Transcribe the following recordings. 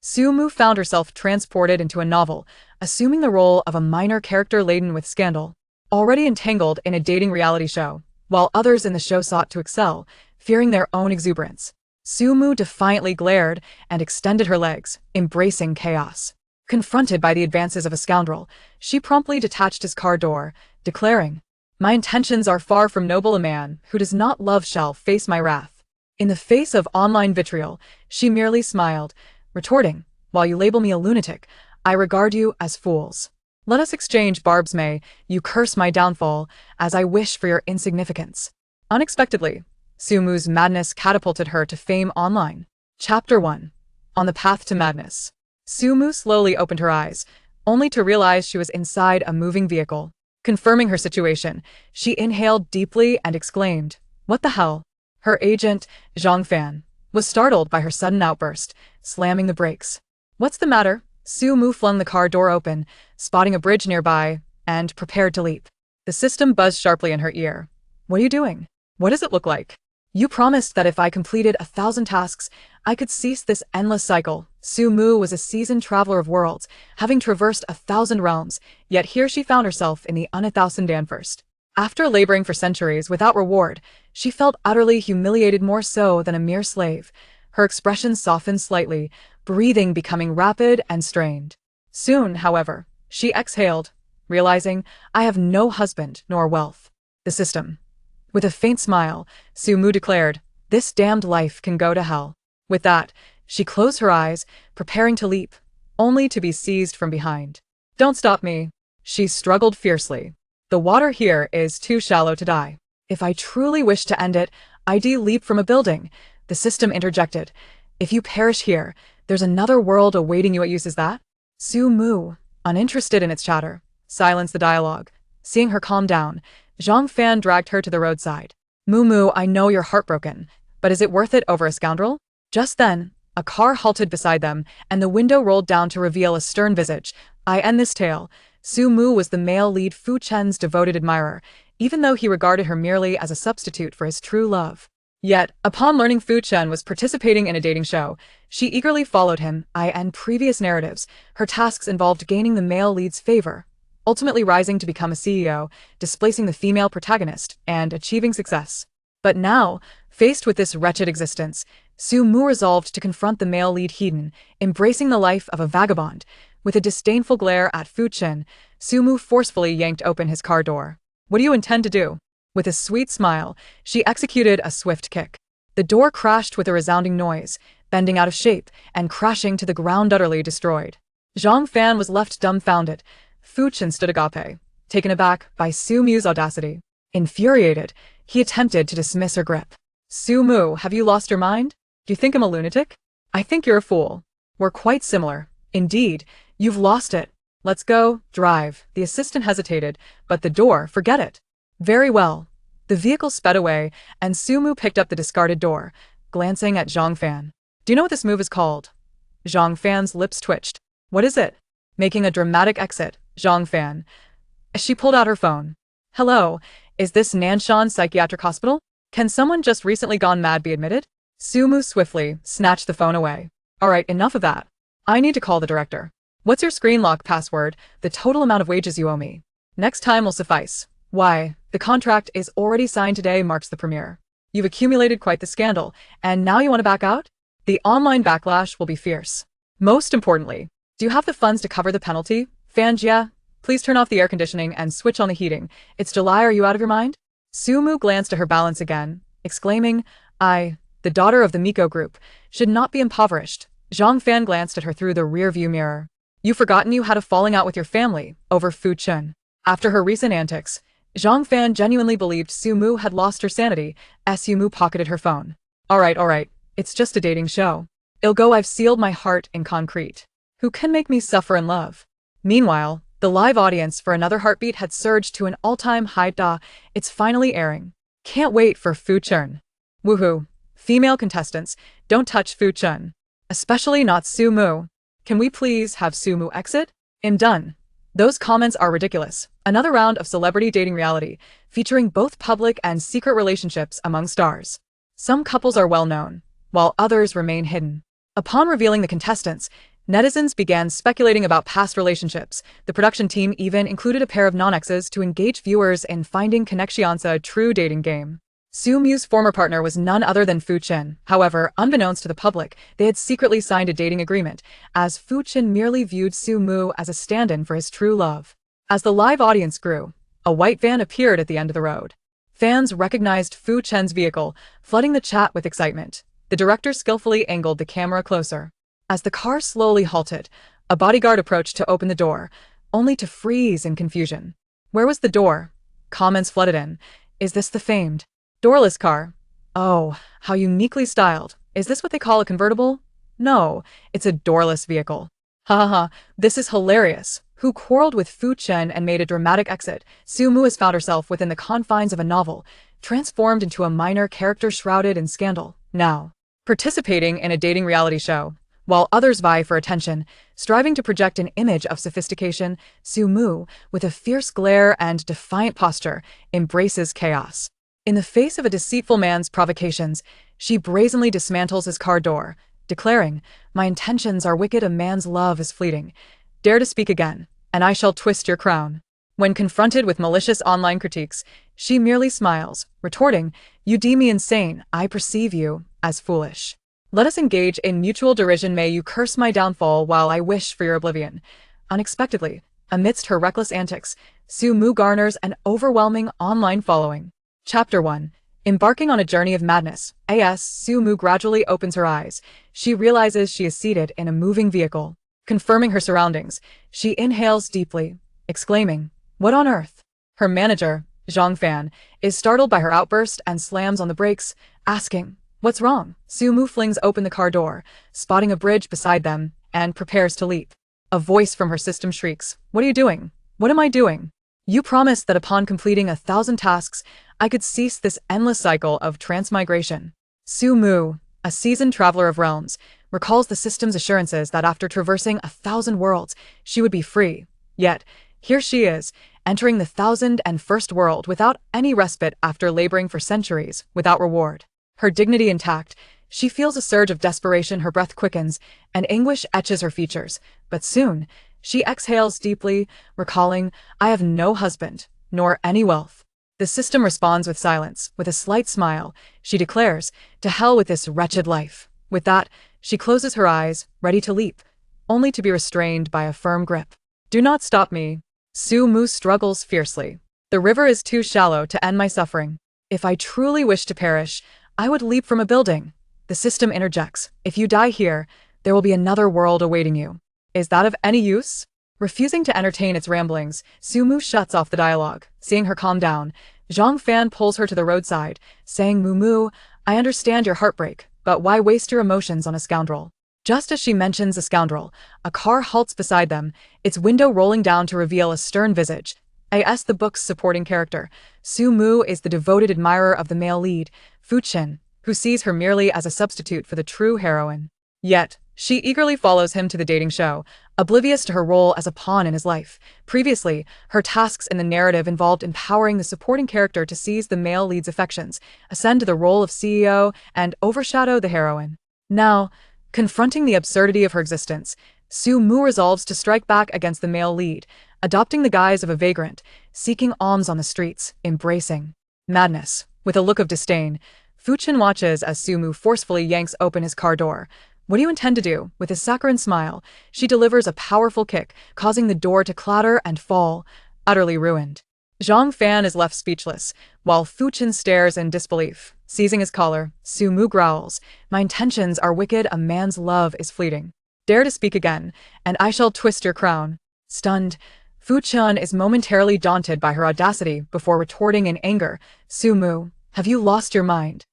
Sumu found herself transported into a novel, assuming the role of a minor character laden with scandal, already entangled in a dating reality show, while others in the show sought to excel, fearing their own exuberance. Sumu defiantly glared and extended her legs, embracing chaos. Confronted by the advances of a scoundrel, she promptly detached his car door, declaring, "My intentions are far from noble. A man who does not love shall face my wrath." In the face of online vitriol, she merely smiled, retorting, "While you label me a lunatic, I regard you as fools. Let us exchange barbs. May you curse my downfall, as I wish for your insignificance." Unexpectedly, Sumu's madness catapulted her to fame online. Chapter 1. On the Path to Madness. Sumu slowly opened her eyes, only to realize she was inside a moving vehicle. Confirming her situation, she inhaled deeply and exclaimed, "What the hell?" Her agent, Zhang Fan, was startled by her sudden outburst, slamming the brakes. "What's the matter?" Sumu flung the car door open, spotting a bridge nearby, and prepared to leap. The system buzzed sharply in her ear. "What are you doing? What does it look like?" "You promised that if I completed 1,000 tasks, I could cease this endless cycle." Sumu was a seasoned traveler of worlds, having traversed 1,000 realms, yet here she found herself in the 1,000th first. After laboring for centuries without reward, she felt utterly humiliated, more so than a mere slave. Her expression softened slightly, breathing becoming rapid and strained. Soon, however, she exhaled, realizing, "I have no husband nor wealth." The system. With a faint smile, Sumu declared, "This damned life can go to hell." With that, she closed her eyes, preparing to leap, only to be seized from behind. "Don't stop me." She struggled fiercely. "The water here is too shallow to die. If I truly wish to end it, I'd leap from a building." The system interjected, "If you perish here, there's another world awaiting you. What use is that?" Sumu, uninterested in its chatter, silenced the dialogue. Seeing her calm down, Zhang Fan dragged her to the roadside. "Mumu, I know you're heartbroken, but is it worth it over a scoundrel?" Just then, a car halted beside them, and the window rolled down to reveal a stern visage. I end this tale. Sumu was the male lead Fu Chen's devoted admirer, even though he regarded her merely as a substitute for his true love. Yet, upon learning Fu Chen was participating in a dating show, she eagerly followed him. In previous narratives, her tasks involved gaining the male lead's favor, ultimately rising to become a CEO, displacing the female protagonist, and achieving success. But now, faced with this wretched existence, Sumu resolved to confront the male lead Hedon, embracing the life of a vagabond. With a disdainful glare at Fu Chen, Sumu forcefully yanked open his car door. "What do you intend to do?" With a sweet smile, she executed a swift kick. The door crashed with a resounding noise, bending out of shape and crashing to the ground, utterly destroyed. Zhang Fan was left dumbfounded. Fu Chen stood agape, taken aback by Sumu's audacity. Infuriated, he attempted to dismiss her grip. "Sumu, have you lost your mind? Do you think I'm a lunatic? I think you're a fool. We're quite similar. Indeed, you've lost it. Let's go, drive." The assistant hesitated, but the door, forget it. "Very well." The vehicle sped away, and Sumu picked up the discarded door, glancing at Zhang Fan. "Do you know what this move is called?" Zhang Fan's lips twitched. "What is it?" Making a dramatic exit, Zhang Fan. She pulled out her phone. "Hello, is this Nanshan Psychiatric Hospital? Can someone just recently gone mad be admitted?" Sumu swiftly snatched the phone away. "All right, enough of that. I need to call the director. What's your screen lock password? The total amount of wages you owe me. Next time will suffice. Why, the contract is already signed. Today marks the premiere. You've accumulated quite the scandal, and now you want to back out? The online backlash will be fierce. Most importantly, do you have the funds to cover the penalty? Fanjia, please turn off the air conditioning and switch on the heating. It's July. Are you out of your mind?" Sumu glanced at her balance again, exclaiming, "I, the daughter of the Miko group, should not be impoverished." Zhang Fan glanced at her through the rear-view mirror. "You've forgotten you had a falling out with your family over Fu Chen." After her recent antics, Zhang Fan genuinely believed Sumu had lost her sanity, as Sumu pocketed her phone. All right, it's just a dating show. Ilgo, I've sealed my heart in concrete. Who can make me suffer in love?" Meanwhile, the live audience for Another Heartbeat had surged to an all-time high. It's finally airing. Can't wait for Fu Chen. Woohoo. Female contestants, don't touch Fu Chen. Especially not Sumu. Can we please have Sumu exit? I'm done. Those comments are ridiculous. Another round of celebrity dating reality, featuring both public and secret relationships among stars. Some couples are well known, while others remain hidden. Upon revealing the contestants, Netizens began speculating about past relationships. The production team even included a pair of non-exes to engage viewers in finding connections, a true dating game. Su-mu's former partner was none other than Fu Chen. However, unbeknownst to the public, they had secretly signed a dating agreement, as Fu Chen merely viewed Su-mu as a stand-in for his true love. As the live audience grew, a white van appeared at the end of the road. Fans recognized Fu Chen's vehicle, flooding the chat with excitement. The director skillfully angled the camera closer. As the car slowly halted, a bodyguard approached to open the door, only to freeze in confusion. Where was the door? Comments flooded in. Is this the famed doorless car? Oh, how uniquely styled. Is this what they call a convertible? No, it's a doorless vehicle. Ha ha ha, this is hilarious. Who quarreled with Fu Chen and made a dramatic exit? Su-mu has found herself within the confines of a novel, transformed into a minor character shrouded in scandal. Now, participating in a dating reality show. While others vie for attention, striving to project an image of sophistication, Su-mu, with a fierce glare and defiant posture, embraces chaos. In the face of a deceitful man's provocations, she brazenly dismantles his car door, declaring, "My intentions are wicked, a man's love is fleeting. Dare to speak again, and I shall twist your crown." When confronted with malicious online critiques, she merely smiles, retorting, "You deem me insane, I perceive you as foolish. Let us engage in mutual derision. May you curse my downfall while I wish for your oblivion." Unexpectedly, amidst her reckless antics, Su-mu garners an overwhelming online following. Chapter 1. Embarking on a journey of madness. As Su-mu gradually opens her eyes, she realizes she is seated in a moving vehicle. Confirming her surroundings, she inhales deeply, exclaiming, "What on earth?" Her manager, Zhang Fan, is startled by her outburst and slams on the brakes, asking, "What's wrong?" Su-mu flings open the car door, spotting a bridge beside them, and prepares to leap. A voice from her system shrieks, "What are you doing? What am I doing? You promised that upon completing 1,000 tasks, I could cease this endless cycle of transmigration." Su-mu, a seasoned traveler of realms, recalls the system's assurances that after traversing 1,000 worlds, she would be free. Yet, here she is, entering the 1,001st world without any respite after laboring for centuries, without reward. Her dignity intact, she feels a surge of desperation, her breath quickens, and anguish etches her features. But soon, she exhales deeply, recalling, "I have no husband, nor any wealth." The system responds with silence. With a slight smile, she declares, "To hell with this wretched life." With that, she closes her eyes, ready to leap, only to be restrained by a firm grip. "Do not stop me." Su-mu struggles fiercely. "The river is too shallow to end my suffering. If I truly wish to perish, I would leap from a building." The system interjects, "If you die here, there will be another world awaiting you. Is that of any use?" Refusing to entertain its ramblings, Su-mu shuts off the dialogue. Seeing her calm down, Zhang Fan pulls her to the roadside, saying, "Mu-mu, I understand your heartbreak, but why waste your emotions on a scoundrel?" Just as she mentions a scoundrel, a car halts beside them, its window rolling down to reveal a stern visage. As the book's supporting character, Su-mu is the devoted admirer of the male lead, Fu Chen, who sees her merely as a substitute for the true heroine. Yet, she eagerly follows him to the dating show, oblivious to her role as a pawn in his life. Previously, her tasks in the narrative involved empowering the supporting character to seize the male lead's affections, ascend to the role of CEO, and overshadow the heroine. Now, confronting the absurdity of her existence, Su-mu resolves to strike back against the male lead, adopting the guise of a vagrant, seeking alms on the streets, embracing madness. With a look of disdain, Fu Chen watches as Su-mu forcefully yanks open his car door. "What do you intend to do?" With a saccharine smile, she delivers a powerful kick, causing the door to clatter and fall, utterly ruined. Zhang Fan is left speechless, while Fu Chen stares in disbelief. Seizing his collar, Su-mu growls, "My intentions are wicked, a man's love is fleeting. Dare to speak again, and I shall twist your crown." Stunned, Fu Chen is momentarily daunted by her audacity before retorting in anger, "Su-mu, have you lost your mind?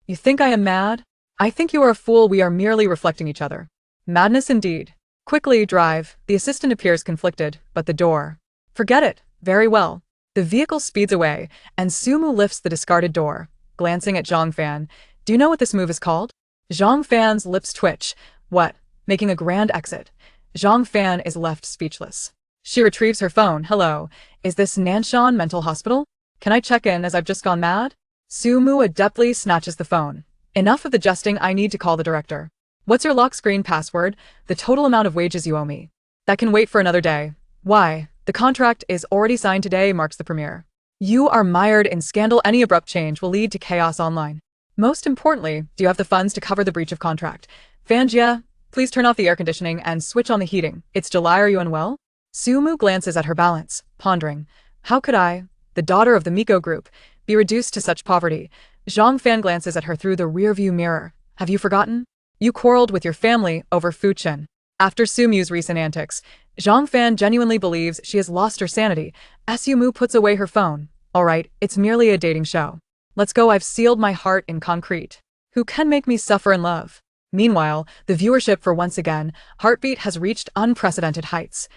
You think I am mad? I think you are a fool. We are merely reflecting each other." Madness indeed. "Quickly, drive." The assistant appears conflicted, but the door. "Forget it." "Very well." The vehicle speeds away, and Su-mu lifts the discarded door, glancing at Zhang Fan. "Do you know what this move is called?" Zhang Fan's lips twitch. "What?" Making a grand exit. Zhang Fan is left speechless. She retrieves her phone. "Hello, is this Nanshan Mental Hospital? Can I check in as I've just gone mad?" Su-mu adeptly snatches the phone. "Enough of the jesting, I need to call the director." What's your lock screen password? The total amount of wages you owe me. That can wait for another day. Why? The contract is already signed today marks the premiere. You are mired in scandal. Any abrupt change will lead to chaos online. Most importantly, do you have the funds to cover the breach of contract? Fanjia, please turn off the air conditioning and switch on the heating. It's July. Are you unwell? Sumu glances at her balance, pondering. How could I, the daughter of the Miko group, be reduced to such poverty? Zhang Fan glances at her through the rearview mirror. Have you forgotten? You quarreled with your family over Fu Chen. After Sumu's recent antics, Zhang Fan genuinely believes she has lost her sanity. Sumu puts away her phone. Alright, it's merely a dating show. Let's go. I've sealed my heart in concrete. Who can make me suffer in love? Meanwhile, the viewership for Once Again, Heartbeat has reached unprecedented heights.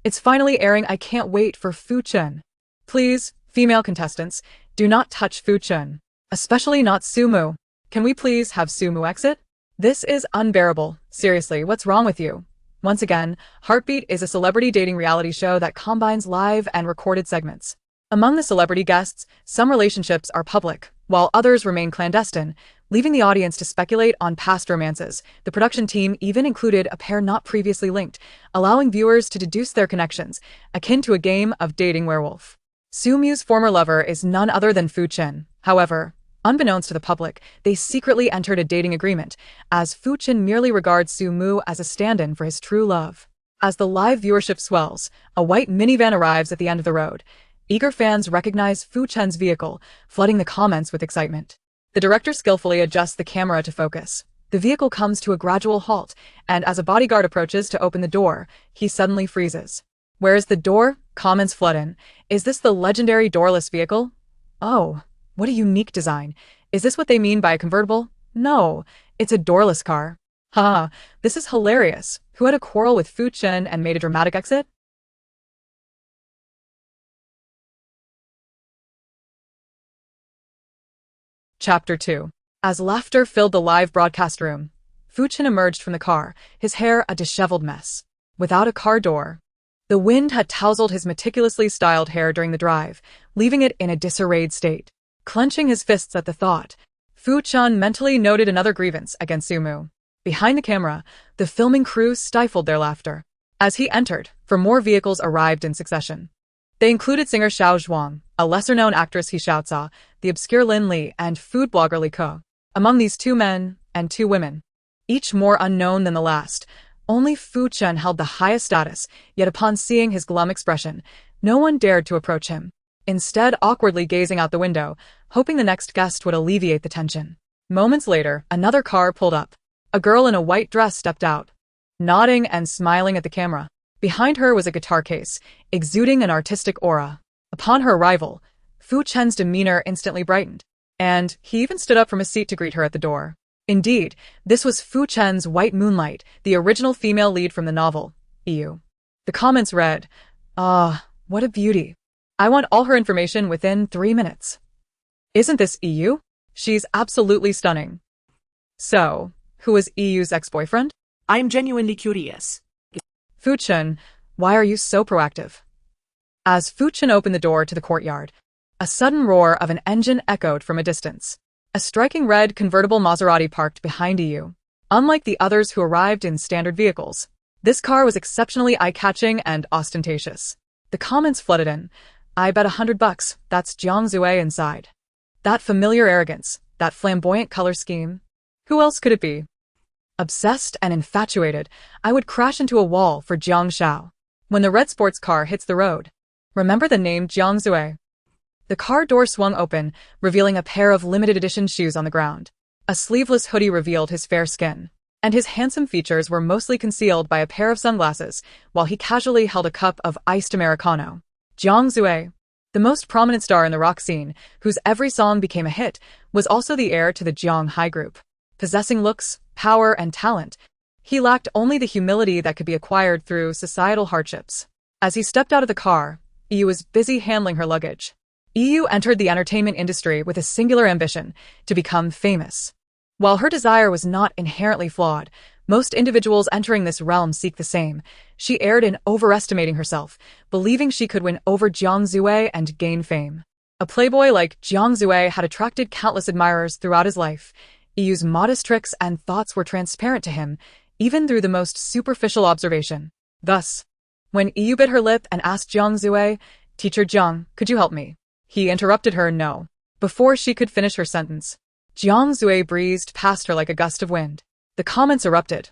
It's finally airing. I can't wait for Fu Chen. Please, female contestants, do not touch Fu Chen. Especially not Sumu. Can we please have Sumu exit? This is unbearable. Seriously, what's wrong with you? Once Again, Heartbeat is a celebrity dating reality show that combines live and recorded segments. Among the celebrity guests, some relationships are public, while others remain clandestine, leaving the audience to speculate on past romances. The production team even included a pair not previously linked, allowing viewers to deduce their connections, akin to a game of dating werewolf. Sumu's former lover is none other than Fu Chen. However, unbeknownst to the public, they secretly entered a dating agreement, as Fu Chen merely regards Sumu as a stand-in for his true love. As the live viewership swells, a white minivan arrives at the end of the road. Eager fans recognize Fu Chen's vehicle, flooding the comments with excitement. The director skillfully adjusts the camera to focus. The vehicle comes to a gradual halt, and as a bodyguard approaches to open the door, he suddenly freezes. Where is the door? Comments flood in. Is this the legendary doorless vehicle? Oh, what a unique design. Is this what they mean by a convertible? No, it's a doorless car. Haha, this is hilarious. Who had a quarrel with Fu Chen and made a dramatic exit? Chapter 2. As laughter filled the live broadcast room, Fu Chen emerged from the car, his hair a disheveled mess. Without a car door, the wind had tousled his meticulously styled hair during the drive, leaving it in a disarrayed state. Clenching his fists at the thought, Fu Chen mentally noted another grievance against Sumu. Behind the camera, the filming crew stifled their laughter. As he entered, 4 more vehicles arrived in succession. They included singer Xiao Zhuang, a lesser-known actress He Xiaoza, the obscure Lin Li, and food blogger Li Ke. Among these 2 men and 2 women, each more unknown than the last, only Fu Chen held the highest status, yet upon seeing his glum expression, no one dared to approach him, instead awkwardly gazing out the window, hoping the next guest would alleviate the tension. Moments later, another car pulled up. A girl in a white dress stepped out, nodding and smiling at the camera. Behind her was a guitar case, exuding an artistic aura. Upon her arrival, Fu Chen's demeanor instantly brightened, and he even stood up from his seat to greet her at the door. Indeed, this was Fu Chen's White Moonlight, the original female lead from the novel, EU. The comments read, what a beauty. I want all her information within 3 minutes. Isn't this EU? She's absolutely stunning. So, who was EU's ex-boyfriend? I am genuinely curious. Fu Chen, why are you so proactive? As Fu Chen opened the door to the courtyard, a sudden roar of an engine echoed from a distance. A striking red convertible Maserati parked behind EU. Unlike the others who arrived in standard vehicles, this car was exceptionally eye-catching and ostentatious. The comments flooded in. I bet $100 that's Jiang Zue inside. That familiar arrogance, that flamboyant color scheme. Who else could it be? Obsessed and infatuated, I would crash into a wall for Jiang Xiao. When the red sports car hits the road, remember the name Jiang Zue. The car door swung open, revealing a pair of limited edition shoes on the ground. A sleeveless hoodie revealed his fair skin, and his handsome features were mostly concealed by a pair of sunglasses, while he casually held a cup of iced Americano. Jiang Zue, the most prominent star in the rock scene, whose every song became a hit, was also the heir to the Jiang Hai group. Possessing looks, power, and talent, he lacked only the humility that could be acquired through societal hardships. As he stepped out of the car, EU was busy handling her luggage. EU entered the entertainment industry with a singular ambition to become famous. While her desire was not inherently flawed, most individuals entering this realm seek the same. She erred in overestimating herself, believing she could win over Jiang Zue and gain fame. A playboy like Jiang Zue had attracted countless admirers throughout his life. Iyu's modest tricks and thoughts were transparent to him, even through the most superficial observation. Thus, when Iyu bit her lip and asked Jiang Zue, "Teacher Jiang, could you help me?" he interrupted her no. Before she could finish her sentence, Jiang Zue breezed past her like a gust of wind. The comments erupted.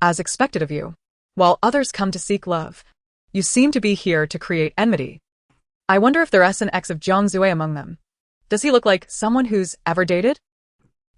"As expected of you. While others come to seek love, you seem to be here to create enmity. I wonder if there's an ex of Jiang Zue among them. Does he look like someone who's ever dated?"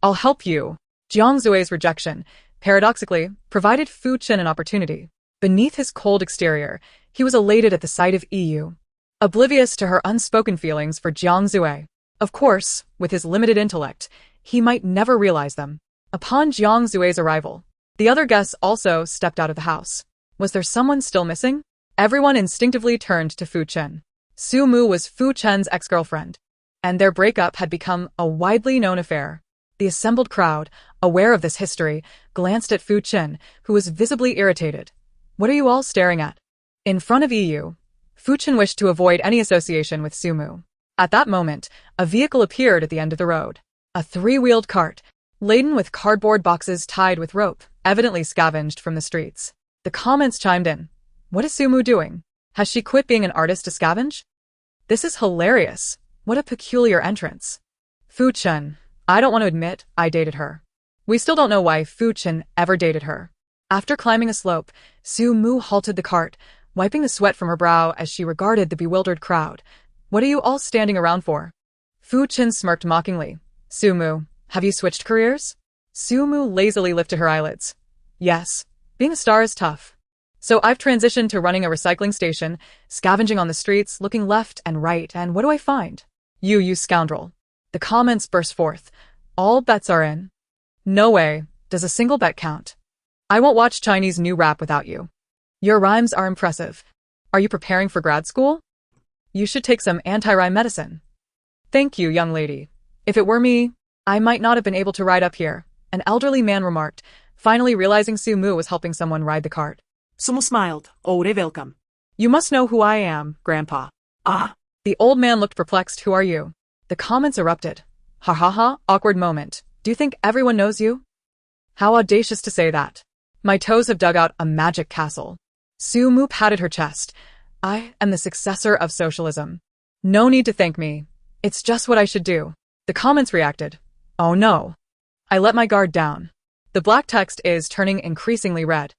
"I'll help you." Jiang Zue's rejection, paradoxically, provided Fu Chen an opportunity. Beneath his cold exterior, he was elated at the sight of Iyu, oblivious to her unspoken feelings for Jiang Zue. Of course, with his limited intellect, he might never realize them. Upon Jiang Zue's arrival, the other guests also stepped out of the house. Was there someone still missing? Everyone instinctively turned to Fu Chen. Su Mu was Fu Chen's ex-girlfriend, and their breakup had become a widely known affair. The assembled crowd, aware of this history, glanced at Fu Chen, who was visibly irritated. "What are you all staring at?" In front of Iyu, Fu Chen wished to avoid any association with Su Mu. At that moment, a vehicle appeared at the end of the road. A three-wheeled cart, laden with cardboard boxes tied with rope, evidently scavenged from the streets. The comments chimed in. "What is Su Mu doing? Has she quit being an artist to scavenge? This is hilarious. What a peculiar entrance." "Fu Chen, I don't want to admit I dated her." We still don't know why Fu Chen ever dated her. After climbing a slope, Su Mu halted the cart, wiping the sweat from her brow as she regarded the bewildered crowd. "What are you all standing around for?" Fu Chen smirked mockingly. "Su Mu, have you switched careers?" Su Mu lazily lifted her eyelids. "Yes, being a star is tough. So I've transitioned to running a recycling station, scavenging on the streets, looking left and right, and what do I find? You scoundrel." The comments burst forth. "All bets are in." "No way. Does a single bet count? I won't watch Chinese new rap without you. Your rhymes are impressive. Are you preparing for grad school? You should take some anti-rhyme medicine." "Thank you, young lady. If it were me, I might not have been able to ride up here," an elderly man remarked, finally realizing Su Mu was helping someone ride the cart. Sumo smiled. "Ore welcome." "You must know who I am, Grandpa." "Ah." The old man looked perplexed. "Who are you?" The comments erupted. "Ha ha ha, awkward moment. Do you think everyone knows you? How audacious to say that. My toes have dug out a magic castle." Su Mu patted her chest. "I am the successor of socialism. No need to thank me. It's just what I should do." The comments reacted. "Oh no." I let my guard down. The black text is turning increasingly red.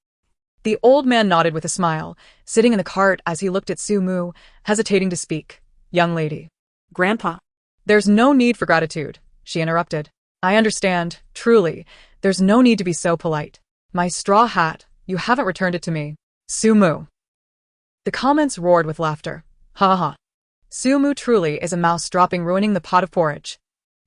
The old man nodded with a smile, sitting in the cart as he looked at Su Mu, hesitating to speak. "Young lady." "Grandpa." "There's no need for gratitude," she interrupted. "I understand, truly. There's no need to be so polite. My straw hat, you haven't returned it to me." Su Mu. The comments roared with laughter. "Ha ha. Su Mu truly is a mouse dropping ruining the pot of porridge."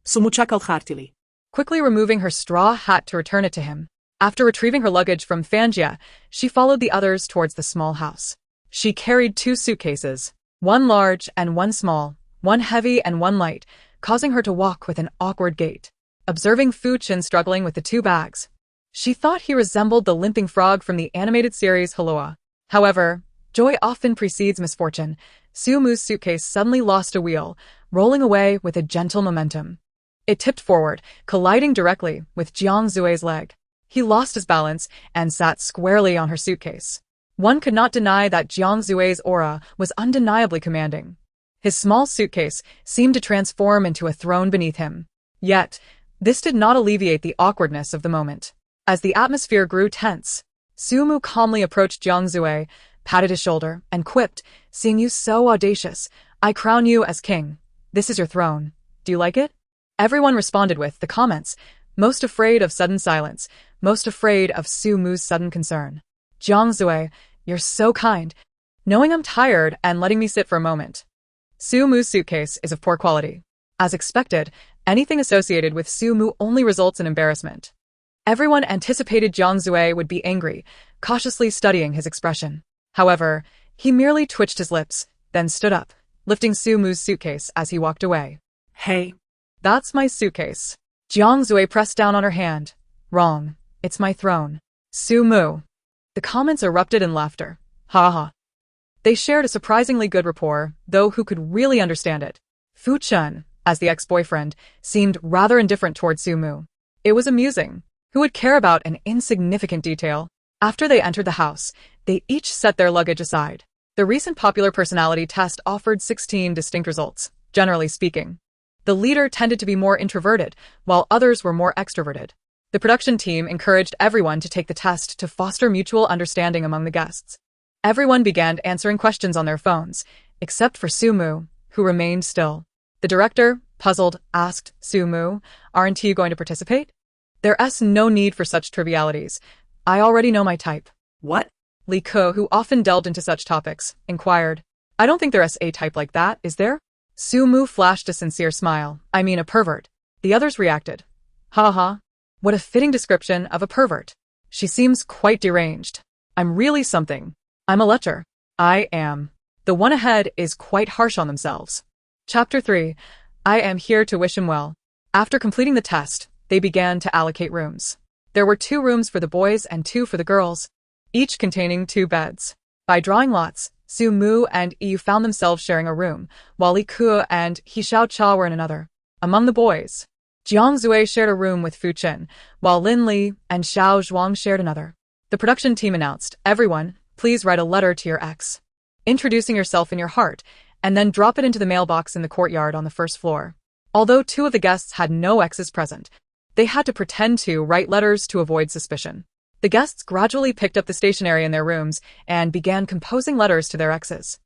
Sumuchakal heartily. Quickly removing her straw hat to return it to him. After retrieving her luggage from Fanjia, she followed the others towards the small house. She carried 2 suitcases, one large and one small, one heavy and one light, causing her to walk with an awkward gait. Observing Fu Chen struggling with the 2 bags, she thought he resembled the limping frog from the animated series Haloa. However, joy often precedes misfortune. Su Mu's suitcase suddenly lost a wheel, rolling away with a gentle momentum. It tipped forward, colliding directly with Jiang Zue's leg. He lost his balance and sat squarely on her suitcase. One could not deny that Jiang Zue's aura was undeniably commanding. His small suitcase seemed to transform into a throne beneath him. Yet, this did not alleviate the awkwardness of the moment. As the atmosphere grew tense, Su Mu calmly approached Jiang Zue, patted his shoulder, and quipped, "Seeing you so audacious, I crown you as king. This is your throne. Do you like it?" Everyone responded with the comments, most afraid of sudden silence, most afraid of Su Mu's sudden concern. "Jiang Zue, you're so kind, knowing I'm tired and letting me sit for a moment." Su Mu's suitcase is of poor quality. As expected, anything associated with Su Mu only results in embarrassment. Everyone anticipated Jiang Zue would be angry, cautiously studying his expression. However, he merely twitched his lips, then stood up, lifting Su Mu's suitcase as he walked away. "Hey." "That's my suitcase." Jiang Zue pressed down on her hand. "Wrong. It's my throne." Su Mu. The comments erupted in laughter. Ha ha. They shared a surprisingly good rapport, though who could really understand it? Fu Chen, as the ex-boyfriend, seemed rather indifferent toward Su Mu. It was amusing. Who would care about an insignificant detail? After they entered the house, they each set their luggage aside. The recent popular personality test offered 16 distinct results, generally speaking. The leader tended to be more introverted, while others were more extroverted. The production team encouraged everyone to take the test to foster mutual understanding among the guests. Everyone began answering questions on their phones, except for Sumu, who remained still. The director, puzzled, asked Sumu, "Aren't you going to participate?" "There's no need for such trivialities. I already know my type." What? Li Ke, who often delved into such topics, inquired. "I don't think there's a type like that, is there?" Sumu flashed a sincere smile. "I mean a pervert." The others reacted. "Ha ha. What a fitting description of a pervert. She seems quite deranged. I'm really something. I'm a lecher. I am." The one ahead is quite harsh on themselves. Chapter 3. I am here to wish him well. After completing the test, they began to allocate rooms. There were 2 rooms for the boys and 2 for the girls, each containing 2 beds. By drawing lots, Sumu and Yu found themselves sharing a room, while Li Ke and He Xiaocha were in another. Among the boys, Jiang Zui shared a room with Fu Chen, while Lin Li and Xiao Zhuang shared another. The production team announced, "Everyone, please write a letter to your ex, introducing yourself in your heart, and then drop it into the mailbox in the courtyard on the first floor." Although 2 of the guests had no exes present, they had to pretend to write letters to avoid suspicion. The guests gradually picked up the stationery in their rooms and began composing letters to their exes.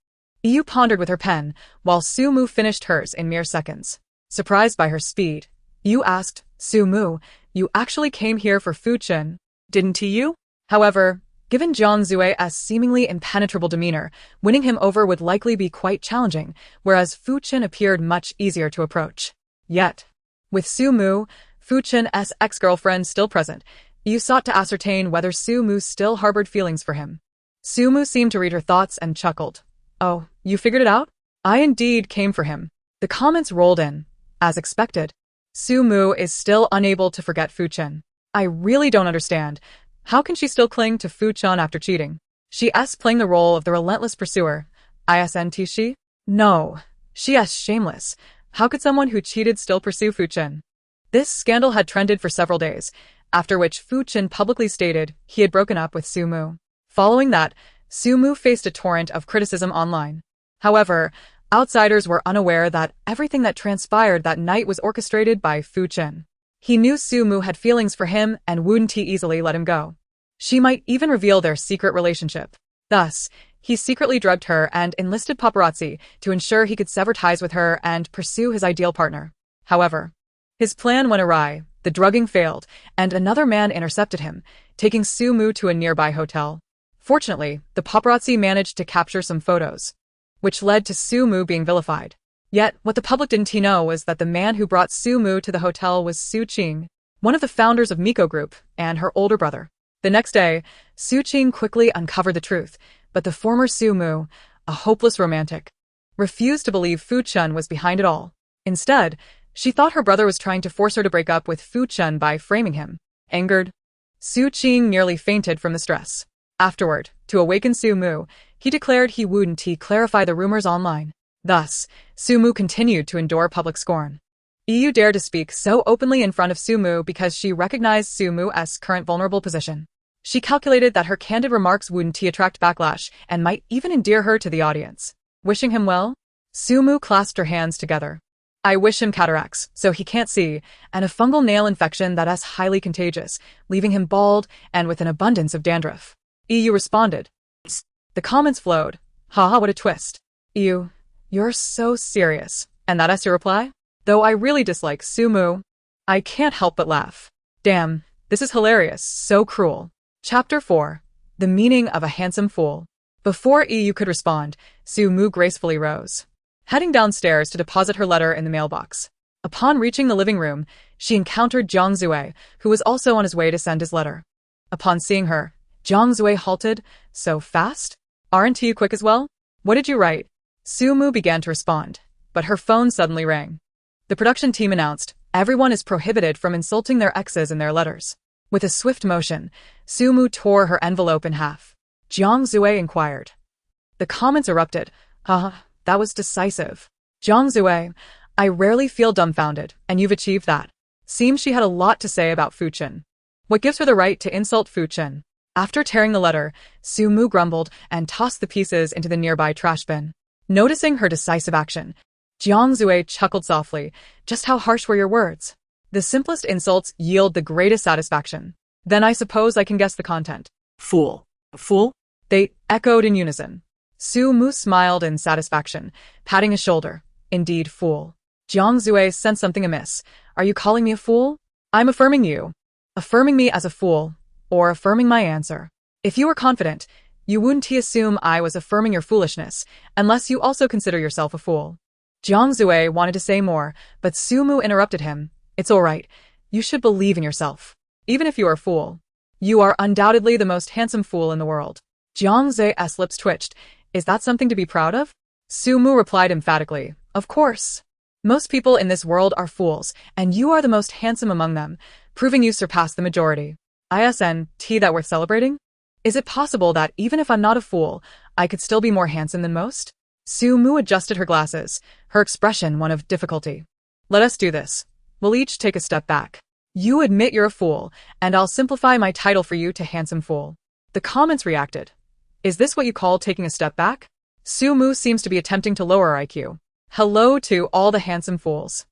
Yu pondered with her pen, while Sumu finished hers in mere seconds. Surprised by her speed, Yu asked, "Sumu, you actually came here for Fu Chen, didn't you?" However, given Jiang Zui's seemingly impenetrable demeanor, winning him over would likely be quite challenging, whereas Fu Chen appeared much easier to approach. Yet, with Sumu, Fu Chen's ex-girlfriend still present, Yu sought to ascertain whether Sumu still harbored feelings for him. Sumu seemed to read her thoughts and chuckled. "Oh, you figured it out? I indeed came for him." The comments rolled in. As expected, Sumu is still unable to forget Fu Chen. "I really don't understand. How can she still cling to Fu Chen after cheating? She's playing the role of the relentless pursuer. Isn't she? No. She's shameless. How could someone who cheated still pursue Fu Chen?" This scandal had trended for several days, after which Fu Chen publicly stated he had broken up with Sumu. Following that, Sumu faced a torrent of criticism online. However, outsiders were unaware that everything that transpired that night was orchestrated by Fu Chen. He knew Sumu had feelings for him and wouldn't easily let him go. She might even reveal their secret relationship. Thus, he secretly drugged her and enlisted paparazzi to ensure he could sever ties with her and pursue his ideal partner. However, his plan went awry, the drugging failed, and another man intercepted him, taking Sumu to a nearby hotel. Fortunately, the paparazzi managed to capture some photos, which led to Sumu being vilified. Yet, what the public didn't know was that the man who brought Sumu to the hotel was Su Qing, one of the founders of Miko Group, and her older brother. The next day, Su Qing quickly uncovered the truth, but the former Sumu, a hopeless romantic, refused to believe Fu Chen was behind it all. Instead, she thought her brother was trying to force her to break up with Fu Chen by framing him. Angered, Su Qing nearly fainted from the stress. Afterward, to awaken Sumu, he declared he wouldn't clarify the rumors online. Thus, Sumu continued to endure public scorn. Yu dared to speak so openly in front of Sumu because she recognized Sumu's current vulnerable position. She calculated that her candid remarks wouldn't attract backlash and might even endear her to the audience. Wishing him well, Sumu clasped her hands together. "I wish him cataracts, so he can't see, and a fungal nail infection that is highly contagious, leaving him bald and with an abundance of dandruff." Yu responded. The comments flowed. "Haha, what a twist. You're so serious." "And that's your reply? Though I really dislike Sumu, I can't help but laugh. Damn, this is hilarious, so cruel." Chapter 4. The Meaning of a Handsome Fool. Before Yu could respond, Sumu gracefully rose, heading downstairs to deposit her letter in the mailbox. Upon reaching the living room, she encountered Jiang Zui, who was also on his way to send his letter. Upon seeing her, Jiang Zui halted. "So fast? Aren't you quick as well? What did you write?" Sumu began to respond, but her phone suddenly rang. The production team announced, "Everyone is prohibited from insulting their exes in their letters." With a swift motion, Sumu tore her envelope in half. Jiang Zui inquired. The comments erupted. That was decisive. "Jiang Zui, I rarely feel dumbfounded, and you've achieved that." Seems she had a lot to say about Fu Chen. What gives her the right to insult Fu Chen? After tearing the letter, Su Mu grumbled and tossed the pieces into the nearby trash bin. Noticing her decisive action, Jiang Zue chuckled softly. Just how harsh were your words? The simplest insults yield the greatest satisfaction. Then I suppose I can guess the content. Fool. A fool? They echoed in unison. Su Mu smiled in satisfaction, patting his shoulder. Indeed, fool. Jiang Zue sensed something amiss. Are you calling me a fool? I'm affirming you. Affirming me as a fool, or affirming my answer. If you were confident, you wouldn't assume I was affirming your foolishness, unless you also consider yourself a fool. Jiang Zue wanted to say more, but Su Mu interrupted him. It's all right. You should believe in yourself. Even if you are a fool. You are undoubtedly the most handsome fool in the world. Jiang Zue's lips twitched. Is that something to be proud of? Su Mu replied emphatically. Of course. Most people in this world are fools, and you are the most handsome among them, proving you surpass the majority. ISNT that worth celebrating? Is it possible that even if I'm not a fool, I could still be more handsome than most? Su Mu adjusted her glasses, her expression one of difficulty. Let us do this. We'll each take a step back. You admit you're a fool, and I'll simplify my title for you to handsome fool. The comments reacted. Is this what you call taking a step back? Su Mu seems to be attempting to lower our IQ. Hello to all the handsome fools.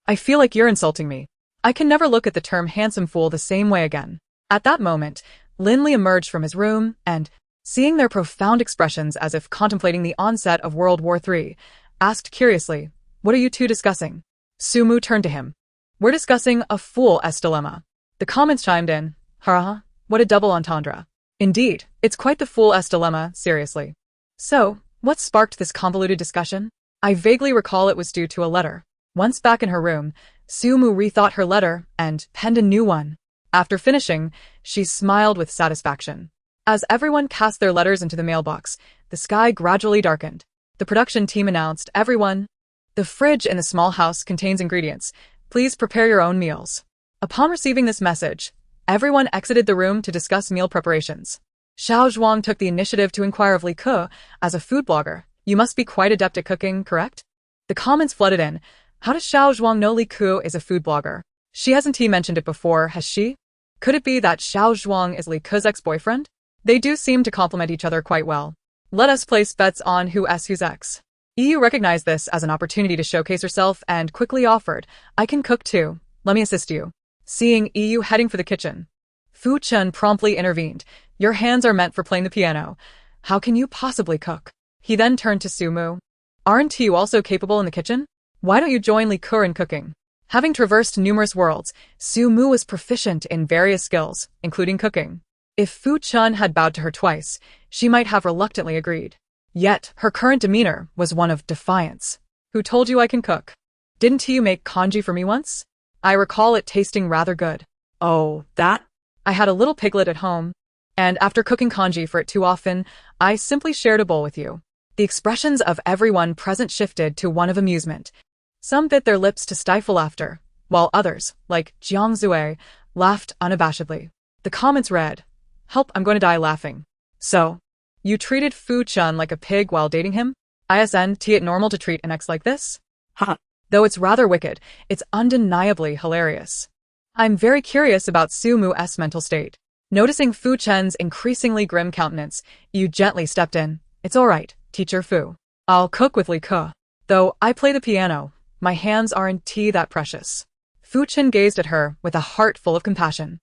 I feel like you're insulting me. I can never look at the term handsome fool the same way again. At that moment, Linley emerged from his room and, seeing their profound expressions as if contemplating the onset of World War III, asked curiously, What are you two discussing? Su Mu turned to him. We're discussing a fool's dilemma. The comments chimed in. What a double entendre. Indeed, it's quite the fool's dilemma, seriously. So, what sparked this convoluted discussion? I vaguely recall it was due to a letter. Once back in her room, Su Mu rethought her letter and penned a new one. After finishing, she smiled with satisfaction. As everyone cast their letters into the mailbox, the sky gradually darkened. The production team announced, Everyone, the fridge in the small house contains ingredients. Please prepare your own meals. Upon receiving this message, everyone exited the room to discuss meal preparations. Xiao Zhuang took the initiative to inquire of Li Ke, as a food blogger. You must be quite adept at cooking, correct? The comments flooded in. How does Xiao Zhuang know Li Ke is a food blogger? She hasn't mentioned it before, has she? Could it be that Xiao Zhuang is Li Ke's ex-boyfriend? They do seem to complement each other quite well. Let us place bets on who's ex. EU recognized this as an opportunity to showcase herself and quickly offered, I can cook too. Let me assist you. Seeing EU heading for the kitchen, Fu Chen promptly intervened. Your hands are meant for playing the piano. How can you possibly cook? He then turned to Su Mu. Aren't you also capable in the kitchen? Why don't you join Li Ke in cooking? Having traversed numerous worlds, Su Mu was proficient in various skills, including cooking. If Fu Chen had bowed to her twice, she might have reluctantly agreed. Yet, her current demeanor was one of defiance. Who told you I can cook? Didn't you make congee for me once? I recall it tasting rather good. Oh, that? I had a little piglet at home, and after cooking congee for it too often, I simply shared a bowl with you. The expressions of everyone present shifted to one of amusement. Some bit their lips to stifle laughter, while others, like Jiang Zue, laughed unabashedly. The comments read, Help, I'm going to die laughing. So, you treated Fu Chen like a pig while dating him? ISNT it normal to treat an ex like this? Ha. Though it's rather wicked, it's undeniably hilarious. I'm very curious about Su Mu's mental state. Noticing Fu Chen's increasingly grim countenance, you gently stepped in. It's all right, Teacher Fu. I'll cook with Li Ke. Though I play the piano, my hands aren't that precious. Fu Chen gazed at her with a heart full of compassion.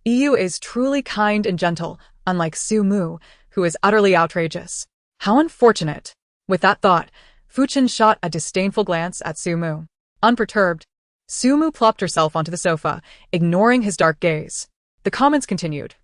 EU is truly kind and gentle, unlike Su Mu, who is utterly outrageous. How unfortunate. With that thought, Fu Chen shot a disdainful glance at Su Mu. Unperturbed, Su Mu plopped herself onto the sofa, ignoring his dark gaze. The comments continued.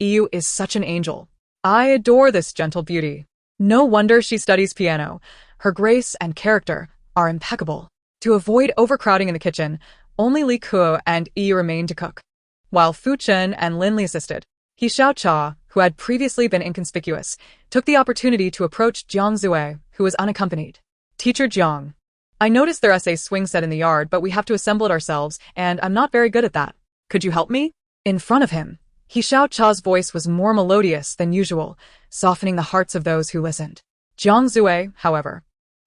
EU is such an angel. I adore this gentle beauty. No wonder she studies piano. Her grace and character are impeccable. To avoid overcrowding in the kitchen, only Li Ke and EU remained to cook. While Fu Chen and Linley assisted, He Xiaocha, who had previously been inconspicuous, took the opportunity to approach Jiang Zue, who was unaccompanied. Teacher Jiang. I noticed there's a swing set in the yard, but we have to assemble it ourselves, and I'm not very good at that. Could you help me? In front of him, He Xiaocha's voice was more melodious than usual, softening the hearts of those who listened. Jiang Zue, however,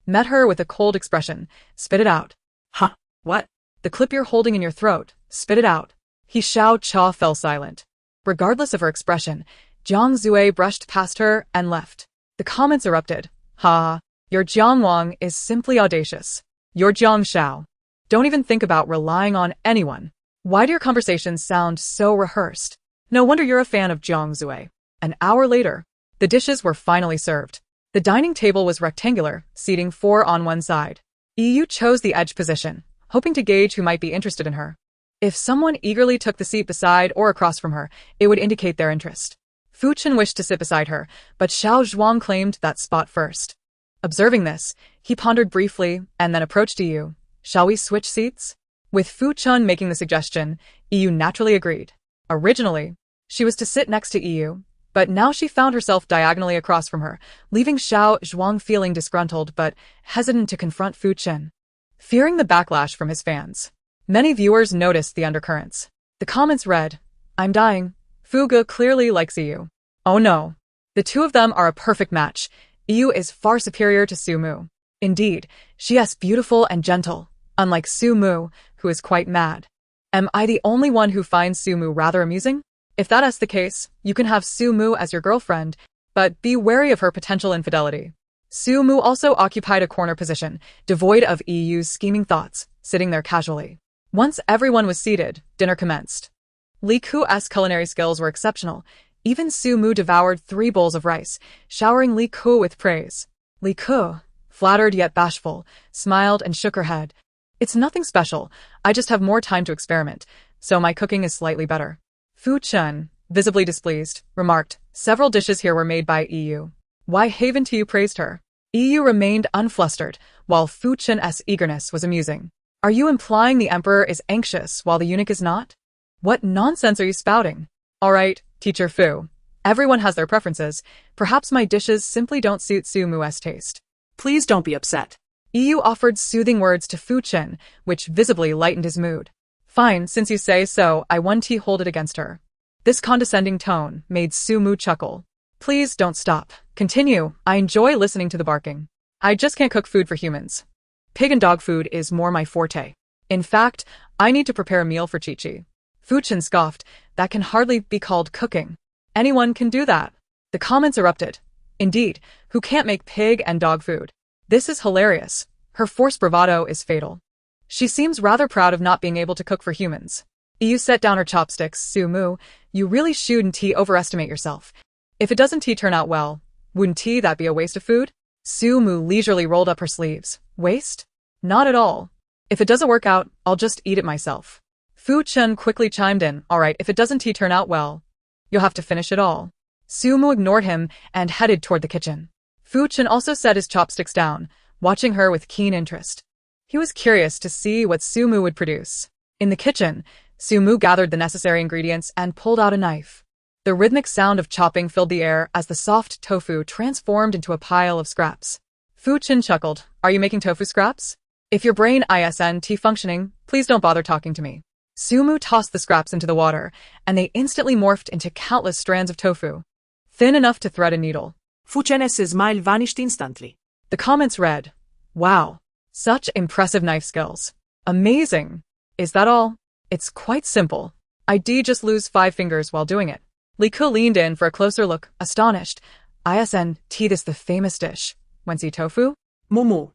met her with a cold expression, spit it out. Huh, what? The clip you're holding in your throat. Spit it out. He Xiao Cha fell silent. Regardless of her expression, Jiang Zue brushed past her and left. The comments erupted. Ha! Your Jiang Wang is simply audacious. Your Jiang Xiao. Don't even think about relying on anyone. Why do your conversations sound so rehearsed? No wonder you're a fan of Jiang Zue. An hour later, the dishes were finally served. The dining table was rectangular, seating 4 on one side. EU chose the edge position, hoping to gauge who might be interested in her. If someone eagerly took the seat beside or across from her, it would indicate their interest. Fu Chen wished to sit beside her, but Xiao Zhuang claimed that spot first. Observing this, he pondered briefly and then approached EU. Shall we switch seats? With Fu Chen making the suggestion, EU naturally agreed. Originally, she was to sit next to EU, but now she found herself diagonally across from her, leaving Xiao Zhuang feeling disgruntled but hesitant to confront Fu Chen. Fearing the backlash from his fans, many viewers noticed the undercurrents. The comments read, "I'm dying. Fu Ge clearly likes EU. Oh no. The two of them are a perfect match. EU is far superior to Su Mu. Indeed, she is beautiful and gentle, unlike Su Mu, who is quite mad. Am I the only one who finds Su Mu rather amusing? If that is the case, you can have Su Mu as your girlfriend, but be wary of her potential infidelity." Su Mu also occupied a corner position, devoid of EU's scheming thoughts, sitting there casually. Once everyone was seated, dinner commenced. Li Ku's culinary skills were exceptional. Even Su Mu devoured 3 bowls of rice, showering Li Ku with praise. Li Ku, flattered yet bashful, smiled and shook her head. "It's nothing special. I just have more time to experiment, so my cooking is slightly better." Fu Chen, visibly displeased, remarked, "Several dishes here were made by EU. Why haven't you praised her?" EU remained unflustered, while Fu Chen's eagerness was amusing. "Are you implying the emperor is anxious while the eunuch is not? What nonsense are you spouting? All right, Teacher Fu. Everyone has their preferences. Perhaps my dishes simply don't suit Su Mu's taste." Please don't be upset. EU offered soothing words to Fu Chen, which visibly lightened his mood. "Fine, since you say so, I won't hold it against her." This condescending tone made Su Mu chuckle. "Please don't stop. Continue. I enjoy listening to the barking. I just can't cook food for humans. Pig and dog food is more my forte. In fact, I need to prepare a meal for Chi-Chi." Fu Chen scoffed. "That can hardly be called cooking. Anyone can do that." The comments erupted. "Indeed, who can't make pig and dog food? This is hilarious. Her forced bravado is fatal. She seems rather proud of not being able to cook for humans." EU set down her chopsticks. "Su Mu, you really shouldn't overestimate yourself. If it doesn't turn out well, wouldn't that be a waste of food?" Su Mu leisurely rolled up her sleeves. "Waste? Not at all. If it doesn't work out, I'll just eat it myself." Fu Chen quickly chimed in. "All right, if it doesn't turn out well, you'll have to finish it all." Su Mu ignored him and headed toward the kitchen. Fu Chen also set his chopsticks down, watching her with keen interest. He was curious to see what Su Mu would produce. In the kitchen, Su Mu gathered the necessary ingredients and pulled out a knife. The rhythmic sound of chopping filled the air as the soft tofu transformed into a pile of scraps. Fu Chen chuckled. "Are you making tofu scraps? If your brain isn't functioning, please don't bother talking to me." Su Mu tossed the scraps into the water, and they instantly morphed into countless strands of tofu, thin enough to thread a needle. Fu Chen's smile vanished instantly. The comments read, "Wow, such impressive knife skills. Amazing. Is that all? It's quite simple. I'd just lose 5 fingers while doing it." Li Ku leaned in for a closer look, astonished. "This the famous dish. Wensi tofu? Mumu.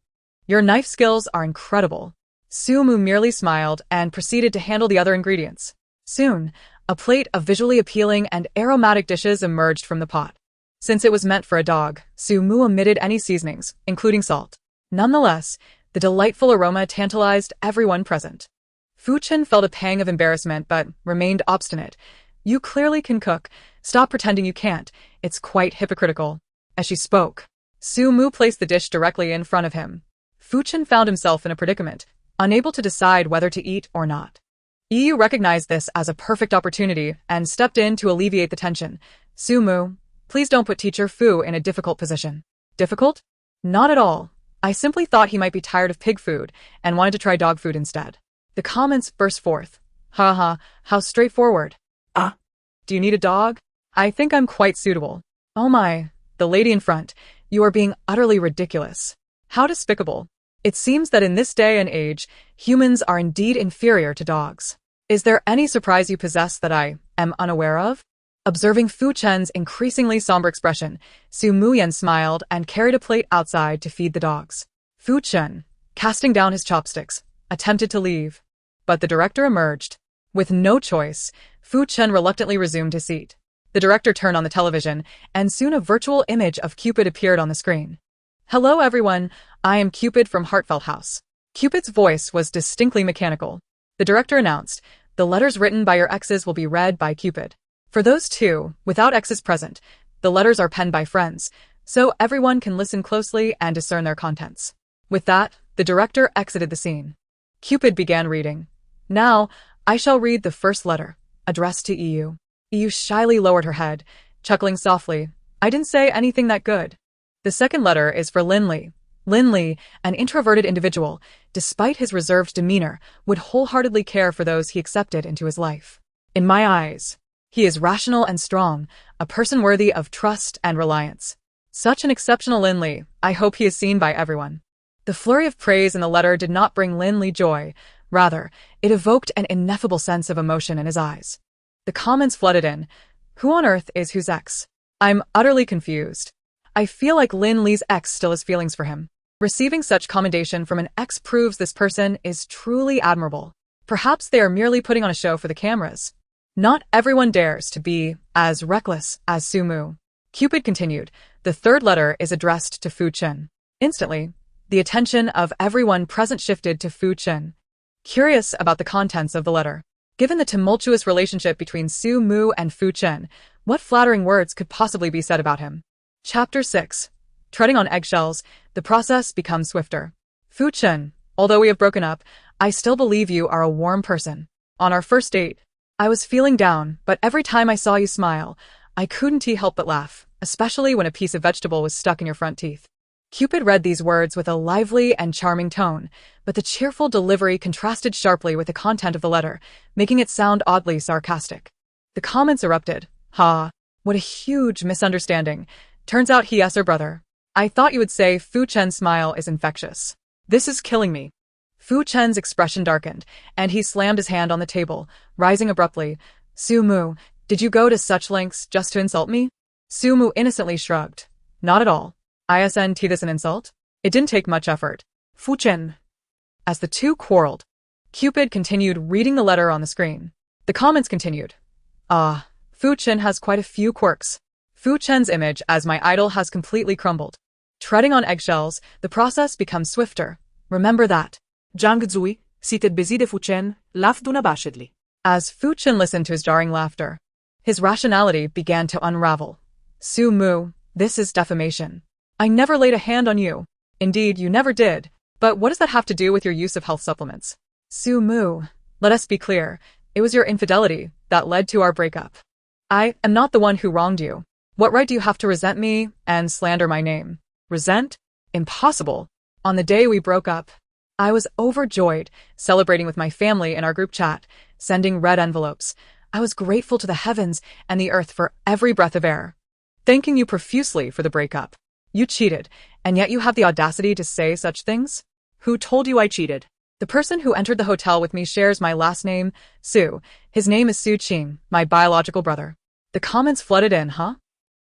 Your knife skills are incredible." Su Mu merely smiled and proceeded to handle the other ingredients. Soon, a plate of visually appealing and aromatic dishes emerged from the pot. Since it was meant for a dog, Su Mu omitted any seasonings, including salt. Nonetheless, the delightful aroma tantalized everyone present. Fu Chen felt a pang of embarrassment but remained obstinate. "You clearly can cook. Stop pretending you can't. It's quite hypocritical." As she spoke, Su Mu placed the dish directly in front of him. Fu Chen found himself in a predicament, unable to decide whether to eat or not. EU recognized this as a perfect opportunity and stepped in to alleviate the tension. "Su Mu, please don't put Teacher Fu in a difficult position." "Difficult? Not at all. I simply thought he might be tired of pig food and wanted to try dog food instead." The comments burst forth. "Ha, how straightforward. Do you need a dog? I think I'm quite suitable." "Oh my, the lady in front, you are being utterly ridiculous. How despicable." It seems that in this day and age, humans are indeed inferior to dogs. Is there any surprise you possess that I am unaware of? Observing Fu Chen's increasingly somber expression, Su Muyen smiled and carried a plate outside to feed the dogs. Fu Chen, casting down his chopsticks, attempted to leave. But the director emerged. With no choice, Fu Chen reluctantly resumed his seat. The director turned on the television, and soon a virtual image of Cupid appeared on the screen. "Hello everyone, I am Cupid from Heartfelt House." Cupid's voice was distinctly mechanical. The director announced, "The letters written by your exes will be read by Cupid. For those two, without exes present, the letters are penned by friends, so everyone can listen closely and discern their contents." With that, the director exited the scene. Cupid began reading. "Now, I shall read the first letter, addressed to EU." EU shyly lowered her head, chuckling softly. "I didn't say anything that good." The second letter is for Lin Li. Lin Li, an introverted individual, despite his reserved demeanor, would wholeheartedly care for those he accepted into his life. "In my eyes, he is rational and strong, a person worthy of trust and reliance. Such an exceptional Lin Li, I hope he is seen by everyone." The flurry of praise in the letter did not bring Lin Li joy. Rather, it evoked an ineffable sense of emotion in his eyes. The comments flooded in. "Who on earth is whose ex? I'm utterly confused. I feel like Lin Li's ex still has feelings for him." Receiving such commendation from an ex proves this person is truly admirable. Perhaps they are merely putting on a show for the cameras. Not everyone dares to be as reckless as Su Mu. Cupid continued. The third letter is addressed to Fu Chen. Instantly, the attention of everyone present shifted to Fu Chen. Curious about the contents of the letter. Given the tumultuous relationship between Su Mu and Fu Chen, what flattering words could possibly be said about him? Chapter 6. Treading on eggshells, the process becomes swifter. Fu Chen, although we have broken up, I still believe you are a warm person. On our first date, I was feeling down, but every time I saw you smile, I couldn't help but laugh, especially when a piece of vegetable was stuck in your front teeth. Cupid read these words with a lively and charming tone, but the cheerful delivery contrasted sharply with the content of the letter, making it sound oddly sarcastic. The comments erupted. "Ha! What a huge misunderstanding. Turns out he is her brother. I thought you would say Fu Chen's smile is infectious. This is killing me." Fu Chen's expression darkened, and he slammed his hand on the table, rising abruptly. "Su Mu, did you go to such lengths just to insult me?" Su Mu innocently shrugged. "Not at all. Isn't this an insult? It didn't take much effort." Fu Chen. As the two quarreled, Cupid continued reading the letter on the screen. The comments continued. "Ah, Fu Chen has quite a few quirks. Fu Chen's image as my idol has completely crumbled. Treading on eggshells, the process becomes swifter. Remember that." Zhang Zui, seated busy de Fu Chen, laughed unabashedly. As Fu Chen listened to his jarring laughter, his rationality began to unravel. "Su Mu, this is defamation. I never laid a hand on you. Indeed, you never did. But what does that have to do with your use of health supplements? Su Mu, let us be clear. It was your infidelity that led to our breakup. I am not the one who wronged you. What right do you have to resent me and slander my name?" "Resent? Impossible. On the day we broke up, I was overjoyed, celebrating with my family in our group chat, sending red envelopes. I was grateful to the heavens and the earth for every breath of air, thanking you profusely for the breakup. You cheated, and yet you have the audacity to say such things? Who told you I cheated?" "The person who entered the hotel with me shares my last name, Su. His name is Su Qing, my biological brother." The comments flooded in, huh?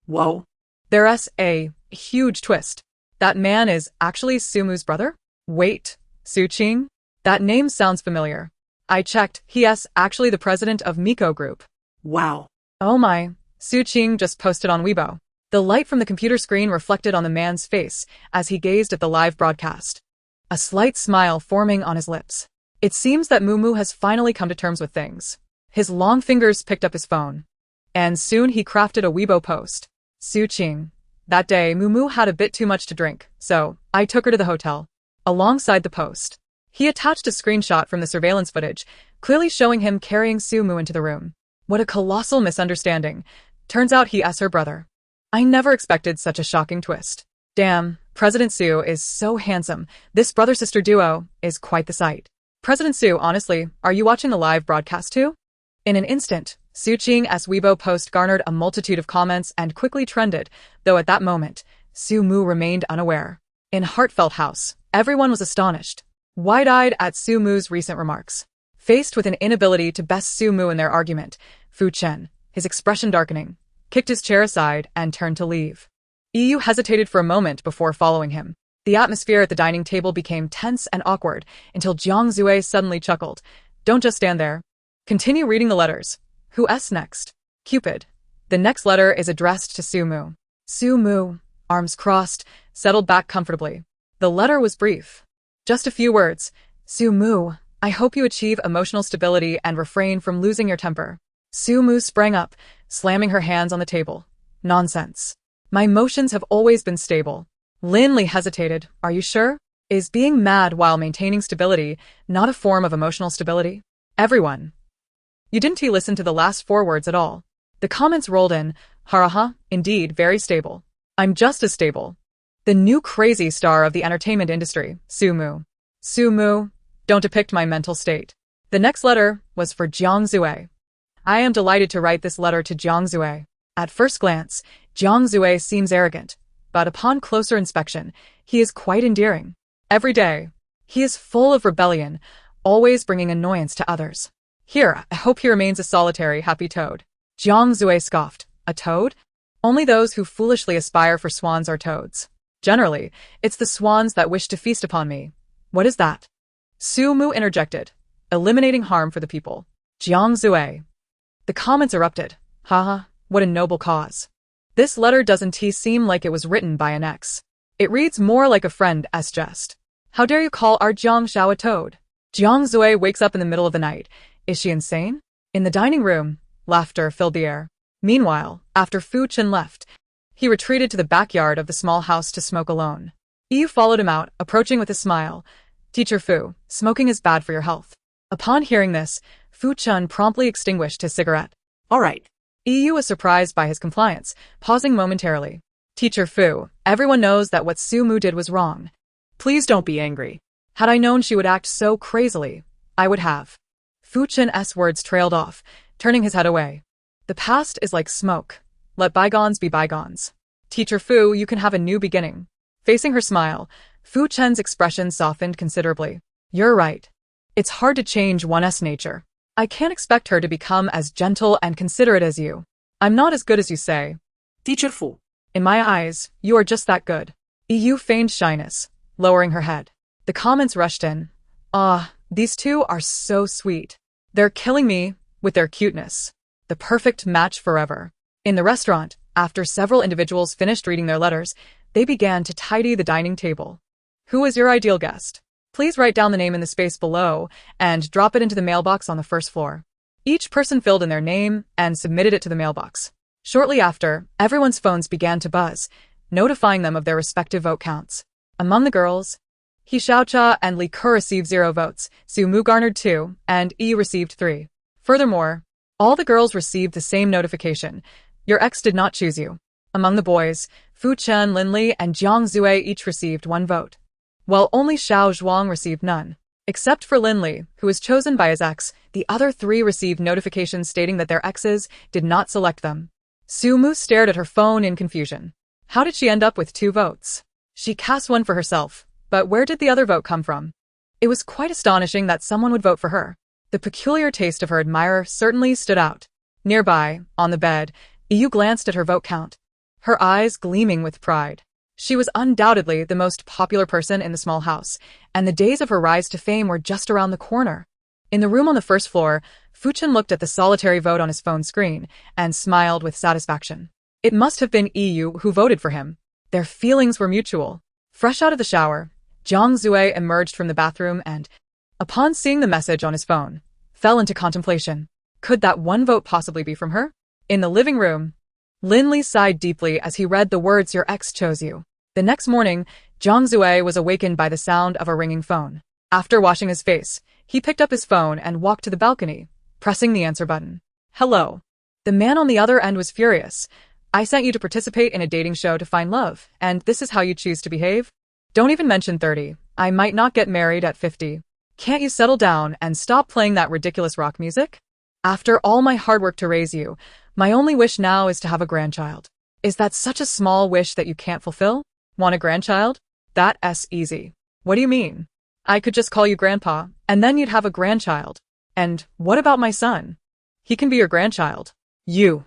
Whoa. There's a huge twist. That man is actually Su Mu's brother? Wait, Su Qing? That name sounds familiar. I checked, he is actually the president of Mixue Group. Wow. Oh my, Su Qing just posted on Weibo. The light from the computer screen reflected on the man's face as he gazed at the live broadcast. A slight smile forming on his lips. It seems that Mumu has finally come to terms with things. His long fingers picked up his phone. And soon he crafted a Weibo post. Su Qing. That day, Mumu had a bit too much to drink, so I took her to the hotel. Alongside the post, he attached a screenshot from the surveillance footage, clearly showing him carrying Su Mu into the room. What a colossal misunderstanding. Turns out he is her brother. I never expected such a shocking twist. Damn, President Su is so handsome. This brother-sister duo is quite the sight. President Su, honestly, are you watching the live broadcast too? In an instant, Su Qing's Weibo post garnered a multitude of comments and quickly trended, though at that moment, Su Mu remained unaware. In Heartfelt House, Everyone was astonished, wide-eyed at Su Mu's recent remarks. Faced with an inability to best Su Mu in their argument, Fu Chen, his expression darkening, kicked his chair aside and turned to leave. Yu hesitated for a moment before following him. The atmosphere at the dining table became tense and awkward until Jiang Zue suddenly chuckled. Don't just stand there. Continue reading the letters. Who's next? Cupid. The next letter is addressed to Su Mu. Su Mu, arms crossed, settled back comfortably. The letter was brief. Just a few words. Su Mu, I hope you achieve emotional stability and refrain from losing your temper. Su Mu sprang up, slamming her hands on the table. Nonsense. My emotions have always been stable. Lin Li hesitated. Are you sure? Is being mad while maintaining stability not a form of emotional stability? Everyone. You didn't listen to the last 4 words at all. The comments rolled in. Haraha, indeed, very stable. I'm just as stable. The new crazy star of the entertainment industry, Su Mu. Su Mu, don't depict my mental state. The next letter was for Jiang Zue. I am delighted to write this letter to Jiang Zue. At first glance, Jiang Zue seems arrogant, but upon closer inspection, he is quite endearing. Every day, he is full of rebellion, always bringing annoyance to others. Here, I hope he remains a solitary, happy toad. Jiang Zue scoffed. A toad? Only those who foolishly aspire for swans are toads. Generally, it's the swans that wish to feast upon me. What is that? Su Mu interjected, eliminating harm for the people. Jiang Zue. The comments erupted. Haha, what a noble cause. This letter doesn't seem like it was written by an ex. It reads more like a friend's jest. How dare you call our Jiang Xiao a toad? Jiang Zue wakes up in the middle of the night. Is she insane? In the dining room, laughter filled the air. Meanwhile, after Fu Chen left, he retreated to the backyard of the small house to smoke alone. Yu followed him out, approaching with a smile. Teacher Fu, smoking is bad for your health. Upon hearing this, Fu Chen promptly extinguished his cigarette. All right. Yu was surprised by his compliance, pausing momentarily. Teacher Fu, everyone knows that what Su Mu did was wrong. Please don't be angry. Had I known she would act so crazily, I would have. Fu Chen's words trailed off, turning his head away. The past is like smoke. Let bygones be bygones. Teacher Fu, you can have a new beginning. Facing her smile, Fu Chen's expression softened considerably. You're right. It's hard to change one's nature. I can't expect her to become as gentle and considerate as you. I'm not as good as you say. Teacher Fu. In my eyes, you are just that good. Yu feigned shyness, lowering her head. The comments rushed in. These two are so sweet. They're killing me with their cuteness. The perfect match forever. In the restaurant, after several individuals finished reading their letters, they began to tidy the dining table. Who is your ideal guest? Please write down the name in the space below and drop it into the mailbox on the first floor. Each person filled in their name and submitted it to the mailbox. Shortly after, everyone's phones began to buzz, notifying them of their respective vote counts. Among the girls, He Xiaocha and Li Ke received 0 votes, Su Mu garnered 2, and Yi received 3. Furthermore, all the girls received the same notification. Your ex did not choose you. Among the boys, Fu Chen, Lin Li, and Jiang Zue each received 1 vote, while only Xiao Zhuang received none. Except for Lin Li, who was chosen by his ex, the other 3 received notifications stating that their exes did not select them. Su Mu stared at her phone in confusion. How did she end up with 2 votes? She cast 1 for herself, but where did the other vote come from? It was quite astonishing that someone would vote for her. The peculiar taste of her admirer certainly stood out. Nearby, on the bed, Yu glanced at her vote count, her eyes gleaming with pride. She was undoubtedly the most popular person in the small house, and the days of her rise to fame were just around the corner. In the room on the first floor, Fu Chen looked at the solitary vote on his phone screen and smiled with satisfaction. It must have been Yu who voted for him. Their feelings were mutual. Fresh out of the shower, Jiang Zue emerged from the bathroom and, upon seeing the message on his phone, fell into contemplation. Could that 1 vote possibly be from her? In the living room, Lin Li sighed deeply as he read the words "Your ex chose you." The next morning, Jiang Zue was awakened by the sound of a ringing phone. After washing his face, he picked up his phone and walked to the balcony, pressing the answer button. Hello. The man on the other end was furious. I sent you to participate in a dating show to find love, and this is how you choose to behave? Don't even mention 30. I might not get married at 50. Can't you settle down and stop playing that ridiculous rock music? After all my hard work to raise you, my only wish now is to have a grandchild. Is that such a small wish that you can't fulfill? Want a grandchild? That's easy. What do you mean? I could just call you Grandpa, and then you'd have a grandchild. And what about my son? He can be your grandchild. You.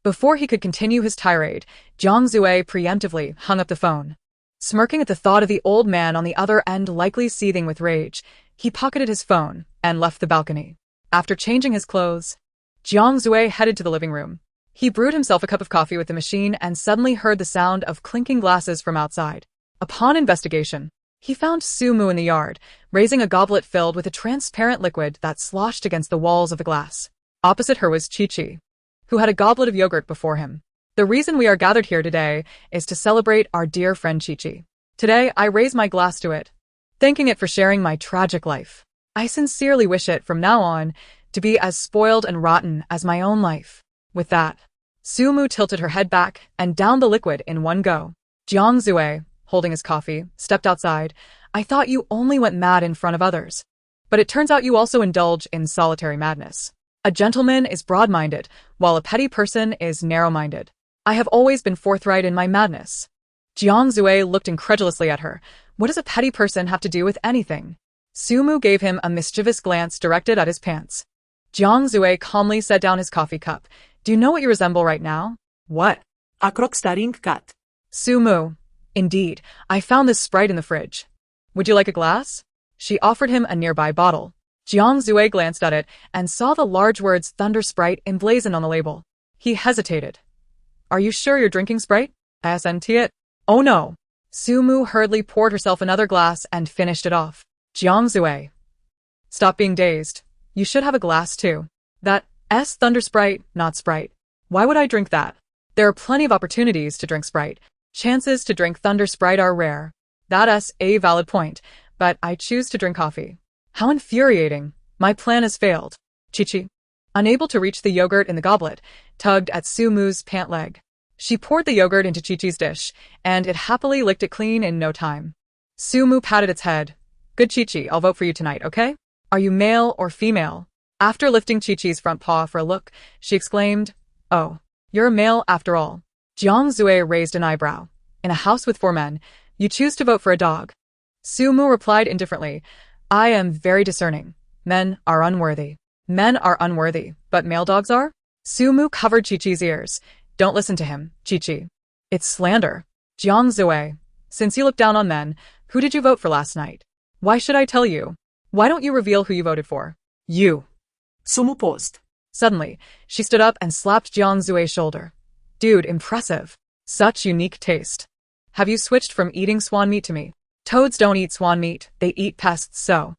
Before he could continue his tirade, Jiang Zue preemptively hung up the phone. Smirking at the thought of the old man on the other end likely seething with rage, he pocketed his phone and left the balcony. After changing his clothes, Jiang Zue headed to the living room. He brewed himself a cup of coffee with the machine and suddenly heard the sound of clinking glasses from outside. Upon investigation, he found Sumu in the yard, raising a goblet filled with a transparent liquid that sloshed against the walls of the glass. Opposite her was Chi-Chi, who had a goblet of yogurt before him. The reason we are gathered here today is to celebrate our dear friend Chi-Chi. Today, I raise my glass to it, thanking it for sharing my tragic life. I sincerely wish it, from now on, to be as spoiled and rotten as my own life. With that, Sumu tilted her head back and downed the liquid in one go. Jiang Zue, holding his coffee, stepped outside. I thought you only went mad in front of others. But it turns out you also indulge in solitary madness. A gentleman is broad-minded, while a petty person is narrow-minded. I have always been forthright in my madness. Jiang Zue looked incredulously at her. What does a petty person have to do with anything? Sumu gave him a mischievous glance directed at his pants. Jiang Zue calmly set down his coffee cup. Do you know what you resemble right now? What? A croc-staring cat. Sumu. Indeed, I found this Sprite in the fridge. Would you like a glass? She offered him a nearby bottle. Jiang Zue glanced at it and saw the large words Thunder Sprite emblazoned on the label. He hesitated. Are you sure you're drinking Sprite? SNT it? Oh no. Sumu hurriedly poured herself another glass and finished it off. Jiang Zue. Stop being dazed. You should have a glass too. That Thunder Sprite, not Sprite. Why would I drink that? There are plenty of opportunities to drink Sprite. Chances to drink Thunder Sprite are rare. That's a valid point, but I choose to drink coffee. How infuriating. My plan has failed. Chi-Chi, unable to reach the yogurt in the goblet, tugged at Sumu's pant leg. She poured the yogurt into Chi-Chi's dish, and it happily licked it clean in no time. Sumu patted its head. Good Chi-Chi, I'll vote for you tonight, okay? Are you male or female? After lifting Chi-Chi's front paw for a look, she exclaimed, Oh, you're a male after all. Jiang Zue raised an eyebrow. In a house with 4 men, you choose to vote for a dog. Sumu replied indifferently, I am very discerning. Men are unworthy. Men are unworthy, but male dogs are? Sumu covered Chi-Chi's ears. Don't listen to him, Chi-Chi. It's slander. Jiang Zue, since you look down on men, who did you vote for last night? Why should I tell you? Why don't you reveal who you voted for? You. Sumu paused. Suddenly, she stood up and slapped Jiang Zue's shoulder. Dude, impressive. Such unique taste. Have you switched from eating swan meat to me? Toads don't eat swan meat, they eat pests so.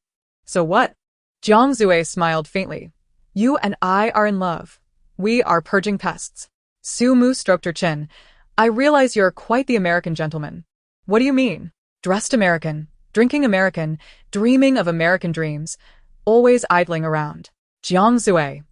So what? Jiang Zue smiled faintly. You and I are in love. We are purging pests. Sumu stroked her chin. I realize you're quite the American gentleman. What do you mean? Dressed American, drinking American, dreaming of American dreams, always idling around. Jiang Zue.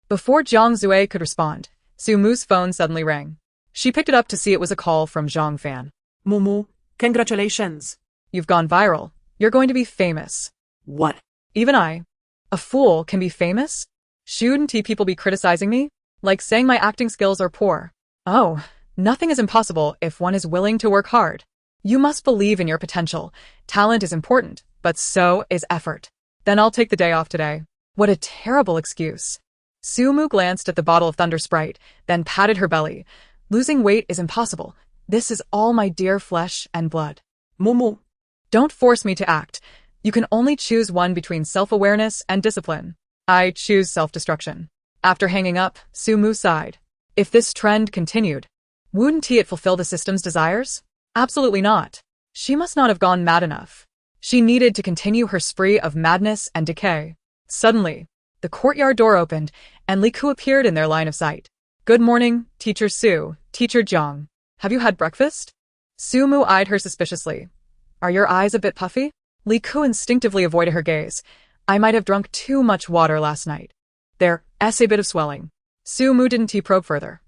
Before Jiang Zue could respond, Sumu's phone suddenly rang. She picked it up to see it was a call from Zhang Fan. Mumu, congratulations. You've gone viral. You're going to be famous. What? Even I. A fool can be famous? Shouldn't people be criticizing me? Like saying my acting skills are poor. Oh, nothing is impossible if one is willing to work hard. You must believe in your potential. Talent is important, but so is effort. Then I'll take the day off today. What a terrible excuse. Sumu glanced at the bottle of Thunder Sprite, then patted her belly. Losing weight is impossible. This is all my dear flesh and blood. Mumu. Don't force me to act. You can only choose one between self-awareness and discipline. I choose self-destruction. After hanging up, Sumu sighed. If this trend continued, wouldn't it fulfill the system's desires? Absolutely not. She must not have gone mad enough. She needed to continue her spree of madness and decay. Suddenly, the courtyard door opened, and Liku appeared in their line of sight. Good morning, Teacher Su, Teacher Jiang. Have you had breakfast? Sumu eyed her suspiciously. Are your eyes a bit puffy? Liku instinctively avoided her gaze. I might have drunk too much water last night. There's a bit of swelling. Sumu didn't probe further.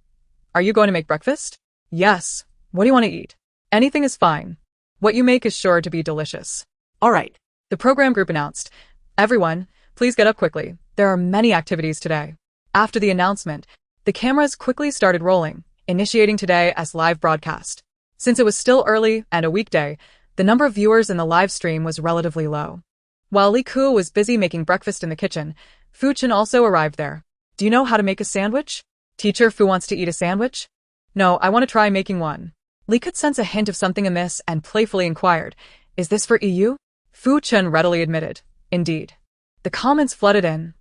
Are you going to make breakfast? Yes. What do you want to eat? Anything is fine. What you make is sure to be delicious. All right. The program group announced. Everyone, please get up quickly. There are many activities today. After the announcement, the cameras quickly started rolling, initiating today as live broadcast. Since it was still early and a weekday, The number of viewers in the live stream was relatively low. While Li Ku was busy making breakfast in the kitchen, Fu Chen also arrived there. Do you know how to make a sandwich? Teacher Fu wants to eat a sandwich? No, I want to try making one. Li could sense a hint of something amiss and playfully inquired, Is this for EU? Fu Chen readily admitted, Indeed. The comments flooded in.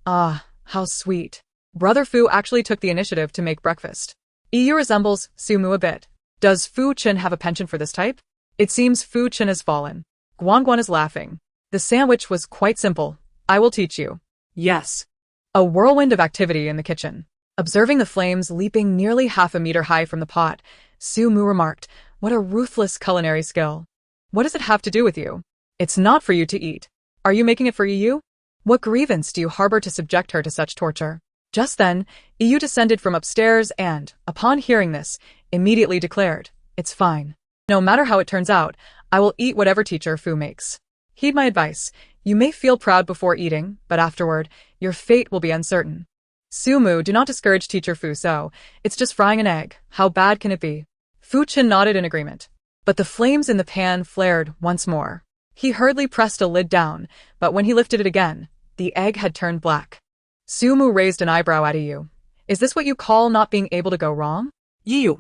Ah, how sweet. Brother Fu actually took the initiative to make breakfast. EU resembles Su Mu a bit. Does Fu Chen have a penchant for this type? It seems Fu Chen has fallen. Guan Guan is laughing. The sandwich was quite simple. I will teach you. Yes. A whirlwind of activity in the kitchen. Observing the flames leaping nearly half a meter high from the pot, Su Mu remarked, What a ruthless culinary skill. What does it have to do with you? It's not for you to eat. Are you making it for EU? What grievance do you harbor to subject her to such torture? Just then, EU descended from upstairs and, upon hearing this, immediately declared, It's fine. No matter how it turns out, I will eat whatever teacher Fu makes. Heed my advice. You may feel proud before eating, but afterward, your fate will be uncertain. Su Mu, do not discourage teacher Fu so. It's just frying an egg. How bad can it be? Fu Chen nodded in agreement. But the flames in the pan flared once more. He hurriedly pressed a lid down, but when he lifted it again, the egg had turned black. Su Mu raised an eyebrow at EU. Is this what you call not being able to go wrong? EU.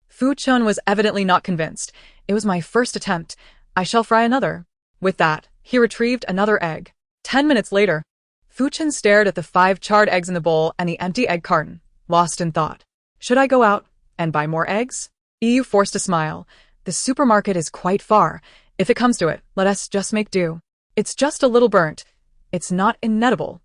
Fu Chen was evidently not convinced. It was my first attempt. I shall fry another. With that, he retrieved another egg. 10 minutes later, Fu Chen stared at the 5 charred eggs in the bowl and the empty egg carton, lost in thought. Should I go out and buy more eggs? EU forced a smile. The supermarket is quite far. If it comes to it, let us just make do. It's just a little burnt. It's not inedible.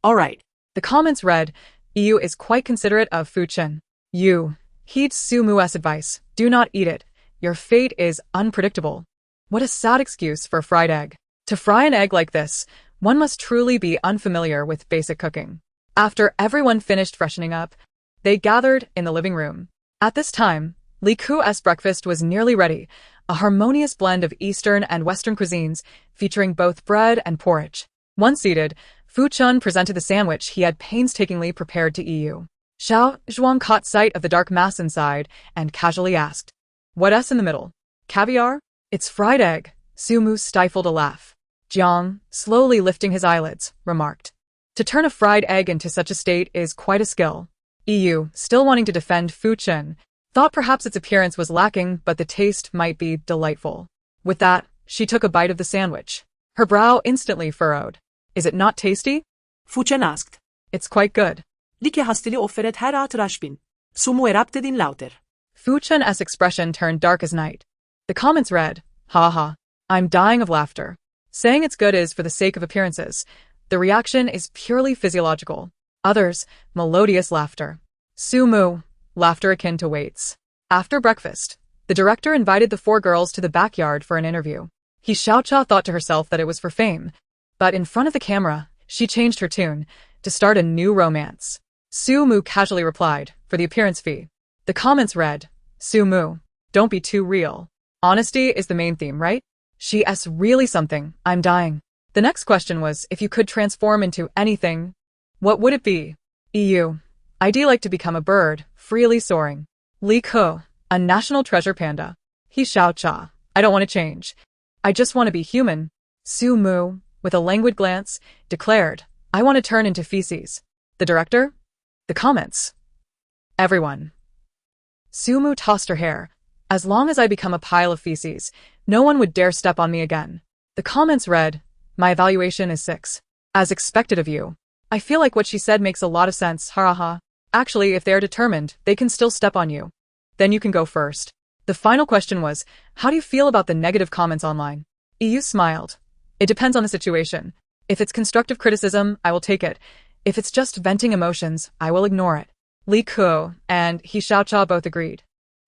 All right. The comments read, EU is quite considerate of Fu Chen. You heed Su Mu's advice. Do not eat it. Your fate is unpredictable. What a sad excuse for a fried egg. To fry an egg like this, one must truly be unfamiliar with basic cooking. After everyone finished freshening up, they gathered in the living room. At this time, Li Ku's breakfast was nearly ready, a harmonious blend of Eastern and Western cuisines featuring both bread and porridge. Once seated, Fu Chen presented the sandwich he had painstakingly prepared to EU. Xiao Zhuang caught sight of the dark mass inside and casually asked, What's in the middle? Caviar? It's fried egg. Su Mu stifled a laugh. Jiang, slowly lifting his eyelids, remarked. To turn a fried egg into such a state is quite a skill. EU, still wanting to defend Fu Chen, thought perhaps its appearance was lacking but the taste might be delightful. With that, she took a bite of the sandwich. Her brow instantly furrowed. Is it not tasty? Fu Chen asked. It's quite good. Like hastili offeret her atrashbin. Sumu erapte din lauter. Fu Chen's expression turned dark as night. The comments read, Ha ha. I'm dying of laughter. Saying it's good is for the sake of appearances. The reaction is purely physiological. Others, melodious laughter. Su Mu, laughter akin to weights. After breakfast, the director invited the 4 girls to the backyard for an interview. He Xiaocha thought to herself that it was for fame, but in front of the camera, she changed her tune to start a new romance. Su Mu casually replied, for the appearance fee. The comments read, Su Mu, don't be too real. Honesty is the main theme, right? She's really something. I'm dying. The next question was if you could transform into anything, what would it be? EU. I'd like to become a bird, freely soaring. Li Ku, a national treasure panda. He Xiaocha. I don't want to change. I just want to be human. Su Mu, with a languid glance, declared, I want to turn into feces. The director? The comments. Everyone. Su Mu tossed her hair. As long as I become a pile of feces, no one would dare step on me again. The comments read, My evaluation is 6. As expected of you. I feel like what she said makes a lot of sense, ha ha ha. Actually, if they are determined, they can still step on you. Then you can go first. The final question was, how do you feel about the negative comments online? EU smiled. It depends on the situation. If it's constructive criticism, I will take it. If it's just venting emotions, I will ignore it. Li Ku and He Xiaocha both agreed.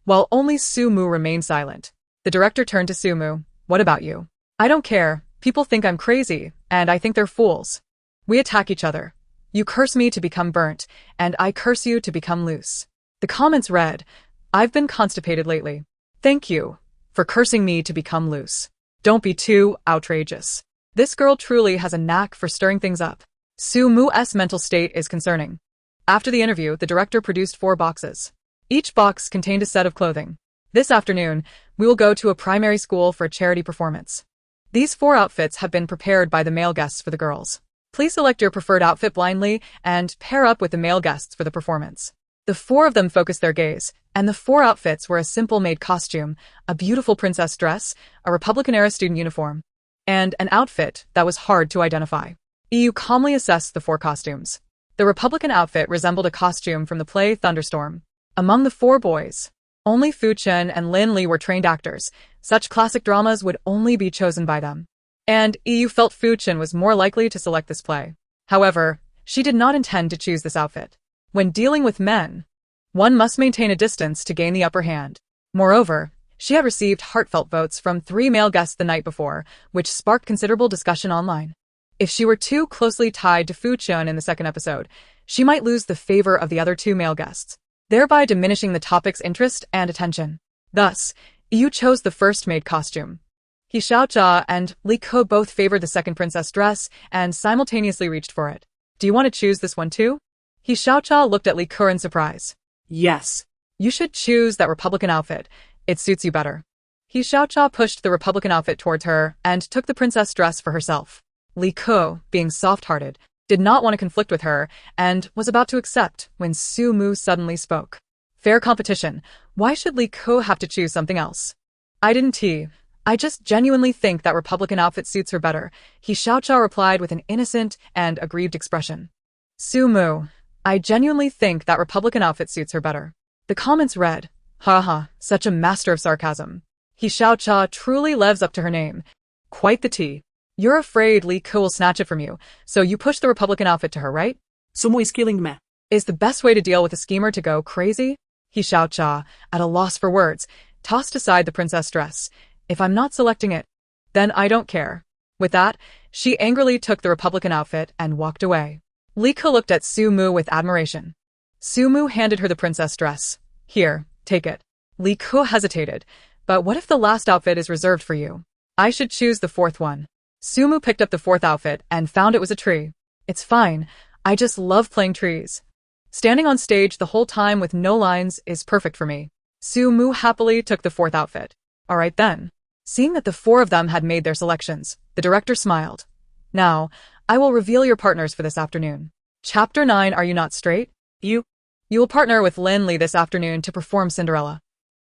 While only Su Mu remained silent, the director turned to Su Mu. What about you? I don't care. People think I'm crazy, and I think they're fools. We attack each other. You curse me to become burnt, and I curse you to become loose. The comments read, I've been constipated lately. Thank you for cursing me to become loose. Don't be too outrageous. This girl truly has a knack for stirring things up. Su Mu's mental state is concerning. After the interview, the director produced 4 boxes. Each box contained a set of clothing. This afternoon, we will go to a primary school for a charity performance. These 4 outfits have been prepared by the male guests for the girls. Please select your preferred outfit blindly and pair up with the male guests for the performance. The 4 of them focused their gaze, and the 4 outfits were a simple maid costume, a beautiful princess dress, a Republican-era student uniform, and an outfit that was hard to identify. EU calmly assessed the 4 costumes. The Republican outfit resembled a costume from the play Thunderstorm. Among the 4 boys, only Fu Chen and Lin Li were trained actors. Such classic dramas would only be chosen by them. And EU felt Fu Chen was more likely to select this play. However, she did not intend to choose this outfit. When dealing with men, one must maintain a distance to gain the upper hand. Moreover, she had received heartfelt votes from 3 male guests the night before, which sparked considerable discussion online. If she were too closely tied to Fu Chen in the second episode, she might lose the favor of the other 2 male guests, thereby diminishing the topic's interest and attention. Thus, Yu chose the first maid costume. He Xiaojia and Li Ke both favored the second princess dress and simultaneously reached for it. Do you want to choose this one too? He Xiaojia looked at Li Ke in surprise. Yes. You should choose that Republican outfit. It suits you better. He Xiaojia pushed the Republican outfit towards her and took the princess dress for herself. Li Ke, being soft-hearted, did not want to conflict with her, and was about to accept when Su Mu suddenly spoke. Fair competition. Why should Li Ke have to choose something else? I just genuinely think that Republican outfit suits her better, He Xiaojia replied with an innocent and aggrieved expression. Su Mu, I genuinely think that Republican outfit suits her better. The comments read, haha, such a master of sarcasm. He Xiaojia truly lives up to her name. Quite the tea. You're afraid Li Ke will snatch it from you, so you push the Republican outfit to her, right? Sumo is killing me. Is the best way to deal with a schemer to go crazy? He Xiaojia, at a loss for words, tossed aside the princess dress. If I'm not selecting it, then I don't care. With that, she angrily took the Republican outfit and walked away. Li Ke looked at Su Mu with admiration. Su Mu handed her the princess dress. Here, take it. Li Ke hesitated. But what if the last outfit is reserved for you? I should choose the 4th one. Su Mu picked up the 4th outfit and found it was a tree. It's fine. I just love playing trees. Standing on stage the whole time with no lines is perfect for me. Su Mu happily took the 4th outfit. All right then. Seeing that the 4 of them had made their selections, the director smiled. Now, I will reveal your partners for this afternoon. Chapter 9. Are you not straight? You will partner with Lin Li this afternoon to perform Cinderella.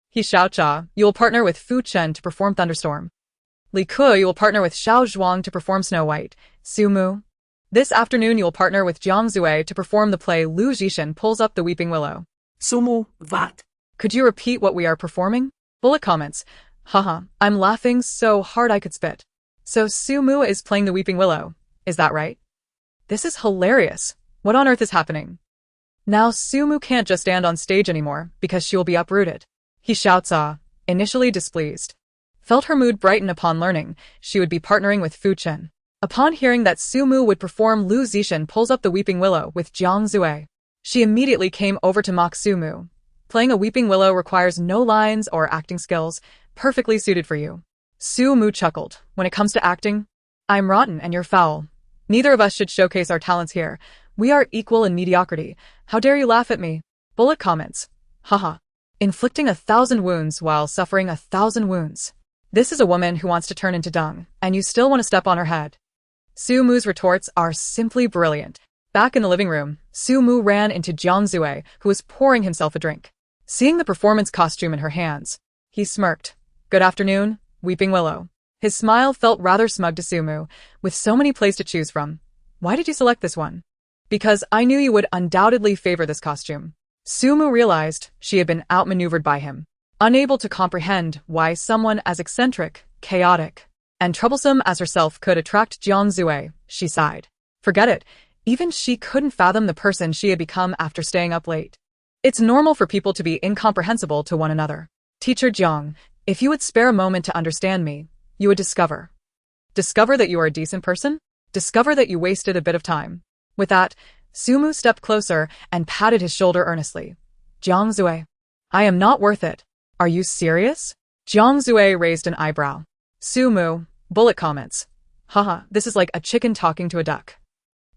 He Xiaojia, you will partner with Fu Chen to perform Thunderstorm. Li Ke, you will partner with Xiao Zhuang to perform Snow White. Su Mu, this afternoon you will partner with Jiang Zue to perform the play Lu Jishan Pulls Up the Weeping Willow. Sumo, what? Could you repeat what we are performing? Bullet comments. Haha, I'm laughing so hard I could spit. So Su Mu is playing the Weeping Willow, is that right? This is hilarious. What on earth is happening? Now Su Mu can't just stand on stage anymore because she will be uprooted. He Xiaojia, initially displeased, felt her mood brighten upon learning she would be partnering with Fu Chen. Upon hearing that Su Mu would perform Lu Zishan Pulls Up the Weeping Willow with Jiang Zue, she immediately came over to mock Su Mu. Playing a weeping willow requires no lines or acting skills, perfectly suited for you. Su Mu chuckled. When it comes to acting, I'm rotten and you're foul. Neither of us should showcase our talents here. We are equal in mediocrity. How dare you laugh at me? Bullet comments. Haha. Inflicting 1,000 wounds while suffering 1,000 wounds. This is a woman who wants to turn into dung, and you still want to step on her head. Su Mu's retorts are simply brilliant. Back in the living room, Su Mu ran into Jiang Zue, who was pouring himself a drink. Seeing the performance costume in her hands, he smirked. Good afternoon, Weeping Willow. His smile felt rather smug to Su Mu, with so many plays to choose from. Why did you select this one? Because I knew you would undoubtedly favor this costume. Su Mu realized she had been outmaneuvered by him. Unable to comprehend why someone as eccentric, chaotic, and troublesome as herself could attract Jiang Zue, she sighed. Forget it, even she couldn't fathom the person she had become after staying up late. It's normal for people to be incomprehensible to one another. Teacher Jiang, if you would spare a moment to understand me, you would discover. Discover that you are a decent person? Discover that you wasted a bit of time. With that, Su Mu stepped closer and patted his shoulder earnestly. Jiang Zue, I am not worth it. Are you serious? Jiang Zue raised an eyebrow. Su Mu, bullet comments. Haha, this is like a chicken talking to a duck.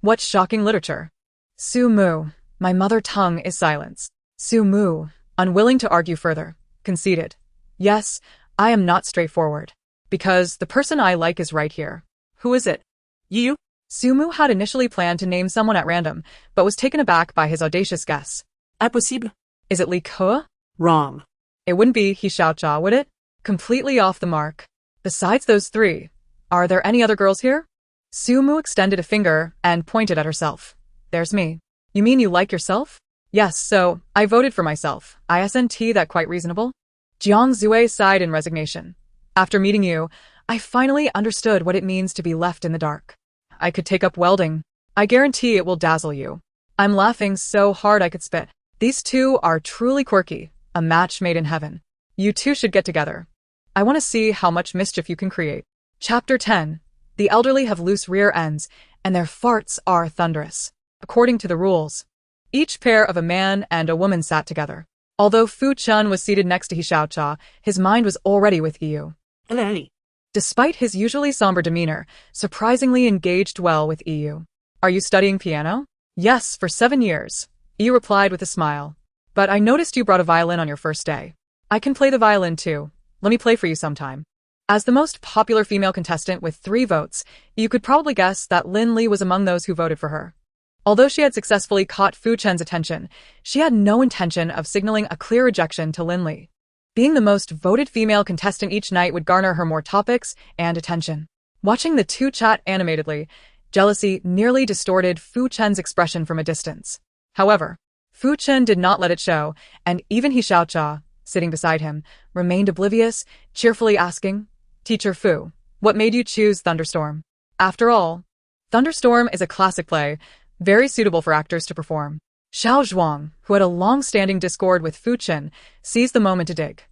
What shocking literature. Su Mu, my mother tongue is silence. Su Mu, unwilling to argue further, conceded. Yes, I am not straightforward. Because the person I like is right here. Who is it? You? Sumu had initially planned to name someone at random, but was taken aback by his audacious guess. Impossible. Is it Li Ke? Wrong. It wouldn't be He Xiaojia, would it? Completely off the mark. Besides those three, are there any other girls here? Sumu extended a finger and pointed at herself. There's me. You mean you like yourself? Yes, so I voted for myself. Isn't that quite reasonable? Jiang Zue sighed in resignation. After meeting you, I finally understood what it means to be left in the dark. I could take up welding. I guarantee it will dazzle you. I'm laughing so hard I could spit. These two are truly quirky, a match made in heaven. You two should get together. I want to see how much mischief you can create. Chapter 10. The elderly have loose rear ends, and their farts are thunderous. According to the rules, each pair of a man and a woman sat together. Although Fu Chun was seated next to He Xiaojia, his mind was already with Yu. Despite his usually somber demeanor, surprisingly engaged well with Yu. Are you studying piano? Yes, for 7 years. Yu replied with a smile. But I noticed you brought a violin on your first day. I can play the violin too. Let me play for you sometime. As the most popular female contestant with 3 votes, you could probably guess that Lin Li was among those who voted for her. Although she had successfully caught Fu Chen's attention, she had no intention of signaling a clear rejection to Lin Li. Being the most voted female contestant each night would garner her more topics and attention. Watching the two chat animatedly, jealousy nearly distorted Fu Chen's expression from a distance. However, Fu Chen did not let it show, and even He Xiaojia, sitting beside him, remained oblivious, cheerfully asking, Teacher Fu, what made you choose Thunderstorm? After all, Thunderstorm is a classic play, very suitable for actors to perform. Xiao Zhuang, who had a long-standing discord with Fu Chen, seized the moment to dig.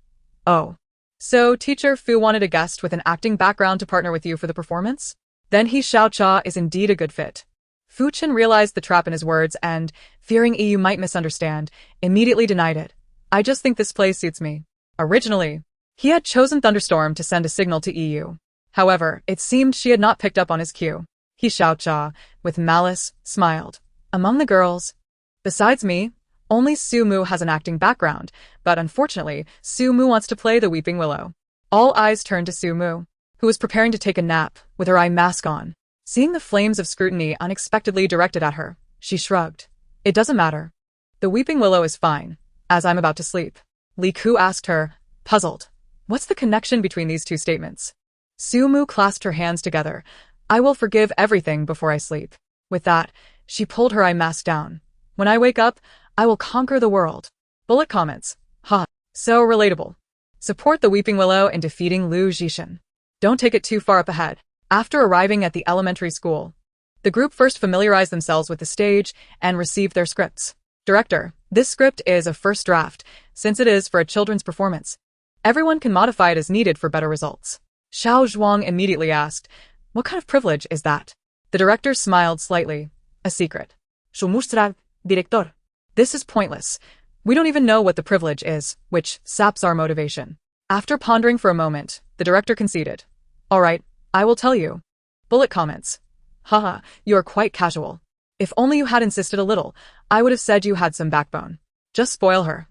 Oh. So, Teacher Fu wanted a guest with an acting background to partner with you for the performance? Then He Xiaojia is indeed a good fit. Fu Chen realized the trap in his words and, fearing Yu might misunderstand, immediately denied it. I just think this play suits me. Originally, he had chosen Thunderstorm to send a signal to Yu. However, it seemed she had not picked up on his cue. He Xiaojia, with malice, smiled. Among the girls, besides me, only Sumu has an acting background, but unfortunately, Sumu wants to play the Weeping Willow. All eyes turned to Sumu, who was preparing to take a nap, with her eye mask on. Seeing the flames of scrutiny unexpectedly directed at her, she shrugged. It doesn't matter. The Weeping Willow is fine, as I'm about to sleep. Li Ku asked her, puzzled. What's the connection between these two statements? Sumu clasped her hands together. I will forgive everything before I sleep. With that, she pulled her eye mask down. When I wake up, I will conquer the world. Bullet comments. Ha. So relatable. Support the Weeping Willow in defeating Lu Zhishan. Don't take it too far up ahead. After arriving at the elementary school, the group first familiarized themselves with the stage and received their scripts. Director, this script is a first draft, since it is for a children's performance. Everyone can modify it as needed for better results. Xiao Zhuang immediately asked, what kind of privilege is that? The director smiled slightly. A secret. Su mostrar, director. This is pointless. We don't even know what the privilege is, which saps our motivation. After pondering for a moment, the director conceded. All right, I will tell you. Bullet comments. Haha, you are quite casual. If only you had insisted a little, I would have said you had some backbone. Just spoil her.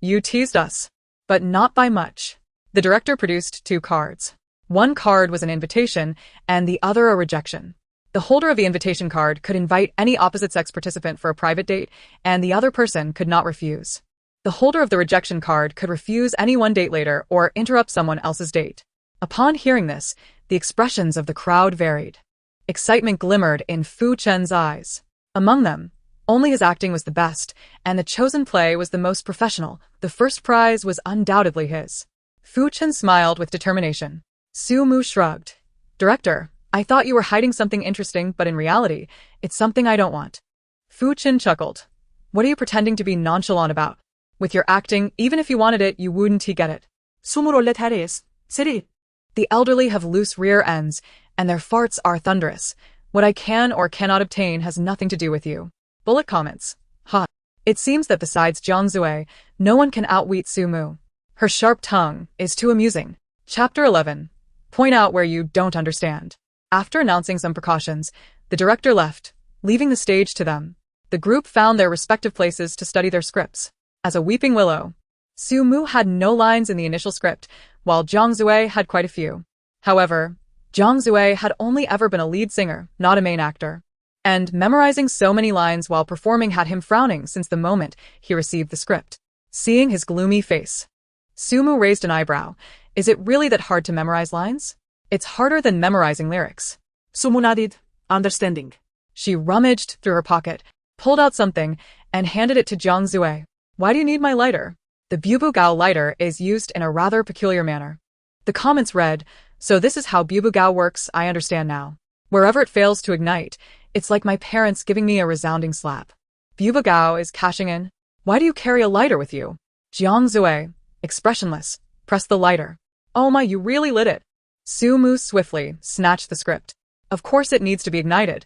You teased us. But not by much. The director produced 2 cards. One card was an invitation, and the other a rejection. The holder of the invitation card could invite any opposite-sex participant for a private date, and the other person could not refuse. The holder of the rejection card could refuse any one date later or interrupt someone else's date. Upon hearing this, the expressions of the crowd varied. Excitement glimmered in Fu Chen's eyes. Among them, only his acting was the best, and the chosen play was the most professional. The first prize was undoubtedly his. Fu Chen smiled with determination. Sumu shrugged. Director, I thought you were hiding something interesting, but in reality, it's something I don't want. Fu Chen chuckled. What are you pretending to be nonchalant about? With your acting, even if you wanted it, you wouldn't get it. Sumurollet Harris. Siri. The elderly have loose rear ends, and their farts are thunderous. What I can or cannot obtain has nothing to do with you. Bullet comments. Ha. It seems that besides Jiang Zue, no one can outwit Sumu. Her sharp tongue is too amusing. Chapter 11. Point out where you don't understand. After announcing some precautions, the director left, leaving the stage to them. The group found their respective places to study their scripts. As a Weeping Willow, Su Mu had no lines in the initial script, while Jiang Zui had quite a few. However, Jiang Zui had only ever been a lead singer, not a main actor. And memorizing so many lines while performing had him frowning since the moment he received the script. Seeing his gloomy face, Su Mu raised an eyebrow. Is it really that hard to memorize lines? It's harder than memorizing lyrics. Su Mu nodded, understanding. She rummaged through her pocket, pulled out something, and handed it to Jiang Zui. Why do you need my lighter? The Bubu Gao lighter is used in a rather peculiar manner. The comments read, so this is how Bubu Gao works, I understand now. Wherever it fails to ignite, it's like my parents giving me a resounding slap. Bubu Gao is cashing in. Why do you carry a lighter with you? Jiang Zui, expressionless, pressed the lighter. Oh my, you really lit it. Su Mu swiftly snatched the script. Of course it needs to be ignited.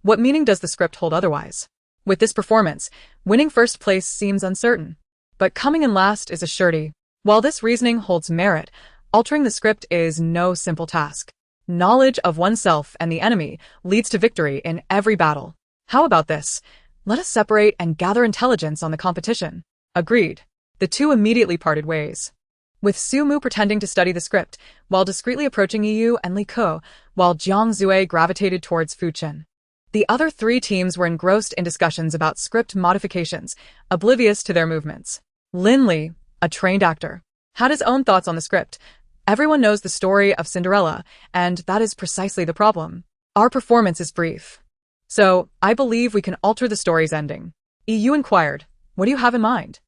What meaning does the script hold otherwise? With this performance, winning first place seems uncertain. But coming in last is a surety. While this reasoning holds merit, altering the script is no simple task. Knowledge of oneself and the enemy leads to victory in every battle. How about this? Let us separate and gather intelligence on the competition. Agreed. The two immediately parted ways. With Su Mu pretending to study the script, while discreetly approaching Yu and Li Ke, while Jiang Zui gravitated towards Fu Chen. The other three teams were engrossed in discussions about script modifications, oblivious to their movements. Lin Li, a trained actor, had his own thoughts on the script. Everyone knows the story of Cinderella, and that is precisely the problem. Our performance is brief. So, I believe we can alter the story's ending. Yu inquired, what do you have in mind?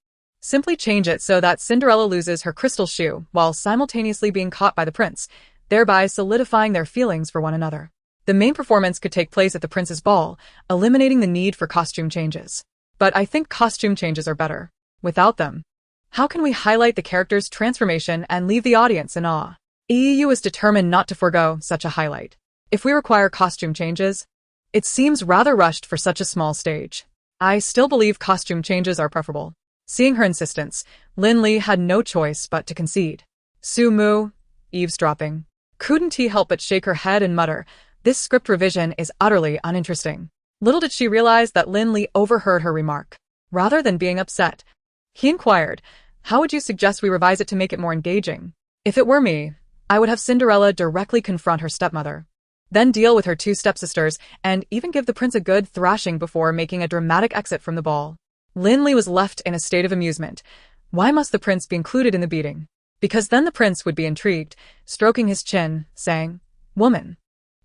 Simply change it so that Cinderella loses her crystal shoe while simultaneously being caught by the prince, thereby solidifying their feelings for one another. The main performance could take place at the prince's ball, eliminating the need for costume changes. But I think costume changes are better. Without them, how can we highlight the character's transformation and leave the audience in awe? EU is determined not to forego such a highlight. If we require costume changes, it seems rather rushed for such a small stage. I still believe costume changes are preferable. Seeing her insistence, Lin Li had no choice but to concede. Su Mu, eavesdropping, couldn't he help but shake her head and mutter, this script revision is utterly uninteresting. Little did she realize that Lin Li overheard her remark. Rather than being upset, he inquired, how would you suggest we revise it to make it more engaging? If it were me, I would have Cinderella directly confront her stepmother. Then deal with her two stepsisters and even give the prince a good thrashing before making a dramatic exit from the ball. Lin Li was left in a state of amusement. Why must the prince be included in the beating? Because then the prince would be intrigued, stroking his chin, saying, woman,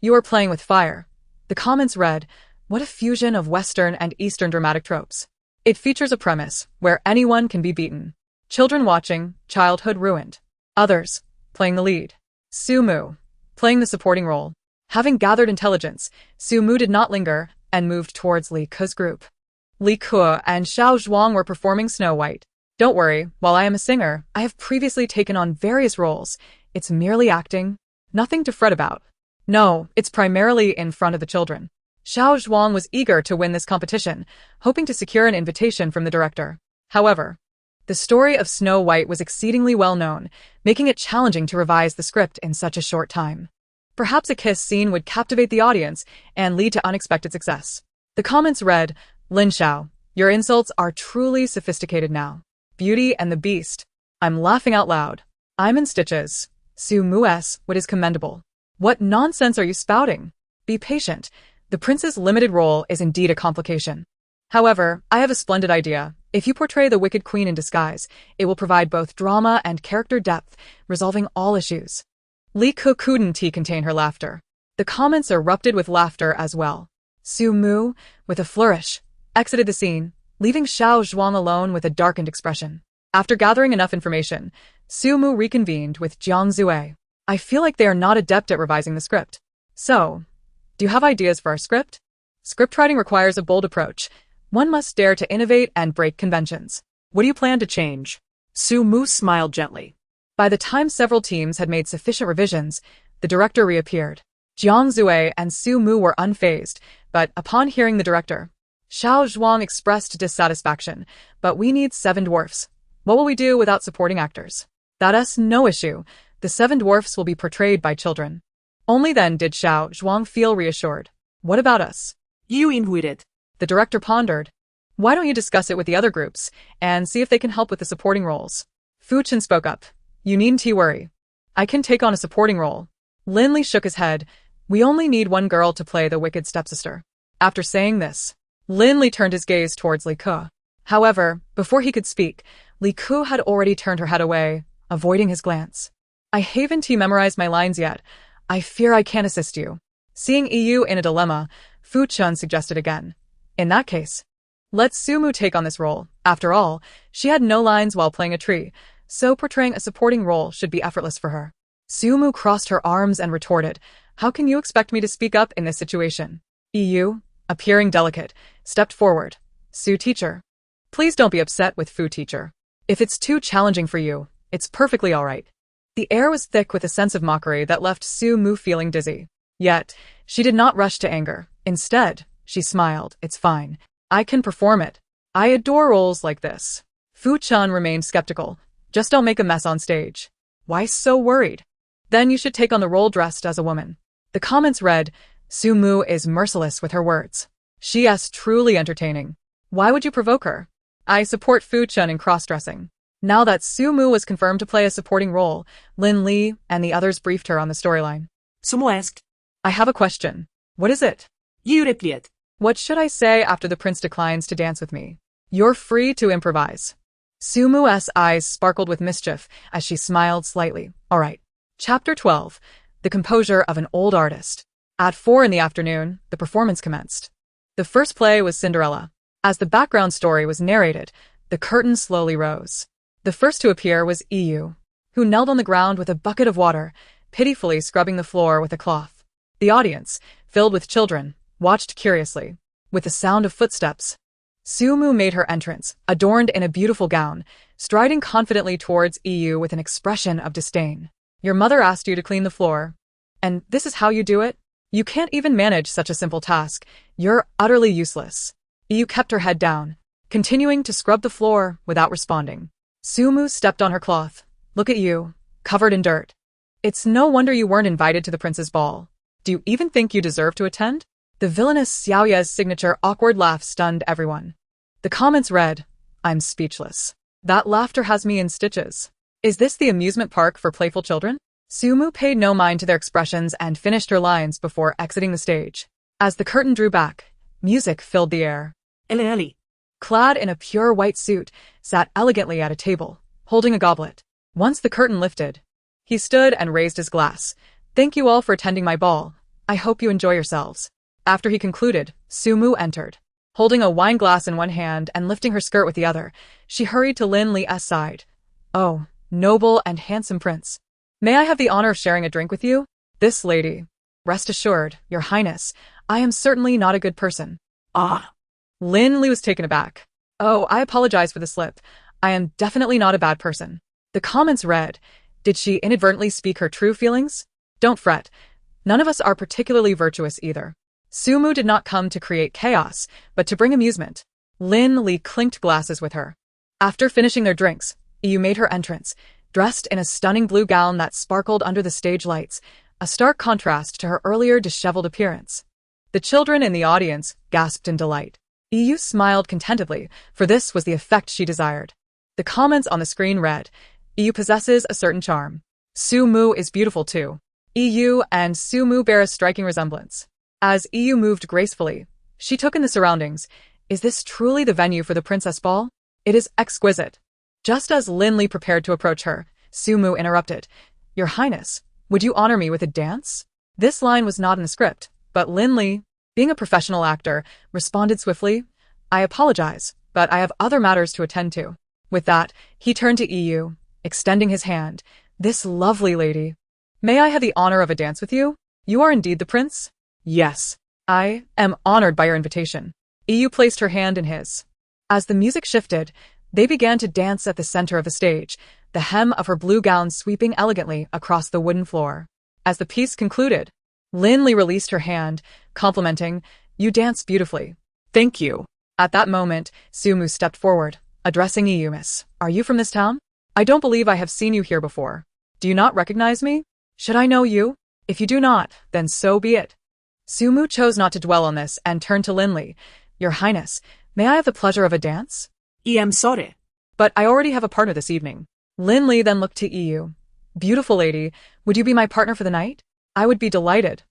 you are playing with fire. The comments read, what a fusion of Western and Eastern dramatic tropes. It features a premise where anyone can be beaten. Children watching, childhood ruined. Others, playing the lead. Su Mu, playing the supporting role. Having gathered intelligence, Su Mu did not linger and moved towards Li Ke's group. Li Ke and Xiao Zhuang were performing Snow White. Don't worry, while I am a singer, I have previously taken on various roles. It's merely acting. Nothing to fret about. No, it's primarily in front of the children. Xiao Zhuang was eager to win this competition, hoping to secure an invitation from the director. However, the story of Snow White was exceedingly well known, making it challenging to revise the script in such a short time. Perhaps a kiss scene would captivate the audience and lead to unexpected success. The comments read, Lin Xiao, your insults are truly sophisticated now. Beauty and the Beast. I'm laughing out loud. I'm in stitches. Su Mu's, what is commendable. What nonsense are you spouting? Be patient. The prince's limited role is indeed a complication. However, I have a splendid idea. If you portray the Wicked Queen in disguise, it will provide both drama and character depth, resolving all issues. Li Ke couldn't contain her laughter. The comments erupted with laughter as well. Su Mu, with a flourish, exited the scene, leaving Xiao Zhuang alone with a darkened expression. After gathering enough information, Su Mu reconvened with Jiang Zui. I feel like they are not adept at revising the script. So, do you have ideas for our script? Scriptwriting requires a bold approach. One must dare to innovate and break conventions. What do you plan to change? Su Mu smiled gently. By the time several teams had made sufficient revisions, the director reappeared. Jiang Zui and Su Mu were unfazed, but upon hearing the director, Xiao Zhuang expressed dissatisfaction. But we need 7 dwarfs. What will we do without supporting actors? That's no issue. The 7 dwarfs will be portrayed by children. Only then did Xiao Zhuang feel reassured. What about us? You intuited. The director pondered. Why don't you discuss it with the other groups and see if they can help with the supporting roles? Fu Chen spoke up. You needn't worry. I can take on a supporting role. Lin Li shook his head. We only need one girl to play the wicked stepsister. After saying this, Lin Li turned his gaze towards Li Ke. However, before he could speak, Li Ke had already turned her head away, avoiding his glance. I haven't memorized my lines yet. I fear I can't assist you. Seeing Yu in a dilemma, Fu Chen suggested again. In that case, let Sumu take on this role. After all, she had no lines while playing a tree, so portraying a supporting role should be effortless for her. Sumu crossed her arms and retorted, How can you expect me to speak up in this situation? Yu, appearing delicate, stepped forward. Su teacher. Please don't be upset with Fu teacher. If it's too challenging for you, it's perfectly alright. The air was thick with a sense of mockery that left Sumu feeling dizzy. Yet, she did not rush to anger. Instead, she smiled. It's fine. I can perform it. I adore roles like this. Fu Chen remained skeptical. Just don't make a mess on stage. Why so worried? Then you should take on the role dressed as a woman. The comments read, Sumu is merciless with her words. She is truly entertaining. Why would you provoke her? I support Fu Chen in cross-dressing. Now that Sumu was confirmed to play a supporting role, Lin Li and the others briefed her on the storyline. Sumu asked. I have a question. What is it? Yu replied. What should I say after the prince declines to dance with me? You're free to improvise. Sumu's eyes sparkled with mischief as she smiled slightly. All right. Chapter 12. The Composure of an Old Artist. At 4 in the afternoon, the performance commenced. The first play was Cinderella. As the background story was narrated, the curtain slowly rose. The first to appear was Yu, who knelt on the ground with a bucket of water, pitifully scrubbing the floor with a cloth. The audience, filled with children, watched curiously. With the sound of footsteps, Sumu made her entrance, adorned in a beautiful gown, striding confidently towards Yu with an expression of disdain. Your mother asked you to clean the floor. And this is how you do it? You can't even manage such a simple task. You're utterly useless. Yu kept her head down, continuing to scrub the floor without responding. Sumu stepped on her cloth. Look at you, covered in dirt. It's no wonder you weren't invited to the prince's ball. Do you even think you deserve to attend? The villainous Xiaoya's signature awkward laugh stunned everyone. The comments read, I'm speechless. That laughter has me in stitches. Is this the amusement park for playful children? Sumu paid no mind to their expressions and finished her lines before exiting the stage. As the curtain drew back, music filled the air. Ellie, clad in a pure white suit, sat elegantly at a table, holding a goblet. Once the curtain lifted, he stood and raised his glass. Thank you all for attending my ball. I hope you enjoy yourselves. After he concluded, Sumu entered. Holding a wine glass in one hand and lifting her skirt with the other, she hurried to Lin Li's side. Oh, noble and handsome prince. May I have the honor of sharing a drink with you? This lady. Rest assured, your highness, I am certainly not a good person. Ah. Lin Li was taken aback. Oh, I apologize for the slip. I am definitely not a bad person. The comments read, did she inadvertently speak her true feelings? Don't fret. None of us are particularly virtuous either. Sumu did not come to create chaos, but to bring amusement. Lin Li clinked glasses with her. After finishing their drinks, Yu made her entrance, dressed in a stunning blue gown that sparkled under the stage lights, a stark contrast to her earlier disheveled appearance. The children in the audience gasped in delight. Yu smiled contentedly, for this was the effect she desired. The comments on the screen read, Yu possesses a certain charm. Sumu is beautiful too. Yu and Sumu bear a striking resemblance. As Yu moved gracefully, she took in the surroundings. Is this truly the venue for the princess ball? It is exquisite. Just as Lin Li prepared to approach her, Sumu interrupted. Your highness, would you honor me with a dance? This line was not in the script, but Lin Li, being a professional actor, responded swiftly. I apologize, but I have other matters to attend to. With that, he turned to Yu, extending his hand. This lovely lady. May I have the honor of a dance with you? You are indeed the prince? Yes. I am honored by your invitation. Yu placed her hand in his. As the music shifted, they began to dance at the center of the stage, the hem of her blue gown sweeping elegantly across the wooden floor. As the piece concluded, Lin Li released her hand, complimenting, You dance beautifully. Thank you. At that moment, Sumu stepped forward, addressing Yu. Miss, are you from this town? I don't believe I have seen you here before. Do you not recognize me? Should I know you? If you do not, then so be it. Sumu chose not to dwell on this and turned to Lin Li. Your highness, may I have the pleasure of a dance? I am sorry. But I already have a partner this evening. Lin Li then looked to Yu. Beautiful lady, would you be my partner for the night? I would be delighted.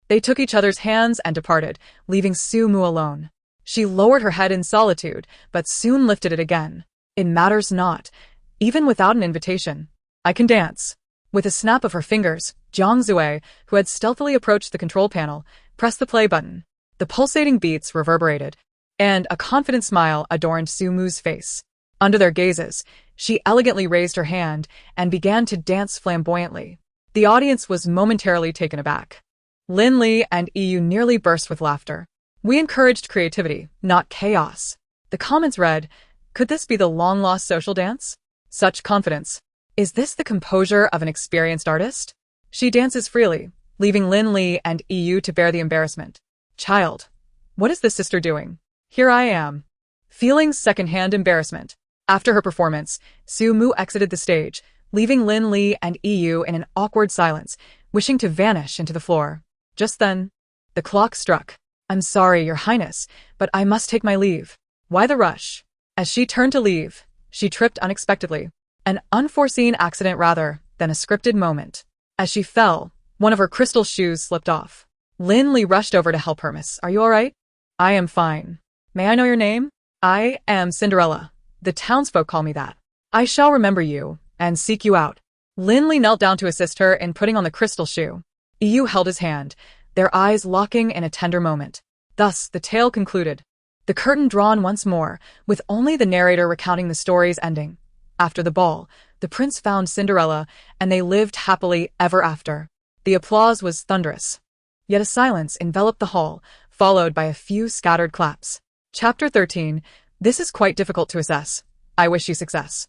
They took each other's hands and departed, leaving Su Mu alone. She lowered her head in solitude, but soon lifted it again. It matters not, even without an invitation. I can dance. With a snap of her fingers, Jiang Zue, who had stealthily approached the control panel, pressed the play button. The pulsating beats reverberated, and a confident smile adorned Su Mu's face. Under their gazes, she elegantly raised her hand and began to dance flamboyantly. The audience was momentarily taken aback. Lin Li and Yu nearly burst with laughter. We encouraged creativity, not chaos. The comments read, could this be the long-lost social dance? Such confidence. Is this the composure of an experienced artist? She dances freely, leaving Lin Li and Yu to bear the embarrassment. Child, what is this sister doing? Here I am. Feeling second-hand embarrassment. After her performance, Su Mu exited the stage, leaving Lin Li and Yu in an awkward silence, wishing to vanish into the floor. Just then, the clock struck. I'm sorry, Your Highness, but I must take my leave. Why the rush? As she turned to leave, she tripped unexpectedly. An unforeseen accident rather than a scripted moment. As she fell, one of her crystal shoes slipped off. Lin Li rushed over to help her. Miss, are you all right? I am fine. May I know your name? I am Cinderella. The townsfolk call me that. I shall remember you and seek you out. Lin Li knelt down to assist her in putting on the crystal shoe. Yu held his hand, their eyes locking in a tender moment. Thus, the tale concluded. The curtain drawn once more, with only the narrator recounting the story's ending. After the ball, the prince found Cinderella, and they lived happily ever after. The applause was thunderous. Yet a silence enveloped the hall, followed by a few scattered claps. Chapter 13. This is quite difficult to assess. I wish you success.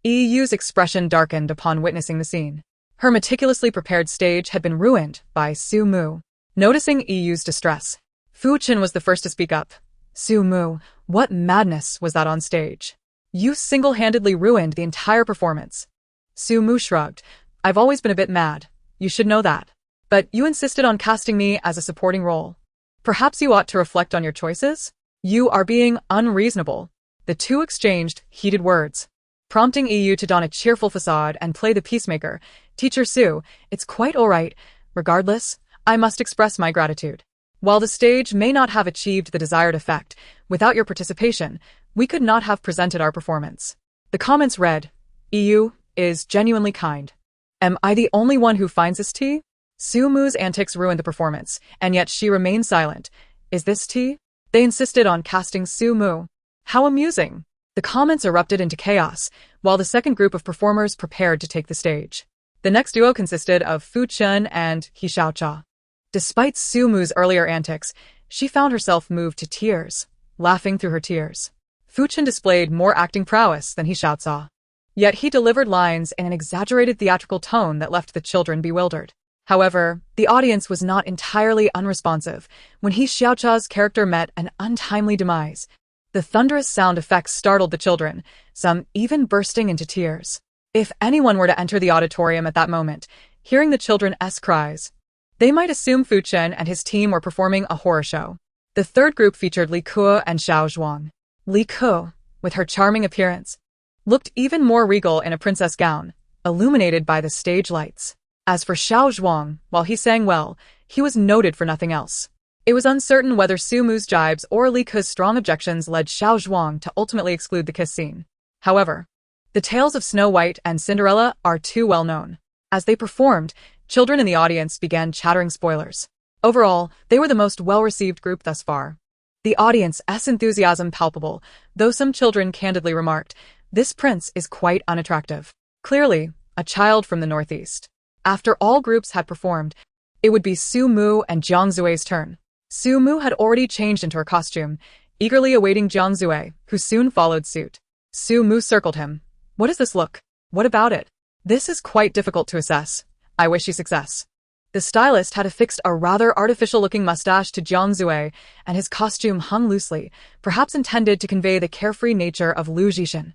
Yu's expression darkened upon witnessing the scene. Her meticulously prepared stage had been ruined by Su Mu. Noticing Yu's distress, Fu Chen was the first to speak up. Su Mu, what madness was that on stage? You single-handedly ruined the entire performance. Su Mu shrugged. I've always been a bit mad. You should know that. But you insisted on casting me as a supporting role. Perhaps you ought to reflect on your choices? You are being unreasonable. The two exchanged heated words, prompting Yu to don a cheerful facade and play the peacemaker. Teacher Su, it's quite all right. Regardless, I must express my gratitude. While the stage may not have achieved the desired effect, without your participation, we could not have presented our performance. The comments read, Yu is genuinely kind. Am I the only one who finds this tea? Su Mu's antics ruined the performance, and yet she remained silent. Is this tea? They insisted on casting Su Mu. How amusing! The comments erupted into chaos, while the second group of performers prepared to take the stage. The next duo consisted of Fu Chen and He Xiaocha. Despite Su Mu's earlier antics, she found herself moved to tears, laughing through her tears. Fu Chen displayed more acting prowess than He Xiaocha. Yet he delivered lines in an exaggerated theatrical tone that left the children bewildered. However, the audience was not entirely unresponsive when He Xiaocha's character met an untimely demise. The thunderous sound effects startled the children, some even bursting into tears. If anyone were to enter the auditorium at that moment, hearing the children's cries, they might assume Fu Chen and his team were performing a horror show. The third group featured Li Ke and Xiao Zhuang. Li Ke, with her charming appearance, looked even more regal in a princess gown, illuminated by the stage lights. As for Xiao Zhuang, while he sang well, he was noted for nothing else. It was uncertain whether Su Mu's jibes or Li Ke's strong objections led Xiao Zhuang to ultimately exclude the kiss scene. However, the tales of Snow White and Cinderella are too well known. As they performed, children in the audience began chattering spoilers. Overall, they were the most well-received group thus far. The audience's enthusiasm palpable, though some children candidly remarked, this prince is quite unattractive. Clearly, a child from the northeast. After all groups had performed, it would be Su Mu and Jiang Zue's turn. Su Mu had already changed into her costume, eagerly awaiting Jiang Zue, who soon followed suit. Su Mu circled him. What does this look? What about it? This is quite difficult to assess. I wish you success. The stylist had affixed a rather artificial-looking mustache to Jiang Zue, and his costume hung loosely, perhaps intended to convey the carefree nature of Lu Jishan.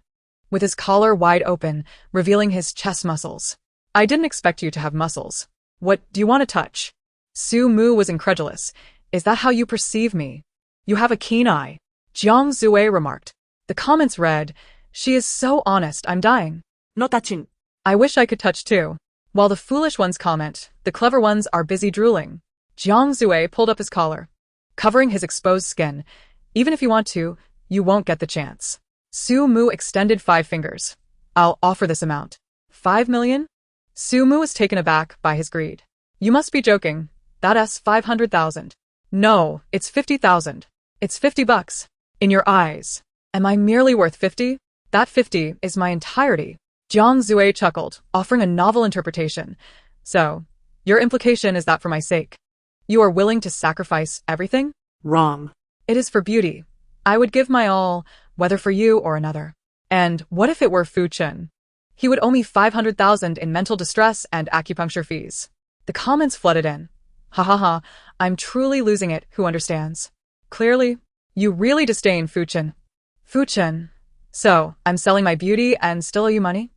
With his collar wide open, revealing his chest muscles. I didn't expect you to have muscles. What do you want to touch? Su Mu was incredulous. Is that how you perceive me? You have a keen eye. Jiang Zue remarked. The comments read, she is so honest, I'm dying. No touching. I wish I could touch too. While the foolish ones comment, the clever ones are busy drooling. Jiang Zue pulled up his collar, covering his exposed skin. Even if you want to, you won't get the chance. Su Mu extended 5 fingers. I'll offer this amount. 5 million? Su Mu was taken aback by his greed. You must be joking. That's 500,000. No, it's 50,000. It's $50. In your eyes. Am I merely worth 50? That 50 is my entirety. Jiang Zue chuckled, offering a novel interpretation. So, your implication is that for my sake, you are willing to sacrifice everything? Wrong. It is for beauty. I would give my all, whether for you or another. And what if it were Fu Chen? He would owe me 500,000 in mental distress and acupuncture fees. The comments flooded in. Ha ha ha, I'm truly losing it, who understands? Clearly, you really disdain Fu Chen. Fu Chen. So, I'm selling my beauty and still owe you money?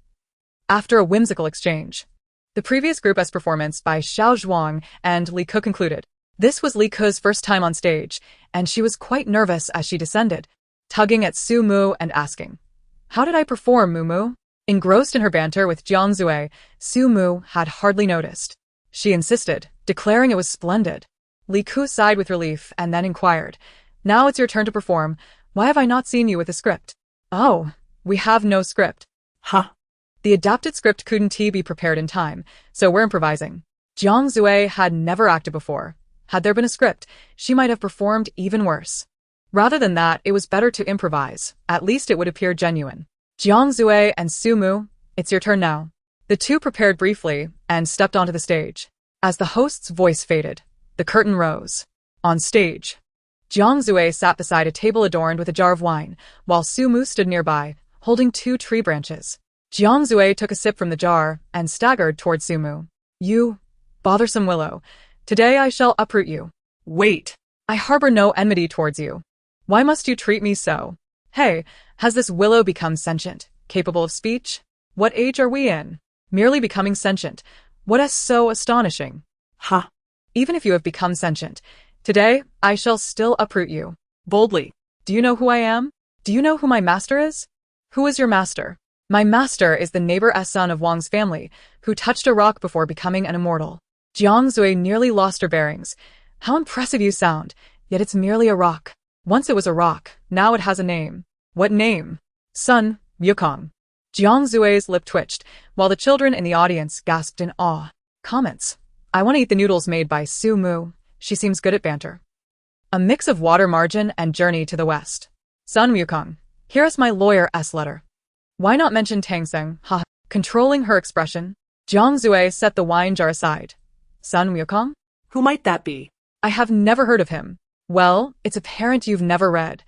After a whimsical exchange, the previous group S performance by Xiao Zhuang and Li Ke concluded. This was Li Ke's first time on stage, and she was quite nervous as she descended, tugging at Su Mu and asking, "How did I perform, Mu Mu?" Engrossed in her banter with Jiang Zue, Su Mu had hardly noticed. She insisted, declaring it was splendid. Li Ke sighed with relief and then inquired, "Now it's your turn to perform. Why have I not seen you with a script?" "Oh, we have no script." Huh. The adapted script couldn't be prepared in time, so we're improvising. Jiang Zue had never acted before. Had there been a script, she might have performed even worse. Rather than that, it was better to improvise. At least it would appear genuine. Jiang Zue and Su Mu, it's your turn now. The two prepared briefly and stepped onto the stage. As the host's voice faded, the curtain rose. On stage, Jiang Zue sat beside a table adorned with a jar of wine, while Su Mu stood nearby, holding 2 tree branches. Jiang Zue took a sip from the jar and staggered toward Su Mu. "You, bothersome willow, today I shall uproot you." Wait. "I harbor no enmity towards you. Why must you treat me so? Hey, has this willow become sentient, capable of speech? What age are we in? Merely becoming sentient. What is so astonishing?" Huh. "Even if you have become sentient, today I shall still uproot you." Boldly. "Do you know who I am? Do you know who my master is?" "Who is your master?" "My master is the neighbor's son of Wang's family, who touched a rock before becoming an immortal." Jiang Zue nearly lost her bearings. "How impressive you sound, yet it's merely a rock. Once it was a rock, now it has a name." "What name?" "Sun Wukong." Jiang Zue's lip twitched, while the children in the audience gasped in awe. Comments. "I want to eat the noodles made by Su Mu. She seems good at banter." A mix of water margin and journey to the west. "Sun Wukong. Here is my lawyer's letter." Why not mention Tang Seng? Ha. Controlling her expression, Jiang Zue set the wine jar aside. "Sun Wukong? Who might that be?" "I have never heard of him." "Well, it's apparent you've never read.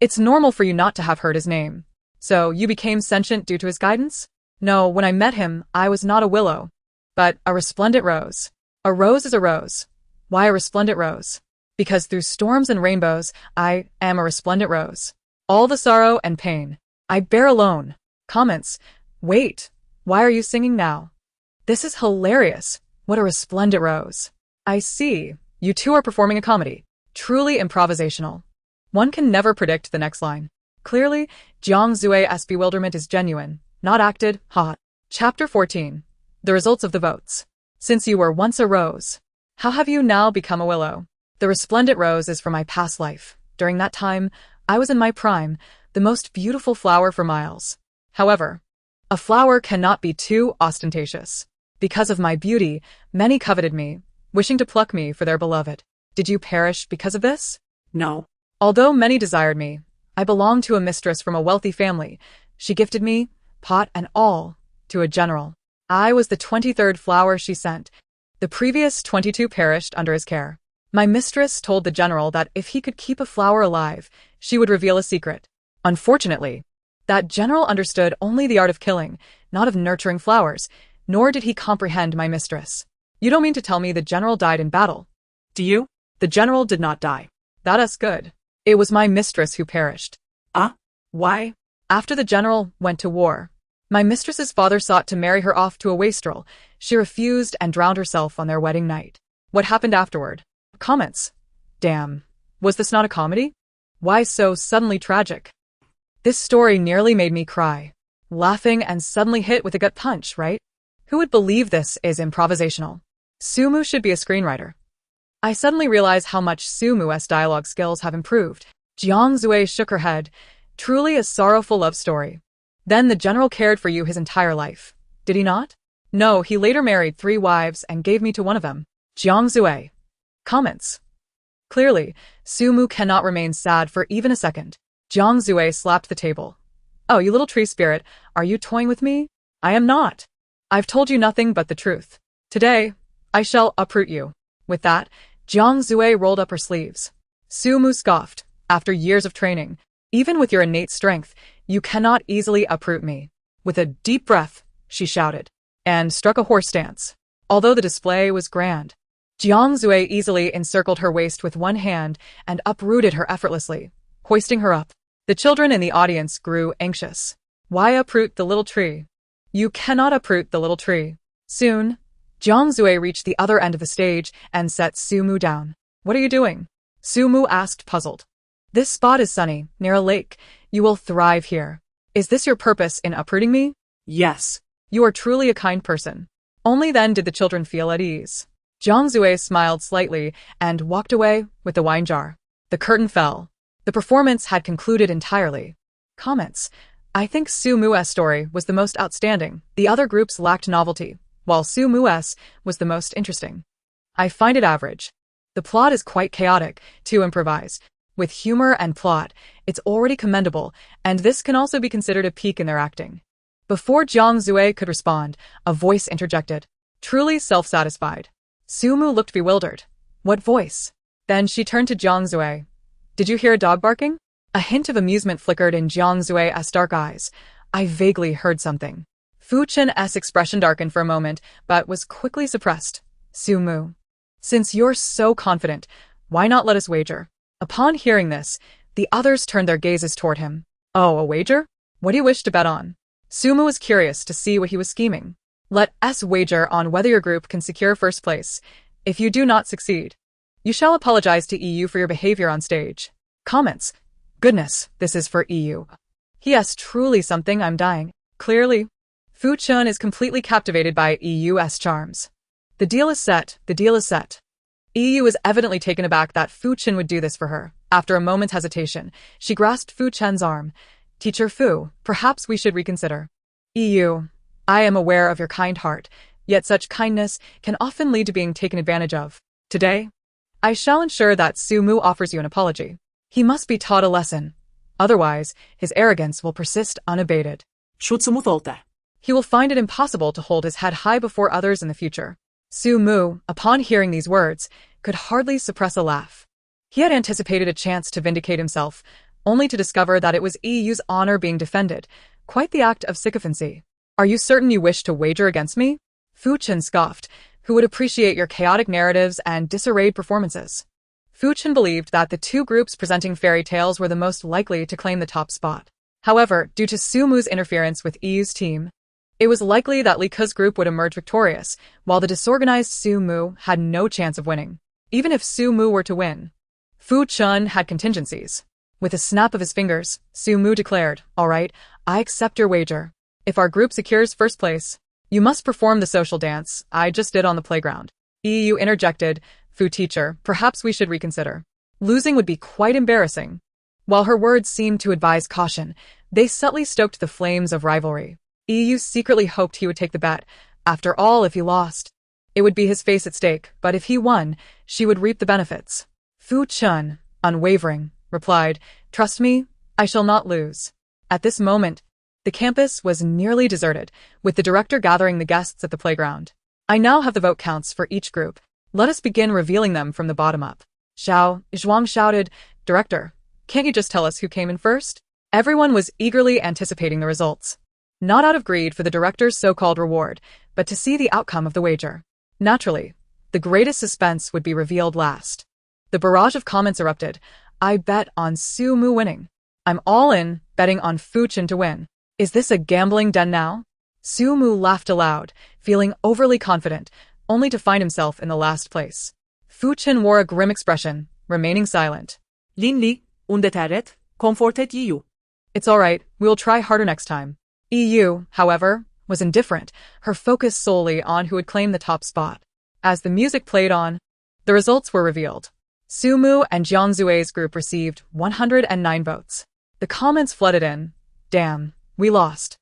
It's normal for you not to have heard his name. So you became sentient due to his guidance?" "No, when I met him, I was not a willow, but a resplendent rose." "A rose is a rose. Why a resplendent rose?" "Because through storms and rainbows, I am a resplendent rose. All the sorrow and pain I bear alone." Comments. "Wait, why are you singing now? This is hilarious. What a resplendent rose." "I see. You two are performing a comedy. Truly improvisational. One can never predict the next line." Clearly, Jiang Zue's bewilderment is genuine, not acted. Ha. Chapter 14. The results of the votes. "Since you were once a rose, how have you now become a willow?" "The resplendent rose is from my past life. During that time, I was in my prime, the most beautiful flower for miles. However, a flower cannot be too ostentatious. Because of my beauty, many coveted me, wishing to pluck me for their beloved. Did you perish because of this?" No. "Although many desired me, I belonged to a mistress from a wealthy family. She gifted me, pot and all, to a general. I was the 23rd flower she sent. The previous 22 perished under his care. My mistress told the general that if he could keep a flower alive, she would reveal a secret. Unfortunately, that general understood only the art of killing, not of nurturing flowers, nor did he comprehend my mistress." "You don't mean to tell me the general died in battle?" Do you? "The general did not die." "That is good. It was my mistress who perished." Why? "After the general went to war, my mistress's father sought to marry her off to a wastrel. She refused and drowned herself on their wedding night." "What happened afterward?" Comments. Damn. Was this not a comedy? Why so suddenly tragic? This story nearly made me cry. laughing and suddenly hit with a gut punch, right? Who would believe this is improvisational? Sumu should be a screenwriter. I suddenly realize how much Sumu's dialogue skills have improved. Jiang Zui shook her head. Truly a sorrowful love story. Then the general cared for you his entire life. Did he not? No, he later married 3 wives and gave me to one of them. Jiang Zui. Comments. Clearly, Sumu cannot remain sad for even a second. Jiang Zui slapped the table. Oh, you little tree spirit, are you toying with me? I am not. I've told you nothing but the truth. Today, I shall uproot you. With that, Jiang Zui rolled up her sleeves. Sumu scoffed. After years of training, even with your innate strength, you cannot easily uproot me. With a deep breath, she shouted, and struck a horse stance. Although the display was grand, Jiang Zui easily encircled her waist with one hand and uprooted her effortlessly, hoisting her up. The children in the audience grew anxious. Why uproot the little tree? You cannot uproot the little tree. Soon, Jiang Zui reached the other end of the stage and set Sumu down. What are you doing? Sumu asked, puzzled. This spot is sunny, near a lake. You will thrive here. Is this your purpose in uprooting me? Yes. You are truly a kind person. Only then did the children feel at ease. Jiang Zui smiled slightly and walked away with the wine jar. The curtain fell. The performance had concluded entirely. Comments. I think Sumu's story was the most outstanding. The other groups lacked novelty, while Sumu's was the most interesting. I find it average. The plot is quite chaotic, too improvised. With humor and plot, it's already commendable, and this can also be considered a peak in their acting. Before Jiang Zui could respond, a voice interjected. Truly self-satisfied. Sumu looked bewildered. What voice? Then she turned to Jiang Zui. Did you hear a dog barking? A hint of amusement flickered in Jiang Zui's dark eyes. I vaguely heard something. Fu Chen's expression darkened for a moment, but was quickly suppressed. Sumu. Since you're so confident, why not let us wager? Upon hearing this, the others turned their gazes toward him. Oh, a wager? What do you wish to bet on? Sumu was curious to see what he was scheming. Let us wager on whether your group can secure first place. If you do not succeed, you shall apologize to EU for your behavior on stage. Comments. Goodness, this is for EU. He has truly something. I'm dying. Clearly, Fu Chun is completely captivated by EU's charms. The deal is set. The deal is set. EU is evidently taken aback that Fu Chen would do this for her. After a moment's hesitation, she grasped Fu Chen's arm. Teacher Fu, perhaps we should reconsider. EU, I am aware of your kind heart, yet such kindness can often lead to being taken advantage of. Today, I shall ensure that Sumu offers you an apology. He must be taught a lesson. Otherwise, his arrogance will persist unabated. He will find it impossible to hold his head high before others in the future. Sumu, upon hearing these words, could hardly suppress a laugh. He had anticipated a chance to vindicate himself, only to discover that it was EU's honor being defended. Quite the act of sycophancy. Are you certain you wish to wager against me? Fu Chen scoffed, who would appreciate your chaotic narratives and disarrayed performances. Fu Chen believed that the two groups presenting fairy tales were the most likely to claim the top spot. However, due to Sumu's interference with EU's team, it was likely that Li Ke's group would emerge victorious, while the disorganized Sumu had no chance of winning. Even if Sumu were to win, Fu Chen had contingencies. With a snap of his fingers, Sumu declared, All right, I accept your wager. If our group secures first place, you must perform the social dance I just did on the playground. EU interjected, Fu teacher, perhaps we should reconsider. Losing would be quite embarrassing. While her words seemed to advise caution, they subtly stoked the flames of rivalry. EU secretly hoped he would take the bet. After all, if he lost, it would be his face at stake, but if he won, she would reap the benefits. Fu Chen, unwavering, replied, Trust me, I shall not lose. At this moment, the campus was nearly deserted, with the director gathering the guests at the playground. I now have the vote counts for each group. Let us begin revealing them from the bottom up. Zhuang shouted, Director, can't you just tell us who came in first? Everyone was eagerly anticipating the results. Not out of greed for the director's so-called reward, but to see the outcome of the wager. Naturally, the greatest suspense would be revealed last. The barrage of comments erupted. I bet on Sumu winning. I'm all in, betting on Fu Chen to win. Is this a gambling den now? Sumu laughed aloud, feeling overly confident, only to find himself in the last place. Fu Chen wore a grim expression, remaining silent. Linli, undet comfortet you. It's all right, we'll try harder next time. EU, however, was indifferent, her focus solely on who would claim the top spot. As the music played on, the results were revealed. Sumu and Jiangzue's group received 109 votes. The comments flooded in. Damn, we lost.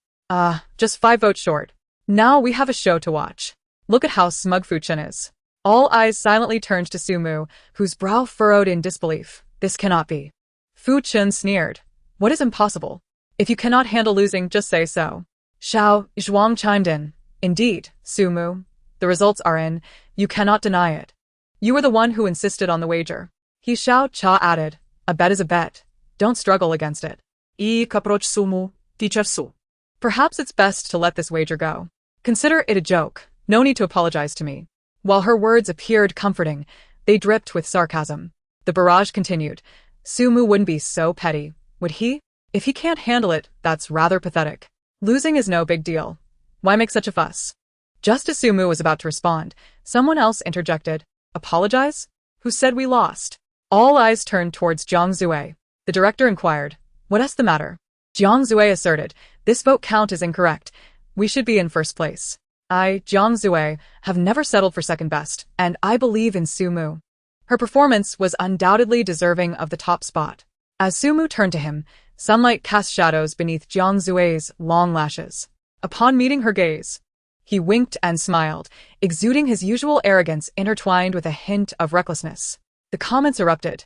Just 5 votes short. Now we have a show to watch. Look at how smug Fuchen is. All eyes silently turned to Sumu, whose brow furrowed in disbelief. This cannot be. Fuchen sneered. What is impossible? If you cannot handle losing, just say so. Xiao Zhuang chimed in. Indeed, Sumu. The results are in. You cannot deny it. You were the one who insisted on the wager. He Xiao Cha added. A bet is a bet. Don't struggle against it. Kaproch Sumu, teacher Su. Perhaps it's best to let this wager go. Consider it a joke. No need to apologize to me. While her words appeared comforting, they dripped with sarcasm. The barrage continued. Sumu wouldn't be so petty, would he? If he can't handle it, that's rather pathetic. Losing is no big deal. Why make such a fuss? Just as Sumu was about to respond, someone else interjected. Apologize? Who said we lost? All eyes turned towards Jiang Zue. The director inquired. What's the matter? Jiang Zue asserted. This vote count is incorrect. We should be in first place. I, Jiang Zue, have never settled for second best, and I believe in Sumu. Her performance was undoubtedly deserving of the top spot. As Sumu turned to him, sunlight cast shadows beneath Jiang Zue's long lashes. Upon meeting her gaze, he winked and smiled, exuding his usual arrogance intertwined with a hint of recklessness. The comments erupted.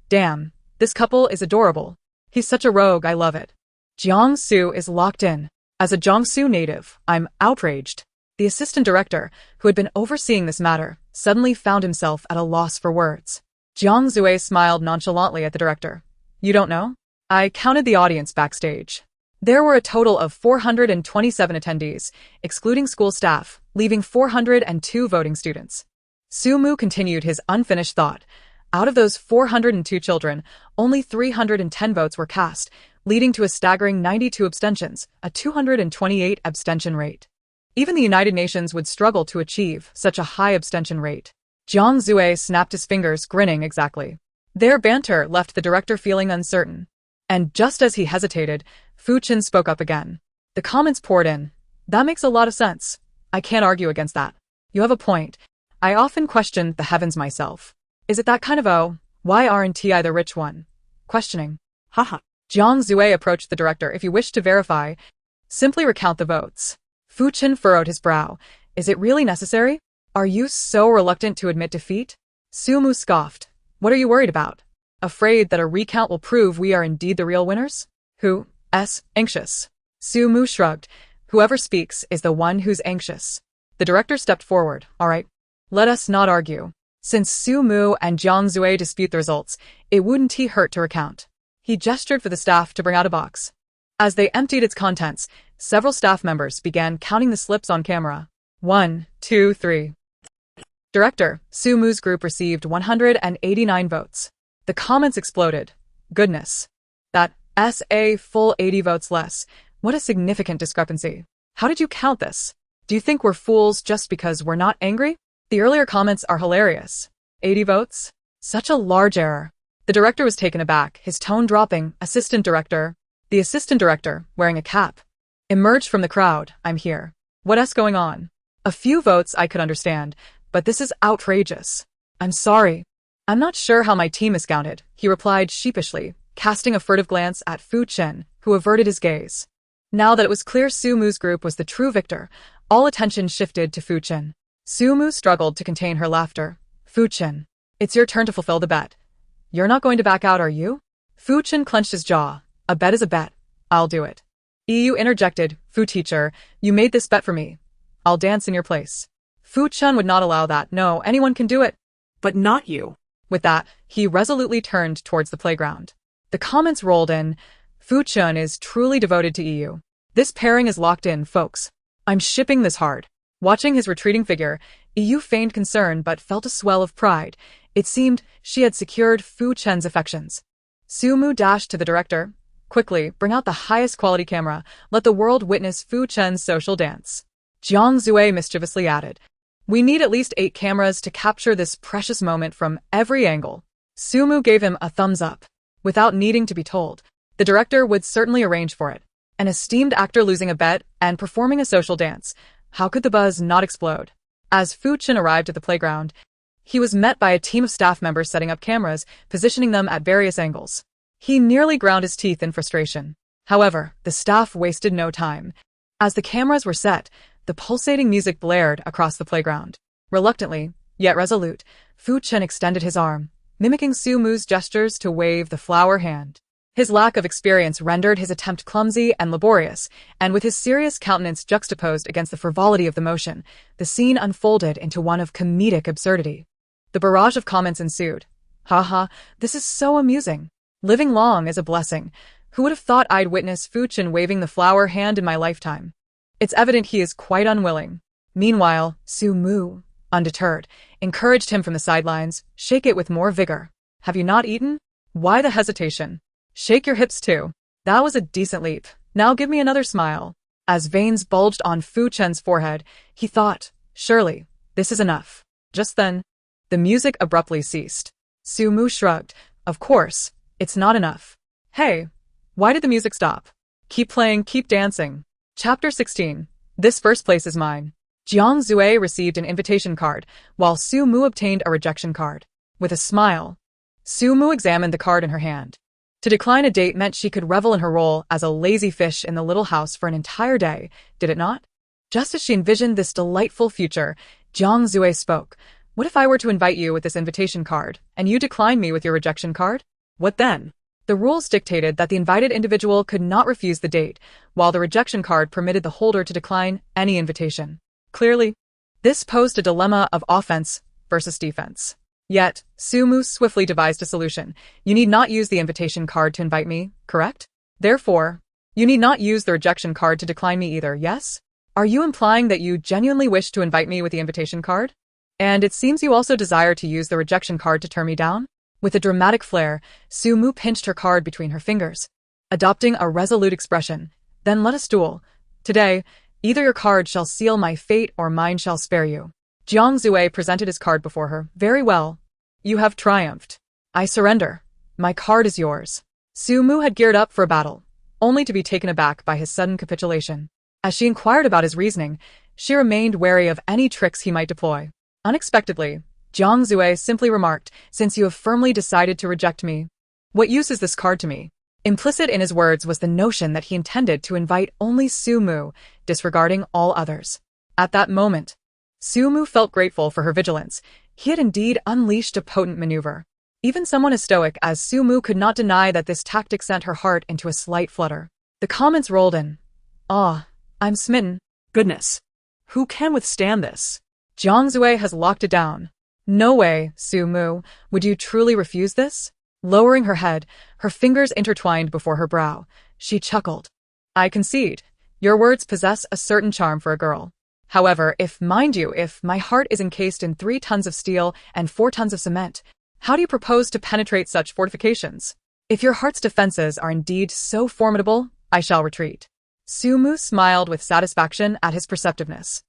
Damn, this couple is adorable. He's such a rogue, I love it. Jiangsu is locked in. As a Jiangsu native, I'm outraged. The assistant director, who had been overseeing this matter, suddenly found himself at a loss for words. Jiang Zue smiled nonchalantly at the director. You don't know? I counted the audience backstage. There were a total of 427 attendees, excluding school staff, leaving 402 voting students. Sumu continued his unfinished thought. Out of those 402 children, only 310 votes were cast, leading to a staggering 92 abstentions, a 228 abstention rate. Even the United Nations would struggle to achieve such a high abstention rate. Jiang Zue snapped his fingers, grinning exactly. Their banter left the director feeling uncertain. And just as he hesitated, Fu Chen spoke up again. The comments poured in. That makes a lot of sense. I can't argue against that. You have a point. I often question the heavens myself. Is it that kind of why aren't I the rich one? Questioning. Haha. Jiang Zue approached the director. If you wish to verify, simply recount the votes. Fu Chen furrowed his brow. Is it really necessary? Are you so reluctant to admit defeat? Sumu scoffed. What are you worried about? Afraid that a recount will prove we are indeed the real winners? Anxious. Sumu shrugged. Whoever speaks is the one who's anxious. The director stepped forward. All right. Let us not argue. Since Sumu and Jiang Zue dispute the results, it wouldn't hurt to recount. He gestured for the staff to bring out a box. As they emptied its contents, several staff members began counting the slips on camera. 1, 2, 3. Director, Sumu's group received 189 votes. The comments exploded. Goodness. That's a full 80 votes less. What a significant discrepancy. How did you count this? Do you think we're fools just because we're not angry? The earlier comments are hilarious. 80 votes? Such a large error. The director was taken aback, his tone dropping. The assistant director, wearing a cap, emerged from the crowd. I'm here. What's going on? A few votes I could understand, but this is outrageous. I'm sorry. I'm not sure how my team miscounted, he replied sheepishly, casting a furtive glance at Fu Chen, who averted his gaze. Now that it was clear Sumu's group was the true victor, all attention shifted to Fu Chen. Sumu struggled to contain her laughter. Fu Chen, it's your turn to fulfill the bet. You're not going to back out, are you? Fu Chen clenched his jaw. A bet is a bet. I'll do it. EU interjected. Fu teacher, you made this bet for me. I'll dance in your place. Fu Chen would not allow that. No, anyone can do it. But not you. With that, he resolutely turned towards the playground. The comments rolled in. Fu Chen is truly devoted to EU. This pairing is locked in, folks. I'm shipping this hard. Watching his retreating figure, EU feigned concern but felt a swell of pride. It seemed she had secured Fu Chen's affections. Sumu dashed to the director. Quickly, bring out the highest quality camera. Let the world witness Fu Chen's social dance. Jiang Zue mischievously added. We need at least 8 cameras to capture this precious moment from every angle. Sumu gave him a thumbs up. Without needing to be told, the director would certainly arrange for it. An esteemed actor losing a bet and performing a social dance. How could the buzz not explode? As Fu Chen arrived at the playground, he was met by a team of staff members setting up cameras, positioning them at various angles. He nearly ground his teeth in frustration. However, the staff wasted no time. As the cameras were set, the pulsating music blared across the playground. Reluctantly, yet resolute, Fu Chen extended his arm, mimicking Su Mu's gestures to wave the flower hand. His lack of experience rendered his attempt clumsy and laborious, and with his serious countenance juxtaposed against the frivolity of the motion, the scene unfolded into one of comedic absurdity. The barrage of comments ensued. "Haha, this is so amusing. Living long is a blessing. Who would have thought I'd witness Fu Chen waving the flower hand in my lifetime? It's evident he is quite unwilling." Meanwhile, Su Mu, undeterred, encouraged him from the sidelines. "Shake it with more vigor. Have you not eaten? Why the hesitation? Shake your hips too. That was a decent leap. Now give me another smile." As veins bulged on Fu Chen's forehead, he thought, "Surely, this is enough." Just then, the music abruptly ceased. Su Mu shrugged. "Of course, it's not enough. Hey, why did the music stop? Keep playing, keep dancing." Chapter 16. This first place is mine. Jiang Zue received an invitation card, while Su Mu obtained a rejection card. With a smile, Su Mu examined the card in her hand. To decline a date meant she could revel in her role as a lazy fish in the little house for an entire day, did it not? Just as she envisioned this delightful future, Jiang Zue spoke. "What if I were to invite you with this invitation card, and you decline me with your rejection card? What then?" The rules dictated that the invited individual could not refuse the date, while the rejection card permitted the holder to decline any invitation. Clearly, this posed a dilemma of offense versus defense. Yet, Su Mu swiftly devised a solution. "You need not use the invitation card to invite me, correct? Therefore, you need not use the rejection card to decline me either, yes? Are you implying that you genuinely wish to invite me with the invitation card? And it seems you also desire to use the rejection card to turn me down?" With a dramatic flair, Su Mu pinched her card between her fingers, adopting a resolute expression. "Then let us duel. Today, either your card shall seal my fate or mine shall spare you." Jiang Zue presented his card before her. "Very well. You have triumphed. I surrender. My card is yours." Su Mu had geared up for a battle, only to be taken aback by his sudden capitulation. As she inquired about his reasoning, she remained wary of any tricks he might deploy. Unexpectedly, Jiang Zue simply remarked, "Since you have firmly decided to reject me, what use is this card to me?" Implicit in his words was the notion that he intended to invite only Su Mu, disregarding all others. At that moment, Su Mu felt grateful for her vigilance. He had indeed unleashed a potent maneuver. Even someone as stoic as Su Mu could not deny that this tactic sent her heart into a slight flutter. The comments rolled in. "Ah, I'm smitten." Goodness. Who can withstand this? Jiang Zue has locked it down. "No way, Su Mu. Would you truly refuse this?" Lowering her head, her fingers intertwined before her brow, she chuckled. "I concede. Your words possess a certain charm for a girl. However, if my heart is encased in 3 tons of steel and 4 tons of cement, how do you propose to penetrate such fortifications? If your heart's defenses are indeed so formidable, I shall retreat." Su Mu smiled with satisfaction at his perceptiveness.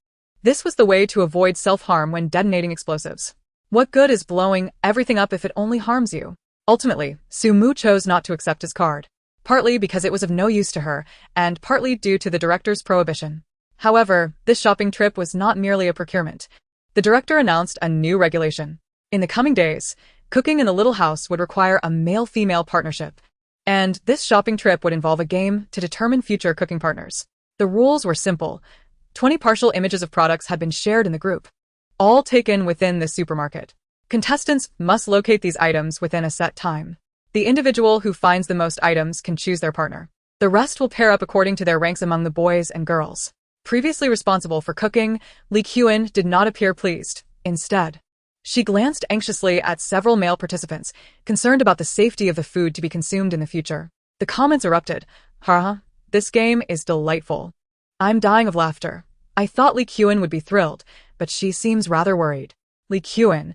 This was the way to avoid self-harm when detonating explosives. What good is blowing everything up if it only harms you? Ultimately, Su Mu chose not to accept his card, partly because it was of no use to her, and partly due to the director's prohibition. However, this shopping trip was not merely a procurement. The director announced a new regulation. In the coming days, cooking in the little house would require a male-female partnership, and this shopping trip would involve a game to determine future cooking partners. The rules were simple. 20 partial images of products had been shared in the group, all taken within the supermarket. Contestants must locate these items within a set time. The individual who finds the most items can choose their partner. The rest will pair up according to their ranks among the boys and girls. Previously responsible for cooking, Mixue did not appear pleased. Instead, she glanced anxiously at several male participants, concerned about the safety of the food to be consumed in the future. The comments erupted. "Haha, this game is delightful. I'm dying of laughter. I thought Mixue would be thrilled, but she seems rather worried." Mixue,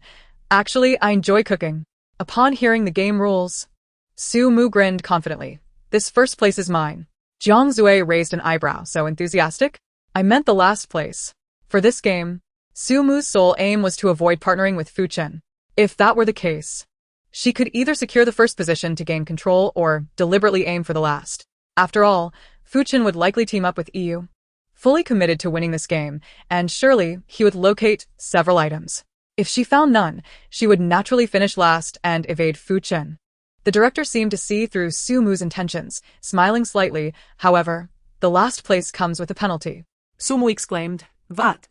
"Actually, I enjoy cooking." Upon hearing the game rules, Su Mu grinned confidently. "This first place is mine." Jiang Zue raised an eyebrow. "So enthusiastic?" "I meant the last place." For this game, Su Mu's sole aim was to avoid partnering with Fu Chen. If that were the case, she could either secure the first position to gain control or deliberately aim for the last. After all, Fu-chan would likely team up with EU, fully committed to winning this game, and surely he would locate several items. If she found none, she would naturally finish last and evade Fu-chan. The director seemed to see through Su-mu's intentions, smiling slightly. However, the last place comes with a penalty. Su-mu exclaimed, "What?"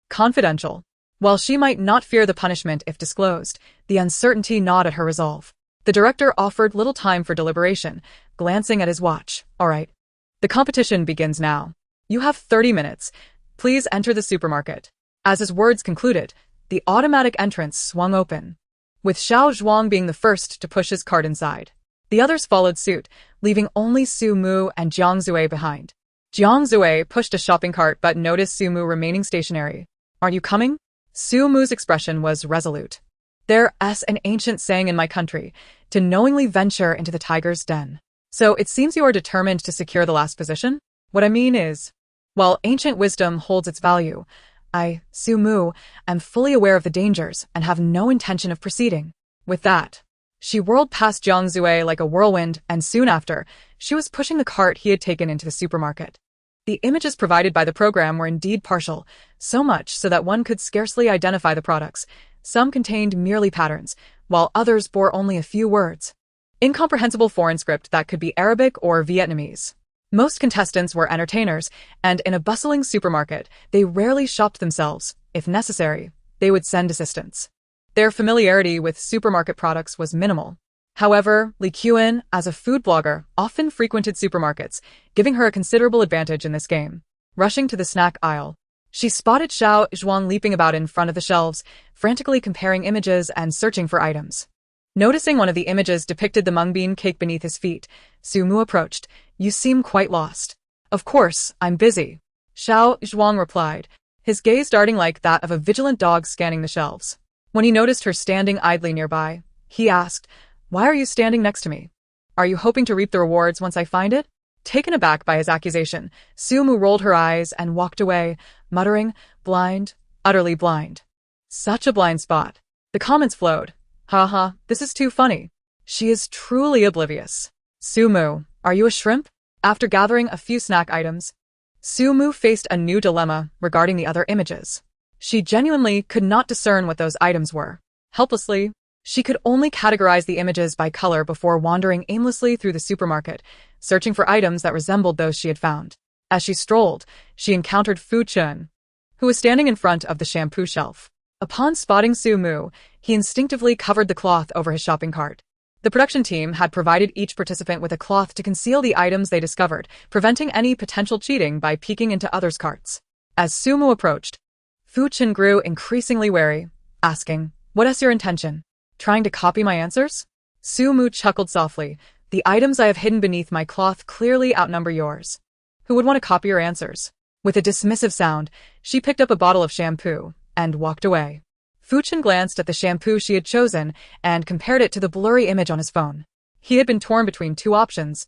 Confidential. While she might not fear the punishment if disclosed, the uncertainty gnawed at her resolve. The director offered little time for deliberation, glancing at his watch. All right. The competition begins now. You have 30 minutes. Please enter the supermarket. As his words concluded, the automatic entrance swung open, with Xiao Zhuang being the first to push his cart inside. The others followed suit, leaving only Su-mu and Jiang Zue behind. Jiang Zue pushed a shopping cart but noticed Su-mu remaining stationary. Are you coming? Su-mu's expression was resolute. There's an ancient saying in my country, to knowingly venture into the tiger's den. So it seems you are determined to secure the last position? What I mean is, while ancient wisdom holds its value, I, Su-mu, am fully aware of the dangers and have no intention of proceeding. With that, she whirled past Jiang Zue like a whirlwind, and soon after, she was pushing the cart he had taken into the supermarket. The images provided by the program were indeed partial, so much so that one could scarcely identify the products. Some contained merely patterns, while others bore only a few words. Incomprehensible foreign script that could be Arabic or Vietnamese. Most contestants were entertainers, and in a bustling supermarket, they rarely shopped themselves. If necessary, they would send assistants. Their familiarity with supermarket products was minimal. However, Li Qian, as a food blogger, often frequented supermarkets, giving her a considerable advantage in this game. Rushing to the snack aisle, she spotted Xiao Zhuang leaping about in front of the shelves, frantically comparing images and searching for items. Noticing one of the images depicted the mung bean cake beneath his feet, Su-mu approached. You seem quite lost. Of course, I'm busy, Xiao Zhuang replied, his gaze darting like that of a vigilant dog scanning the shelves. When he noticed her standing idly nearby, he asked, Why are you standing next to me? Are you hoping to reap the rewards once I find it? Taken aback by his accusation, Su-mu rolled her eyes and walked away, muttering, blind, utterly blind. Such a blind spot. The comments flowed. Haha, this is too funny. She is truly oblivious. Su-mu, are you a shrimp? After gathering a few snack items, Su-mu faced a new dilemma regarding the other images. She genuinely could not discern what those items were. Helplessly, she could only categorize the images by color before wandering aimlessly through the supermarket, searching for items that resembled those she had found. As she strolled, she encountered Fu-chan, who was standing in front of the shampoo shelf. Upon spotting Su-mu, he instinctively covered the cloth over his shopping cart. The production team had provided each participant with a cloth to conceal the items they discovered, preventing any potential cheating by peeking into others' carts. As Su-mu approached, Fu-chan grew increasingly wary, asking, What is your intention? Trying to copy my answers? Su-mu chuckled softly. The items I have hidden beneath my cloth clearly outnumber yours. Who would want to copy your answers? With a dismissive sound, she picked up a bottle of shampoo and walked away. Fu-chan glanced at the shampoo she had chosen and compared it to the blurry image on his phone. He had been torn between two options,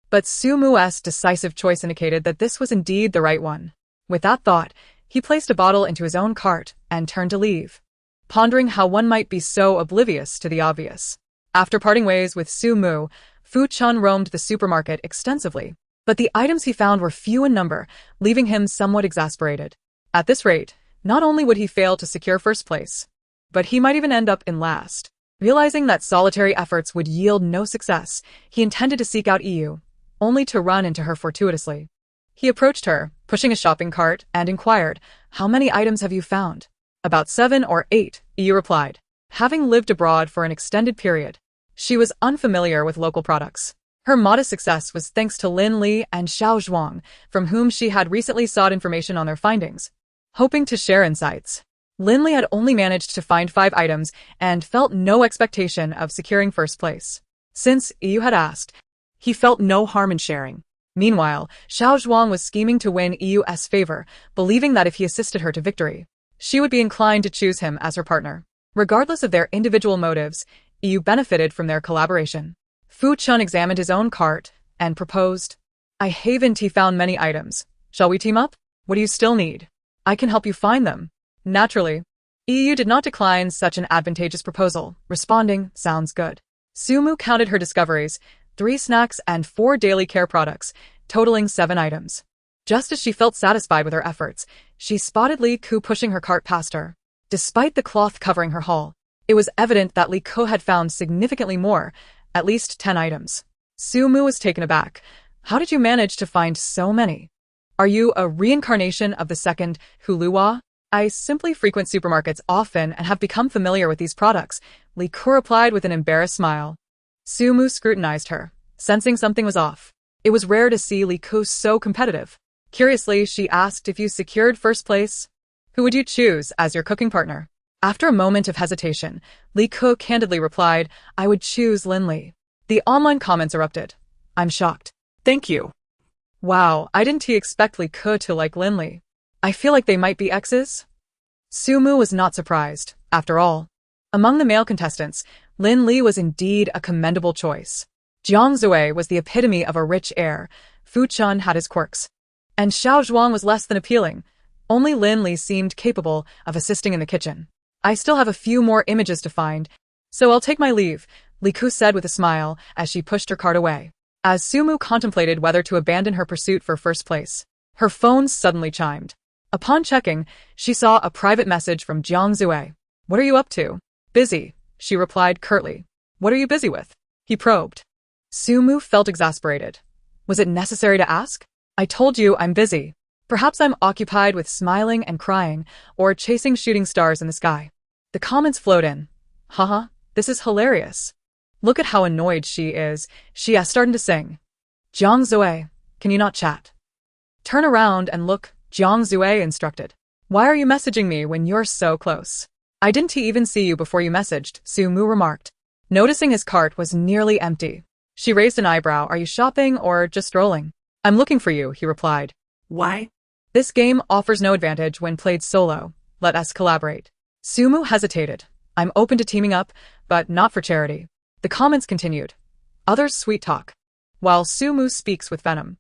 but Su-mu's decisive choice indicated that this was indeed the right one. With that thought, he placed a bottle into his own cart and turned to leave, pondering how one might be so oblivious to the obvious. After parting ways with Su-mu, Fu-chan roamed the supermarket extensively, but the items he found were few in number, leaving him somewhat exasperated. At this rate, not only would he fail to secure first place, but he might even end up in last. Realizing that solitary efforts would yield no success, he intended to seek out EU, only to run into her fortuitously. He approached her, pushing a shopping cart, and inquired, How many items have you found? About 7 or 8, EU replied. Having lived abroad for an extended period, she was unfamiliar with local products. Her modest success was thanks to Lin Li and Xiao Zhuang, from whom she had recently sought information on their findings, hoping to share insights. Lin Li had only managed to find 5 items and felt no expectation of securing first place. Since EU had asked, he felt no harm in sharing. Meanwhile, Xiao Zhuang was scheming to win EU's favor, believing that if he assisted her to victory, she would be inclined to choose him as her partner. Regardless of their individual motives, EU benefited from their collaboration. Fu-chan examined his own cart and proposed, I haven't found many items. Shall we team up? What do you still need? I can help you find them. Naturally, EU did not decline such an advantageous proposal, responding, Sounds good. Su-mu counted her discoveries, 3 snacks and 4 daily care products, totaling 7 items. Just as she felt satisfied with her efforts, she spotted Li Ku pushing her cart past her. Despite the cloth covering her haul, it was evident that Li Ku had found significantly more, at least 10 items. Sumu was taken aback. How did you manage to find so many? Are you a reincarnation of the second Huluwa? I simply frequent supermarkets often and have become familiar with these products, Li Ku replied with an embarrassed smile. Sumu scrutinized her, sensing something was off. It was rare to see Li Ku so competitive. Curiously, she asked if you secured first place. Who would you choose as your cooking partner? After a moment of hesitation, Li Ku candidly replied, I would choose Lin Li. The online comments erupted. I'm shocked. Thank you. Wow, I didn't expect Li Ku to like Lin Li. I feel like they might be exes. Sumu was not surprised, after all. Among the male contestants, Lin Li was indeed a commendable choice. Jiang Zui was the epitome of a rich heir. Fu Chun had his quirks. And Xiao Zhuang was less than appealing. Only Lin Li seemed capable of assisting in the kitchen. I still have a few more images to find, so I'll take my leave, Li Ku said with a smile as she pushed her cart away. As Sumu contemplated whether to abandon her pursuit for first place, her phone suddenly chimed. Upon checking, she saw a private message from Jiang Zui. What are you up to? Busy, she replied curtly. What are you busy with? He probed. Sumu felt exasperated. Was it necessary to ask? I told you I'm busy. Perhaps I'm occupied with smiling and crying, or chasing shooting stars in the sky. The comments flowed in. Haha, this is hilarious. Look at how annoyed she is. She is starting to sing. Jiang Zui, can you not chat? Turn around and look, Jiang Zui instructed. Why are you messaging me when you're so close? I didn't even see you before you messaged, Sumu remarked. Noticing his cart was nearly empty, she raised an eyebrow. Are you shopping or just strolling? I'm looking for you, he replied. Why? This game offers no advantage when played solo. Let us collaborate. Sumu hesitated. I'm open to teaming up, but not for charity. The comments continued. Others sweet talk, while Sumu speaks with venom.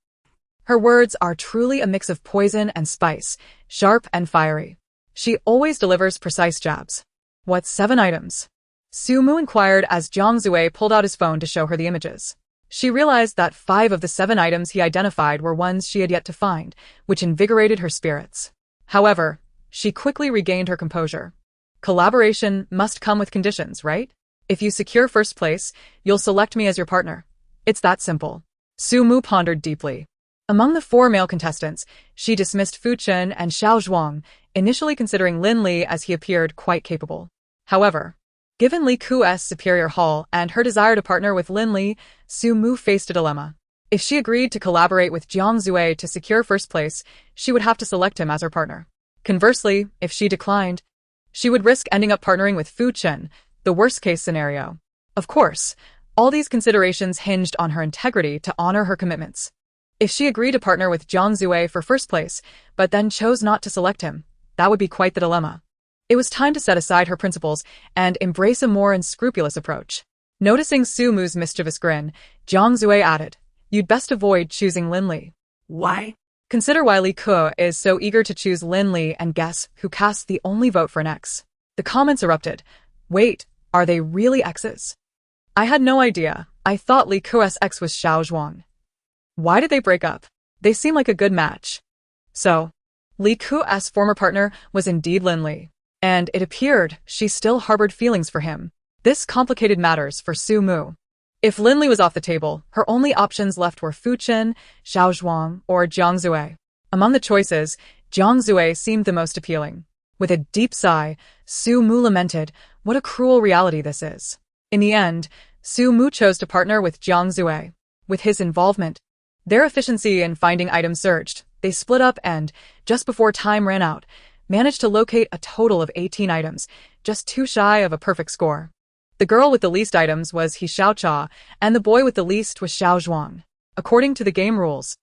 Her words are truly a mix of poison and spice, sharp and fiery. She always delivers precise jabs. What 7 items? Sumu inquired as Jiang Zui pulled out his phone to show her the images. She realized that 5 of the 7 items he identified were ones she had yet to find, which invigorated her spirits. However, she quickly regained her composure. Collaboration must come with conditions, right? If you secure first place, you'll select me as your partner. It's that simple. Sumu pondered deeply. Among the 4 male contestants, she dismissed Fu Chen and Xiao Zhuang, initially considering Lin Li as he appeared quite capable. However, given Li Ku's superior haul and her desire to partner with Lin Li, Sumu faced a dilemma. If she agreed to collaborate with Jiang Zui to secure first place, she would have to select him as her partner. Conversely, if she declined, she would risk ending up partnering with Fu Chen, the worst-case scenario. Of course, all these considerations hinged on her integrity to honor her commitments. If she agreed to partner with Jiang Zui for first place, but then chose not to select him, that would be quite the dilemma. It was time to set aside her principles and embrace a more unscrupulous approach. Noticing Sumu's mischievous grin, Jiang Zui added, You'd best avoid choosing Lin Li. Why? Consider why Li Ku is so eager to choose Lin Li and guess who cast the only vote for an ex. The comments erupted. Wait, are they really exes? I had no idea. I thought Li Ku's ex was Xiao Zhuang. Why did they break up? They seem like a good match. So, Li Ku's former partner was indeed Lin Li, and it appeared she still harbored feelings for him. This complicated matters for Sumu. If Lin Li was off the table, her only options left were Fu Chen, Xiao Zhuang, or Jiang Zui. Among the choices, Jiang Zui seemed the most appealing. With a deep sigh, Sumu lamented, what a cruel reality this is. In the end, Sumu chose to partner with Jiang Zui. With his involvement, their efficiency in finding items surged. They split up and, just before time ran out, managed to locate a total of 18 items, just 2 shy of a perfect score. The girl with the least items was He Xiaocha, and the boy with the least was Xiao Zhuang. According to the game rules,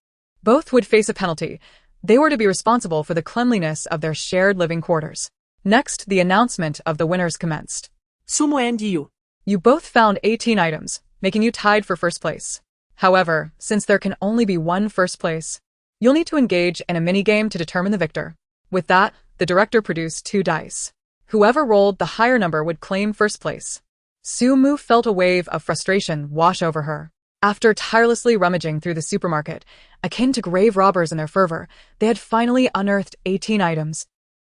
both would face a penalty. They were to be responsible for the cleanliness of their shared living quarters. Next, the announcement of the winners commenced. Sumu and you. You both found 18 items, making you tied for first place. However, since there can only be one first place, you'll need to engage in a mini-game to determine the victor. With that, the director produced 2 dice. Whoever rolled the higher number would claim first place. Sumu felt a wave of frustration wash over her. After tirelessly rummaging through the supermarket, akin to grave robbers in their fervor, they had finally unearthed 18 items,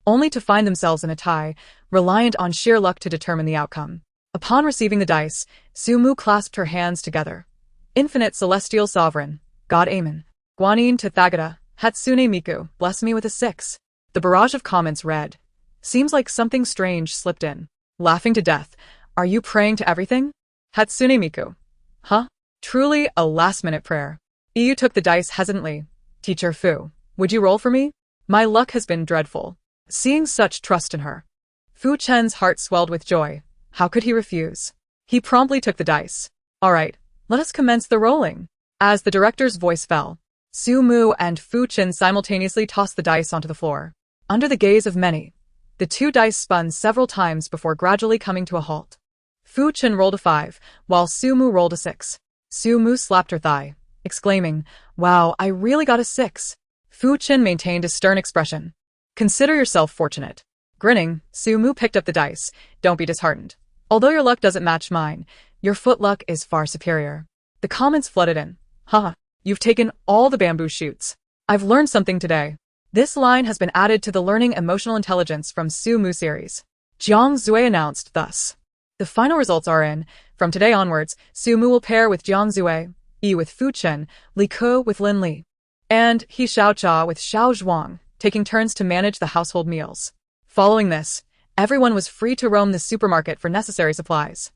only to find themselves in a tie, reliant on sheer luck to determine the outcome. Upon receiving the dice, Sumu clasped her hands together. Infinite Celestial Sovereign, God Amen. Guanyin Tathagata, Hatsune Miku, bless me with a 6. The barrage of comments read. Seems like something strange slipped in. Laughing to death. Are you praying to everything? Hatsune Miku. Huh? Truly a last-minute prayer. Iyu took the dice hesitantly. Teacher Fu, would you roll for me? My luck has been dreadful. Seeing such trust in her, Fu Chen's heart swelled with joy. How could he refuse? He promptly took the dice. All right, let us commence the rolling. As the director's voice fell, Su Mu and Fu Chen simultaneously tossed the dice onto the floor. Under the gaze of many, the two dice spun several times before gradually coming to a halt. Fu Chen rolled a 5, while Su Mu rolled a 6. Su Mu slapped her thigh, exclaiming, "Wow, I really got a 6. Fu Chen maintained a stern expression. Consider yourself fortunate. Grinning, Su Mu picked up the dice. Don't be disheartened. Although your luck doesn't match mine, your foot luck is far superior. The comments flooded in. Haha, you've taken all the bamboo shoots. I've learned something today. This line has been added to the Learning Emotional Intelligence from Su Mu series. Jiang Zui announced thus. The final results are in. From today onwards, Su Mu will pair with Jiang Zui, Yi with Fu Chen, Li Ke with Lin Li, and He Xiaocha with Xiao Zhuang, taking turns to manage the household meals. Following this, everyone was free to roam the supermarket for necessary supplies.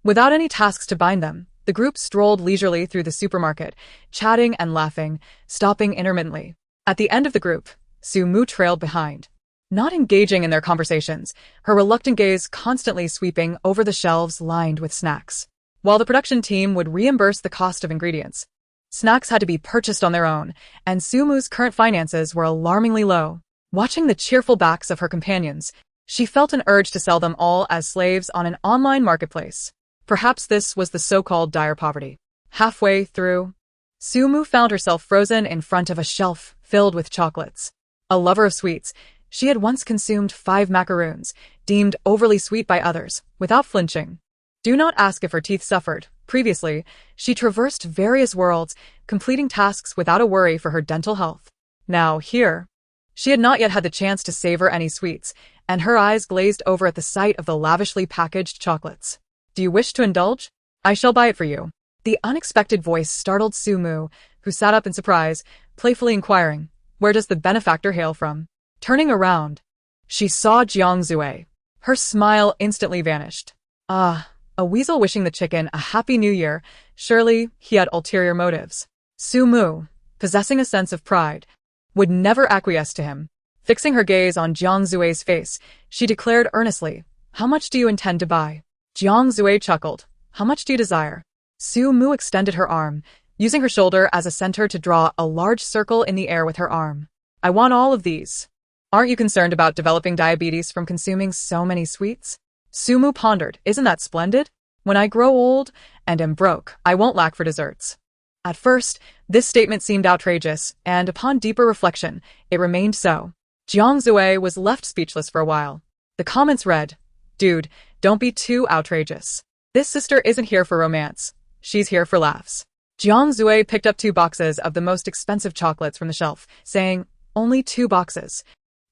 Without any tasks to bind them, the group strolled leisurely through the supermarket, chatting and laughing, stopping intermittently. At the end of the group, Su Mu trailed behind. Not engaging in their conversations, her reluctant gaze constantly sweeping over the shelves lined with snacks. While the production team would reimburse the cost of ingredients, snacks had to be purchased on their own, and Su Mu's current finances were alarmingly low. Watching the cheerful backs of her companions, she felt an urge to sell them all as slaves on an online marketplace. Perhaps this was the so-called dire poverty. Halfway through, Su Mu found herself frozen in front of a shelf filled with chocolates. A lover of sweets, she had once consumed 5 macaroons, deemed overly sweet by others, without flinching. Do not ask if her teeth suffered. Previously, she traversed various worlds, completing tasks without a worry for her dental health. Now, here, she had not yet had the chance to savor any sweets, and her eyes glazed over at the sight of the lavishly packaged chocolates. Do you wish to indulge? I shall buy it for you. The unexpected voice startled Su Mu, who sat up in surprise, playfully inquiring, where does the benefactor hail from? Turning around, she saw Jiang Zui. Her smile instantly vanished. Ah, a weasel wishing the chicken a happy new year. Surely he had ulterior motives. Su Mu, possessing a sense of pride, would never acquiesce to him. Fixing her gaze on Jiang Zui's face, she declared earnestly, "How much do you intend to buy?" Jiang Zui chuckled. "How much do you desire?" Su Mu extended her arm, using her shoulder as a center to draw a large circle in the air with her arm. "I want all of these." Aren't you concerned about developing diabetes from consuming so many sweets? Su Mu pondered. Isn't that splendid? When I grow old and am broke, I won't lack for desserts. At first, this statement seemed outrageous, and upon deeper reflection, it remained so. Jiang Zui was left speechless for a while. The comments read, "Dude, don't be too outrageous. This sister isn't here for romance. She's here for laughs." Jiang Zui picked up 2 boxes of the most expensive chocolates from the shelf, saying, "Only 2 boxes.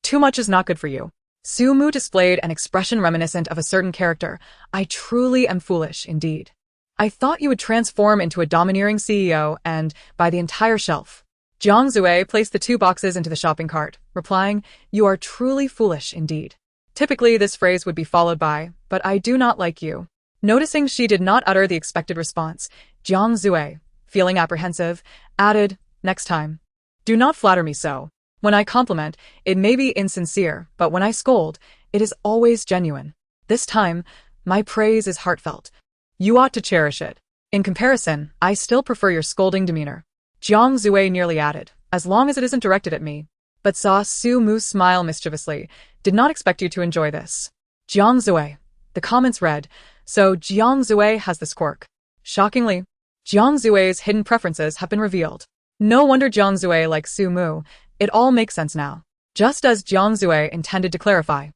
Too much is not good for you." Su Mu displayed an expression reminiscent of a certain character. "I truly am foolish, indeed. I thought you would transform into a domineering CEO and buy the entire shelf." Jiang Zui placed the 2 boxes into the shopping cart, replying, "You are truly foolish, indeed." Typically, this phrase would be followed by, "But I do not like you." Noticing she did not utter the expected response, Jiang Zui, feeling apprehensive, added, "Next time, do not flatter me so. When I compliment, it may be insincere, but when I scold, it is always genuine. This time, my praise is heartfelt. You ought to cherish it. In comparison, I still prefer your scolding demeanor." Jiang Zui nearly added, "As long as it isn't directed at me," but saw Su Mu smile mischievously. "Did not expect you to enjoy this." Jiang Zui. The comments read, "So Jiang Zui has this quirk." Shockingly, Jiang Zui's hidden preferences have been revealed. No wonder Jiang Zui likes Su Mu. It all makes sense now. Just as Jiang Zui intended to clarify,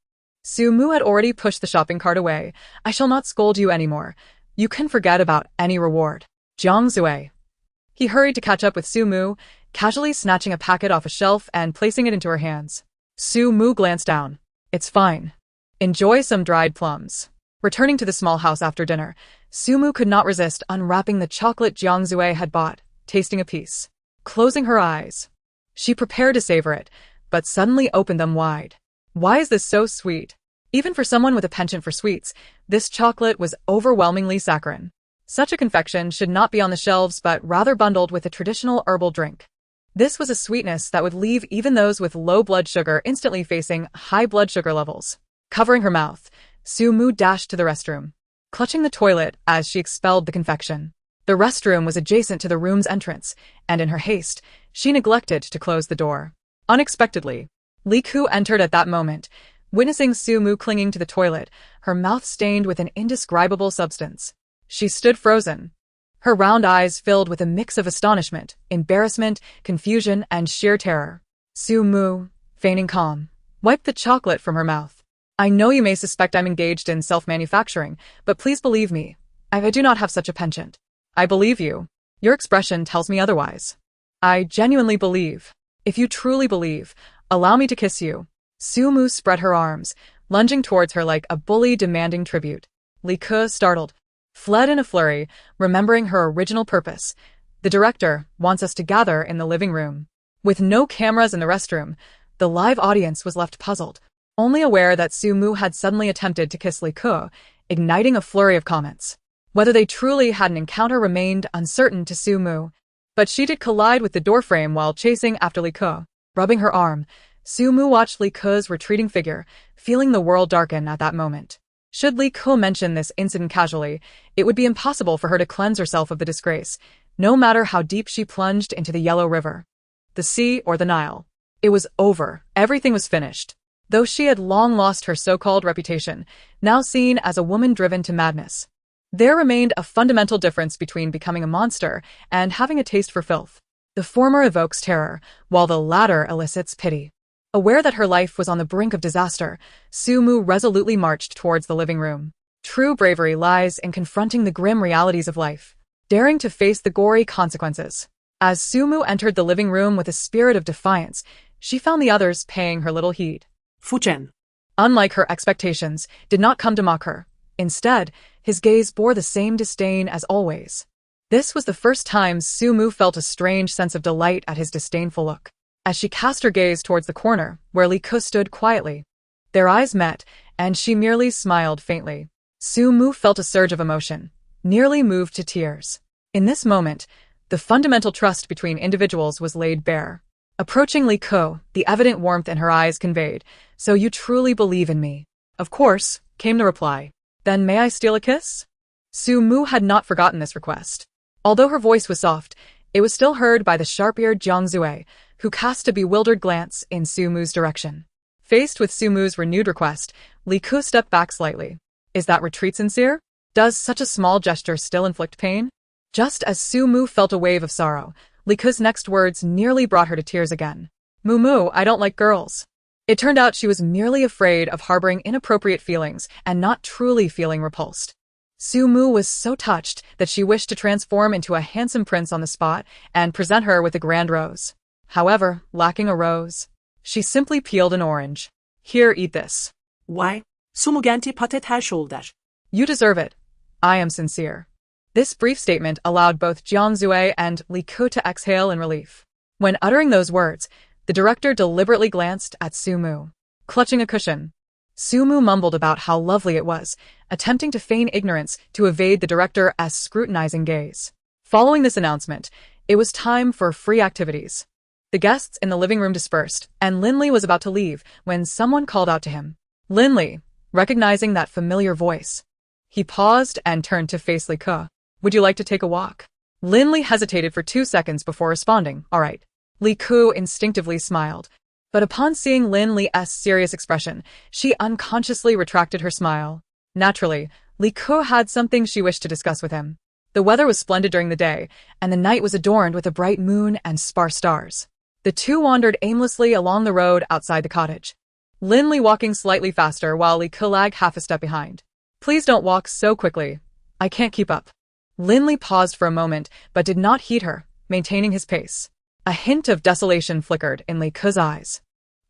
Su Mu had already pushed the shopping cart away. "I shall not scold you anymore. You can forget about any reward." Jiang Zui, He hurried to catch up with Su Mu, casually snatching a packet off a shelf and placing it into her hands. Su Mu glanced down. It's fine. Enjoy some dried plums. Returning to the small house after dinner, Su Mu could not resist unwrapping the chocolate Jiang Zue had bought, tasting a piece. Closing her eyes, she prepared to savor it, but suddenly opened them wide. Why is this so sweet? Even for someone with a penchant for sweets, this chocolate was overwhelmingly saccharine. Such a confection should not be on the shelves but rather bundled with a traditional herbal drink. This was a sweetness that would leave even those with low blood sugar instantly facing high blood sugar levels. Covering her mouth, Su Mu dashed to the restroom, clutching the toilet as she expelled the confection. The restroom was adjacent to the room's entrance, and in her haste, she neglected to close the door. Unexpectedly, Li Ku entered at that moment, witnessing Su Mu clinging to the toilet, her mouth stained with an indescribable substance. She stood frozen, her round eyes filled with a mix of astonishment, embarrassment, confusion, and sheer terror. Su Mu, feigning calm, wiped the chocolate from her mouth. I know you may suspect I'm engaged in self-manufacturing, but please believe me, I do not have such a penchant. I believe you. Your expression tells me otherwise. I genuinely believe. If you truly believe, allow me to kiss you. Su Mu spread her arms, lunging towards her like a bully demanding tribute. Li Ke, startled, fled in a flurry, remembering her original purpose. The director wants us to gather in the living room. With no cameras in the restroom, the live audience was left puzzled, only aware that Su Mu had suddenly attempted to kiss Li Ke, igniting a flurry of comments. Whether they truly had an encounter remained uncertain to Su Mu, but she did collide with the doorframe while chasing after Li Ke. Rubbing her arm, Su Mu watched Li Ke's retreating figure, feeling the world darken at that moment. Should Li Ke mention this incident casually, it would be impossible for her to cleanse herself of the disgrace, no matter how deep she plunged into the Yellow River, the sea, or the Nile. It was over. Everything was finished. Though she had long lost her so-called reputation, now seen as a woman driven to madness, there remained a fundamental difference between becoming a monster and having a taste for filth. The former evokes terror, while the latter elicits pity. Aware that her life was on the brink of disaster, Su Mu resolutely marched towards the living room. True bravery lies in confronting the grim realities of life, daring to face the gory consequences. As Su Mu entered the living room with a spirit of defiance, she found the others paying her little heed. Fu Chen. Unlike her expectations, did not come to mock her. Instead, his gaze bore the same disdain as always. This was the first time Su Mu felt a strange sense of delight at his disdainful look. As she cast her gaze towards the corner, where Li Ke stood quietly, their eyes met, and she merely smiled faintly. Su Mu felt a surge of emotion, nearly moved to tears. In this moment, the fundamental trust between individuals was laid bare. Approaching Li Ke, the evident warmth in her eyes conveyed, "So you truly believe in me?" "Of course," came the reply. "Then may I steal a kiss?" Su Mu had not forgotten this request. Although her voice was soft, it was still heard by the sharp-eared Jiang Zue, who cast a bewildered glance in Su Mu's direction. Faced with Su Mu's renewed request, Li Ke stepped back slightly. Is that retreat sincere? Does such a small gesture still inflict pain? Just as Su Mu felt a wave of sorrow, Li Ke's next words nearly brought her to tears again. "Mu, I don't like girls." It turned out she was merely afraid of harboring inappropriate feelings and not truly feeling repulsed. Su Mu was so touched that she wished to transform into a handsome prince on the spot and present her with a grand rose. However, lacking a rose, she simply peeled an orange. "Here, eat this." Why? Sumuganti patet her shoulder. "You deserve it. I am sincere." This brief statement allowed both Jiang Zue and Li Ke to exhale in relief. When uttering those words, the director deliberately glanced at Su Mu. Clutching a cushion, Su Mu mumbled about how lovely it was, attempting to feign ignorance to evade the director's scrutinizing gaze. Following this announcement, it was time for free activities. The guests in the living room dispersed, and Linley was about to leave when someone called out to him. Linley, recognizing that familiar voice. He paused and turned to face Li Ke. "Would you like to take a walk?" Linley hesitated for 2 seconds before responding, "All right." Li Ke instinctively smiled, but upon seeing Linley's serious expression, she unconsciously retracted her smile. Naturally, Li Ke had something she wished to discuss with him. The weather was splendid during the day, and the night was adorned with a bright moon and sparse stars. The two wandered aimlessly along the road outside the cottage, Linley walking slightly faster while Li Ke lagged half a step behind. "Please don't walk so quickly. I can't keep up." Linley paused for a moment, but did not heed her, maintaining his pace. A hint of desolation flickered in Li Ke's eyes.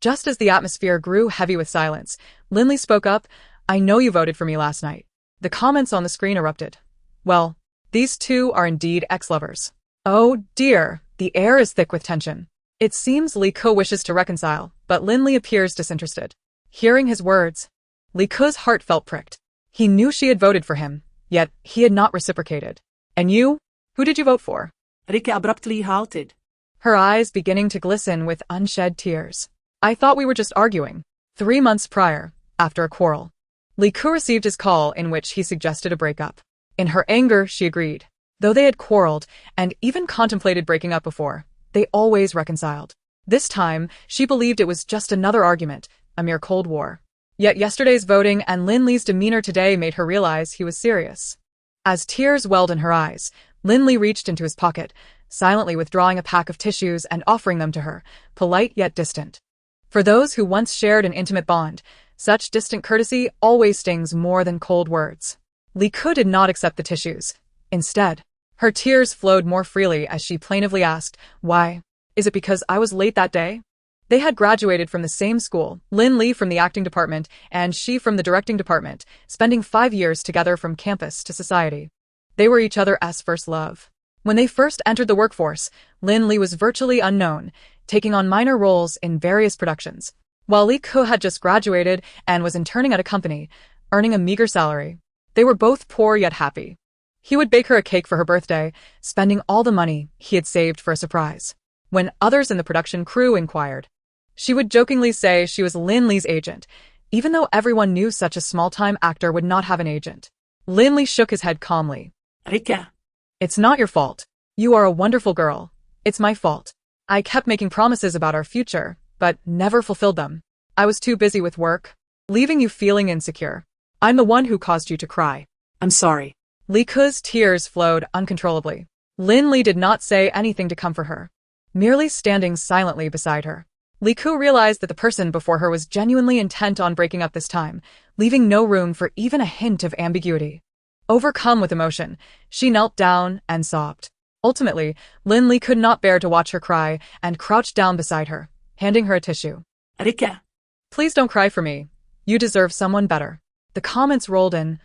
Just as the atmosphere grew heavy with silence, Linley spoke up, "I know you voted for me last night." The comments on the screen erupted. Well, these two are indeed ex-lovers. Oh dear, the air is thick with tension. It seems Li Ke wishes to reconcile, but Linley appears disinterested. Hearing his words, Li Ke's heart felt pricked. He knew she had voted for him, yet he had not reciprocated. "And you? Who did you vote for?" Rika abruptly halted. Her eyes beginning to glisten with unshed tears. "I thought we were just arguing." 3 months prior, after a quarrel, Li Ke received his call in which he suggested a breakup. In her anger, she agreed. Though they had quarreled and even contemplated breaking up before, they always reconciled. This time, she believed it was just another argument, a mere Cold War. Yet yesterday's voting and Linley's demeanor today made her realize he was serious. As tears welled in her eyes, Linley reached into his pocket, silently withdrawing a pack of tissues and offering them to her, polite yet distant. For those who once shared an intimate bond, such distant courtesy always stings more than cold words. Li Ke did not accept the tissues. Instead, her tears flowed more freely as she plaintively asked, "Why? Is it because I was late that day?" They had graduated from the same school, Linley from the acting department and she from the directing department, spending 5 years together from campus to society. They were each other's first love. When they first entered the workforce, Linley was virtually unknown, taking on minor roles in various productions, while Li Ke had just graduated and was interning at a company, earning a meager salary. They were both poor yet happy. He would bake her a cake for her birthday, spending all the money he had saved for a surprise. When others in the production crew inquired, she would jokingly say she was Linley's agent, even though everyone knew such a small-time actor would not have an agent. Linley shook his head calmly. Rika. "It's not your fault. You are a wonderful girl. It's my fault. I kept making promises about our future, but never fulfilled them. I was too busy with work, leaving you feeling insecure. I'm the one who caused you to cry." "I'm sorry." Li Ke's tears flowed uncontrollably. Linley did not say anything to comfort her, merely standing silently beside her. Li Ke realized that the person before her was genuinely intent on breaking up this time, leaving no room for even a hint of ambiguity. Overcome with emotion, she knelt down and sobbed. Ultimately, Linley could not bear to watch her cry and crouched down beside her, handing her a tissue. "Rika." "Please don't cry for me. You deserve someone better." The comments rolled in.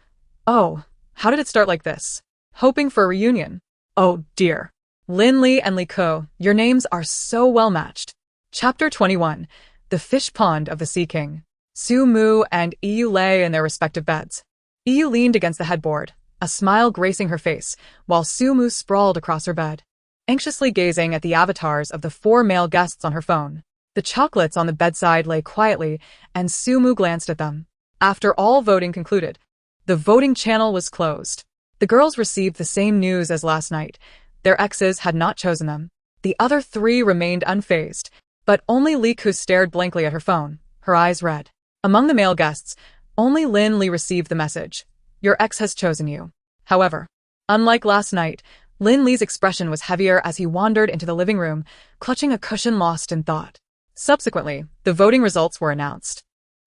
"Oh, how did it start like this? Hoping for a reunion? Oh dear. Linley and Li Ke, your names are so well matched." Chapter 21. The Fish Pond of the Sea King. Su-mu and Iyu lay in their respective beds. Iyu leaned against the headboard, a smile gracing her face, while Su-mu sprawled across her bed, anxiously gazing at the avatars of the 4 male guests on her phone. The chocolates on the bedside lay quietly, and Su-mu glanced at them. After all voting concluded, the voting channel was closed. The girls received the same news as last night. Their exes had not chosen them. The other 3 remained unfazed, but only Li Ke stared blankly at her phone, her eyes red. Among the male guests, only Linley received the message, "Your ex has chosen you." However, unlike last night, Linley's expression was heavier as he wandered into the living room, clutching a cushion lost in thought. Subsequently, the voting results were announced.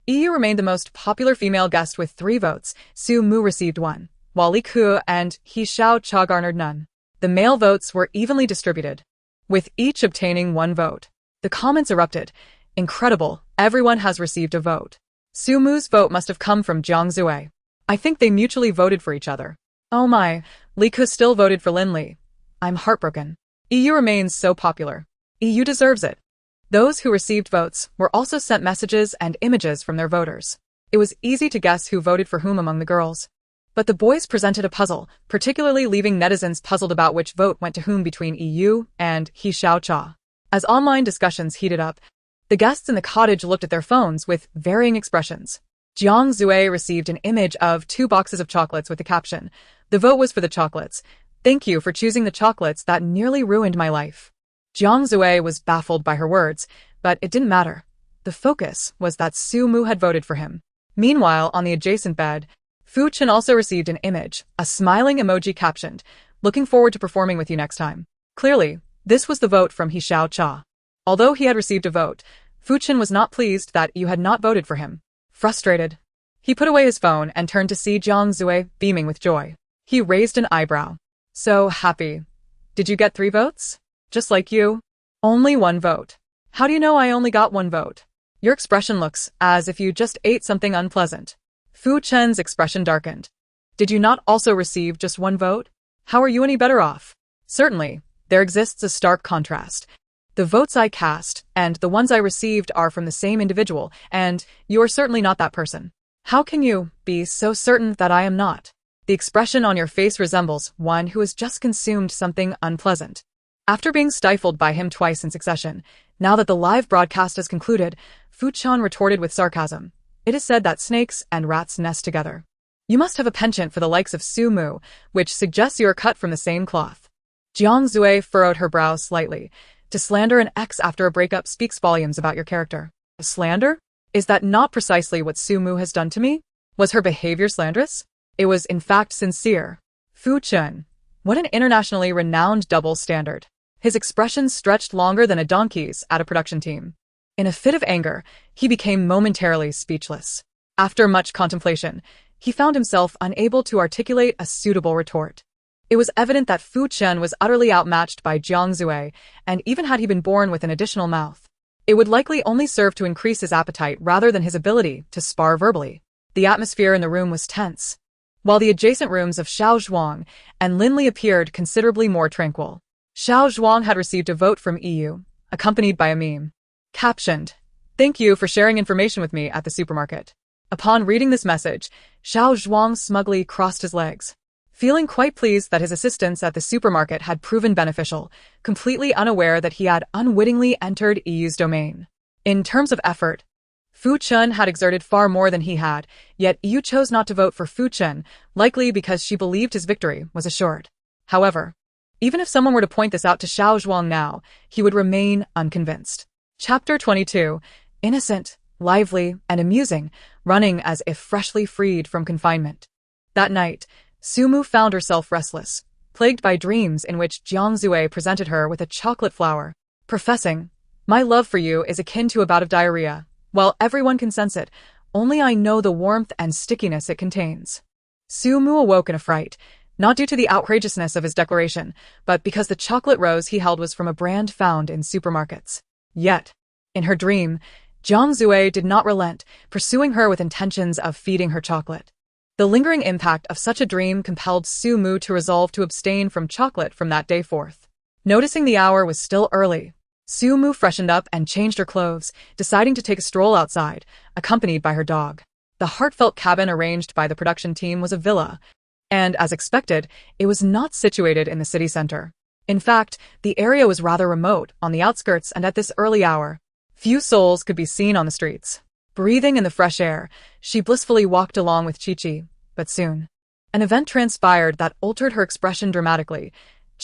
Iyu remained the most popular female guest with 3 votes, Su-mu received 1, while Li Ke and He Xiao-cha garnered none. The male votes were evenly distributed, with each obtaining 1 vote. The comments erupted. "Incredible, everyone has received a vote. Su-mu's vote must have come from Jiang-zue. I think they mutually voted for each other. Oh my, Li Ke still voted for Linley. I'm heartbroken. Iyu remains so popular. Iyu deserves it." Those who received votes were also sent messages and images from their voters. It was easy to guess who voted for whom among the girls. But the boys presented a puzzle, particularly leaving netizens puzzled about which vote went to whom between Iyu and He Xiao-cha. As online discussions heated up, the guests in the cottage looked at their phones with varying expressions. Jiang Zue received an image of 2 boxes of chocolates with the caption, "The vote was for the chocolates. Thank you for choosing the chocolates that nearly ruined my life." Jiang Zue was baffled by her words, but it didn't matter. The focus was that Su-mu had voted for him. Meanwhile, on the adjacent bed, Fu Chen also received an image, a smiling emoji captioned, "Looking forward to performing with you next time." Clearly, this was the vote from He Xiao-cha. Although he had received a vote, Fu Chen was not pleased that you had not voted for him. Frustrated, he put away his phone and turned to see Jiang Zue beaming with joy. He raised an eyebrow. "So happy. Did you get 3 votes?" Just like you. Only one vote. How do you know I only got one vote? Your expression looks as if you just ate something unpleasant. Fu Chen's expression darkened. Did you not also receive just one vote? How are you any better off? Certainly, there exists a stark contrast. The votes I cast and the ones I received are from the same individual, and you are certainly not that person. How can you be so certain that I am not? The expression on your face resembles one who has just consumed something unpleasant. After being stifled by him twice in succession, now that the live broadcast has concluded, Fu Chen retorted with sarcasm. It is said that snakes and rats nest together. You must have a penchant for the likes of Su Mu, which suggests you are cut from the same cloth. Jiang Zui furrowed her brows slightly. To slander an ex after a breakup speaks volumes about your character. A slander? Is that not precisely what Su Mu has done to me? Was her behavior slanderous? It was in fact sincere. Fu Chen. What an internationally renowned double standard. His expression stretched longer than a donkey's at a production team. In a fit of anger, he became momentarily speechless. After much contemplation, he found himself unable to articulate a suitable retort. It was evident that Fu Chen was utterly outmatched by Jiang Zui, and even had he been born with an additional mouth, it would likely only serve to increase his appetite rather than his ability to spar verbally. The atmosphere in the room was tense, while the adjacent rooms of Xiao Zhuang and Lin Li appeared considerably more tranquil. Xiao Zhuang had received a vote from EU, accompanied by a meme. Captioned, "Thank you for sharing information with me at the supermarket." Upon reading this message, Xiao Zhuang smugly crossed his legs. Feeling quite pleased that his assistance at the supermarket had proven beneficial, completely unaware that he had unwittingly entered EU's domain. In terms of effort, Fu Chen had exerted far more than he had, yet EU chose not to vote for Fu Chen, likely because she believed his victory was assured. However, even if someone were to point this out to Xiao Zhuang now, he would remain unconvinced. Chapter 22. Innocent, lively, and amusing, running as if freshly freed from confinement. That night, Su Mu found herself restless, plagued by dreams in which Jiang Zui presented her with a chocolate flower, professing, "My love for you is akin to a bout of diarrhea. While everyone can sense it, only I know the warmth and stickiness it contains." Su Mu awoke in a fright, not due to the outrageousness of his declaration, but because the chocolate rose he held was from a brand found in supermarkets. Yet, in her dream, Jiang Zui did not relent, pursuing her with intentions of feeding her chocolate. The lingering impact of such a dream compelled Su Mu to resolve to abstain from chocolate from that day forth. Noticing the hour was still early, Su Mu freshened up and changed her clothes, deciding to take a stroll outside, accompanied by her dog. The heartfelt cabin arranged by the production team was a villa, and as expected, it was not situated in the city center. In fact, the area was rather remote, on the outskirts, and at this early hour, few souls could be seen on the streets. Breathing in the fresh air, she blissfully walked along with Chi-Chi, but soon, an event transpired that altered her expression dramatically.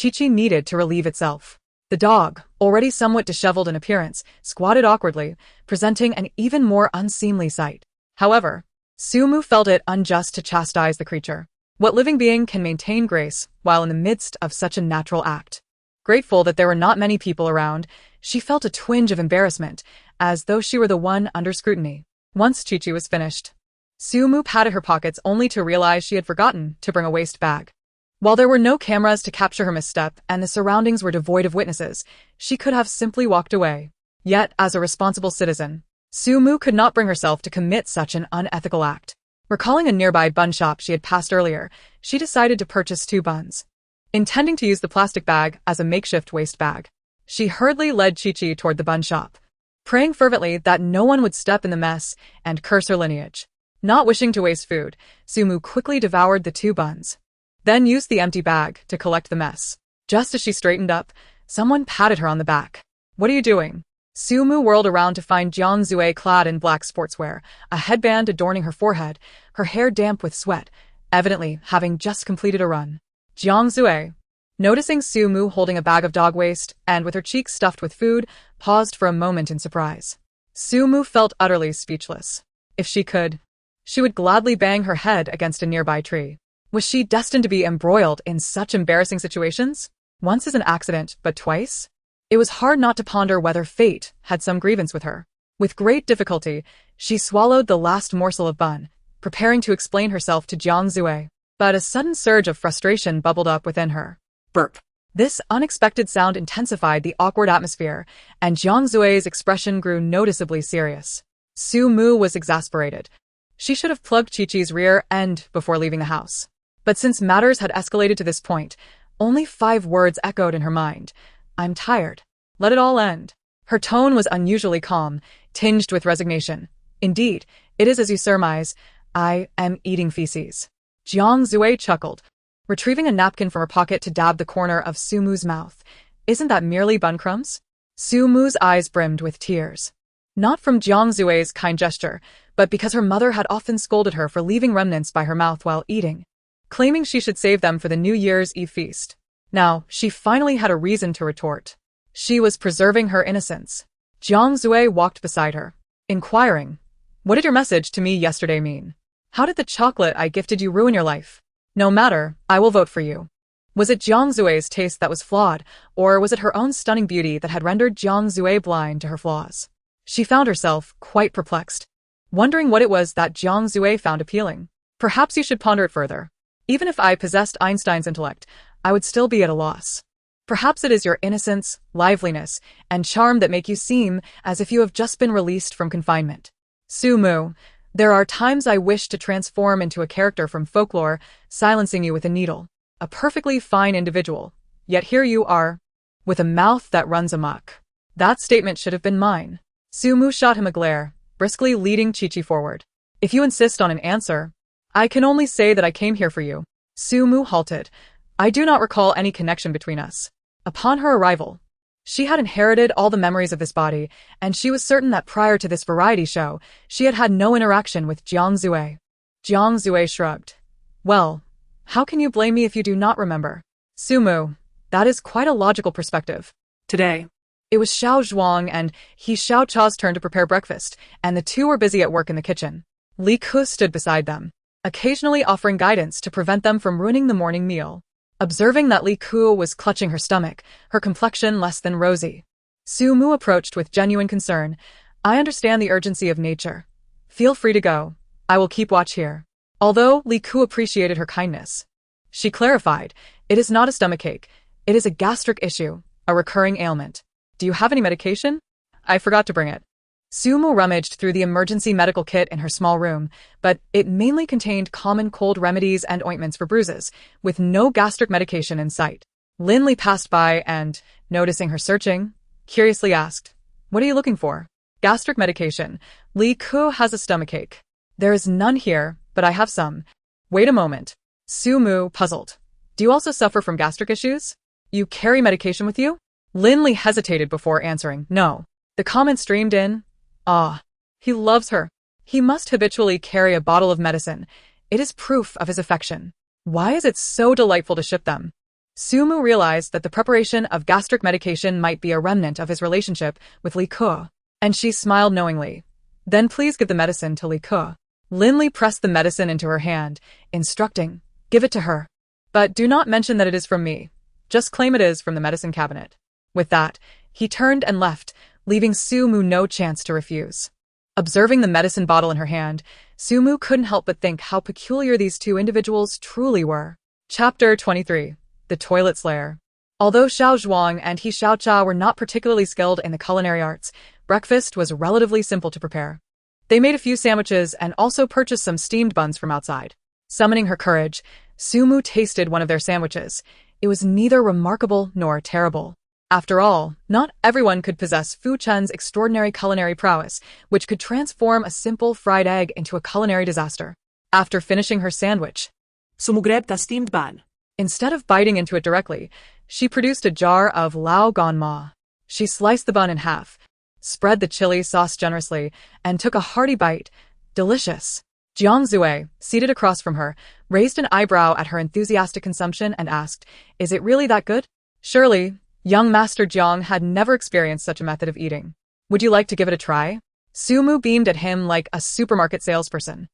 Chi-Chi needed to relieve itself. The dog, already somewhat disheveled in appearance, squatted awkwardly, presenting an even more unseemly sight. However, Su Mu felt it unjust to chastise the creature. What living being can maintain grace while in the midst of such a natural act? Grateful that there were not many people around, she felt a twinge of embarrassment, as though she were the one under scrutiny. Once Chi-Chi was finished, Su Mu patted her pockets only to realize she had forgotten to bring a waste bag. While there were no cameras to capture her misstep and the surroundings were devoid of witnesses, she could have simply walked away. Yet, as a responsible citizen, Su Mu could not bring herself to commit such an unethical act. Recalling a nearby bun shop she had passed earlier, she decided to purchase 2 buns. Intending to use the plastic bag as a makeshift waste bag, she hurriedly led Chi-Chi toward the bun shop, praying fervently that no one would step in the mess and curse her lineage. Not wishing to waste food, Su Mu quickly devoured the 2 buns, then used the empty bag to collect the mess. Just as she straightened up, someone patted her on the back. "What are you doing?" Su Mu whirled around to find Jiang Zui clad in black sportswear, a headband adorning her forehead, her hair damp with sweat, evidently having just completed a run. Jiang Zui, noticing Su Mu holding a bag of dog waste and with her cheeks stuffed with food, paused for a moment in surprise. Su Mu felt utterly speechless. If she could, she would gladly bang her head against a nearby tree. Was she destined to be embroiled in such embarrassing situations? Once is an accident, but twice? It was hard not to ponder whether fate had some grievance with her. With great difficulty, she swallowed the last morsel of bun, preparing to explain herself to Jiang Zui. But a sudden surge of frustration bubbled up within her. Burp. This unexpected sound intensified the awkward atmosphere, and Jiang Zui's expression grew noticeably serious. Su Mu was exasperated. She should have plugged Chi-Chi's rear end before leaving the house. But since matters had escalated to this point, only 5 words echoed in her mind. I'm tired. Let it all end. Her tone was unusually calm, tinged with resignation. Indeed, it is as you surmise. I am eating feces. Jiang Zui chuckled, retrieving a napkin from her pocket to dab the corner of Su Mu's mouth. Isn't that merely bun crumbs? Su Mu's eyes brimmed with tears. Not from Jiang Zui's kind gesture, but because her mother had often scolded her for leaving remnants by her mouth while eating, claiming she should save them for the New Year's Eve feast. Now, she finally had a reason to retort. She was preserving her innocence. Jiang Zui walked beside her, inquiring, "What did your message to me yesterday mean? How did the chocolate I gifted you ruin your life? No matter, I will vote for you." Was it Jiang Zui's taste that was flawed, or was it her own stunning beauty that had rendered Jiang Zui blind to her flaws? She found herself quite perplexed, wondering what it was that Jiang Zui found appealing. Perhaps you should ponder it further. Even if I possessed Einstein's intellect, I would still be at a loss. Perhaps it is your innocence, liveliness, and charm that make you seem as if you have just been released from confinement. Su Mu, there are times I wish to transform into a character from folklore, silencing you with a needle. A perfectly fine individual. Yet here you are, with a mouth that runs amok. That statement should have been mine. Su Mu shot him a glare, briskly leading Chi-Chi forward. If you insist on an answer, I can only say that I came here for you. Su Mu halted. I do not recall any connection between us. Upon her arrival, she had inherited all the memories of this body, and she was certain that prior to this variety show, she had had no interaction with Jiang Zui. Jiang Zui shrugged. Well, how can you blame me if you do not remember? Su Mu, that is quite a logical perspective. Today, it was Xiao Zhuang and He Xiaocha's turn to prepare breakfast, and the two were busy at work in the kitchen. Li Ke stood beside them, occasionally offering guidance to prevent them from ruining the morning meal. Observing that Li Ke was clutching her stomach, her complexion less than rosy, Su Mu approached with genuine concern. I understand the urgency of nature. Feel free to go. I will keep watch here. Although Li Ke appreciated her kindness, she clarified, it is not a stomachache. It is a gastric issue, a recurring ailment. Do you have any medication? I forgot to bring it. Su Mu rummaged through the emergency medical kit in her small room, but it mainly contained common cold remedies and ointments for bruises, with no gastric medication in sight. Lin Li passed by and, noticing her searching, curiously asked, What are you looking for? Gastric medication. Li Ke has a stomachache. There is none here, but I have some. Wait a moment. Su Mu, puzzled. Do you also suffer from gastric issues? You carry medication with you? Lin Li hesitated before answering, No. The comment streamed in. Ah, he loves her. He must habitually carry a bottle of medicine. It is proof of his affection. Why is it so delightful to ship them? Su Mu realized that the preparation of gastric medication might be a remnant of his relationship with Li Ke, and she smiled knowingly. Then please give the medicine to Li Ke. Lin Li pressed the medicine into her hand, instructing, Give it to her. But do not mention that it is from me. Just claim it is from the medicine cabinet. With that, he turned and left, leaving Su Mu no chance to refuse. Observing the medicine bottle in her hand, Su Mu couldn't help but think how peculiar these two individuals truly were. Chapter 23. The Toilet Slayer. Although Xiao Zhuang and He Xiaocha were not particularly skilled in the culinary arts, breakfast was relatively simple to prepare. They made a few sandwiches and also purchased some steamed buns from outside. Summoning her courage, Su Mu tasted one of their sandwiches. It was neither remarkable nor terrible. After all, not everyone could possess Fu Chen's extraordinary culinary prowess, which could transform a simple fried egg into a culinary disaster. After finishing her sandwich, sumugreb ta steamed bun. Instead of biting into it directly, she produced a jar of lao gan ma. She sliced the bun in half, spread the chili sauce generously, and took a hearty bite. Delicious. Jiang Zui, seated across from her, raised an eyebrow at her enthusiastic consumption and asked, Is it really that good? Surely. Young Master Jiang had never experienced such a method of eating. Would you like to give it a try? Su Mu beamed at him like a supermarket salesperson,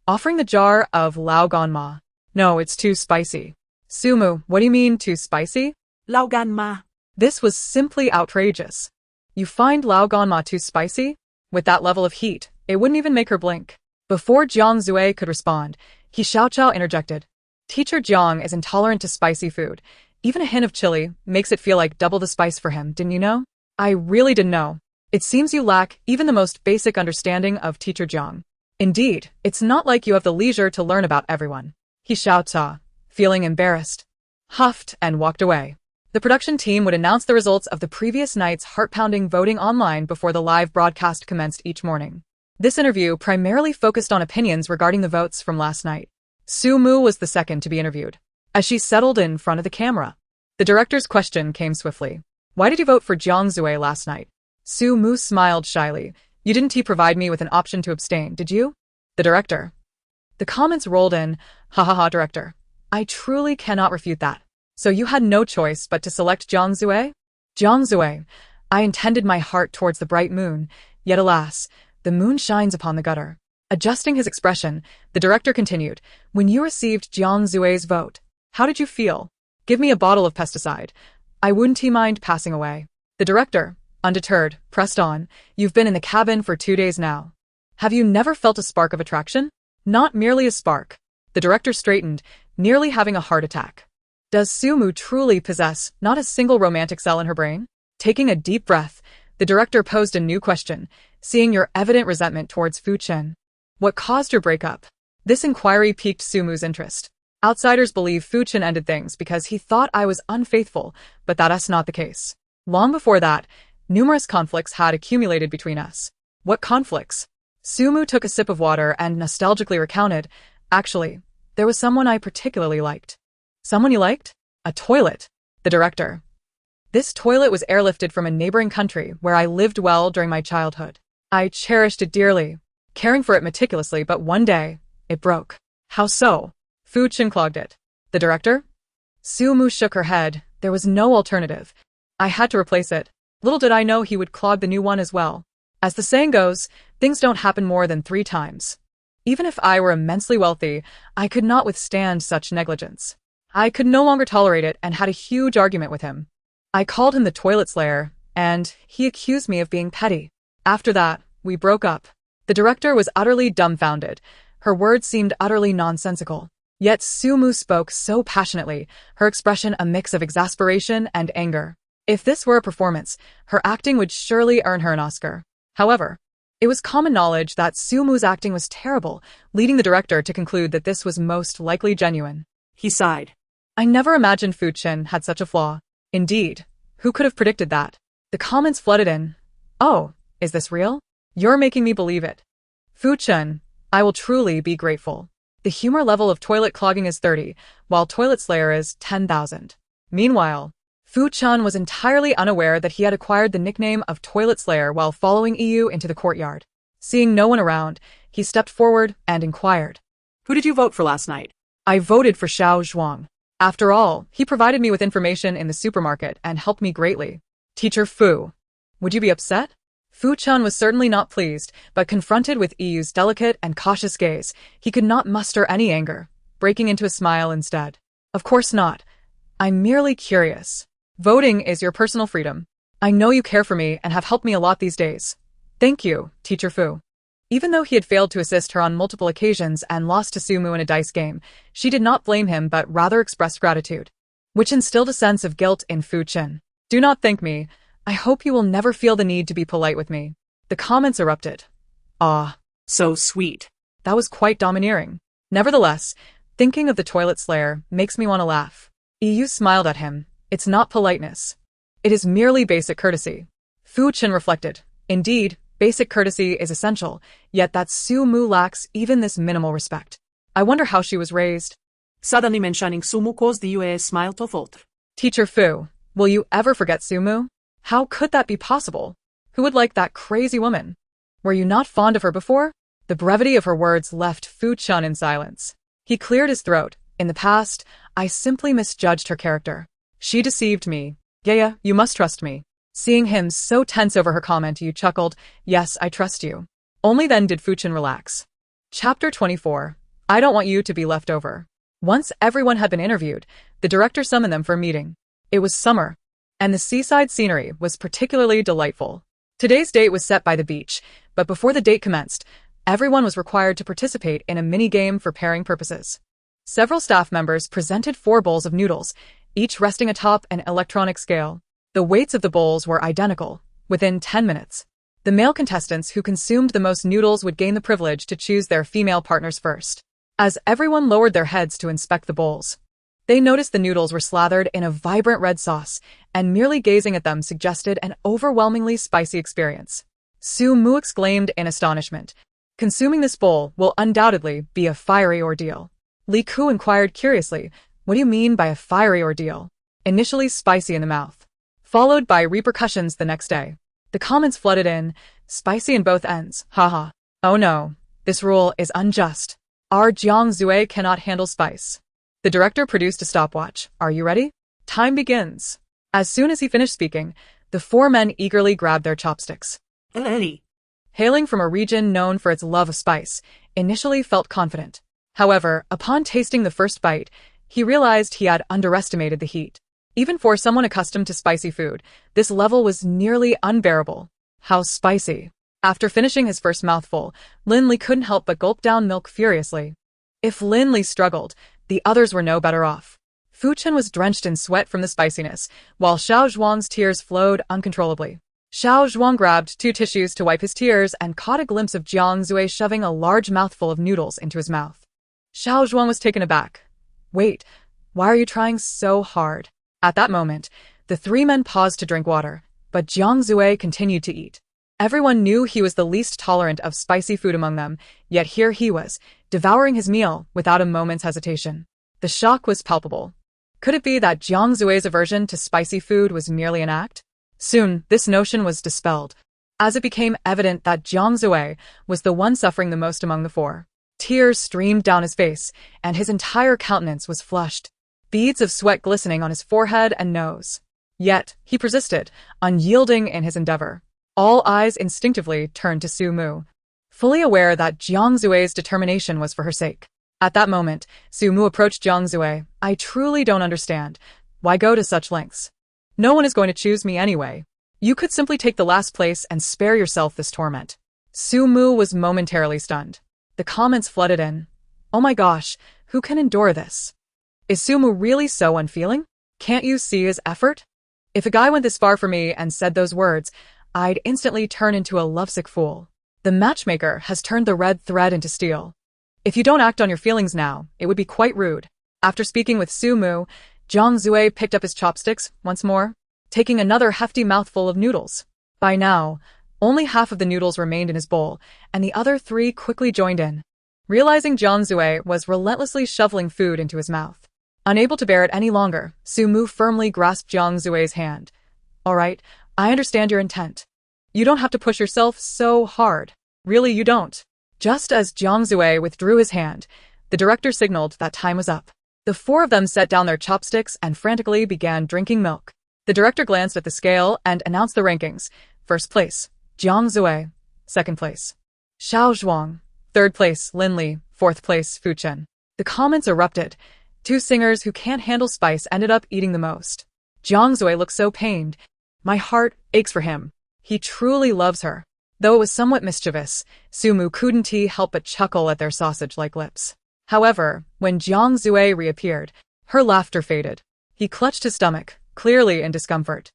offering the jar of lao gan ma. No, it's too spicy. Su Mu, what do you mean too spicy? Lao gan ma. This was simply outrageous. You find lao gan ma too spicy? With that level of heat, it wouldn't even make her blink. Before Jiang Zui could respond, He Xiaochao interjected. Teacher Jiang is intolerant to spicy food. Even a hint of chili makes it feel like double the spice for him, didn't you know? I really didn't know. It seems you lack even the most basic understanding of Teacher Jiang. Indeed, it's not like you have the leisure to learn about everyone. He shouts, feeling embarrassed, huffed, and walked away. The production team would announce the results of the previous night's heart-pounding voting online before the live broadcast commenced each morning. This interview primarily focused on opinions regarding the votes from last night. Su-mu was the second to be interviewed. As she settled in front of the camera, the director's question came swiftly. Why did you vote for Jiang Zue last night? Su-mu smiled shyly. You didn't provide me with an option to abstain, did you? The director. The comments rolled in. Ha ha ha, director. I truly cannot refute that. So you had no choice but to select Jiang Zue? Jiang Zue. I intended my heart towards the bright moon, yet alas, the moon shines upon the gutter. Adjusting his expression, the director continued, when you received Jiang Zue's vote, how did you feel? Give me a bottle of pesticide. I wouldn't mind passing away. The director, undeterred, pressed on, you've been in the cabin for 2 days now. Have you never felt a spark of attraction? Not merely a spark. The director straightened, nearly having a heart attack. Does Su-mu truly possess not a single romantic cell in her brain? Taking a deep breath, the director posed a new question, seeing your evident resentment towards Fu Chen. What caused your breakup? This inquiry piqued Su-mu's interest. Outsiders believe Fu Chen ended things because he thought I was unfaithful, but that's not the case. Long before that, numerous conflicts had accumulated between us. What conflicts? Su-mu took a sip of water and nostalgically recounted, actually, there was someone I particularly liked. Someone you liked? A toilet. The director. This toilet was airlifted from a neighboring country where I lived well during my childhood. I cherished it dearly, caring for it meticulously, but one day, it broke. How so? Fu Chen clogged it. The director? Su-mu shook her head. There was no alternative. I had to replace it. Little did I know he would clog the new one as well. As the saying goes, things don't happen more than 3 times. Even if I were immensely wealthy, I could not withstand such negligence. I could no longer tolerate it and had a huge argument with him. I called him the toilet slayer, and he accused me of being petty. After that, we broke up. The director was utterly dumbfounded. Her words seemed utterly nonsensical. Yet Su-mu spoke so passionately, her expression a mix of exasperation and anger. If this were a performance, her acting would surely earn her an Oscar. However, it was common knowledge that Su-mu's acting was terrible, leading the director to conclude that this was most likely genuine. He sighed. I never imagined Fu Chen had such a flaw. Indeed, who could have predicted that? The comments flooded in. Oh, is this real? You're making me believe it. Fu Chen, I will truly be grateful. The humor level of toilet clogging is 30, while toilet slayer is 10,000. Meanwhile, Fu Chen was entirely unaware that he had acquired the nickname of Toilet Slayer while following EU into the courtyard. Seeing no one around, he stepped forward and inquired. Who did you vote for last night? I voted for Xiao Zhuang. After all, he provided me with information in the supermarket and helped me greatly. Teacher Fu. Would you be upset? Fu Chen was certainly not pleased, but confronted with EU's delicate and cautious gaze, he could not muster any anger, breaking into a smile instead. Of course not. I'm merely curious. Voting is your personal freedom. I know you care for me and have helped me a lot these days. Thank you, Teacher Fu. Even though he had failed to assist her on multiple occasions and lost to Su-mu in a dice game, she did not blame him but rather expressed gratitude, which instilled a sense of guilt in Fu Chen. Do not thank me. I hope you will never feel the need to be polite with me. The comments erupted. Ah, So sweet. that was quite domineering. Nevertheless, thinking of the toilet slayer makes me want to laugh. EU smiled at him. It's not politeness. It is merely basic courtesy. Fu Chen reflected. Indeed, basic courtesy is essential, yet that Su-mu lacks even this minimal respect. I wonder how she was raised. Suddenly mentioning Su-mu caused the UA smile to falter. Teacher Fu, will you ever forget Su-mu? How could that be possible? Who would like that crazy woman? Were you not fond of her before? The brevity of her words left Fu Chen in silence. He cleared his throat. In the past, I simply misjudged her character. She deceived me. Yeah, you must trust me. Seeing him so tense over her comment, you chuckled. Yes, I trust you. Only then did Fu Chen relax. Chapter 24. I don't want you to be left over. Once everyone had been interviewed, the director summoned them for a meeting. It was summer, and the seaside scenery was particularly delightful. Today's date was set by the beach, but before the date commenced, everyone was required to participate in a mini-game for pairing purposes. Several staff members presented 4 bowls of noodles, each resting atop an electronic scale. The weights of the bowls were identical. Within 10 minutes, the male contestants who consumed the most noodles would gain the privilege to choose their female partners first. As everyone lowered their heads to inspect the bowls, they noticed the noodles were slathered in a vibrant red sauce, and merely gazing at them suggested an overwhelmingly spicy experience. Su-mu exclaimed in astonishment. Consuming this bowl will undoubtedly be a fiery ordeal. Li Ku inquired curiously, what do you mean by a fiery ordeal? Initially spicy in the mouth, followed by repercussions the next day. The comments flooded in, spicy in both ends, haha. Oh no, this rule is unjust. Our Jiang Zue cannot handle spice. The director produced a stopwatch. Are you ready? Time begins. As soon as he finished speaking, the four men eagerly grabbed their chopsticks. Lily. Hailing from a region known for its love of spice, initially felt confident. However, upon tasting the first bite, he realized he had underestimated the heat. Even for someone accustomed to spicy food, this level was nearly unbearable. How spicy. After finishing his first mouthful, Lin Li couldn't help but gulp down milk furiously. If Lin Li struggled, the others were no better off. Fu Chen was drenched in sweat from the spiciness, while Xiao Zhuang's tears flowed uncontrollably. Xiao Zhuang grabbed 2 tissues to wipe his tears and caught a glimpse of Jiang Zue shoving a large mouthful of noodles into his mouth. Xiao Zhuang was taken aback. Wait, why are you trying so hard? At that moment, the 3 men paused to drink water, but Jiang Zue continued to eat. Everyone knew he was the least tolerant of spicy food among them, yet here he was, devouring his meal without a moment's hesitation. The shock was palpable. Could it be that Jiang Zue's aversion to spicy food was merely an act? Soon, this notion was dispelled, as it became evident that Jiang Zue was the one suffering the most among the 4. Tears streamed down his face, and his entire countenance was flushed, beads of sweat glistening on his forehead and nose. Yet, he persisted, unyielding in his endeavor. All eyes instinctively turned to Su-mu, fully aware that Jiang Zue's determination was for her sake. At that moment, Su-mu approached Jiang Zue. I truly don't understand. Why go to such lengths? No one is going to choose me anyway. You could simply take the last place and spare yourself this torment. Su-mu was momentarily stunned. The comments flooded in. Oh my gosh, who can endure this? Is Su-mu really so unfeeling? Can't you see his effort? If a guy went this far for me and said those words, I'd instantly turn into a lovesick fool. The matchmaker has turned the red thread into steel. If you don't act on your feelings now, it would be quite rude. After speaking with Su-mu, Jiang Zue picked up his chopsticks once more, taking another hefty mouthful of noodles. By now, only half of the noodles remained in his bowl, and the other 3 quickly joined in. Realizing Jiang Zue was relentlessly shoveling food into his mouth. Unable to bear it any longer, Su-mu firmly grasped Jiang Zue's hand. All right, I understand your intent. You don't have to push yourself so hard. Really, you don't. Just as Jiang Zue withdrew his hand, the director signaled that time was up. The 4 of them set down their chopsticks and frantically began drinking milk. The director glanced at the scale and announced the rankings. First place, Jiang Zue. Second place, Xiao Zhuang. Third place, Lin Li. Fourth place, Fu Chen. The comments erupted. 2 singers who can't handle spice ended up eating the most. Jiang Zue looked so pained. My heart aches for him. He truly loves her. Though it was somewhat mischievous, Su-mu couldn't help but chuckle at their sausage-like lips. However, when Jiang Zue reappeared, her laughter faded. He clutched his stomach, clearly in discomfort.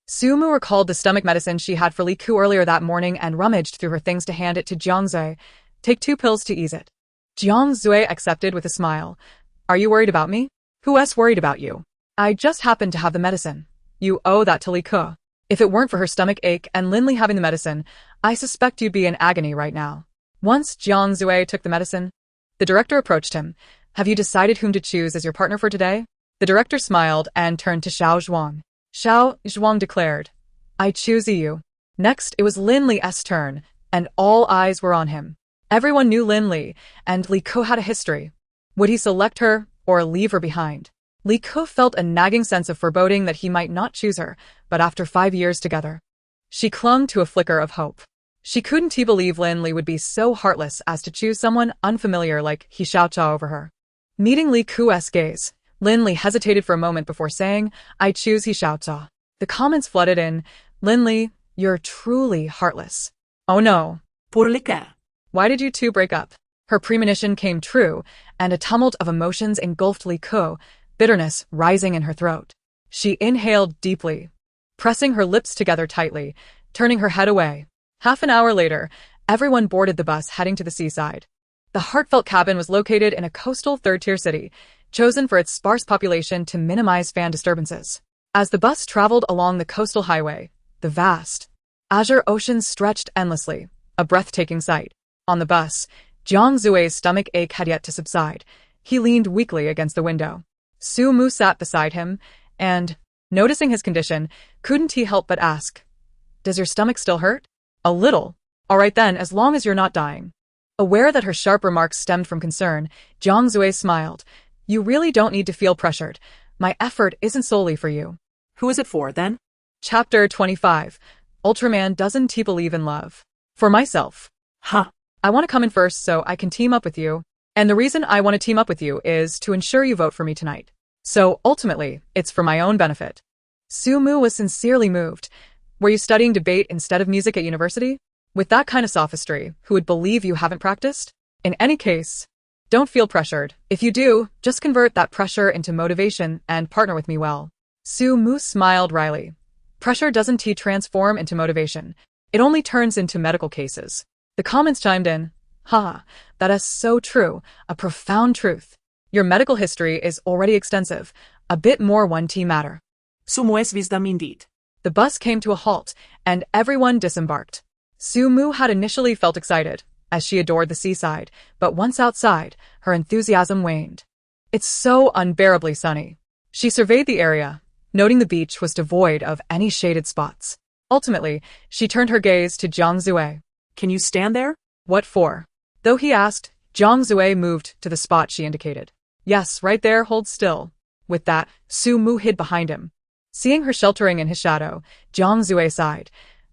Su-mu recalled the stomach medicine she had for Li Ku earlier that morning and rummaged through her things to hand it to Jiang Zue. Take 2 pills to ease it. Jiang Zue accepted with a smile. Are you worried about me? Who else worried about you? I just happened to have the medicine. You owe that to Li Ku. If it weren't for her stomach ache and Lin Li having the medicine, I suspect you'd be in agony right now. Once Jiang Zue took the medicine, the director approached him. Have you decided whom to choose as your partner for today? The director smiled and turned to Xiao Zhuang. Xiao Zhuang declared, I choose you. Next, it was Lin Li's turn, and all eyes were on him. Everyone knew Lin Li, and Li Ku had a history. Would he select her or leave her behind? Li Ku felt a nagging sense of foreboding that he might not choose her, but after 5 years together, she clung to a flicker of hope. She couldn't believe Lin Li would be so heartless as to choose someone unfamiliar like He Xiaocha over her. Meeting Li Ku's gaze, Lin Li hesitated for a moment before saying, I choose He Xiaocha. The comments flooded in. Lin Li, you're truly heartless. Oh no. ¿Por qué? Why did you 2 break up? Her premonition came true, and a tumult of emotions engulfed Li Ku. bitterness rising in her throat. She inhaled deeply, pressing her lips together tightly, turning her head away. Half an hour later, everyone boarded the bus heading to the seaside. The heartfelt cabin was located in a coastal third-tier city, chosen for its sparse population to minimize fan disturbances. As the bus traveled along the coastal highway, the vast, azure ocean stretched endlessly, a breathtaking sight. On the bus, Jiang Zue's stomach ache had yet to subside. He leaned weakly against the window. Su Mu sat beside him, and, noticing his condition, couldn't he help but ask, "Does your stomach still hurt?" "A little." "All right then, as long as you're not dying." Aware that her sharp remarks stemmed from concern, Jiang Zue smiled. "You really don't need to feel pressured. My effort isn't solely for you." Who is it for, then? Chapter 25. Ultraman doesn't he believe in love? For myself. Huh. I want to come in first so I can team up with you. And the reason I want to team up with you is to ensure you vote for me tonight. So, ultimately, it's for my own benefit. Su Mu was sincerely moved. Were you studying debate instead of music at university? With that kind of sophistry, who would believe you haven't practiced? In any case, don't feel pressured. If you do, just convert that pressure into motivation and partner with me well. Su Mu smiled wryly. Pressure doesn't transform into motivation. It only turns into medical cases. The comments chimed in. Haha, that is so true, a profound truth. Your medical history is already extensive, a bit more 1T matter. Sumo es wisdom indeed. The bus came to a halt, and everyone disembarked. Su Mu had initially felt excited, as she adored the seaside, but once outside, her enthusiasm waned. It's so unbearably sunny. She surveyed the area, noting the beach was devoid of any shaded spots. Ultimately, she turned her gaze to Jiang Zue. Can you stand there? What for? Though he asked, Jiang Zue moved to the spot she indicated. Yes, right there, hold still. With that, Su Mu hid behind him. Seeing her sheltering in his shadow, Jiang Zue sighed.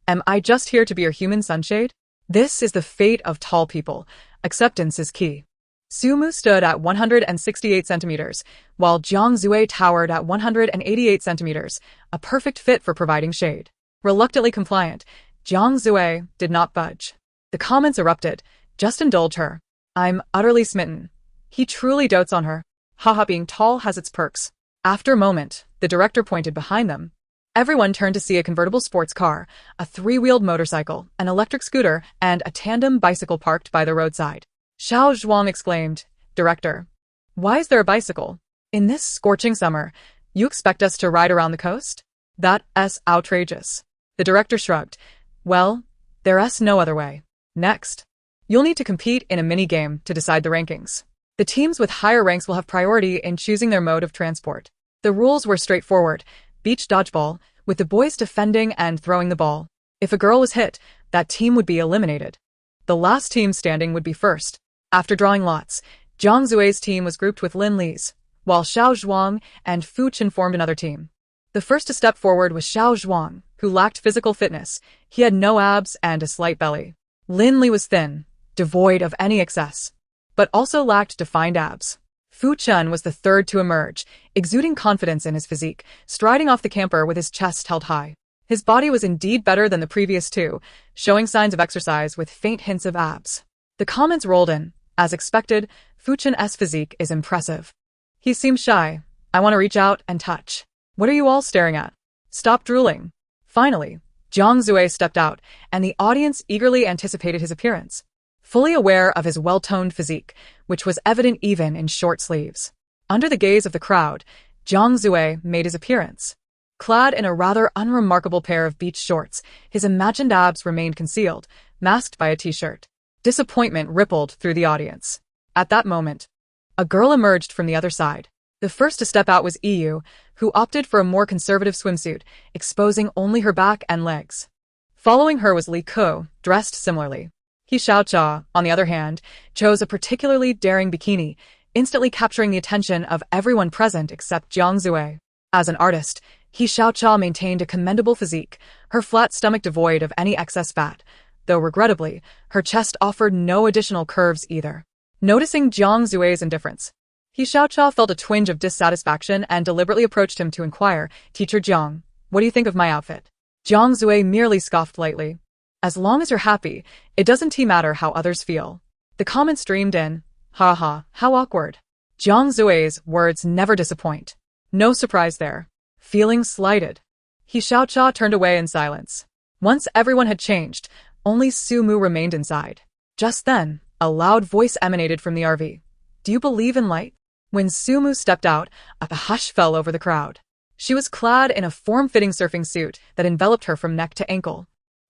Am I just here to be your human sunshade? This is the fate of tall people. Acceptance is key. Su Mu stood at 168 centimeters, while Jiang Zue towered at 188 centimeters, a perfect fit for providing shade. Reluctantly compliant, Jiang Zue did not budge. The comments erupted. Just indulge her. I'm utterly smitten. He truly dotes on her. Haha, being tall has its perks. After a moment, the director pointed behind them. Everyone turned to see a convertible sports car, a three-wheeled motorcycle, an electric scooter, and a tandem bicycle parked by the roadside. Xiao Zhuang exclaimed, Director, why is there a bicycle? In this scorching summer, you expect us to ride around the coast? That's outrageous. The director shrugged. Well, there's no other way. Next. You'll need to compete in a mini-game to decide the rankings. The teams with higher ranks will have priority in choosing their mode of transport. The rules were straightforward. Beach dodgeball, with the boys defending and throwing the ball. If a girl was hit, that team would be eliminated. The last team standing would be first. After drawing lots, Jiang Zue's team was grouped with Lin Li's, while Xiao Zhuang and Fu Chen formed another team. The first to step forward was Xiao Zhuang, who lacked physical fitness. He had no abs and a slight belly. Lin Li was thin, devoid of any excess, but also lacked defined abs. Fu Chen was the third to emerge, exuding confidence in his physique, striding off the camper with his chest held high. His body was indeed better than the previous two, showing signs of exercise with faint hints of abs. The comments rolled in. As expected, Fu Chen's physique is impressive. He seems shy. I want to reach out and touch. What are you all staring at? Stop drooling. Finally, Jiang Zue stepped out, and the audience eagerly anticipated his appearance. Fully aware of his well-toned physique, which was evident even in short sleeves. Under the gaze of the crowd, Jiang Zue made his appearance. Clad in a rather unremarkable pair of beach shorts, his imagined abs remained concealed, masked by a t-shirt. Disappointment rippled through the audience. At that moment, a girl emerged from the other side. The first to step out was Yu, who opted for a more conservative swimsuit, exposing only her back and legs. Following her was Li Ke, dressed similarly. He Xiaocha, on the other hand, chose a particularly daring bikini, instantly capturing the attention of everyone present except Jiang Zue. As an artist, He Xiaocha maintained a commendable physique, her flat stomach devoid of any excess fat, though regrettably, her chest offered no additional curves either. Noticing Jiang Zue's indifference, He Xiaocha felt a twinge of dissatisfaction and deliberately approached him to inquire, Teacher Jiang, what do you think of my outfit? Jiang Zue merely scoffed lightly. As long as you're happy, it doesn't matter how others feel. The comments streamed in. Ha ha, how awkward. Jiang Zui's words never disappoint. No surprise there. Feeling slighted, he Xiaocha turned away in silence. Once everyone had changed, only Sumu remained inside. Just then, a loud voice emanated from the RV. Do you believe in light? When Sumu stepped out, a hush fell over the crowd. She was clad in a form-fitting surfing suit that enveloped her from neck to ankle,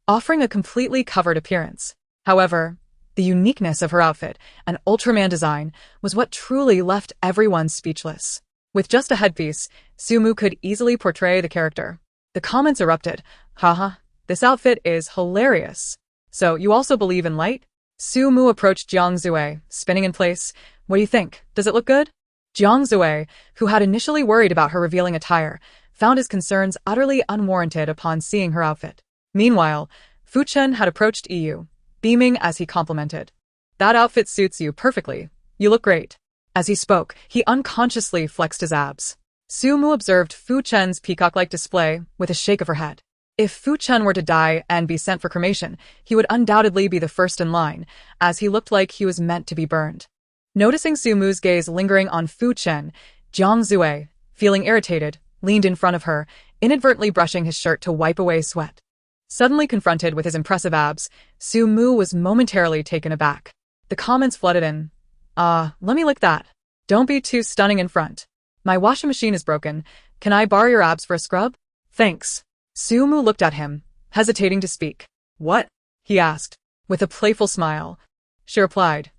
offering a completely covered appearance. However, the uniqueness of her outfit, an Ultraman design, was what truly left everyone speechless. With just a headpiece, Sumu could easily portray the character. The comments erupted. Haha, this outfit is hilarious. So, you also believe in light? Sumu approached Jiang Zui, spinning in place. What do you think? Does it look good? Jiang Zui, who had initially worried about her revealing attire, found his concerns utterly unwarranted upon seeing her outfit. Meanwhile, Fu Chen had approached Yu, beaming as he complimented. That outfit suits you perfectly. You look great. As he spoke, he unconsciously flexed his abs. Sumu observed Fu Chen's peacock-like display with a shake of her head. If Fu Chen were to die and be sent for cremation, he would undoubtedly be the first in line, as he looked like he was meant to be burned. Noticing Sumu's gaze lingering on Fu Chen, Jiang Zui, feeling irritated, leaned in front of her, inadvertently brushing his shirt to wipe away sweat. Suddenly confronted with his impressive abs, Sumu was momentarily taken aback. The comments flooded in. Let me lick that. Don't be too stunning in front. My washing machine is broken. Can I borrow your abs for a scrub? Thanks. Sumu looked at him, hesitating to speak. What? He asked, with a playful smile. She replied,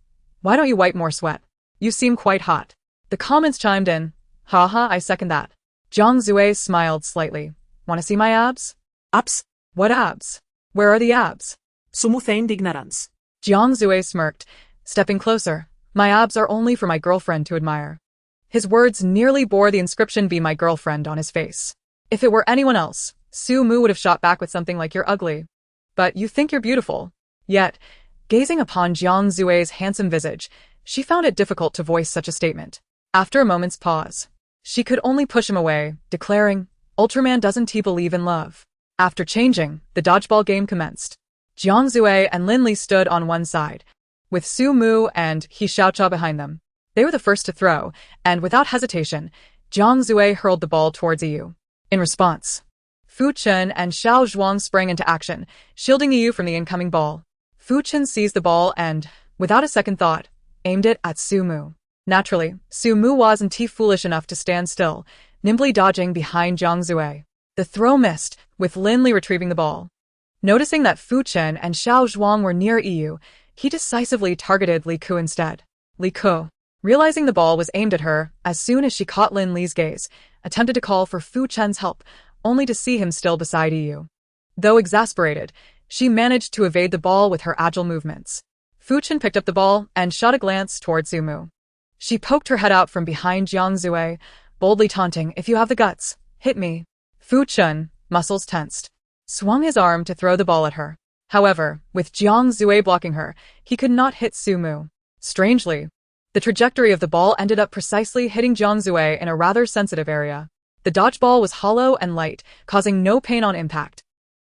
why don't you wipe more sweat? You seem quite hot. The comments chimed in. Haha, I second that. Jiang Zui smiled slightly. Want to see my abs? Abs? What abs? Where are the abs? Sumu feigned ignorance. Jiang Zui smirked, stepping closer. My abs are only for my girlfriend to admire. His words nearly bore the inscription "Be my girlfriend" on his face. If it were anyone else, Sumu would have shot back with something like "You're ugly. But you think you're beautiful." Yet, gazing upon Jiang Zui's handsome visage, she found it difficult to voice such a statement. After a moment's pause, she could only push him away, declaring, Ultraman doesn't he believe in love? After changing, the dodgeball game commenced. Jiang Zui and Lin Li stood on one side, with Sumu and He Xiaocha behind them. They were the first to throw, and without hesitation, Jiang Zui hurled the ball towards Yu. In response, Fu Chen and Xiao Zhuang sprang into action, shielding Yu from the incoming ball. Fu Chen seized the ball and, without a second thought, aimed it at Sumu. Naturally, Sumu wasn't foolish enough to stand still, nimbly dodging behind Jiang Zui. The throw missed, with Lin Li retrieving the ball. Noticing that Fu Chen and Xiao Zhuang were near Yu, he decisively targeted Li Ku instead. Li Ku, realizing the ball was aimed at her as soon as she caught Lin Li's gaze, attempted to call for Fu Chen's help, only to see him still beside Yu. Though exasperated, she managed to evade the ball with her agile movements. Fu Chen picked up the ball and shot a glance toward Sumu. She poked her head out from behind Jiang Zui, boldly taunting, if you have the guts, hit me. Fu Chen, muscles tensed, swung his arm to throw the ball at her. However, with Jiang Zui blocking her, he could not hit Sumu. Strangely, the trajectory of the ball ended up precisely hitting Jiang Zui in a rather sensitive area. The dodgeball was hollow and light, causing no pain on impact.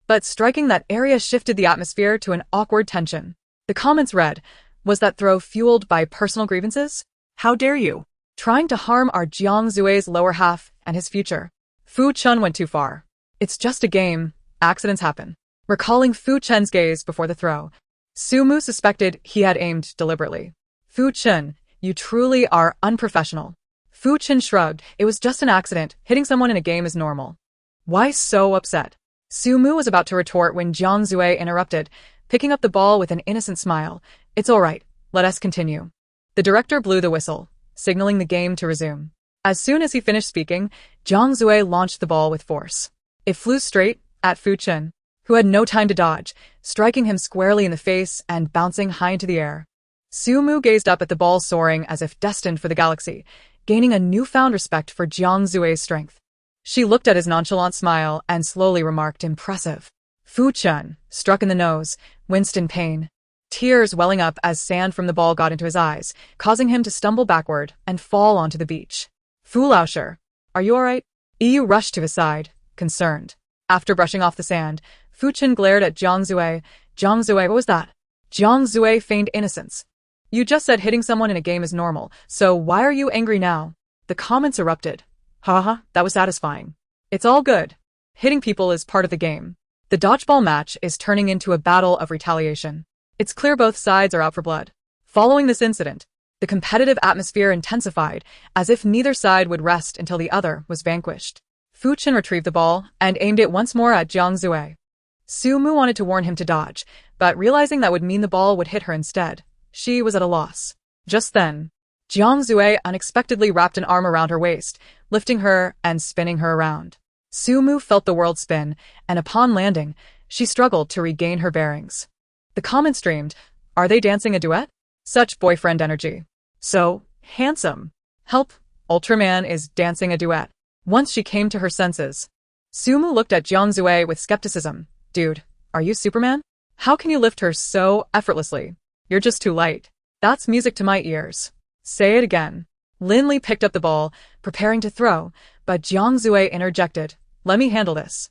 But striking that area shifted the atmosphere to an awkward tension. The comments read, was that throw fueled by personal grievances? How dare you? Trying to harm our Jiang Zui's lower half and his future. Fu Chen went too far. It's just a game. Accidents happen. Recalling Fu Chen's gaze before the throw, Sumu suspected he had aimed deliberately. Fu Chen, you truly are unprofessional. Fu Chen shrugged. It was just an accident. Hitting someone in a game is normal. Why so upset? Sumu was about to retort when Jiang Zui interrupted, picking up the ball with an innocent smile. It's all right. Let us continue. The director blew the whistle, signaling the game to resume. As soon as he finished speaking, Jiang Zui launched the ball with force. It flew straight at Fu Chen, who had no time to dodge, striking him squarely in the face and bouncing high into the air. Sumu gazed up at the ball soaring as if destined for the galaxy, gaining a newfound respect for Jiang Zui's strength. She looked at his nonchalant smile and slowly remarked, impressive. Fu Chen, struck in the nose, winced in pain, tears welling up as sand from the ball got into his eyes, causing him to stumble backward and fall onto the beach. Fu Laosher, are you all right? Yu rushed to his side, concerned. After brushing off the sand, Fu Chen glared at Jiang Zui. Jiang Zui, what was that? Jiang Zui feigned innocence. You just said hitting someone in a game is normal, so why are you angry now? The comments erupted. Haha, that was satisfying. It's all good. Hitting people is part of the game. The dodgeball match is turning into a battle of retaliation. It's clear both sides are out for blood. Following this incident, the competitive atmosphere intensified, as if neither side would rest until the other was vanquished. Fu Chen retrieved the ball and aimed it once more at Jiang Zue. Su Mu wanted to warn him to dodge, but realizing that would mean the ball would hit her instead, she was at a loss. Just then, Jiang Zue unexpectedly wrapped an arm around her waist, lifting her and spinning her around. Su Mu felt the world spin, and upon landing, she struggled to regain her bearings. The comments streamed, "Are they dancing a duet? Such boyfriend energy. So handsome. Help, Ultraman is dancing a duet." Once she came to her senses, Su Mu looked at Jiang Zue with skepticism. "Dude, are you Superman? How can you lift her so effortlessly? You're just too light." "That's music to my ears." "Say it again." Lin Li picked up the ball, preparing to throw, but Jiang Zue interjected. "Let me handle this."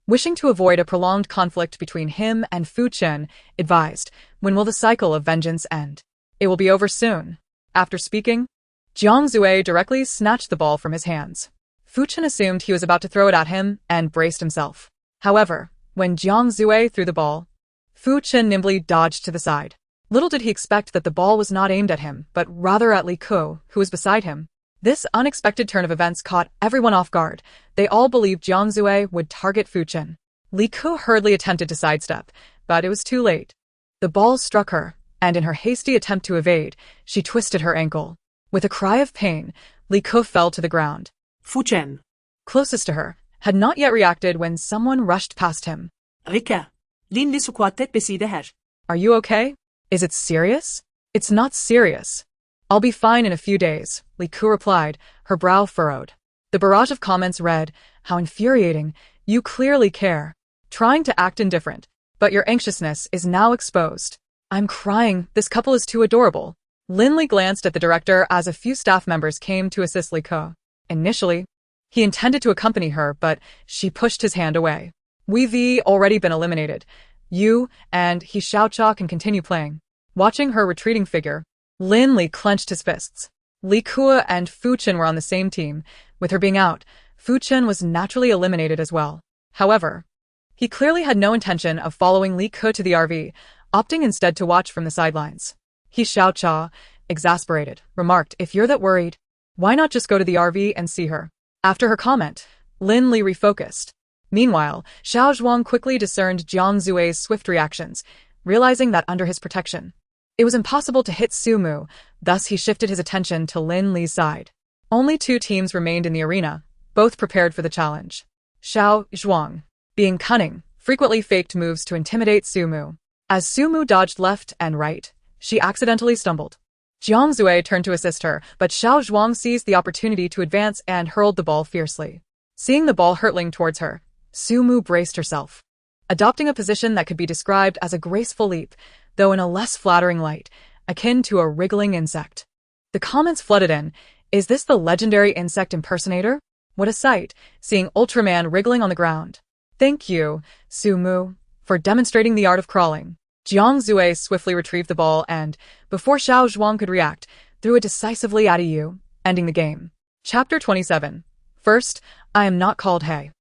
Wishing to avoid a prolonged conflict between him and Fu Chen, advised, "When will the cycle of vengeance end?" "It will be over soon." After speaking, Jiang Zue directly snatched the ball from his hands. Fu Chen assumed he was about to throw it at him and braced himself. However, when Jiang Zue threw the ball, Fu Chen nimbly dodged to the side. Little did he expect that the ball was not aimed at him, but rather at Li Ke, who was beside him. This unexpected turn of events caught everyone off guard. They all believed Jiang Zue would target Fu Chen. Li Ke hurriedly attempted to sidestep, but it was too late. The ball struck her, and in her hasty attempt to evade, she twisted her ankle. With a cry of pain, Li Ke fell to the ground. Fu Chen. Closest to her, had not yet reacted when someone rushed past him. Rika. Din li squattet beside her. "Are you okay? Is it serious?" "It's not serious. I'll be fine in a few days," Li Ke replied, her brow furrowed. The barrage of comments read, "How infuriating. You clearly care. Trying to act indifferent, but your anxiousness is now exposed. I'm crying. This couple is too adorable." Lin Li glanced at the director as a few staff members came to assist Li Ke. Initially, he intended to accompany her, but she pushed his hand away. "We've already been eliminated. You and He Xiaocha can continue playing." Watching her retreating figure, Lin Li clenched his fists. Li Ke and Fu Chen were on the same team. With her being out, Fu Chen was naturally eliminated as well. However, he clearly had no intention of following Li Ke to the RV, opting instead to watch from the sidelines. He Xiaocha, exasperated, remarked, "If you're that worried, why not just go to the RV and see her?" After her comment, Lin Li refocused. Meanwhile, Xiao Zhuang quickly discerned Jiang Zue's swift reactions, realizing that under his protection, it was impossible to hit Su Mu, thus he shifted his attention to Lin Li's side. Only two teams remained in the arena, both prepared for the challenge. Xiao Zhuang, being cunning, frequently faked moves to intimidate Su Mu. As Su Mu dodged left and right, she accidentally stumbled. Jiang Zue turned to assist her, but Xiao Zhuang seized the opportunity to advance and hurled the ball fiercely. Seeing the ball hurtling towards her, Su Mu braced herself, adopting a position that could be described as a graceful leap, though in a less flattering light, akin to a wriggling insect. The comments flooded in. "Is this the legendary insect impersonator? What a sight, seeing Ultraman wriggling on the ground." "Thank you, Su Mu, for demonstrating the art of crawling." Jiang Zue swiftly retrieved the ball and, before Xiao Zhuang could react, threw it decisively at Yu, ending the game. Chapter 27. First, I am not called Hei.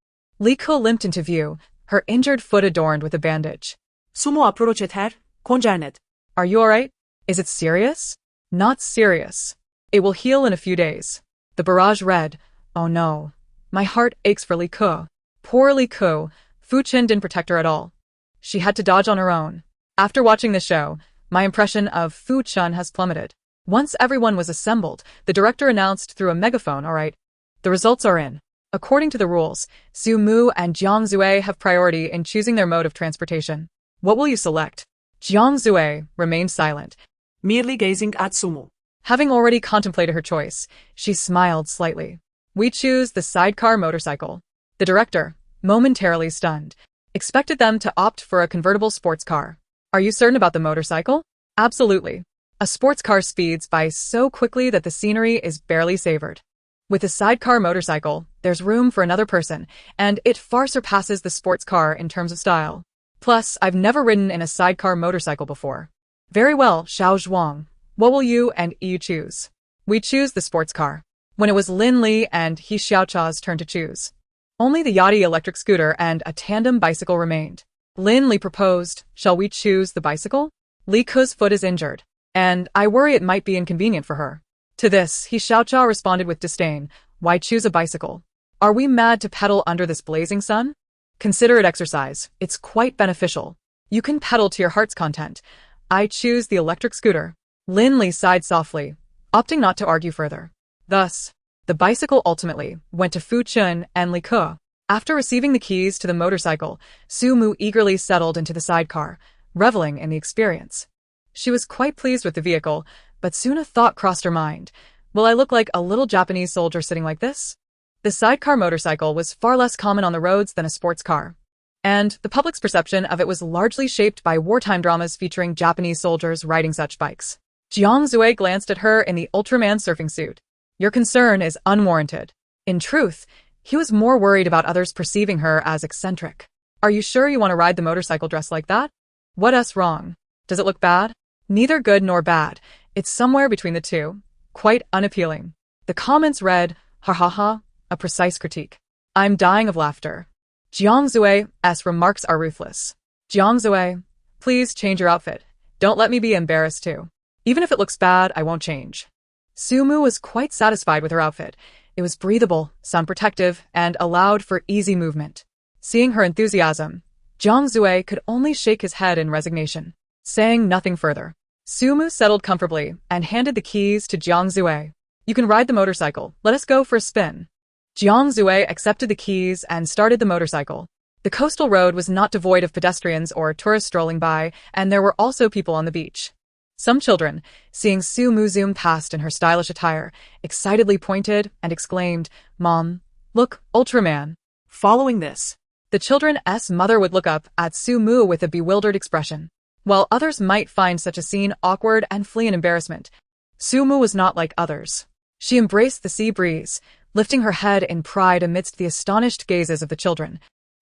Li Ke limped into view, her injured foot adorned with a bandage. Sumo approached her, konjarnet. "Are you alright? Is it serious?" "Not serious. It will heal in a few days." The barrage read, "Oh no. My heart aches for Li Ke." Poor Li Ke, Fu Chen didn't protect her at all. She had to dodge on her own. After watching the show, my impression of Fu Chen has plummeted. Once everyone was assembled, the director announced through a megaphone, "Alright, the results are in. According to the rules, Su Mu and Jiang Zue have priority in choosing their mode of transportation. What will you select?" Jiang Zue remained silent, Merely gazing at Sumo. Having already contemplated her choice, she smiled slightly. "We choose the sidecar motorcycle." The director, momentarily stunned, expected them to opt for a convertible sports car. "Are you certain about the motorcycle?" "Absolutely. A sports car speeds by so quickly that the scenery is barely savored. With a sidecar motorcycle, there's room for another person, and it far surpasses the sports car in terms of style. Plus, I've never ridden in a sidecar motorcycle before." Very well, Xiao Zhuang. What will you and Yu choose? We choose the sports car. When it was Lin Li and He Xiaocha's turn to choose, only the Yachty electric scooter and a tandem bicycle remained. Lin Li proposed, shall we choose the bicycle? Li Ke's foot is injured, and I worry it might be inconvenient for her. To this, He Xiaocha responded with disdain, why choose a bicycle? Are we mad to pedal under this blazing sun? Consider it exercise, it's quite beneficial. You can pedal to your heart's content. I choose the electric scooter. Lin Li sighed softly, opting not to argue further. Thus, the bicycle ultimately went to Fu Chun and Li Ke. After receiving the keys to the motorcycle, Su Mu eagerly settled into the sidecar, reveling in the experience. She was quite pleased with the vehicle, but soon a thought crossed her mind. Will I look like a little Japanese soldier sitting like this? The sidecar motorcycle was far less common on the roads than a sports car, and the public's perception of it was largely shaped by wartime dramas featuring Japanese soldiers riding such bikes. Jiang Zui glanced at her in the Ultraman surfing suit. Your concern is unwarranted. In truth, he was more worried about others perceiving her as eccentric. Are you sure you want to ride the motorcycle dressed like that? What's wrong? Does it look bad? Neither good nor bad. It's somewhere between the two. Quite unappealing. The comments read, ha ha ha, a precise critique. I'm dying of laughter. Jiang Zui's remarks are ruthless. Jiang Zui, please change your outfit. Don't let me be embarrassed too. Even if it looks bad, I won't change. Su Mu was quite satisfied with her outfit. It was breathable, sun protective, and allowed for easy movement. Seeing her enthusiasm, Jiang Zui could only shake his head in resignation. Saying nothing further, Su Mu settled comfortably and handed the keys to Jiang Zui. You can ride the motorcycle. Let us go for a spin. Jiang Zui accepted the keys and started the motorcycle. The coastal road was not devoid of pedestrians or tourists strolling by, and there were also people on the beach. Some children, seeing Su Mu zoom past in her stylish attire, excitedly pointed and exclaimed, Mom, look, Ultraman. Following this, the children's mother would look up at Su Mu with a bewildered expression. While others might find such a scene awkward and flee in embarrassment, Su Mu was not like others. She embraced the sea breeze, lifting her head in pride amidst the astonished gazes of the children,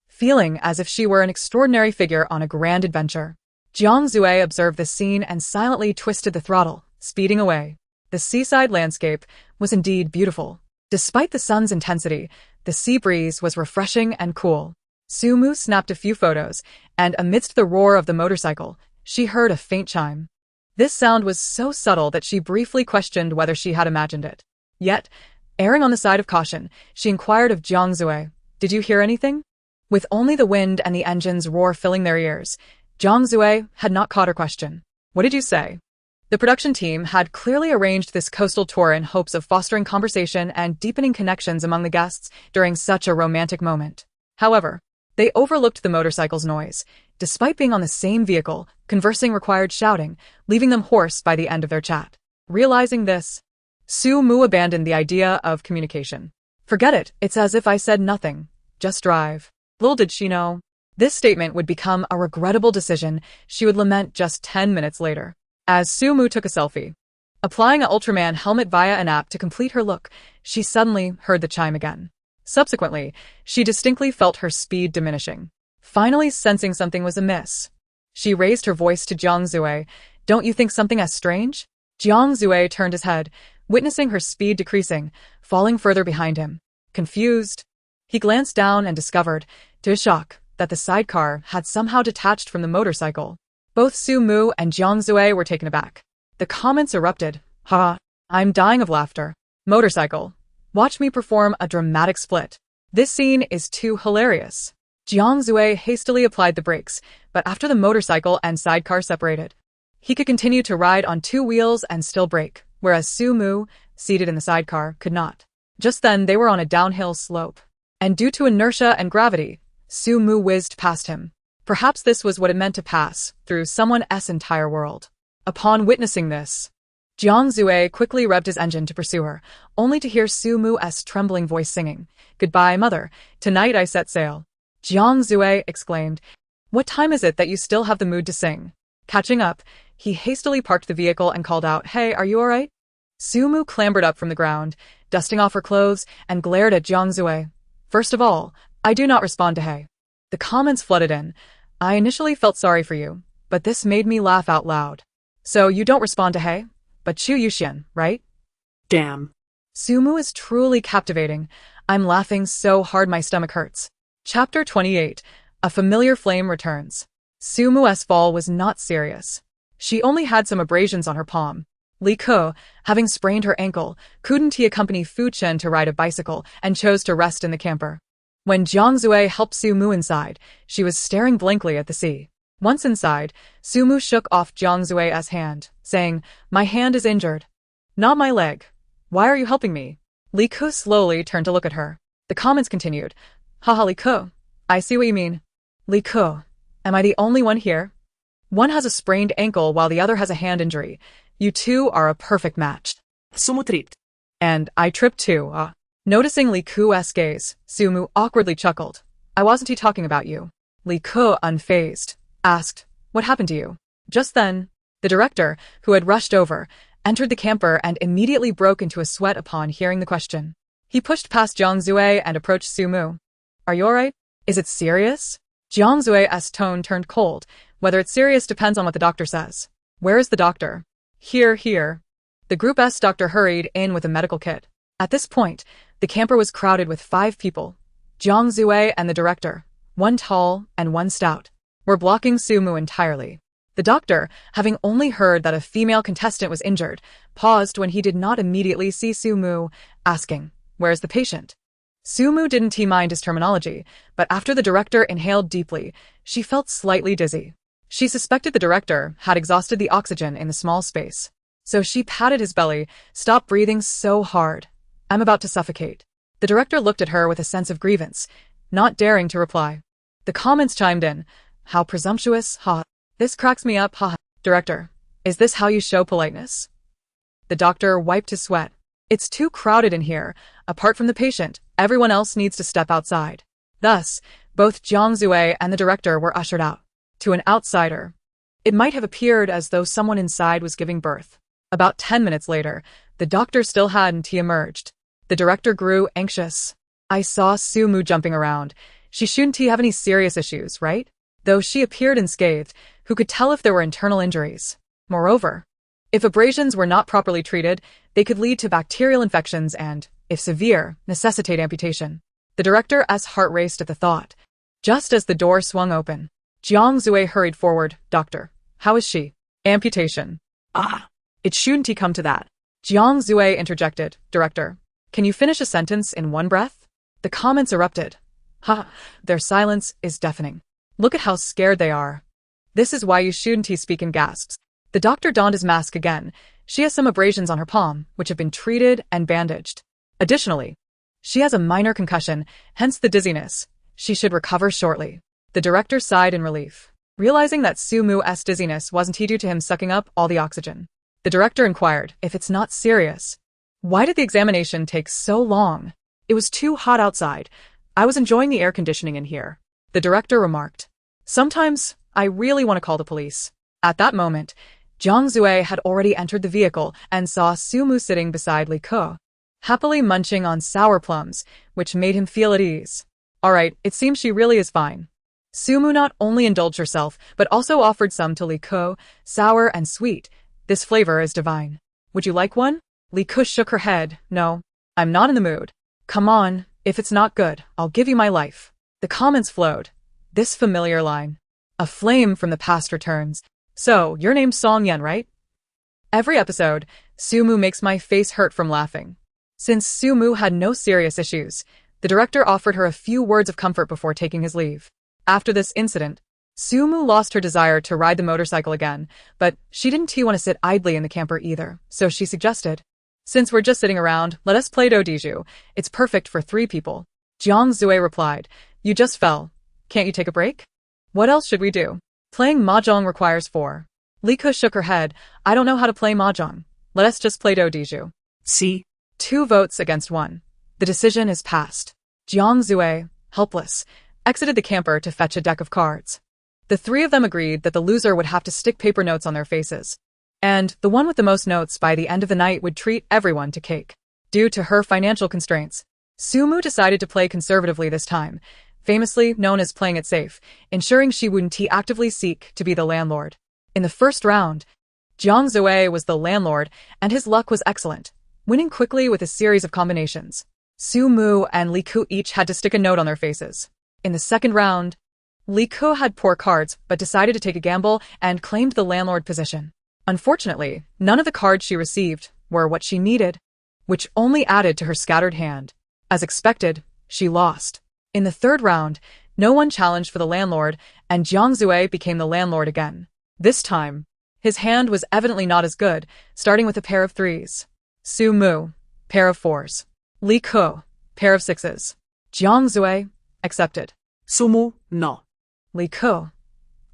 feeling as if she were an extraordinary figure on a grand adventure. Jiang Zui observed this scene and silently twisted the throttle, speeding away. The seaside landscape was indeed beautiful. Despite the sun's intensity, the sea breeze was refreshing and cool. Su Mu snapped a few photos, and amidst the roar of the motorcycle, she heard a faint chime. This sound was so subtle that she briefly questioned whether she had imagined it. Yet, erring on the side of caution, she inquired of Jiang Zui, Did you hear anything? With only the wind and the engine's roar filling their ears, Jiang Zui had not caught her question. What did you say? The production team had clearly arranged this coastal tour in hopes of fostering conversation and deepening connections among the guests during such a romantic moment. However, they overlooked the motorcycle's noise. Despite being on the same vehicle, conversing required shouting, leaving them hoarse by the end of their chat. Realizing this, Su Mu abandoned the idea of communication. Forget it, it's as if I said nothing. Just drive. Little did she know, this statement would become a regrettable decision she would lament just 10 minutes later. As Su Mu took a selfie, applying an Ultraman helmet via an app to complete her look, she suddenly heard the chime again. Subsequently, she distinctly felt her speed diminishing. Finally sensing something was amiss, she raised her voice to Jiang Zui. Don't you think something as strange? Jiang Zui turned his head, witnessing her speed decreasing, falling further behind him. Confused, he glanced down and discovered, to his shock, that the sidecar had somehow detached from the motorcycle. Both Su Mu and Jiang Zui were taken aback. The comments erupted. Ha! I'm dying of laughter. Motorcycle. Watch me perform a dramatic split. This scene is too hilarious. Jiang Zui hastily applied the brakes, but after the motorcycle and sidecar separated, he could continue to ride on two wheels and still brake, whereas Su Mu, seated in the sidecar, could not. Just then they were on a downhill slope, and due to inertia and gravity, Su Mu whizzed past him. Perhaps this was what it meant to pass through someone's entire world. Upon witnessing this, Jiang Zui quickly revved his engine to pursue her, only to hear Su Mu's trembling voice singing, Goodbye, mother. Tonight I set sail. Jiang Zui exclaimed, What time is it that you still have the mood to sing? Catching up, he hastily parked the vehicle and called out, Hey, are you alright? Su Mu clambered up from the ground, dusting off her clothes, and glared at Jiang Zui. First of all, I do not respond to hey. The comments flooded in. I initially felt sorry for you, but this made me laugh out loud. So you don't respond to hey, but Chu Yuxian, right? Damn. Sumu is truly captivating. I'm laughing so hard my stomach hurts. Chapter 28. A familiar flame returns. Sumu's fall was not serious. She only had some abrasions on her palm. Li Ke, having sprained her ankle, couldn't accompany Fu Chen to ride a bicycle and chose to rest in the camper. When Jiang Zui helped Sumu inside, she was staring blankly at the sea. Once inside, Sumu shook off Jiang Zui's hand, saying, "My hand is injured." "Not my leg. Why are you helping me?" Li Ke slowly turned to look at her. The comments continued. "Haha, Li Ke. I see what you mean. Li Ke, am I the only one here? One has a sprained ankle while the other has a hand injury. You two are a perfect match." Sumutrit. "And I tripped too, Noticing Li Ke's gaze, Sumu awkwardly chuckled. "I wasn't talking about you." Li Ke, unfazed, asked, "What happened to you?" Just then, the director, who had rushed over, entered the camper and immediately broke into a sweat upon hearing the question. He pushed past Jiang Zui and approached Sumu. "Are you alright? Is it serious?" Jiang Zui's tone turned cold. "Whether it's serious depends on what the doctor says." "Where is the doctor?" Here. The Group S doctor hurried in with a medical kit. At this point, the camper was crowded with 5 people. Jiang Zui and the director, one tall and one stout, were blocking Sumu entirely. The doctor, having only heard that a female contestant was injured, paused when he did not immediately see Sumu, asking, "Where's the patient?" Sumu didn't mind his terminology, but after the director inhaled deeply, she felt slightly dizzy. She suspected the director had exhausted the oxygen in the small space. So she patted his belly, "Stop breathing so hard. I'm about to suffocate." The director looked at her with a sense of grievance, not daring to reply. The comments chimed in. "How presumptuous, ha. This cracks me up, ha. Director, is this how you show politeness?" The doctor wiped his sweat. "It's too crowded in here. Apart from the patient, everyone else needs to step outside." Thus, both Jiang Zui and the director were ushered out. To an outsider, it might have appeared as though someone inside was giving birth. About 10 minutes later, the doctor still hadn't emerged. The director grew anxious. "I saw Sumu jumping around. She shouldn't have any serious issues, right? Though she appeared unscathed, who could tell if there were internal injuries? Moreover, if abrasions were not properly treated, they could lead to bacterial infections and, if severe, necessitate amputation." The director's heart raced at the thought. Just as the door swung open, Jiang Zui hurried forward. "Doctor, how is she?" "Amputation." It shouldn't come to that." Jiang Zui interjected. "Director, can you finish a sentence in one breath?" The comments erupted. Their silence is deafening. "Look at how scared they are. This is why you shouldn't speak in gasps." The doctor donned his mask again. "She has some abrasions on her palm, which have been treated and bandaged. Additionally, she has a minor concussion, hence the dizziness. She should recover shortly." The director sighed in relief, realizing that Sumu's dizziness wasn't due to him sucking up all the oxygen. The director inquired, "If it's not serious, why did the examination take so long?" "It was too hot outside. I was enjoying the air conditioning in here," the director remarked. "Sometimes, I really want to call the police." At that moment, Jiang Zui had already entered the vehicle and saw Sumu sitting beside Li Ke, happily munching on sour plums, which made him feel at ease. "Alright, it seems she really is fine." Sumu not only indulged herself, but also offered some to Li Ke, sour and sweet. "This flavor is divine. Would you like one?" Li Ke shook her head. "No, I'm not in the mood." "Come on, if it's not good, I'll give you my life." The comments flowed. This familiar line. A flame from the past returns. "So, your name's Song Yen, right?" Every episode, Sumu makes my face hurt from laughing. Since Sumu had no serious issues, the director offered her a few words of comfort before taking his leave. After this incident, Sumu lost her desire to ride the motorcycle again, but she didn't want to sit idly in the camper either, so she suggested, "Since we're just sitting around, let us play Dodiju. It's perfect for 3 people." Jiang Zui replied, "You just fell. Can't you take a break?" "What else should we do?" "Playing mahjong requires 4. Li Ke shook her head. "I don't know how to play mahjong. Let us just play Dodiju." See? 2 votes against 1. The decision is passed. Jiang Zui, helpless, exited the camper to fetch a deck of cards. The 3 of them agreed that the loser would have to stick paper notes on their faces, and the one with the most notes by the end of the night would treat everyone to cake. Due to her financial constraints, Sumu decided to play conservatively this time, famously known as playing it safe, ensuring she wouldn't actively seek to be the landlord. In the first round, Jiang Zue was the landlord, and his luck was excellent, winning quickly with a series of combinations. Su Mu and Li Ku each had to stick a note on their faces. In the second round, Li Ku had poor cards but decided to take a gamble and claimed the landlord position. Unfortunately, none of the cards she received were what she needed, which only added to her scattered hand. As expected, she lost. In the third round, no one challenged for the landlord, and Jiang Zue became the landlord again. This time, his hand was evidently not as good, starting with a pair of threes. Su Mu, pair of fours. Li Ku, pair of sixes. Jiang Zue, accepted. Su Mu, no. Li Ku,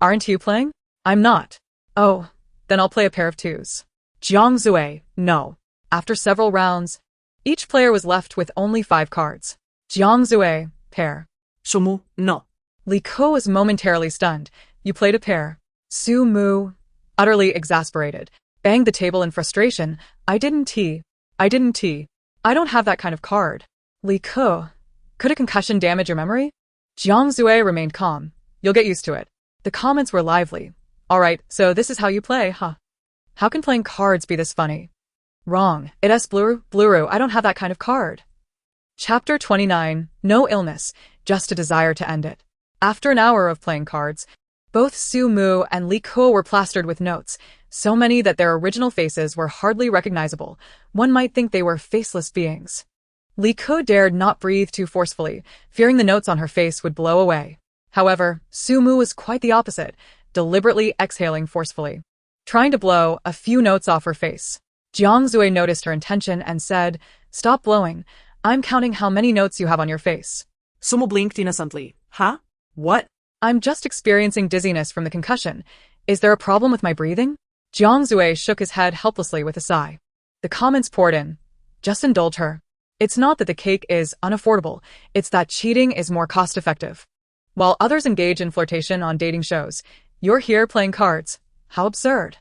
aren't you playing? I'm not. Oh, then I'll play a pair of twos. Jiang Zue, no. After several rounds, each player was left with only 5 cards. Jiang Zue, pair. Su Mu, no. Li Ku was momentarily stunned. You played a pair. Su Mu, utterly exasperated, banged the table in frustration. I didn't tee. I don't have that kind of card. Li Ku, could a concussion damage your memory? Jiang Zue remained calm. You'll get used to it. The comments were lively. Alright, so this is how you play, huh? How can playing cards be this funny? Wrong. It's Bluru, I don't have that kind of card. Chapter 29. No illness, just a desire to end it. After an hour of playing cards, both Su Mu and Li Ku were plastered with notes, so many that their original faces were hardly recognizable. One might think they were faceless beings. Li Ku dared not breathe too forcefully, fearing the notes on her face would blow away. However, Su Mu was quite the opposite, deliberately exhaling forcefully, trying to blow a few notes off her face. Jiang Zue noticed her intention and said, "Stop blowing. I'm counting how many notes you have on your face." Su Mu blinked innocently. Huh? What? I'm just experiencing dizziness from the concussion. Is there a problem with my breathing? Jiang Zue shook his head helplessly with a sigh. The comments poured in. Just indulge her. It's not that the cake is unaffordable, it's that cheating is more cost-effective. While others engage in flirtation on dating shows, you're here playing cards. How absurd.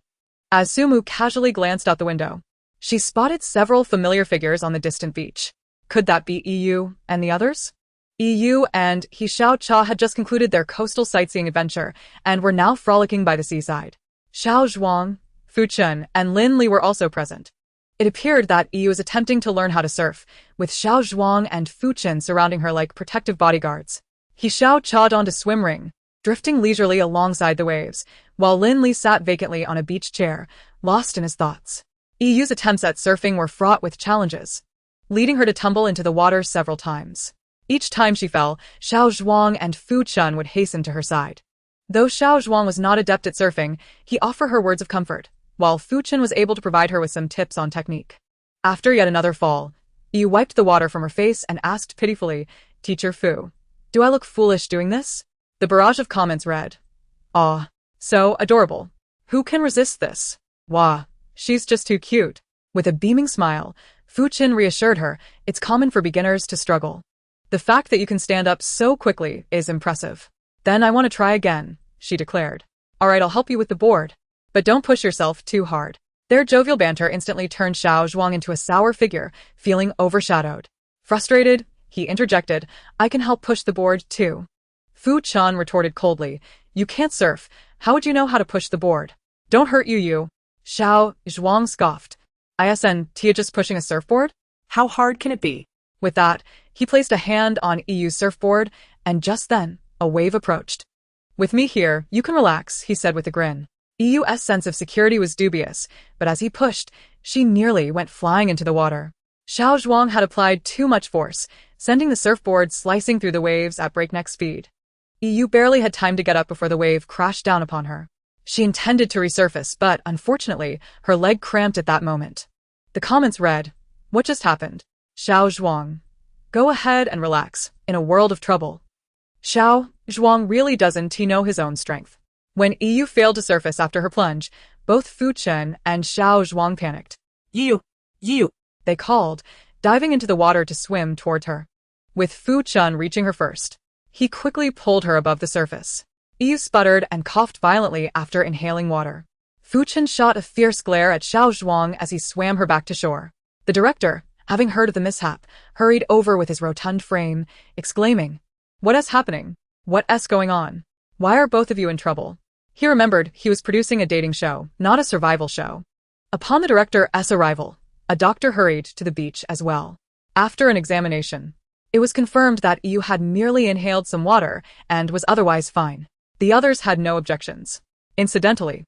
As Su Mu casually glanced out the window, she spotted several familiar figures on the distant beach. Could that be EU and the others? EU and He Xiao Cha had just concluded their coastal sightseeing adventure and were now frolicking by the seaside. Xiao Zhuang, Fu Chun, and Lin Li were also present. It appeared that EU was attempting to learn how to surf, with Xiao Zhuang and Fu Chun surrounding her like protective bodyguards. He Xiao Cha donned a swim ring, drifting leisurely alongside the waves, while Lin Li sat vacantly on a beach chair, lost in his thoughts. EU's attempts at surfing were fraught with challenges, leading her to tumble into the water several times. Each time she fell, Xiao Zhuang and Fu Chun would hasten to her side. Though Xiao Zhuang was not adept at surfing, he offered her words of comfort, while Fu Chun was able to provide her with some tips on technique. After yet another fall, EU wiped the water from her face and asked pitifully, "Teacher Fu, do I look foolish doing this?" The barrage of comments read, "Aw, so adorable. Who can resist this? Wah, she's just too cute." With a beaming smile, Fu Chun reassured her, "It's common for beginners to struggle. The fact that you can stand up so quickly is impressive." "Then I want to try again," she declared. "Alright, I'll help you with the board. But don't push yourself too hard." Their jovial banter instantly turned Xiao Zhuang into a sour figure, feeling overshadowed. Frustrated, he interjected, "I can help push the board too." Fu Chun retorted coldly, "You can't surf. How would you know how to push the board?" "Don't hurt you. Xiao Zhuang scoffed. "Isn't Tia just pushing a surfboard? How hard can it be?" With that, he placed a hand on EU's surfboard, and just then, a wave approached. "With me here, you can relax," he said with a grin. EU's sense of security was dubious, but as he pushed, she nearly went flying into the water. Xiao Zhuang had applied too much force, sending the surfboard slicing through the waves at breakneck speed. EU barely had time to get up before the wave crashed down upon her. She intended to resurface, but unfortunately, her leg cramped at that moment. The comments read, "What just happened? Xiao Zhuang. Go ahead and relax, in a world of trouble." Xiao Zhuang really doesn't he know his own strength. When EU failed to surface after her plunge, both Fu Chun and Xiao Zhuang panicked. You, they called, diving into the water to swim toward her. With Fu Chun reaching her first, he quickly pulled her above the surface. EU sputtered and coughed violently after inhaling water. Fu Chun shot a fierce glare at Xiao Zhuang as he swam her back to shore. The director, having heard of the mishap, hurried over with his rotund frame, exclaiming, "What is happening? What is going on? Why are both of you in trouble?" He remembered he was producing a dating show, not a survival show. Upon the director's arrival, a doctor hurried to the beach as well. After an examination, it was confirmed that Yu had merely inhaled some water and was otherwise fine. The others had no objections. Incidentally,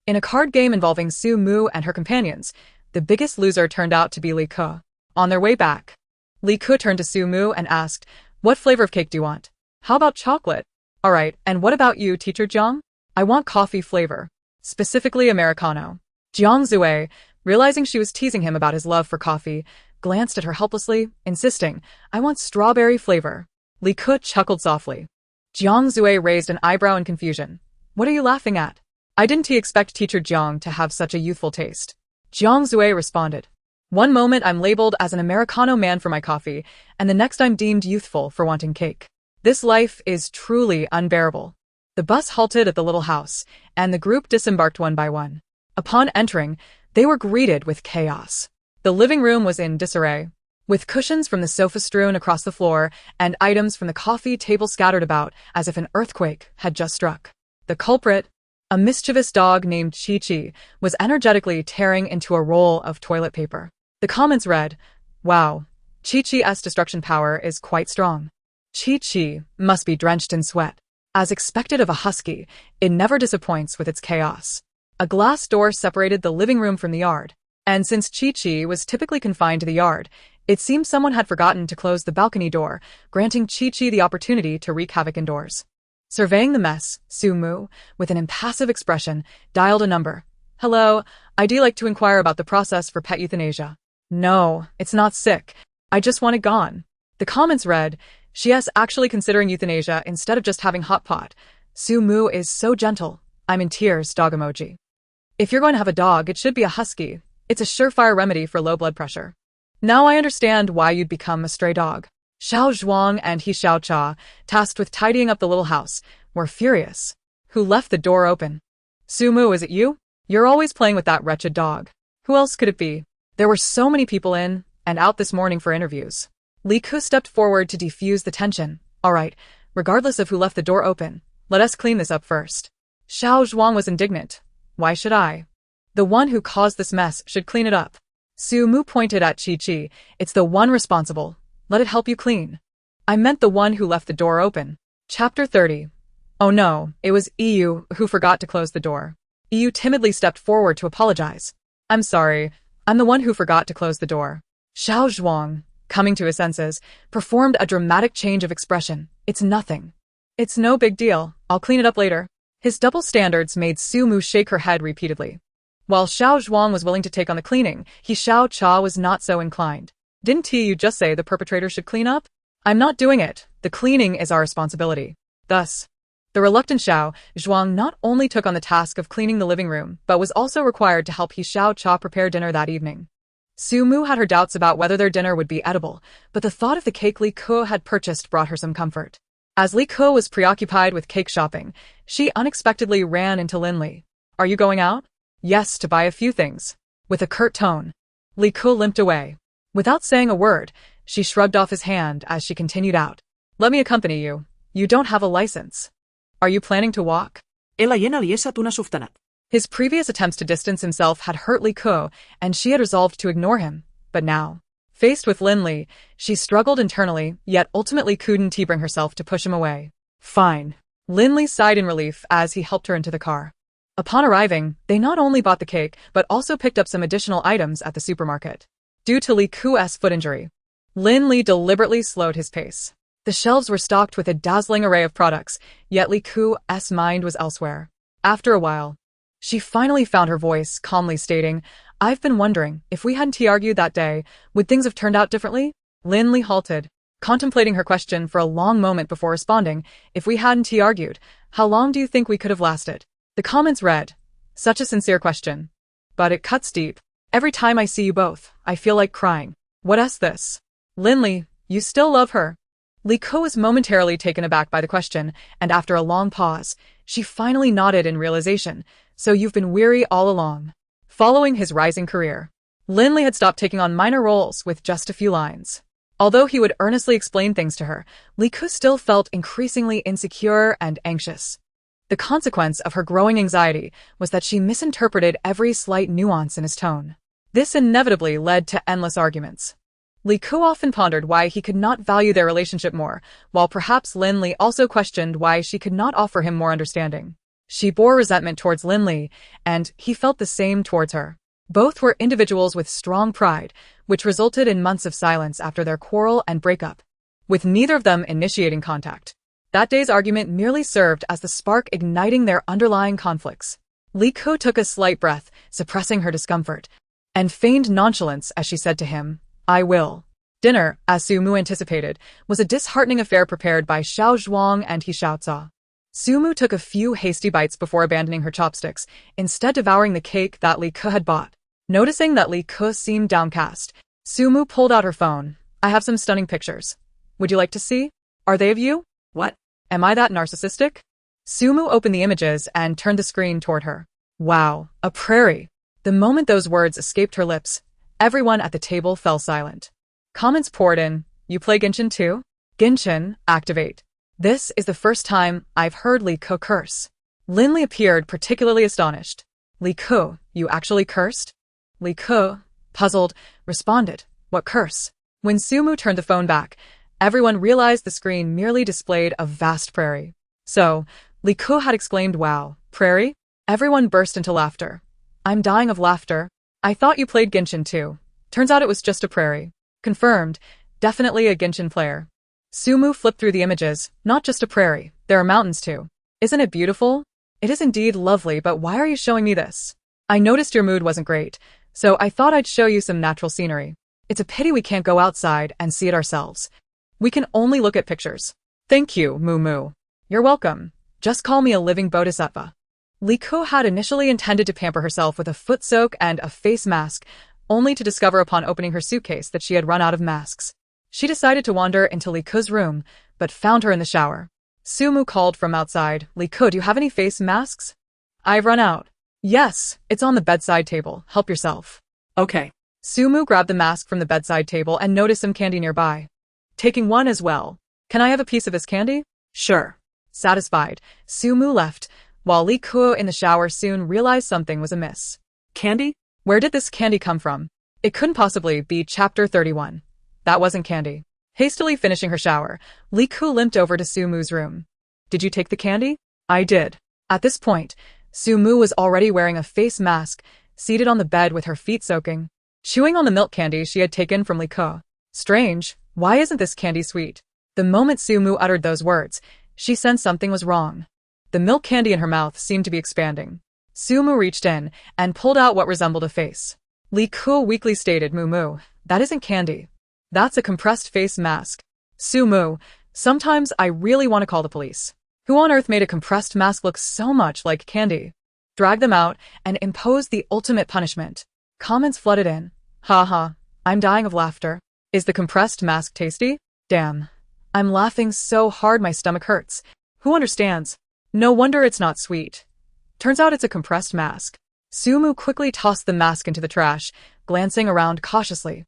in a card game involving Su Mu and her companions, the biggest loser turned out to be Li Ke. On their way back, Li Ke turned to Su Mu and asked, "What flavor of cake do you want? How about chocolate? Alright, and what about you, Teacher Jiang? I want coffee flavor. Specifically Americano." Jiang Zue, realizing she was teasing him about his love for coffee, glanced at her helplessly, insisting, "I want strawberry flavor." Li Ke chuckled softly. Jiang Zue raised an eyebrow in confusion. "What are you laughing at? I didn't expect Teacher Jiang to have such a youthful taste." Jiang Zue responded, "One moment I'm labeled as an Americano man for my coffee, and the next I'm deemed youthful for wanting cake. This life is truly unbearable." The bus halted at the little house, and the group disembarked one by one. Upon entering, they were greeted with chaos. The living room was in disarray, with cushions from the sofa strewn across the floor and items from the coffee table scattered about as if an earthquake had just struck. The culprit, a mischievous dog named Chi-Chi, was energetically tearing into a roll of toilet paper. The comments read, "Wow, Chi-Chi's destruction power is quite strong. Chi-Chi must be drenched in sweat." As expected of a husky, it never disappoints with its chaos. A glass door separated the living room from the yard, and since Chi-Chi was typically confined to the yard, it seemed someone had forgotten to close the balcony door, granting Chi-Chi the opportunity to wreak havoc indoors. Surveying the mess, Su Mu, with an impassive expression, dialed a number. "Hello, I'd like to inquire about the process for pet euthanasia." "No, it's not sick. I just want it gone." The comments read, "She's actually considering euthanasia instead of just having hot pot. Su Mu is so gentle. I'm in tears, dog emoji. If you're going to have a dog, it should be a husky. It's a surefire remedy for low blood pressure." Now I understand why you'd become a stray dog. Xiao Zhuang and He Xiaocha, tasked with tidying up the little house, were furious. "Who left the door open? Su Mu, is it you? You're always playing with that wretched dog. Who else could it be? There were so many people in and out this morning for interviews." Li Ke stepped forward to defuse the tension. "Alright, regardless of who left the door open, let us clean this up first." Xiao Zhuang was indignant. "Why should I? The one who caused this mess should clean it up." Su Mu pointed at Chi-Chi. "It's the one responsible. Let it help you clean." "I meant the one who left the door open." Chapter 30. Oh no, it was Yu who forgot to close the door. Yu timidly stepped forward to apologize. "I'm sorry. I'm the one who forgot to close the door." Xiao Zhuang, coming to his senses, performed a dramatic change of expression. "It's nothing. It's no big deal. I'll clean it up later." His double standards made Su Mu shake her head repeatedly. While Xiao Zhuang was willing to take on the cleaning, He Xiaocha was not so inclined. "Didn't you just say the perpetrator should clean up? I'm not doing it. The cleaning is our responsibility." Thus, the reluctant Xiao Zhuang not only took on the task of cleaning the living room, but was also required to help He Xiaocha prepare dinner that evening. Su Mu had her doubts about whether their dinner would be edible, but the thought of the cake Li Ke had purchased brought her some comfort. As Li Ke was preoccupied with cake shopping, she unexpectedly ran into Lin Li. "Are you going out?" "Yes, to buy a few things." With a curt tone, Li Ke limped away. Without saying a word, she shrugged off his hand as she continued out. "Let me accompany you. You don't have a license. Are you planning to walk?" Ela jena liesa tuna suftanat. His previous attempts to distance himself had hurt Li Ke, and she had resolved to ignore him. But now, faced with Lin Li, she struggled internally, yet ultimately couldn't bring herself to push him away. "Fine." Lin Li sighed in relief as he helped her into the car. Upon arriving, they not only bought the cake, but also picked up some additional items at the supermarket. Due to Li Ke's foot injury, Lin Li deliberately slowed his pace. The shelves were stocked with a dazzling array of products, yet Li Ke's mind was elsewhere. After a while, she finally found her voice, calmly stating, "I've been wondering, if we hadn't argued that day, would things have turned out differently?" Lin Li halted, contemplating her question for a long moment before responding. "If we hadn't argued, how long do you think we could have lasted?" The comments read, "Such a sincere question. But it cuts deep. Every time I see you both, I feel like crying. What's this?" "Lin Li, you still love her?" Li Ke was momentarily taken aback by the question, and after a long pause, she finally nodded in realization. "So you've been weary all along." Following his rising career, Lin Li had stopped taking on minor roles with just a few lines. Although he would earnestly explain things to her, Li Ke still felt increasingly insecure and anxious. The consequence of her growing anxiety was that she misinterpreted every slight nuance in his tone. This inevitably led to endless arguments. Li Ku often pondered why he could not value their relationship more, while perhaps Lin Li also questioned why she could not offer him more understanding. She bore resentment towards Lin Li, and he felt the same towards her. Both were individuals with strong pride, which resulted in months of silence after their quarrel and breakup, with neither of them initiating contact. That day's argument merely served as the spark igniting their underlying conflicts. Li Ku took a slight breath, suppressing her discomfort, and feigned nonchalance as she said to him, "I will." Dinner, as Sumu anticipated, was a disheartening affair prepared by Xiao Zhuang and He Xiaoza. Sumu took a few hasty bites before abandoning her chopsticks, instead devouring the cake that Li Ku had bought. Noticing that Li Ku seemed downcast, Sumu pulled out her phone. "I have some stunning pictures. Would you like to see? Are they of you?" What? Am I that narcissistic? Sumu opened the images and turned the screen toward her. Wow, a prairie. The moment those words escaped her lips, everyone at the table fell silent. Comments poured in. "You play Genshin too? Genshin, activate." This is the first time I've heard Li Ku curse. Lin Li appeared particularly astonished. "Li Ku, you actually cursed?" Li Ku, puzzled, responded, "What curse?" When Sumu turned the phone back, everyone realized the screen merely displayed a vast prairie. So, Li Ku had exclaimed, "Wow, prairie?" Everyone burst into laughter. "I'm dying of laughter. I thought you played Genshin too. Turns out it was just a prairie." Confirmed, definitely a Genshin player. Sumu flipped through the images. "Not just a prairie, there are mountains too. Isn't it beautiful?" "It is indeed lovely, but why are you showing me this?" "I noticed your mood wasn't great, so I thought I'd show you some natural scenery. It's a pity we can't go outside and see it ourselves. We can only look at pictures." "Thank you, Moo Moo." "You're welcome. Just call me a living bodhisattva." Li Ku had initially intended to pamper herself with a foot soak and a face mask, only to discover upon opening her suitcase that she had run out of masks. She decided to wander into Li Ku's room, but found her in the shower. Sumu called from outside, "Li Ku, do you have any face masks?" "I've run out." "Yes, it's on the bedside table. Help yourself." Okay. Sumu grabbed the mask from the bedside table and noticed some candy nearby. "Taking one as well. Can I have a piece of this candy?" Sure. Satisfied, Sumu left, while Li Ku in the shower soon realized something was amiss. Candy? Where did this candy come from? It couldn't possibly be Chapter 31. That wasn't candy. Hastily finishing her shower, Li Ku limped over to Sumu's room. "Did you take the candy?" "I did." At this point, Sumu was already wearing a face mask, seated on the bed with her feet soaking, chewing on the milk candy she had taken from Li Ku. Strange, why isn't this candy sweet? The moment Sumu uttered those words, she sensed something was wrong. The milk candy in her mouth seemed to be expanding. Sumu reached in and pulled out what resembled a face. Li Ku weakly stated, "Moo Moo, that isn't candy. That's a compressed face mask." "Sumu, sometimes I really want to call the police. Who on earth made a compressed mask look so much like candy?" "Drag them out and impose the ultimate punishment." Comments flooded in. "Haha, I'm dying of laughter. Is the compressed mask tasty? Damn. I'm laughing so hard my stomach hurts. Who understands? No wonder it's not sweet. Turns out it's a compressed mask." Sumu quickly tossed the mask into the trash, glancing around cautiously.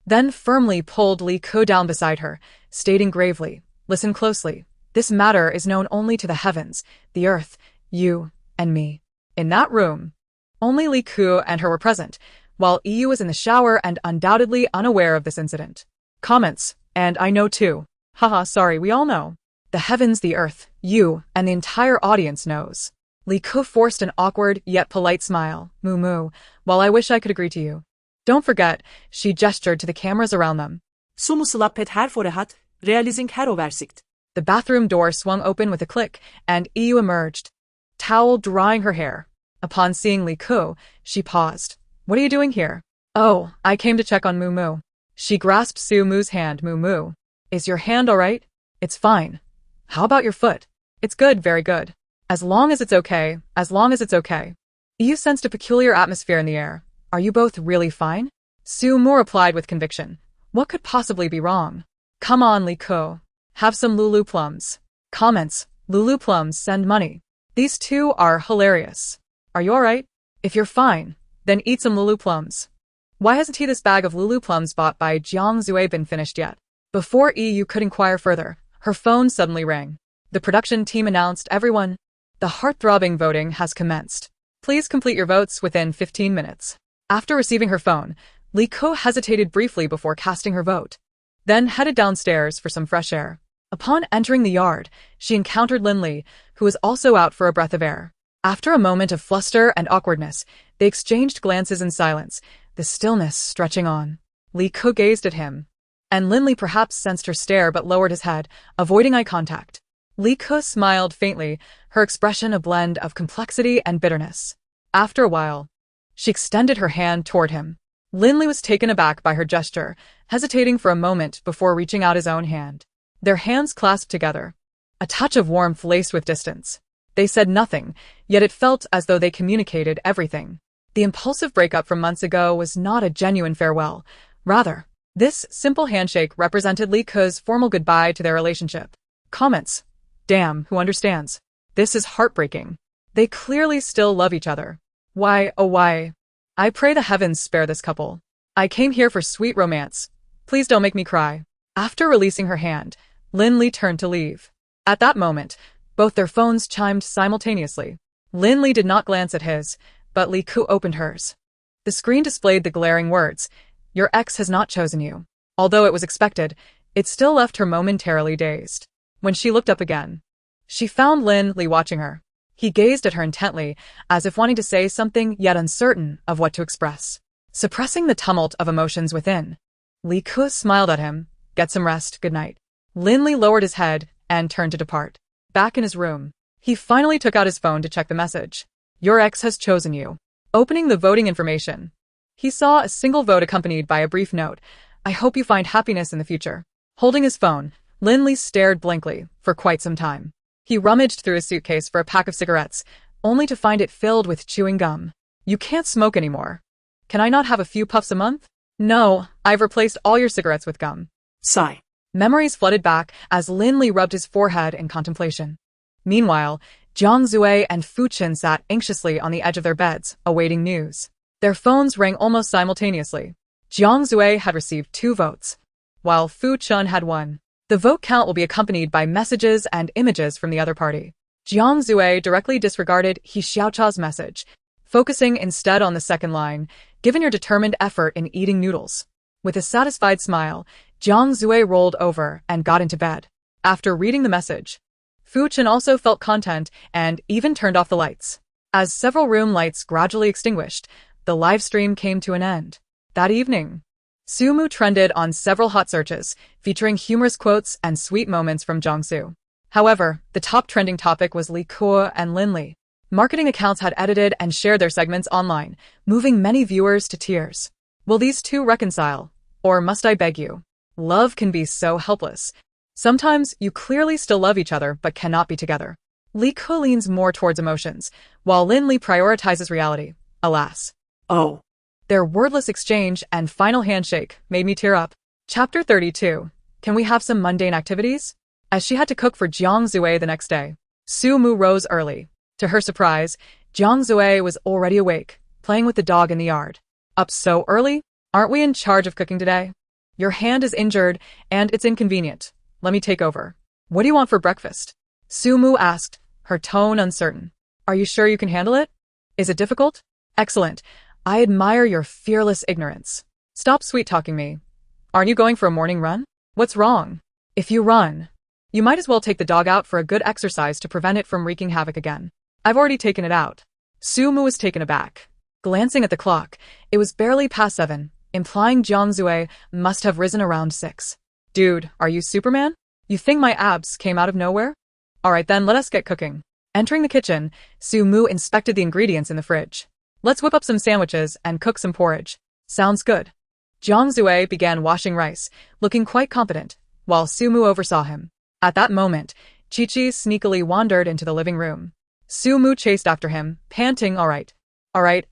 Then firmly pulled Li Ku down beside her, stating gravely, "Listen closely. This matter is known only to the heavens, the earth, you, and me." In that room, only Li Ku and her were present, while Yu was in the shower and undoubtedly unaware of this incident. Comments, "And I know too. Haha, sorry, we all know. The heavens, the earth, you, and the entire audience knows." Li Ku forced an awkward yet polite smile. "Moo Moo, while I wish I could agree to you. Don't forget," she gestured to the cameras around them. Sumu slappet her forehat, realizing her oversikt. The bathroom door swung open with a click, and Yu emerged, towel drying her hair. Upon seeing Li Ku, she paused. "What are you doing here?" "Oh, I came to check on Moo Moo." She grasped Sumu's hand. "Moo Moo, is your hand all right?" "It's fine." "How about your foot?" "It's good, very good. As long as it's okay, as long as it's okay." Yu sensed a peculiar atmosphere in the air. "Are you both really fine?" Sumu replied with conviction. "What could possibly be wrong?" "Come on, Li Ku. Have some Lulu plums." Comments, "Lulu plums send money. These two are hilarious. Are you alright? If you're fine, then eat some Lulu plums." Why hasn't this bag of Lulu plums bought by Jiang Zue been finished yet? Before Yu could inquire further, her phone suddenly rang. The production team announced, "Everyone, The heart-throbbing voting has commenced. Please complete your votes within 15 minutes. After receiving her phone, Lee Ko hesitated briefly before casting her vote, then headed downstairs for some fresh air. Upon entering the yard, she encountered Lin Li, who was also out for a breath of air. After a moment of fluster and awkwardness, they exchanged glances in silence, the stillness stretching on. Lee Ko gazed at him, and Lin Li perhaps sensed her stare but lowered his head, avoiding eye contact. Lee Ko smiled faintly, her expression a blend of complexity and bitterness. After a while, she extended her hand toward him. Lin Li was taken aback by her gesture, hesitating for a moment before reaching out his own hand. Their hands clasped together, a touch of warmth laced with distance. They said nothing, yet it felt as though they communicated everything. The impulsive breakup from months ago was not a genuine farewell. Rather, this simple handshake represented Lee Ko's formal goodbye to their relationship. Comments. Damn, who understands? This is heartbreaking. They clearly still love each other. Why, oh why? I pray the heavens spare this couple. I came here for sweet romance. Please don't make me cry. After releasing her hand, Lin Li turned to leave. At that moment, both their phones chimed simultaneously. Lin Li did not glance at his, but Lee Ko opened hers. The screen displayed the glaring words, "Your ex has not chosen you." Although it was expected, it still left her momentarily dazed. When she looked up again, she found Lin Li watching her. He gazed at her intently, as if wanting to say something yet uncertain of what to express. Suppressing the tumult of emotions within, Lee Ko smiled at him. Get some rest, good night. Lin Li lowered his head and turned to depart. Back in his room, he finally took out his phone to check the message. Your ex has chosen you. Opening the voting information, he saw a single vote accompanied by a brief note. I hope you find happiness in the future. Holding his phone, Lin Li stared blankly for quite some time. He rummaged through his suitcase for a pack of cigarettes, only to find it filled with chewing gum. You can't smoke anymore. Can I not have a few puffs a month? No, I've replaced all your cigarettes with gum. Sigh. Memories flooded back as Lin Li rubbed his forehead in contemplation. Meanwhile, Jiang Zui and Fu Chen sat anxiously on the edge of their beds, awaiting news. Their phones rang almost simultaneously. Jiang Zui had received 2 votes, while Fu Chen had 1. The vote count will be accompanied by messages and images from the other party. Jiang Zui directly disregarded He Xiaochao's message, focusing instead on the second line, given your determined effort in eating noodles. With a satisfied smile, Jiang Zui rolled over and got into bed. After reading the message, Fu Chen also felt content and even turned off the lights. As several room lights gradually extinguished, the live stream came to an end. That evening, Sumu trended on several hot searches, featuring humorous quotes and sweet moments from Jiangsu. However, the top trending topic was Lee Ko and Lin Li. Marketing accounts had edited and shared their segments online, moving many viewers to tears. Will these two reconcile? Or must I beg you? Love can be so helpless. Sometimes you clearly still love each other but cannot be together. Lee Ko leans more towards emotions, while Lin Li prioritizes reality. Alas. Oh. Their wordless exchange and final handshake made me tear up. Chapter 32. Can we have some mundane activities? As she had to cook for Jiang Zui the next day, Su Mu rose early. To her surprise, Jiang Zui was already awake, playing with the dog in the yard. Up so early? Aren't we in charge of cooking today? Your hand is injured, and it's inconvenient. Let me take over. What do you want for breakfast? Su Mu asked, her tone uncertain. Are you sure you can handle it? Is it difficult? Excellent. I admire your fearless ignorance. Stop sweet-talking me. Aren't you going for a morning run? What's wrong? If you run, you might as well take the dog out for a good exercise to prevent it from wreaking havoc again. I've already taken it out. Su Mu was taken aback. Glancing at the clock, it was barely past 7, implying Jiang Zui must have risen around 6. Dude, are you Superman? You think my abs came out of nowhere? Alright then, let us get cooking. Entering the kitchen, Su Mu inspected the ingredients in the fridge. Let's whip up some sandwiches and cook some porridge. Sounds good. Jiang Zui began washing rice, looking quite competent, while Su Mu oversaw him. At that moment, Chi-Chi sneakily wandered into the living room. Su Mu chased after him, panting, Alright,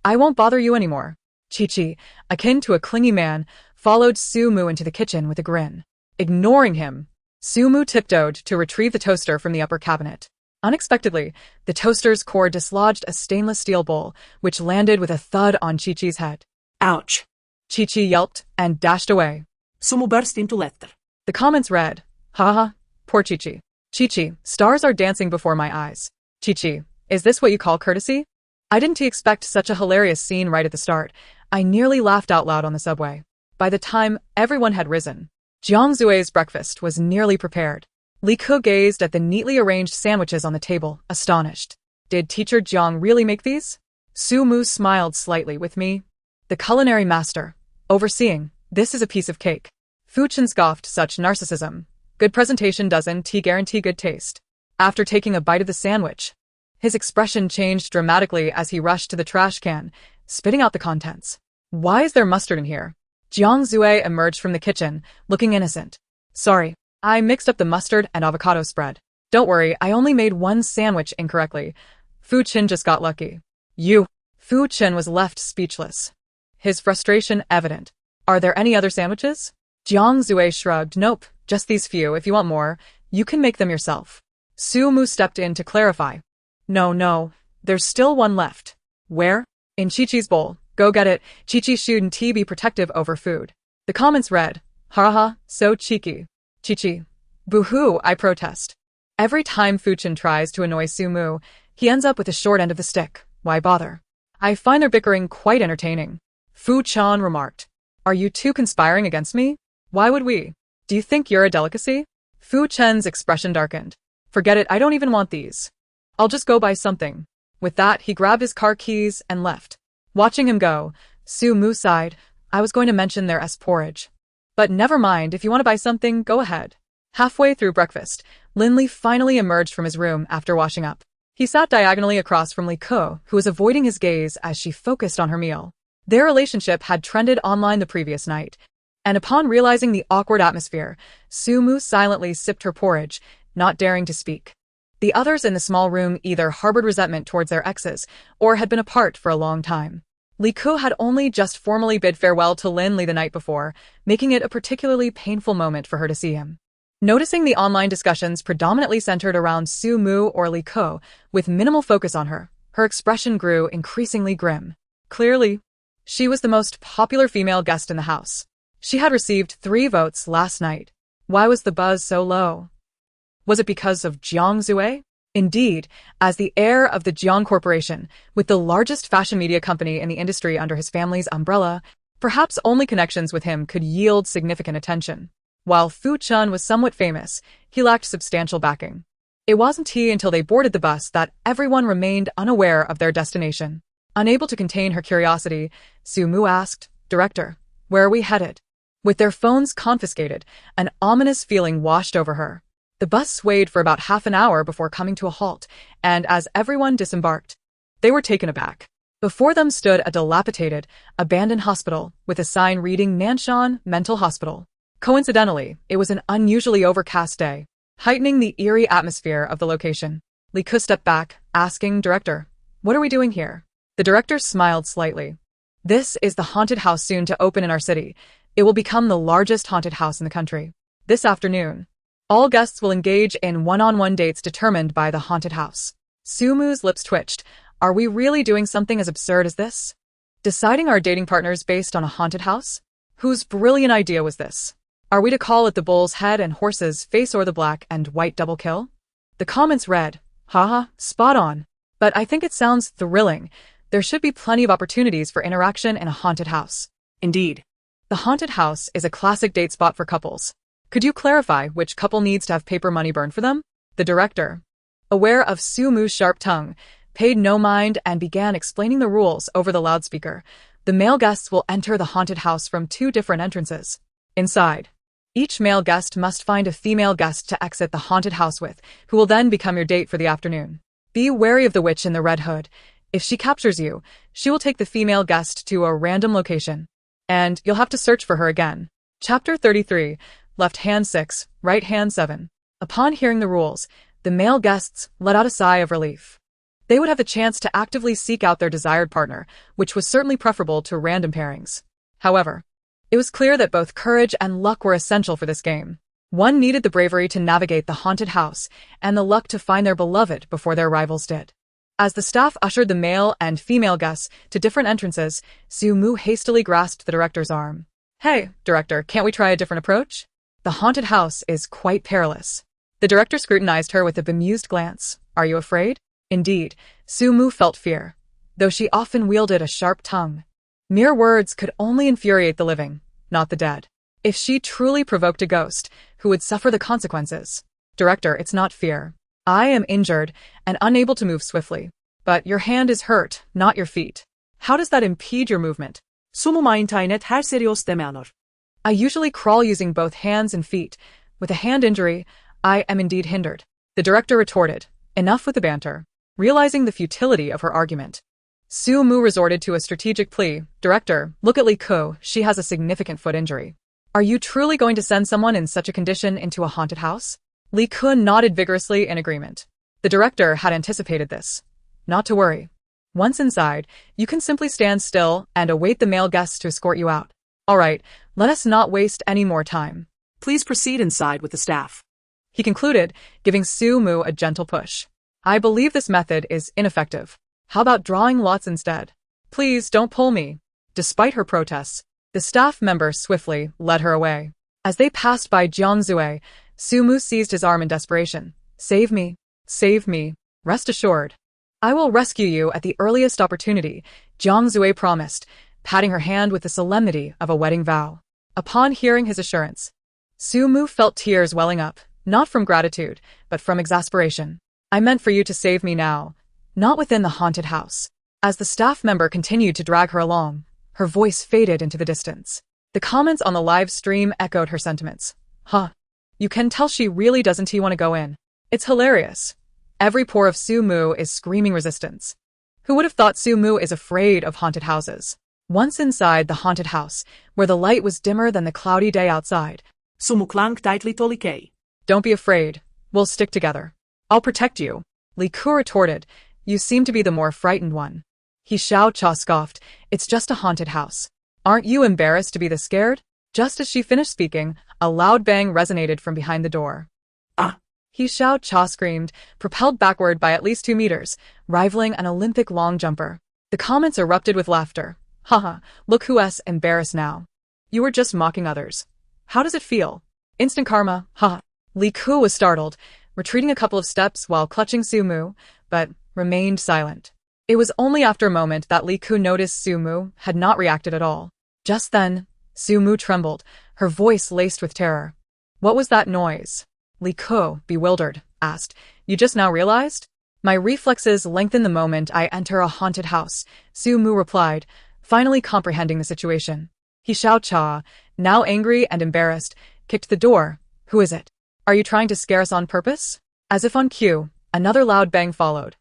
I won't bother you anymore. Chi-Chi, akin to a clingy man, followed Su Mu into the kitchen with a grin. Ignoring him, Su Mu tiptoed to retrieve the toaster from the upper cabinet. Unexpectedly, the toaster's cord dislodged a stainless steel bowl, which landed with a thud on Chi-Chi's head. Ouch. Chi-Chi yelped and dashed away. Sumu burst into laughter. The comments read, Haha, poor Chi-Chi. Chi-Chi, stars are dancing before my eyes. Chi-Chi, Is this what you call courtesy? I didn't expect such a hilarious scene right at the start. I nearly laughed out loud on the subway. By the time everyone had risen, Jiang Zue's breakfast was nearly prepared. Li Ke gazed at the neatly arranged sandwiches on the table, astonished. Did teacher Jiang really make these? Su Mu smiled slightly with me. The culinary master. Overseeing, this is a piece of cake. Fu Chen scoffed, such narcissism. Good presentation doesn't guarantee good taste. After taking a bite of the sandwich, his expression changed dramatically as he rushed to the trash can, spitting out the contents. Why is there mustard in here? Jiang Zue emerged from the kitchen, looking innocent. Sorry, I mixed up the mustard and avocado spread. Don't worry, I only made one sandwich incorrectly. Fu Chen just got lucky. Fu Chen was left speechless. His frustration evident. Are there any other sandwiches? Jiang Zue shrugged. Nope, just these few. If you want more, you can make them yourself. Su Mu stepped in to clarify. No, there's still one left. Where? In Chi-Chi's bowl. Go get it. Chi-Chi shouldn't be protective over food. The comments read, haha, so cheeky. Chi-Chi. Boo-hoo, I protest. Every time Fu Chen tries to annoy Su Mu, he ends up with the short end of the stick. Why bother? I find their bickering quite entertaining. Fu Chen remarked. Are you two conspiring against me? Why would we? Do you think you're a delicacy? Fu Chen's expression darkened. Forget it, I don't even want these. I'll just go buy something. With that, he grabbed his car keys and left. Watching him go, Su Mu sighed. I was going to mention their porridge. But never mind, if you want to buy something, go ahead. Halfway through breakfast, Linley finally emerged from his room after washing up. He sat diagonally across from Li Ke, who was avoiding his gaze as she focused on her meal. Their relationship had trended online the previous night, and upon realizing the awkward atmosphere, Su Mu silently sipped her porridge, not daring to speak. The others in the small room either harbored resentment towards their exes or had been apart for a long time. Li Ke had only just formally bid farewell to Linley the night before, making it a particularly painful moment for her to see him. Noticing the online discussions predominantly centered around Su Mu or Li Ke, with minimal focus on her, her expression grew increasingly grim. Clearly, she was the most popular female guest in the house. She had received 3 votes last night. Why was the buzz so low? Was it because of Jiang Zue? Indeed, as the heir of the Jiang Corporation, with the largest fashion media company in the industry under his family's umbrella, perhaps only connections with him could yield significant attention. While Fu Chen was somewhat famous, he lacked substantial backing. It wasn't until they boarded the bus that everyone remained unaware of their destination. Unable to contain her curiosity, Su Mu asked, Director, where are we headed? With their phones confiscated, an ominous feeling washed over her. The bus swayed for about half an hour before coming to a halt, and as everyone disembarked, they were taken aback. Before them stood a dilapidated, abandoned hospital with a sign reading Nanshan Mental Hospital. Coincidentally, it was an unusually overcast day, heightening the eerie atmosphere of the location. Li Ke stepped back, asking, Director, what are we doing here? The director smiled slightly. This is the haunted house soon to open in our city. It will become the largest haunted house in the country. This afternoon, all guests will engage in one-on-one dates determined by the haunted house. Su Mu's lips twitched. Are we really doing something as absurd as this? Deciding our dating partners based on a haunted house? Whose brilliant idea was this? Are we to call it the bull's head and horse's face or the black and white double kill? The comments read, haha, spot on. But I think it sounds thrilling. There should be plenty of opportunities for interaction in a haunted house. Indeed. The haunted house is a classic date spot for couples. Could you clarify which couple needs to have paper money burned for them? The director, aware of Su Mu's sharp tongue, paid no mind and began explaining the rules over the loudspeaker. The male guests will enter the haunted house from 2 different entrances. Inside, each male guest must find a female guest to exit the haunted house with, who will then become your date for the afternoon. Be wary of the witch in the red hood. If she captures you, she will take the female guest to a random location, and you'll have to search for her again. Chapter 33. Left hand 6, right hand 7. Upon hearing the rules, the male guests let out a sigh of relief. They would have the chance to actively seek out their desired partner, which was certainly preferable to random pairings. However, it was clear that both courage and luck were essential for this game. One needed the bravery to navigate the haunted house, and the luck to find their beloved before their rivals did. As the staff ushered the male and female guests to different entrances, Su Mu hastily grasped the director's arm. Hey, director, can't we try a different approach? The haunted house is quite perilous. The director scrutinized her with a bemused glance. Are you afraid? Indeed, Su-mu felt fear, though she often wielded a sharp tongue. Mere words could only infuriate the living, not the dead. If she truly provoked a ghost, who would suffer the consequences? Director, it's not fear. I am injured and unable to move swiftly. But your hand is hurt, not your feet. How does that impede your movement? Sumumaintain her serios demeanor. I usually crawl using both hands and feet. With a hand injury, I am indeed hindered. The director retorted. Enough with the banter. Realizing the futility of her argument, Su-mu resorted to a strategic plea. Director, look at Li-ku, she has a significant foot injury. Are you truly going to send someone in such a condition into a haunted house? Li-ku nodded vigorously in agreement. The director had anticipated this. Not to worry. Once inside, you can simply stand still and await the male guests to escort you out. All right, let us not waste any more time. Please proceed inside with the staff. He concluded, giving Su-mu a gentle push. I believe this method is ineffective. How about drawing lots instead? Please don't pull me. Despite her protests, the staff member swiftly led her away. As they passed by Jiangzue, Su-mu seized his arm in desperation. Save me. Save me. Rest assured. I will rescue you at the earliest opportunity, Jiangzue promised, patting her hand with the solemnity of a wedding vow. Upon hearing his assurance, Su-mu felt tears welling up, not from gratitude, but from exasperation. I meant for you to save me now, not within the haunted house. As the staff member continued to drag her along, her voice faded into the distance. The comments on the live stream echoed her sentiments. Huh. You can tell she really doesn't want to go in. It's hilarious. Every pore of Su-mu is screaming resistance. Who would have thought Su-mu is afraid of haunted houses? Once inside the haunted house, where the light was dimmer than the cloudy day outside, Sumuklang tightly tolikei. Don't be afraid. We'll stick together. I'll protect you. Li-ku retorted. You seem to be the more frightened one. He Xiao-cha scoffed. It's just a haunted house. Aren't you embarrassed to be the scared? Just as she finished speaking, a loud bang resonated from behind the door. Ah! He Xiao-cha screamed, propelled backward by at least 2 meters, rivaling an Olympic long jumper. The comments erupted with laughter. Haha, look who's embarrassed now. You were just mocking others. How does it feel? Instant karma, haha. Li-ku was startled, retreating a couple of steps while clutching Su-mu, but remained silent. It was only after a moment that Li-ku noticed Su-mu had not reacted at all. Just then, Su-mu trembled, her voice laced with terror. What was that noise? Li-ku, bewildered, asked. You just now realized? My reflexes lengthen the moment I enter a haunted house, Su-mu replied, finally comprehending the situation. He Xiao-cha, now angry and embarrassed, kicked the door. Who is it? Are you trying to scare us on purpose? As if on cue, another loud bang followed,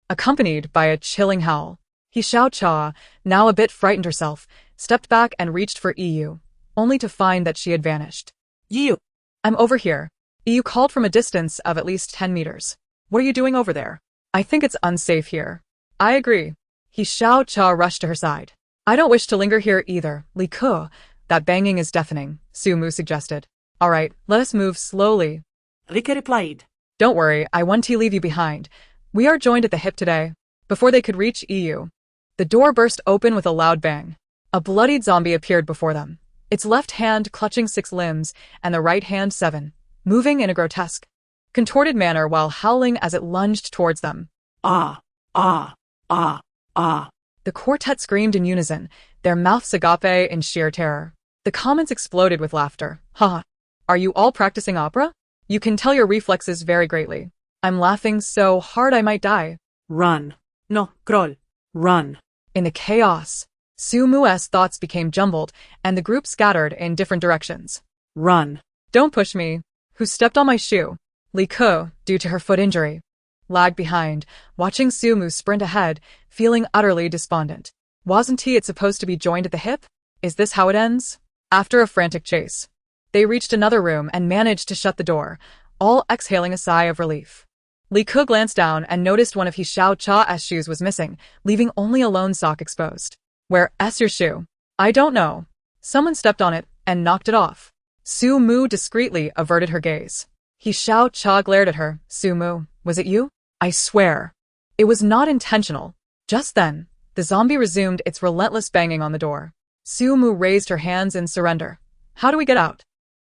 accompanied by a chilling howl. He Xiao-cha, now a bit frightened herself, stepped back and reached for Yu, only to find that she had vanished. Yu! I'm over here. Yu called from a distance of at least 10 meters. What are you doing over there? I think it's unsafe here. I agree. He Xiao-cha rushed to her side. I don't wish to linger here either, Li-ku. That banging is deafening, Su-mu suggested. All right, let us move slowly. Rike replied. Don't worry, I won't leave you behind. We are joined at the hip today. Before they could reach Yu, the door burst open with a loud bang. A bloodied zombie appeared before them, its left hand clutching 6 limbs and the right hand 7, moving in a grotesque, contorted manner while howling as it lunged towards them. Ah! Ah! Ah! Ah! The quartet screamed in unison, their mouths agape in sheer terror. The comments exploded with laughter. Haha. Are you all practicing opera? You can tell your reflexes vary greatly. I'm laughing so hard I might die. Run. No, crawl. Run. In the chaos, Su-mu's thoughts became jumbled, and the group scattered in different directions. Run. Don't push me. Who stepped on my shoe? Li-ku, due to her foot injury, lagged behind, watching Su-mu sprint ahead, feeling utterly despondent. Wasn't it supposed to be joined at the hip? Is this how it ends? After a frantic chase, they reached another room and managed to shut the door, all exhaling a sigh of relief. Li-ku glanced down and noticed one of his Xiao-cha's shoes was missing, leaving only a lone sock exposed. Where's your shoe? I don't know. Someone stepped on it and knocked it off. Su-mu discreetly averted her gaze. He Xiao-cha glared at her. Su-mu, was it you? I swear. It was not intentional. Just then, the zombie resumed its relentless banging on the door. Su-mu raised her hands in surrender. How do we get out?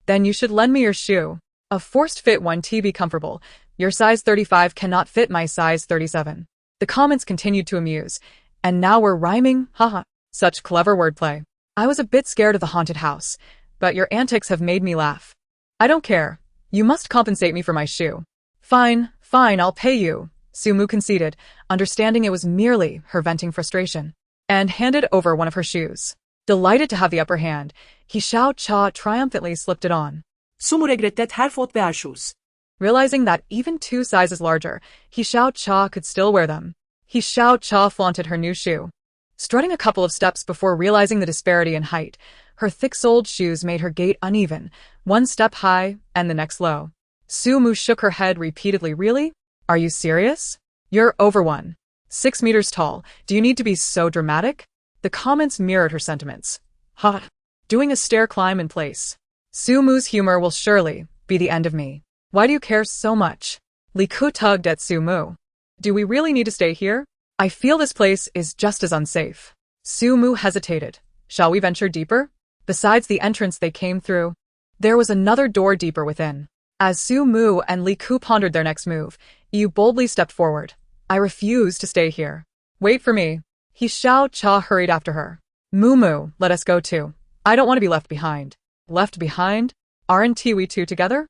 Then you should lend me your shoe. A forced fit one to be comfortable. Your size 35 cannot fit my size 37. The comments continued to amuse. And now we're rhyming, haha. Such clever wordplay. I was a bit scared of the haunted house, but your antics have made me laugh. I don't care. You must compensate me for my shoe. Fine, I'll pay you, Sumu conceded, understanding it was merely her venting frustration, and handed over one of her shoes. Delighted to have the upper hand, Xiao-Cha triumphantly slipped it on. Sumu regretted her footwear shoes. Realizing that even 2 sizes larger, Xiao-Cha could still wear them. Xiao-Cha flaunted her new shoe. Strutting a couple of steps before realizing the disparity in height, her thick-soled shoes made her gait uneven, one step high and the next low. Sumu shook her head repeatedly. Really? Are you serious? You're over 1.6 meters tall. Do you need to be so dramatic? The comments mirrored her sentiments. Ha! Doing a stair climb in place. Sumu's humor will surely be the end of me. Why do you care so much? Li Ku tugged at Sumu. Do we really need to stay here? I feel this place is just as unsafe. Sumu hesitated. Shall we venture deeper? Besides the entrance they came through, there was another door deeper within. As Sumu and Li Ku pondered their next move, Yu boldly stepped forward. I refuse to stay here. Wait for me. Xiao-Cha hurried after her. Mumu, let us go too. I don't want to be left behind. Left behind? Aren't we two together?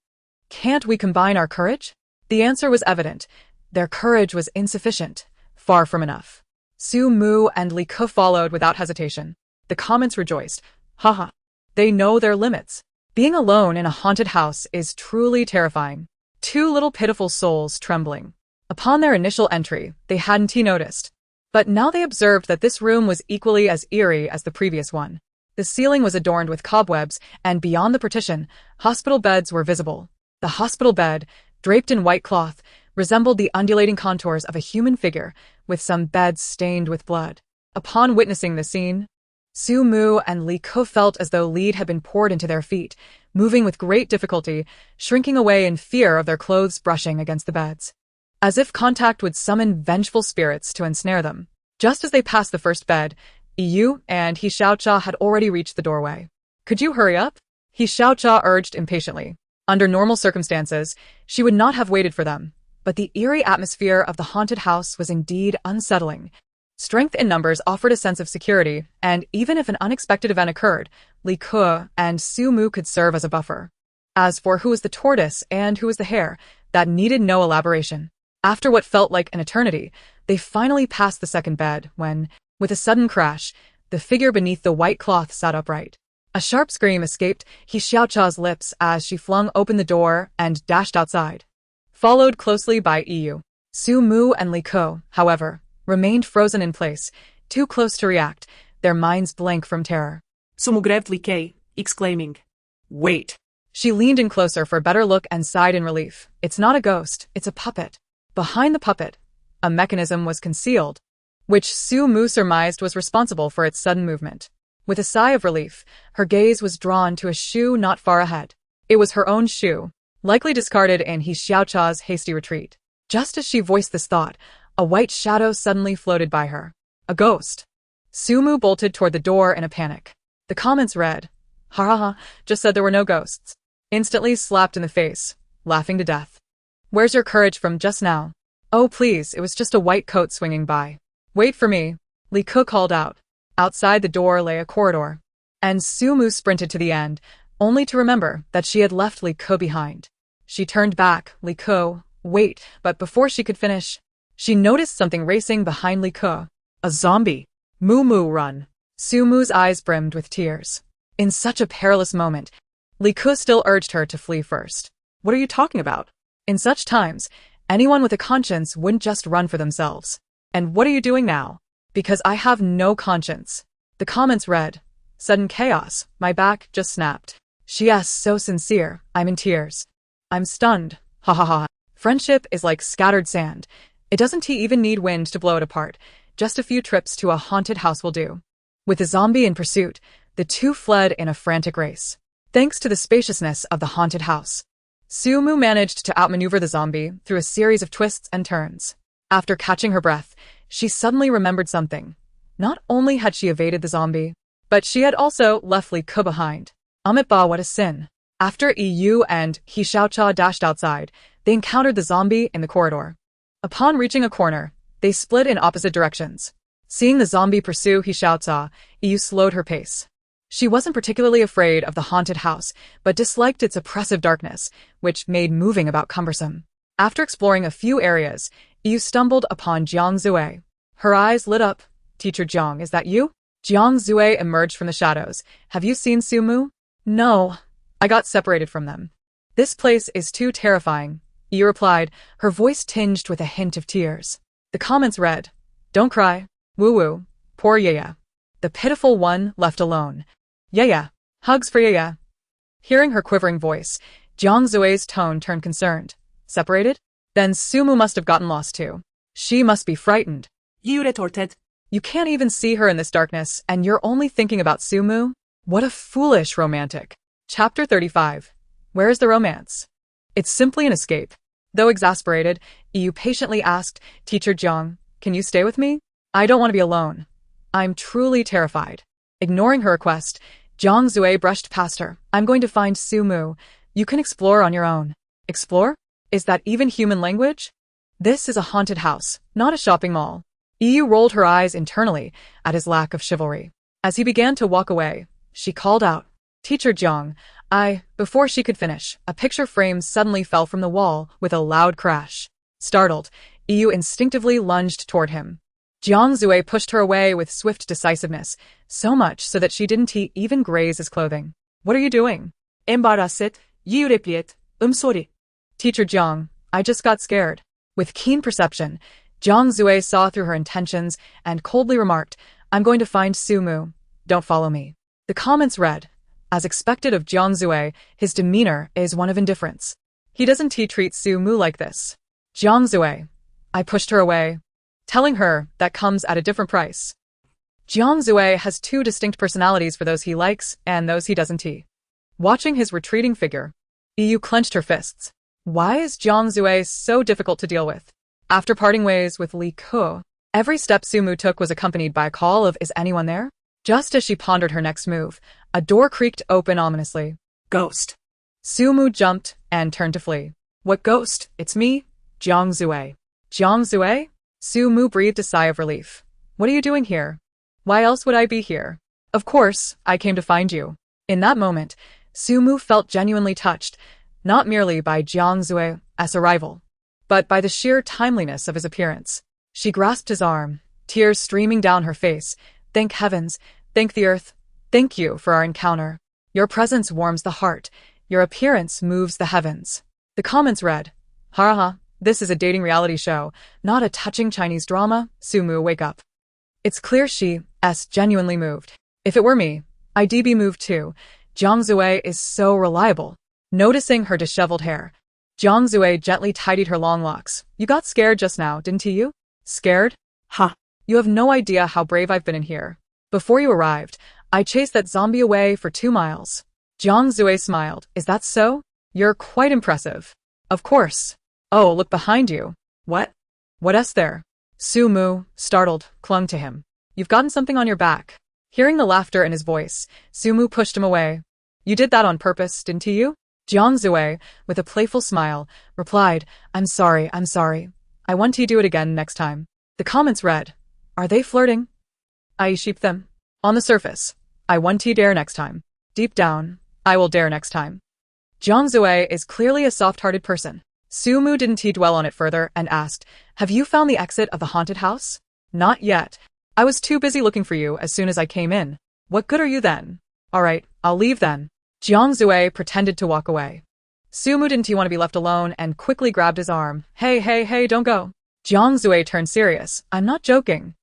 Can't we combine our courage? The answer was evident. Their courage was insufficient. Far from enough. Sumu and Li Ku followed without hesitation. The comments rejoiced. Haha. They know their limits. Being alone in a haunted house is truly terrifying. 2 little pitiful souls trembling. Upon their initial entry, they hadn't noticed. But now they observed that this room was equally as eerie as the previous one. The ceiling was adorned with cobwebs, and beyond the partition, hospital beds were visible. The hospital bed, draped in white cloth, resembled the undulating contours of a human figure, with some beds stained with blood. Upon witnessing the scene, Sumu and Li Ku felt as though lead had been poured into their feet, moving with great difficulty, shrinking away in fear of their clothes brushing against the beds. As if contact would summon vengeful spirits to ensnare them. Just as they passed the first bed, Yu and Xiao-Cha had already reached the doorway. Could you hurry up? Xiao-Cha urged impatiently. Under normal circumstances, she would not have waited for them, but the eerie atmosphere of the haunted house was indeed unsettling. Strength in numbers offered a sense of security, and even if an unexpected event occurred, Li Ku and Sumu could serve as a buffer. As for who was the tortoise and who was the hare, that needed no elaboration. After what felt like an eternity, they finally passed the second bed when, with a sudden crash, the figure beneath the white cloth sat upright. A sharp scream escaped Xiao-Cha's lips as she flung open the door and dashed outside. Followed closely by Yu. Sumu and Li Ku, however, remained frozen in place, too close to react, their minds blank from terror. Sumu grabbed Li Ku, exclaiming, "Wait!" She leaned in closer for a better look and sighed in relief. It's not a ghost, it's a puppet. Behind the puppet, a mechanism was concealed, which Sumu surmised was responsible for its sudden movement. With a sigh of relief, her gaze was drawn to a shoe not far ahead. It was her own shoe, likely discarded in Xiao-Cha's hasty retreat. Just as she voiced this thought, a white shadow suddenly floated by her. A ghost. Sumu bolted toward the door in a panic. The comments read, "Ha ha ha, just said there were no ghosts." Instantly slapped in the face, laughing to death. "Where's your courage from just now?" "Oh please, it was just a white coat swinging by." "Wait for me," Li Ku called out. Outside the door lay a corridor, and Sumu sprinted to the end, only to remember that she had left Li Ku behind. She turned back. Li Ku, wait, but before she could finish, she noticed something racing behind Li Ku. A zombie. Mumu, run. Sumu's eyes brimmed with tears. In such a perilous moment, Li Ku still urged her to flee first. What are you talking about? In such times, anyone with a conscience wouldn't just run for themselves. And what are you doing now? Because I have no conscience. The comments read, sudden chaos, my back just snapped. She is so sincere, I'm in tears. I'm stunned, ha ha ha. Friendship is like scattered sand. It doesn't even need wind to blow it apart. Just a few trips to a haunted house will do. With the zombie in pursuit, the two fled in a frantic race. Thanks to the spaciousness of the haunted house, Sumu managed to outmaneuver the zombie through a series of twists and turns. After catching her breath, she suddenly remembered something. Not only had she evaded the zombie, but she had also left Li Ku behind. Ba, what a sin. After Yu and Xiao-Cha dashed outside, they encountered the zombie in the corridor. Upon reaching a corner, They split in opposite directions. Seeing the zombie pursue, he shouts, "Ah!" Iyu slowed her pace. She wasn't particularly afraid of the haunted house, but disliked its oppressive darkness, which made moving about cumbersome. After exploring a few areas, Iyu stumbled upon Jiang Zue. Her eyes lit up. "Teacher Jiang, is that you?" Jiang Zue emerged from the shadows. "Have you seen Sumu?" "No. I got separated from them." "This place is too terrifying," Iyu replied, her voice tinged with a hint of tears. The comments read, "Don't cry. Woo-woo. Poor Yaya. The pitiful one left alone. Yaya. Hugs for Yaya." Hearing her quivering voice, Jiang Zue's tone turned concerned. "Separated? Then Sumu must have gotten lost too. She must be frightened." Yu retorted. "You can't even see her in this darkness, and you're only thinking about Sumu? What a foolish romantic." Chapter 35. Where is the romance? It's simply an escape. Though exasperated, Iyu patiently asked, "Teacher Jiang, can you stay with me? I don't want to be alone. I'm truly terrified." Ignoring her request, Jiang Zue brushed past her. "I'm going to find Sumu. You can explore on your own." Explore? Is that even human language? This is a haunted house, not a shopping mall. Iyu rolled her eyes internally at his lack of chivalry. As he began to walk away, she called out, "Teacher Jiang, Before she could finish, a picture frame suddenly fell from the wall with a loud crash. Startled, Iyu instinctively lunged toward him. Jiang Zue pushed her away with swift decisiveness, so much so that she didn't even graze his clothing. "What are you doing?" Embarrassed, Yu replied, sorry. "Teacher Jiang, I just got scared." With keen perception, Jiang Zue saw through her intentions and coldly remarked, "I'm going to find Sumu. Don't follow me." The comments read, "As expected of Jiang Zue, his demeanor is one of indifference. He doesn't treat Sumu like this." Jiang Zue. I pushed her away, telling her that comes at a different price. Jiang Zue has two distinct personalities for those he likes and those he doesn't. Watching his retreating figure, Iyu clenched her fists. Why is Jiang Zue so difficult to deal with? After parting ways with Li Ke, every step Sumu took was accompanied by a call of, "Is anyone there?" Just as she pondered her next move, a door creaked open ominously. Ghost. Sumu jumped and turned to flee. "What ghost? It's me, Jiang Zue." "Jiang Zue?" Sumu breathed a sigh of relief. "What are you doing here?" "Why else would I be here?" "Of course, I came to find you." In that moment, Sumu felt genuinely touched, not merely by Jiang Zue's arrival, but by the sheer timeliness of his appearance. She grasped his arm, tears streaming down her face. "Thank heavens, thank the earth, thank you for our encounter. Your presence warms the heart, your appearance moves the heavens." The comments read, "Ha, this is a dating reality show, not a touching Chinese drama. Sumu, wake up." It's clear she's genuinely moved. If it were me, I'd be moved too. Jiang Zue is so reliable. Noticing her disheveled hair, Jiang Zue gently tidied her long locks. "You got scared just now, didn't you?" "Scared? Ha. You have no idea how brave I've been in here. Before you arrived, I chased that zombie away for 2 miles. Jiang Zue smiled. "Is that so? You're quite impressive." "Of course." "Oh, look behind you." "What? What's there?" Sumu, startled, clung to him. "You've gotten something on your back." Hearing the laughter in his voice, Sumu pushed him away. "You did that on purpose, didn't you?" Jiang Zue, with a playful smile, replied, I'm sorry. I want to do it again next time." The comments read, "Are they flirting?" I sheep them. On the surface, I want to dare next time. Deep down, I will dare next time. Jiang Zue is clearly a soft-hearted person. Sumu didn't dwell on it further and asked, "Have you found the exit of the haunted house?" "Not yet. I was too busy looking for you as soon as I came in." "What good are you then?" "All right, I'll leave then." Jiang Zue pretended to walk away. Sumu didn't want to be left alone and quickly grabbed his arm. Hey, don't go." Jiang Zue turned serious. "I'm not joking.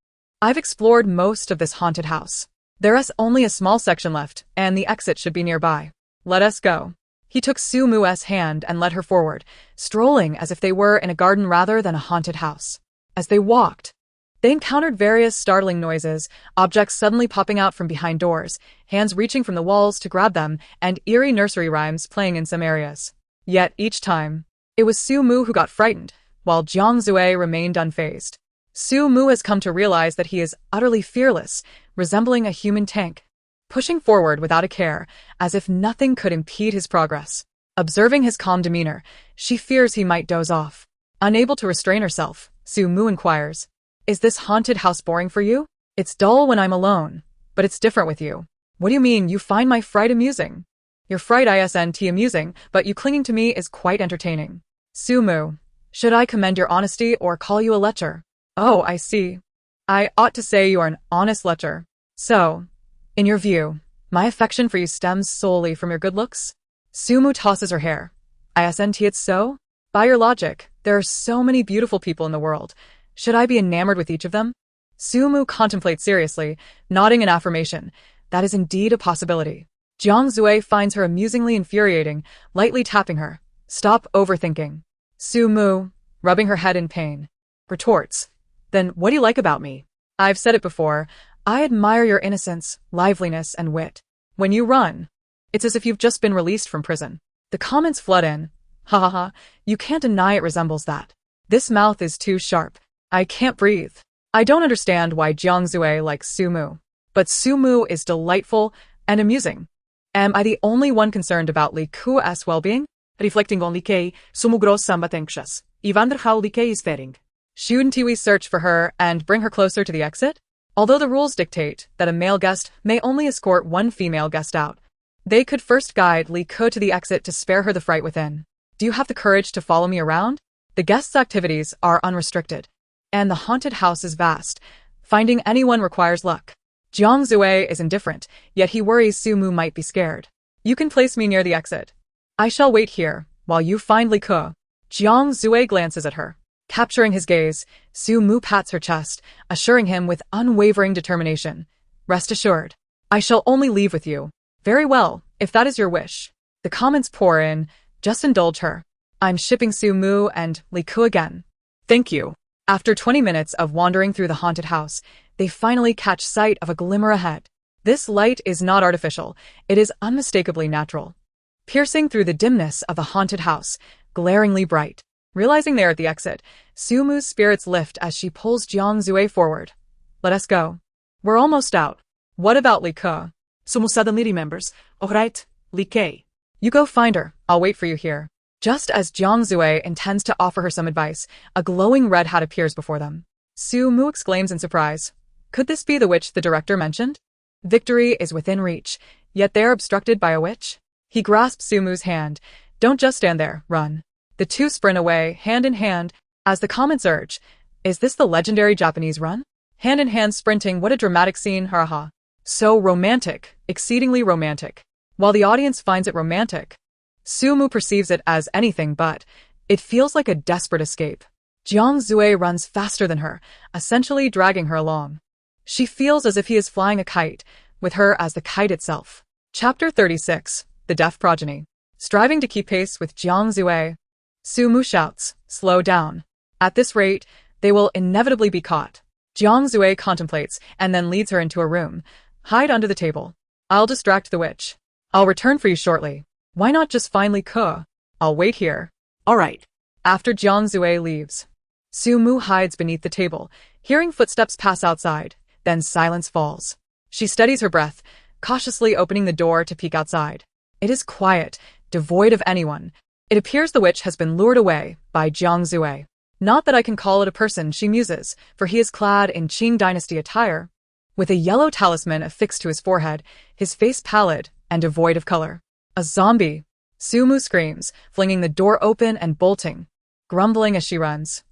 I've explored most of this haunted house. There's only a small section left, and the exit should be nearby. Let us go." He took Sumu's hand and led her forward, strolling as if they were in a garden rather than a haunted house. As they walked, they encountered various startling noises, objects suddenly popping out from behind doors, hands reaching from the walls to grab them, and eerie nursery rhymes playing in some areas. Yet each time, it was Sumu who got frightened, while Jiang Zue remained unfazed. Sumu has come to realize that he is utterly fearless, resembling a human tank, pushing forward without a care, as if nothing could impede his progress. Observing his calm demeanor, she fears he might doze off. Unable to restrain herself, Sumu inquires, Is this haunted house boring for you? It's dull when I'm alone, but it's different with you. What do you mean you find my fright amusing? Your fright isn't amusing, but you clinging to me is quite entertaining. Sumu, should I commend your honesty or call you a lecher? Oh, I see. I ought to say you are an honest lecher. So, in your view, my affection for you stems solely from your good looks? Sumu tosses her hair. Isn't it so? By your logic, there are so many beautiful people in the world. Should I be enamored with each of them? Sumu contemplates seriously, nodding in affirmation. That is indeed a possibility. Jiang Zui finds her amusingly infuriating, lightly tapping her. Stop overthinking. Sumu, rubbing her head in pain, retorts. Then what do you like about me? I've said it before. I admire your innocence, liveliness, and wit. When you run, it's as if you've just been released from prison. The comments flood in. Ha ha ha, you can't deny it resembles that. This mouth is too sharp. I can't breathe. I don't understand why Jiang Zui likes Sumu. But Sumu is delightful and amusing. Am I the only one concerned about Li Ku's well-being? Reflecting on Li Ke, sumugros somewhat anxious. I wonder how Li Ke is faring. Shouldn't we search for her and bring her closer to the exit? Although the rules dictate that a male guest may only escort one female guest out, they could first guide Li Ke to the exit to spare her the fright within. Do you have the courage to follow me around? The guest's activities are unrestricted, and the haunted house is vast. Finding anyone requires luck. Jiang Zui is indifferent, yet he worries Sumu might be scared. You can place me near the exit. I shall wait here, while you find Li Ke. Jiang Zui glances at her. Capturing his gaze, Sumu pats her chest, assuring him with unwavering determination. Rest assured. I shall only leave with you. Very well, if that is your wish. The comments pour in. Just indulge her. I'm shipping Sumu and Li Ke again. Thank you. After 20 minutes of wandering through the haunted house, they finally catch sight of a glimmer ahead. This light is not artificial, it is unmistakably natural. Piercing through the dimness of the haunted house, glaringly bright. Realizing they are at the exit, Sumu's spirits lift as she pulls Jiang Zui forward. Let us go. We're almost out. What about Li Ke? Sumu suddenly remembers. Alright, Li Ke. You go find her, I'll wait for you here. Just as Jiang Zui intends to offer her some advice, a glowing red hat appears before them. Sumu exclaims in surprise. Could this be the witch the director mentioned? Victory is within reach, yet they are obstructed by a witch. He grasps Sumu's hand. Don't just stand there, run. The two sprint away, hand in hand, as the comments urge. Is this the legendary Japanese run? Hand in hand sprinting, what a dramatic scene, ha. So romantic, exceedingly romantic. While the audience finds it romantic, Sumu perceives it as anything but. It feels like a desperate escape. Jiang Zui runs faster than her, essentially dragging her along. She feels as if he is flying a kite, with her as the kite itself. Chapter 36, The Deaf Progeny. Striving to keep pace with Jiang Zui, Sumu shouts, slow down. At this rate, they will inevitably be caught. Jiang Zui contemplates and then leads her into a room. Hide under the table. I'll distract the witch. I'll return for you shortly. Why not just find Li Ke? I'll wait here. Alright. After Jiang Zui leaves, Sumu hides beneath the table, hearing footsteps pass outside. Then silence falls. She steadies her breath, cautiously opening the door to peek outside. It is quiet, devoid of anyone. It appears the witch has been lured away by Jiang Zui. Not that I can call it a person, she muses, for he is clad in Qing dynasty attire, with a yellow talisman affixed to his forehead, his face pallid and devoid of color. A zombie. Sumu screams, flinging the door open and bolting, grumbling as she runs.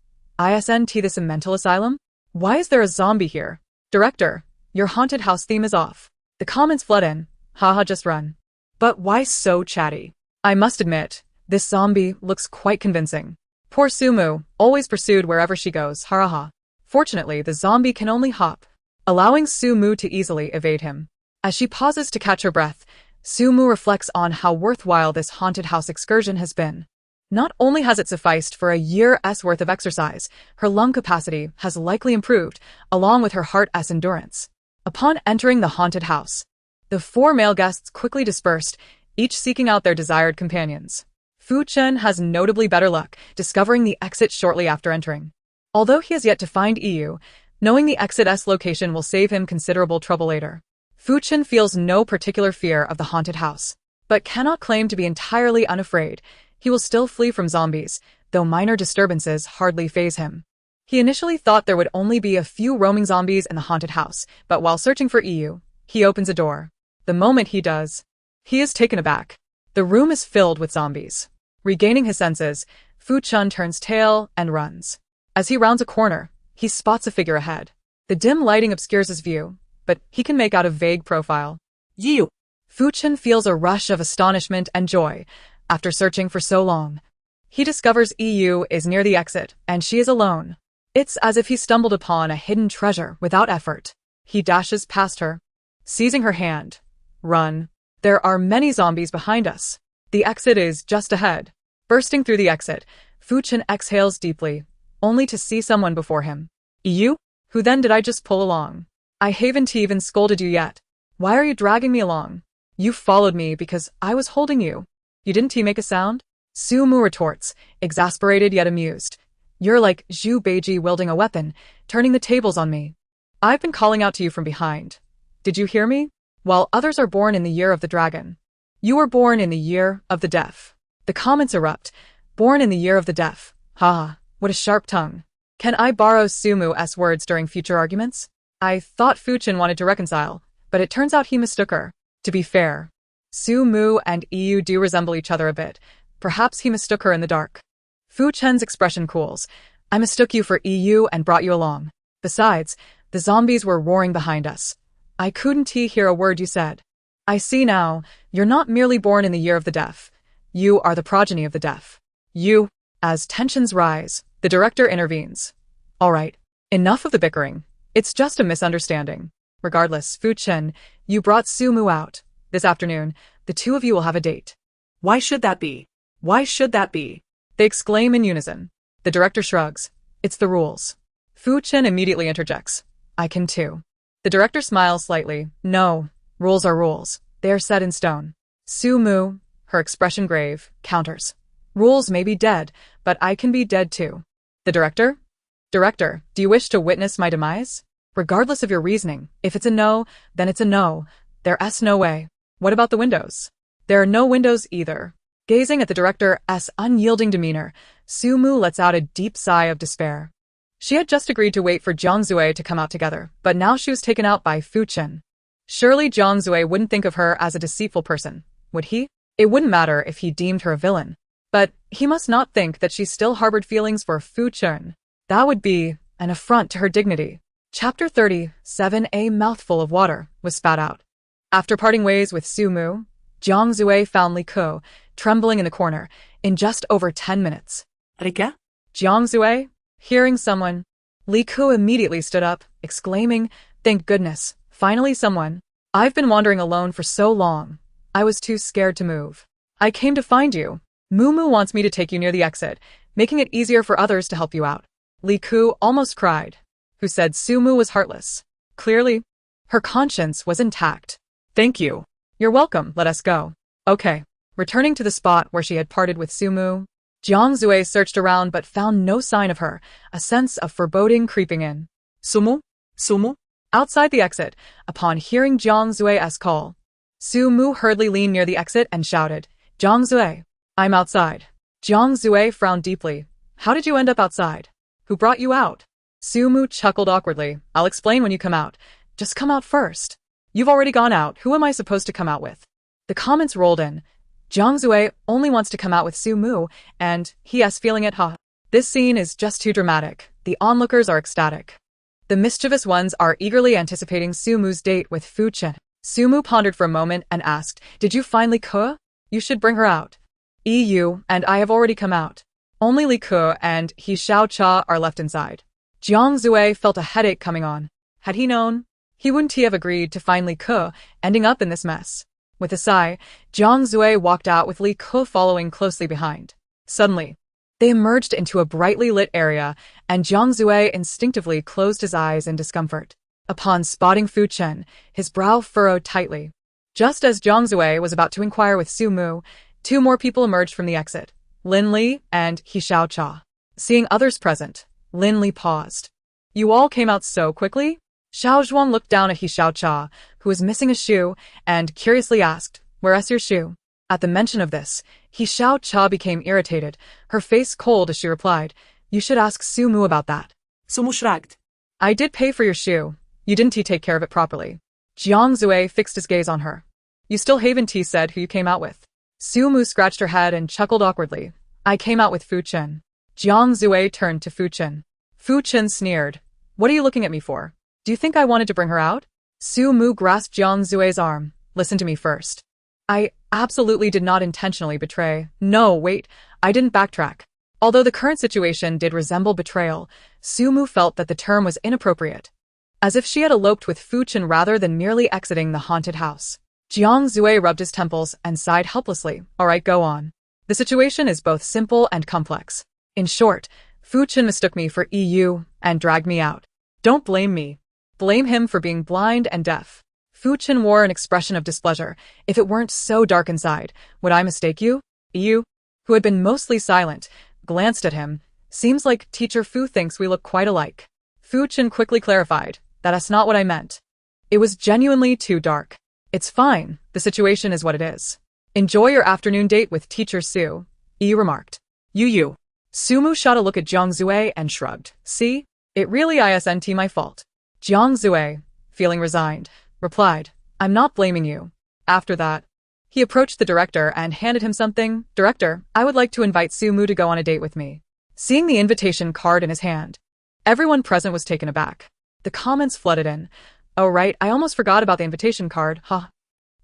Isn't this a mental asylum? Why is there a zombie here? Director, your haunted house theme is off. The comments flood in. Haha, just run. But why so chatty? I must admit, this zombie looks quite convincing. Poor Sumu, always pursued wherever she goes, ha. Fortunately, the zombie can only hop, allowing Sumu to easily evade him. As she pauses to catch her breath, Sumu reflects on how worthwhile this haunted house excursion has been. Not only has it sufficed for a year's worth of exercise, her lung capacity has likely improved, along with her heart's endurance. Upon entering the haunted house, the four male guests quickly dispersed, each seeking out their desired companions. Fu Chen has notably better luck, discovering the exit shortly after entering. Although he has yet to find EU, knowing the exit's location will save him considerable trouble later. Fu Chen feels no particular fear of the haunted house, but cannot claim to be entirely unafraid. He will still flee from zombies, though minor disturbances hardly faze him. He initially thought there would only be a few roaming zombies in the haunted house, but while searching for EU, he opens a door. The moment he does, he is taken aback. The room is filled with zombies. Regaining his senses, Fu-chun turns tail and runs. As he rounds a corner, he spots a figure ahead. The dim lighting obscures his view, but he can make out a vague profile. You! Fu-chun feels a rush of astonishment and joy after searching for so long. He discovers EU is near the exit, and she is alone. It's as if he stumbled upon a hidden treasure without effort. He dashes past her, seizing her hand. Run. There are many zombies behind us. The exit is just ahead. Bursting through the exit, Fu-chun exhales deeply, only to see someone before him. EU? Who then did I just pull along? I haven't even scolded you yet. Why are you dragging me along? You followed me because I was holding you. You didn't make a sound? Su-mu retorts, exasperated yet amused. You're like Zhu Beiji wielding a weapon, turning the tables on me. I've been calling out to you from behind. Did you hear me? While others are born in the year of the dragon, you were born in the year of the deaf. The comments erupt. Born in the year of the deaf. Ha, what a sharp tongue. Can I borrow Su-mu's words during future arguments? I thought Fu-chun wanted to reconcile, but it turns out he mistook her. To be fair, Su-mu and EU do resemble each other a bit. Perhaps he mistook her in the dark. Fu-chun's expression cools. I mistook you for EU and brought you along. Besides, the zombies were roaring behind us. I couldn't hear a word you said. I see now, you're not merely born in the year of the deaf. You are the progeny of the deaf. You. As tensions rise, the director intervenes. All right, enough of the bickering. It's just a misunderstanding. Regardless, Fu-chun, you brought Su-mu out. This afternoon, the two of you will have a date. Why should that be? Why should that be? They exclaim in unison. The director shrugs. It's the rules. Fu-chun immediately interjects. I can too. The director smiles slightly. No, rules are rules. They are set in stone. Su-mu, her expression grave, counters. Rules may be dead, but I can be dead too. The director? Director, do you wish to witness my demise? Regardless of your reasoning, if it's a no, then it's a no. There's no way. What about the windows? There are no windows either. Gazing at the director's unyielding demeanor, Su-mu lets out a deep sigh of despair. She had just agreed to wait for Zhang to come out together, but now she was taken out by Fu-chun. Surely Zhang wouldn't think of her as a deceitful person, would he? It wouldn't matter if he deemed her a villain. But he must not think that she still harbored feelings for Fu-chun. That would be an affront to her dignity. Chapter 37. A mouthful of water was spat out. After parting ways with Su-mu, Zhang found Li Ke, trembling in the corner, in just over 10 minutes. Rika? Zhang, hearing someone. Li Ke immediately stood up, exclaiming, thank goodness, finally someone. I've been wandering alone for so long. I was too scared to move. I came to find you. Mumu wants me to take you near the exit, making it easier for others to help you out. Li Ke almost cried. Who said Su-mu was heartless? Clearly, her conscience was intact. Thank you. You're welcome, let us go. Okay. Returning to the spot where she had parted with Su-mu, Zhang searched around but found no sign of her, a sense of foreboding creeping in. Su-mu? Su-mu? Outside the exit, upon hearing Zhang's call, Su-mu hurriedly leaned near the exit and shouted, Zhang, I'm outside. Zhang frowned deeply. How did you end up outside? Who brought you out? Su-mu chuckled awkwardly. I'll explain when you come out. Just come out first. You've already gone out. Who am I supposed to come out with? The comments rolled in. Zhang only wants to come out with Su-mu, and he's feeling it, huh? This scene is just too dramatic. The onlookers are ecstatic. The mischievous ones are eagerly anticipating Su-mu's date with Fu-chun. Su-mu pondered for a moment and asked, did you find Li Ke? You should bring her out. EU and I have already come out. Only Li Ke and He Xiao-cha are left inside. Zhang felt a headache coming on. Had he known, he wouldn't have agreed to find Li Ke, ending up in this mess. With a sigh, Zhang walked out with Li Ke following closely behind. Suddenly, they emerged into a brightly lit area, and Zhang instinctively closed his eyes in discomfort. Upon spotting Fu-chun, his brow furrowed tightly. Just as Zhang was about to inquire with Su-mu, two more people emerged from the exit, Lin Li and He Xiao-cha. Seeing others present, Lin Li paused. You all came out so quickly? Xiao Zhuang looked down at He Xiao-cha, who was missing a shoe, and curiously asked, where's your shoe? At the mention of this, He Xiao-cha became irritated, her face cold as she replied, you should ask Su-mu about that. Sumu shrugged. I did pay for your shoe. You didn't take care of it properly. Jiang Zue fixed his gaze on her. You still haven't said who you came out with. Sumu scratched her head and chuckled awkwardly. I came out with Fu Chen. Jiang Zue turned to Fu Chen. Fu Chen sneered. What are you looking at me for? Do you think I wanted to bring her out? Sumu grasped Jiang Zue's arm. Listen to me first. I absolutely did not intentionally betray. No, wait, I didn't backtrack. Although the current situation did resemble betrayal, Sumu felt that the term was inappropriate. As if she had eloped with Fu Chen rather than merely exiting the haunted house. Jiang Zue rubbed his temples and sighed helplessly. Alright, go on. The situation is both simple and complex. In short, Fu Chen mistook me for EU and dragged me out. Don't blame me. Blame him for being blind and deaf. Fu Chen wore an expression of displeasure. If it weren't so dark inside, would I mistake you? EU, who had been mostly silent, glanced at him. Seems like Teacher Fu thinks we look quite alike. Fu Chen quickly clarified. That's not what I meant. It was genuinely too dark. It's fine, the situation is what it is. Enjoy your afternoon date with Teacher Su, Yi remarked. You. Sumu shot a look at Jiang Zue and shrugged. See? It really isn't my fault. Jiang Zue, feeling resigned, replied, I'm not blaming you. After that, he approached the director and handed him something. Director, I would like to invite Sumu to go on a date with me. Seeing the invitation card in his hand, everyone present was taken aback. The comments flooded in. Oh right, I almost forgot about the invitation card, huh?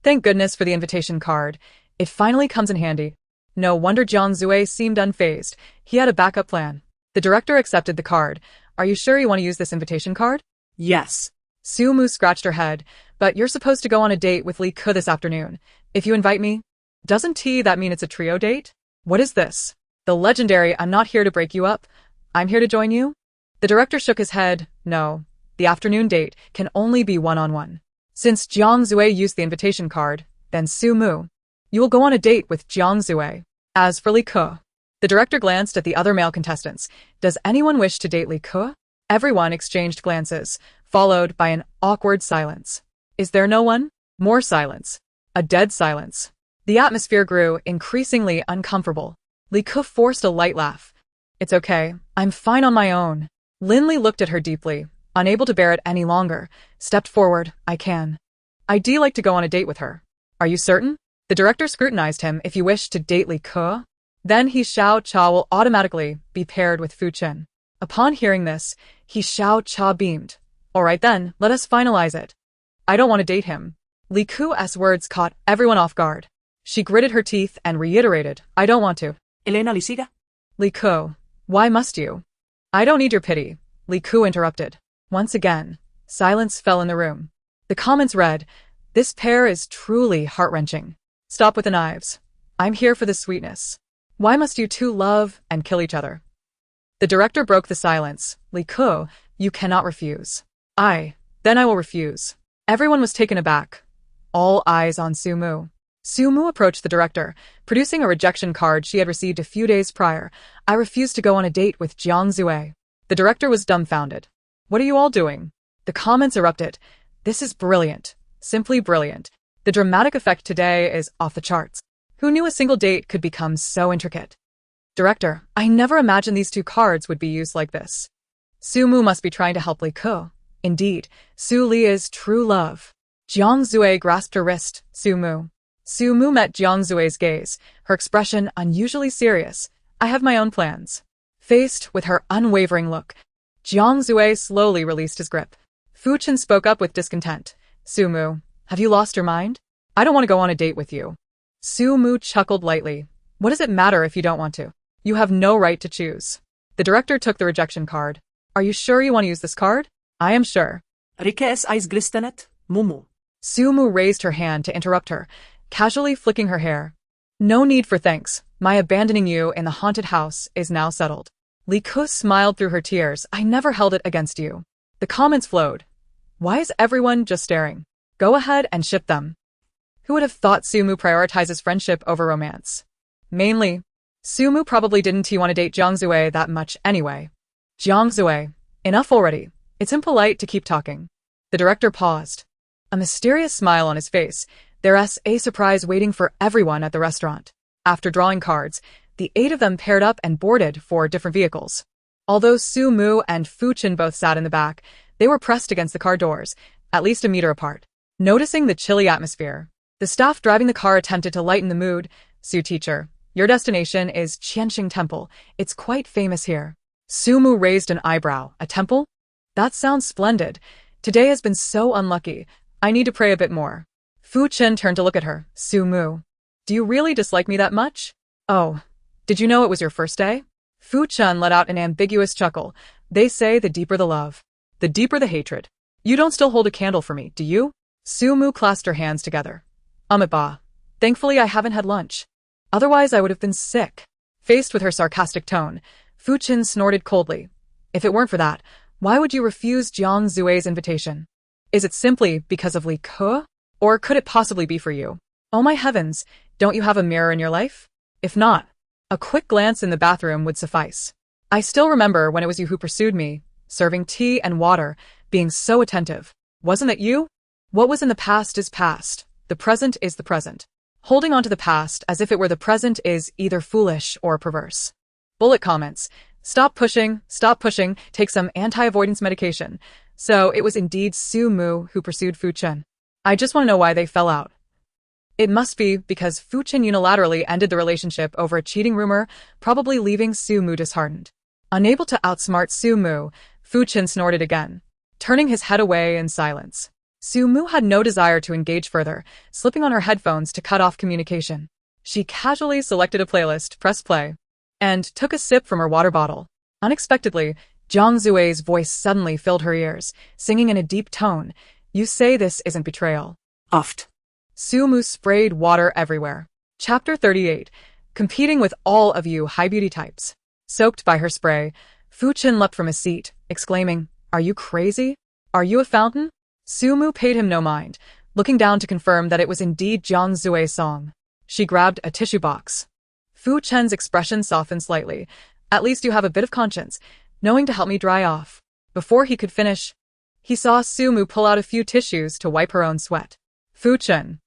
Thank goodness for the invitation card. It finally comes in handy. No wonder Jiang Zue seemed unfazed. He had a backup plan. The director accepted the card. Are you sure you want to use this invitation card? Yes. Sumu scratched her head. But you're supposed to go on a date with Li Ke this afternoon. If you invite me, doesn't that mean it's a trio date? What is this? The legendary I'm not here to break you up. I'm here to join you? The director shook his head. No. The afternoon date can only be one-on-one. Since Jiang Zue used the invitation card, then Sumu, you will go on a date with Jiang Zue. As for Li Ke, the director glanced at the other male contestants. Does anyone wish to date Li Ke? Everyone exchanged glances, followed by an awkward silence. Is there no one? More silence. A dead silence. The atmosphere grew increasingly uncomfortable. Li Ke forced a light laugh. It's okay, I'm fine on my own. Linley looked at her deeply. Unable to bear it any longer, stepped forward. I'd like to go on a date with her. Are you certain? The director scrutinized him. If you wish to date Li Ke, then He Xiao Cha will automatically be paired with Fu Chen. Upon hearing this, He Xiao Cha beamed. Alright then, let us finalize it. I don't want to date him. Li Ke's words caught everyone off guard. She gritted her teeth and reiterated, I don't want to. Elena Lisiga? Li Ke, why must you? I don't need your pity. Li Ke interrupted. Once again, silence fell in the room. The comments read, this pair is truly heart-wrenching. Stop with the knives. I'm here for the sweetness. Why must you two love and kill each other? The director broke the silence. Li Ke, you cannot refuse. Then I will refuse. Everyone was taken aback. All eyes on Sumu. Sumu approached the director, producing a rejection card she had received a few days prior. I refuse to go on a date with Jiang Zue. The director was dumbfounded. What are you all doing? The comments erupted. This is brilliant. Simply brilliant. The dramatic effect today is off the charts. Who knew a single date could become so intricate? Director, I never imagined these two cards would be used like this. Sumu must be trying to help Li Ke. Indeed, Su Li is true love. Jiang Zue grasped her wrist. Sumu. Sumu met Jiang Zue's gaze, her expression unusually serious. I have my own plans. Faced with her unwavering look, Jiang Zue slowly released his grip. Fu Chen spoke up with discontent. Sumu, have you lost your mind? I don't want to go on a date with you. Sumu chuckled lightly. What does it matter if you don't want to? You have no right to choose. The director took the rejection card. Are you sure you want to use this card? I am sure. Rikes eyes glistenet, Mumu. Sumu raised her hand to interrupt her, casually flicking her hair. No need for thanks. My abandoning you in the haunted house is now settled. Li Ke smiled through her tears. I never held it against you. The comments flowed. Why is everyone just staring? Go ahead and ship them. Who would have thought Sumu prioritizes friendship over romance? Mainly, Sumu probably didn't want to date Jiang Zue that much anyway. Jiang Zue, enough already. It's impolite to keep talking. The director paused. A mysterious smile on his face. There's a surprise waiting for everyone at the restaurant. After drawing cards, the 8 of them paired up and boarded for different vehicles. Although Su Mu and Fu Chen both sat in the back, they were pressed against the car doors, at least a meter apart. Noticing the chilly atmosphere, the staff driving the car attempted to lighten the mood. Su teacher, your destination is Qianxing Temple. It's quite famous here. Su Mu raised an eyebrow. A temple? That sounds splendid. Today has been so unlucky. I need to pray a bit more. Fu Chen turned to look at her. Su Mu, do you really dislike me that much? Oh, did you know it was your first day? Fu Chen let out an ambiguous chuckle. They say the deeper the love, the deeper the hatred. You don't still hold a candle for me, do you? Su Mu clasped her hands together. Ba. Thankfully I haven't had lunch. Otherwise I would have been sick. Faced with her sarcastic tone, Fu Chen snorted coldly. If it weren't for that, why would you refuse Jiang Zue's invitation? Is it simply because of Li Ke? Or could it possibly be for you? Oh my heavens, don't you have a mirror in your life? If not, a quick glance in the bathroom would suffice. I still remember when it was you who pursued me, serving tea and water, being so attentive. Wasn't that you? What was in the past is past. The present is the present. Holding on to the past as if it were the present is either foolish or perverse. Bullet comments. Stop pushing, take some anti-avoidance medication. So it was indeed Su Mu who pursued Fu Chen. I just want to know why they fell out. It must be because Fu Chen unilaterally ended the relationship over a cheating rumor, probably leaving Su Mu disheartened. Unable to outsmart Su Mu, Fu Chen snorted again, turning his head away in silence. Su Mu had no desire to engage further, slipping on her headphones to cut off communication. She casually selected a playlist, pressed play, and took a sip from her water bottle. Unexpectedly, Jiang Zue's voice suddenly filled her ears, singing in a deep tone. You say this isn't betrayal. Uft. Su Mu sprayed water everywhere. Chapter 38. Competing with all of you high beauty types. Soaked by her spray, Fu Chen leapt from his seat, exclaiming, Are you crazy? Are you a fountain? Su Mu paid him no mind, looking down to confirm that it was indeed Jiang Zue's song. She grabbed a tissue box. Fu Chen's expression softened slightly. At least you have a bit of conscience, knowing to help me dry off. Before he could finish, he saw Su Mu pull out a few tissues to wipe her own sweat. Fu Chen.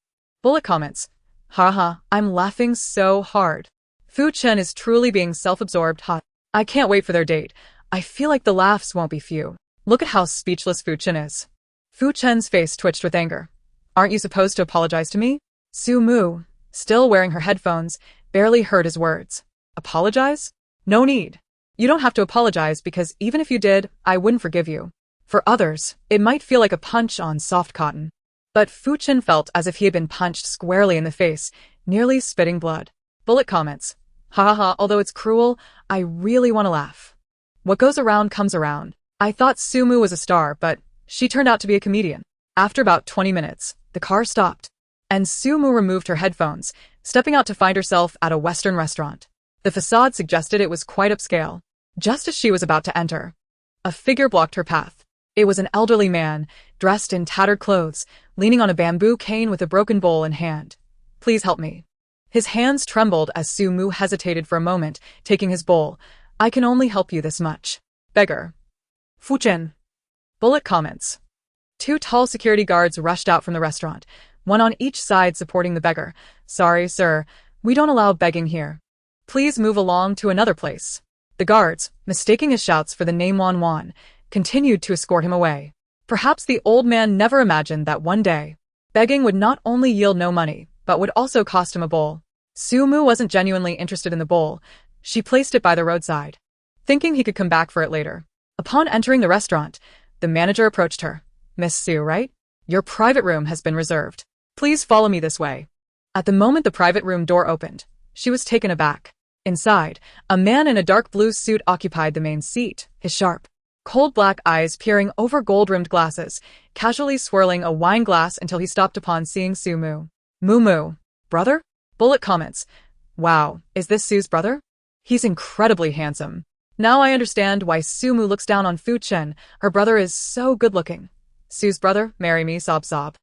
Bullet comments. Haha, I'm laughing so hard. Fu Chen is truly being self-absorbed hot. I can't wait for their date. I feel like the laughs won't be few. Look at how speechless Fu Chen is. Fu Chen's face twitched with anger. Aren't you supposed to apologize to me? Su Mu, still wearing her headphones, barely heard his words. Apologize? No need. You don't have to apologize because even if you did, I wouldn't forgive you. For others, it might feel like a punch on soft cotton. But Fu Chen felt as if he had been punched squarely in the face, nearly spitting blood. Bullet comments. Ha, although it's cruel, I really want to laugh. What goes around comes around. I thought Su Mu was a star, but she turned out to be a comedian. After about 20 minutes, the car stopped, and Su Mu removed her headphones, stepping out to find herself at a Western restaurant. The facade suggested it was quite upscale. Just as she was about to enter, a figure blocked her path. It was an elderly man, dressed in tattered clothes, leaning on a bamboo cane with a broken bowl in hand. Please help me. His hands trembled as Su Mu hesitated for a moment, taking his bowl. I can only help you this much. Beggar. Fu Chen. Bullet comments. Two tall security guards rushed out from the restaurant, one on each side supporting the beggar. Sorry, sir, we don't allow begging here. Please move along to another place. The guards, mistaking his shouts for the name Wan, continued to escort him away. Perhaps the old man never imagined that one day, begging would not only yield no money, but would also cost him a bowl. Su Mu wasn't genuinely interested in the bowl. She placed it by the roadside, thinking he could come back for it later. Upon entering the restaurant, the manager approached her. Miss Su, right? Your private room has been reserved. Please follow me this way. At the moment the private room door opened, she was taken aback. Inside, a man in a dark blue suit occupied the main seat, his sharp, cold black eyes peering over gold-rimmed glasses, casually swirling a wine glass until he stopped upon seeing Su Mu. Moo. Brother? Bullet comments. Wow, is this Su's brother? He's incredibly handsome. Now I understand why Su Mu looks down on Fu Chen. Her brother is so good-looking. Su's brother, marry me, sob.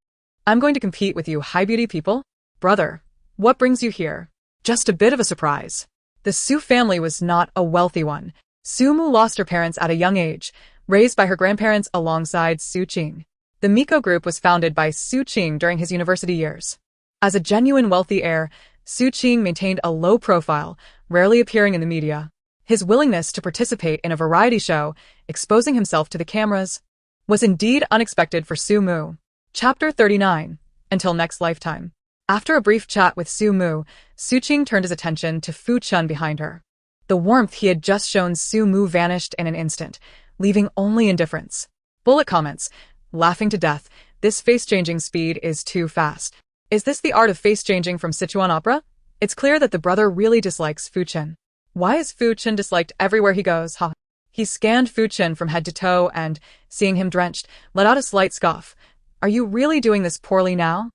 I'm going to compete with you high-beauty people. Brother, what brings you here? Just a bit of a surprise. The Su family was not a wealthy one. Su Mu lost her parents at a young age, raised by her grandparents alongside Su Qing. The Miko group was founded by Su Qing during his university years. As a genuine wealthy heir, Su Qing maintained a low profile, rarely appearing in the media. His willingness to participate in a variety show, exposing himself to the cameras, was indeed unexpected for Su-mu. Chapter 39. Until next lifetime. After a brief chat with Su-mu, Su-ching turned his attention to Fu-chun behind her. The warmth he had just shown Su-mu vanished in an instant, leaving only indifference. Bullet comments. Laughing to death. This face-changing speed is too fast. Is this the art of face-changing from Sichuan opera? It's clear that the brother really dislikes Fu-chun. Why is Fu-chun disliked everywhere he goes, huh? He scanned Fu-chun from head to toe and, seeing him drenched, let out a slight scoff. Are you really doing this poorly now?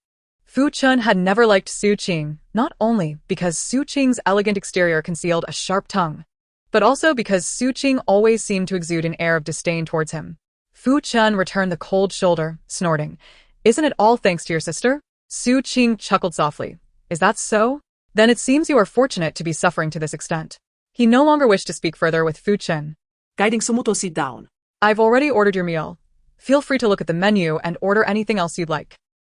Fu-chun had never liked Su-ching, not only because Su-ching's elegant exterior concealed a sharp tongue, but also because Su-ching always seemed to exude an air of disdain towards him. Fu-chun returned the cold shoulder, snorting. Isn't it all thanks to your sister? Su-ching chuckled softly. Is that so? Then it seems you are fortunate to be suffering to this extent. He no longer wished to speak further with Fu-chun. Guiding Sumu to sit down. I've already ordered your meal. Feel free to look at the menu and order anything else you'd like.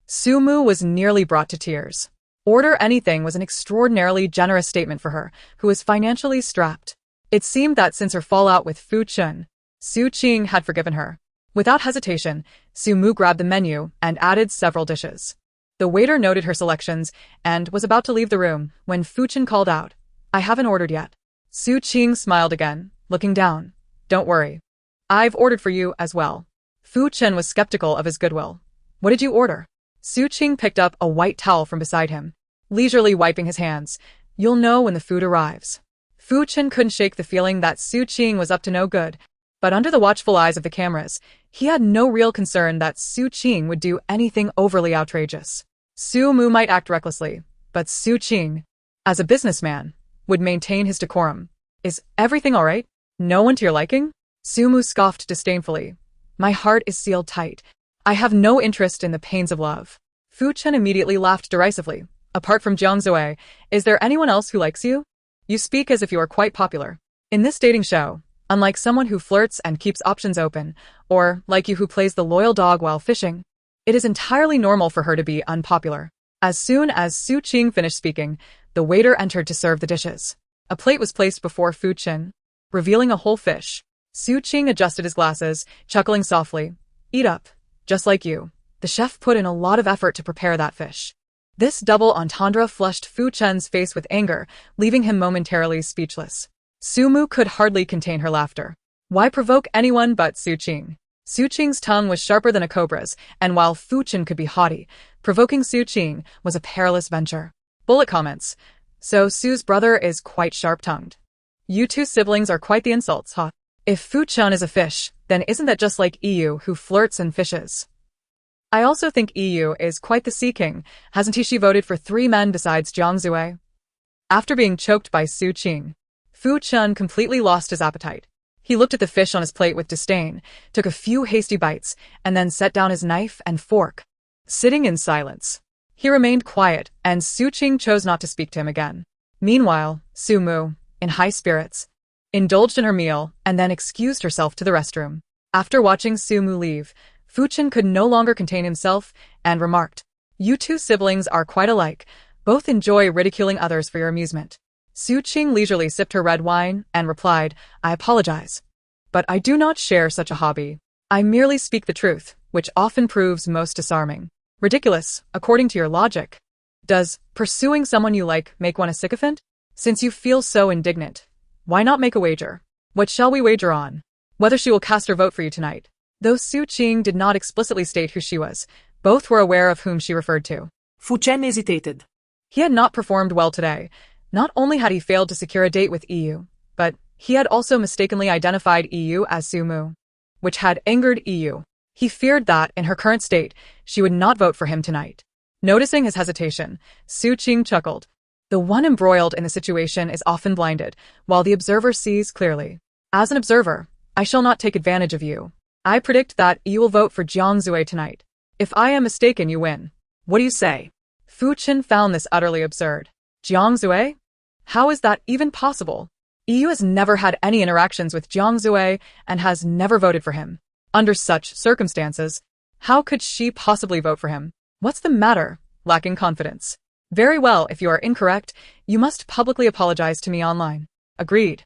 Su-mu was nearly brought to tears. Order anything was an extraordinarily generous statement for her, who was financially strapped. It seemed that since her fallout with Fu-chun, Su-ching had forgiven her. Without hesitation, Su-mu grabbed the menu and added several dishes. The waiter noted her selections and was about to leave the room when Fu-chun called out, I haven't ordered yet. Su-ching smiled again, looking down. Don't worry. I've ordered for you as well. Fu-chun was skeptical of his goodwill. What did you order? Su-ching picked up a white towel from beside him, leisurely wiping his hands. You'll know when the food arrives. Fu-chun couldn't shake the feeling that Su-ching was up to no good, but under the watchful eyes of the cameras, he had no real concern that Su-ching would do anything overly outrageous. Su-mu might act recklessly, but Su-ching, as a businessman, would maintain his decorum. Is everything all right? No one to your liking? Su-mu scoffed disdainfully. My heart is sealed tight. I have no interest in the pains of love. Fu-chun immediately laughed derisively. Apart from Jiang-Zue, is there anyone else who likes you? You speak as if you are quite popular. In this dating show, unlike someone who flirts and keeps options open, or like you who plays the loyal dog while fishing, it is entirely normal for her to be unpopular. As soon as Su-ching finished speaking, the waiter entered to serve the dishes. A plate was placed before Fu-chun, revealing a whole fish. Su-ching adjusted his glasses, chuckling softly. Eat up. Just like you. The chef put in a lot of effort to prepare that fish. This double entendre flushed Fu-chun's face with anger, leaving him momentarily speechless. Su-mu could hardly contain her laughter. Why provoke anyone but Su-ching? Su-ching's tongue was sharper than a cobra's, and while Fu-chun could be haughty, provoking Su-ching was a perilous venture. Bullet comments. So Su's brother is quite sharp-tongued. You two siblings are quite the insults, huh? If Fu-chun is a fish, then isn't that just like EU who flirts and fishes? I also think EU is quite the sea king. Hasn't he voted for 3 men besides Jiang-Zue? After being choked by Su-ching, Fu-chun completely lost his appetite. He looked at the fish on his plate with disdain, took a few hasty bites, and then set down his knife and fork. Sitting in silence, he remained quiet, and Su-ching chose not to speak to him again. Meanwhile, Su-mu, in high spirits, indulged in her meal and then excused herself to the restroom. After watching Su-mu leave, Fu-chun could no longer contain himself and remarked, You two siblings are quite alike. Both enjoy ridiculing others for your amusement. Su-ching leisurely sipped her red wine and replied, I apologize. But I do not share such a hobby. I merely speak the truth, which often proves most disarming. Ridiculous, according to your logic. Does pursuing someone you like make one a sycophant? Since you feel so indignant, why not make a wager? What shall we wager on? Whether she will cast her vote for you tonight. Though Su-ching did not explicitly state who she was, both were aware of whom she referred to. Fu-chun hesitated. He had not performed well today. Not only had he failed to secure a date with EU, but he had also mistakenly identified EU as Su-mu, which had angered EU. He feared that, in her current state, she would not vote for him tonight. Noticing his hesitation, Su-ching chuckled. The one embroiled in the situation is often blinded, while the observer sees clearly. As an observer, I shall not take advantage of you. I predict that you will vote for Jiang-Zue tonight. If I am mistaken, you win. What do you say? Fu-chun found this utterly absurd. Jiang-Zue? How is that even possible? EU has never had any interactions with Jiang-Zue and has never voted for him. Under such circumstances, how could she possibly vote for him? What's the matter? Lacking confidence. Very well, if you are incorrect, you must publicly apologize to me online. Agreed.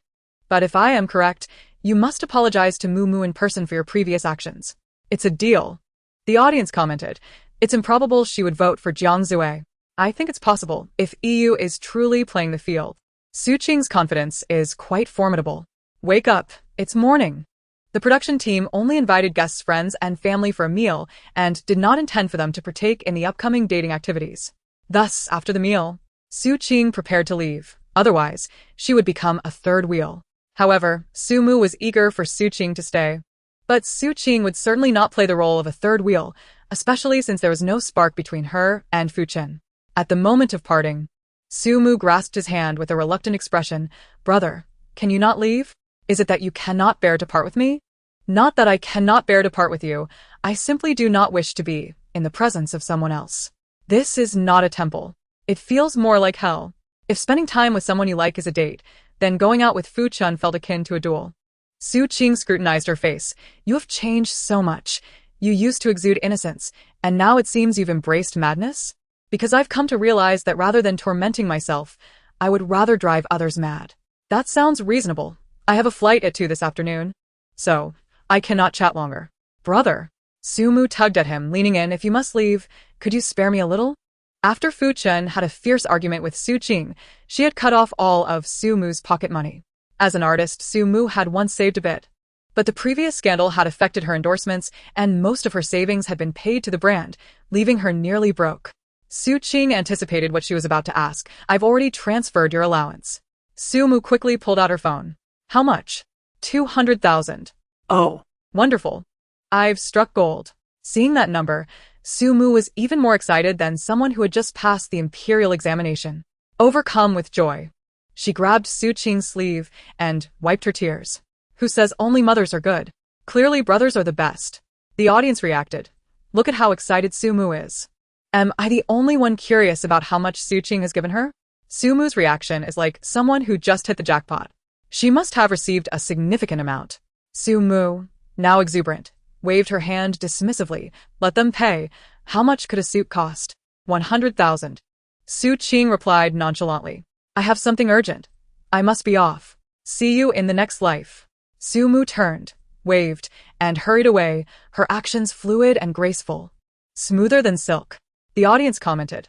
But if I am correct, you must apologize to Moo Moo in person for your previous actions. It's a deal. The audience commented. It's improbable she would vote for Jiang Zue. I think it's possible if EU is truly playing the field. Su Qing's confidence is quite formidable. Wake up, it's morning. The production team only invited guests' friends and family for a meal and did not intend for them to partake in the upcoming dating activities. Thus, after the meal, Su Qing prepared to leave. Otherwise, she would become a third wheel. However, Su Mu was eager for Su Qing to stay. But Su Qing would certainly not play the role of a third wheel, especially since there was no spark between her and Fu Chen. At the moment of parting, Su Mu grasped his hand with a reluctant expression. Brother, can you not leave? Is it that you cannot bear to part with me? Not that I cannot bear to part with you, I simply do not wish to be in the presence of someone else. This is not a temple. It feels more like hell. If spending time with someone you like is a date, then going out with Fu Chen felt akin to a duel. Su Qing scrutinized her face. You have changed so much. You used to exude innocence, and now it seems you've embraced madness? Because I've come to realize that rather than tormenting myself, I would rather drive others mad. That sounds reasonable. I have a flight at 2 this afternoon. So, I cannot chat longer. Brother. Su Mu tugged at him, leaning in. If you must leave, could you spare me a little? After Fu Chen had a fierce argument with Su Qing, she had cut off all of Su Mu's pocket money. As an artist, Su Mu had once saved a bit. But the previous scandal had affected her endorsements, and most of her savings had been paid to the brand, leaving her nearly broke. Su Qing anticipated what she was about to ask. I've already transferred your allowance. Su Mu quickly pulled out her phone. How much? 200,000. Oh, wonderful. I've struck gold. Seeing that number, Su Mu was even more excited than someone who had just passed the imperial examination. Overcome with joy, she grabbed Su Qing's sleeve and wiped her tears. Who says only mothers are good? Clearly brothers are the best. The audience reacted. Look at how excited Su Mu is. Am I the only one curious about how much Su Qing has given her? Su Mu's reaction is like someone who just hit the jackpot. She must have received a significant amount. Su Mu, now exuberant, waved her hand dismissively. Let them pay. How much could a suit cost? 100,000. Su Qing replied nonchalantly. I have something urgent. I must be off. See you in the next life. Su Mu turned, waved, and hurried away, her actions fluid and graceful. Smoother than silk. The audience commented.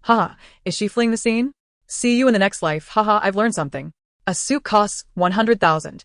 Haha, is she fleeing the scene? See you in the next life. Haha, I've learned something. A suit costs 100,000.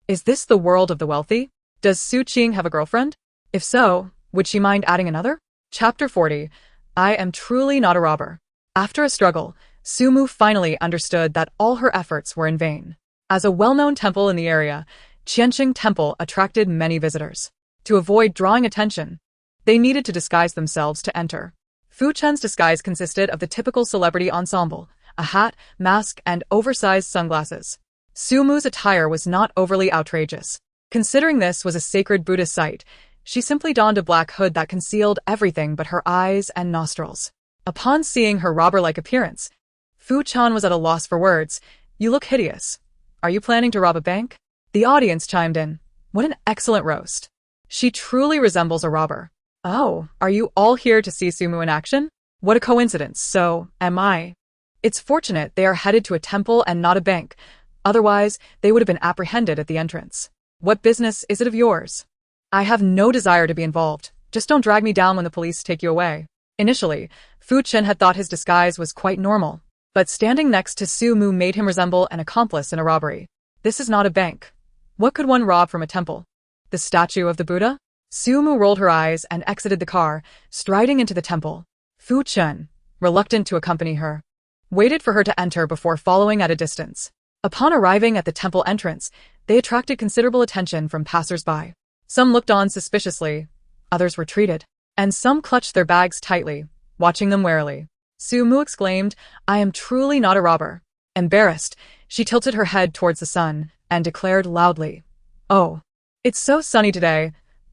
Is this the world of the wealthy? Does Su Qing have a girlfriend? If so, would she mind adding another? Chapter 40. I am truly not a robber. After a struggle, Su Mu finally understood that all her efforts were in vain. As a well-known temple in the area, Qianqing Temple attracted many visitors. To avoid drawing attention, they needed to disguise themselves to enter. Fu Chen's disguise consisted of the typical celebrity ensemble, a hat, mask, and oversized sunglasses. Su Mu's attire was not overly outrageous. Considering this was a sacred Buddhist site, she simply donned a black hood that concealed everything but her eyes and nostrils. Upon seeing her robber-like appearance, Fu Chen was at a loss for words. You look hideous. Are you planning to rob a bank? The audience chimed in. What an excellent roast. She truly resembles a robber. Oh, are you all here to see Su Mu in action? What a coincidence. So, am I. It's fortunate they are headed to a temple and not a bank. Otherwise, they would have been apprehended at the entrance. What business is it of yours? I have no desire to be involved. Just don't drag me down when the police take you away. Initially, Fu Chen had thought his disguise was quite normal, but standing next to Su Mu made him resemble an accomplice in a robbery. This is not a bank. What could one rob from a temple? The statue of the Buddha? Su Mu rolled her eyes and exited the car, striding into the temple. Fu Chen, reluctant to accompany her, waited for her to enter before following at a distance. Upon arriving at the temple entrance, they attracted considerable attention from passers-by. Some looked on suspiciously, others retreated, and some clutched their bags tightly, watching them warily. Su Mu exclaimed, I am truly not a robber. Embarrassed, she tilted her head towards the sun and declared loudly, Oh, it's so sunny today.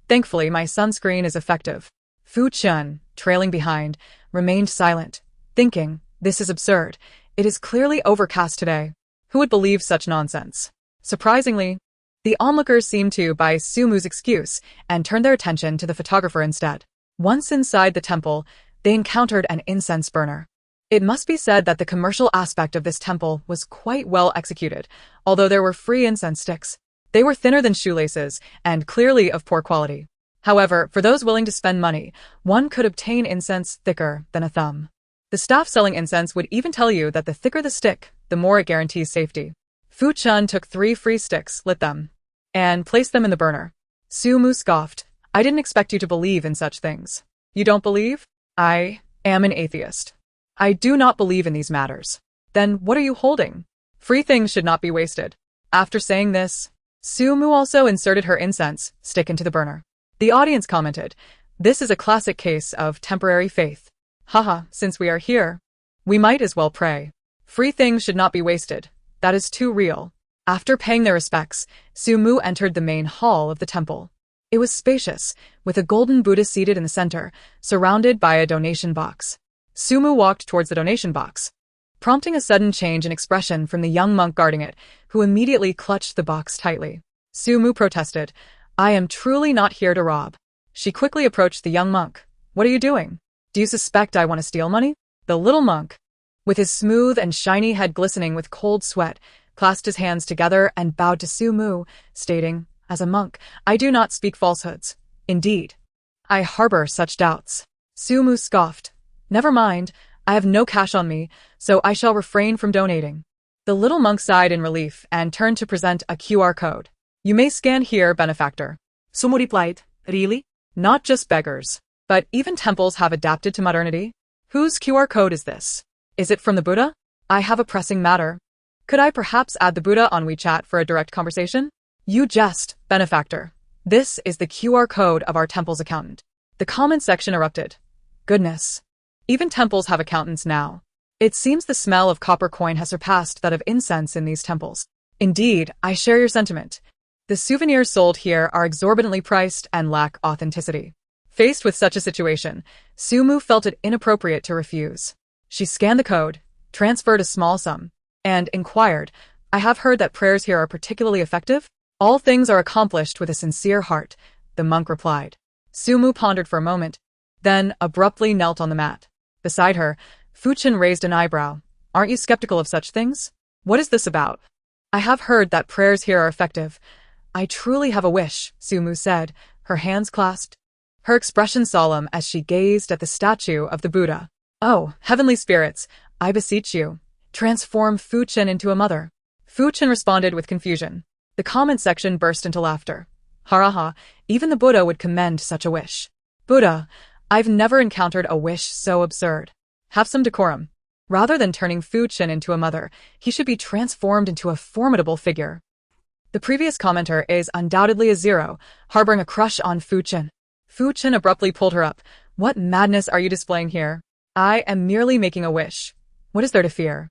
Thankfully, my sunscreen is effective. Fu Chen, trailing behind, remained silent, thinking, this is absurd. It is clearly overcast today. Who would believe such nonsense? Surprisingly, the onlookers seemed to buy Su Mu's excuse and turned their attention to the photographer instead. Once inside the temple, they encountered an incense burner. It must be said that the commercial aspect of this temple was quite well executed, although there were free incense sticks. They were thinner than shoelaces and clearly of poor quality. However, for those willing to spend money, one could obtain incense thicker than a thumb. The staff selling incense would even tell you that the thicker the stick, the more it guarantees safety. Fu Chun took 3 free sticks, lit them, and placed them in the burner. Su Mu scoffed. I didn't expect you to believe in such things. You don't believe? I am an atheist. I do not believe in these matters. Then what are you holding? Free things should not be wasted. After saying this, Su Mu also inserted her incense stick into the burner. The audience commented, "This is a classic case of temporary faith. Haha, since we are here, we might as well pray. Free things should not be wasted. That is too real." After paying their respects, Su Mu entered the main hall of the temple. It was spacious, with a golden Buddha seated in the center, surrounded by a donation box. Su Mu walked towards the donation box, prompting a sudden change in expression from the young monk guarding it, who immediately clutched the box tightly. Su Mu protested, "I am truly not here to rob." She quickly approached the young monk. "What are you doing? Do you suspect I want to steal money?" The little monk, with his smooth and shiny head glistening with cold sweat, clasped his hands together and bowed to Su Mu, stating, "As a monk, I do not speak falsehoods. Indeed, I harbor such doubts." Su Mu scoffed. "Never mind, I have no cash on me, so I shall refrain from donating." The little monk sighed in relief and turned to present a QR code. "You may scan here, benefactor." Su Mu replied, "Really? Not just beggars, but even temples have adapted to modernity. Whose QR code is this? Is it from the Buddha? I have a pressing matter. Could I perhaps add the Buddha on WeChat for a direct conversation? You jest, benefactor. This is the QR code of our temple's accountant. The comment section erupted. Goodness. Even temples have accountants now. It seems the smell of copper coin has surpassed that of incense in these temples. Indeed, I share your sentiment. The souvenirs sold here are exorbitantly priced and lack authenticity. Faced with such a situation, Su Mu felt it inappropriate to refuse. She scanned the code, transferred a small sum, and inquired, "I have heard that prayers here are particularly effective?" "All things are accomplished with a sincere heart," the monk replied. Su Mu pondered for a moment, then abruptly knelt on the mat. Beside her, Fu Chen raised an eyebrow. "Aren't you skeptical of such things? What is this about?" "I have heard that prayers here are effective. I truly have a wish," Su Mu said, her hands clasped, her expression solemn as she gazed at the statue of the Buddha. "Oh, heavenly spirits, I beseech you, transform Fu Chen into a mother." Fu Chen responded with confusion. The comment section burst into laughter. "Haraha, even the Buddha would commend such a wish." "Buddha, I've never encountered a wish so absurd. Have some decorum. Rather than turning Fu Chen into a mother, he should be transformed into a formidable figure." The previous commenter is undoubtedly a zero, harboring a crush on Fu Chen. Fu Chen abruptly pulled her up. "What madness are you displaying here? I am merely making a wish. What is there to fear?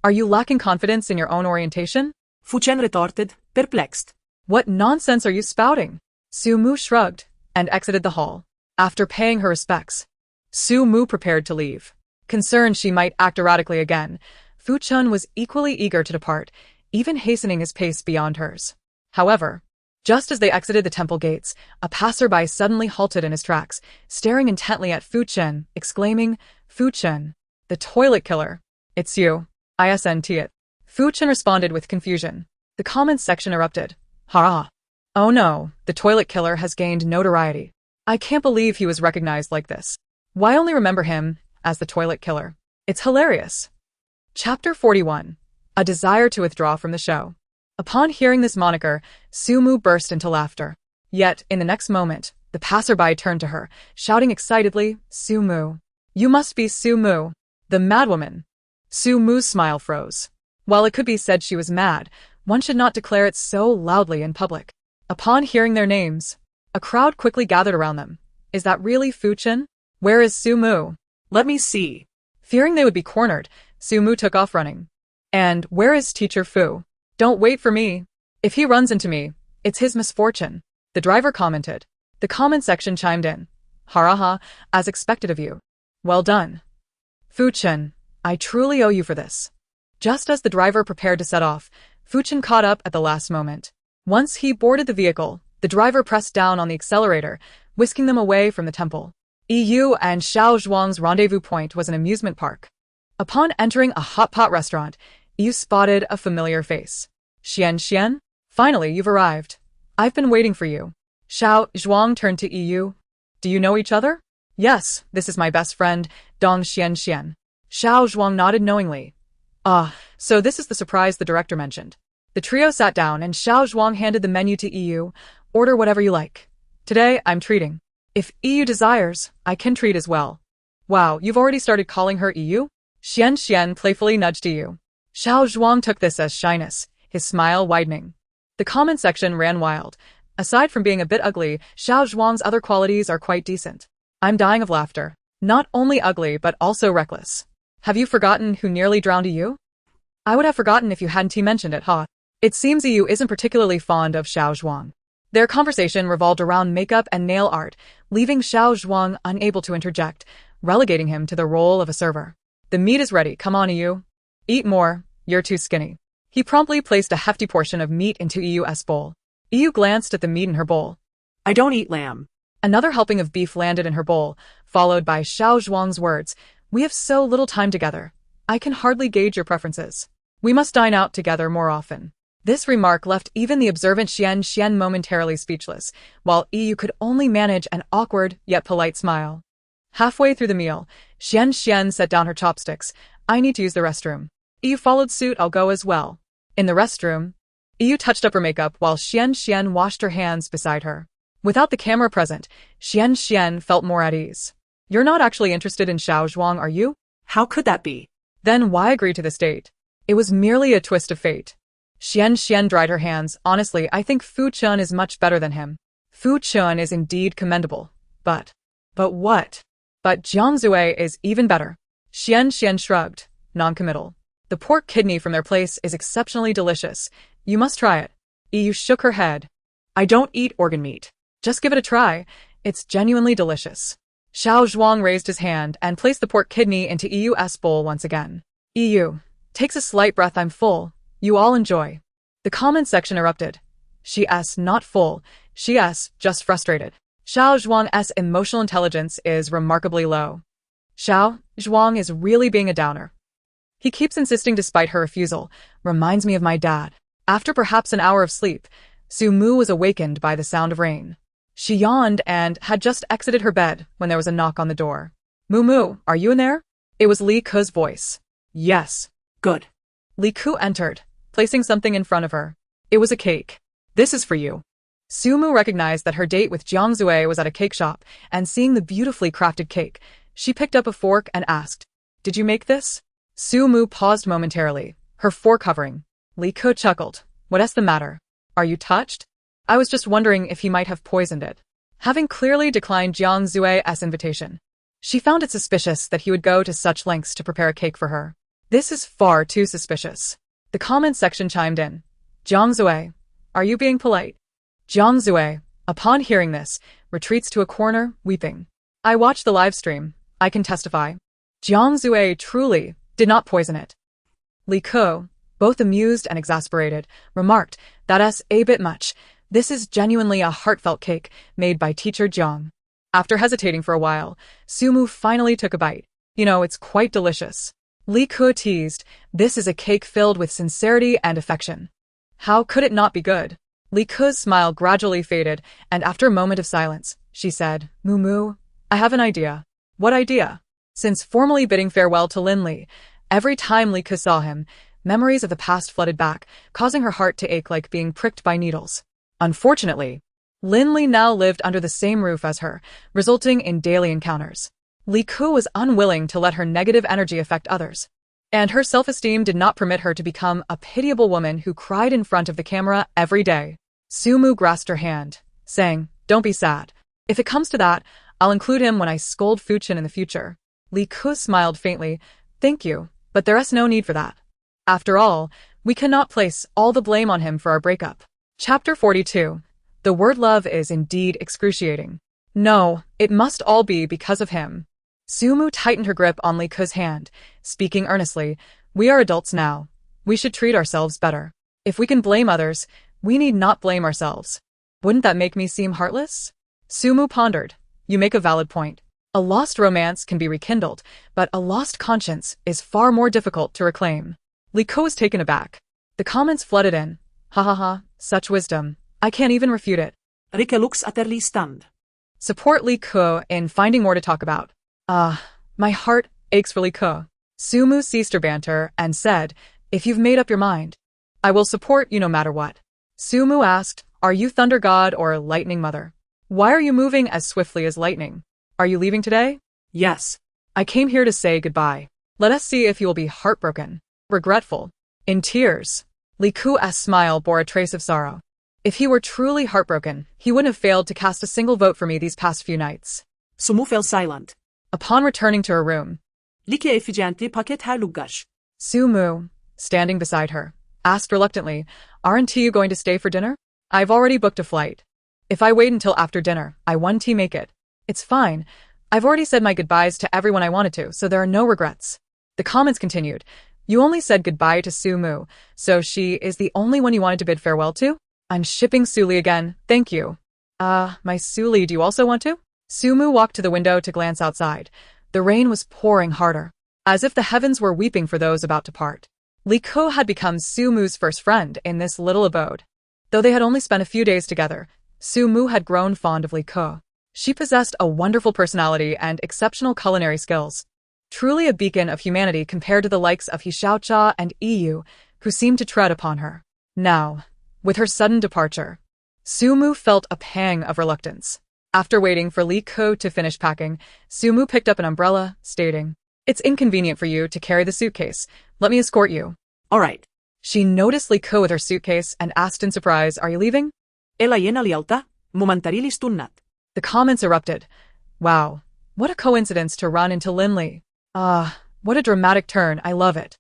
Are you lacking confidence in your own orientation?" Fu Chen retorted, perplexed. "What nonsense are you spouting?" Su Mu shrugged and exited the hall. After paying her respects, Su Mu prepared to leave. Concerned she might act erratically again, Fu Chen was equally eager to depart, even hastening his pace beyond hers. However, just as they exited the temple gates, a passerby suddenly halted in his tracks, staring intently at Fu Chen, exclaiming, "Fu Chen, the toilet killer. It's you. ISNT it." Fu Chen responded with confusion. The comments section erupted. "Hurrah. Oh no, the toilet killer has gained notoriety. I can't believe he was recognized like this. Why only remember him as the toilet killer? It's hilarious." Chapter 41. A desire to withdraw from the show. Upon hearing this moniker, Su Mu burst into laughter. Yet, in the next moment, the passerby turned to her, shouting excitedly, "Su Mu. You must be Su Mu, the madwoman." Su Mu's smile froze. While it could be said she was mad, one should not declare it so loudly in public. Upon hearing their names, a crowd quickly gathered around them. "Is that really Fu Chen? Where is Su Mu? Let me see." Fearing they would be cornered, Su Mu took off running. "And where is Teacher Fu? Don't wait for me. If he runs into me, it's his misfortune," the driver commented. The comment section chimed in. "Haraha, as expected of you. Well done. Fu Chen, I truly owe you for this." Just as the driver prepared to set off, Fu Chen caught up at the last moment. Once he boarded the vehicle, the driver pressed down on the accelerator, whisking them away from the temple. EU and Xiao Zhuang's rendezvous point was an amusement park. Upon entering a hot pot restaurant, Yu spotted a familiar face. Xian? Finally, you've arrived. I've been waiting for you. Xiao Zhuang turned to Yu. Do you know each other? Yes, this is my best friend, Dong Xian. Xiao Zhuang nodded knowingly. Ah, so this is the surprise the director mentioned. The trio sat down and Xiao Zhuang handed the menu to Yu. Order whatever you like. Today, I'm treating. If Yu desires, I can treat as well. Wow, you've already started calling her Yu? Xian playfully nudged Yu. Xiao Zhuang took this as shyness, his smile widening. The comment section ran wild. Aside from being a bit ugly, Xiao Zhuang's other qualities are quite decent. I'm dying of laughter. Not only ugly but also reckless. Have you forgotten who nearly drowned Yu? I would have forgotten if you hadn't mentioned it, huh? It seems Yu isn't particularly fond of Xiao Zhuang. Their conversation revolved around makeup and nail art, leaving Xiao Zhuang unable to interject, relegating him to the role of a server. The meat is ready, come on Yu. Eat more, you're too skinny. He promptly placed a hefty portion of meat into Yu's bowl. Yu glanced at the meat in her bowl. I don't eat lamb. Another helping of beef landed in her bowl, followed by Xiao Zhuang's words. We have so little time together. I can hardly gauge your preferences. We must dine out together more often. This remark left even the observant Xian momentarily speechless, while Yu could only manage an awkward yet polite smile. Halfway through the meal, Xian set down her chopsticks. I need to use the restroom. Yu followed suit, I'll go as well. In the restroom, Yu touched up her makeup while Xian washed her hands beside her. Without the camera present, Xian felt more at ease. You're not actually interested in Xiao Zhuang, are you? How could that be? Then why agree to this date? It was merely a twist of fate. Xian dried her hands. Honestly, I think Fu Chun is much better than him. Fu Chun is indeed commendable. But what? But Jiang Zue is even better. Xian shrugged, non-committal. The pork kidney from their place is exceptionally delicious. You must try it. Yu shook her head. I don't eat organ meat. Just give it a try. It's genuinely delicious. Xiao Zhuang raised his hand and placed the pork kidney into Yu's bowl once again. Yu takes a slight breath. I'm full. You all enjoy. The comment section erupted. She's not full. She's just frustrated. Xiao Zhuang's emotional intelligence is remarkably low. Xiao Zhuang is really being a downer. He keeps insisting despite her refusal. Reminds me of my dad. After perhaps an hour of sleep, Su Mu was awakened by the sound of rain. She yawned and had just exited her bed when there was a knock on the door. Mu, are you in there? It was Li Ke's voice. Yes. Good. Li Ke entered, placing something in front of her. It was a cake. This is for you. Su Mu recognized that her date with Jiang Zue was at a cake shop, and seeing the beautifully crafted cake, she picked up a fork and asked, Did you make this? Su Mu paused momentarily, her fork hovering. Li Ke chuckled. What's the matter? Are you touched? I was just wondering if he might have poisoned it. Having clearly declined Jiang Zue's invitation, she found it suspicious that he would go to such lengths to prepare a cake for her. This is far too suspicious. The comment section chimed in. Jiang Zue, are you being polite? Jiang Zue, upon hearing this, retreats to a corner, weeping. I watched the live stream. I can testify. Jiang Zue truly did not poison it. Li Ke, both amused and exasperated, remarked, That's a bit much. This is genuinely a heartfelt cake made by teacher Jiang. After hesitating for a while, Su Mu finally took a bite. You know, it's quite delicious. Li Ke teased, This is a cake filled with sincerity and affection. How could it not be good? Li Ke's smile gradually faded, and after a moment of silence, she said, Mu, I have an idea. What idea? Since formally bidding farewell to Lin Li, every time Li Ke saw him, memories of the past flooded back, causing her heart to ache like being pricked by needles. Unfortunately, Lin Li now lived under the same roof as her, resulting in daily encounters. Li Ke was unwilling to let her negative energy affect others, and her self-esteem did not permit her to become a pitiable woman who cried in front of the camera every day. Su Mu grasped her hand, saying, Don't be sad. If it comes to that, I'll include him when I scold Fu Chen in the future. Li Ke smiled faintly. Thank you, but there's no need for that. After all, we cannot place all the blame on him for our breakup. Chapter 42. The word love is indeed excruciating. No, it must all be because of him. Su Mu tightened her grip on Li Ke's hand, speaking earnestly. We are adults now. We should treat ourselves better. If we can blame others, we need not blame ourselves. Wouldn't that make me seem heartless? Su Mu pondered. You make a valid point. A lost romance can be rekindled, but a lost conscience is far more difficult to reclaim. Li Ko was taken aback. The comments flooded in. Ha ha ha, such wisdom. I can't even refute it. Rike looks utterly stunned. Support Li Ko in finding more to talk about. My heart aches for Li Ko. Sumu ceased her banter and said, if you've made up your mind, I will support you no matter what. Sumu asked, are you Thunder God or Lightning Mother? Why are you moving as swiftly as lightning? Are you leaving today? Yes. I came here to say goodbye. Let us see if you will be heartbroken, regretful, in tears. Li Ku's smile bore a trace of sorrow. If he were truly heartbroken, he wouldn't have failed to cast a single vote for me these past few nights. Sumu fell silent. Upon returning to her room, Like efficiently paket her luggage. Sumu, standing beside her, asked reluctantly, aren't you going to stay for dinner? I've already booked a flight. If I wait until after dinner, I won't make it. It's fine. I've already said my goodbyes to everyone I wanted to, so there are no regrets. The comments continued. You only said goodbye to Sumu, so she is the only one you wanted to bid farewell to? I'm shipping Suli again, thank you. My Suli, do you also want to? Sumu walked to the window to glance outside. The rain was pouring harder, as if the heavens were weeping for those about to part. Li Ko had become Sumu's first friend in this little abode. Though they had only spent a few days together, Sumu had grown fond of Li Ko. She possessed a wonderful personality and exceptional culinary skills. Truly a beacon of humanity compared to the likes of Hishaocha and Iyu, who seemed to tread upon her. Now, with her sudden departure, Sumu felt a pang of reluctance. After waiting for Li Ko to finish packing, Sumu picked up an umbrella, stating, it's inconvenient for you to carry the suitcase. Let me escort you. All right. She noticed Li Ko with her suitcase and asked in surprise, are you leaving? Ela yena lialta, momentari listunnat. The comments erupted. Wow, what a coincidence to run into Lin Li. What a dramatic turn, I love it.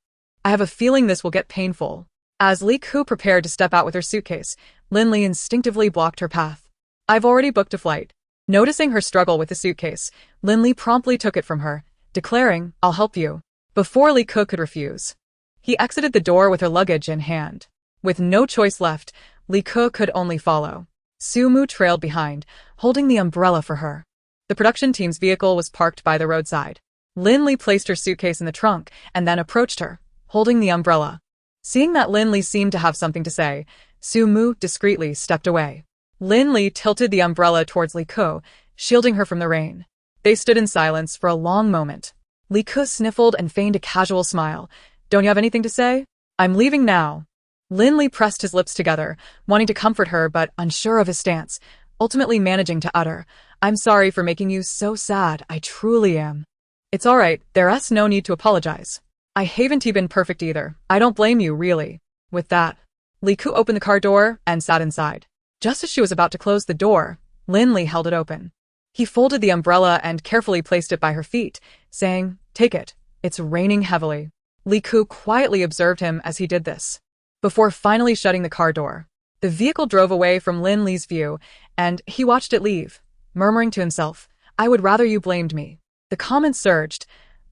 I have a feeling this will get painful. As Li Ko prepared to step out with her suitcase, Lin Li instinctively blocked her path. I've already booked a flight. Noticing her struggle with the suitcase, Lin Li promptly took it from her, declaring, I'll help you. Before Li Ko could refuse, he exited the door with her luggage in hand. With no choice left, Li Ko could only follow. Sumu trailed behind, holding the umbrella for her. The production team's vehicle was parked by the roadside. Lin Li placed her suitcase in the trunk and then approached her, holding the umbrella. Seeing that Lin Li seemed to have something to say, Sumu discreetly stepped away. Lin Li tilted the umbrella towards Li Ko, shielding her from the rain. They stood in silence for a long moment. Li Ko sniffled and feigned a casual smile. Don't you have anything to say? I'm leaving now. Lin Li pressed his lips together, wanting to comfort her but unsure of his stance, ultimately managing to utter, I'm sorry for making you so sad, I truly am. It's alright, there's no need to apologize. I haven't been perfect either, I don't blame you, really. With that, Li Ko opened the car door and sat inside. Just as she was about to close the door, Lin Li held it open. He folded the umbrella and carefully placed it by her feet, saying, take it, it's raining heavily. Li Ko quietly observed him as he did this. Before finally shutting the car door, the vehicle drove away from Lin Li's view, and he watched it leave, murmuring to himself, I would rather you blamed me. The comments surged.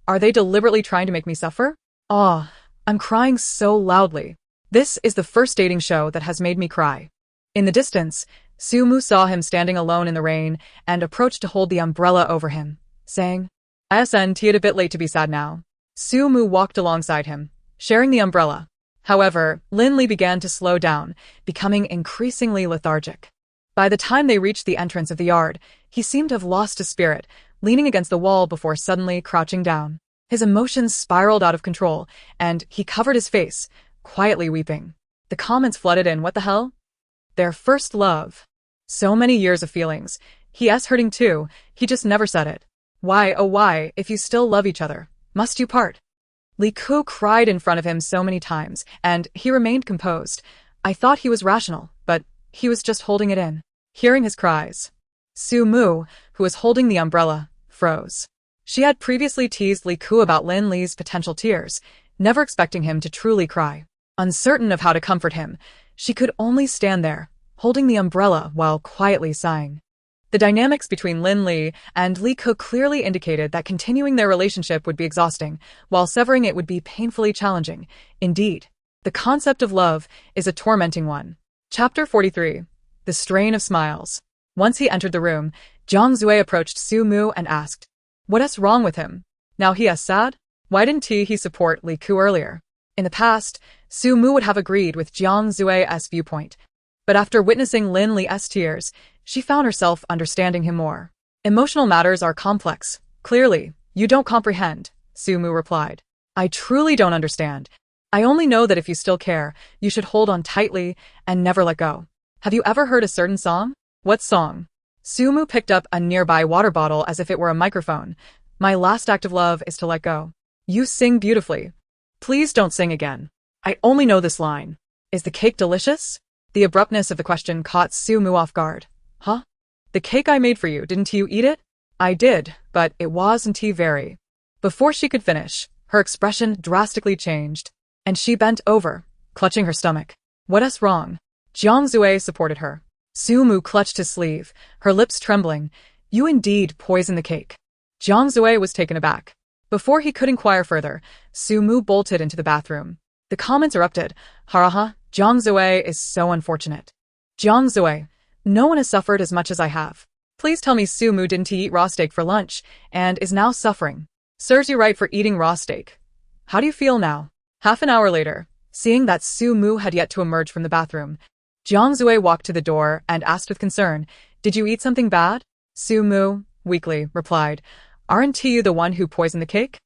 Are they deliberately trying to make me suffer? I'm crying so loudly. This is the first dating show that has made me cry. In the distance, Sumu saw him standing alone in the rain and approached to hold the umbrella over him, saying, ISNT a bit late to be sad now. Sumu walked alongside him, sharing the umbrella. However, Lin Li began to slow down, becoming increasingly lethargic. By the time they reached the entrance of the yard, he seemed to have lost his spirit, leaning against the wall before suddenly crouching down. His emotions spiraled out of control, and he covered his face, quietly weeping. The comments flooded in, what the hell? Their first love. So many years of feelings. He's hurting too, he just never said it. Why, oh why, if you still love each other, must you part? Li Ko cried in front of him so many times, and he remained composed. I thought he was rational, but he was just holding it in. Hearing his cries, Sumu, who was holding the umbrella, froze. She had previously teased Li Ko about Lin Li's potential tears, never expecting him to truly cry. Uncertain of how to comfort him, she could only stand there, holding the umbrella while quietly sighing. The dynamics between Lin Li and Li Ko clearly indicated that continuing their relationship would be exhausting, while severing it would be painfully challenging. Indeed, the concept of love is a tormenting one. Chapter 43. The Strain of Smiles. Once he entered the room, Zhang Zui approached Sumu and asked, What's wrong with him? Now he is sad? Why didn't he support Li Ku earlier? In the past, Su Mu would have agreed with Jiang Zue's viewpoint. But after witnessing Lin Li's tears, she found herself understanding him more. Emotional matters are complex. Clearly, you don't comprehend, Su Mu replied. I truly don't understand. I only know that if you still care, you should hold on tightly and never let go. Have you ever heard a certain song? What song? Su Mu picked up a nearby water bottle as if it were a microphone. My last act of love is to let go. You sing beautifully. Please don't sing again. I only know this line. Is the cake delicious? The abruptness of the question caught Su Mu off guard. Huh? The cake I made for you, didn't you eat it? I did, but it wasn't very. Before she could finish, her expression drastically changed, and she bent over, clutching her stomach. What's wrong? Jiang Zue supported her. Su Mu clutched his sleeve, her lips trembling. You indeed poisoned the cake. Jiang Zue was taken aback. Before he could inquire further, Su Mu bolted into the bathroom. The comments erupted. Haraha, Jiang Zue is so unfortunate. Jiang Zue, no one has suffered as much as I have. Please tell me Su Mu didn't eat raw steak for lunch, and is now suffering. Serves you right for eating raw steak. How do you feel now? Half an hour later, seeing that Su Mu had yet to emerge from the bathroom, Jiang Zue walked to the door and asked with concern, Did you eat something bad? Su Mu, weakly, replied, Aren't you the one who poisoned the cake?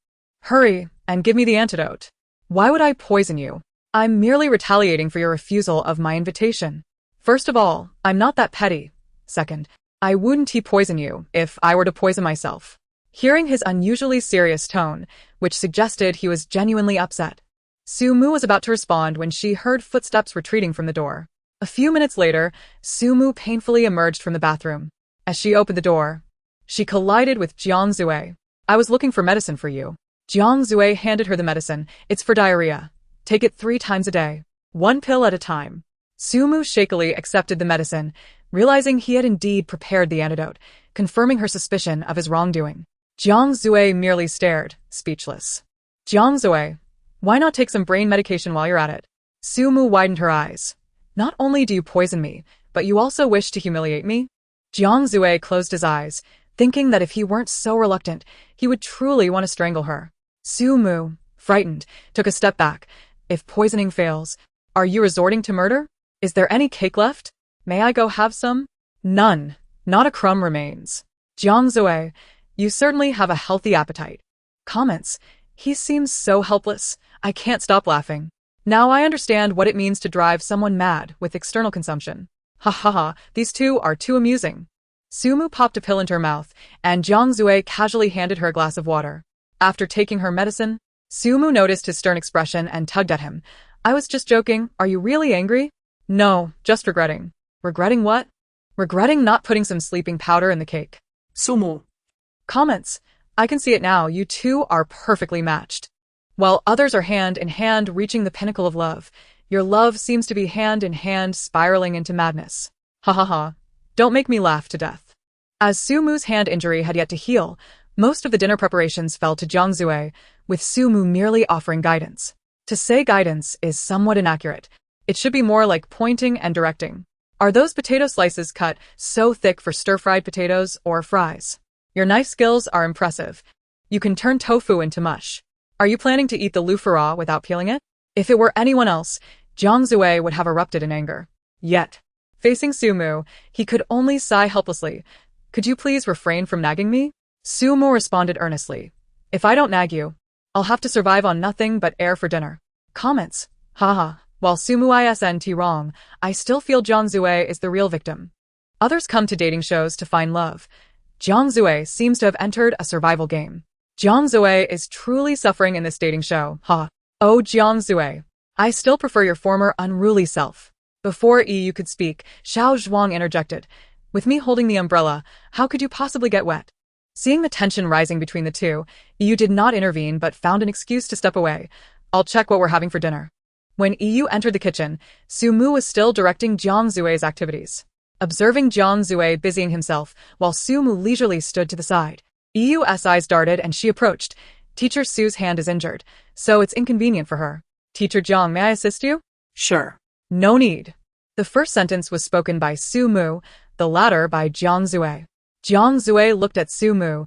Hurry, and give me the antidote. Why would I poison you? I'm merely retaliating for your refusal of my invitation. First of all, I'm not that petty. Second, I wouldn't poison you if I were to poison myself. Hearing his unusually serious tone, which suggested he was genuinely upset, Su Mu was about to respond when she heard footsteps retreating from the door. A few minutes later, Su Mu painfully emerged from the bathroom. As she opened the door, she collided with Jiang Zue. I was looking for medicine for you. Jiang Zue handed her the medicine. It's for diarrhea. Take it 3 times a day. 1 pill at a time. Su Mu shakily accepted the medicine, realizing he had indeed prepared the antidote, confirming her suspicion of his wrongdoing. Jiang Zue merely stared, speechless. Jiang Zue, why not take some brain medication while you're at it? Su Mu widened her eyes. Not only do you poison me, but you also wish to humiliate me? Jiang Zue closed his eyes, thinking that if he weren't so reluctant, he would truly want to strangle her. Su Mu, frightened, took a step back. If poisoning fails, are you resorting to murder? Is there any cake left? May I go have some? None. Not a crumb remains. Jiang Zue, you certainly have a healthy appetite. Comments. He seems so helpless. I can't stop laughing. Now I understand what it means to drive someone mad with external consumption. Ha ha ha, these two are too amusing. Su Mu popped a pill into her mouth, and Jiang Zue casually handed her a glass of water. After taking her medicine, Su Mu noticed his stern expression and tugged at him. I was just joking. Are you really angry? No, just regretting. Regretting what? Regretting not putting some sleeping powder in the cake. Su Mu. Comments. I can see it now. You two are perfectly matched. While others are hand in hand reaching the pinnacle of love, your love seems to be hand in hand spiraling into madness. Ha ha ha. Don't make me laugh to death. As Su Mu's hand injury had yet to heal, most of the dinner preparations fell to Jiang Zue, with Su Mu merely offering guidance. To say guidance is somewhat inaccurate. It should be more like pointing and directing. Are those potato slices cut so thick for stir-fried potatoes or fries? Your knife skills are impressive. You can turn tofu into mush. Are you planning to eat the loufou raw without peeling it? If it were anyone else, Jiang Zue would have erupted in anger. Yet, facing Su Mu, he could only sigh helplessly. Could you please refrain from nagging me? Su Mu responded earnestly. If I don't nag you, I'll have to survive on nothing but air for dinner. Comments. Haha. While Su Mu isn't wrong, I still feel Jiang Zue is the real victim. Others come to dating shows to find love. Jiang Zue seems to have entered a survival game. Jiang Zue is truly suffering in this dating show. Ha. Oh, Jiang Zue. I still prefer your former unruly self. Before you could speak, Xiao Zhuang interjected. With me holding the umbrella, how could you possibly get wet? Seeing the tension rising between the two, Yu did not intervene but found an excuse to step away. I'll check what we're having for dinner. When Yu entered the kitchen, Su Mu was still directing Jiang Zue's activities. Observing Jiang Zue busying himself, while Su Mu leisurely stood to the side, Yu's eyes darted and she approached. Teacher Su's hand is injured, so it's inconvenient for her. Teacher Jiang, may I assist you? Sure. No need. The first sentence was spoken by Su Mu, the latter by Jiang Zue. Jiang Zui looked at Sumu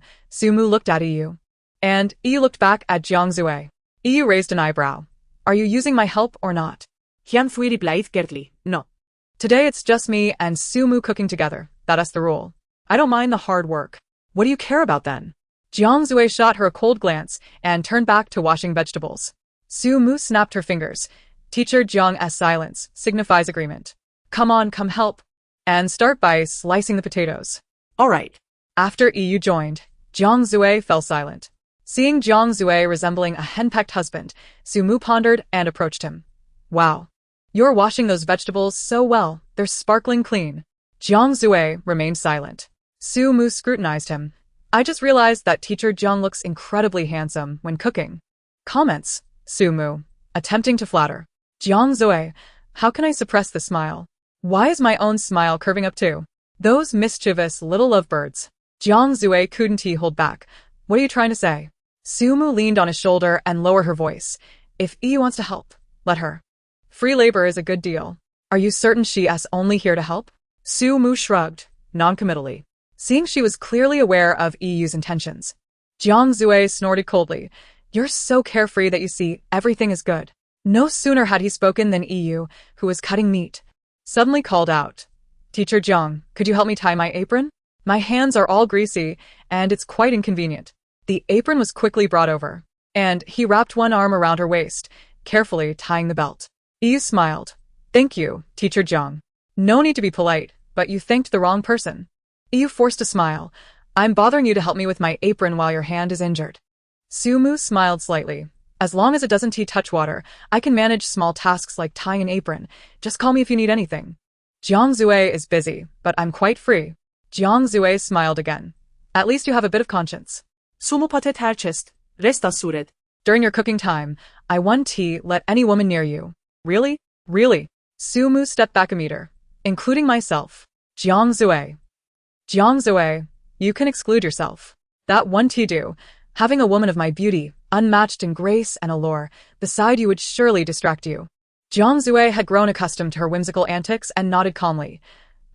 looked at Iyu. And Iyu looked back at Jiang Zui. Iyu raised an eyebrow. Are you using my help or not? Hyun Thui replied curtly, no. Today it's just me and Sumu cooking together. That's the rule. I don't mind the hard work. What do you care about then? Jiang Zui shot her a cold glance and turned back to washing vegetables. Sumu snapped her fingers. Teacher Jiang's silence signifies agreement. Come on, come help. And start by slicing the potatoes. All right. After Iyu joined, Jiang Zui fell silent. Seeing Jiang Zui resembling a henpecked husband, Sumu pondered and approached him. Wow. You're washing those vegetables so well, they're sparkling clean. Jiang Zui remained silent. Sumu scrutinized him. I just realized that teacher Jiang looks incredibly handsome when cooking. Comments. Sumu, attempting to flatter. Jiang Zui, how can I suppress the smile? Why is my own smile curving up too? Those mischievous little lovebirds. Jiang Zui couldn't hold back. What are you trying to say? Sumu leaned on his shoulder and lowered her voice. If Iyu wants to help, let her. Free labor is a good deal. Are you certain she's only here to help? Sumu shrugged, non-committally. Seeing she was clearly aware of Iyu's intentions. Jiang Zui snorted coldly. You're so carefree that you see everything is good. No sooner had he spoken than Iyu, who was cutting meat, suddenly called out. Teacher Jiang, could you help me tie my apron? My hands are all greasy, and it's quite inconvenient. The apron was quickly brought over, and he wrapped one arm around her waist, carefully tying the belt. Iyu smiled. Thank you, Teacher Jiang. No need to be polite, but you thanked the wrong person. Iyu forced a smile. I'm bothering you to help me with my apron while your hand is injured. Sumu smiled slightly. As long as it doesn't touch water, I can manage small tasks like tying an apron. Just call me if you need anything. Jiang Zui is busy, but I'm quite free. Jiang Zui smiled again. At least you have a bit of conscience. Sumu patet herchest, rest asured. During your cooking time, I won't let any woman near you. Really? Really? Sumu stepped back a meter. Including myself. Jiang Zui. Jiang Zui, you can exclude yourself. That won't do. Having a woman of my beauty, unmatched in grace and allure, beside you would surely distract you. Jiang Zui had grown accustomed to her whimsical antics and nodded calmly.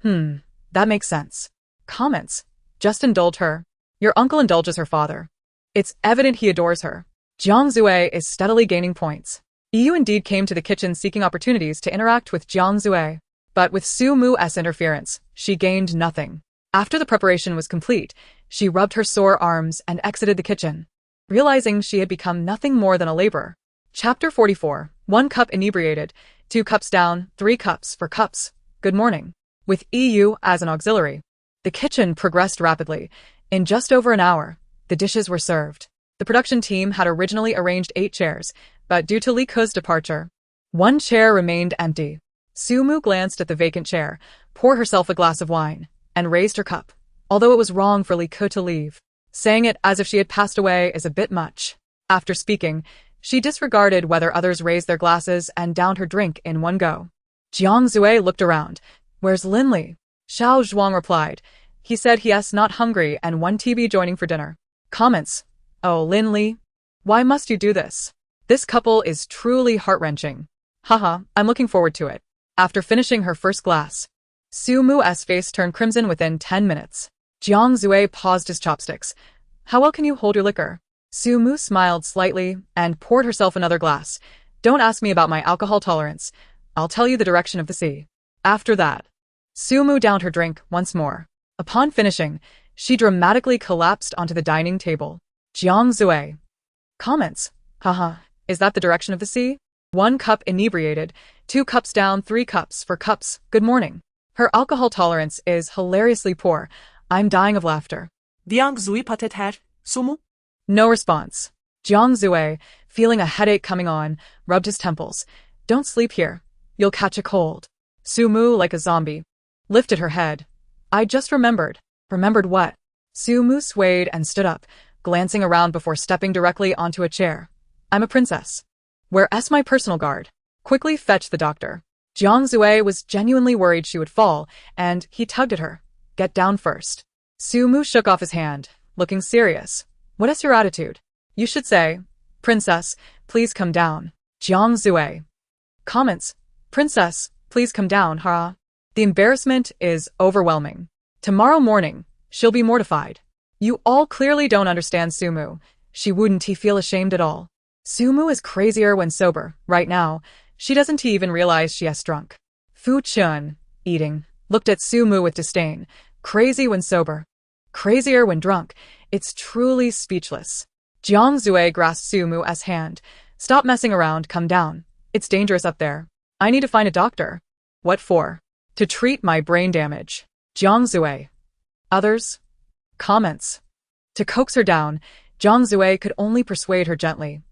That makes sense. Comments. Just indulge her. Your uncle indulges her father. It's evident he adores her. Jiang Zui is steadily gaining points. Iyu indeed came to the kitchen seeking opportunities to interact with Jiang Zui. But with Sumu's interference, she gained nothing. After the preparation was complete, she rubbed her sore arms and exited the kitchen, realizing she had become nothing more than a laborer. Chapter 44. 1 cup inebriated, 2 cups down, 3 cups for cups. Good morning. With Iyu as an auxiliary, the kitchen progressed rapidly. In just over an hour, the dishes were served. The production team had originally arranged 8 chairs, but due to Li Ke's departure, 1 chair remained empty. Sumu glanced at the vacant chair, poured herself a glass of wine, and raised her cup, although it was wrong for Li Ke to leave. Saying it as if she had passed away is a bit much. After speaking, she disregarded whether others raised their glasses and downed her drink in one go. Jiang Zui looked around. Where's Lin Li? Xiao Zhuang replied. He said he's not hungry and won't be joining for dinner. Comments. Oh, Lin Li. Why must you do this? This couple is truly heart-wrenching. Haha, I'm looking forward to it. After finishing her first glass, Sumu's face turned crimson within 10 minutes. Jiang Zui paused his chopsticks. How well can you hold your liquor? Sumu smiled slightly and poured herself another glass. Don't ask me about my alcohol tolerance. I'll tell you the direction of the sea. After that, Sumu downed her drink once more. Upon finishing, she dramatically collapsed onto the dining table. Jiang Zui. Comments. Haha, is that the direction of the sea? 1 cup inebriated, 2 cups down, 3 cups for cups. Good morning. Her alcohol tolerance is hilariously poor. I'm dying of laughter. Jiang Zui patet her, Sumu? No response. Jiang Zui, feeling a headache coming on, rubbed his temples. Don't sleep here. You'll catch a cold. Sumu, like a zombie, lifted her head. I just remembered. Remembered what? Sumu swayed and stood up, glancing around before stepping directly onto a chair. I'm a princess. Where's my personal guard? Quickly fetch the doctor. Jiang Zui was genuinely worried she would fall, and he tugged at her. Get down first. Sumu shook off his hand, looking serious. What is your attitude? You should say, Princess, please come down. Jiang Zui. Comments. Princess, please come down, ha. The embarrassment is overwhelming. Tomorrow morning, She'll be mortified. You all clearly don't understand Sumu. She wouldn't feel ashamed at all. Sumu is crazier when sober. Right now, she doesn't even realize she has drunk. Fu Chun, eating, looked at Sumu with disdain. Crazy when sober. Crazier when drunk. It's truly speechless. Jiang Zui grasped Sumu's hand. Stop messing around, come down. It's dangerous up there. I need to find a doctor. What for? To treat my brain damage. Jiang Zui. Others? Comments. To coax her down, Jiang Zui could only persuade her gently.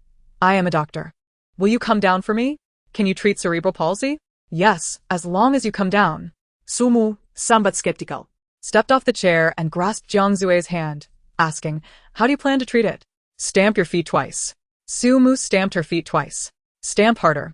I am a doctor. Will you come down for me? Can you treat cerebral palsy? Yes, as long as you come down. Sumu, somewhat skeptical, Stepped off the chair and grasped Jiang Zui's hand, asking, how do you plan to treat it? Stamp your feet twice. Sumu stamped her feet twice. Stamp harder.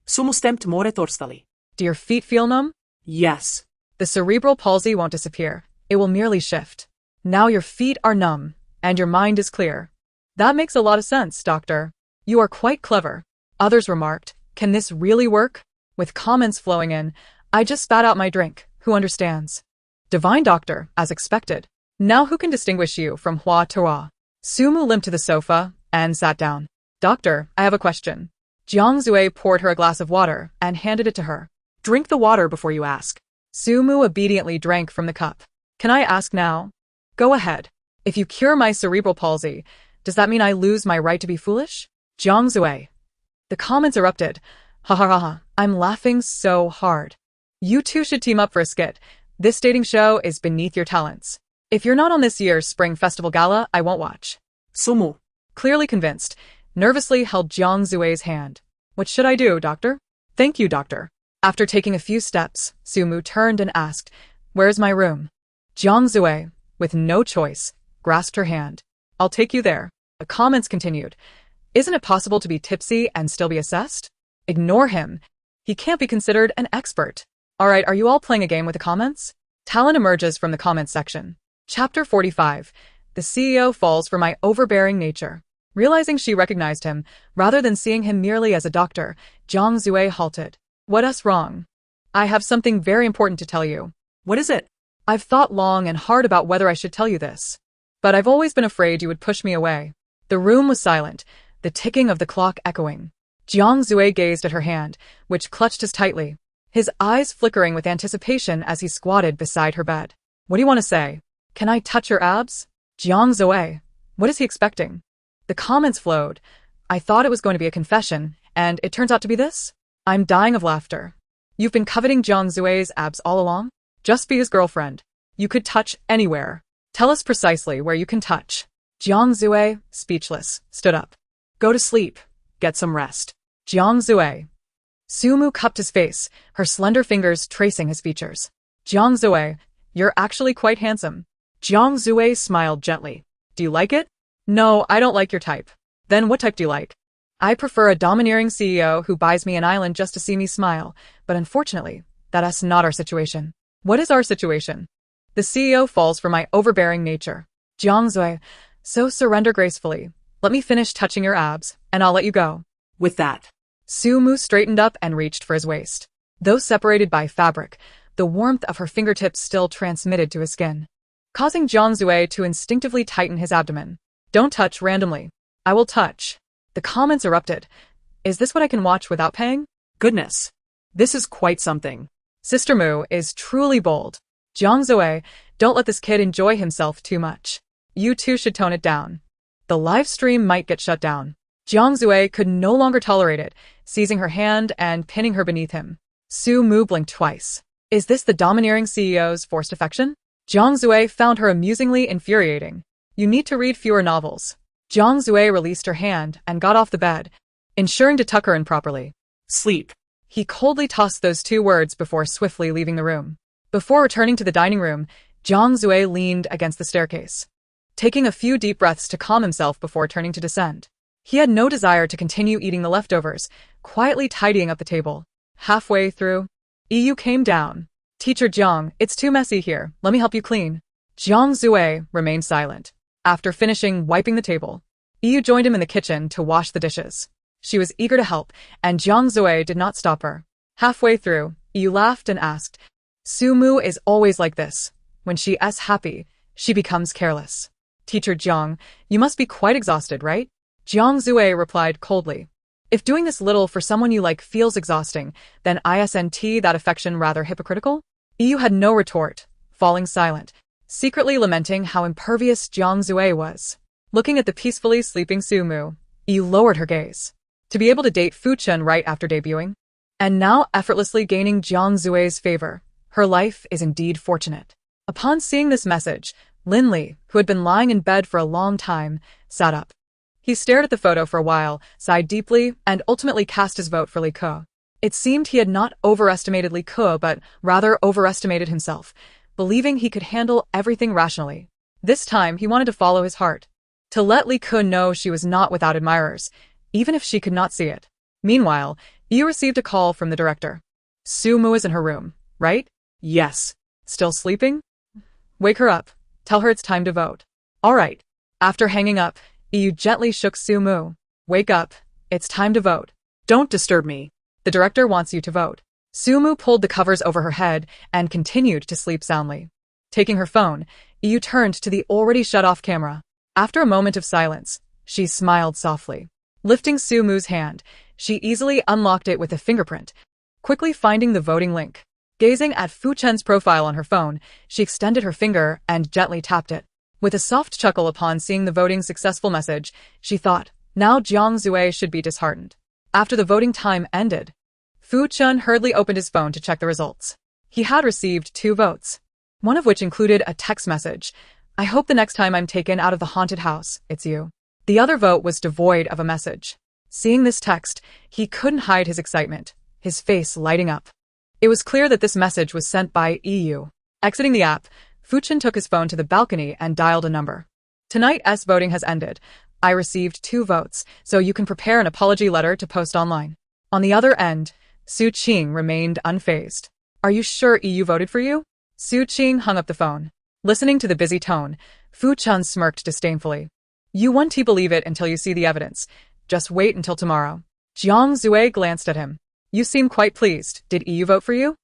Sumu stamped more forcefully. Do your feet feel numb? Yes. The cerebral palsy won't disappear. It will merely shift. Now your feet are numb, and your mind is clear. That makes a lot of sense, doctor. You are quite clever. Others remarked, can this really work? With comments flowing in, I just spat out my drink. Who understands? Divine doctor, as expected. Now who can distinguish you from Hua Tara? Sumu limped to the sofa and sat down. Doctor, I have a question. Jiang Zui poured her a glass of water and handed it to her. Drink the water before you ask. Sumu obediently drank from the cup. Can I ask now? Go ahead. If you cure my cerebral palsy, does that mean I lose my right to be foolish? Jiang Zui. The comments erupted. Ha ha ha ha, I'm laughing so hard. You two should team up for a skit. This dating show is beneath your talents. If you're not on this year's Spring Festival Gala, I won't watch. Sumu, Clearly convinced, nervously held Jiang Zui's hand. What should I do, doctor? Thank you, doctor. After taking a few steps, Sumu turned and asked, where's my room? Jiang Zui, with no choice, grasped her hand. I'll take you there. The comments continued. Isn't it possible to be tipsy and still be assessed? Ignore him. He can't be considered an expert. Alright, are you all playing a game with the comments? Talon emerges from the comments section. Chapter 45. The CEO falls for my overbearing nature. Realizing she recognized him, rather than seeing him merely as a doctor, Jiang Zui halted. What's wrong? I have something very important to tell you. what is it? I've thought long and hard about whether I should tell you this. But I've always been afraid you would push me away. The room was silent, the ticking of the clock echoing. Jiang Zui gazed at her hand, which clutched as tightly, his eyes flickering with anticipation as he squatted beside her bed. What do you want to say? Can I touch your abs? Jiang Zui. What is he expecting? The comments flowed. I thought it was going to be a confession, and it turns out to be this? I'm dying of laughter. You've been coveting Jiang Zui's abs all along? Just be his girlfriend. You could touch anywhere. Tell us precisely where you can touch. Jiang Zui, speechless, stood up. Go to sleep. Get some rest. Jiang Zui. Sumu cupped his face, her slender fingers tracing his features. Jiang Zui, you're actually quite handsome. Jiang Zui smiled gently. Do you like it? No, I don't like your type. Then what type do you like? I prefer a domineering CEO who buys me an island just to see me smile, but unfortunately, that's not our situation. What is our situation? The CEO falls for my overbearing nature. Jiang Zui, so surrender gracefully. Let me finish touching your abs, and I'll let you go. With that, Sumu straightened up and reached for his waist. Though separated by fabric, the warmth of her fingertips still transmitted to his skin, causing Jiang Zui to instinctively tighten his abdomen. Don't touch randomly. I will touch. The comments erupted. Is this what I can watch without paying? goodness. This is quite something. Sister Mu is truly bold. Jiang Zui, don't let this kid enjoy himself too much. You two should tone it down. The live stream might get shut down. Jiang Zui could no longer tolerate it, seizing her hand and pinning her beneath him. Su Mu blinked twice. Is this the domineering CEO's forced affection? Jiang Zui found her amusingly infuriating. You need to read fewer novels. Jiang Zui released her hand and got off the bed, ensuring to tuck her in properly. Sleep. He coldly tossed those two words before swiftly leaving the room. Before returning to the dining room, Jiang Zui leaned against the staircase, taking a few deep breaths to calm himself before turning to descend. He had no desire to continue eating the leftovers, quietly tidying up the table. Halfway through, Yu came down. Teacher Jiang, it's too messy here. Let me help you clean. Jiang Zui remained silent. After finishing wiping the table, Yu joined him in the kitchen to wash the dishes. She was eager to help, and Jiang Zui did not stop her. Halfway through, Yu laughed and asked, Sumu is always like this. When she is happy, she becomes careless. Teacher Jiang, you must be quite exhausted, right? Jiang Zue replied coldly. If doing this little for someone you like feels exhausting, then isn't that affection rather hypocritical? Yu had no retort, falling silent, secretly lamenting how impervious Jiang Zue was. Looking at the peacefully sleeping Sumu, Yu lowered her gaze. To be able to date Fu Chen right after debuting, and now effortlessly gaining Jiang Zue's favor, her life is indeed fortunate. Upon seeing this message, Lin Li, who had been lying in bed for a long time, sat up. He stared at the photo for a while, sighed deeply, and ultimately cast his vote for Li Ke. It seemed he had not overestimated Li Ke, but rather overestimated himself, believing he could handle everything rationally. This time, he wanted to follow his heart. To let Li Ke know she was not without admirers, even if she could not see it. Meanwhile, Yu received a call from the director. Sumu is in her room, right? Yes. Still sleeping? Wake her up. Tell her it's time to vote. All right. After hanging up, Yu gently shook Sumu. Wake up. It's time to vote. Don't disturb me. The director wants you to vote. Sumu pulled the covers over her head and continued to sleep soundly. Taking her phone, Yu turned to the already shut-off camera. After a moment of silence, she smiled softly. Lifting Sumu's hand, she easily unlocked it with a fingerprint, quickly finding the voting link. Gazing at Fu Chen's profile on her phone, she extended her finger and gently tapped it. With a soft chuckle upon seeing the voting successful message, she thought, now Jiang Zue should be disheartened. After the voting time ended, Fu Chen hurriedly opened his phone to check the results. He had received 2 votes, one of which included a text message. I hope the next time I'm taken out of the haunted house, it's you. The other vote was devoid of a message. Seeing this text, he couldn't hide his excitement, his face lighting up. It was clear that this message was sent by EU. Exiting the app, Fu Chen took his phone to the balcony and dialed a number. Tonight's voting has ended. I received 2 votes, so you can prepare an apology letter to post online. On the other end, Su Qing remained unfazed. Are you sure EU voted for you? Su Qing hung up the phone. Listening to the busy tone, Fu Chen smirked disdainfully. You won't believe it until you see the evidence. Just wait until tomorrow. Jiang Zue glanced at him. You seem quite pleased. Did EU vote for you?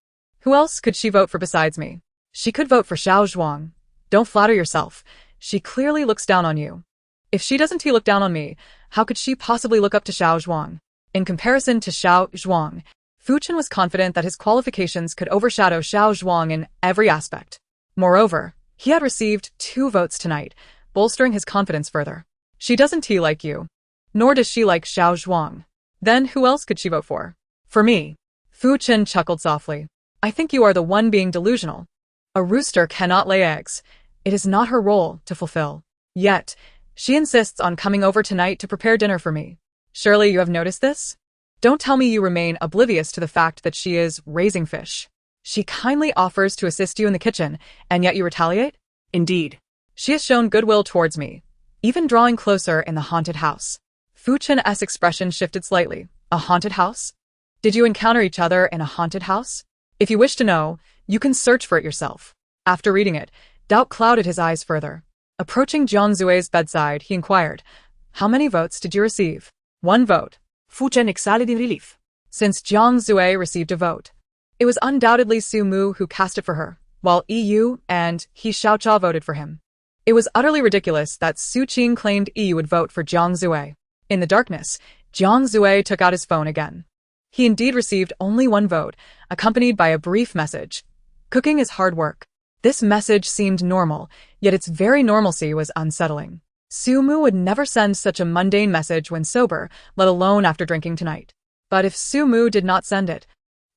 Who else could she vote for besides me? She could vote for Xiao Zhuang. Don't flatter yourself. She clearly looks down on you. If she doesn't look down on me, how could she possibly look up to Xiao Zhuang? In comparison to Xiao Zhuang, Fu Chen was confident that his qualifications could overshadow Xiao Zhuang in every aspect. Moreover, he had received 2 votes tonight, bolstering his confidence further. She doesn't like you. Nor does she like Xiao Zhuang. Then who else could she vote for? For me. Fu Chen chuckled softly. I think you are the one being delusional. A rooster cannot lay eggs. It is not her role to fulfill. Yet, she insists on coming over tonight to prepare dinner for me. Surely you have noticed this? Don't tell me you remain oblivious to the fact that she is raising fish. She kindly offers to assist you in the kitchen, and yet you retaliate? Indeed. She has shown goodwill towards me, even drawing closer in the haunted house. Fu Chen's expression shifted slightly. A haunted house? Did you encounter each other in a haunted house? If you wish to know, you can search for it yourself. After reading it, doubt clouded his eyes further. Approaching Jiang Zue's bedside, he inquired, how many votes did you receive? 1 vote. Fu Chen exhaled in relief. Since Jiang Zue received a vote, it was undoubtedly Su Mu who cast it for her, while EU and He Xiaocha voted for him. It was utterly ridiculous that Su Qing claimed EU would vote for Jiang Zue. In the darkness, Jiang Zue took out his phone again. He indeed received only 1 vote, accompanied by a brief message. Cooking is hard work. This message seemed normal, yet its very normalcy was unsettling. Su Mu would never send such a mundane message when sober, let alone after drinking tonight. But if Su Mu did not send it,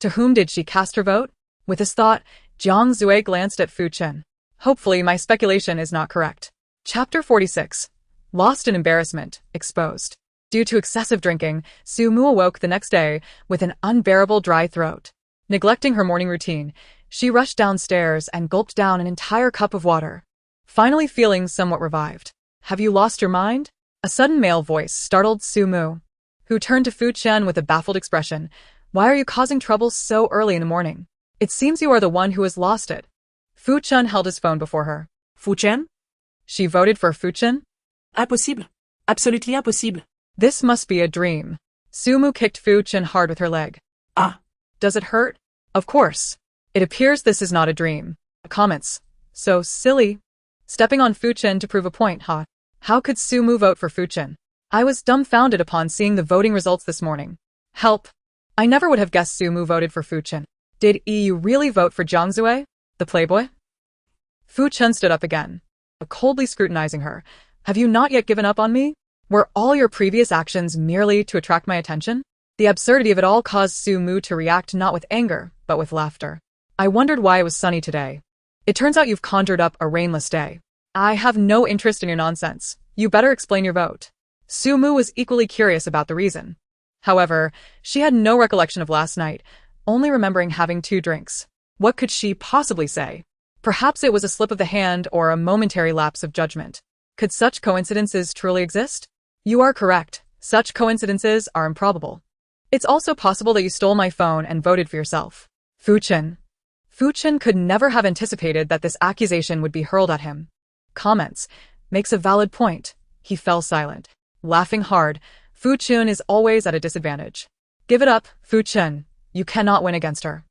to whom did she cast her vote? With this thought, Jiang Zue glanced at Fu Chen. Hopefully my speculation is not correct. Chapter 46. Lost in embarrassment, exposed. Due to excessive drinking, Su Mu awoke the next day with an unbearable dry throat. Neglecting her morning routine, she rushed downstairs and gulped down an entire cup of water. Finally feeling somewhat revived. Have you lost your mind? A sudden male voice startled Su Mu, who turned to Fu Chen with a baffled expression. Why are you causing trouble so early in the morning? It seems you are the one who has lost it. Fu Chen held his phone before her. Fu Chen? She voted for Fu Chen? Impossible. Absolutely impossible. This must be a dream. Su Mu kicked Fu Chen hard with her leg. Ah. Does it hurt? Of course. It appears this is not a dream. Comments. So silly. Stepping on Fu-chin to prove a point, huh? How could Su-mu vote for Fu-chin? I was dumbfounded upon seeing the voting results this morning. Help. I never would have guessed Su-mu voted for Fu-chin. Did EU really vote for Jiang, the playboy? Fu-chin stood up again, coldly scrutinizing her. Have you not yet given up on me? Were all your previous actions merely to attract my attention? The absurdity of it all caused Su-mu to react not with anger, but with laughter. I wondered why it was sunny today. It turns out you've conjured up a rainless day. I have no interest in your nonsense. You better explain your vote. Su-mu was equally curious about the reason. However, she had no recollection of last night, only remembering having 2 drinks. What could she possibly say? Perhaps it was a slip of the hand or a momentary lapse of judgment. Could such coincidences truly exist? You are correct. Such coincidences are improbable. It's also possible that you stole my phone and voted for yourself. Fu-chin. Fu-chin could never have anticipated that this accusation would be hurled at him. Comments. Makes a valid point. He fell silent. Laughing hard, Fu-chin is always at a disadvantage. Give it up, Fu-chin. You cannot win against her.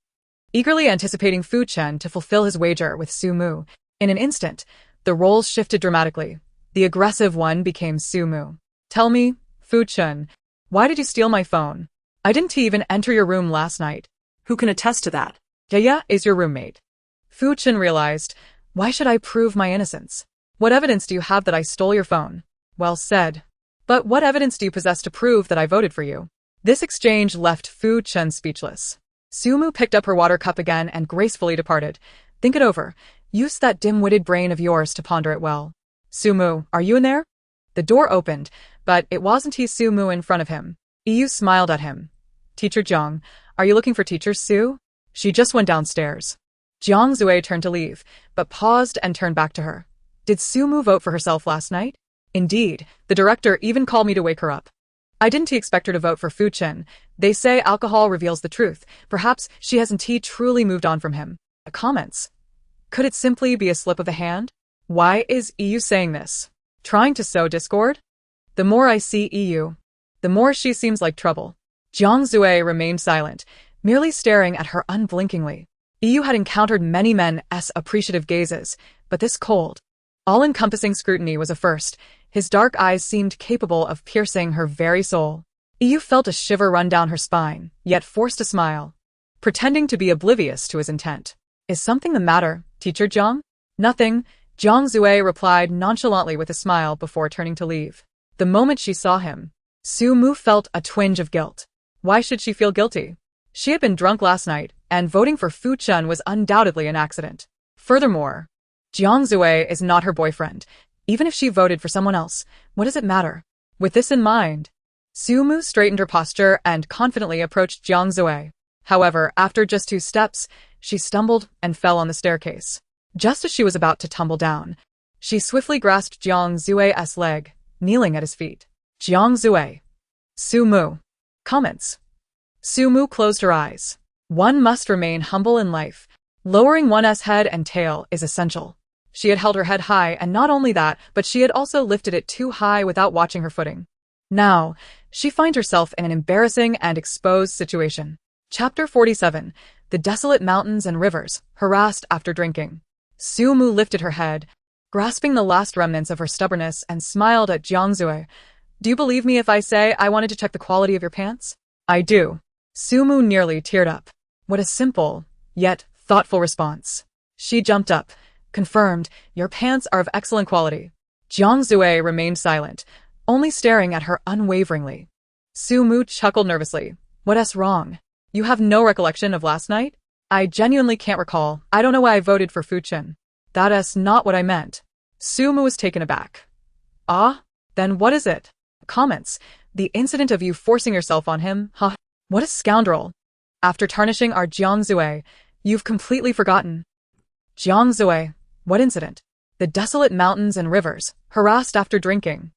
Eagerly anticipating Fu-chin to fulfill his wager with Su-mu, in an instant, the roles shifted dramatically. The aggressive one became Su-mu. Tell me, Fu-chin, why did you steal my phone? I didn't even enter your room last night. Who can attest to that? Yaya is your roommate. Fu-chin realized, why should I prove my innocence? What evidence do you have that I stole your phone? Well said. But what evidence do you possess to prove that I voted for you? This exchange left Fu-chin speechless. Su-mu picked up her water cup again and gracefully departed. Think it over. Use that dim-witted brain of yours to ponder it well. Su-mu, are you in there? The door opened, but it wasn't Su-mu in front of him. EU smiled at him. Teacher Jiang, are you looking for Teacher Su? She just went downstairs. Jiang Zue turned to leave, but paused and turned back to her. Did Su-mu vote for herself last night? Indeed, the director even called me to wake her up. I didn't expect her to vote for Fu-chin. They say alcohol reveals the truth. Perhaps she hasn't truly moved on from him. Comments. Could it simply be a slip of the hand? Why is EU saying this? Trying to sow discord? The more I see EU, the more she seems like trouble. Jiang Zue remained silent, merely staring at her unblinkingly. EU had encountered many men's appreciative gazes, but this cold, all-encompassing scrutiny was a first. His dark eyes seemed capable of piercing her very soul. EU felt a shiver run down her spine, yet forced a smile, pretending to be oblivious to his intent. Is something the matter, Teacher Jiang? Nothing, Jiang Zue replied nonchalantly with a smile before turning to leave. The moment she saw him, Su-mu felt a twinge of guilt. Why should she feel guilty? She had been drunk last night, and voting for Fu-chin was undoubtedly an accident. Furthermore, Jiang Zue is not her boyfriend. Even if she voted for someone else, what does it matter? With this in mind, Su-mu straightened her posture and confidently approached Jiang Zue. However, after just 2 steps, she stumbled and fell on the staircase. Just as she was about to tumble down, she swiftly grasped Jiang Zue's leg, kneeling at his feet. Jiang Zue. Su-mu. Comments. Su-mu closed her eyes. One must remain humble in life. Lowering one's head and tail is essential. She had held her head high, and not only that, but she had also lifted it too high without watching her footing. Now, she finds herself in an embarrassing and exposed situation. Chapter 47. The Desolate Mountains and Rivers, Harassed After Drinking. Su-mu lifted her head, grasping the last remnants of her stubbornness, and smiled at Jiang Zue. Do you believe me if I say I wanted to check the quality of your pants? I do. Su-mu nearly teared up. What a simple, yet thoughtful response. She jumped up. Confirmed, your pants are of excellent quality. Jiang Zue remained silent, only staring at her unwaveringly. Su-mu chuckled nervously. What's wrong? You have no recollection of last night? I genuinely can't recall. I don't know why I voted for Fu-chin. That's not what I meant. Su-mu was taken aback. Ah? Then what is it? Comments. The incident of you forcing yourself on him, huh? What a scoundrel. After tarnishing our Jiang Zue, you've completely forgotten. Jiang Zue. What incident? The desolate mountains and rivers, harassed after drinking.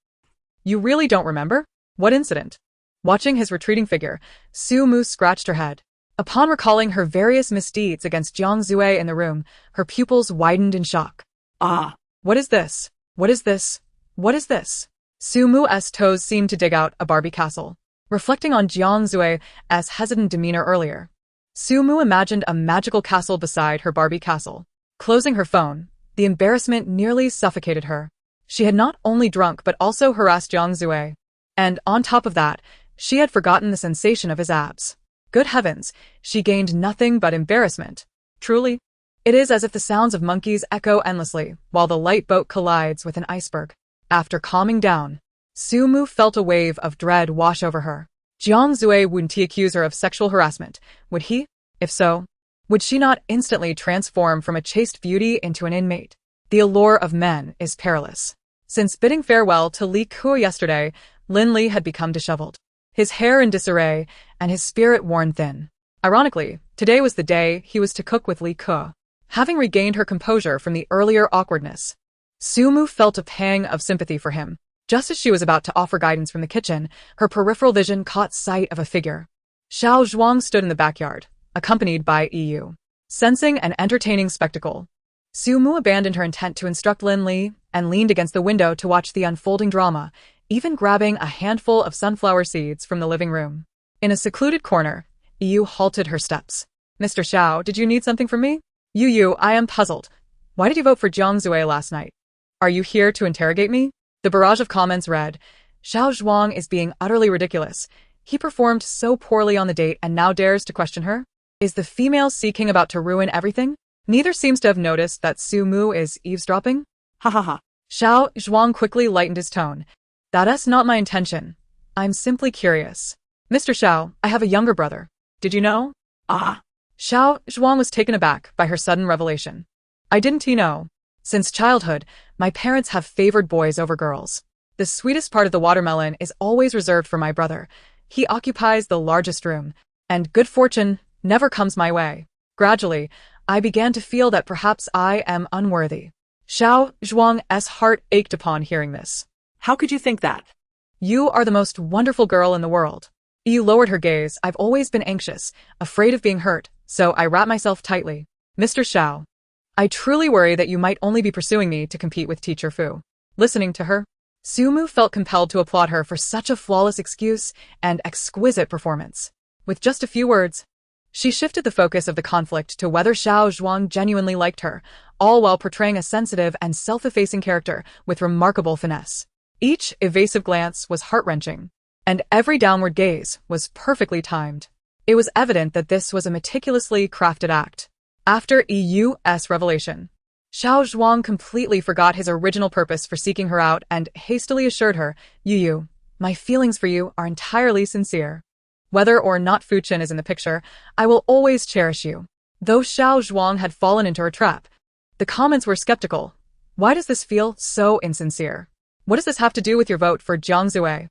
You really don't remember? What incident? Watching his retreating figure, Su-mu scratched her head. Upon recalling her various misdeeds against Jiang Zue in the room, her pupils widened in shock. Ah! What is this? What is this? What is this? Su-mu's toes seemed to dig out a Barbie castle. Reflecting on Jiang Zue's hesitant demeanor earlier, Su-mu imagined a magical castle beside her Barbie castle. Closing her phone, The embarrassment nearly suffocated her. She had not only drunk but also harassed Jiang Zue. And on top of that, she had forgotten the sensation of his abs. Good heavens, she gained nothing but embarrassment. Truly, it is as if the sounds of monkeys echo endlessly while the light boat collides with an iceberg. After calming down, Sumu felt a wave of dread wash over her. Jiang Zue wouldn't he accuse her of sexual harassment? Would he? If so, would she not instantly transform from a chaste beauty into an inmate? The allure of men is perilous. Since bidding farewell to Li Ke yesterday, Lin Li had become disheveled, his hair in disarray, and his spirit worn thin. Ironically, today was the day he was to cook with Li Ke. Having regained her composure from the earlier awkwardness, Sumu felt a pang of sympathy for him. Just as she was about to offer guidance from the kitchen, her peripheral vision caught sight of a figure. Xiao Zhuang stood in the backyard, accompanied by Yu. Sensing an entertaining spectacle, Sumu abandoned her intent to instruct Lin Li and leaned against the window to watch the unfolding drama, even grabbing a handful of sunflower seeds from the living room. In a secluded corner, Yu halted her steps. "Mr. Xiao, did you need something from me?" "Yu, I am puzzled. Why did you vote for Jiang Zue last night? Are you here to interrogate me?" The barrage of comments read, "Xiao Zhuang is being utterly ridiculous. He performed so poorly on the date and now dares to question her? Is the female Sea King about to ruin everything? Neither seems to have noticed that Sumu is eavesdropping." Ha ha ha. Xiao Zhuang quickly lightened his tone. "That's not my intention. I'm simply curious. Mr. Xiao, I have a younger brother. Did you know?" Ah. Xiao Zhuang was taken aback by her sudden revelation. "I didn't know. Since childhood, my parents have favored boys over girls. The sweetest part of the watermelon is always reserved for my brother. He occupies the largest room, and good fortune never comes my way." Gradually, I began to feel that perhaps I am unworthy. Xiao Zhuang's heart ached upon hearing this. How could you think that? "You are the most wonderful girl in the world." Yu lowered her gaze. "I've always been anxious, afraid of being hurt, so I wrap myself tightly. Mr. Xiao, I truly worry that you might only be pursuing me to compete with Teacher Fu." Listening to her, Sumu felt compelled to applaud her for such a flawless excuse and exquisite performance. With just a few words, she shifted the focus of the conflict to whether Xiao Zhuang genuinely liked her, all while portraying a sensitive and self-effacing character with remarkable finesse. Each evasive glance was heart-wrenching, and every downward gaze was perfectly timed. It was evident that this was a meticulously crafted act. After Yu's revelation, Xiao Zhuang completely forgot his original purpose for seeking her out and hastily assured her, "Yu, my feelings for you are entirely sincere. Whether or not Fu Qin is in the picture, I will always cherish you." Though Xiao Zhuang had fallen into her trap, the comments were skeptical. "Why does this feel so insincere? What does this have to do with your vote for Jiang Zue?"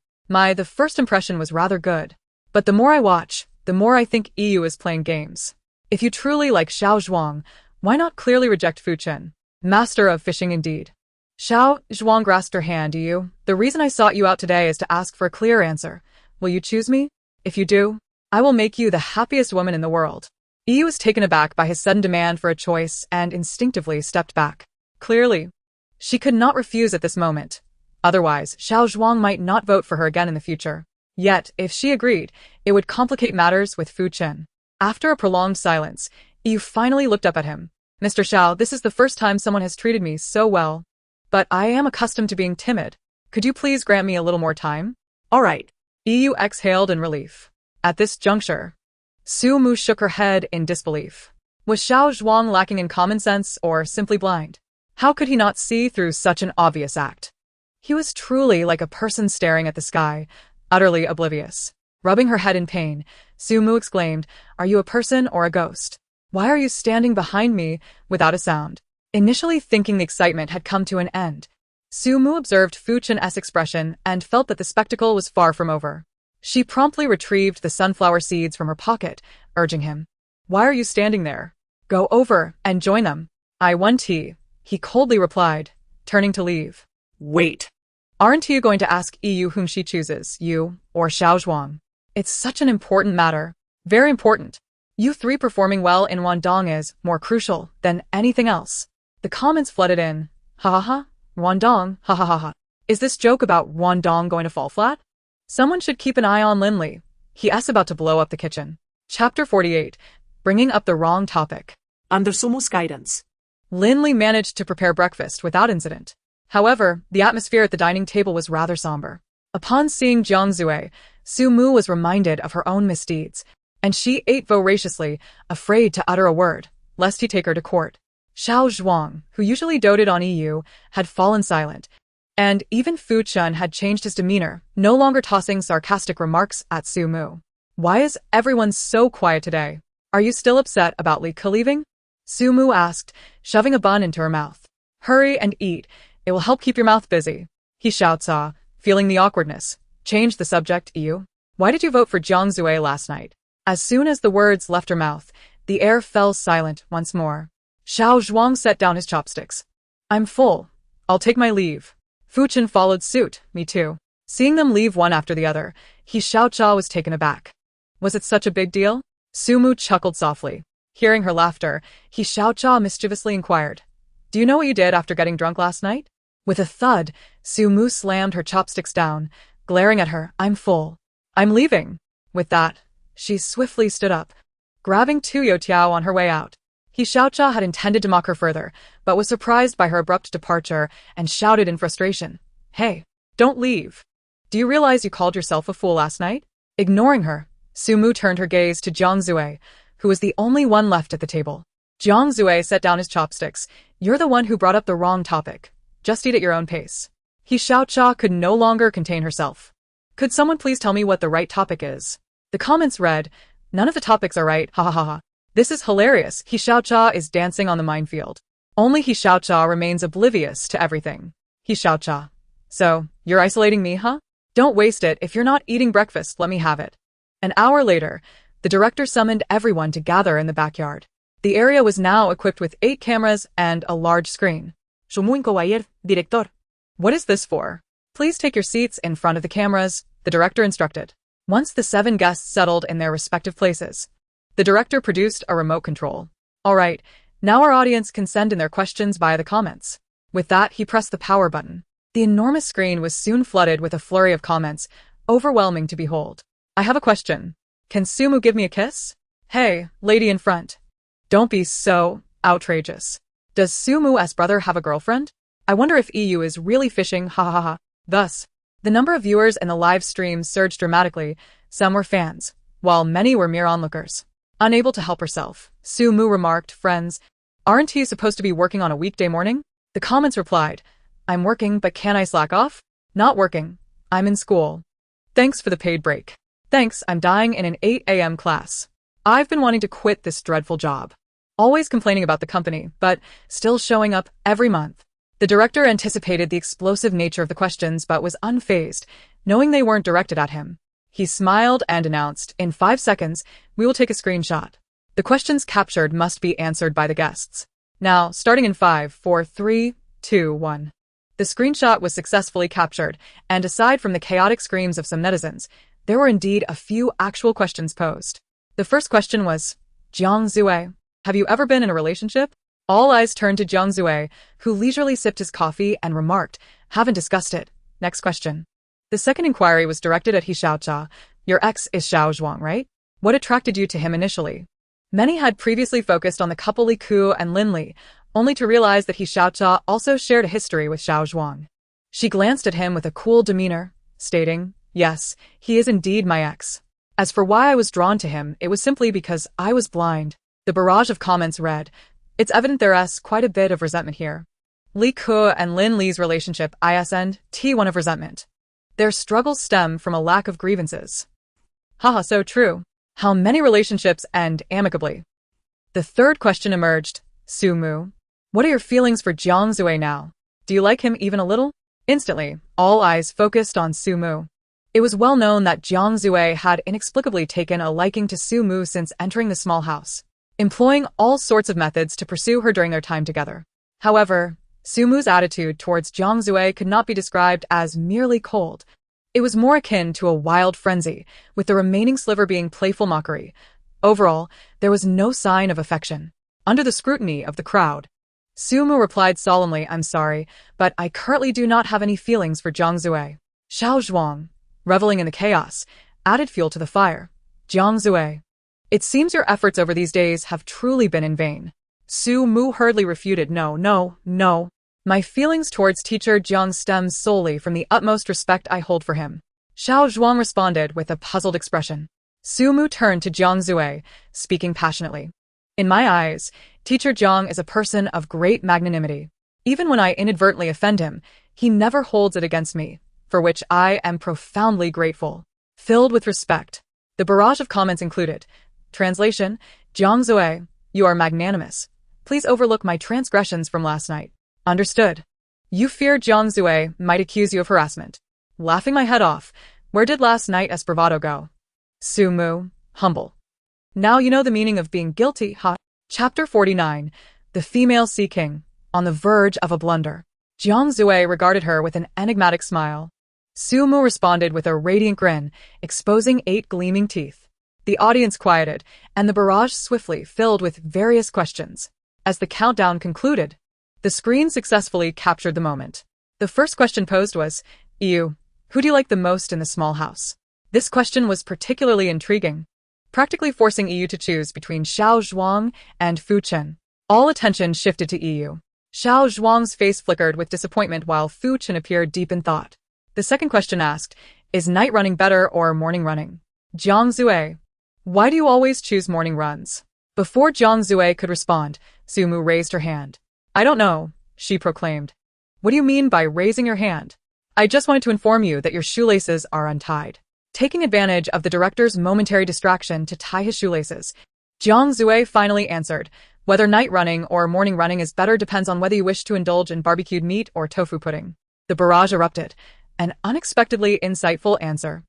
The first impression was rather good. But the more I watch, the more I think Yu is playing games. If you truly like Xiao Zhuang, why not clearly reject Fu Qin? Master of fishing indeed. Xiao Zhuang grasped her hand. "Yu, the reason I sought you out today is to ask for a clear answer. Will you choose me? If you do, I will make you the happiest woman in the world." Yu was taken aback by his sudden demand for a choice and instinctively stepped back. Clearly, she could not refuse at this moment. Otherwise, Xiao Zhuang might not vote for her again in the future. Yet, if she agreed, it would complicate matters with Fu Qin. After a prolonged silence, Yu finally looked up at him. "Mr. Xiao, this is the first time someone has treated me so well. But I am accustomed to being timid. Could you please grant me a little more time?" All right. Yu exhaled in relief. At this juncture, Sumu shook her head in disbelief. Was Xiao Zhuang lacking in common sense or simply blind? How could he not see through such an obvious act? He was truly like a person staring at the sky, utterly oblivious. Rubbing her head in pain, Sumu exclaimed, "Are you a person or a ghost? Why are you standing behind me without a sound?" Initially thinking the excitement had come to an end, Sumu observed Fu Qin's expression and felt that the spectacle was far from over. She promptly retrieved the sunflower seeds from her pocket, urging him, "Why are you standing there? Go over and join them." "I want tea," he coldly replied, turning to leave. Wait. "Aren't you going to ask Yu whom she chooses, you or Xiao Zhuang? It's such an important matter. Very important. You three performing well in Wandong is more crucial than anything else." The comments flooded in. "Ha ha ha. Wandong, ha ha ha ha. Is this joke about Wandong going to fall flat? Someone should keep an eye on Lin Li. He's about to blow up the kitchen." Chapter 48. Bringing up the wrong topic. Under Sumu's guidance, Lin Li managed to prepare breakfast without incident. However, the atmosphere at the dining table was rather somber. Upon seeing Jiang Zue, Su Mu was reminded of her own misdeeds, and she ate voraciously, afraid to utter a word, lest he take her to court. Xiao Zhuang, who usually doted on EU, had fallen silent, and even Fu Chun had changed his demeanor, no longer tossing sarcastic remarks at Su Mu. Why is everyone so quiet today? Are you still upset about Li Ke leaving? Su Mu asked, shoving a bun into her mouth. Hurry and eat. It will help keep your mouth busy. He Xiaoca, feeling the awkwardness, changed the subject. You? Why did you vote for Jiang Zue last night? As soon as the words left her mouth, the air fell silent once more. Xiao Zhuang set down his chopsticks. I'm full. I'll take my leave. Fu Chen followed suit. Me too. Seeing them leave one after the other, He Xiaocha was taken aback. Was it such a big deal? Su Mu chuckled softly. Hearing her laughter, He Xiaocha mischievously inquired, Do you know what you did after getting drunk last night? With a thud, Su Mu slammed her chopsticks down, glaring at her. I'm full. I'm leaving. With that, she swiftly stood up, grabbing Tu Youtiao on her way out. He Xiaocha had intended to mock her further, but was surprised by her abrupt departure and shouted in frustration, Hey, don't leave. Do you realize you called yourself a fool last night? Ignoring her, Su Mu turned her gaze to Jiang Zue, who was the only one left at the table. Jiang Zue set down his chopsticks. You're the one who brought up the wrong topic. Just eat at your own pace. He Xiaocha could no longer contain herself. Could someone please tell me what the right topic is? The comments read, None of the topics are right, ha ha ha ha. This is hilarious. He Xiaocha is dancing on the minefield. Only He Xiaocha remains oblivious to everything. He Xiaocha. So, you're isolating me, huh? Don't waste it. If you're not eating breakfast, let me have it. An hour later, the director summoned everyone to gather in the backyard. The area was now equipped with 8 cameras and a large screen. Director. What is this for? Please take your seats in front of the cameras, the director instructed. Once the 7 guests settled in their respective places, the director produced a remote control. All right, now our audience can send in their questions via the comments. With that, he pressed the power button. The enormous screen was soon flooded with a flurry of comments, overwhelming to behold. I have a question. Can Su Mu give me a kiss? Hey, lady in front. Don't be so outrageous. Does Su Mu's brother have a girlfriend? I wonder if EU is really fishing, ha ha ha. Thus, the number of viewers in the live stream surged dramatically. Some were fans, while many were mere onlookers. Unable to help herself, Su Mu remarked, Friends, aren't you supposed to be working on a weekday morning? The comments replied, I'm working, but can I slack off? Not working. I'm in school. Thanks for the paid break. Thanks, I'm dying in an 8 a.m. class. I've been wanting to quit this dreadful job. Always complaining about the company, but still showing up every month. The director anticipated the explosive nature of the questions but was unfazed, knowing they weren't directed at him. He smiled and announced, In 5 seconds, we will take a screenshot. The questions captured must be answered by the guests. Now, starting in 5, 4, 3, 2, 1. The screenshot was successfully captured, and aside from the chaotic screams of some netizens, there were indeed a few actual questions posed. The first question was, Jiang Zue, have you ever been in a relationship? All eyes turned to Jiang Zue, who leisurely sipped his coffee and remarked, Haven't discussed it. Next question. The second inquiry was directed at He Xiaocha. Your ex is Xiao Zhuang, right? What attracted you to him initially? Many had previously focused on the couple Li Ku and Lin Li, only to realize that He Xiaocha also shared a history with Xiao Zhuang. She glanced at him with a cool demeanor, stating, Yes, he is indeed my ex. As for why I was drawn to him, it was simply because I was blind. The barrage of comments read, It's evident there's quite a bit of resentment here. Li Ke and Lin Li's relationship isn't one of resentment. Their struggles stem from a lack of grievances. Haha, so true. How many relationships end amicably? The third question emerged, Su Mu. What are your feelings for Jiang Zue now? Do you like him even a little? Instantly, all eyes focused on Su Mu. It was well known that Jiang Zue had inexplicably taken a liking to Su Mu since entering the small house, employing all sorts of methods to pursue her during their time together. However, Su Mu's attitude towards Jiang Zue could not be described as merely cold. It was more akin to a wild frenzy, with the remaining sliver being playful mockery. Overall, there was no sign of affection. Under the scrutiny of the crowd, Su Mu replied solemnly, I'm sorry, but I currently do not have any feelings for Jiang Zue. Xiao Zhuang, reveling in the chaos, added fuel to the fire. Jiang Zue. It seems your efforts over these days have truly been in vain. Su Mu hurriedly refuted, no, no, no. My feelings towards teacher Jiang stem solely from the utmost respect I hold for him. Xiao Zhuang responded with a puzzled expression. Su Mu turned to Jiang Zue, speaking passionately. In my eyes, teacher Jiang is a person of great magnanimity. Even when I inadvertently offend him, he never holds it against me, for which I am profoundly grateful. Filled with respect. The barrage of comments included. Translation, Jiang Zue, you are magnanimous. Please overlook my transgressions from last night. Understood. You fear Jiang Zue might accuse you of harassment. Laughing my head off, where did last night's bravado go? Su Mu, humble. Now you know the meaning of being guilty, ha. Chapter 49, The Female Sea King, on the verge of a blunder. Jiang Zue regarded her with an enigmatic smile. Su Mu responded with a radiant grin, exposing 8 gleaming teeth. The audience quieted, and the barrage swiftly filled with various questions. As the countdown concluded, the screen successfully captured the moment. The first question posed was, Ew, who do you like the most in the small house? This question was particularly intriguing, practically forcing EU to choose between Xiao Zhuang and Fu Chen. All attention shifted to EU. Xiao Zhuang's face flickered with disappointment while Fu Chen appeared deep in thought. The second question asked, is night running better or morning running? Jiang Zue, why do you always choose morning runs? Before Jiang Zue could respond, Su Mu raised her hand. I don't know, she proclaimed. What do you mean by raising your hand? I just wanted to inform you that your shoelaces are untied. Taking advantage of the director's momentary distraction to tie his shoelaces, Jiang Zue finally answered, whether night running or morning running is better depends on whether you wish to indulge in barbecued meat or tofu pudding. The barrage erupted. An unexpectedly insightful answer.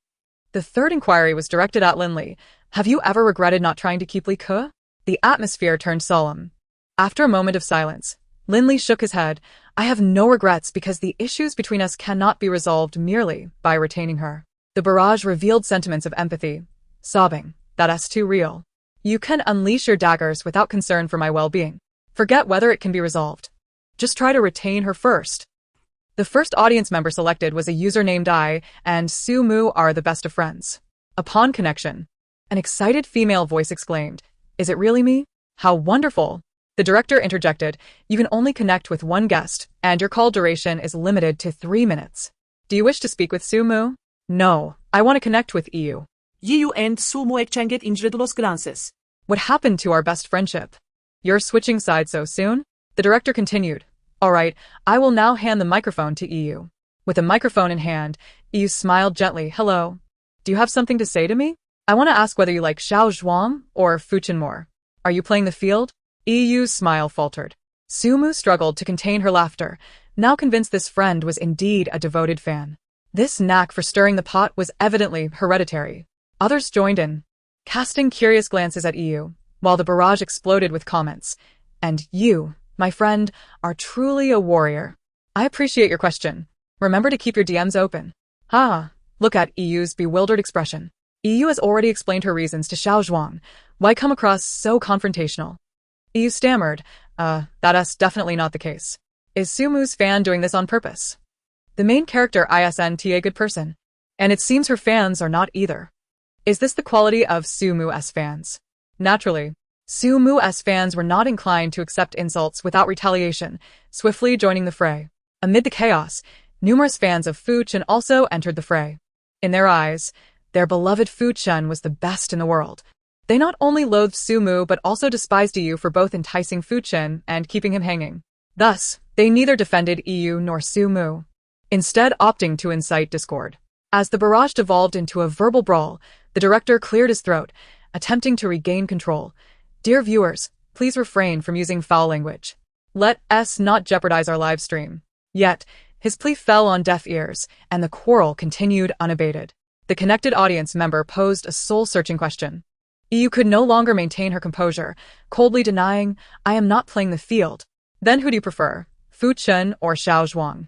The third inquiry was directed at Linley. Have you ever regretted not trying to keep Li Ke? The atmosphere turned solemn. After a moment of silence, Linley shook his head. I have no regrets because the issues between us cannot be resolved merely by retaining her. The barrage revealed sentiments of empathy, sobbing, that's too real. You can unleash your daggers without concern for my well-being. Forget whether it can be resolved. Just try to retain her first. The first audience member selected was a user named I, and Su Mu are the best of friends. Upon connection, an excited female voice exclaimed, is it really me? How wonderful! The director interjected, you can only connect with one guest, and your call duration is limited to 3 minutes. Do you wish to speak with Su Mu? No, I want to connect with EU. EU and Su Mu exchanged incredulous glances. What happened to our best friendship? You're switching sides so soon? The director continued. All right, I will now hand the microphone to EU. With a microphone in hand, EU smiled gently. Hello. Do you have something to say to me? I want to ask whether you like Xiao Zhuang or Fu Chen more. Are you playing the field? EU's smile faltered. Su Mu struggled to contain her laughter, now convinced this friend was indeed a devoted fan. This knack for stirring the pot was evidently hereditary. Others joined in, casting curious glances at EU, while the barrage exploded with comments. And you, my friend, are truly a warrior. I appreciate your question. Remember to keep your DMs open. Look at EU's bewildered expression. EU has already explained her reasons to Xiao Zhuang. Why come across so confrontational? EU stammered, that's definitely not the case. Is Su Mu's fan doing this on purpose? The main character isn't a good person, and it seems her fans are not either. Is this the quality of Su Mu's fans? Naturally, Su Mu's fans were not inclined to accept insults without retaliation, swiftly joining the fray. Amid the chaos, numerous fans of Fu Chen also entered the fray. In their eyes, their beloved Fu Chen was the best in the world. They not only loathed Su Mu but also despised EU for both enticing Fu Chen and keeping him hanging. Thus, they neither defended EU nor Su Mu, instead opting to incite discord. As the barrage devolved into a verbal brawl, the director cleared his throat, attempting to regain control. Dear viewers, please refrain from using foul language. Let us not jeopardize our live stream. Yet, his plea fell on deaf ears, and the quarrel continued unabated. The connected audience member posed a soul-searching question. EU could no longer maintain her composure, coldly denying, I am not playing the field. Then who do you prefer, Fu Chen or Xiao Zhuang?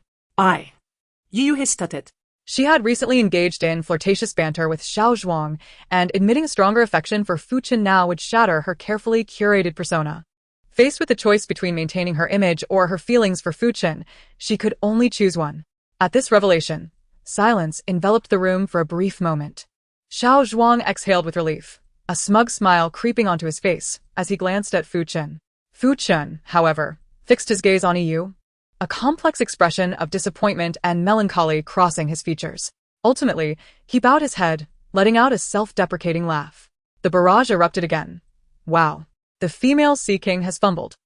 EU hesitated. She had recently engaged in flirtatious banter with Xiao Zhuang, and admitting a stronger affection for Fu Chen now would shatter her carefully curated persona. Faced with the choice between maintaining her image or her feelings for Fu Chen, she could only choose one. At this revelation, silence enveloped the room for a brief moment. Xiao Zhuang exhaled with relief, a smug smile creeping onto his face as he glanced at Fu Chen. Fu Chun, however, fixed his gaze on EU, a complex expression of disappointment and melancholy crossing his features. Ultimately, he bowed his head, letting out a self-deprecating laugh. The barrage erupted again. Wow. The female Sea King has fumbled.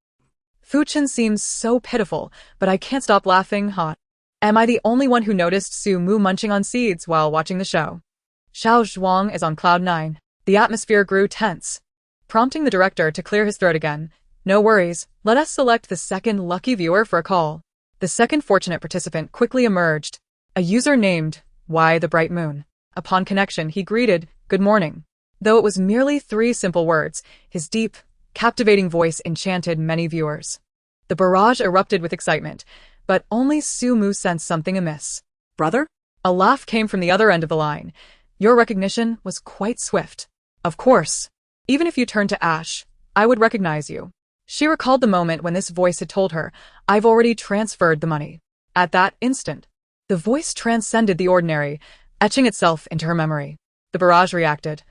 Fu Chun seems so pitiful, but I can't stop laughing, huh? Am I the only one who noticed Su Mu munching on seeds while watching the show? Xiao Zhuang is on cloud 9. The atmosphere grew tense, prompting the director to clear his throat again. No worries, let us select the second lucky viewer for a call. The second fortunate participant quickly emerged, a user named Why the Bright Moon. Upon connection, he greeted, "Good morning." Though it was merely 3 simple words, his deep, captivating voice enchanted many viewers. The barrage erupted with excitement, but only Su Mu sensed something amiss. Brother? A laugh came from the other end of the line. Your recognition was quite swift. Of course. Even if you turned to ash, I would recognize you. She recalled the moment when this voice had told her, I've already transferred the money. At that instant, the voice transcended the ordinary, etching itself into her memory. The barrage reacted.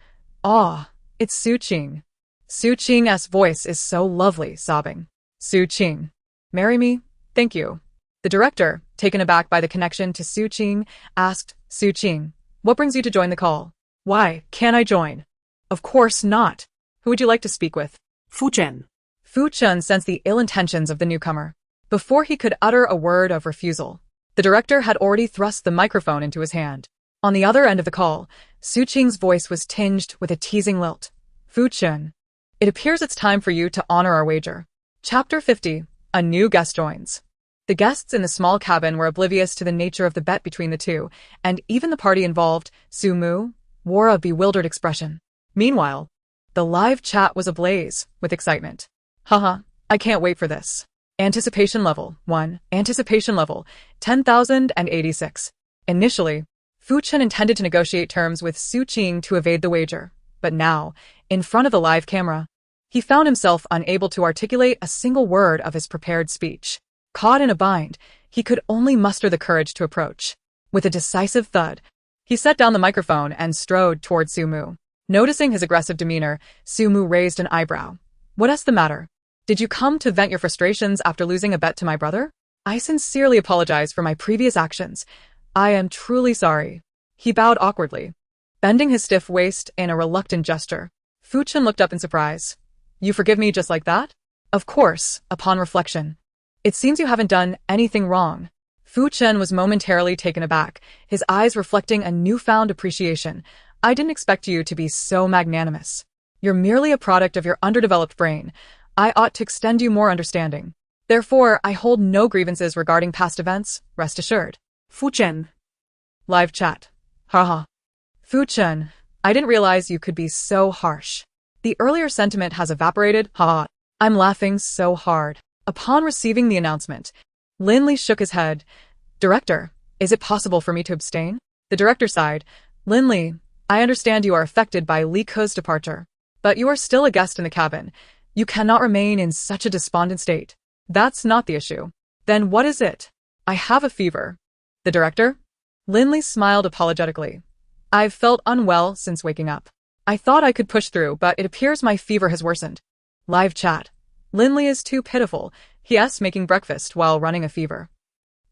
Ah, it's Su Qing. Su Qing's voice is so lovely, sobbing. Su Qing. Marry me? Thank you. The director, taken aback by the connection to Su Qing, asked, Su Qing, what brings you to join the call? Why can't I join? Of course not. Who would you like to speak with? Fu Chun. Fu Chun sensed the ill intentions of the newcomer. Before he could utter a word of refusal, the director had already thrust the microphone into his hand. On the other end of the call, Su Qing's voice was tinged with a teasing lilt. Fu Chun, it appears it's time for you to honor our wager. Chapter 50. A new guest joins. The guests in the small cabin were oblivious to the nature of the bet between the two, and even the party involved, Su Mu, wore a bewildered expression. Meanwhile, the live chat was ablaze with excitement. Haha, I can't wait for this. Anticipation level 1. Anticipation level 10,086. Initially, Fu Chun intended to negotiate terms with Su Qing to evade the wager, but now, in front of the live camera, he found himself unable to articulate a single word of his prepared speech. Caught in a bind, he could only muster the courage to approach. With a decisive thud, he set down the microphone and strode toward Su Mu. Noticing his aggressive demeanor, Su Mu raised an eyebrow. What's the matter? Did you come to vent your frustrations after losing a bet to my brother? I sincerely apologize for my previous actions. I am truly sorry. He bowed awkwardly, bending his stiff waist in a reluctant gesture. Fu Chun looked up in surprise. You forgive me just like that? Of course, upon reflection. It seems you haven't done anything wrong. Fu Chun was momentarily taken aback, his eyes reflecting a newfound appreciation. I didn't expect you to be so magnanimous. You're merely a product of your underdeveloped brain. I ought to extend you more understanding. Therefore, I hold no grievances regarding past events, rest assured. Fu Chun. Live chat. Haha. Fu Chun, I didn't realize you could be so harsh. The earlier sentiment has evaporated, haha. I'm laughing so hard. Upon receiving the announcement, Lin Li shook his head. Director, is it possible for me to abstain? The director sighed. Lin Li, I understand you are affected by Li Ke's departure, but you are still a guest in the cabin. You cannot remain in such a despondent state. That's not the issue. Then what is it? I have a fever. The director? Lin Li smiled apologetically. I've felt unwell since waking up. I thought I could push through, but it appears my fever has worsened. Live chat. Lin Li is too pitiful. He*s making breakfast while running a fever.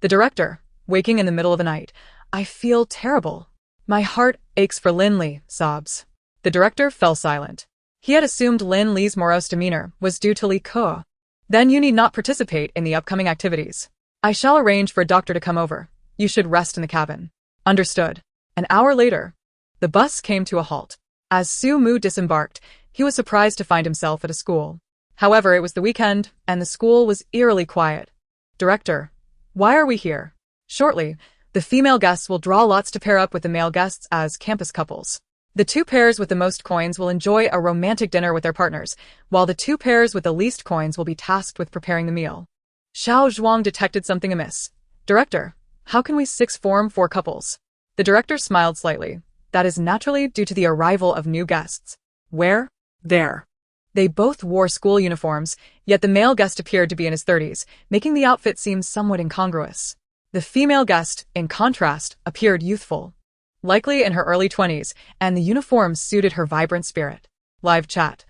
The director, waking in the middle of the night. I feel terrible. My heart aches for Lin Li, sobs. The director fell silent. He had assumed Lin Li's morose demeanor was due to Li Ke. Then you need not participate in the upcoming activities. I shall arrange for a doctor to come over. You should rest in the cabin. Understood. An hour later, the bus came to a halt. As Su Mu disembarked, he was surprised to find himself at a school. However, it was the weekend, and the school was eerily quiet. Director, why are we here? Shortly, the female guests will draw lots to pair up with the male guests as campus couples. The 2 pairs with the most coins will enjoy a romantic dinner with their partners, while the 2 pairs with the least coins will be tasked with preparing the meal. Xiao Zhuang detected something amiss. Director, how can we 6 form 4 couples? The director smiled slightly. That is naturally due to the arrival of new guests. Where? There. They both wore school uniforms, yet the male guest appeared to be in his 30s, making the outfit seem somewhat incongruous. The female guest, in contrast, appeared youthful, likely in her early 20s, and the uniform suited her vibrant spirit. Live chat.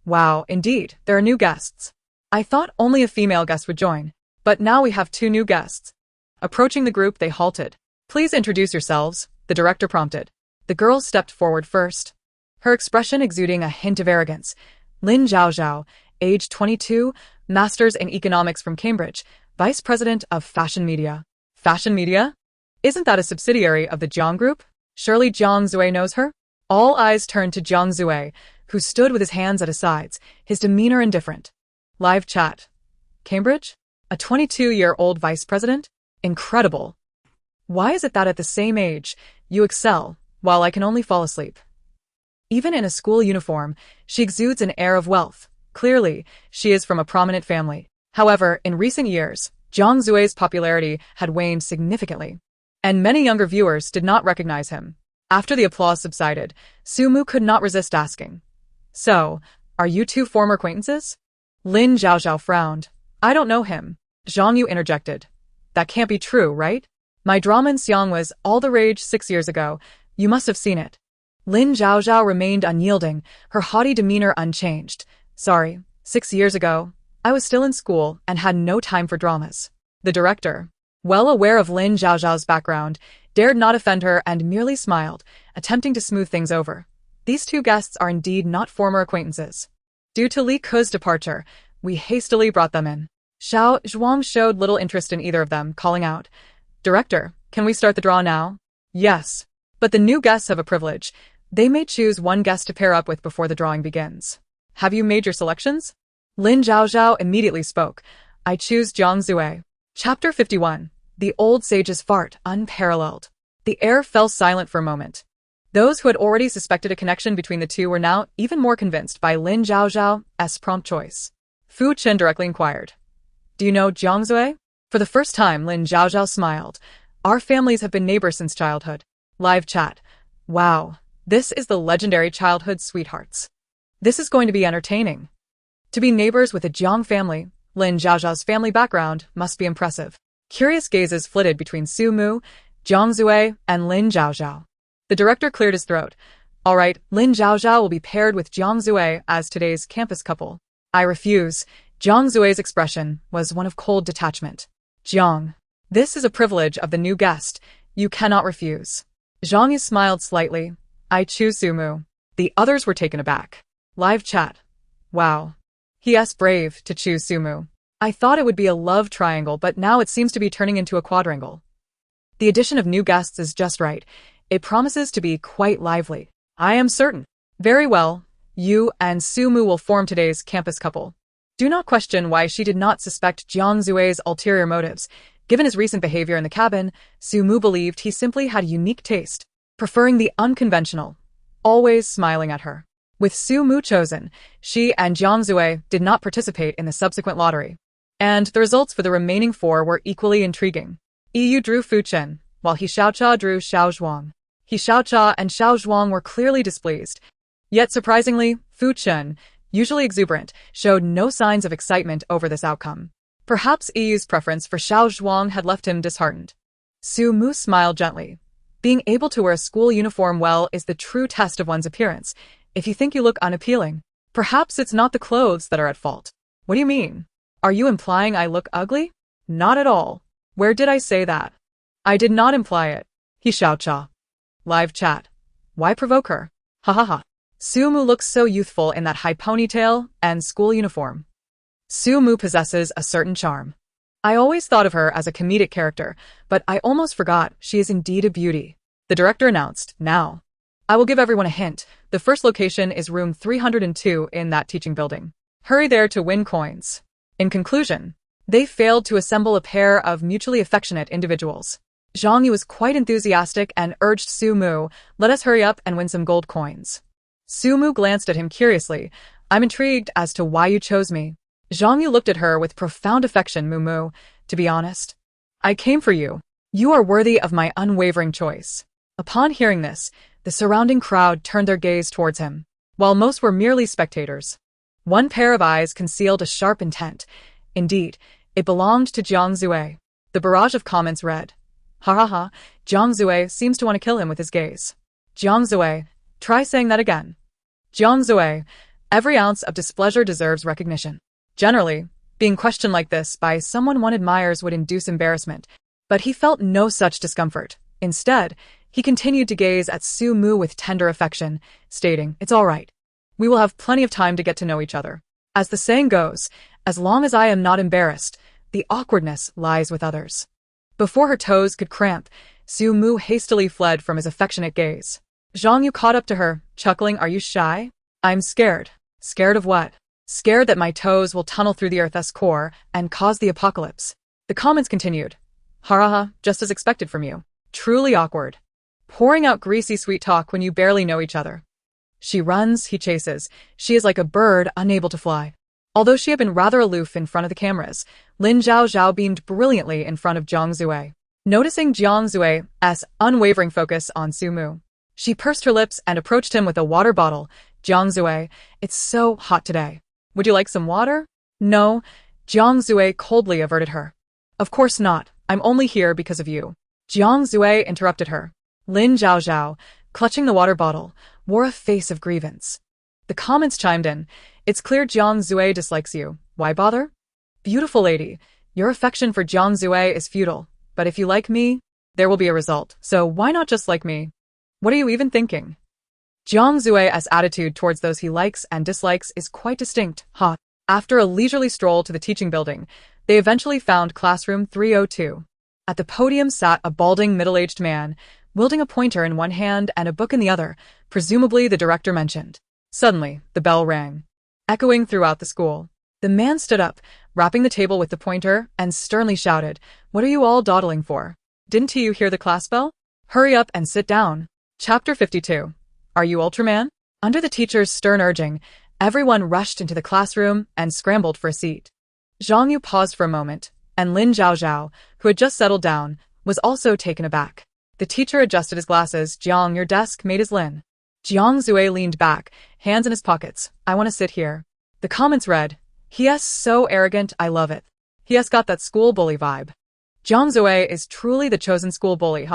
Wow, indeed, there are new guests. I thought only a female guest would join, but now we have 2 new guests. Approaching the group, they halted. Please introduce yourselves, the director prompted. The girl stepped forward first, her expression exuding a hint of arrogance. Lin Zhaozhao, age 22, Masters in Economics from Cambridge, Vice President of Fashion Media. Fashion Media? Isn't that a subsidiary of the Jiang Group? Surely Jiang Zui knows her? All eyes turned to Jiang Zui, who stood with his hands at his sides, his demeanor indifferent. Live chat. Cambridge? A 22-year-old vice president? Incredible. Why is it that at the same age, you excel, while I can only fall asleep? Even in a school uniform, she exudes an air of wealth. Clearly, she is from a prominent family. However, in recent years, Jiang Zui's popularity had waned significantly, and many younger viewers did not recognize him. After the applause subsided, Sumu could not resist asking, "So, are you 2 former acquaintances?" Lin Zhaozhao frowned. "I don't know him." Zhang Yu interjected. "That can't be true, right? My drama in Xiang was all the rage 6 years ago. You must have seen it." Lin Zhaozhao remained unyielding, her haughty demeanor unchanged. "Sorry, 6 years ago, I was still in school and had no time for dramas." The director, well aware of Lin Zhaozhao's background, dared not offend her and merely smiled, attempting to smooth things over. These 2 guests are indeed not former acquaintances. Due to Li Ke's departure, we hastily brought them in. Xiao Zhuang showed little interest in either of them, calling out, "Director, can we start the draw now?" "Yes. But the new guests have a privilege. They may choose 1 guest to pair up with before the drawing begins. Have you made your selections?" Lin Zhaozhao immediately spoke. "I choose Jiang Zui." Chapter 51. The Old Sage's Fart, Unparalleled. The air fell silent for a moment. Those who had already suspected a connection between the 2 were now even more convinced by Lin Zhaozhao's prompt choice. Fu Chen directly inquired, "Do you know Jiang Zui?" For the first time, Lin Zhaozhao smiled. "Our families have been neighbors since childhood." Live chat. "Wow, this is the legendary childhood sweethearts. This is going to be entertaining." To be neighbors with a Jiang family, Lin Zhaozhao's family background must be impressive. Curious gazes flitted between Su Mu, Jiang Zui, and Lin Zhaozhao. The director cleared his throat. "All right, Lin Zhaozhao will be paired with Jiang Zui as today's campus couple." "I refuse." Jiang Zui's expression was one of cold detachment. "Jiang, this is a privilege of the new guest. You cannot refuse." Zhang Yu smiled slightly. "I choose Sumu." The others were taken aback. Live chat. "Wow. He*s brave to choose Sumu. I thought it would be a love triangle, but now it seems to be turning into a quadrangle." The addition of new guests is just right. It promises to be quite lively. "I am certain." "Very well. You and Sumu will form today's campus couple." Do not question why she did not suspect Jiang Zui's ulterior motives. Given his recent behavior in the cabin, Sumu believed he simply had unique taste, preferring the unconventional, always smiling at her. With Sumu chosen, she and Jiang Zui did not participate in the subsequent lottery. And the results for the remaining 4 were equally intriguing. Yu drew Fu Chen, while He Xiaocha drew Xiao Zhuang. He Xiaocha and Xiao Zhuang were clearly displeased. Yet surprisingly, Fu Chen, usually exuberant, showed no signs of excitement over this outcome. Perhaps Yu's preference for Xiao Zhuang had left him disheartened. Su Mu smiled gently. Being able to wear a school uniform well is the true test of one's appearance. If you think you look unappealing, perhaps it's not the clothes that are at fault. What do you mean? Are you implying I look ugly? Not at all. Where did I say that? I did not imply it. He Xiaocha. Live chat. Why provoke her? Ha ha ha. Sumu looks so youthful in that high ponytail and school uniform. Sumu possesses a certain charm. I always thought of her as a comedic character, but I almost forgot she is indeed a beauty. The director announced, "Now, I will give everyone a hint. The first location is room 302 in that teaching building. Hurry there to win coins." In conclusion, they failed to assemble a pair of mutually affectionate individuals. Zhang Yu was quite enthusiastic and urged Su Mu, "Let us hurry up and win some gold coins." Su Mu glanced at him curiously. "I'm intrigued as to why you chose me." Zhang Yu looked at her with profound affection. "Mu, to be honest, I came for you. You are worthy of my unwavering choice." Upon hearing this, the surrounding crowd turned their gaze towards him, while most were merely spectators. One pair of eyes concealed a sharp intent. Indeed, it belonged to Jiang Zui. The barrage of comments read, "Ha ha ha, Jiang Zui seems to want to kill him with his gaze." Jiang Zui, try saying that again. Jiang Zui, every ounce of displeasure deserves recognition. Generally, Being questioned like this by someone one admires would induce embarrassment, but he felt no such discomfort. Instead, he continued to gaze at Su-mu with tender affection, stating, "It's all right. We will have plenty of time to get to know each other. As the saying goes, as long as I am not embarrassed, the awkwardness lies with others." Before her toes could cramp, Su-mu hastily fled from his affectionate gaze. Zhang Yu caught up to her, chuckling, "Are you shy?" "I'm scared." "Scared of what?" "Scared that my toes will tunnel through the Earth's core and cause the apocalypse." The comments continued. "Haraha, just as expected from you. Truly awkward. Pouring out greasy sweet talk when you barely know each other. She runs, he chases. She is like a bird unable to fly." Although she had been rather aloof in front of the cameras, Lin Zhaozhao beamed brilliantly in front of Jiang Zue. Noticing Jiang Zue's unwavering focus on Su-mu, she pursed her lips and approached him with a water bottle. "Jiang Zue, it's so hot today. Would you like some water?" "No." Jiang Zue coldly averted her. "Of course not. I'm only here because of you." Jiang Zue interrupted her. Lin Zhaozhao, clutching the water bottle, wore a face of grievance. The comments chimed in. "It's clear Jiang Zue dislikes you. Why bother?" "Beautiful lady, your affection for Jiang Zue is futile, but if you like me, there will be a result, so why not just like me? What are you even thinking?" Jiang Zue's attitude towards those he likes and dislikes is quite distinct. After a leisurely stroll to the teaching building, they eventually found classroom 302. At the podium sat a balding middle-aged man, wielding a pointer in one hand and a book in the other, presumably the director mentioned. Suddenly, the bell rang, echoing throughout the school. The man stood up, rapping the table with the pointer, and sternly shouted, "What are you all dawdling for? Didn't you hear the class bell? Hurry up and sit down." Chapter 52. Are you Ultraman? Under the teacher's stern urging, everyone rushed into the classroom and scrambled for a seat. Zhang Yu paused for a moment, and Lin Zhaozhao, who had just settled down, was also taken aback. The teacher adjusted his glasses. "Jiang, your desk mate is Lin." Jiang Zue leaned back, hands in his pockets. "I want to sit here." The comments read, "He's so arrogant, I love it. He's got that school bully vibe." Jiang Zue is truly the chosen school bully,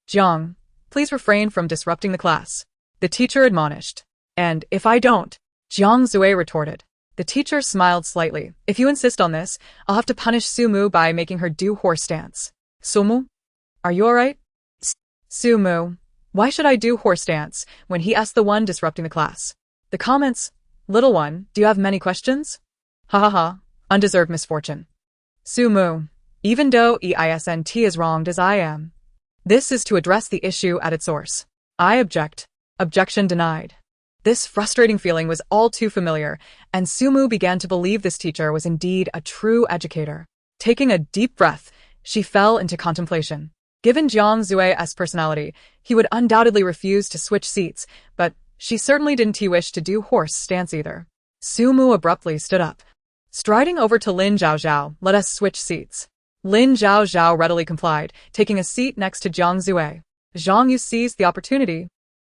Jiang, please refrain from disrupting the class. The teacher admonished. "And if I don't?" Jiang Zue retorted. The teacher smiled slightly. "If you insist on this, I'll have to punish Su-mu by making her do horse dance." "Su-mu? Are you alright?" "Su-mu, why should I do horse dance when he's the one disrupting the class?" The comments, "Little one, do you have many questions?" "Ha ha ha, undeserved misfortune." "Su-mu, even though EISNT is wronged as I am, this is to address the issue at its source. I object." Objection denied. This frustrating feeling was all too familiar, and Su-mu began to believe this teacher was indeed a true educator. Taking a deep breath, she fell into contemplation. Given Jiang Zue's personality, he would undoubtedly refuse to switch seats, but she certainly didn't wish to do horse dance either. Su-mu abruptly stood up. Striding over to Lin Zhaozhao, "Let us switch seats." Lin Zhaozhao readily complied, taking a seat next to Jiang Zue. Zhang Yu seized the opportunity,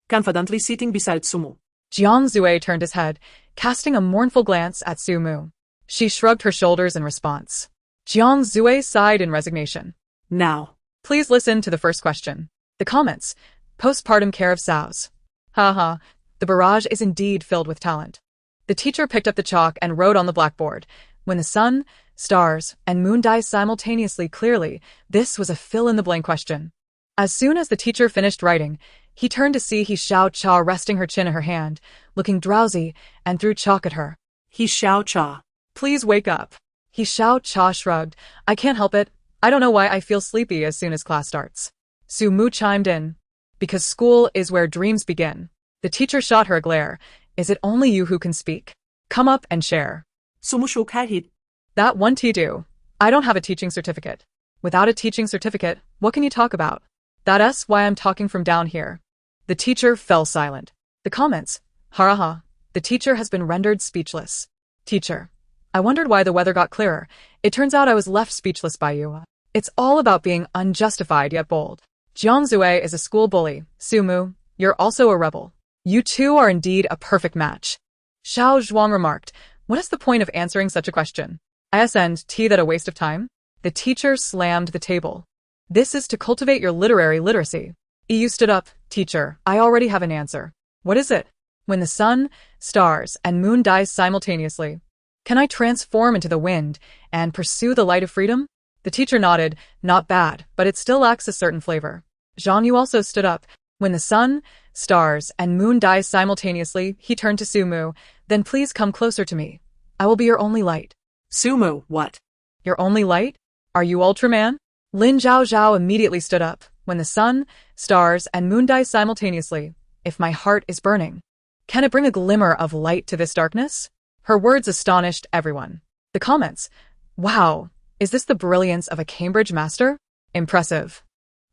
confidently sitting beside Su-mu. Jiang Zue turned his head, casting a mournful glance at Su-mu. She shrugged her shoulders in response. Jiang Zue sighed in resignation. "Now, please listen to the first question." The comments, "Postpartum care of sows." Ha, the barrage is indeed filled with talent. The teacher picked up the chalk and wrote on the blackboard, "When the sun, stars, and moon die simultaneously clearly." This was a fill-in-the-blank question. As soon as the teacher finished writing, he turned to see He Xiao-cha resting her chin in her hand, looking drowsy, and threw chalk at her. He Xiao-cha, "Please wake up." He Xiao-cha shrugged. "I can't help it. I don't know why I feel sleepy as soon as class starts." Su-mu chimed in. "Because school is where dreams begin." The teacher shot her a glare. "Is it only you who can speak? Come up and share." Su-mu shook her head. "That one do. I don't have a teaching certificate." "Without a teaching certificate, what can you talk about?" "That's why I'm talking from down here." The teacher fell silent. The comments, "Haraha, the teacher has been rendered speechless." "Teacher, I wondered why the weather got clearer. It turns out I was left speechless by you." It's all about being unjustified yet bold. Jiang Zue is a school bully. Su-mu, you're also a rebel. You two are indeed a perfect match. Xiao Zhuang remarked, "What is the point of answering such a question? Isn't that a waste of time?" The teacher slammed the table. "This is to cultivate your literary literacy." EU stood up. "Teacher, I already have an answer." "What is it?" "When the sun, stars, and moon dies simultaneously." Can I transform into the wind and pursue the light of freedom? The teacher nodded. Not bad, but it still lacks a certain flavor. Zhang Yu also stood up. When the sun, stars, and moon die simultaneously, he turned to Sumu. Then please come closer to me. I will be your only light. Sumu, what? Your only light? Are you Ultraman? Lin Zhao Zhao immediately stood up. When the sun, stars, and moon die simultaneously, if my heart is burning, can it bring a glimmer of light to this darkness? Her words astonished everyone. The comments. Wow, is this the brilliance of a Cambridge master? Impressive.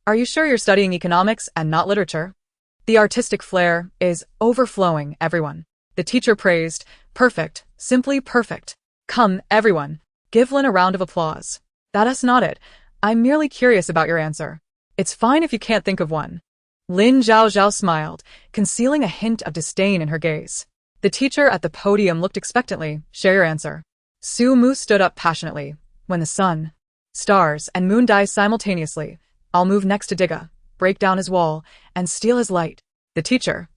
Are you sure you're studying economics and not literature? The artistic flair is overflowing, everyone. The teacher praised. Perfect, simply perfect. Come, everyone, give Lin a round of applause. That's not it. I'm merely curious about your answer. It's fine if you can't think of one. Lin Zhao Zhao smiled, concealing a hint of disdain in her gaze. The teacher at the podium looked expectantly. Share your answer. Su Mu stood up passionately. When the sun, stars, and moon die simultaneously, I'll move next to Digga, break down his wall, and steal his light. The teacher.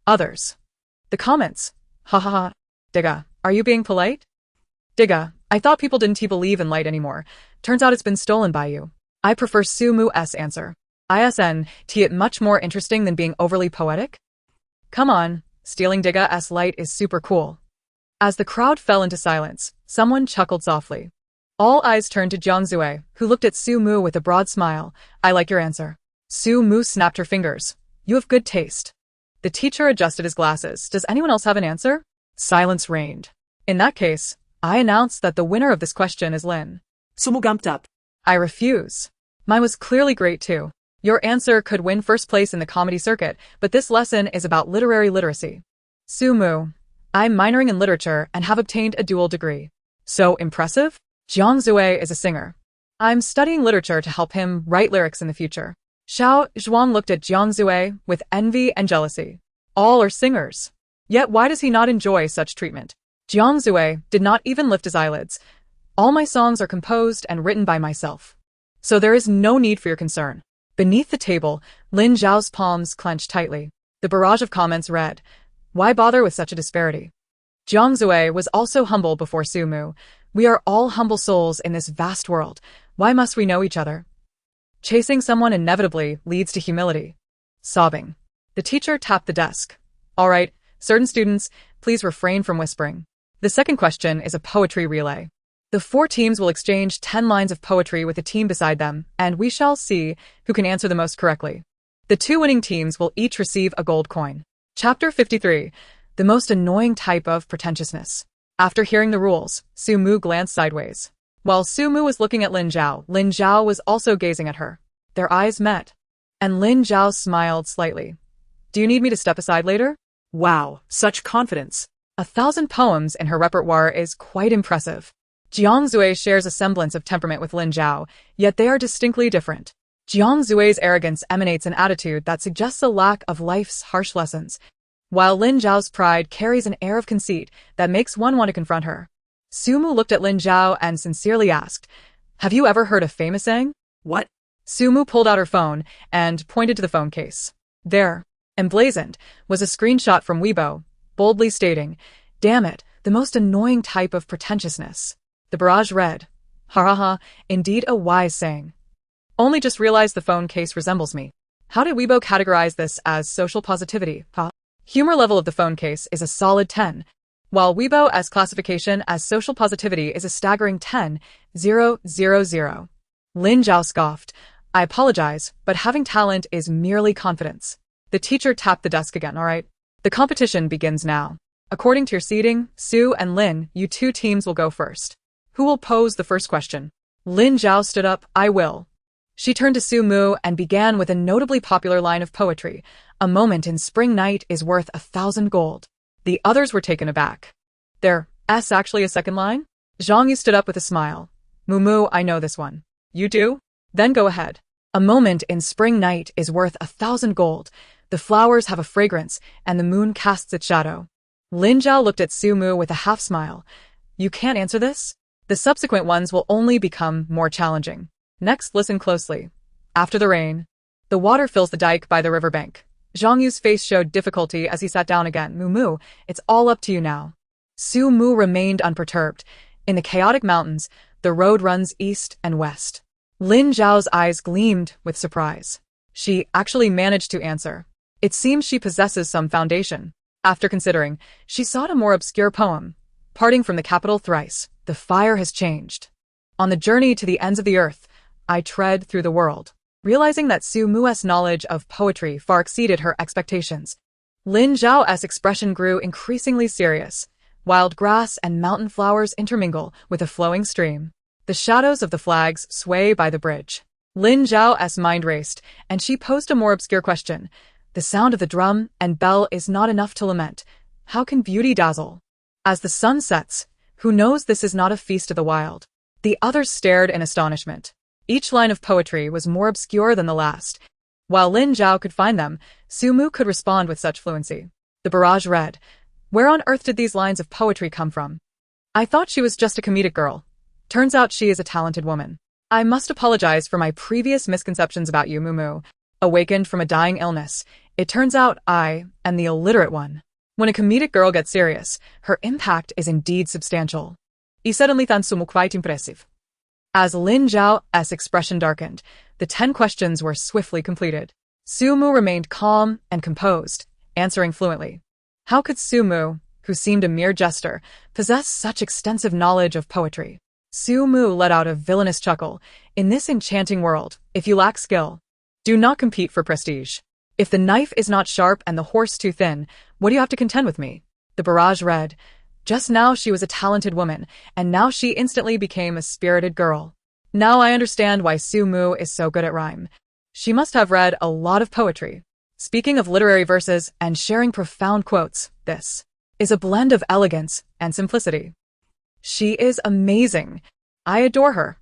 Others. The comments. Ha ha ha. Digga, are you being polite? Digga, I thought people didn't believe in light anymore. Turns out it's been stolen by you. I prefer Su Mu's answer. ISN, it much more interesting than being overly poetic? Come on, stealing Digga's light is super cool. As the crowd fell into silence, someone chuckled softly. All eyes turned to Jiang Zue, who looked at Su Mu with a broad smile. I like your answer. Su Mu snapped her fingers. You have good taste. The teacher adjusted his glasses. Does anyone else have an answer? Silence reigned. In that case, I announce that the winner of this question is Lin. Sumu gumped up. I refuse. Mine was clearly great too. Your answer could win first place in the comedy circuit, but this lesson is about literary literacy. Su Mu. I'm minoring in literature and have obtained a dual degree. So impressive? Jiang Zue is a singer. I'm studying literature to help him write lyrics in the future. Xiao Zhuang looked at Jiang Zue with envy and jealousy. All are singers. Yet why does he not enjoy such treatment? Jiang Zue did not even lift his eyelids. All my songs are composed and written by myself. So there is no need for your concern. Beneath the table, Lin Zhao's palms clenched tightly. The barrage of comments read, why bother with such a disparity? Jiang Zue was also humble before Su Mu. We are all humble souls in this vast world. Why must we know each other? Chasing someone inevitably leads to humility. Sobbing. The teacher tapped the desk. All right, certain students, please refrain from whispering. The second question is a poetry relay. The 4 teams will exchange 10 lines of poetry with a team beside them, and we shall see who can answer the most correctly. The 2 winning teams will each receive a gold coin. Chapter 53. The most annoying type of pretentiousness. After hearing the rules, Su Mu glanced sideways. While Su Mu was looking at Lin Zhao was also gazing at her. Their eyes met. And Lin Zhao smiled slightly. Do you need me to step aside later? Wow, such confidence. 1,000 poems in her repertoire is quite impressive. Jiang Zue shares a semblance of temperament with Lin Zhao, yet they are distinctly different. Jiang Zue's arrogance emanates an attitude that suggests a lack of life's harsh lessons, while Lin Zhao's pride carries an air of conceit that makes one want to confront her. Su Mu looked at Lin Zhao and sincerely asked, have you ever heard a famous saying? What? Su Mu pulled out her phone and pointed to the phone case. There, emblazoned, was a screenshot from Weibo, boldly stating, damn it, the most annoying type of pretentiousness. The barrage read, ha ha ha, indeed a wise saying. Only just realized the phone case resembles me. How did Weibo categorize this as social positivity, huh? Humor level of the phone case is a solid 10, while Weibo's classification as social positivity is a staggering 10,000. Lin Zhao scoffed. I apologize, but having talent is merely confidence. The teacher tapped the desk again, all right? The competition begins now. According to your seeding, Su and Lin, you 2 teams will go first. Who will pose the first question? Lin Zhao stood up. I will. She turned to Su Mu and began with a notably popular line of poetry. A moment in spring night is worth 1,000 gold. The others were taken aback. There's actually a second line? Zhang Yu stood up with a smile. Mu, I know this one. You do? Then go ahead. A moment in spring night is worth 1,000 gold. The flowers have a fragrance, and the moon casts its shadow. Lin Zhao looked at Su Mu with a half smile. You can't answer this? The subsequent ones will only become more challenging. Next, listen closely. After the rain, the water fills the dike by the riverbank. Zhang Yu's face showed difficulty as he sat down again. Mu, it's all up to you now. Su Mu remained unperturbed. In the chaotic mountains, the road runs east and west. Lin Zhao's eyes gleamed with surprise. She actually managed to answer. It seems she possesses some foundation. After considering, she sought a more obscure poem. Parting from the capital thrice, the fire has changed. On the journey to the ends of the earth, I tread through the world. Realizing that Su Mu's knowledge of poetry far exceeded her expectations, Lin Zhao's expression grew increasingly serious. Wild grass and mountain flowers intermingle with a flowing stream. The shadows of the flags sway by the bridge. Lin Zhao's mind raced, and she posed a more obscure question. The sound of the drum and bell is not enough to lament. How can beauty dazzle? As the sun sets, who knows this is not a feast of the wild? The others stared in astonishment. Each line of poetry was more obscure than the last. While Lin Zhao could find them, Su Mu could respond with such fluency. The barrage read, "Where on earth did these lines of poetry come from? I thought she was just a comedic girl. Turns out she is a talented woman. I must apologize for my previous misconceptions about you, Mumu. Awakened from a dying illness, it turns out I am the illiterate one. When a comedic girl gets serious, her impact is indeed substantial." I suddenly found Sumu quite impressive. As Lin Zhao's expression darkened, the 10 questions were swiftly completed. Su Mu remained calm and composed, answering fluently. How could Su Mu, who seemed a mere jester, possess such extensive knowledge of poetry? Su Mu let out a villainous chuckle. In this enchanting world, if you lack skill, do not compete for prestige. If the knife is not sharp and the horse too thin, what do you have to contend with me? The barrage read, just now she was a talented woman, and now she instantly became a spirited girl. Now I understand why Su Mu is so good at rhyme. She must have read a lot of poetry. Speaking of literary verses and sharing profound quotes, this is a blend of elegance and simplicity. She is amazing. I adore her.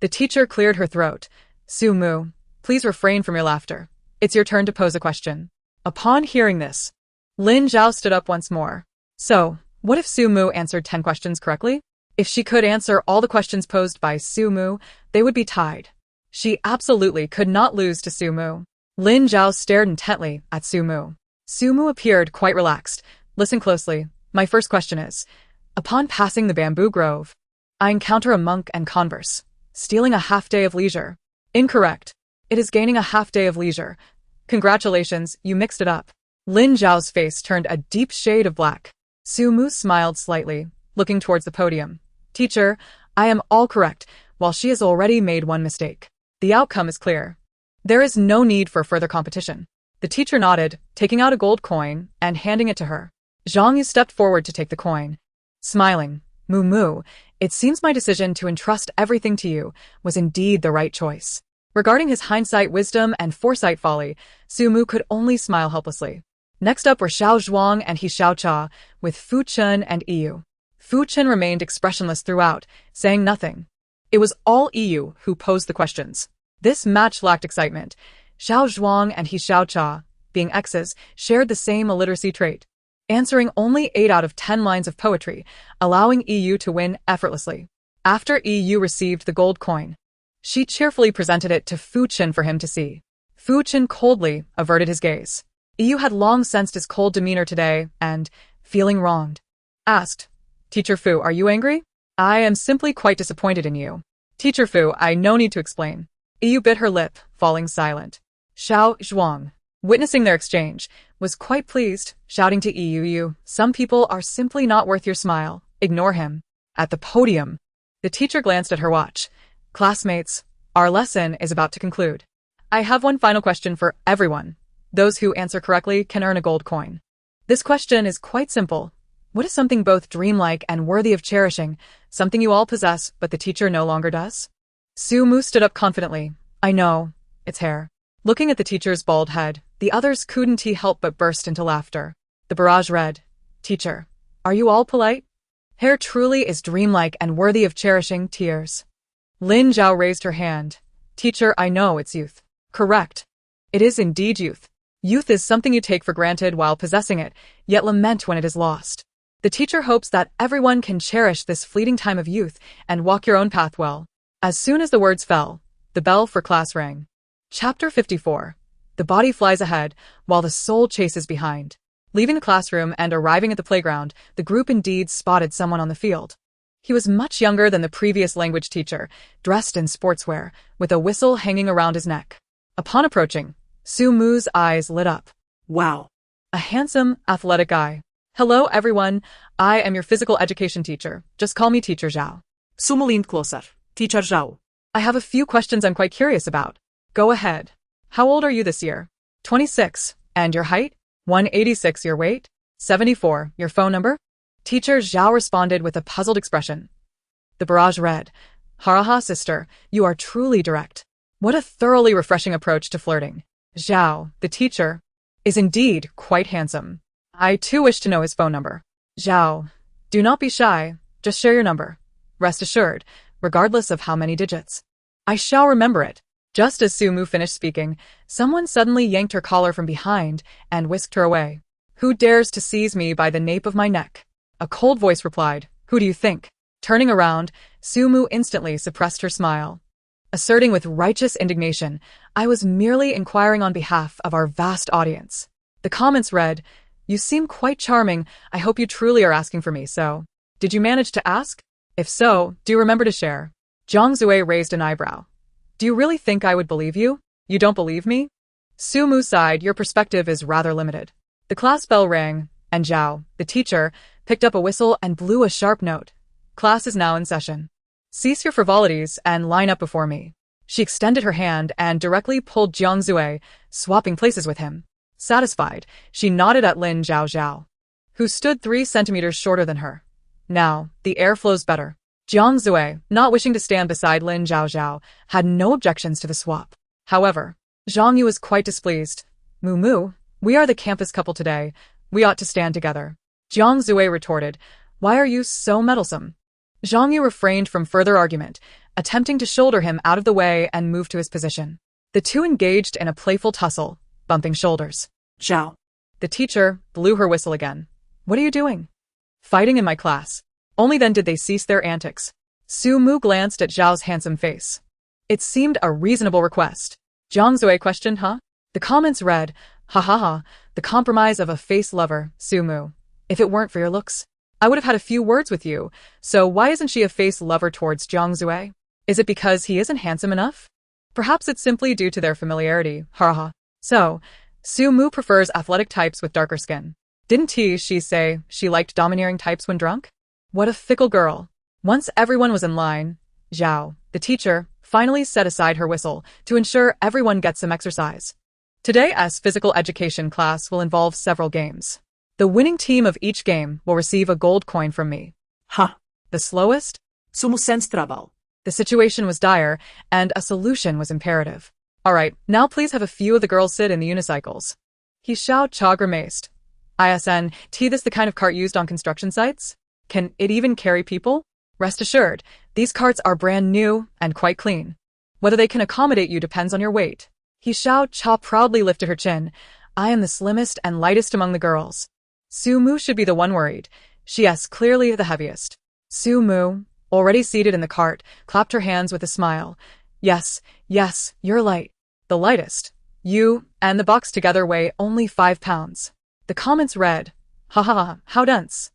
The teacher cleared her throat. Su Mu, please refrain from your laughter. It's your turn to pose a question. Upon hearing this, Lin Zhao stood up once more. So, what if Su Mu answered 10 questions correctly? If she could answer all the questions posed by Su Mu, they would be tied. She absolutely could not lose to Su Mu. Lin Zhao stared intently at Su Mu. Su Mu appeared quite relaxed. Listen closely. My first question is, upon passing the bamboo grove, I encounter a monk and converse, stealing a half-day of leisure. Incorrect. It is gaining a half-day of leisure. Congratulations, you mixed it up. Lin Zhao's face turned a deep shade of black. Su Mu smiled slightly, looking towards the podium. Teacher, I am all correct, while she has already made one mistake. The outcome is clear. There is no need for further competition. The teacher nodded, taking out a gold coin and handing it to her. Zhang Yu stepped forward to take the coin. Smiling, Mu, it seems my decision to entrust everything to you was indeed the right choice. Regarding his hindsight wisdom and foresight folly, Su Mu could only smile helplessly. Next up were Xiao Zhuang and He Xiaocha, with Fu Chen and Yu. Fu Chen remained expressionless throughout, saying nothing. It was all Yu who posed the questions. This match lacked excitement. Xiao Zhuang and He Xiaocha, being exes, shared the same illiteracy trait, answering only 8 out of 10 lines of poetry, allowing Yu to win effortlessly. After Yu received the gold coin, she cheerfully presented it to Fu Chen for him to see. Fu Chen coldly averted his gaze. Yu had long sensed his cold demeanor today and, feeling wronged, asked, Teacher Fu, are you angry? I am simply quite disappointed in you. Teacher Fu, I no need to explain. Yu bit her lip, falling silent. Xiao Zhuang, witnessing their exchange, was quite pleased, shouting to Yu, some people are simply not worth your smile. Ignore him. At the podium, the teacher glanced at her watch. Classmates, our lesson is about to conclude. I have one final question for everyone. Those who answer correctly can earn a gold coin. This question is quite simple. What is something both dreamlike and worthy of cherishing, something you all possess but the teacher no longer does? Su Mu stood up confidently. I know. It's hair. Looking at the teacher's bald head, the others couldn't help but burst into laughter. The barrage read, Teacher, are you all polite? Hair truly is dreamlike and worthy of cherishing. Tears. Lin Zhao raised her hand. Teacher, I know it's youth. Correct. It is indeed youth. Youth is something you take for granted while possessing it, yet lament when it is lost. The teacher hopes that everyone can cherish this fleeting time of youth and walk your own path well. As soon as the words fell, the bell for class rang. Chapter 54. The body flies ahead, while the soul chases behind. Leaving the classroom and arriving at the playground, the group indeed spotted someone on the field. He was much younger than the previous language teacher, dressed in sportswear, with a whistle hanging around his neck. Upon approaching, Su-mu's eyes lit up. Wow. A handsome, athletic guy. Hello, everyone. I am your physical education teacher. Just call me Teacher Zhao. Su leaned closer. Teacher Zhao. I have a few questions I'm quite curious about. Go ahead. How old are you this year? 26. And your height? 186. Your weight? 74. Your phone number? Teacher Zhao responded with a puzzled expression. The barrage read, Haraha, sister, you are truly direct. What a thoroughly refreshing approach to flirting. Zhao, the teacher, is indeed quite handsome. I too wish to know his phone number. Zhao, do not be shy. Just share your number. Rest assured, regardless of how many digits. I shall remember it. Just as Su-mu finished speaking, someone suddenly yanked her collar from behind and whisked her away. Who dares to seize me by the nape of my neck? A cold voice replied, Who do you think? Turning around, Su-mu instantly suppressed her smile. Asserting with righteous indignation, I was merely inquiring on behalf of our vast audience. The comments read, You seem quite charming. I hope you truly are asking for me, so. Did you manage to ask? If so, do remember to share. Zhang Zui raised an eyebrow. Do you really think I would believe you? You don't believe me? Su-mu sighed, Your perspective is rather limited. The class bell rang, and Zhao, the teacher, picked up a whistle and blew a sharp note. Class is now in session. Cease your frivolities and line up before me. She extended her hand and directly pulled Zhang Zui, swapping places with him. Satisfied, she nodded at Lin Zhao Zhao, who stood 3 centimeters shorter than her. Now, the air flows better. Zhang Zui, not wishing to stand beside Lin Zhao Zhao, had no objections to the swap. However, Zhang Yu was quite displeased. Mu, we are the campus couple today. We ought to stand together. Zhang Zui retorted, Why are you so meddlesome? Zhang Yu refrained from further argument, attempting to shoulder him out of the way and move to his position. The two engaged in a playful tussle, bumping shoulders. Zhao. The teacher blew her whistle again. What are you doing? Fighting in my class. Only then did they cease their antics. Su-mu glanced at Zhao's handsome face. It seemed a reasonable request. Zhang Zui questioned, Huh? The comments read, Ha ha ha, the compromise of a face lover, Su-mu. If it weren't for your looks, I would have had a few words with you, so why isn't she a face lover towards Zhang Zui? Is it because he isn't handsome enough? Perhaps it's simply due to their familiarity, haha. So, Su-mu prefers athletic types with darker skin. Didn't she say she liked domineering types when drunk? What a fickle girl. Once everyone was in line, Zhao, the teacher, finally set aside her whistle to ensure everyone gets some exercise. Today's physical education class will involve several games. The winning team of each game will receive a gold coin from me. Ha. The slowest? Sumu sense trouble. The situation was dire, and a solution was imperative. All right, now please have a few of the girls sit in the unicycles. He Xiao Cha grimaced. ISN, this the kind of cart used on construction sites? Can it even carry people? Rest assured, these carts are brand new and quite clean. Whether they can accommodate you depends on your weight. He Xiao Cha proudly lifted her chin. I am the slimmest and lightest among the girls. Su-mu should be the one worried. She is clearly the heaviest. Su-mu, already seated in the cart, clapped her hands with a smile. Yes, you're light. The lightest. You and the box together weigh only 5 pounds. The comments read, Ha ha ha, how dense.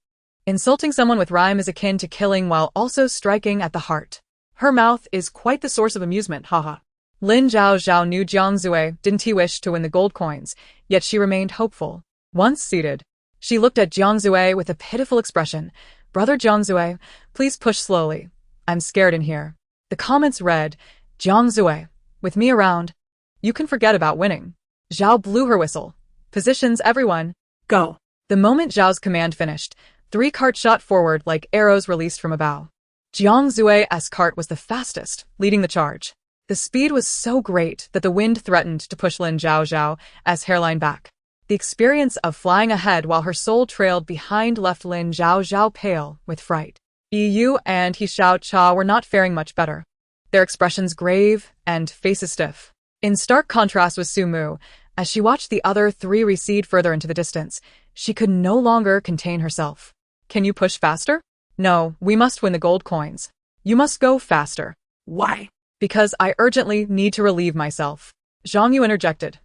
Insulting someone with rhyme is akin to killing while also striking at the heart. Her mouth is quite the source of amusement, haha. Lin Zhao Zhao knew Zhang Zui didn't wish to win the gold coins, yet she remained hopeful. Once seated, she looked at Zhang Zui with a pitiful expression. Brother Zhang Zui, please push slowly. I'm scared in here. The comments read, Zhang Zui, with me around, you can forget about winning. Zhao blew her whistle. Positions, everyone. Go. The moment Zhao's command finished, 3 carts shot forward like arrows released from a bow. Zhang Zui's cart was the fastest, leading the charge. The speed was so great that the wind threatened to push Lin Zhao Zhao's hairline back. The experience of flying ahead while her soul trailed behind left Lin Zhao Zhao pale with fright. Yu and He Xiao Cha were not faring much better. Their expressions grave and faces stiff. In stark contrast with Su-mu, as she watched the other 3 recede further into the distance, she could no longer contain herself. Can you push faster? No, we must win the gold coins. You must go faster. Why? Because I urgently need to relieve myself. Zhang Yu interjected.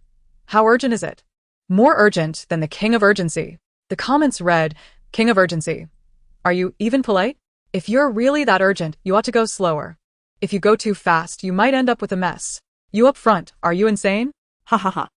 How urgent is it? More urgent than the king of urgency. The comments read, King of urgency. Are you even polite? If you're really that urgent, you ought to go slower. If you go too fast, you might end up with a mess. You up front, are you insane? Ha ha ha.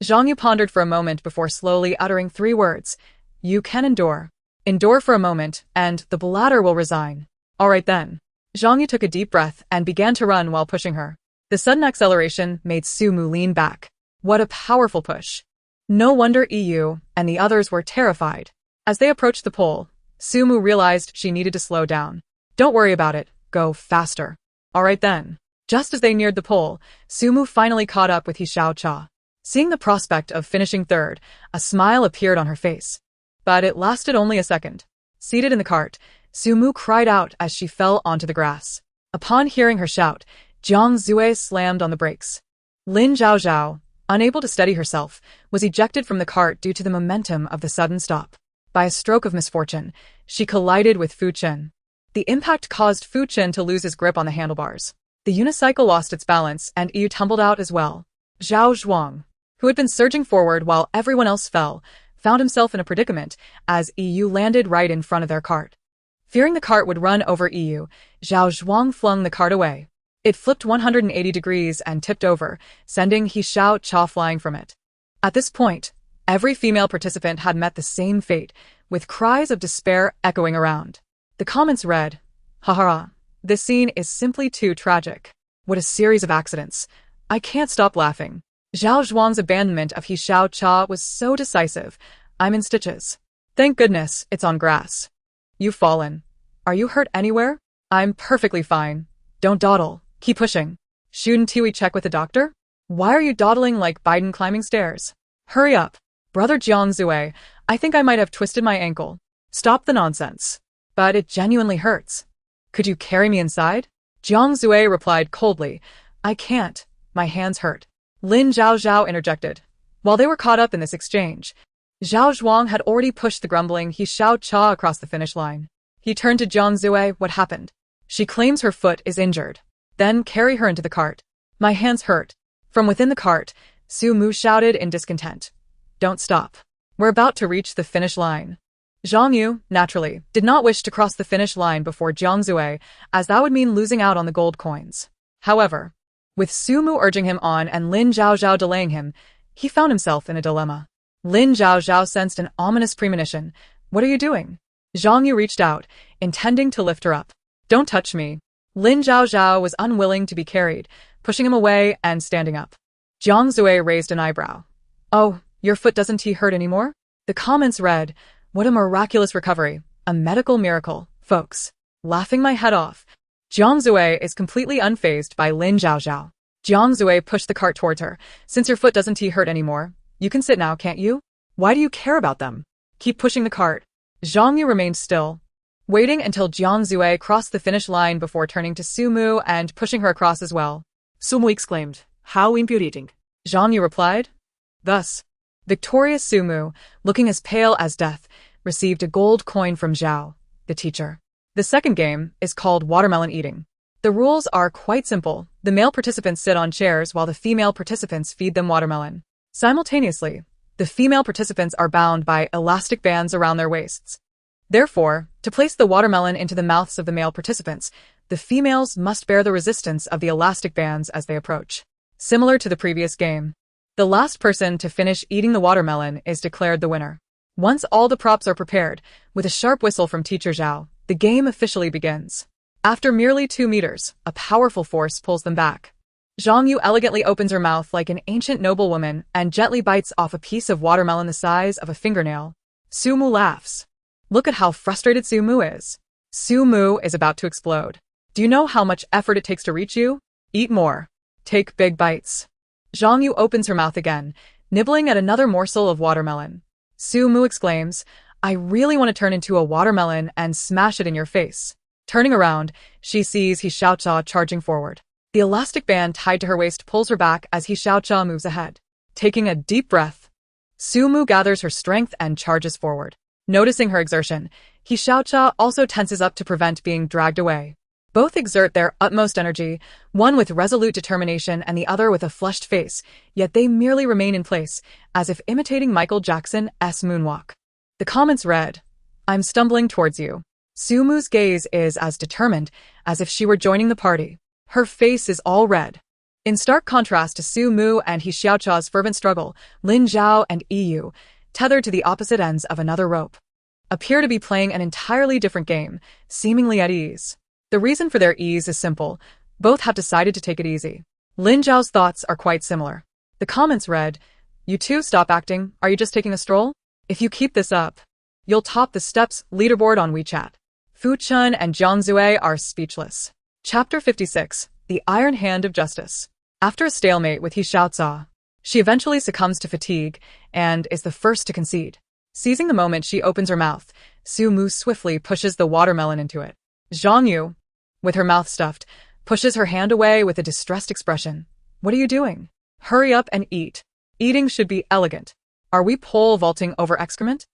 Zhang Yu pondered for a moment before slowly uttering 3 words. You can endure. Endure for a moment, and the bladder will resign. All right then. Zhang Yu took a deep breath and began to run while pushing her. The sudden acceleration made Sumu lean back. What a powerful push. No wonder EU and the others were terrified. As they approached the pole, Sumu realized she needed to slow down. Don't worry about it. Go faster. All right then. Just as they neared the pole, Sumu finally caught up with Xiaocha. Seeing the prospect of finishing third, a smile appeared on her face. But it lasted only a second. Seated in the cart, Sumu cried out as she fell onto the grass. Upon hearing her shout, Jiang Zue slammed on the brakes. Lin Zhaozhao, unable to steady herself, was ejected from the cart due to the momentum of the sudden stop. By a stroke of misfortune, she collided with Fu Chen. The impact caused Fu Chen to lose his grip on the handlebars. The unicycle lost its balance and Yu tumbled out as well. Zhao Zhuang, who had been surging forward while everyone else fell, found himself in a predicament as EU landed right in front of their cart. Fearing the cart would run over EU, Zhao Zhuang flung the cart away. It flipped 180 degrees and tipped over, sending Xiaocha flying from it. At this point, every female participant had met the same fate, with cries of despair echoing around. The comments read, Haha, this scene is simply too tragic. What a series of accidents. I can't stop laughing. Zhao Zhuang's abandonment of Xiaocha was so decisive. I'm in stitches. Thank goodness it's on grass. You've fallen. Are you hurt anywhere? I'm perfectly fine. Don't dawdle. Keep pushing. Shouldn't we check with the doctor? Why are you dawdling like Biden climbing stairs? Hurry up. Brother Jiang Zue, I think I might have twisted my ankle. Stop the nonsense. But it genuinely hurts. Could you carry me inside? Jiang Zue replied coldly. I can't. My hands hurt. Lin Zhaozhao interjected. While they were caught up in this exchange, Zhao Zhuang had already pushed the grumbling Xiaocha across the finish line. He turned to Jiang Zue. What happened? She claims her foot is injured. Then carry her into the cart. My hands hurt. From within the cart, Sumu shouted in discontent. Don't stop. We're about to reach the finish line. Zhang Yu, naturally, did not wish to cross the finish line before Jiang Zue, as that would mean losing out on the gold coins. However, with Sumu urging him on and Lin Zhaozhao delaying him, he found himself in a dilemma. Lin Zhaozhao sensed an ominous premonition. What are you doing? Zhang Yu reached out, intending to lift her up. Don't touch me. Lin Zhaozhao was unwilling to be carried, pushing him away and standing up. Jiang Zue raised an eyebrow. Oh, your foot doesn't hurt anymore? The comments read, what a miraculous recovery. A medical miracle, folks. Laughing my head off. Jiang Zue is completely unfazed by Lin Zhaozhao. Jiang Zue pushed the cart towards her. Since your foot doesn't hurt anymore, you can sit now, can't you? Why do you care about them? Keep pushing the cart. Zhang Yu remained still, waiting until Jiang Zue crossed the finish line before turning to Sumu and pushing her across as well. Sumu exclaimed, how infuriating. Zhang Yu replied. Thus, victorious Sumu, looking as pale as death, received a gold coin from Zhao, the teacher. The second game is called watermelon eating. The rules are quite simple. The male participants sit on chairs while the female participants feed them watermelon. Simultaneously, the female participants are bound by elastic bands around their waists. Therefore, to place the watermelon into the mouths of the male participants, the females must bear the resistance of the elastic bands as they approach. Similar to the previous game, the last person to finish eating the watermelon is declared the winner. Once all the props are prepared, with a sharp whistle from Teacher Zhao, the game officially begins. After merely 2 meters, a powerful force pulls them back. Zhang Yu elegantly opens her mouth like an ancient noblewoman and gently bites off a piece of watermelon the size of a fingernail. Sumu laughs. Look at how frustrated Sumu is. Sumu is about to explode. Do you know how much effort it takes to reach you? Eat more. Take big bites. Zhang Yu opens her mouth again, nibbling at another morsel of watermelon. Sumu exclaims, I really want to turn into a watermelon and smash it in your face. Turning around, she sees Xiaocha charging forward. The elastic band tied to her waist pulls her back as Xiaocha moves ahead. Taking a deep breath, Sumu gathers her strength and charges forward. Noticing her exertion, Xiaocha also tenses up to prevent being dragged away. Both exert their utmost energy, one with resolute determination and the other with a flushed face, yet they merely remain in place, as if imitating Michael Jackson's moonwalk. The comments read, "I'm stumbling towards you." Suumu's gaze is as determined as if she were joining the party. Her face is all red. In stark contrast to Suumu and He Xiaocha's fervent struggle, Lin Zhao and Yu, tethered to the opposite ends of another rope, appear to be playing an entirely different game, seemingly at ease. The reason for their ease is simple. Both have decided to take it easy. Lin Zhao's thoughts are quite similar. The comments read, "You two stop acting, are you just taking a stroll? If you keep this up, you'll top the steps leaderboard on WeChat." Fu Chun and Jiang Zue are speechless. Chapter 56, The Iron Hand of Justice. After a stalemate with He Xiaocha, she eventually succumbs to fatigue and is the first to concede. Seizing the moment she opens her mouth, Suumu swiftly pushes the watermelon into it. Zhang Yu, with her mouth stuffed, pushes her hand away with a distressed expression. "What are you doing? Hurry up and eat. Eating should be elegant. Are we pole vaulting over excrement?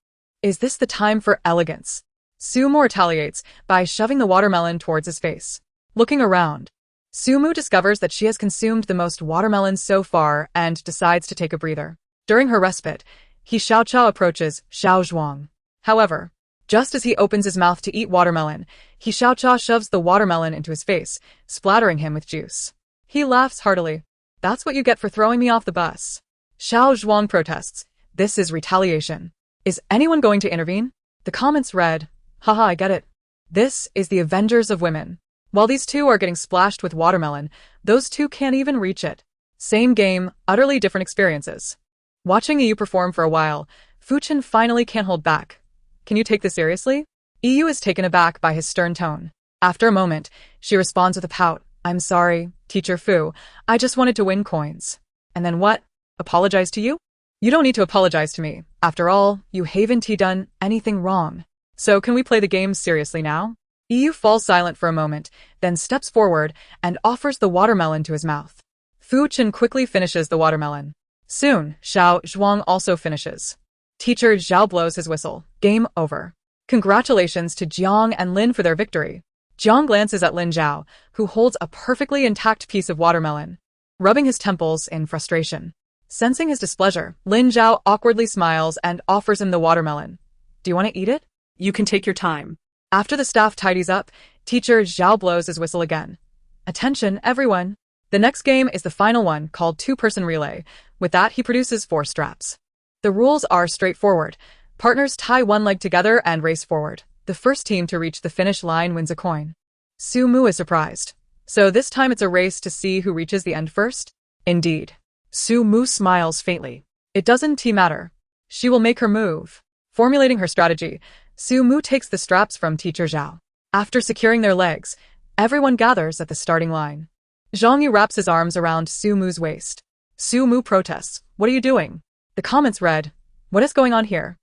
Is this the time for elegance?" Suumu retaliates by shoving the watermelon towards his face. Looking around, Suumu discovers that she has consumed the most watermelons so far and decides to take a breather. During her respite, He Xiaocha approaches Xiao Zhuang. However, just as he opens his mouth to eat watermelon, He Xiaocha shoves the watermelon into his face, splattering him with juice. He laughs heartily. "That's what you get for throwing me off the bus." Xiao Zhuang protests. This is retaliation. Is anyone going to intervene? The comments read, "Haha, I get it. This is the Avengers of Women." While these two are getting splashed with watermelon, those two can't even reach it. Same game, utterly different experiences. Watching EU perform for a while, Fuchen finally can't hold back. "Can you take this seriously?" EU is taken aback by his stern tone. After a moment, she responds with a pout. "I'm sorry, Teacher Fu. I just wanted to win coins." "And then what? Apologize to you?" "You don't need to apologize to me. After all, you haven't done anything wrong. So can we play the game seriously now?" EU falls silent for a moment, then steps forward and offers the watermelon to his mouth. Fu Chen quickly finishes the watermelon. Soon, Xiao Zhuang also finishes. Teacher Zhao blows his whistle. Game over. Congratulations to Jiang and Lin for their victory. Jiang glances at Lin Zhao, who holds a perfectly intact piece of watermelon, rubbing his temples in frustration. Sensing his displeasure, Lin Zhao awkwardly smiles and offers him the watermelon. "Do you want to eat it?" You can take your time. After the staff tidies up, Teacher Zhao blows his whistle again. "Attention, everyone. The next game is the final one, called two-person relay. With that, he produces 4 straps. The rules are straightforward. Partners tie one leg together and race forward. The first team to reach the finish line wins a coin." Suumu is surprised. "So this time it's a race to see who reaches the end first?" "Indeed." Suumu smiles faintly. "It doesn't matter. She will make her move." Formulating her strategy, Suumu takes the straps from Teacher Zhao. After securing their legs, everyone gathers at the starting line. Zhang Yu wraps his arms around Suumu's waist. Suumu protests. "What are you doing?" The comments read, "What is going on here?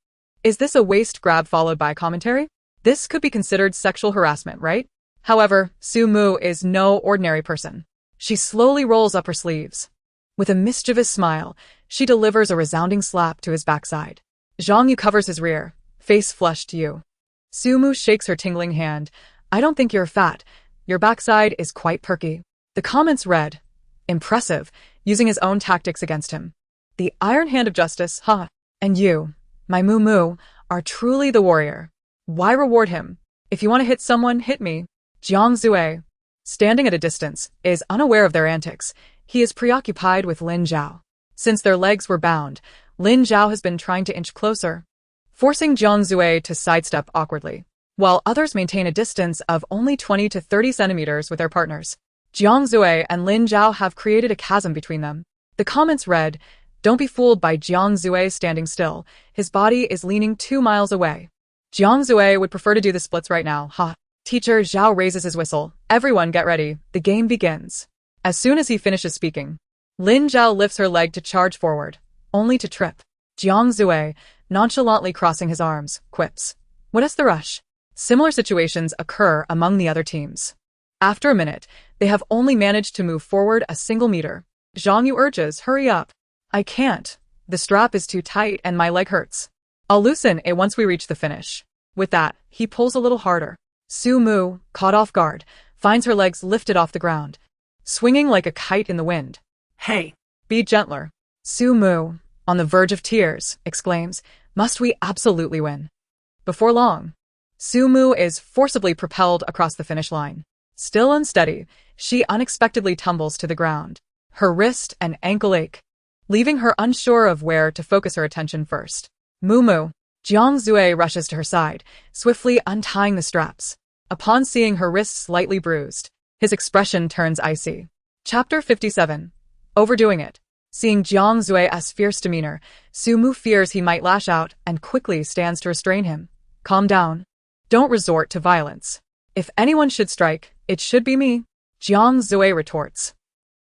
Is this a waist grab followed by commentary? This could be considered sexual harassment, right?" However, Suumu is no ordinary person. She slowly rolls up her sleeves. With a mischievous smile, she delivers a resounding slap to his backside. Zhang Yu covers his rear, face flushed to you. Suumu shakes her tingling hand. "I don't think you're fat. Your backside is quite perky." The comments read, "Impressive, using his own tactics against him. The Iron Hand of Justice, huh? And you, my moo-moo, are truly the warrior. Why reward him? If you want to hit someone, hit me." Jiang Zue, standing at a distance, is unaware of their antics. He is preoccupied with Lin Zhao. Since their legs were bound, Lin Zhao has been trying to inch closer, forcing Jiang Zue to sidestep awkwardly, while others maintain a distance of only 20 to 30 centimeters with their partners. Jiang Zue and Lin Zhao have created a chasm between them. The comments read, "Don't be fooled by Jiang Zue standing still. His body is leaning 2 miles away." Jiang Zue would prefer to do the splits right now, ha. Teacher Zhao raises his whistle. "Everyone get ready. The game begins." As soon as he finishes speaking, Lin Zhao lifts her leg to charge forward, only to trip. Jiang Zue, nonchalantly crossing his arms, quips, "What is the rush?" Similar situations occur among the other teams. After a minute, they have only managed to move forward a single meter. Zhang Yu urges, "Hurry up." "I can't. The strap is too tight and my leg hurts. I'll loosen it once we reach the finish." With that, he pulls a little harder. Suumu, caught off guard, finds her legs lifted off the ground, swinging like a kite in the wind. Hey, Be gentler. Su-mu, on the verge of tears, exclaims, must we absolutely win? Before long, Su-mu is forcibly propelled across the finish line. Still unsteady, she unexpectedly tumbles to the ground. Her wrist and ankle ache, leaving her unsure of where to focus her attention first. Mu-mu. Jiang Zue rushes to her side, swiftly untying the straps. Upon seeing her wrists slightly bruised, his expression turns icy. Chapter 57. Overdoing it. Seeing Jiang Zue's fierce demeanor, Su-mu fears he might lash out and quickly stands to restrain him. Calm down. Don't resort to violence. If anyone should strike, it should be me, Jiang Zue retorts.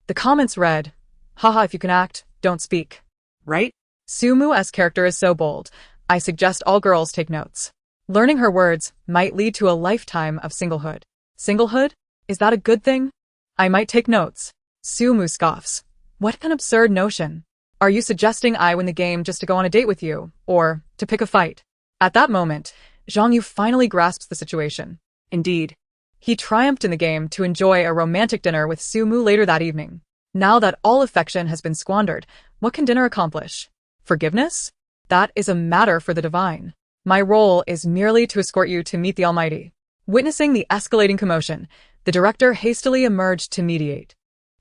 The comments read, haha, if you can act, don't speak. right? Su-mu's character is so bold, I suggest all girls take notes. Learning her words might lead to a lifetime of singlehood. Singlehood? Is that a good thing? I might take notes. Su-mu scoffs. What an absurd notion. Are you suggesting I win the game just to go on a date with you, or to pick a fight? At that moment, Zhang Yu finally grasps the situation. Indeed, he triumphed in the game to enjoy a romantic dinner with Su-mu later that evening. Now that all affection has been squandered, what can dinner accomplish? Forgiveness? That is a matter for the divine. My role is merely to escort you to meet the Almighty. Witnessing the escalating commotion, the director hastily emerged to mediate.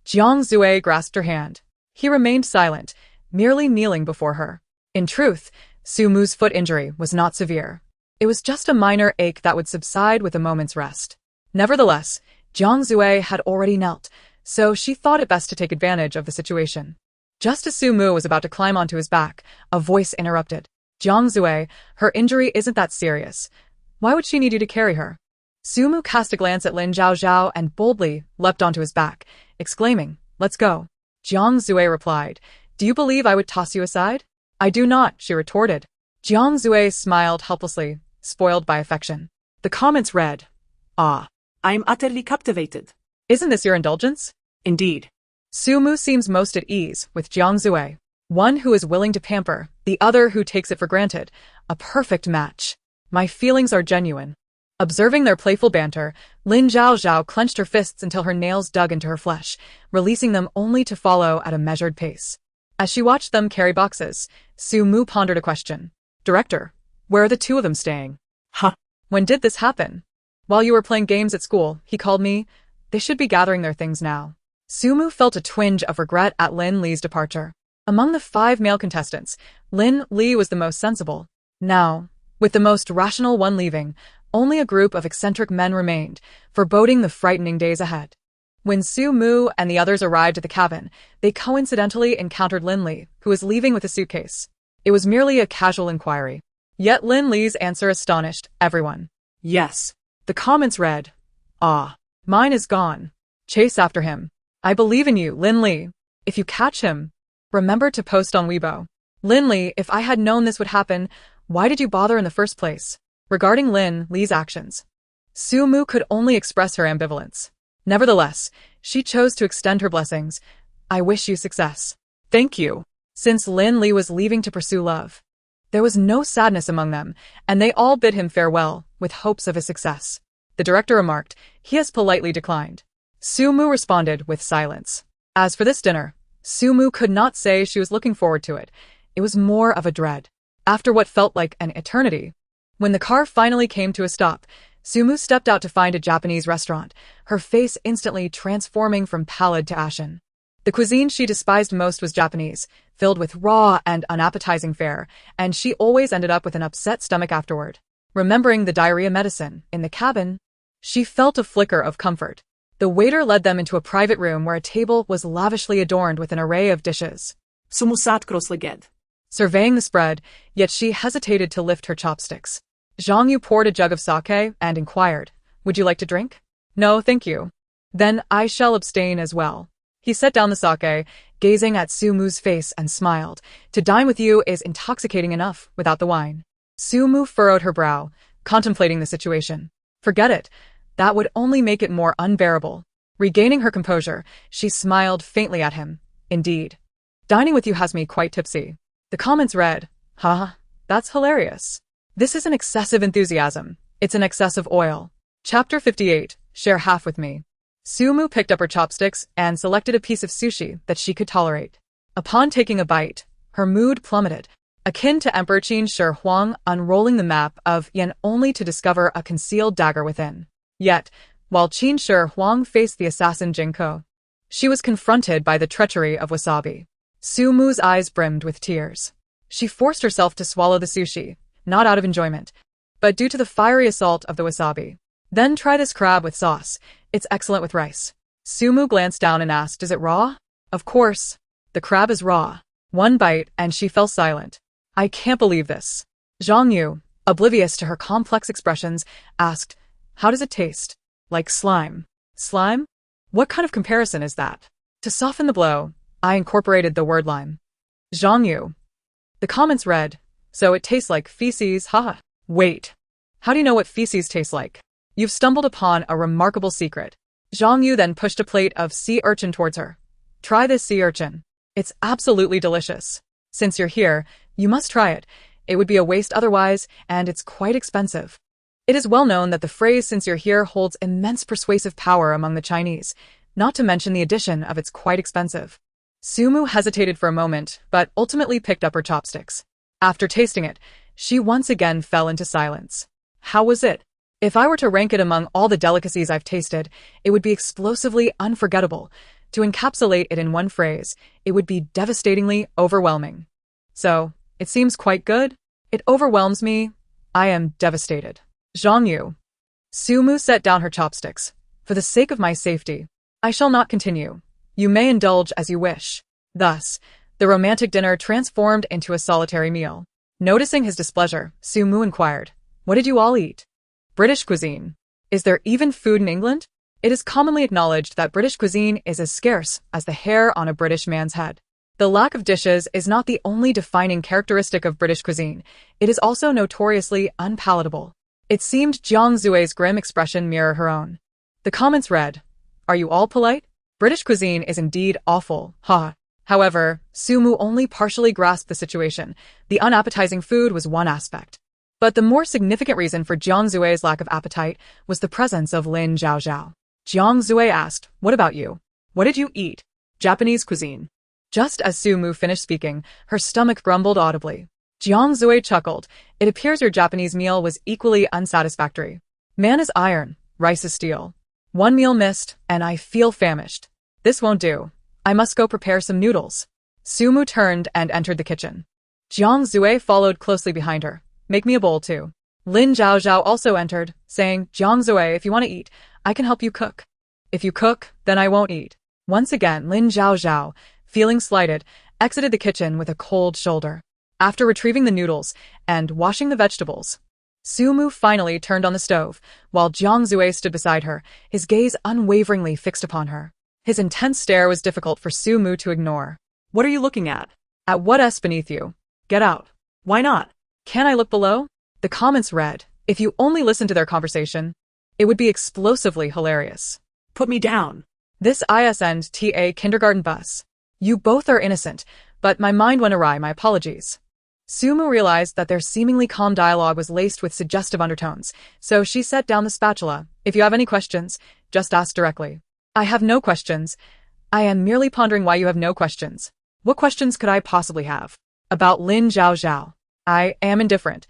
Jiang Zue grasped her hand. He remained silent, merely kneeling before her. In truth, Su-mu's foot injury was not severe. It was just a minor ache that would subside with a moment's rest. Nevertheless, Jiang Zue had already knelt, so she thought it best to take advantage of the situation. Just as Su-mu was about to climb onto his back, a voice interrupted. Jiang Zue, her injury isn't that serious. Why would she need you to carry her? Su-mu cast a glance at Lin Zhaozhao and boldly leapt onto his back, exclaiming, let's go. Jiang Zue replied, do you believe I would toss you aside? I do not, she retorted. Jiang Zue smiled helplessly, spoiled by affection. The comments read, ah, I am utterly captivated. isn't this your indulgence? Indeed. Su-mu seems most at ease with Jiang Zue, one who is willing to pamper, the other who takes it for granted. A perfect match. My feelings are genuine. Observing their playful banter, Lin Zhaozhao clenched her fists until her nails dug into her flesh, releasing them only to follow at a measured pace. As she watched them carry boxes, Su-mu pondered a question. Director, where are the two of them staying? Huh. When did this happen? While you were playing games at school, he called me. They should be gathering their things now. Su-mu felt a twinge of regret at Lin Li's departure. Among the 5 male contestants, Lin Li was the most sensible. Now, with the most rational one leaving, only a group of eccentric men remained, foreboding the frightening days ahead. When Su-mu and the others arrived at the cabin, they coincidentally encountered Lin Li, who was leaving with a suitcase. It was merely a casual inquiry. Yet Lin Li's answer astonished everyone. Yes. The comments read, ah, mine is gone. Chase after him. I believe in you, Lin Li. If you catch him, remember to post on Weibo. Lin Li, if I had known this would happen, why did you bother in the first place? Regarding Lin Li's actions, Su-mu could only express her ambivalence. Nevertheless, she chose to extend her blessings. I wish you success. Thank you. Since Lin Li was leaving to pursue love, there was no sadness among them, and they all bid him farewell, with hopes of his success. The director remarked, he has politely declined. Su-mu responded with silence. As for this dinner, Su-mu could not say she was looking forward to it. It was more of a dread. After what felt like an eternity, when the car finally came to a stop, Su-mu stepped out to find a Japanese restaurant, her face instantly transforming from pallid to ashen. The cuisine she despised most was Japanese, filled with raw and unappetizing fare, and she always ended up with an upset stomach afterward. Remembering the diarrhea medicine in the cabin, she felt a flicker of comfort. The waiter led them into a private room where a table was lavishly adorned with an array of dishes. Sumusat krosleged. Surveying the spread, yet she hesitated to lift her chopsticks. Zhang Yu poured a jug of sake and inquired, would you like to drink? No, thank you. Then I shall abstain as well. He set down the sake, gazing at Su-mu's face and smiled. To dine with you is intoxicating enough without the wine. Su-mu furrowed her brow, contemplating the situation. Forget it. That would only make it more unbearable. Regaining her composure, she smiled faintly at him. Indeed. Dining with you has me quite tipsy. The comments read, haha, that's hilarious. This isn't excessive enthusiasm. It's an excess of oil. Chapter 58. share half with me. Sumu picked up her chopsticks and selected a piece of sushi that she could tolerate. Upon taking a bite, her mood plummeted, akin to Emperor Qin Shi Huang unrolling the map of Yan only to discover a concealed dagger within. Yet, while Qin Shi Huang faced the assassin Jinko, she was confronted by the treachery of Wasabi. Sumu's eyes brimmed with tears. She forced herself to swallow the sushi, not out of enjoyment, but due to the fiery assault of the wasabi. Then try this crab with sauce. It's excellent with rice. Sumu glanced down and asked, is it raw? Of course. The crab is raw. One bite, and she fell silent. I can't believe this. Zhang Yu, oblivious to her complex expressions, asked, how does it taste? Like slime. Slime? What kind of comparison is that? To soften the blow, I incorporated the word lime. Zhang Yu. The comments read, so it tastes like feces, haha. Wait. How do you know what feces tastes like? You've stumbled upon a remarkable secret. Zhang Yu then pushed a plate of sea urchin towards her. Try this sea urchin. It's absolutely delicious. Since you're here, you must try it. It would be a waste otherwise, and it's quite expensive. It is well known that the phrase since you're here holds immense persuasive power among the Chinese, not to mention the addition of it's quite expensive. Sumu hesitated for a moment, but ultimately picked up her chopsticks. After tasting it, she once again fell into silence. How was it? If I were to rank it among all the delicacies I've tasted, it would be explosively unforgettable. To encapsulate it in one phrase, it would be devastatingly overwhelming. So, it seems quite good? It overwhelms me. I am devastated. Zhang Yu. Sumu set down her chopsticks. For the sake of my safety, I shall not continue. You may indulge as you wish. Thus, the romantic dinner transformed into a solitary meal. Noticing his displeasure, Sumu inquired, what did you all eat? British cuisine. Is there even food in England? It is commonly acknowledged that British cuisine is as scarce as the hair on a British man's head. The lack of dishes is not the only defining characteristic of British cuisine. It is also notoriously unpalatable. It seemed Jiang Zue's grim expression mirrored her own. The comments read, are you all polite? British cuisine is indeed awful, ha. However, Sumu only partially grasped the situation. The unappetizing food was one aspect. But the more significant reason for Jiang Zue's lack of appetite was the presence of Lin Zhaozhao. Jiang Zue asked, what about you? What did you eat? Japanese cuisine. Just as Sumu finished speaking, her stomach grumbled audibly. Jiang Zue chuckled. It appears your Japanese meal was equally unsatisfactory. Man is iron, rice is steel. One meal missed, and I feel famished. This won't do. I must go prepare some noodles. Sumu turned and entered the kitchen. Jiang Zue followed closely behind her. Make me a bowl too. Lin Zhaozhao also entered, saying, Jiang Zue, if you want to eat, I can help you cook. If you cook, then I won't eat. Once again, Lin Zhaozhao, feeling slighted, exited the kitchen with a cold shoulder. After retrieving the noodles and washing the vegetables, Sumu finally turned on the stove, while Jiang Zue stood beside her, his gaze unwaveringly fixed upon her. His intense stare was difficult for Sumu to ignore. What are you looking at? At what's beneath you? Get out. Why not? Can I look below? The comments read, if you only listen to their conversation, it would be explosively hilarious. Put me down. This ISNTA kindergarten bus. You both are innocent, but my mind went awry, my apologies. Sumu realized that their seemingly calm dialogue was laced with suggestive undertones, so she set down the spatula. If you have any questions, just ask directly. I have no questions. I am merely pondering why you have no questions. What questions could I possibly have? About Lin Zhaozhao. I am indifferent.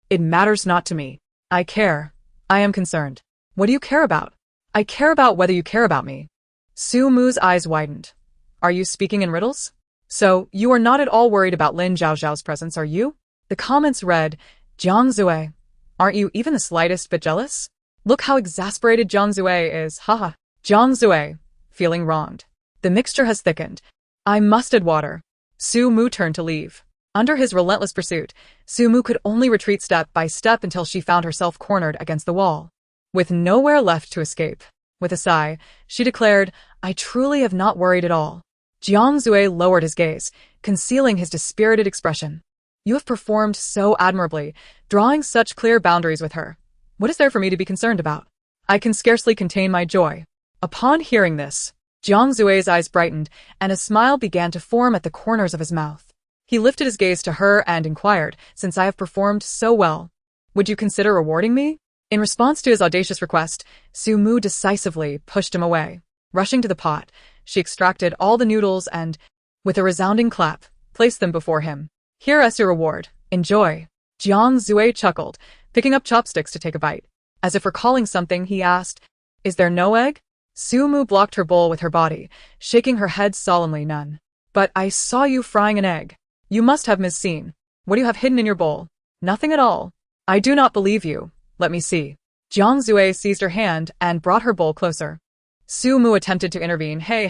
It matters not to me. I care. I am concerned. What do you care about? I care about whether you care about me. Sumu's eyes widened. Are you speaking in riddles? So, you are not at all worried about Lin Zhaozhao's presence, are you? The comments read, Jiang Zue. Aren't you even the slightest bit jealous? Look how exasperated Jiang Zue is, haha. Jiang Zue, feeling wronged. The mixture has thickened. I must add water. Sumu turned to leave. Under his relentless pursuit, Sumu could only retreat step by step until she found herself cornered against the wall. With nowhere left to escape. With a sigh, she declared, I truly have not worried at all. Jiang Zue lowered his gaze, concealing his dispirited expression. You have performed so admirably, drawing such clear boundaries with her. What is there for me to be concerned about? I can scarcely contain my joy. Upon hearing this, Jiang Zue's eyes brightened, and a smile began to form at the corners of his mouth. He lifted his gaze to her and inquired, since I have performed so well, would you consider rewarding me? In response to his audacious request, Su-mu decisively pushed him away. Rushing to the pot, she extracted all the noodles and, with a resounding clap, placed them before him. Here is your reward. Enjoy. Jiang Zue chuckled, picking up chopsticks to take a bite. As if recalling something, he asked, "Is there no egg?" Su-mu blocked her bowl with her body, shaking her head solemnly. None. But I saw you frying an egg. You must have misseen. What do you have hidden in your bowl? Nothing at all. I do not believe you. Let me see. Jiang Zue seized her hand and brought her bowl closer. Su-mu attempted to intervene. Hey,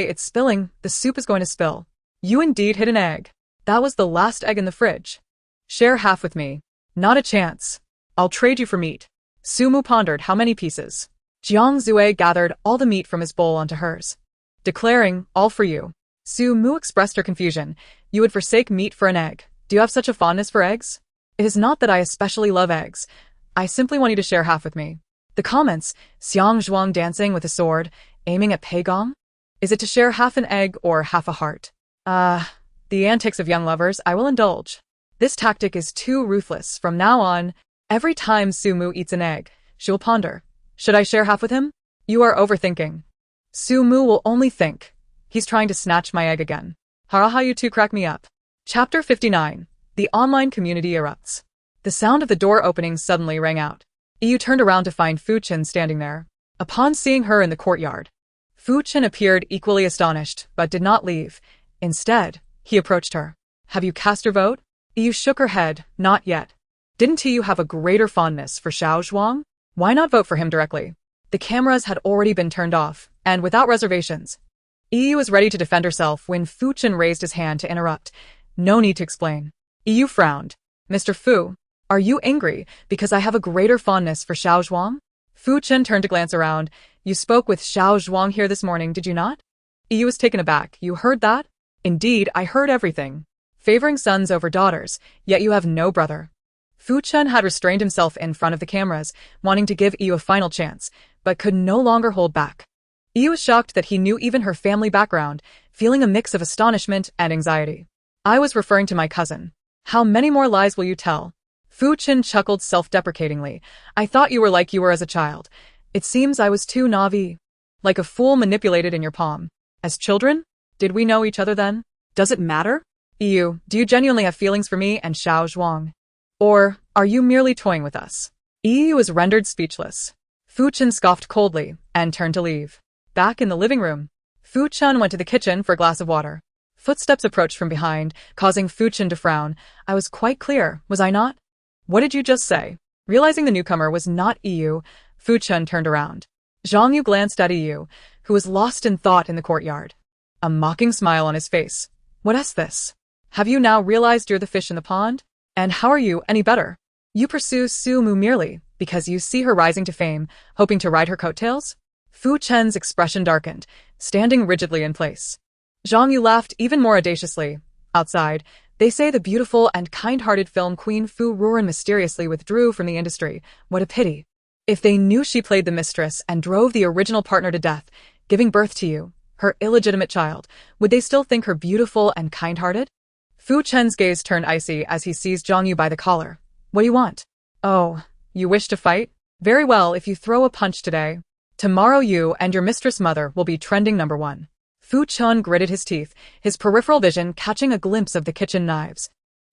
it's spilling. The soup is going to spill. You indeed hid an egg. That was the last egg in the fridge. Share half with me. Not a chance. I'll trade you for meat. Su-mu pondered. How many pieces? Jiang Zue gathered all the meat from his bowl onto hers, declaring, all for you. Su-mu expressed her confusion. You would forsake meat for an egg. Do you have such a fondness for eggs? It is not that I especially love eggs. I simply want you to share half with me. The comments, Xiang Zhuang dancing with a sword, aiming at Peigong? Is it to share half an egg or half a heart? The antics of young lovers, I will indulge. This tactic is too ruthless. From now on, every time Su-mu eats an egg, she will ponder. Should I share half with him? You are overthinking. Su-mu will only think. He's trying to snatch my egg again. Haraha, you two crack me up. Chapter 59. The online community erupts. The sound of the door opening suddenly rang out. Yu turned around to find Fu Chen standing there. Upon seeing her in the courtyard, Fu Chen appeared equally astonished, but did not leave. Instead, he approached her. Have you cast your vote? Yu shook her head. Not yet. Didn't you have a greater fondness for Xiao Zhuang? Why not vote for him directly? The cameras had already been turned off, and without reservations. Yu was ready to defend herself when Fu Chen raised his hand to interrupt. No need to explain. Yu frowned. Mr. Fu, are you angry because I have a greater fondness for Xiao Zhuang? Fu Chen turned to glance around. You spoke with Xiao Zhuang here this morning, did you not? Yu was taken aback. You heard that? Indeed, I heard everything. Favoring sons over daughters, yet you have no brother. Fu Chen had restrained himself in front of the cameras, wanting to give Yu a final chance, but could no longer hold back. Yu was shocked that he knew even her family background, feeling a mix of astonishment and anxiety. I was referring to my cousin. How many more lies will you tell? Fu Chen chuckled self-deprecatingly. I thought you were as a child. It seems I was too naive. Like a fool manipulated in your palm. As children? Did we know each other then? Does it matter? Yu, do you genuinely have feelings for me and Xiao Zhuang? Or are you merely toying with us? Yu was rendered speechless. Fu Chen scoffed coldly and turned to leave. Back in the living room, Fu Chen went to the kitchen for a glass of water. Footsteps approached from behind, causing Fu Chen to frown. I was quite clear, was I not? What did you just say? Realizing the newcomer was not Yu, Fu Chen turned around. Zhang Yu glanced at Yu, who was lost in thought in the courtyard. A mocking smile on his face. What is this? Have you now realized you're the fish in the pond? And how are you any better? You pursue Su-mu merely because you see her rising to fame, hoping to ride her coattails? Fu Chen's expression darkened, standing rigidly in place. Zhang Yu laughed even more audaciously. Outside, they say the beautiful and kind-hearted film queen Fu Ruren mysteriously withdrew from the industry. What a pity. If they knew she played the mistress and drove the original partner to death, giving birth to you, her illegitimate child, would they still think her beautiful and kind-hearted? Fu Chen's gaze turned icy as he seized Zhang Yu by the collar. What do you want? Oh, you wish to fight? Very well, if you throw a punch today. Tomorrow you and your mistress mother will be trending #1. Fu Chen gritted his teeth, his peripheral vision catching a glimpse of the kitchen knives.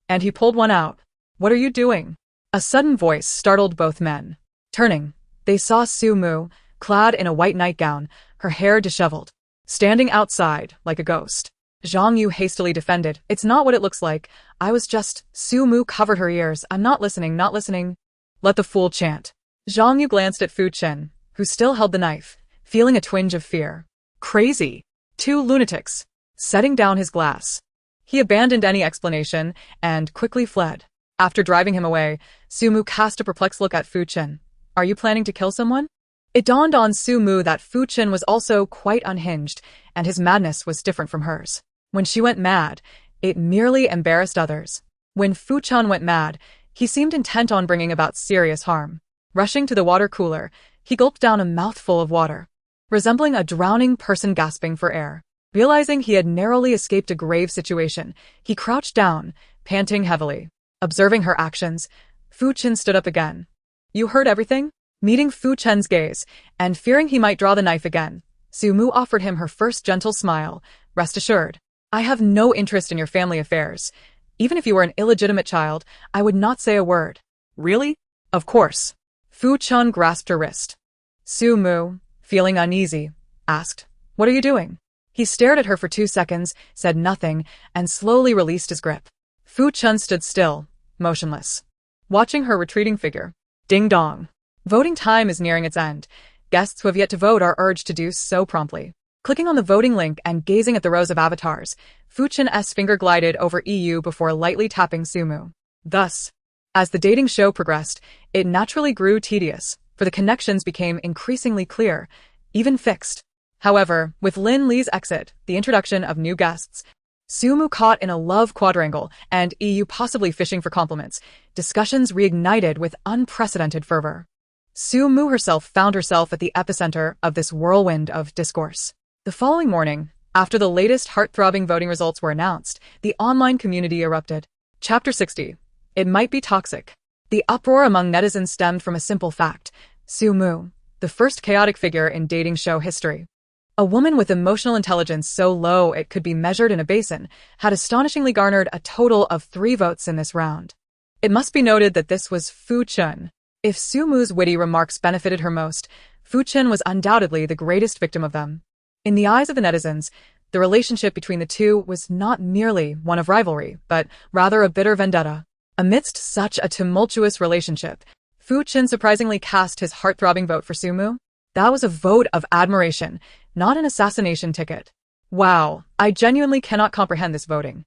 And he pulled one out. What are you doing? A sudden voice startled both men. Turning, they saw Su-mu, clad in a white nightgown, her hair disheveled, standing outside like a ghost. Zhang Yu hastily defended. It's not what it looks like. I was just... Su-mu covered her ears. I'm not listening, not listening. Let the fool chant. Zhang Yu glanced at Fu Chen, who still held the knife, feeling a twinge of fear. Crazy. 2 lunatics. Setting down his glass, he abandoned any explanation and quickly fled. After driving him away, Su-mu cast a perplexed look at Fu Chen. Are you planning to kill someone? It dawned on Su-mu that Fu Chen was also quite unhinged, and his madness was different from hers. When she went mad, it merely embarrassed others. When Fu Chen went mad, he seemed intent on bringing about serious harm. Rushing to the water cooler, he gulped down a mouthful of water, resembling a drowning person gasping for air. Realizing he had narrowly escaped a grave situation, he crouched down, panting heavily. Observing her actions, Fu Chen stood up again. You heard everything? Meeting Fu Chen's gaze, and fearing he might draw the knife again, Su-mu offered him her first gentle smile. Rest assured, I have no interest in your family affairs. Even if you were an illegitimate child, I would not say a word. Really? Of course. Fu Chun grasped her wrist. Su-mu, feeling uneasy, asked, What are you doing? He stared at her for 2 seconds, said nothing, and slowly released his grip. Fu Chun stood still, motionless, watching her retreating figure. Ding dong. Voting time is nearing its end. Guests who have yet to vote are urged to do so promptly. Clicking on the voting link and gazing at the rows of avatars, Fu Chen's finger glided over EU before lightly tapping Su-mu. Thus, as the dating show progressed, it naturally grew tedious, for the connections became increasingly clear, even fixed. However, with Lin Li's exit, the introduction of new guests, Su-mu caught in a love quadrangle, and EU possibly fishing for compliments, discussions reignited with unprecedented fervor. Su-mu herself found herself at the epicenter of this whirlwind of discourse. The following morning, after the latest heart-throbbing voting results were announced, the online community erupted. Chapter 60. It might be toxic. The uproar among netizens stemmed from a simple fact. Su-mu, the first chaotic figure in dating show history. A woman with emotional intelligence so low it could be measured in a basin, had astonishingly garnered a total of 3 votes in this round. It must be noted that this was Fu Chun. If Su-mu's witty remarks benefited her most, Fu Chun was undoubtedly the greatest victim of them. In the eyes of the netizens, the relationship between the two was not merely one of rivalry, but rather a bitter vendetta. Amidst such a tumultuous relationship, Fu Chun surprisingly cast his heart-throbbing vote for Su-mu. That was a vote of admiration, not an assassination ticket. Wow, I genuinely cannot comprehend this voting.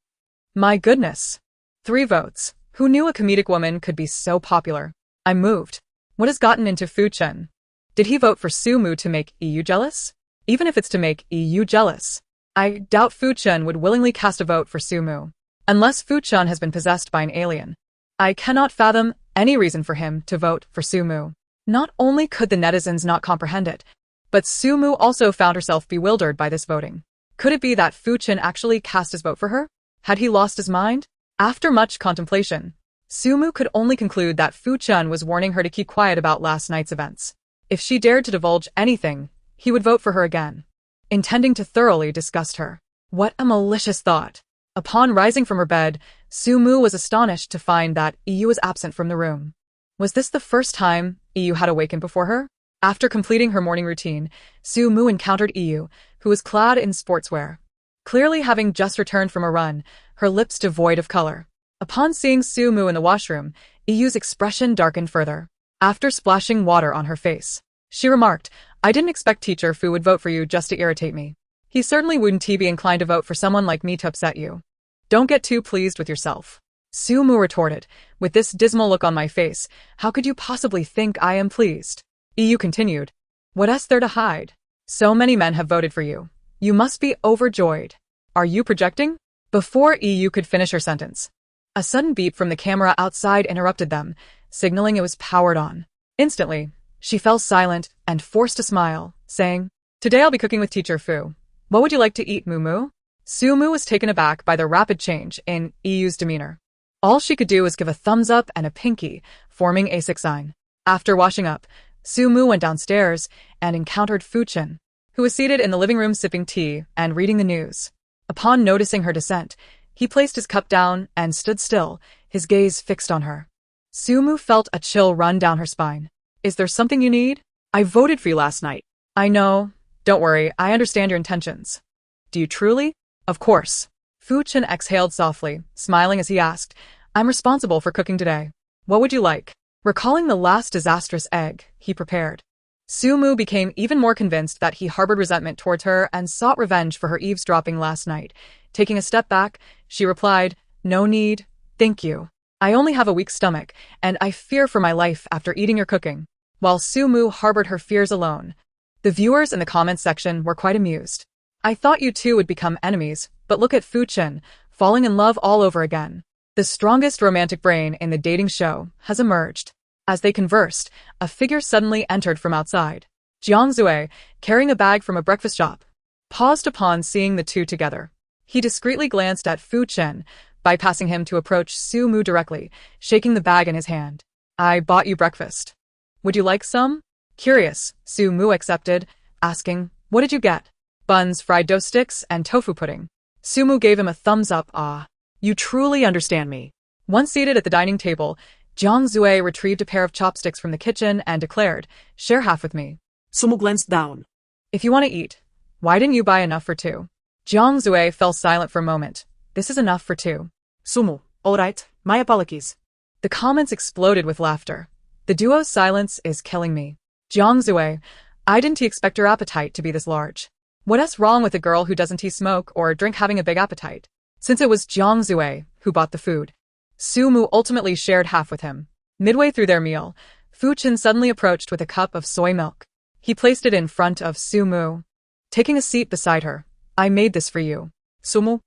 My goodness. 3 votes. Who knew a comedic woman could be so popular? I'm moved. What has gotten into Fu Chun? Did he vote for Su-mu to make EU jealous? Even if it's to make EU jealous, I doubt Fu Chun would willingly cast a vote for Su-mu. Unless Fu Chun has been possessed by an alien, I cannot fathom any reason for him to vote for Su-mu. Not only could the netizens not comprehend it, but Su-mu also found herself bewildered by this voting. Could it be that Fu Chun actually cast his vote for her? Had he lost his mind? After much contemplation, Su-mu could only conclude that Fu Chun was warning her to keep quiet about last night's events. If she dared to divulge anything, he would vote for her again, intending to thoroughly disgust her. What a malicious thought. Upon rising from her bed, Su-mu was astonished to find that EU was absent from the room. Was this the first time EU had awakened before her? After completing her morning routine, Su-mu encountered EU, who was clad in sportswear. Clearly having just returned from a run, her lips devoid of color. Upon seeing Su-mu in the washroom, EU's expression darkened further. After splashing water on her face, she remarked, I didn't expect Teacher Fu would vote for you just to irritate me. He certainly wouldn't be inclined to vote for someone like me to upset you. Don't get too pleased with yourself. Su-mu retorted, with this dismal look on my face, how could you possibly think I am pleased? EU continued, what is there to hide? So many men have voted for you. You must be overjoyed. Are you projecting? Before EU could finish her sentence, a sudden beep from the camera outside interrupted them, signaling it was powered on. Instantly, she fell silent and forced a smile, saying, Today I'll be cooking with Teacher Fu. What would you like to eat, Moo-moo? Su-mu was taken aback by the rapid change in EU's demeanor. All she could do was give a thumbs up and a pinky, forming a sign. After washing up, Su-mu went downstairs and encountered Fu Chun, who was seated in the living room sipping tea and reading the news. Upon noticing her descent, he placed his cup down and stood still, his gaze fixed on her. Su-mu felt a chill run down her spine. Is there something you need? I voted for you last night. I know. Don't worry, I understand your intentions. Do you truly? Of course. Fu Chun exhaled softly, smiling as he asked, I'm responsible for cooking today. What would you like? Recalling the last disastrous egg, he prepared. Su-mu became even more convinced that he harbored resentment towards her and sought revenge for her eavesdropping last night. Taking a step back, she replied, No need, thank you. I only have a weak stomach, and I fear for my life after eating your cooking. While Su-mu harbored her fears alone, the viewers in the comments section were quite amused. I thought you two would become enemies, but look at Fu Chun, falling in love all over again. The strongest romantic brain in the dating show has emerged. As they conversed, a figure suddenly entered from outside. Jiang Zue, carrying a bag from a breakfast shop, paused upon seeing the two together. He discreetly glanced at Fu Chun, bypassing him to approach Su-mu directly, shaking the bag in his hand. I bought you breakfast. Would you like some? Curious, Su Mu accepted, asking, what did you get? Buns, fried dough sticks, and tofu pudding. Su Mu gave him a thumbs up. Ah, you truly understand me. Once seated at the dining table, Jiang Zui retrieved a pair of chopsticks from the kitchen and declared, share half with me. Su Mu glanced down. If you want to eat, why didn't you buy enough for two? Jiang Zui fell silent for a moment. This is enough for two. Su Mu, all right, my apologies. The comments exploded with laughter. The duo's silence is killing me. Jiang Zui, I didn't expect your appetite to be this large. What's wrong with a girl who doesn't smoke or drink having a big appetite? Since it was Jiang Zui who bought the food, Su Mu ultimately shared half with him. Midway through their meal, Fu Chen suddenly approached with a cup of soy milk. He placed it in front of Su Mu, taking a seat beside her. I made this for you. Su Mu?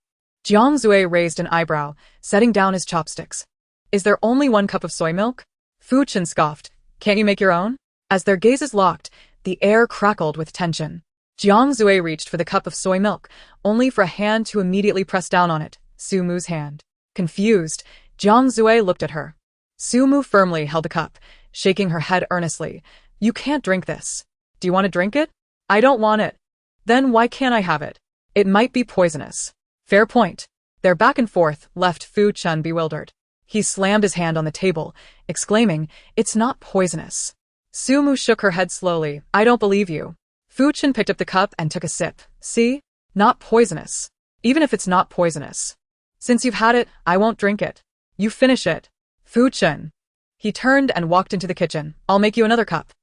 Jiang Zui raised an eyebrow, setting down his chopsticks. Is there only one cup of soy milk? Fu Chen scoffed. Can't you make your own? As their gazes locked, the air crackled with tension. Jiang Zui reached for the cup of soy milk, only for a hand to immediately press down on it, Su Mu's hand. Confused, Jiang Zui looked at her. Su Mu firmly held the cup, shaking her head earnestly. You can't drink this. Do you want to drink it? I don't want it. Then why can't I have it? It might be poisonous. Fair point. Their back and forth left Fu Chen bewildered. He slammed his hand on the table, exclaiming, it's not poisonous. Su Mu shook her head slowly. I don't believe you. Fu Chen picked up the cup and took a sip. See? Not poisonous. Even if it's not poisonous. Since you've had it, I won't drink it. You finish it. Fu Chen. He turned and walked into the kitchen. I'll make you another cup.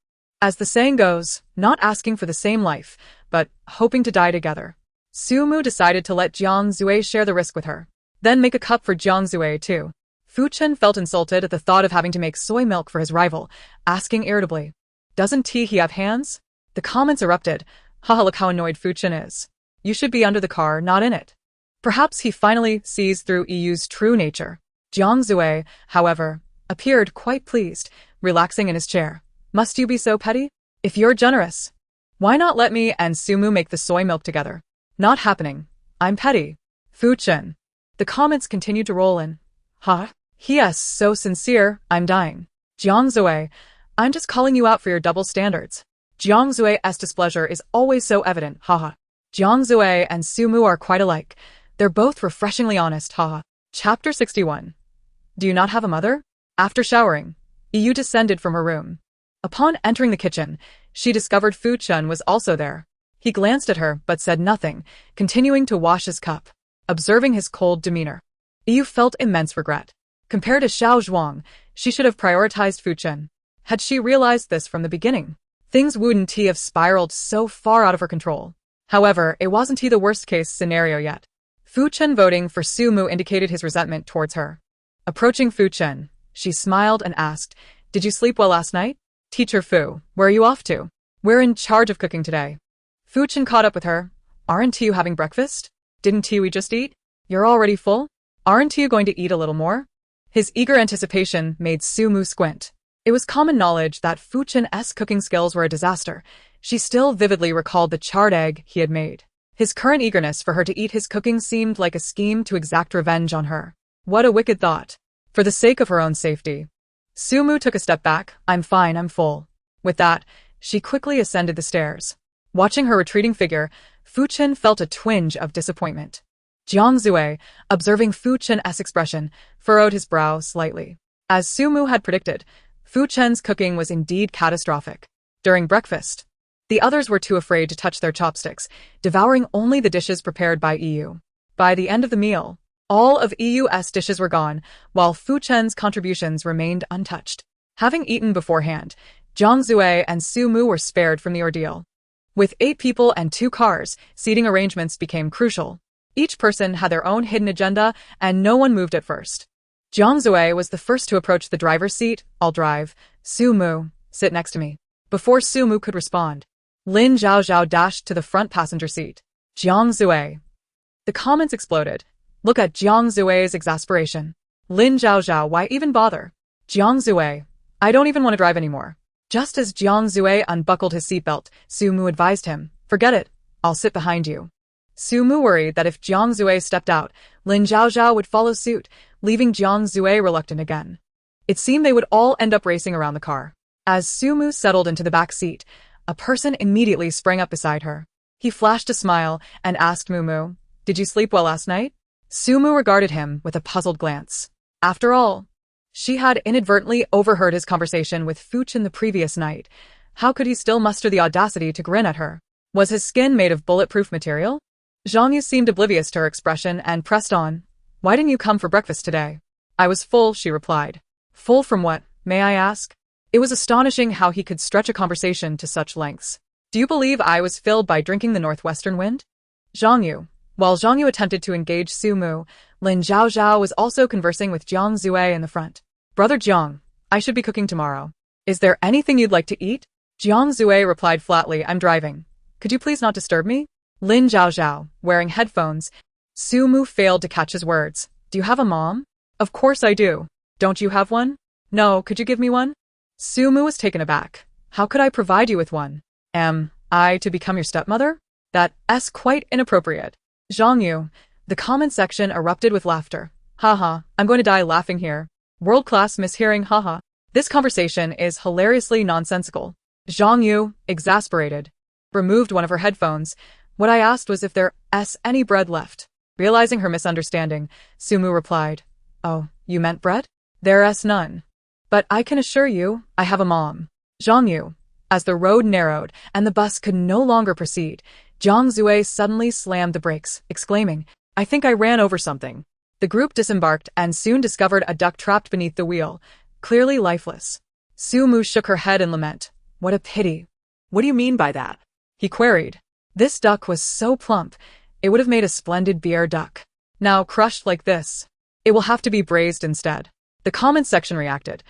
As the saying goes, not asking for the same life, but hoping to die together. Su Mu decided to let Jiang Zui share the risk with her. Then make a cup for Jiang Zui too. Fu Chen felt insulted at the thought of having to make soy milk for his rival, asking irritably, doesn't he have hands? The comments erupted. Haha, look how annoyed Fu Chen is. You should be under the car, not in it. Perhaps he finally sees through EU's true nature. Jiang Zui, however, appeared quite pleased, relaxing in his chair. Must you be so petty? If you're generous, why not let me and Su Mu make the soy milk together? Not happening. I'm petty. Fu Chen. The comments continued to roll in. Huh? He is so sincere, I'm dying. Jiang Zui, I'm just calling you out for your double standards. Jiang Zui's displeasure is always so evident, haha. Jiang Zui and Su Mu are quite alike. They're both refreshingly honest, haha. Chapter 61. Do you not have a mother? After showering, EU descended from her room. Upon entering the kitchen, she discovered Fu Chen was also there. He glanced at her but said nothing, continuing to wash his cup. Observing his cold demeanor, EU felt immense regret. Compared to Xiao Zhuang, she should have prioritized Fu Chen. Had she realized this from the beginning, things wouldn't have spiraled so far out of her control. However, it wasn't the worst-case scenario yet. Fu Chen voting for Su Mu indicated his resentment towards her. Approaching Fu Chen, she smiled and asked, did you sleep well last night? Teacher Fu, where are you off to? We're in charge of cooking today. Fu Chen caught up with her. Aren't you having breakfast? Didn't we just eat? You're already full? Aren't you going to eat a little more? His eager anticipation made Su Mu squint. It was common knowledge that Fu Chen's cooking skills were a disaster. She still vividly recalled the charred egg he had made. His current eagerness for her to eat his cooking seemed like a scheme to exact revenge on her. What a wicked thought. For the sake of her own safety. Su Mu took a step back. I'm fine, I'm full. With that, she quickly ascended the stairs. Watching her retreating figure, Fu Chen felt a twinge of disappointment. Jiang Zui, observing Fu Chen's expression, furrowed his brow slightly. As Su Mu had predicted, Fu Chen's cooking was indeed catastrophic. During breakfast, the others were too afraid to touch their chopsticks, devouring only the dishes prepared by EU. By the end of the meal, all of EU's dishes were gone, while Fu Chen's contributions remained untouched. Having eaten beforehand, Jiang Zui and Su Mu were spared from the ordeal. With 8 people and 2 cars, seating arrangements became crucial. Each person had their own hidden agenda, and no one moved at first. Jiang Zui was the first to approach the driver's seat. I'll drive. Su Mu, sit next to me. Before Su Mu could respond, Lin Zhaozhao dashed to the front passenger seat. Jiang Zui. The comments exploded. Look at Jiang Zui's exasperation. Lin Zhaozhao, why even bother? Jiang Zui. I don't even want to drive anymore. Just as Jiang Zui unbuckled his seatbelt, Su Mu advised him, forget it. I'll sit behind you. Su Mu worried that if Jiang Zui stepped out, Lin Zhaozhao would follow suit, leaving Jiang Zui reluctant again. It seemed they would all end up racing around the car. As Sumu settled into the back seat, a person immediately sprang up beside her. He flashed a smile and asked Mumu, "Did you sleep well last night?" Sumu regarded him with a puzzled glance. After all, she had inadvertently overheard his conversation with Fuchin the previous night. How could he still muster the audacity to grin at her? Was his skin made of bulletproof material? Zhang Yu seemed oblivious to her expression and pressed on. "Why didn't you come for breakfast today?" "I was full," she replied. "Full from what, may I ask?" It was astonishing how he could stretch a conversation to such lengths. "Do you believe I was filled by drinking the northwestern wind?" Zhang Yu. While Zhang Yu attempted to engage Sumu, Lin Zhaozhao was also conversing with Jiang Zue in the front. "Brother Jiang, I should be cooking tomorrow. Is there anything you'd like to eat?" Jiang Zue replied flatly, "I'm driving. Could you please not disturb me?" Lin Zhaozhao, wearing headphones. Sumu failed to catch his words. "Do you have a mom?" "Of course I do. Don't you have one?" "No, could you give me one?" Sumu was taken aback. "How could I provide you with one? Am I to become your stepmother? That's quite inappropriate." Zhang Yu. The comment section erupted with laughter. "Haha, I'm going to die laughing here. World-class mishearing, haha. This conversation is hilariously nonsensical." Zhang Yu, exasperated, removed one of her headphones. "What I asked was if there's any bread left." Realizing her misunderstanding, Sumu replied, "Oh, you meant bread? There's none. But I can assure you, I have a mom." Zhang Yu. As the road narrowed and the bus could no longer proceed, Jiang Zue suddenly slammed the brakes, exclaiming, "I think I ran over something." The group disembarked and soon discovered a duck trapped beneath the wheel, clearly lifeless. Sumu shook her head in lament. "What a pity." What do you mean by that? He queried. This duck was so plump, it would have made a splendid beer duck. Now crushed like this, it will have to be braised instead. The comments section reacted.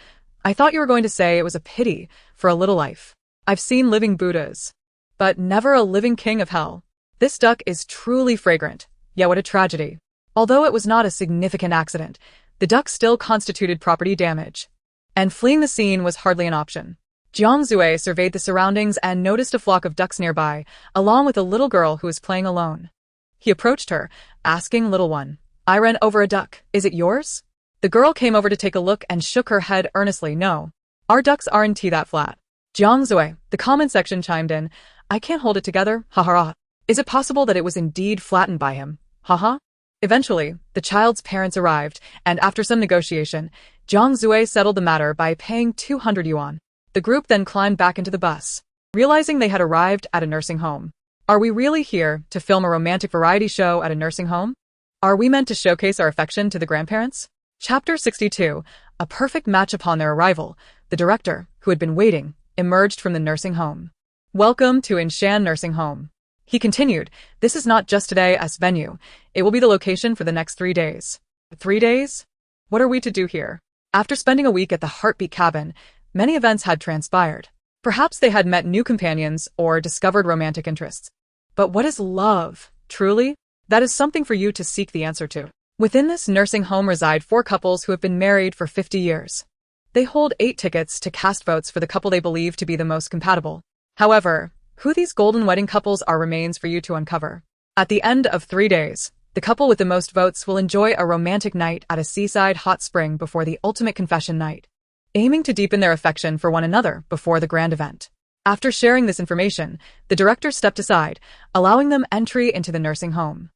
"I thought you were going to say it was a pity for a little life. I've seen living Buddhas, but never a living king of hell. This duck is truly fragrant, yet what a tragedy." Although it was not a significant accident, the duck still constituted property damage, and fleeing the scene was hardly an option. Jiang Zue surveyed the surroundings and noticed a flock of ducks nearby, along with a little girl who was playing alone. He approached her, asking, "Little one, I ran over a duck. Is it yours?" The girl came over to take a look and shook her head earnestly. "No, our ducks aren't that flat." Jiang Zue, the comment section chimed in. "I can't hold it together, haha. Is it possible that it was indeed flattened by him, haha?" Eventually, the child's parents arrived, and after some negotiation, Jiang Zue settled the matter by paying 200 yuan. The group then climbed back into the bus, realizing they had arrived at a nursing home. Are we really here to film a romantic variety show at a nursing home? Are we meant to showcase our affection to the grandparents? Chapter 62, a perfect match. Upon their arrival, the director, who had been waiting, emerged from the nursing home. "Welcome to Inshan Nursing Home." He continued, "This is not just today's venue. It will be the location for the next 3 days. 3 days? What are we to do here?" After spending a week at the Heartbeat Cabin, many events had transpired. Perhaps they had met new companions or discovered romantic interests. But what is love, truly? That is something for you to seek the answer to. Within this nursing home reside 4 couples who have been married for 50 years. They hold 8 tickets to cast votes for the couple they believe to be the most compatible. However, who these golden wedding couples are remains for you to uncover. At the end of 3 days, the couple with the most votes will enjoy a romantic night at a seaside hot spring before the ultimate confession night, aiming to deepen their affection for one another before the grand event. After sharing this information, the director stepped aside, allowing them entry into the nursing home.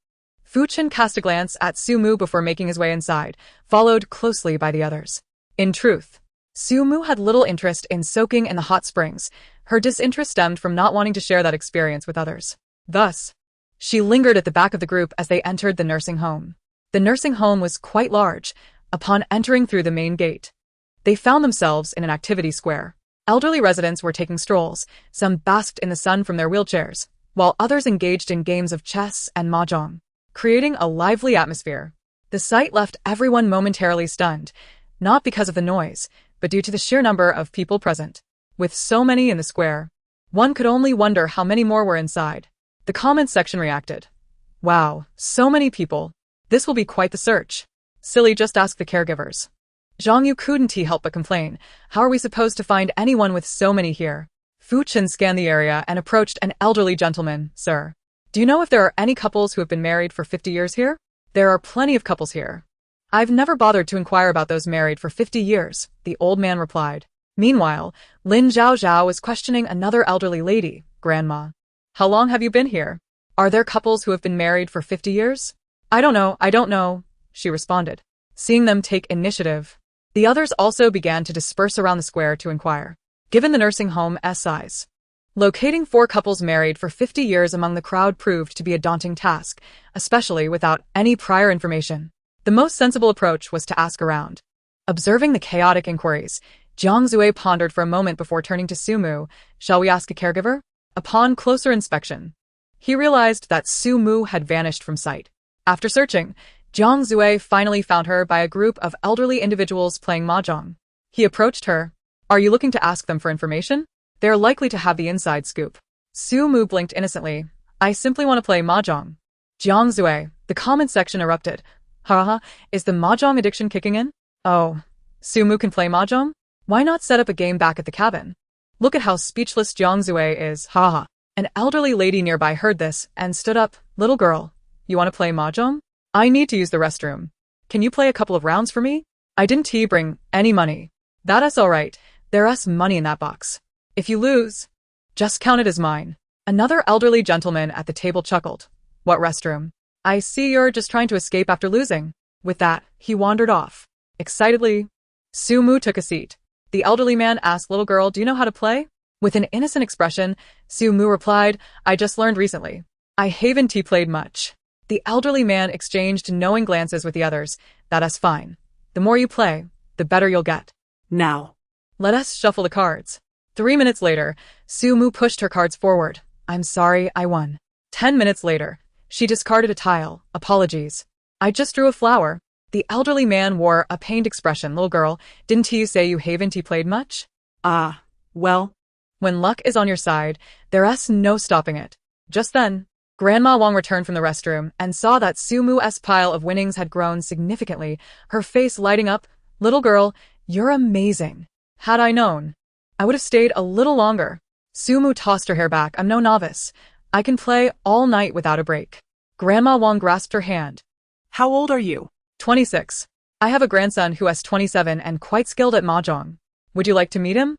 Fuchin cast a glance at Sumu before making his way inside, followed closely by the others. In truth, Sumu had little interest in soaking in the hot springs. Her disinterest stemmed from not wanting to share that experience with others. Thus, she lingered at the back of the group as they entered the nursing home. The nursing home was quite large. Upon entering through the main gate, they found themselves in an activity square. Elderly residents were taking strolls, some basked in the sun from their wheelchairs, while others engaged in games of chess and mahjong, creating a lively atmosphere. The sight left everyone momentarily stunned, not because of the noise, but due to the sheer number of people present. With so many in the square, one could only wonder how many more were inside. The comments section reacted. "Wow, so many people. This will be quite the search. Silly, just ask the caregivers." Zhang Yu couldn't help but complain. "How are we supposed to find anyone with so many here?" Fuchin scanned the area and approached an elderly gentleman. "Sir, do you know if there are any couples who have been married for 50 years here?" "There are plenty of couples here. I've never bothered to inquire about those married for 50 years, the old man replied. Meanwhile, Lin Zhao Zhao was questioning another elderly lady, Grandma. How long have you been here? Are there couples who have been married for 50 years? I don't know, she responded. Seeing them take initiative, the others also began to disperse around the square to inquire. Given the nursing home's size, locating 4 couples married for 50 years among the crowd proved to be a daunting task, especially without any prior information. The most sensible approach was to ask around. Observing the chaotic inquiries, Jiang Zue pondered for a moment before turning to Sumu. Shall we ask a caregiver? Upon closer inspection, he realized that Sumu had vanished from sight. After searching, Jiang Zue finally found her by a group of elderly individuals playing mahjong. He approached her. Are you looking to ask them for information? They're likely to have the inside scoop. Sumu blinked innocently. I simply want to play mahjong. Jiang Zue, the comment section erupted. Haha, is the mahjong addiction kicking in? Oh, Sumu can play mahjong? Why not set up a game back at the cabin? Look at how speechless Jiang Zue is, haha. An elderly lady nearby heard this and stood up. Little girl, you want to play mahjong? I need to use the restroom. Can you play a couple of rounds for me? I didn't bring any money. That's alright, there's money in that box. If you lose, just count it as mine. Another elderly gentleman at the table chuckled. What restroom? I see you're just trying to escape after losing. With that, he wandered off. Excitedly, Sumu took a seat. The elderly man asked little girl, do you know how to play? With an innocent expression, Sumu replied, I just learned recently. I haven't played much. The elderly man exchanged knowing glances with the others. That's fine. The more you play, the better you'll get. Now, let us shuffle the cards. 3 minutes later, Sumu pushed her cards forward. I'm sorry, I won. 10 minutes later, she discarded a tile. Apologies. I just drew a flower. The elderly man wore a pained expression. Little girl, didn't you say you haven't played much? Well, when luck is on your side, there's no stopping it. Just then, Grandma Wong returned from the restroom and saw that Sumu's pile of winnings had grown significantly, her face lighting up. Little girl, you're amazing. Had I known, I would have stayed a little longer. Sumu tossed her hair back. I'm no novice. I can play all night without a break. Grandma Wong grasped her hand. How old are you? 26. I have a grandson who is 27 and quite skilled at mahjong. Would you like to meet him?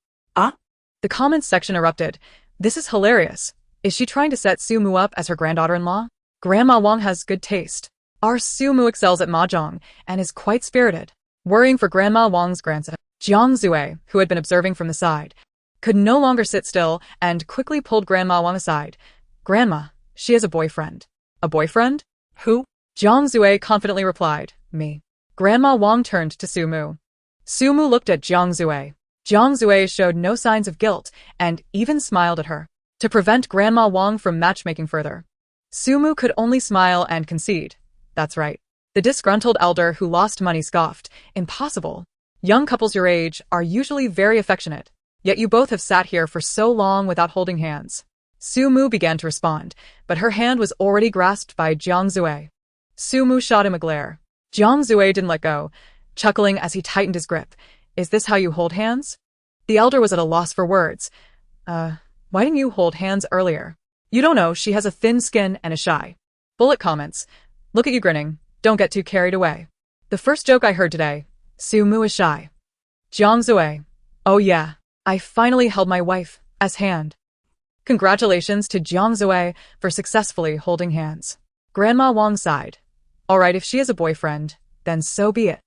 The comments section erupted. This is hilarious. Is she trying to set Sumu up as her granddaughter-in-law? Grandma Wong has good taste. Our Sumu excels at mahjong and is quite spirited. Worrying for Grandma Wong's grandson, Jiang Zue, who had been observing from the side, could no longer sit still and quickly pulled Grandma Wong aside. Grandma, she has a boyfriend. A boyfriend? Who? Jiang Zue confidently replied, me. Grandma Wong turned to Sumu. Sumu looked at Jiang Zue. Jiang Zue showed no signs of guilt and even smiled at her. To prevent Grandma Wong from matchmaking further, Sumu could only smile and concede. That's right. The disgruntled elder who lost money scoffed. Impossible. Young couples your age are usually very affectionate, yet you both have sat here for so long without holding hands. Sumu began to respond, but her hand was already grasped by Jiang Zue. Sumu shot him a glare. Jiang Zue didn't let go, chuckling as he tightened his grip. Is this how you hold hands? The elder was at a loss for words. Why didn't you hold hands earlier? You don't know, she has a thin skin and is shy. Bullet comments. Look at you grinning. Don't get too carried away. The first joke I heard today. Sumu is shy. Jiang Zue. Oh yeah, I finally held my wife's hand. Congratulations to Jiang Zue for successfully holding hands. Grandma Wong sighed. Alright, if she has a boyfriend, then so be it.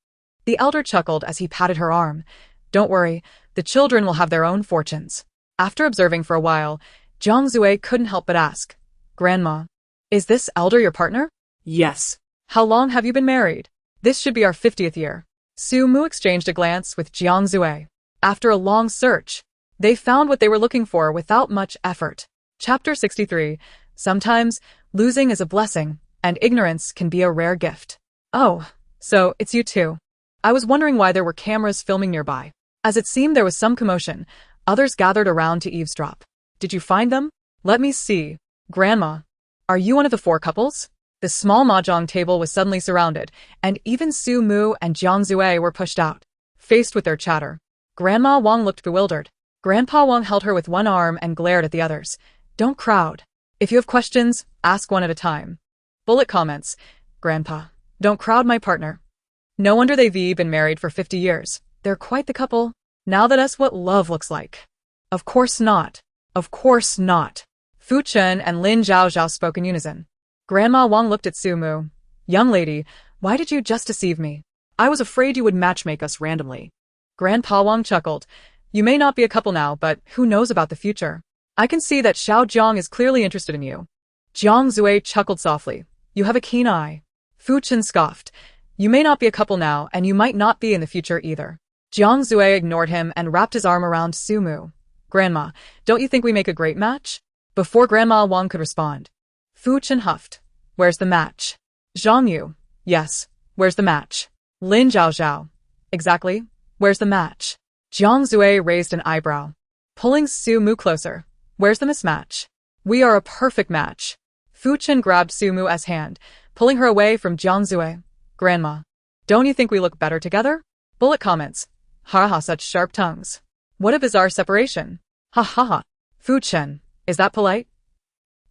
The elder chuckled as he patted her arm. Don't worry, the children will have their own fortunes. After observing for a while, Jiang Zue couldn't help but ask, Grandma, is this elder your partner? Yes. How long have you been married? This should be our 50th year. Sumu exchanged a glance with Jiang Zue. After a long search, they found what they were looking for without much effort. Chapter 63. Sometimes, losing is a blessing, and ignorance can be a rare gift. Oh, so it's you two. I was wondering why there were cameras filming nearby. As it seemed there was some commotion, others gathered around to eavesdrop. Did you find them? Let me see. Grandma, are you one of the 4 couples? The small mahjong table was suddenly surrounded, and even Su Mu and Jiang Zue were pushed out. Faced with their chatter, Grandma Wong looked bewildered. Grandpa Wong held her with one arm and glared at the others. Don't crowd. If you have questions, ask one at a time. Bullet comments. Grandpa, don't crowd my partner. No wonder they've been married for 50 years. They're quite the couple. Now that's what love looks like. Of course not. Of course not. Fu Chen and Lin Zhaozhao spoke in unison. Grandma Wang looked at Su Mu. Young lady, why did you just deceive me? I was afraid you would matchmake us randomly. Grandpa Wang chuckled. You may not be a couple now, but who knows about the future? I can see that Xiao Jiang is clearly interested in you. Jiang Zui chuckled softly. You have a keen eye. Fu Chen scoffed. You may not be a couple now, and you might not be in the future either. Jiang Zui ignored him and wrapped his arm around Su Mu. Grandma, don't you think we make a great match? Before Grandma Wang could respond, Fu Chen huffed. Where's the match? Zhang Yu. Yes. Where's the match? Lin Zhaozhao. Exactly. Where's the match? Jiang Zui raised an eyebrow, pulling Su Mu closer. Where's the mismatch? We are a perfect match. Fu Chen grabbed Su Mu's hand, pulling her away from Jiang Zui. Grandma, don't you think we look better together? Bullet comments. Ha ha, such sharp tongues. What a bizarre separation. Ha ha ha. Fu Chen, is that polite?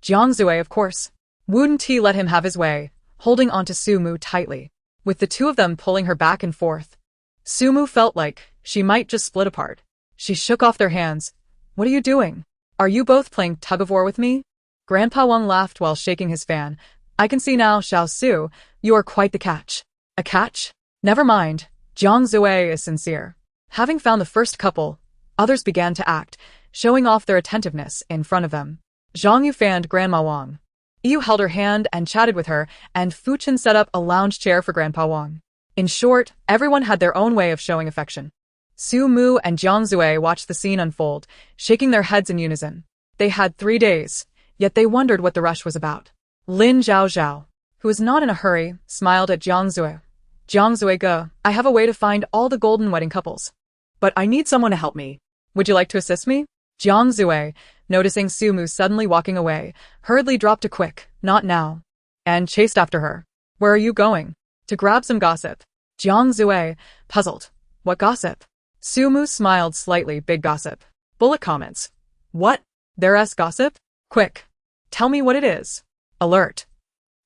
Jiang Zui, of course. Wu Ti let him have his way, holding onto Su Mu tightly, with the two of them pulling her back and forth. Su Mu felt like she might just split apart. She shook off their hands. What are you doing? Are you both playing tug-of-war with me? Grandpa Wang laughed while shaking his fan. I can see now, Xiao Su, you are quite the catch. A catch? Never mind. Jiang Zui is sincere. Having found the first couple, others began to act, showing off their attentiveness in front of them. Zhang Yu fanned Grandma Wang. Yu held her hand and chatted with her, and Fu Chen set up a lounge chair for Grandpa Wang. In short, everyone had their own way of showing affection. Su Mu and Jiang Zui watched the scene unfold, shaking their heads in unison. They had 3 days, yet they wondered what the rush was about. Lin Zhaozhao, who was not in a hurry, smiled at Jiang Zui. Jiang Zui, go, I have a way to find all the golden wedding couples. But I need someone to help me. Would you like to assist me? Jiang Zui, noticing Su Mu suddenly walking away, hurriedly dropped a quick, not now, and chased after her. Where are you going? To grab some gossip. Jiang Zui, puzzled. What gossip? Su Mu smiled slightly, big gossip. Bullet comments. What? There's gossip? Quick. Tell me what it is. Alert.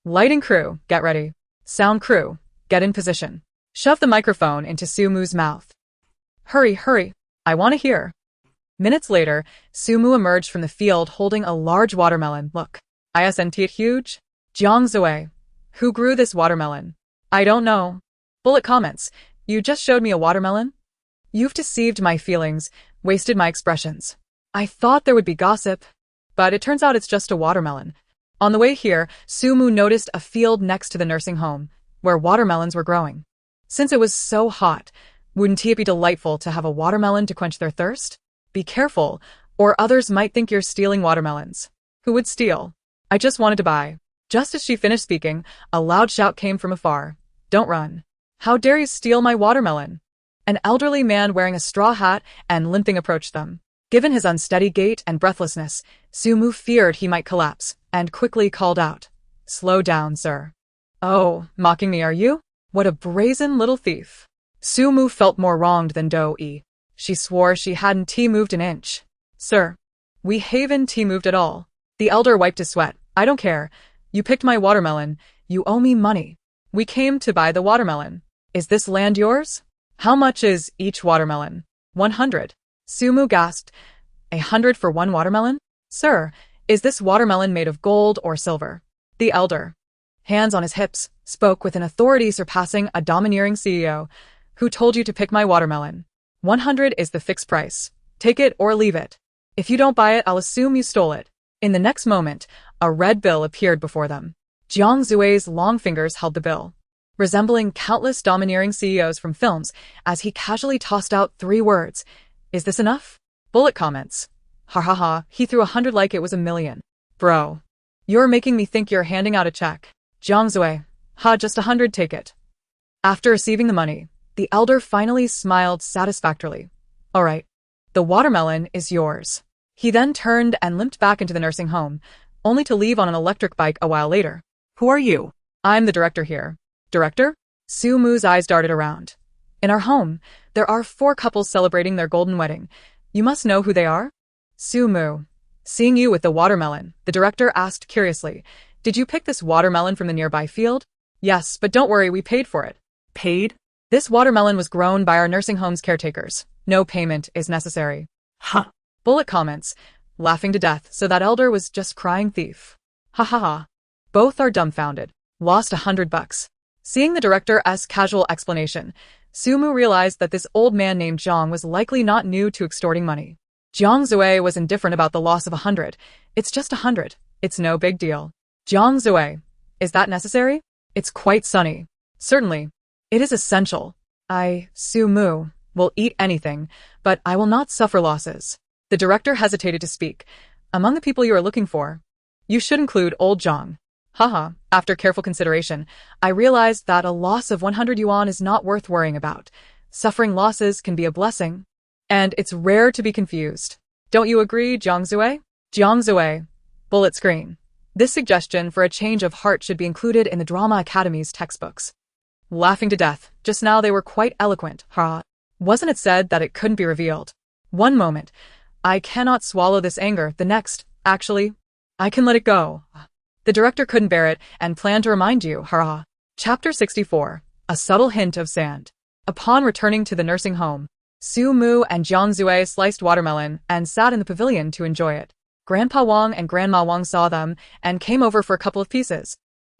Lighting crew, get ready. Sound crew, get in position. Shove the microphone into Su Mu's mouth. Hurry, hurry. I want to hear. Minutes later, Su Mu emerged from the field holding a large watermelon. Look. Isn't it huge? Jiang Zui. Who grew this watermelon? I don't know. Bullet comments. You just showed me a watermelon? You've deceived my feelings, wasted my expressions. I thought there would be gossip, but it turns out it's just a watermelon. On the way here, Su Mu noticed a field next to the nursing home, where watermelons were growing. Since it was so hot, wouldn't it be delightful to have a watermelon to quench their thirst? Be careful, or others might think you're stealing watermelons. Who would steal? I just wanted to buy. Just as she finished speaking, a loud shout came from afar. Don't run. How dare you steal my watermelon? An elderly man wearing a straw hat and limping approached them. Given his unsteady gait and breathlessness, Su Mu feared he might collapse, and quickly called out. Slow down, sir. Oh, mocking me are you? What a brazen little thief. Su Mu felt more wronged than Do-yi. She swore she hadn't moved an inch. Sir, we haven't moved at all. The elder wiped his sweat. I don't care. You picked my watermelon. You owe me money. We came to buy the watermelon. Is this land yours? How much is each watermelon? 100. Su Mu gasped. 100 for one watermelon? Sir, is this watermelon made of gold or silver? The elder, hands on his hips, spoke with an authority surpassing a domineering CEO. Who told you to pick my watermelon? 100 is the fixed price. Take it or leave it. If you don't buy it, I'll assume you stole it. In the next moment, a red bill appeared before them. Jiang Zui's long fingers held the bill, resembling countless domineering CEOs from films, as he casually tossed out 3 words. Is this enough? Bullet comments. Ha ha ha, he threw 100 like it was 1,000,000. Bro. You're making me think you're handing out a check. Jiang Zui. Ha, just 100, take it. After receiving the money, the elder finally smiled satisfactorily. All right. The watermelon is yours. He then turned and limped back into the nursing home, only to leave on an electric bike a while later. Who are you? I'm the director here. Director? Su Mu's eyes darted around. In our home, there are 4 couples celebrating their golden wedding. You must know who they are? Su Mu. Seeing you with the watermelon, the director asked curiously, did you pick this watermelon from the nearby field? Yes, but don't worry, we paid for it. Paid? This watermelon was grown by our nursing home's caretakers. No payment is necessary. Ha! Bullet comments, laughing to death, so that elder was just crying thief. Ha ha ha. Both are dumbfounded. Lost $100. Seeing the director's casual explanation, Sumu realized that this old man named Zhang was likely not new to extorting money. Jiang Zue was indifferent about the loss of 100. It's just 100. It's no big deal. Jiang Zue. Is that necessary? It's quite sunny. Certainly. It is essential. Sumu, will eat anything, but I will not suffer losses. The director hesitated to speak. Among the people you are looking for, you should include old Zhang. Haha, after careful consideration, I realized that a loss of 100 yuan is not worth worrying about. Suffering losses can be a blessing. And it's rare to be confused. Don't you agree, Jiang Zue? Jiang Zue. Bullet screen. This suggestion for a change of heart should be included in the Drama Academy's textbooks. Laughing to death, just now they were quite eloquent, ha. Wasn't it said that it couldn't be revealed? One moment. I cannot swallow this anger. The next, actually, I can let it go. The director couldn't bear it and planned to remind you, hurrah. Chapter 64. A subtle hint of sand. Upon returning to the nursing home, Sumu and Jiang Zue sliced watermelon and sat in the pavilion to enjoy it. Grandpa Wong and Grandma Wong saw them and came over for a couple of pieces,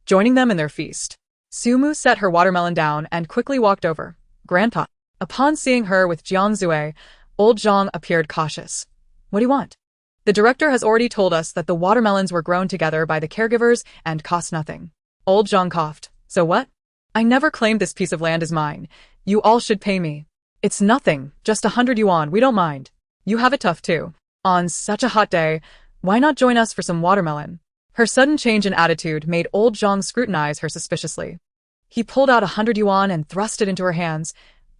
joining them in their feast. Sumu set her watermelon down and quickly walked over. Grandpa. Upon seeing her with Jiang Zue, old Zhang appeared cautious. What do you want? The director has already told us that the watermelons were grown together by the caregivers and cost nothing. Old Zhang coughed. So what? I never claimed this piece of land as mine. You all should pay me. It's nothing, just 100 yuan, we don't mind. You have it tough too. On such a hot day, why not join us for some watermelon? Her sudden change in attitude made old Zhang scrutinize her suspiciously. He pulled out 100 yuan and thrust it into her hands.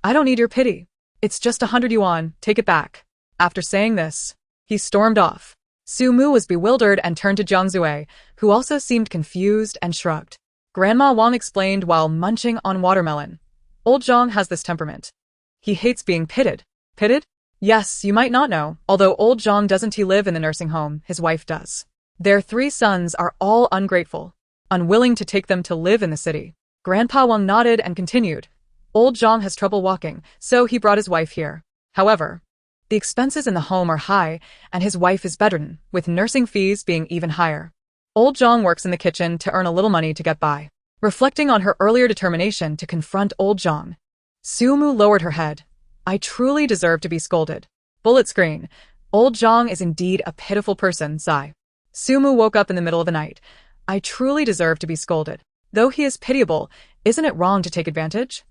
I don't need your pity. It's just 100 yuan, take it back. After saying this, he stormed off. Sumu was bewildered and turned to Jiang Zue, who also seemed confused and shrugged. Grandma Wang explained while munching on watermelon. Old Zhang has this temperament. He hates being pitted. Pitted? Yes, you might not know, although old Zhang doesn't live in the nursing home, his wife does. Their 3 sons are all ungrateful, unwilling to take them to live in the city. Grandpa Wang nodded and continued. Old Zhang has trouble walking, so he brought his wife here. However, the expenses in the home are high, and his wife is bedridden, with nursing fees being even higher. Old Zhang works in the kitchen to earn a little money to get by. Reflecting on her earlier determination to confront old Zhang, Sumu lowered her head. I truly deserve to be scolded. Bullet screen. Old Zhang is indeed a pitiful person, sigh. Sumu woke up in the middle of the night. I truly deserve to be scolded. Though he is pitiable, isn't it wrong to take advantage?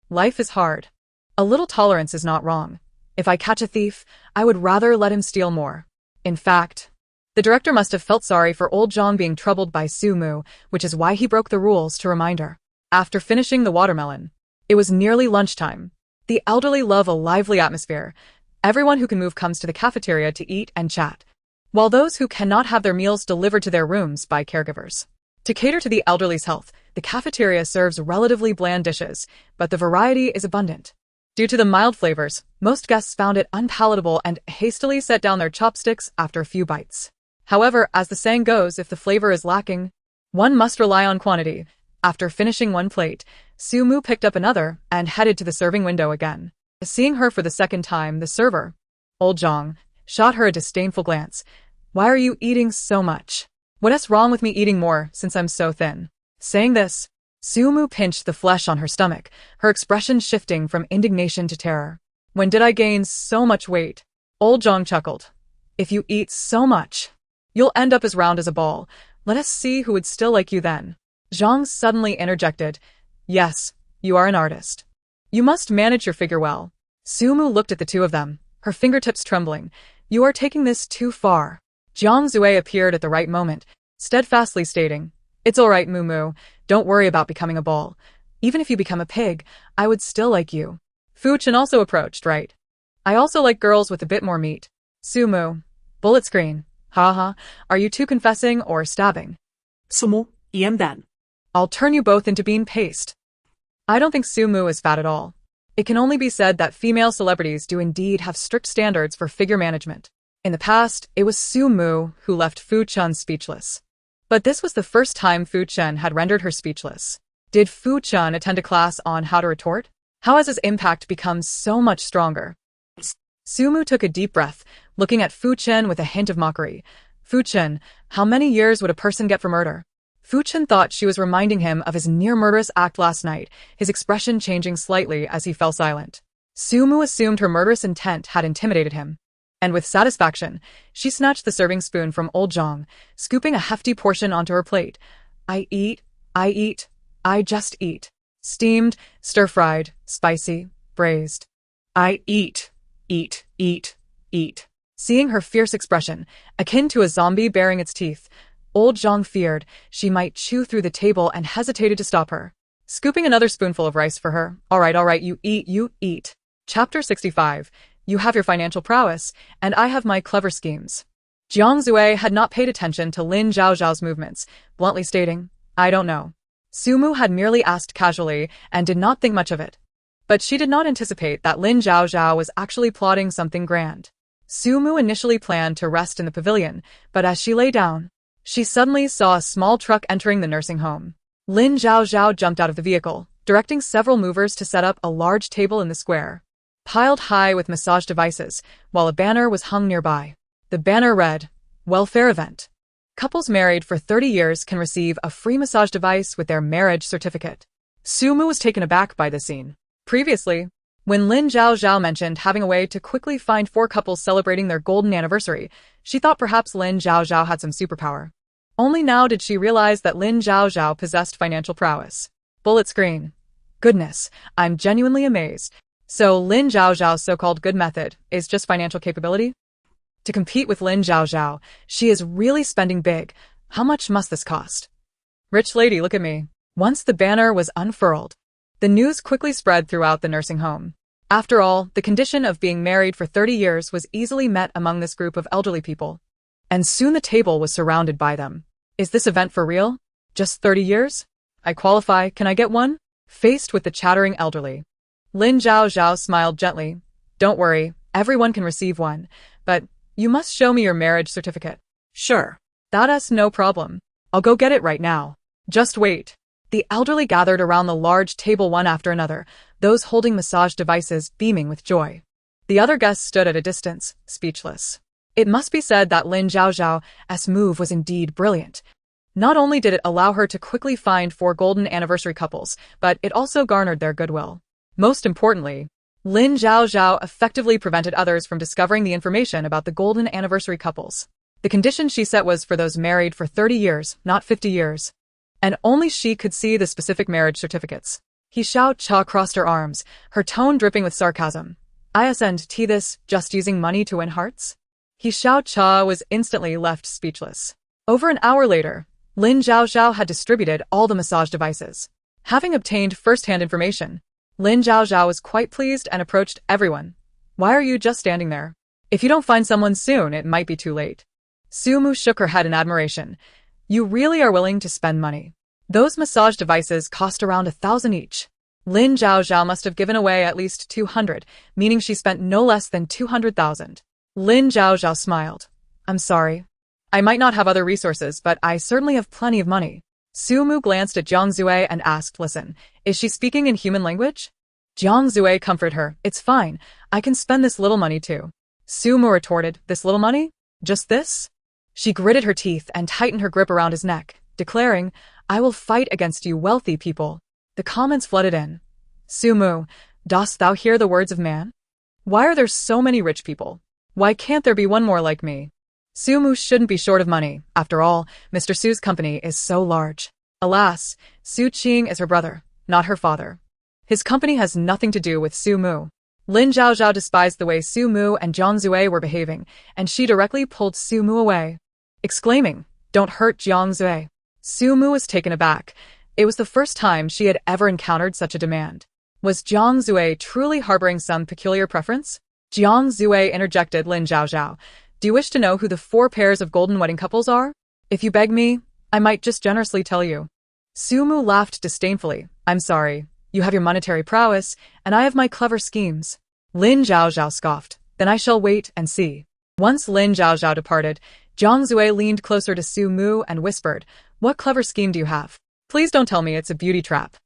Life is hard. A little tolerance is not wrong. If I catch a thief, I would rather let him steal more. In fact, the director must have felt sorry for old Zhang being troubled by Sumu, which is why he broke the rules to remind her. After finishing the watermelon, it was nearly lunchtime. The elderly love a lively atmosphere. Everyone who can move comes to the cafeteria to eat and chat, while those who cannot have their meals delivered to their rooms by caregivers. To cater to the elderly's health, the cafeteria serves relatively bland dishes, but the variety is abundant. Due to the mild flavors, most guests found it unpalatable and hastily set down their chopsticks after a few bites. However, as the saying goes, if the flavor is lacking, one must rely on quantity. After finishing one plate, Sumu picked up another and headed to the serving window again. Seeing her for the second time, the server, old Zhang, shot her a disdainful glance. Why are you eating so much? What's wrong with me eating more since I'm so thin? Saying this, Sumu pinched the flesh on her stomach, her expression shifting from indignation to terror. When did I gain so much weight? Old Zhang chuckled. If you eat so much, you'll end up as round as a ball. Let us see who would still like you then. Zhang suddenly interjected. Yes, you are an artist. You must manage your figure well. Sumu looked at the two of them, her fingertips trembling. You are taking this too far. Jiang Zue appeared at the right moment, steadfastly stating, It's all right, Mumu. Don't worry about becoming a ball. Even if you become a pig, I would still like you. Fu Chen also approached, right? I also like girls with a bit more meat. Sumu. Bullet screen. Haha, are you two confessing or stabbing? Sumu, iyan. I'll turn you both into bean paste. I don't think Sumu is fat at all. It can only be said that female celebrities do indeed have strict standards for figure management. In the past, it was Sumu who left Fu Chen speechless. But this was the first time Fu Chen had rendered her speechless. Did Fu Chen attend a class on how to retort? How has his impact become so much stronger? Sumu took a deep breath, looking at Fu Chen with a hint of mockery. Fu Chen, how many years would a person get for murder? Fu Chen thought she was reminding him of his near-murderous act last night, his expression changing slightly as he fell silent. Sumu assumed her murderous intent had intimidated him. And with satisfaction, she snatched the serving spoon from old Zhang, scooping a hefty portion onto her plate. I eat, I just eat. Steamed, stir-fried, spicy, braised. I eat. Seeing her fierce expression, akin to a zombie baring its teeth, old Zhang feared she might chew through the table and hesitated to stop her. Scooping another spoonful of rice for her. All right, you eat. Chapter 65. You have your financial prowess, and I have my clever schemes. Jiang Zui had not paid attention to Lin Zhaozhao's movements, bluntly stating, I don't know. Sumu had merely asked casually and did not think much of it. But she did not anticipate that Lin Zhaozhao was actually plotting something grand. Sumu initially planned to rest in the pavilion, but as she lay down, she suddenly saw a small truck entering the nursing home. Lin Zhaozhao jumped out of the vehicle, directing several movers to set up a large table in the square, piled high with massage devices, while a banner was hung nearby. The banner read, Welfare Event. Couples married for 30 years can receive a free massage device with their marriage certificate. Sumu was taken aback by the scene. Previously, when Lin Zhaozhao mentioned having a way to quickly find 4 couples celebrating their golden anniversary, she thought perhaps Lin Zhaozhao had some superpower. Only now did she realize that Lin Zhaozhao possessed financial prowess. Bullet screen. Goodness, I'm genuinely amazed. So Lin Zhaozhao's so-called good method is just financial capability? To compete with Lin Zhaozhao, she is really spending big. How much must this cost? Rich lady, look at me. Once the banner was unfurled, the news quickly spread throughout the nursing home. After all, the condition of being married for 30 years was easily met among this group of elderly people. And soon the table was surrounded by them. Is this event for real? Just 30 years? I qualify, can I get one? Faced with the chattering elderly, Lin Zhaozhao smiled gently. Don't worry, everyone can receive one, but you must show me your marriage certificate. Sure. That's no problem. I'll go get it right now. Just wait. The elderly gathered around the large table one after another, those holding massage devices beaming with joy. The other guests stood at a distance, speechless. It must be said that Lin Zhaozhao's move was indeed brilliant. Not only did it allow her to quickly find 4 golden anniversary couples, but it also garnered their goodwill. Most importantly, Lin Zhaozhao effectively prevented others from discovering the information about the golden anniversary couples. The condition she set was for those married for 30 years, not 50 years. And only she could see the specific marriage certificates. He Xiao Cha crossed her arms, her tone dripping with sarcasm. Isn't this just using money to win hearts? He Xiao Cha was instantly left speechless. Over an hour later, Lin Zhaozhao had distributed all the massage devices. Having obtained first-hand information, Lin Zhaozhao was quite pleased and approached everyone. Why are you just standing there? If you don't find someone soon, it might be too late. Sumu shook her head in admiration. You really are willing to spend money. Those massage devices cost around 1,000 each. Lin Zhaozhao must have given away at least 200, meaning she spent no less than 200,000. Lin Zhaozhao smiled. I'm sorry. I might not have other resources, but I certainly have plenty of money. Sumu glanced at Jiang Zui and asked, listen, is she speaking in human language? Jiang Zui comforted her. It's fine. I can spend this little money too. Sumu retorted, this little money? Just this? She gritted her teeth and tightened her grip around his neck, declaring, I will fight against you wealthy people. The comments flooded in. Sumu, dost thou hear the words of man? Why are there so many rich people? Why can't there be one more like me? Sumu shouldn't be short of money. After all, Mr. Su's company is so large. Alas, Su Qing is her brother, not her father. His company has nothing to do with Sumu. Lin Zhaozhao despised the way Sumu and Jiang Zui were behaving, and she directly pulled Sumu away, exclaiming, don't hurt Jiang Zui. Sumu was taken aback. It was the first time she had ever encountered such a demand. Was Jiang Zui truly harboring some peculiar preference? Jiang Zui interjected Lin Zhaozhao. Do you wish to know who the 4 pairs of golden wedding couples are? If you beg me, I might just generously tell you. Sumu laughed disdainfully. I'm sorry. You have your monetary prowess, and I have my clever schemes. Lin Zhaozhao scoffed. Then I shall wait and see. Once Lin Zhaozhao departed, Jiang Zui leaned closer to Sumu and whispered, what clever scheme do you have? Please don't tell me it's a beauty trap.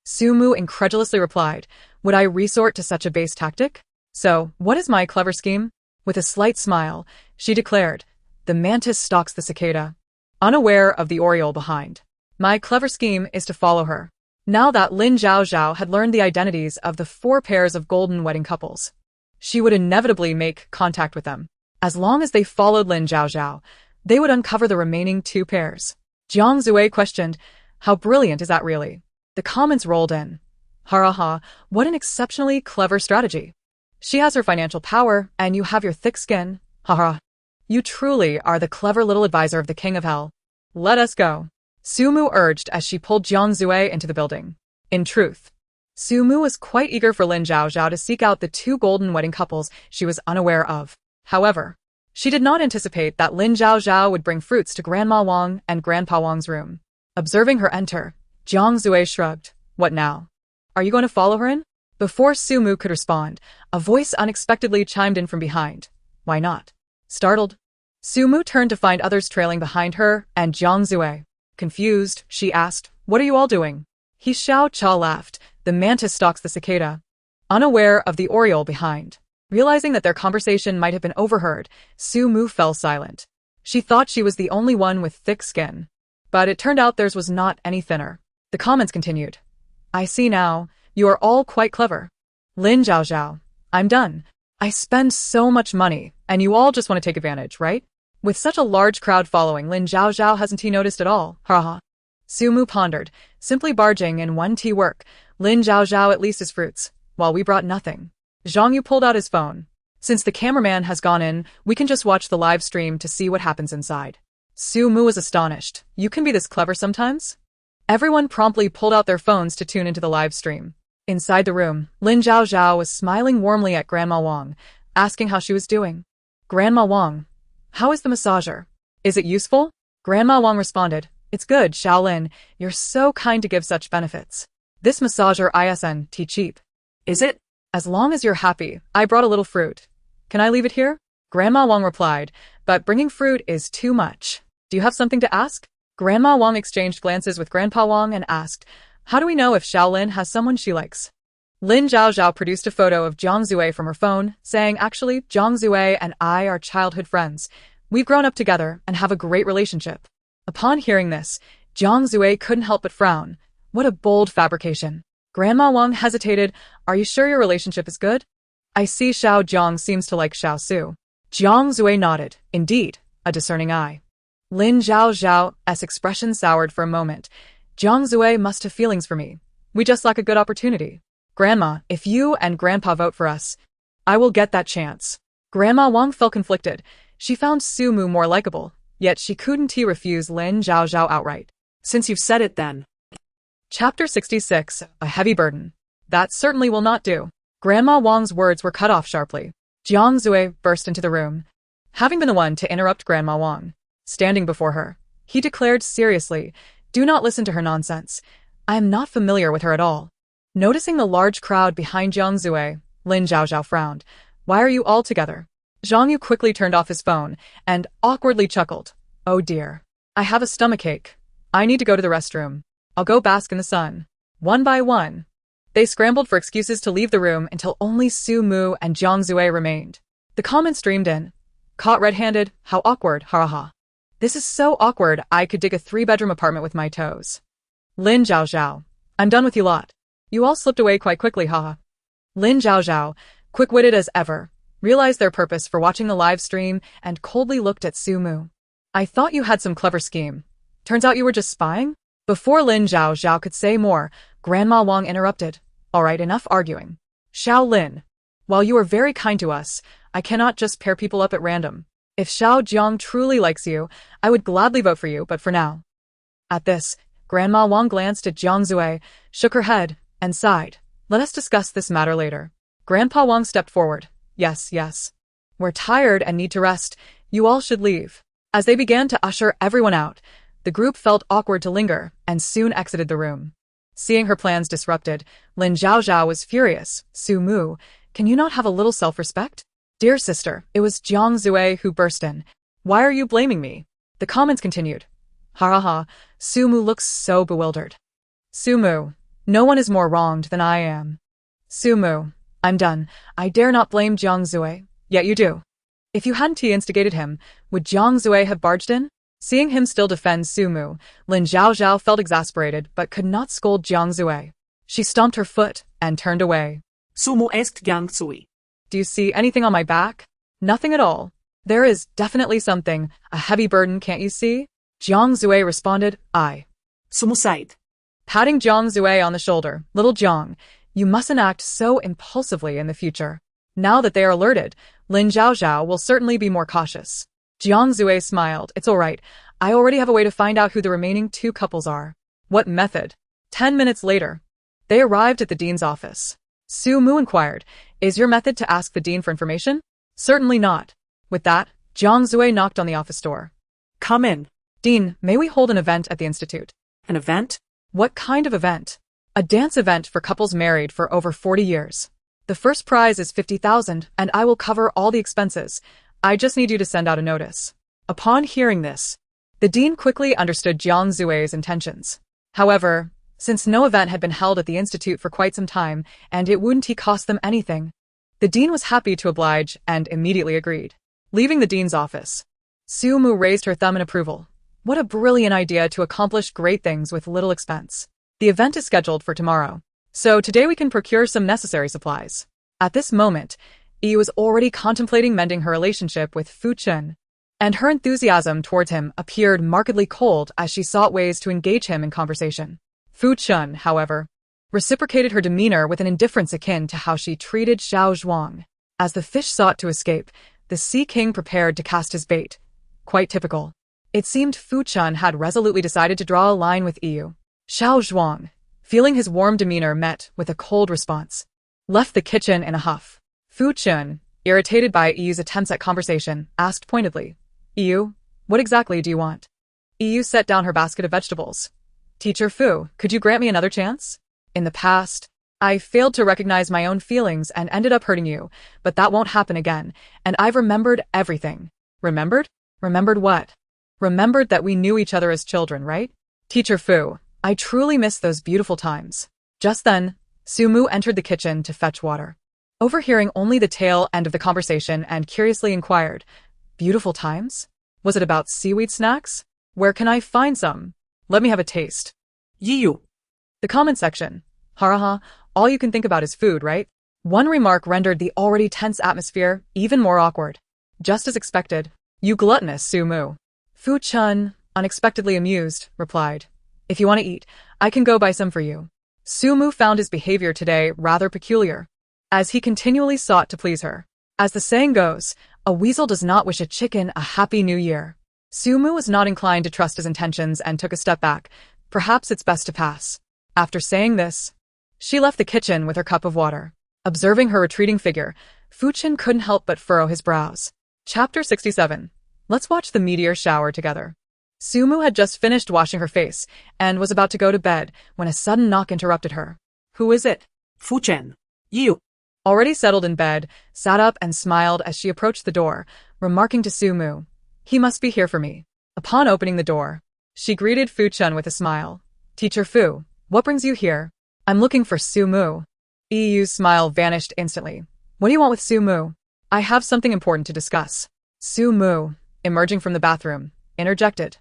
Sumu incredulously replied, would I resort to such a base tactic? So, what is my clever scheme? With a slight smile, she declared, the mantis stalks the cicada, unaware of the oriole behind. My clever scheme is to follow her. Now that Lin Zhaozhao had learned the identities of the 4 pairs of golden wedding couples, she would inevitably make contact with them. As long as they followed Lin Zhaozhao, they would uncover the remaining 2 pairs. Jiang Zui questioned, how brilliant is that really? The comments rolled in. Ha, what an exceptionally clever strategy. She has her financial power, and you have your thick skin. Ha. You truly are the clever little advisor of the King of Hell. Let us go. Sumu urged as she pulled Jiang Zui into the building. In truth, Sumu was quite eager for Lin Zhaozhao to seek out the 2 golden wedding couples she was unaware of. However, she did not anticipate that Lin Zhaozhao would bring fruits to Grandma Wong and Grandpa Wong's room. Observing her enter, Jiang Zui shrugged. What now? Are you going to follow her in? Before Sumu could respond, a voice unexpectedly chimed in from behind. Why not? Startled, Sumu turned to find others trailing behind her and Jiang Zui. Confused, she asked, what are you all doing? He Xiao Cha laughed. The mantis stalks the cicada, unaware of the oriole behind. Realizing that their conversation might have been overheard, Sumu fell silent. She thought she was the only one with thick skin. But it turned out theirs was not any thinner. The comments continued. I see now. You are all quite clever. Lin Zhaozhao, I'm done. I spend so much money, and you all just want to take advantage, right? With such a large crowd following Lin Zhaozhao, hasn't he noticed at all? Ha. Sumu pondered, simply barging in 1 tea work. Lin Zhaozhao at least is fruits, while we brought nothing. Zhang Yu pulled out his phone. Since the cameraman has gone in, we can just watch the live stream to see what happens inside. Sumu was astonished. You can be this clever sometimes? Everyone promptly pulled out their phones to tune into the live stream. Inside the room, Lin Zhaozhao was smiling warmly at Grandma Wong, asking how she was doing. Grandma Wong, how is the massager? Is it useful? Grandma Wong responded, it's good, Shaolin. You're so kind to give such benefits. This massager isn't cheap. Is it? As long as you're happy, I brought a little fruit. Can I leave it here? Grandma Wong replied, but bringing fruit is too much. Do you have something to ask? Grandma Wong exchanged glances with Grandpa Wong and asked, how do we know if Shaolin has someone she likes? Lin Zhaozhao produced a photo of Jiang Zui from her phone, saying, actually, Jiang Zui and I are childhood friends. We've grown up together and have a great relationship. Upon hearing this, Jiang Zui couldn't help but frown. What a bold fabrication. Grandma Wong hesitated. Are you sure your relationship is good? I see Xiao Jiang seems to like Xiao Su. Jiang Zui nodded. Indeed, a discerning eye. Lin Zhaozhao's expression soured for a moment. Jiang Zui must have feelings for me. We just lack a good opportunity. Grandma, if you and Grandpa vote for us, I will get that chance. Grandma Wong felt conflicted. She found Sumu more likable, yet she couldn't refuse Lin Zhaozhao outright. Since you've said it then. Chapter 66, A Heavy Burden. That certainly will not do. Grandma Wong's words were cut off sharply. Jiang Zui burst into the room. Having been the one to interrupt Grandma Wong, standing before her, he declared seriously, do not listen to her nonsense. I am not familiar with her at all. Noticing the large crowd behind Jiang Zui, Lin Zhaozhao frowned. Why are you all together? Zhang Yu quickly turned off his phone and awkwardly chuckled. Oh dear. I have a stomachache. I need to go to the restroom. I'll go bask in the sun. One by one, they scrambled for excuses to leave the room until only Sumu and Jiang Zui remained. The comments streamed in. Caught red-handed, how awkward, ha. This is so awkward I could dig a 3-bedroom apartment with my toes. Lin Zhaozhao, I'm done with you lot. You all slipped away quite quickly, haha. Lin Zhaozhao, quick-witted as ever, realized their purpose for watching the live stream and coldly looked at Sumu. I thought you had some clever scheme. Turns out you were just spying? Before Lin Zhaozhao could say more, Grandma Wong interrupted. All right, enough arguing. Xiao Lin, while you are very kind to us, I cannot just pair people up at random. If Xiao Jiang truly likes you, I would gladly vote for you, but for now. At this, Grandma Wong glanced at Jiang Zui, shook her head, and sighed. Let us discuss this matter later. Grandpa Wong stepped forward. Yes. We're tired and need to rest. You all should leave. As they began to usher everyone out, the group felt awkward to linger and soon exited the room. Seeing her plans disrupted, Lin Zhaozhao was furious. Sumu, can you not have a little self-respect? Dear sister, it was Jiang Zui who burst in. Why are you blaming me? The comments continued. Ha. Sumu looks so bewildered. Sumu, no one is more wronged than I am. Sumu, I'm done. I dare not blame Jiang Zui. Yet you do. If you hadn't instigated him, would Jiang Zui have barged in? Seeing him still defend Su Mu, Lin Zhaozhao felt exasperated but could not scold Jiang Zui. She stomped her foot and turned away. Su Mu asked Jiang Zui. Do you see anything on my back? Nothing at all. There is definitely something, a heavy burden, can't you see? Jiang Zui responded, I. Su Mu sighed. Patting Jiang Zui on the shoulder, little Jiang, you mustn't act so impulsively in the future. Now that they are alerted, Lin Zhaozhao will certainly be more cautious. Jiang Zui smiled. It's all right. I already have a way to find out who the remaining two couples are. What method? 10 minutes later, they arrived at the dean's office. Su Mu inquired, is your method to ask the dean for information? Certainly not. With that, Jiang Zui knocked on the office door. Come in. Dean, may we hold an event at the institute? An event? What kind of event? A dance event for couples married for over 40 years. The first prize is 50,000, and I will cover all the expenses. I just need you to send out a notice. Upon hearing this, the dean quickly understood Jiang Zui's intentions. However, since no event had been held at the institute for quite some time, and it wouldn't cost them anything, the dean was happy to oblige and immediately agreed. Leaving the dean's office, Su Mu raised her thumb in approval. What a brilliant idea to accomplish great things with little expense. The event is scheduled for tomorrow, so today we can procure some necessary supplies. At this moment, Yi was already contemplating mending her relationship with Fu Chen, and her enthusiasm towards him appeared markedly cold as she sought ways to engage him in conversation. Fu Chen, however, reciprocated her demeanor with an indifference akin to how she treated Xiao Zhuang. As the fish sought to escape, the Sea King prepared to cast his bait. Quite typical. It seemed Fu Chen had resolutely decided to draw a line with Yu. Xiao Zhuang, feeling his warm demeanor met with a cold response, left the kitchen in a huff. Fu Chen, irritated by Yu's attempts at conversation, asked pointedly, Yu, what exactly do you want? Yu set down her basket of vegetables. Teacher Fu, could you grant me another chance? In the past, I failed to recognize my own feelings and ended up hurting you, but that won't happen again, and I've remembered everything. Remembered? Remembered what? Remembered that we knew each other as children, right? Teacher Fu, I truly miss those beautiful times. Just then, Su Mu entered the kitchen to fetch water. Overhearing only the tail end of the conversation and curiously inquired, beautiful times? Was it about seaweed snacks? Where can I find some? Let me have a taste. Yu. The comment section. Haraha, all you can think about is food, right? One remark rendered the already tense atmosphere even more awkward. Just as expected, you gluttonous Su Mu. Fu Chen, unexpectedly amused, replied, if you want to eat, I can go buy some for you. Su Mu found his behavior today rather peculiar, as he continually sought to please her. As the saying goes, a weasel does not wish a chicken a happy new year. Su Mu was not inclined to trust his intentions and took a step back. Perhaps it's best to pass. After saying this, she left the kitchen with her cup of water. Observing her retreating figure, Fu Chen couldn't help but furrow his brows. Chapter 67. Let's watch the meteor shower together. Su Mu had just finished washing her face and was about to go to bed when a sudden knock interrupted her. Who is it? Fu Chen. Yu. Already settled in bed, sat up and smiled as she approached the door, remarking to Su Mu, he must be here for me. Upon opening the door, she greeted Fu Chen with a smile. Teacher Fu, what brings you here? I'm looking for Su Mu. Yu's smile vanished instantly. What do you want with Su Mu? I have something important to discuss. Su Mu, emerging from the bathroom, interjected.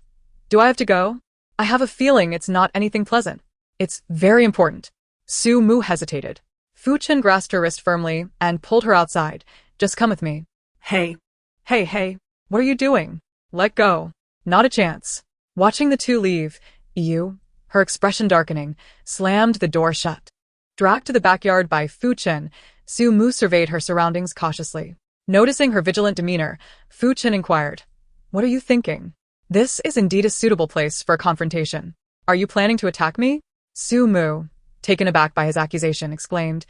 Do I have to go? I have a feeling it's not anything pleasant. It's very important. Su Mu hesitated. Fu Chen grasped her wrist firmly and pulled her outside. Just come with me. Hey. Hey, what are you doing? Let go. Not a chance. Watching the two leave, Yu, her expression darkening, slammed the door shut. Dragged to the backyard by Fu Chen, Su Mu surveyed her surroundings cautiously. Noticing her vigilant demeanor, Fu Chen inquired, what are you thinking? This is indeed a suitable place for a confrontation. Are you planning to attack me? Su Mu, taken aback by his accusation, exclaimed,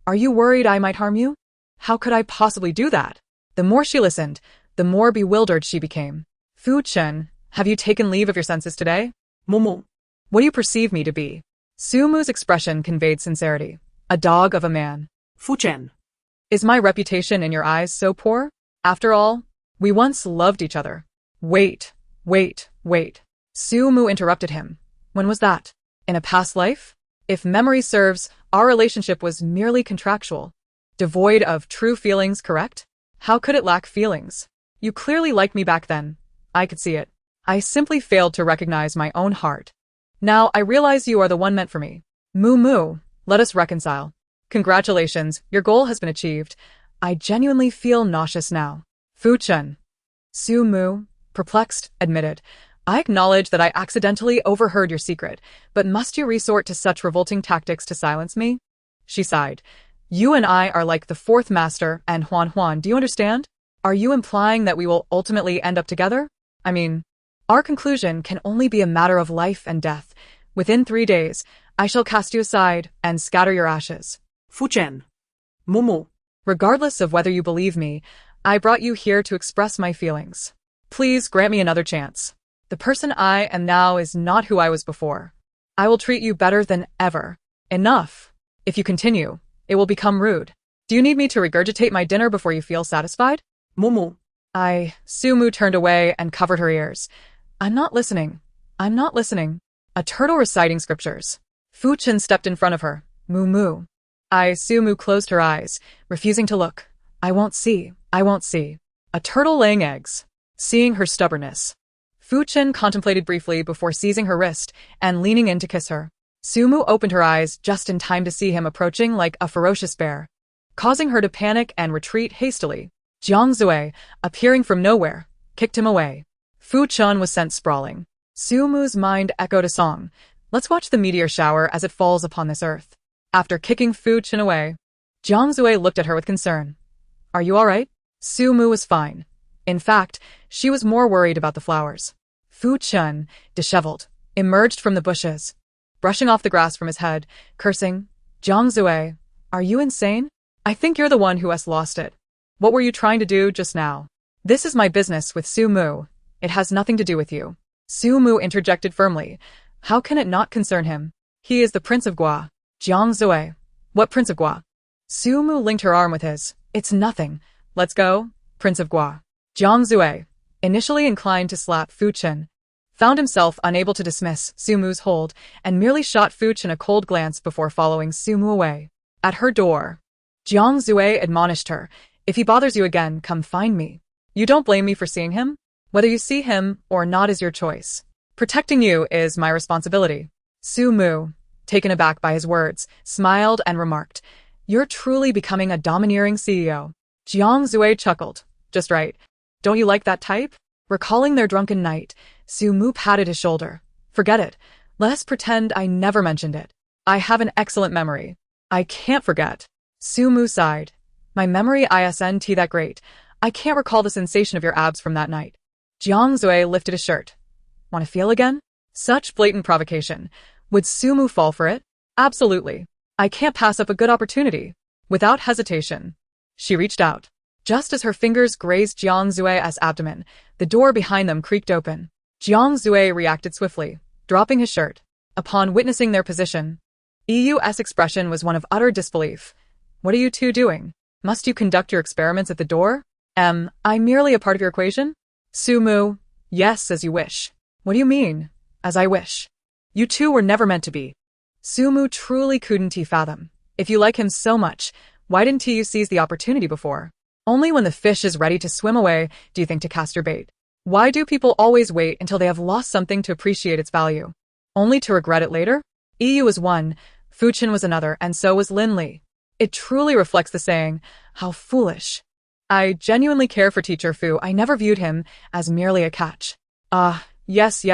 are you worried I might harm you? How could I possibly do that? The more she listened, the more bewildered she became. Fu Chen, have you taken leave of your senses today? Momo. What do you perceive me to be? Su Mu's expression conveyed sincerity. A dog of a man. Fu Chen. Is my reputation in your eyes so poor? After all, we once loved each other. Wait. Su Mu interrupted him. When was that? In a past life? If memory serves, our relationship was merely contractual. Devoid of true feelings, correct? How could it lack feelings? You clearly liked me back then. I could see it. I simply failed to recognize my own heart. Now I realize you are the one meant for me. Moo moo, let us reconcile. Congratulations, your goal has been achieved. I genuinely feel nauseous now. Fu-chun. Su Mu, perplexed, admitted. I acknowledge that I accidentally overheard your secret, but must you resort to such revolting tactics to silence me? She sighed. You and I are like the fourth master and Huan Huan, do you understand? Are you implying that we will ultimately end up together? I mean, our conclusion can only be a matter of life and death. Within 3 days, I shall cast you aside and scatter your ashes. Fu-chen. Mumu. Regardless of whether you believe me, I brought you here to express my feelings. Please grant me another chance. The person I am now is not who I was before. I will treat you better than ever. Enough. If you continue, it will become rude. Do you need me to regurgitate my dinner before you feel satisfied? Mumu. Sumu turned away and covered her ears. I'm not listening. I'm not listening. A turtle reciting scriptures. Fu-chen stepped in front of her. Moo moo. Sumu closed her eyes, refusing to look. I won't see. I won't see. A turtle laying eggs. Seeing her stubbornness. Fu-chen contemplated briefly before seizing her wrist and leaning in to kiss her. Sumu opened her eyes just in time to see him approaching like a ferocious bear, causing her to panic and retreat hastily. Jiang Zui, appearing from nowhere, kicked him away. Fu-chen was sent sprawling. Sumu's mind echoed a song. Let's watch the meteor shower as it falls upon this earth. After kicking Fu-chen away, Jiang Zui looked at her with concern. Are you all right? Sumu was fine. In fact, she was more worried about the flowers. Fu-chen, disheveled, emerged from the bushes, brushing off the grass from his head, cursing. Jiang Zui, are you insane? I think you're the one who has lost it. What were you trying to do just now? This is my business with Sumu. It has nothing to do with you. Sumu interjected firmly. How can it not concern him? He is the Prince of Gua. Jiang Zui. What Prince of Gua? Sumu linked her arm with his. It's nothing. Let's go, Prince of Gua. Jiang Zui, initially inclined to slap Fu-chen, found himself unable to dismiss Sumu's hold and merely shot Fu-chen a cold glance before following Sumu away. At her door, Jiang Zui admonished her. If he bothers you again, come find me. You don't blame me for seeing him? Whether you see him or not is your choice. Protecting you is my responsibility. Sumu, taken aback by his words, smiled and remarked, You're truly becoming a domineering CEO. Jiang Zui chuckled. Just right. Don't you like that type? Recalling their drunken night, Sumu patted his shoulder. Forget it. Let us pretend I never mentioned it. I have an excellent memory. I can't forget. Sumu sighed. My memory isn't that great. I can't recall the sensation of your abs from that night. Jiang Zui lifted his shirt. Want to feel again? Such blatant provocation. Would Sumu fall for it? Absolutely. I can't pass up a good opportunity. Without hesitation, she reached out. Just as her fingers grazed Jiang Zui's abdomen, the door behind them creaked open. Jiang Zui reacted swiftly, dropping his shirt. Upon witnessing their position, EU's expression was one of utter disbelief. What are you two doing? Must you conduct your experiments at the door? I'm merely a part of your equation? Sumu, yes, as you wish. What do you mean, as I wish? You two were never meant to be. Sumu truly couldn't fathom. If you like him so much, why didn't you seize the opportunity before? Only when the fish is ready to swim away do you think to cast your bait. Why do people always wait until they have lost something to appreciate its value? Only to regret it later? EU was one, Fu-chen was another, and so was Lin Li. It truly reflects the saying, how foolish. I genuinely care for Teacher Fu. I never viewed him as merely a catch. Yes,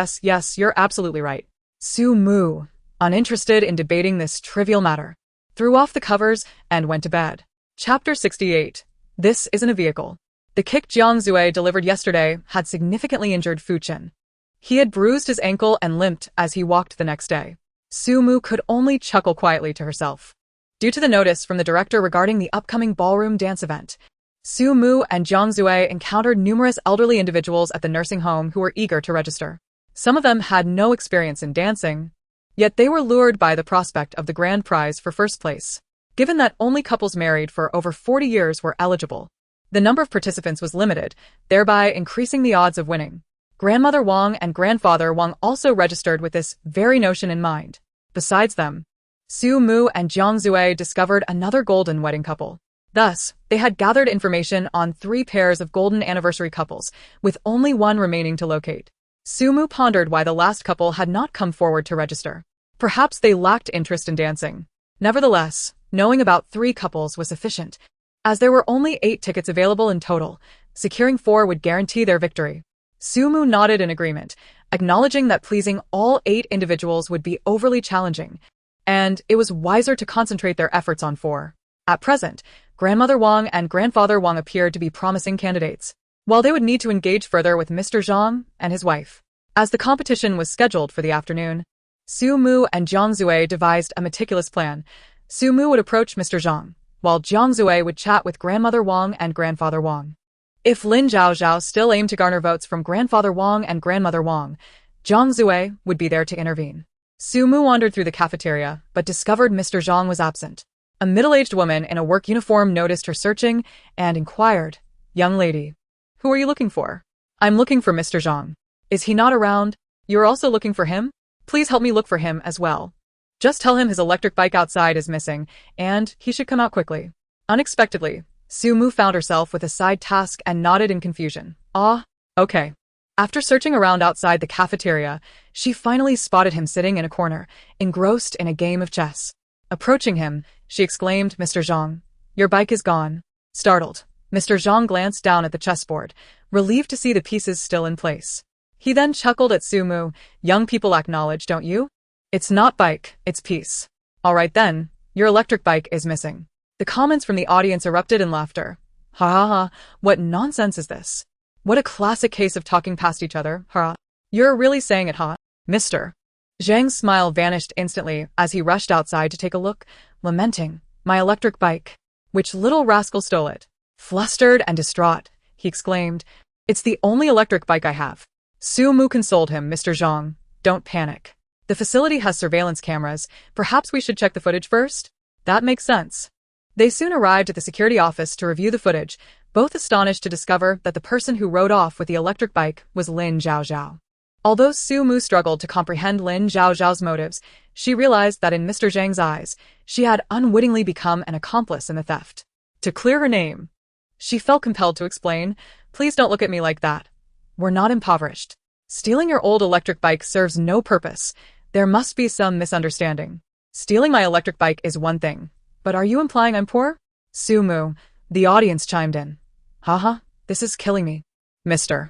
you're absolutely right. Sumu, uninterested in debating this trivial matter, threw off the covers and went to bed. Chapter 68. This isn't a vehicle. The kick Jiang Zui delivered yesterday had significantly injured Fu-chen. He had bruised his ankle and limped as he walked the next day. Sumu could only chuckle quietly to herself. Due to the notice from the director regarding the upcoming ballroom dance event, Sumu and Jiang Zui encountered numerous elderly individuals at the nursing home who were eager to register. Some of them had no experience in dancing, yet they were lured by the prospect of the grand prize for first place. Given that only couples married for over 40 years were eligible, the number of participants was limited, thereby increasing the odds of winning. Grandmother Wong and Grandfather Wong also registered with this very notion in mind. Besides them, Su Mu and Jiang Zui discovered another golden wedding couple. Thus, they had gathered information on 3 pairs of golden anniversary couples, with only one remaining to locate. Sumu pondered why the last couple had not come forward to register. Perhaps they lacked interest in dancing. Nevertheless, knowing about 3 couples was sufficient, as there were only 8 tickets available in total. Securing 4 would guarantee their victory. Sumu nodded in agreement, acknowledging that pleasing all 8 individuals would be overly challenging, and it was wiser to concentrate their efforts on 4. At present, Grandmother Wong and Grandfather Wong appeared to be promising candidates, while they would need to engage further with Mr. Zhang and his wife. As the competition was scheduled for the afternoon, Su Mu and Jiang Zue devised a meticulous plan. Su Mu would approach Mr. Zhang, while Jiang Zue would chat with Grandmother Wong and Grandfather Wong. If Lin Zhaozhao still aimed to garner votes from Grandfather Wong and Grandmother Wong, Jiang Zue would be there to intervene. Su Mu wandered through the cafeteria, but discovered Mr. Zhang was absent. A middle-aged woman in a work uniform noticed her searching and inquired, "Young lady, who are you looking for?" "I'm looking for Mr. Zhang. Is he not around?" "You're also looking for him? Please help me look for him as well. Just tell him his electric bike outside is missing, and he should come out quickly." Unexpectedly, Su Mu found herself with a side task and nodded in confusion. "Ah, okay." After searching around outside the cafeteria, she finally spotted him sitting in a corner, engrossed in a game of chess. Approaching him, she exclaimed, "Mr. Zhang, your bike is gone." Startled, Mr. Zhang glanced down at the chessboard, relieved to see the pieces still in place. He then chuckled at Su Mu. "Young people lack knowledge, don't you? It's not bike, it's piece. All right then, your electric bike is missing." The comments from the audience erupted in laughter. "Ha ha ha, what nonsense is this? What a classic case of talking past each other, ha. You're really saying it, ha, Mr. Zhang's smile vanished instantly as he rushed outside to take a look, lamenting, "My electric bike. Which little rascal stole it?" Flustered and distraught, he exclaimed, "It's the only electric bike I have." Su Mu consoled him. "Mr. Zhang, don't panic. The facility has surveillance cameras. Perhaps we should check the footage first?" "That makes sense." They soon arrived at the security office to review the footage, both astonished to discover that the person who rode off with the electric bike was Lin Zhaozhao. Although Su Mu struggled to comprehend Lin Zhaozhao's motives, she realized that in Mr. Zhang's eyes, she had unwittingly become an accomplice in the theft. To clear her name, she felt compelled to explain, "Please don't look at me like that. We're not impoverished. Stealing your old electric bike serves no purpose. There must be some misunderstanding. Stealing my electric bike is one thing, but are you implying I'm poor?" "Su Mu," the audience chimed in. "Haha, this is killing me. Mr.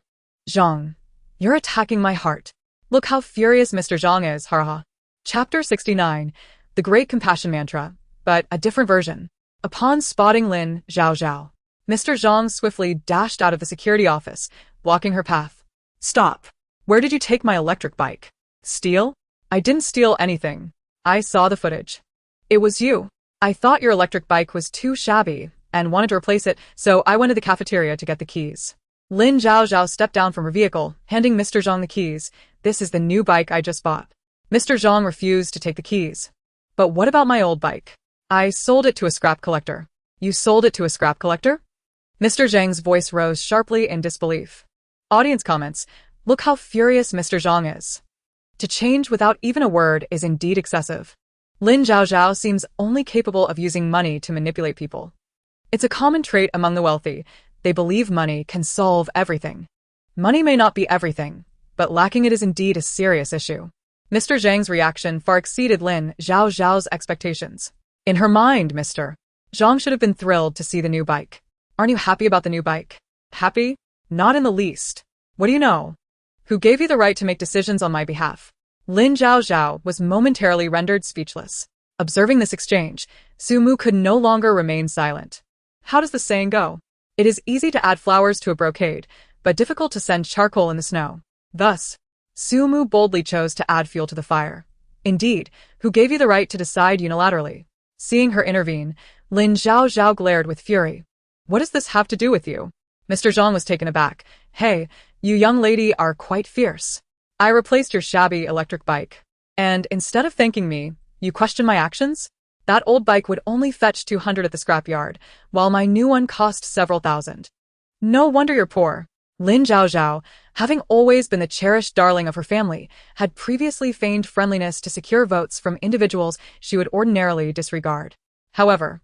Zhang, you're attacking my heart. Look how furious Mr. Zhang is, haha." Chapter 69, The Great Compassion Mantra, but a different version. Upon spotting Lin Zhaozhao, Mr. Zhang swiftly dashed out of the security office, blocking her path. "Stop. Where did you take my electric bike?" "Steal? I didn't steal anything. I saw the footage. It was you. I thought your electric bike was too shabby and wanted to replace it, so I went to the cafeteria to get the keys." Lin Zhaozhao stepped down from her vehicle, handing Mr. Zhang the keys. "This is the new bike I just bought." Mr. Zhang refused to take the keys. "But what about my old bike? I sold it to a scrap collector." "You sold it to a scrap collector?" Mr. Zhang's voice rose sharply in disbelief. Audience comments, "Look how furious Mr. Zhang is. To change without even a word is indeed excessive. Lin Zhaozhao seems only capable of using money to manipulate people. It's a common trait among the wealthy. They believe money can solve everything. Money may not be everything, but lacking it is indeed a serious issue." Mr. Zhang's reaction far exceeded Lin Zhaozhao's expectations. In her mind, Mr. Zhang should have been thrilled to see the new bike. "Aren't you happy about the new bike?" "Happy? Not in the least. What do you know? Who gave you the right to make decisions on my behalf?" Lin Zhaozhao was momentarily rendered speechless. Observing this exchange, Su Mu could no longer remain silent. How does the saying go? It is easy to add flowers to a brocade, but difficult to send charcoal in the snow. Thus, Su Mu boldly chose to add fuel to the fire. "Indeed, who gave you the right to decide unilaterally?" Seeing her intervene, Lin Zhaozhao glared with fury. "What does this have to do with you?" Mr. Zhang was taken aback. "Hey, you young lady are quite fierce. I replaced your shabby electric bike. And instead of thanking me, you question my actions? That old bike would only fetch 200 at the scrapyard, while my new one cost several thousand. No wonder you're poor." Lin Zhaozhao, having always been the cherished darling of her family, had previously feigned friendliness to secure votes from individuals she would ordinarily disregard. However,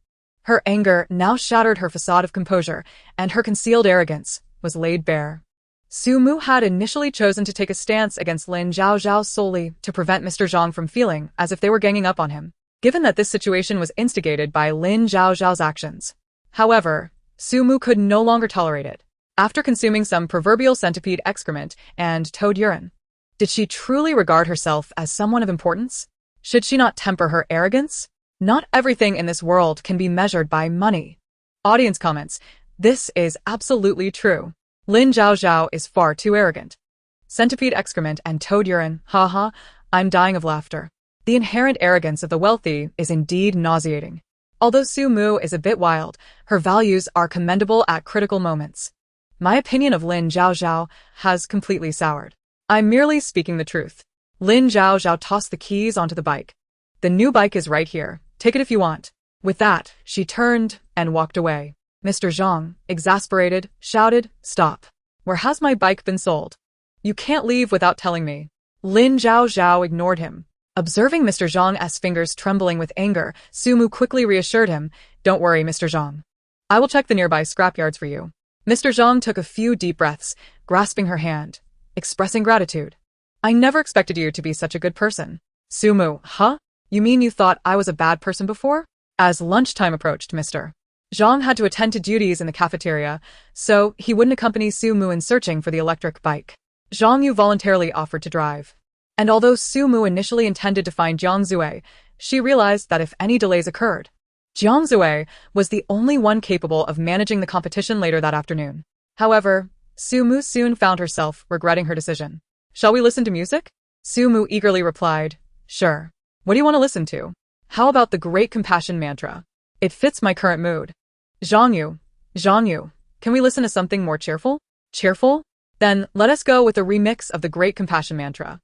Her anger now shattered her facade of composure, and her concealed arrogance was laid bare. Su Mu had initially chosen to take a stance against Lin Zhaozhao solely to prevent Mr. Zhang from feeling as if they were ganging up on him, given that this situation was instigated by Lin Zhaozhao's actions. However, Su Mu could no longer tolerate it. After consuming some proverbial centipede excrement and toad urine, did she truly regard herself as someone of importance? Should she not temper her arrogance? Not everything in this world can be measured by money. Audience comments: this is absolutely true. Lin Zhaozhao is far too arrogant. Centipede excrement and toad urine, haha, I'm dying of laughter. The inherent arrogance of the wealthy is indeed nauseating. Although Su Mu is a bit wild, her values are commendable at critical moments. My opinion of Lin Zhaozhao has completely soured. I'm merely speaking the truth. Lin Zhaozhao tossed the keys onto the bike. The new bike is right here. Take it if you want. With that, she turned and walked away. Mr. Zhang, exasperated, shouted, "Stop. Where has my bike been sold? You can't leave without telling me." Lin Zhaozhao ignored him. Observing Mr. Zhang's fingers trembling with anger, Su Mu quickly reassured him, "Don't worry, Mr. Zhang. I will check the nearby scrapyards for you." Mr. Zhang took a few deep breaths, grasping her hand, expressing gratitude. "I never expected you to be such a good person." Su Mu, huh? You mean you thought I was a bad person before? As lunchtime approached, Mr. Zhang had to attend to duties in the cafeteria, so he wouldn't accompany Su Mu in searching for the electric bike. Zhang Yu voluntarily offered to drive. And although Su Mu initially intended to find Jiang Zue, she realized that if any delays occurred, Jiang Zue was the only one capable of managing the competition later that afternoon. However, Su Mu soon found herself regretting her decision. "Shall we listen to music?" Su Mu eagerly replied, "Sure. What do you want to listen to? How about the Great Compassion Mantra? It fits my current mood." Zhang Yu, can we listen to something more cheerful? Cheerful? Then let us go with a remix of the Great Compassion Mantra.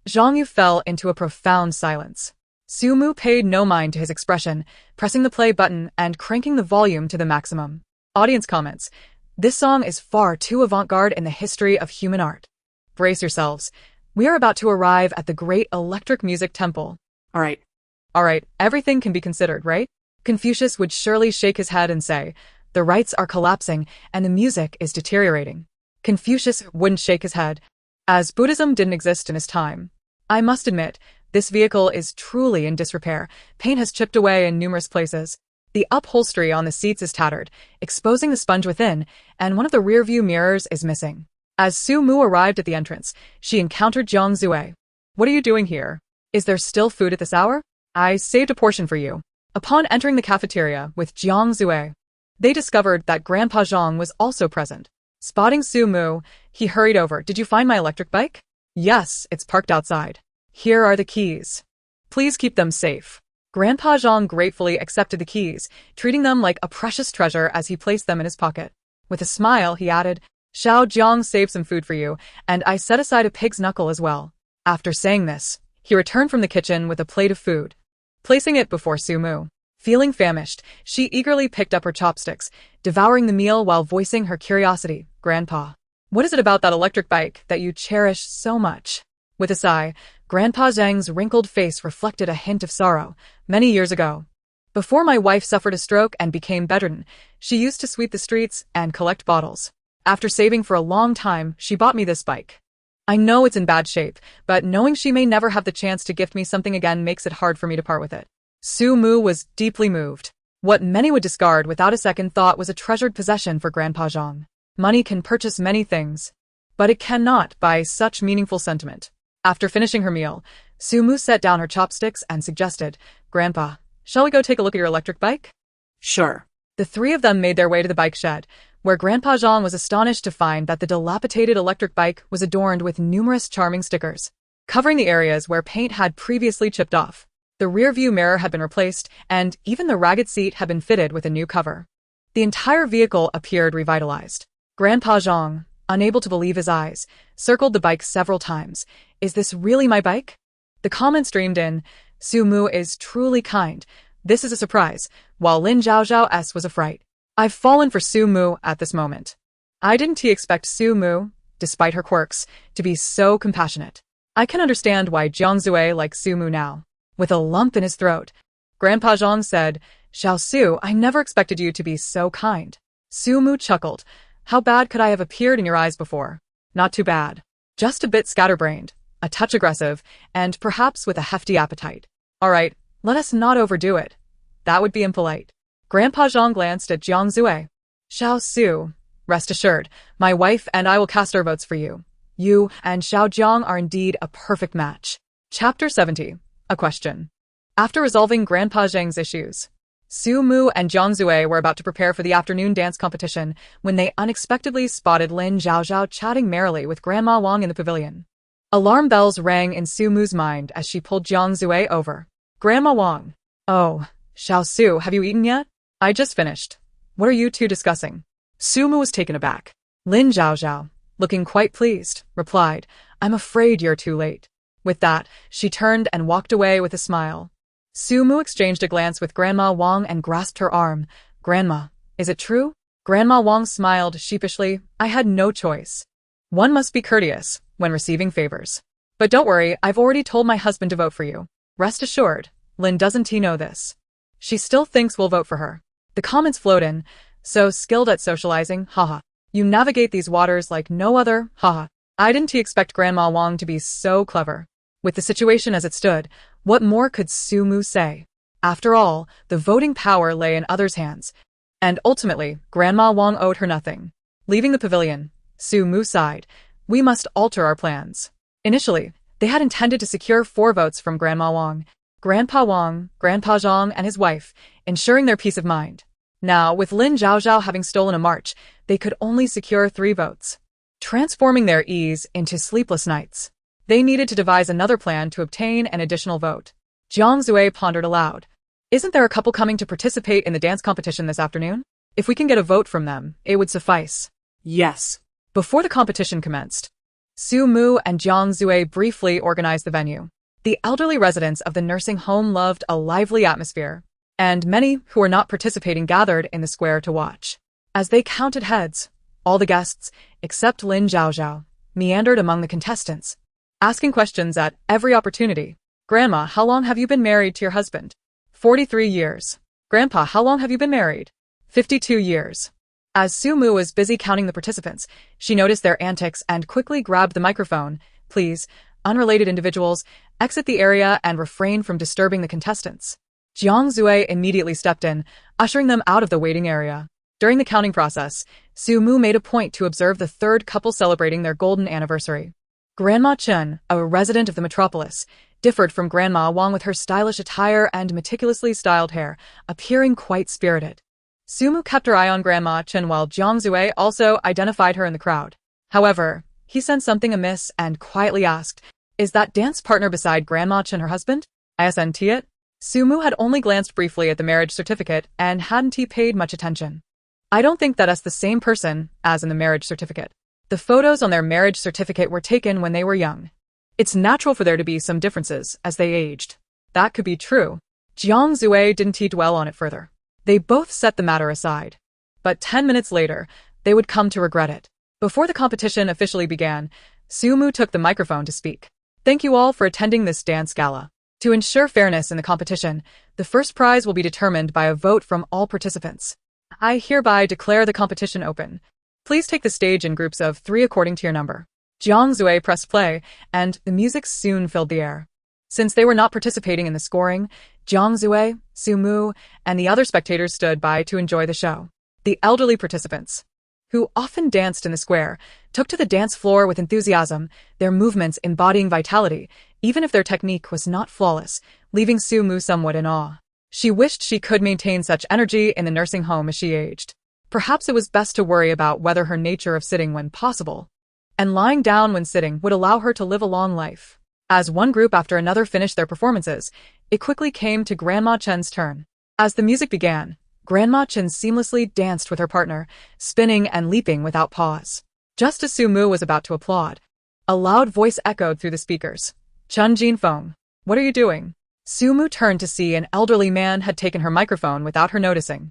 Zhang Yu fell into a profound silence. Su Mu paid no mind to his expression, pressing the play button and cranking the volume to the maximum. Audience comments: this song is far too avant-garde in the history of human art. Brace yourselves. We are about to arrive at the great electric music temple. All right, everything can be considered, right? Confucius would surely shake his head and say, "The rites are collapsing and the music is deteriorating." Confucius wouldn't shake his head, as Buddhism didn't exist in his time. I must admit, this vehicle is truly in disrepair. Paint has chipped away in numerous places. The upholstery on the seats is tattered, exposing the sponge within, and one of the rear-view mirrors is missing. As Su Mu arrived at the entrance, she encountered Jiang Zue. "What are you doing here? Is there still food at this hour? I saved a portion for you." Upon entering the cafeteria with Jiang Zue, they discovered that Grandpa Zhang was also present. Spotting Su Mu, he hurried over. "Did you find my electric bike?" "Yes, it's parked outside. Here are the keys. Please keep them safe." Grandpa Zhang gratefully accepted the keys, treating them like a precious treasure as he placed them in his pocket. With a smile, he added, "Xiao Jiang saved some food for you, and I set aside a pig's knuckle as well." After saying this, he returned from the kitchen with a plate of food, placing it before Su Mu. Feeling famished, she eagerly picked up her chopsticks, devouring the meal while voicing her curiosity. "Grandpa, what is it about that electric bike that you cherish so much?" With a sigh, Grandpa Zhang's wrinkled face reflected a hint of sorrow. "Many years ago, before my wife suffered a stroke and became bedridden, she used to sweep the streets and collect bottles. After saving for a long time, she bought me this bike. I know it's in bad shape, but knowing she may never have the chance to gift me something again makes it hard for me to part with it." Su Mu was deeply moved. What many would discard without a second thought was a treasured possession for Grandpa Zhang. Money can purchase many things, but it cannot buy such meaningful sentiment. After finishing her meal, Su Mu set down her chopsticks and suggested, "Grandpa, shall we go take a look at your electric bike?" Sure. The three of them made their way to the bike shed, where Grandpa Zhang was astonished to find that the dilapidated electric bike was adorned with numerous charming stickers, covering the areas where paint had previously chipped off. The rear-view mirror had been replaced, and even the ragged seat had been fitted with a new cover. The entire vehicle appeared revitalized. Grandpa Zhang, unable to believe his eyes, circled the bike several times. "Is this really my bike?" The comments streamed in. "Su Mu is truly kind. This is a surprise," while Lin Zhaozhao's was a fright. "I've fallen for Su Mu at this moment. I didn't expect Su Mu, despite her quirks, to be so compassionate. I can understand why Jiang Zue likes Su Mu now." With a lump in his throat, Grandpa Zhang said, Xiao Su, I never expected you to be so kind. Su Mu chuckled. How bad could I have appeared in your eyes before? Not too bad. Just a bit scatterbrained, a touch aggressive, and perhaps with a hefty appetite. All right, let us not overdo it. That would be impolite. Grandpa Zhang glanced at Jiang Zue. Xiao Su, rest assured, my wife and I will cast our votes for you. You and Xiao Jiang are indeed a perfect match. Chapter 70. A question. After resolving Grandpa Zhang's issues, Su Mu and Jiang Zue were about to prepare for the afternoon dance competition when they unexpectedly spotted Lin Zhaozhao chatting merrily with Grandma Wong in the pavilion. Alarm bells rang in Su Mu's mind as she pulled Jiang Zue over. Grandma Wong. Oh, Xiao Su, have you eaten yet? I just finished. What are you two discussing? Su Mu was taken aback. Lin Zhaozhao, looking quite pleased, replied, I'm afraid you're too late. With that, she turned and walked away with a smile. Su Mu exchanged a glance with Grandma Wong and grasped her arm. Grandma, is it true? Grandma Wong smiled sheepishly. I had no choice. One must be courteous when receiving favors. But don't worry, I've already told my husband to vote for you. Rest assured, Lin doesn't know this. She still thinks we'll vote for her. The comments flowed in. So skilled at socializing, haha. You navigate these waters like no other, haha. I didn't expect Grandma Wong to be so clever. With the situation as it stood, what more could Su Mu say? After all, the voting power lay in others' hands. And ultimately, Grandma Wong owed her nothing. Leaving the pavilion, Su Mu sighed. We must alter our plans. Initially, they had intended to secure 4 votes from Grandma Wong, Grandpa Wong, Grandpa Zhang, and his wife, ensuring their peace of mind. Now, with Lin Zhaozhao having stolen a march, they could only secure 3 votes, transforming their ease into sleepless nights. They needed to devise another plan to obtain an additional vote. Jiang Zue pondered aloud. Isn't there a couple coming to participate in the dance competition this afternoon? If we can get a vote from them, it would suffice. Yes. Before the competition commenced, Su Mu and Jiang Zue briefly organized the venue. The elderly residents of the nursing home loved a lively atmosphere, and many who were not participating gathered in the square to watch. As they counted heads, all the guests, except Lin Zhaozhao, meandered among the contestants, asking questions at every opportunity. Grandma, how long have you been married to your husband? 43 years. Grandpa, how long have you been married? 52 years. As Su Mu was busy counting the participants, she noticed their antics and quickly grabbed the microphone. Please, unrelated individuals, exit the area and refrain from disturbing the contestants. Jiang Zue immediately stepped in, ushering them out of the waiting area. During the counting process, Su Mu made a point to observe the 3rd couple celebrating their golden anniversary. Grandma Chen, a resident of the metropolis, differed from Grandma Wong with her stylish attire and meticulously styled hair, appearing quite spirited. Su Mu kept her eye on Grandma Chen while Jiang Zue also identified her in the crowd. However, he sensed something amiss and quietly asked, Is that dance partner beside Grandma Chen her husband? Isn't it? Su Mu had only glanced briefly at the marriage certificate and hadn't paid much attention. I don't think that's the same person as in the marriage certificate. The photos on their marriage certificate were taken when they were young. It's natural for there to be some differences as they aged. That could be true. Jiang Zue didn't dwell on it further. They both set the matter aside. But 10 minutes later, they would come to regret it. Before the competition officially began, Su Mu took the microphone to speak. Thank you all for attending this dance gala. To ensure fairness in the competition, the first prize will be determined by a vote from all participants. I hereby declare the competition open. Please take the stage in groups of 3 according to your number. Jiang Zue pressed play, and the music soon filled the air. Since they were not participating in the scoring, Jiang Zue, Su Mu, and the other spectators stood by to enjoy the show. The elderly participants, who often danced in the square, took to the dance floor with enthusiasm, their movements embodying vitality, even if their technique was not flawless, leaving Su Mu somewhat in awe. She wished she could maintain such energy in the nursing home as she aged. Perhaps it was best to worry about whether her nature of sitting when possible, and lying down when sitting would allow her to live a long life. As one group after another finished their performances, it quickly came to Grandma Chen's turn. As the music began, Grandma Chen seamlessly danced with her partner, spinning and leaping without pause. Just as Su Mu was about to applaud, a loud voice echoed through the speakers. Chen Jinfeng, what are you doing? Su Mu turned to see an elderly man had taken her microphone without her noticing.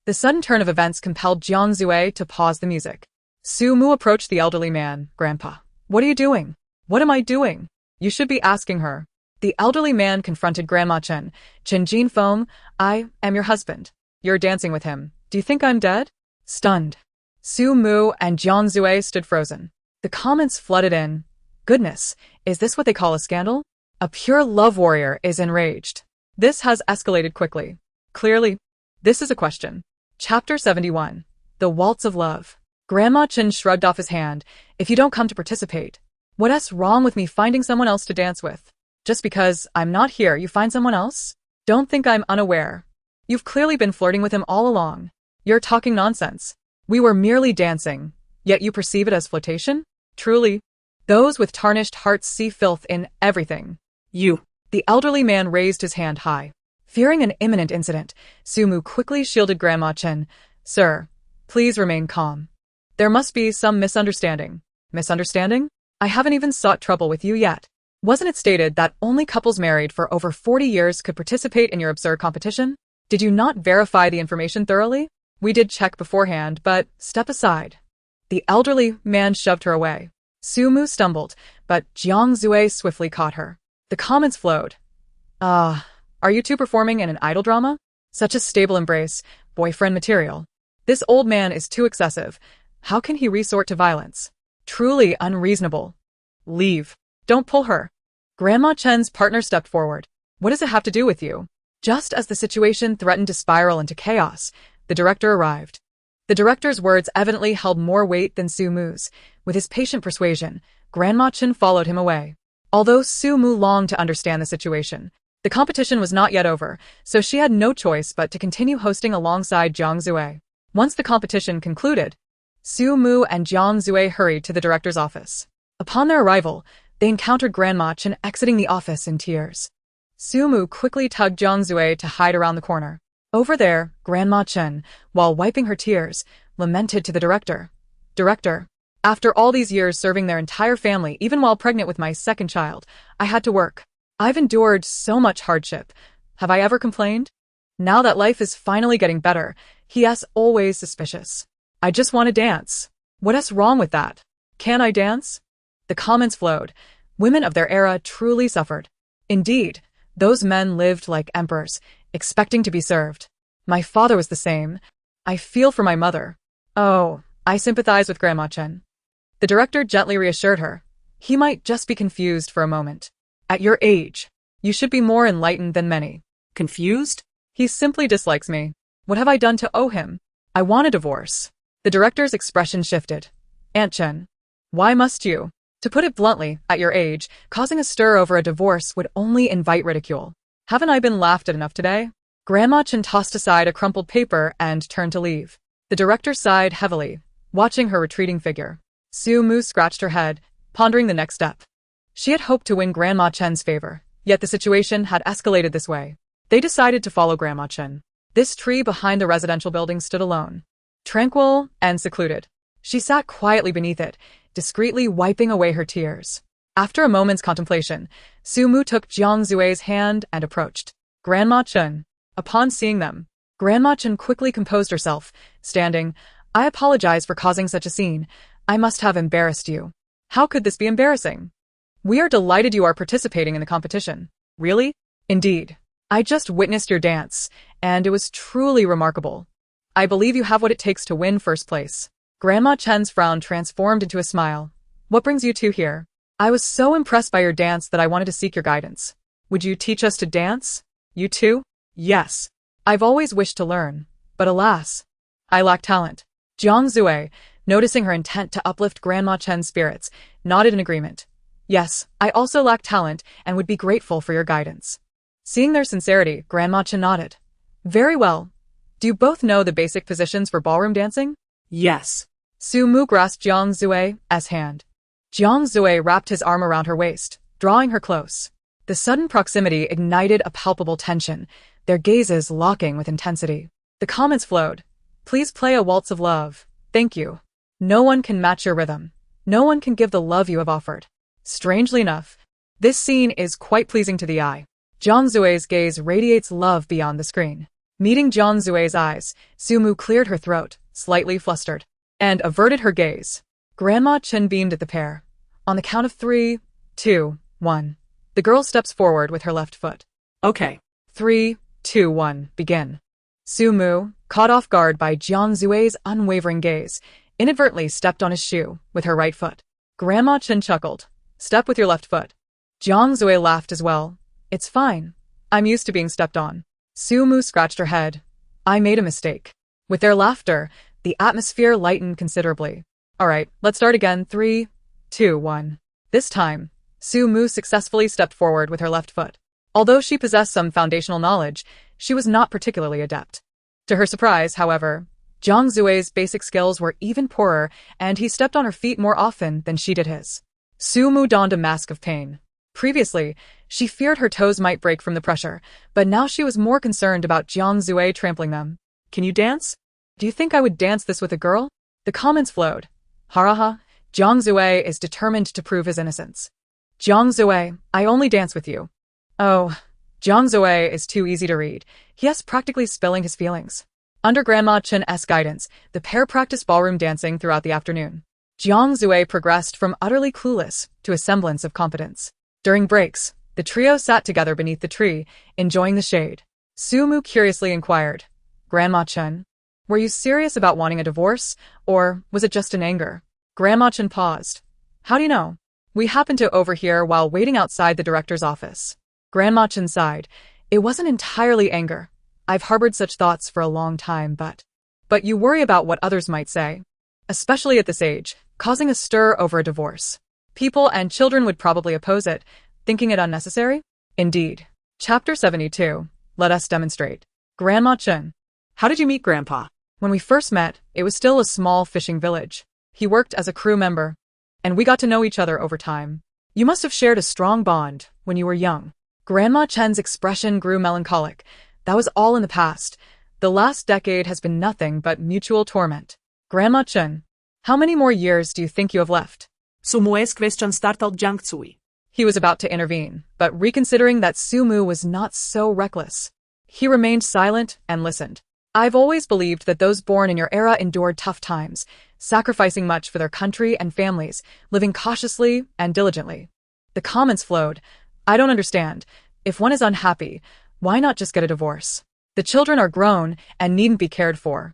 The sudden turn of events compelled Jiang Zue to pause the music. Su Mu approached the elderly man. Grandpa, what are you doing? What am I doing? You should be asking her. The elderly man confronted Grandma Chen. Chen Jin Feng, I am your husband. You're dancing with him. Do you think I'm dead? Stunned. Su Mu and Jiang Zui stood frozen. The comments flooded in. Goodness, is this what they call a scandal? A pure love warrior is enraged. This has escalated quickly. Clearly, this is a question. Chapter 71. The Waltz of Love. Grandma Chen shrugged off his hand. If you don't come to participate, what's wrong with me finding someone else to dance with? Just because I'm not here, you find someone else? Don't think I'm unaware. You've clearly been flirting with him all along. You're talking nonsense. We were merely dancing, yet you perceive it as flirtation? Truly. Those with tarnished hearts see filth in everything. You. The elderly man raised his hand high. Fearing an imminent incident, Su Mu quickly shielded Grandma Chen. Sir, please remain calm. There must be some misunderstanding. Misunderstanding? I haven't even sought trouble with you yet. Wasn't it stated that only couples married for over 40 years could participate in your absurd competition? Did you not verify the information thoroughly? We did check beforehand, but step aside. The elderly man shoved her away. Su Mu stumbled, but Jiang Zui swiftly caught her. The comments flowed. Are you two performing in an idol drama? Such a stable embrace, boyfriend material. This old man is too excessive. How can he resort to violence? Truly unreasonable. Leave. Don't pull her. Grandma Chen's partner stepped forward. What does it have to do with you? Just as the situation threatened to spiral into chaos, the director arrived. The director's words evidently held more weight than Su Mu's. With his patient persuasion, Grandma Chen followed him away. Although Su Mu longed to understand the situation, the competition was not yet over, so she had no choice but to continue hosting alongside Jiang Zui. Once the competition concluded, Su Mu and Jiang Zui hurried to the director's office. Upon their arrival, they encountered Grandma Chen exiting the office in tears. Su Mu quickly tugged Jiang Zui to hide around the corner. Over there, Grandma Chen, while wiping her tears, lamented to the director. Director, after all these years serving their entire family, even while pregnant with my second child, I had to work. I've endured so much hardship. Have I ever complained? Now that life is finally getting better, he is always suspicious. I just want to dance. What's wrong with that? Can I dance? The comments flowed. Women of their era truly suffered. Indeed, those men lived like emperors, expecting to be served. My father was the same. I feel for my mother. Oh, I sympathize with Grandma Chen. The director gently reassured her. He might just be confused for a moment. At your age, you should be more enlightened than many. Confused? He simply dislikes me. What have I done to owe him? I want a divorce. The director's expression shifted. Aunt Chen, why must you? To put it bluntly, at your age, causing a stir over a divorce would only invite ridicule. Haven't I been laughed at enough today? Grandma Chen tossed aside a crumpled paper and turned to leave. The director sighed heavily, watching her retreating figure. Su Mu scratched her head, pondering the next step. She had hoped to win Grandma Chen's favor, yet the situation had escalated this way. They decided to follow Grandma Chen. This tree behind the residential building stood alone, tranquil and secluded. She sat quietly beneath it, discreetly wiping away her tears. After a moment's contemplation, Su Mu took Jiang Zui's hand and approached Grandma Chen. Upon seeing them, Grandma Chen quickly composed herself, standing. I apologize for causing such a scene. I must have embarrassed you. How could this be embarrassing? We are delighted you are participating in the competition. Really? Indeed. I just witnessed your dance, and it was truly remarkable. I believe you have what it takes to win first place. Grandma Chen's frown transformed into a smile. What brings you two here? I was so impressed by your dance that I wanted to seek your guidance. Would you teach us to dance? You too? Yes. I've always wished to learn, but alas, I lack talent. Jiang Zui, noticing her intent to uplift Grandma Chen's spirits, nodded in agreement. Yes, I also lack talent and would be grateful for your guidance. Seeing their sincerity, Grandma Chen nodded. Very well. Do you both know the basic positions for ballroom dancing? Yes. Su Mu grasped Jiang Zui's hand. Jiang Zui wrapped his arm around her waist, drawing her close. The sudden proximity ignited a palpable tension, their gazes locking with intensity. The comments flowed. Please play a waltz of love. Thank you. No one can match your rhythm. No one can give the love you have offered. Strangely enough, this scene is quite pleasing to the eye. Jiang Zui's gaze radiates love beyond the screen. Meeting Jiang Zui's eyes, Su Mu cleared her throat, slightly flustered, and averted her gaze. Grandma Chen beamed at the pair. On the count of 3, 2, 1. The girl steps forward with her left foot. Okay. 3, 2, 1, begin. Su-mu, caught off guard by Jiang Zue's unwavering gaze, inadvertently stepped on his shoe with her right foot. Grandma Chen chuckled. Step with your left foot. Jiang Zue laughed as well. It's fine. I'm used to being stepped on. Su-mu scratched her head. I made a mistake. With their laughter, the atmosphere lightened considerably. Alright, let's start again. 3, 2, 1. This time, Su-mu successfully stepped forward with her left foot. Although she possessed some foundational knowledge, she was not particularly adept. To her surprise, however, Jiang Zue's basic skills were even poorer, and he stepped on her feet more often than she did his. Su-mu donned a mask of pain. Previously, she feared her toes might break from the pressure, but now she was more concerned about Jiang Zue trampling them. Can you dance? Do you think I would dance this with a girl? The comments flowed. Haraha, Jiang Zue is determined to prove his innocence. Jiang Zue, I only dance with you. Oh, Jiang Zue is too easy to read. Yes, practically spilling his feelings. Under Grandma Chen's guidance, the pair practiced ballroom dancing throughout the afternoon. Jiang Zue progressed from utterly clueless to a semblance of competence. During breaks, the trio sat together beneath the tree, enjoying the shade. Su-mu curiously inquired, Grandma Chen, were you serious about wanting a divorce, or was it just in anger? Grandma Chen paused. How do you know? We happened to overhear while waiting outside the director's office. Grandma Chen sighed. It wasn't entirely anger. I've harbored such thoughts for a long time, but you worry about what others might say. Especially at this age, causing a stir over a divorce. People and children would probably oppose it, thinking it unnecessary? Indeed. Chapter 72. Let us demonstrate. Grandma Chen. How did you meet Grandpa? When we first met, it was still a small fishing village. He worked as a crew member, and we got to know each other over time. You must have shared a strong bond when you were young. Grandma Chen's expression grew melancholic. That was all in the past. The last decade has been nothing but mutual torment. Grandma Chen, how many more years do you think you have left? Sumu's question startled Jiang Zue. He was about to intervene, but reconsidering that Su-mu was not so reckless, he remained silent and listened. I've always believed that those born in your era endured tough times, sacrificing much for their country and families, living cautiously and diligently. The comments flowed. I don't understand. If one is unhappy, why not just get a divorce? The children are grown and needn't be cared for.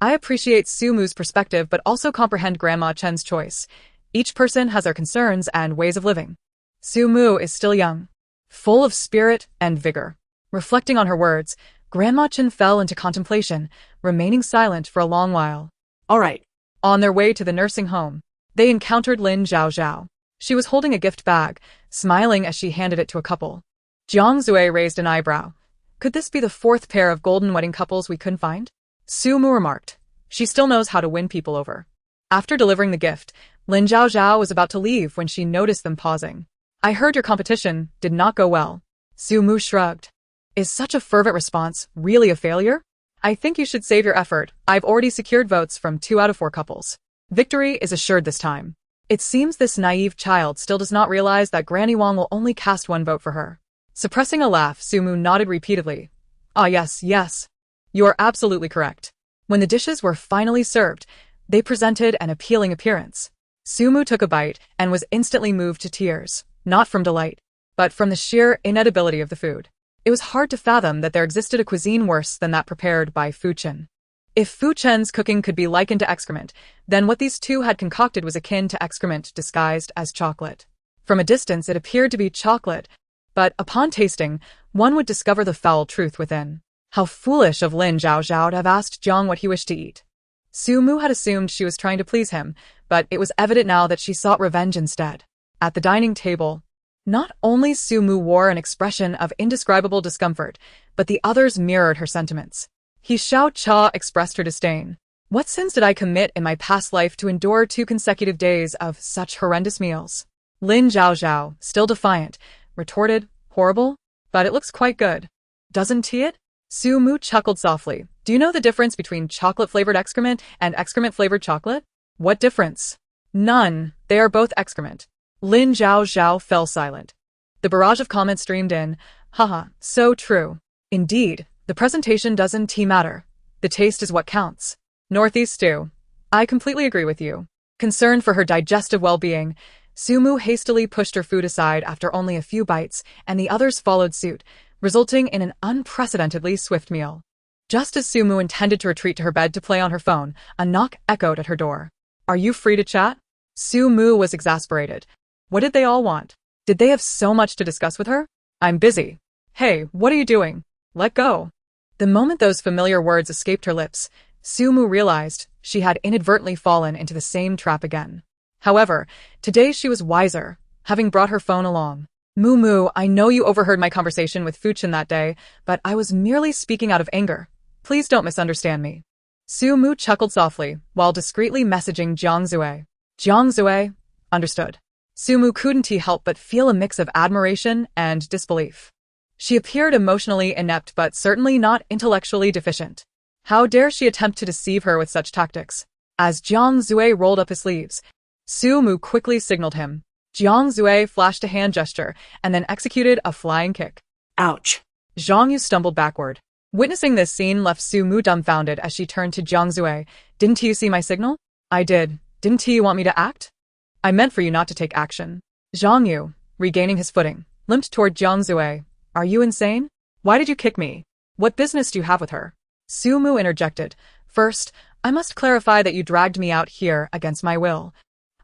I appreciate Su-mu's perspective but also comprehend Grandma Chen's choice. Each person has their concerns and ways of living. Su-mu is still young, full of spirit and vigor. Reflecting on her words, Grandma Chen fell into contemplation, remaining silent for a long while. All right. On their way to the nursing home, they encountered Lin Zhao Zhao. She was holding a gift bag, smiling as she handed it to a couple. Jiang Zue raised an eyebrow. Could this be the fourth pair of golden wedding couples we couldn't find? Su-mu remarked. She still knows how to win people over. After delivering the gift, Lin Zhao Zhao was about to leave when she noticed them pausing. I heard your competition did not go well. Su-mu shrugged. Is such a fervent response really a failure? I think you should save your effort. I've already secured votes from 2 out of 4 couples. Victory is assured this time. It seems this naive child still does not realize that Granny Wong will only cast 1 vote for her. Suppressing a laugh, Su-mu nodded repeatedly. Ah yes, yes. You are absolutely correct. When the dishes were finally served, they presented an appealing appearance. Su-mu took a bite and was instantly moved to tears, not from delight, but from the sheer inedibility of the food. It was hard to fathom that there existed a cuisine worse than that prepared by Fu Chen. If Fu Chen's cooking could be likened to excrement, then what these two had concocted was akin to excrement disguised as chocolate. From a distance it appeared to be chocolate, but upon tasting, one would discover the foul truth within. How foolish of Lin Zhao Zhao to have asked Jiang what he wished to eat. Su-mu had assumed she was trying to please him, but it was evident now that she sought revenge instead. At the dining table, not only Su-mu wore an expression of indescribable discomfort, but the others mirrored her sentiments. He Xiao Cha expressed her disdain. What sins did I commit in my past life to endure 2 consecutive days of such horrendous meals? Lin Zhao Zhao, still defiant, retorted, horrible? But it looks quite good. Doesn't it? Su-mu chuckled softly. Do you know the difference between chocolate-flavored excrement and excrement-flavored chocolate? What difference? None. They are both excrement. Lin Zhao Zhao fell silent. The barrage of comments streamed in. Haha, so true. Indeed, the presentation doesn't matter. The taste is what counts. Northeast stew. I completely agree with you. Concerned for her digestive well-being, Sumu hastily pushed her food aside after only a few bites, and the others followed suit, resulting in an unprecedentedly swift meal. Just as Sumu intended to retreat to her bed to play on her phone, a knock echoed at her door. "Are you free to chat?" Sumu was exasperated. What did they all want? Did they have so much to discuss with her? "I'm busy." "Hey, what are you doing? Let go." The moment those familiar words escaped her lips, Sumu realized she had inadvertently fallen into the same trap again. However, today she was wiser, having brought her phone along. "Moo, I know you overheard my conversation with Fuchin that day, but I was merely speaking out of anger. Please don't misunderstand me." Sumu chuckled softly, while discreetly messaging Jiang Zue. Jiang Zue understood. Sumu couldn't help but feel a mix of admiration and disbelief. She appeared emotionally inept but certainly not intellectually deficient. How dare she attempt to deceive her with such tactics? As Jiang Zue rolled up his sleeves, Sumu quickly signaled him. Jiang Zue flashed a hand gesture and then executed a flying kick. Ouch. Zhang Yu stumbled backward. Witnessing this scene left Sumu dumbfounded as she turned to Jiang Zue. "Didn't you see my signal?" "I did. Didn't you want me to act?" "I meant for you not to take action." Zhang Yu, regaining his footing, limped toward Jiang Zue. "Are you insane? Why did you kick me? What business do you have with her?" Sumu interjected. "First, I must clarify that you dragged me out here against my will.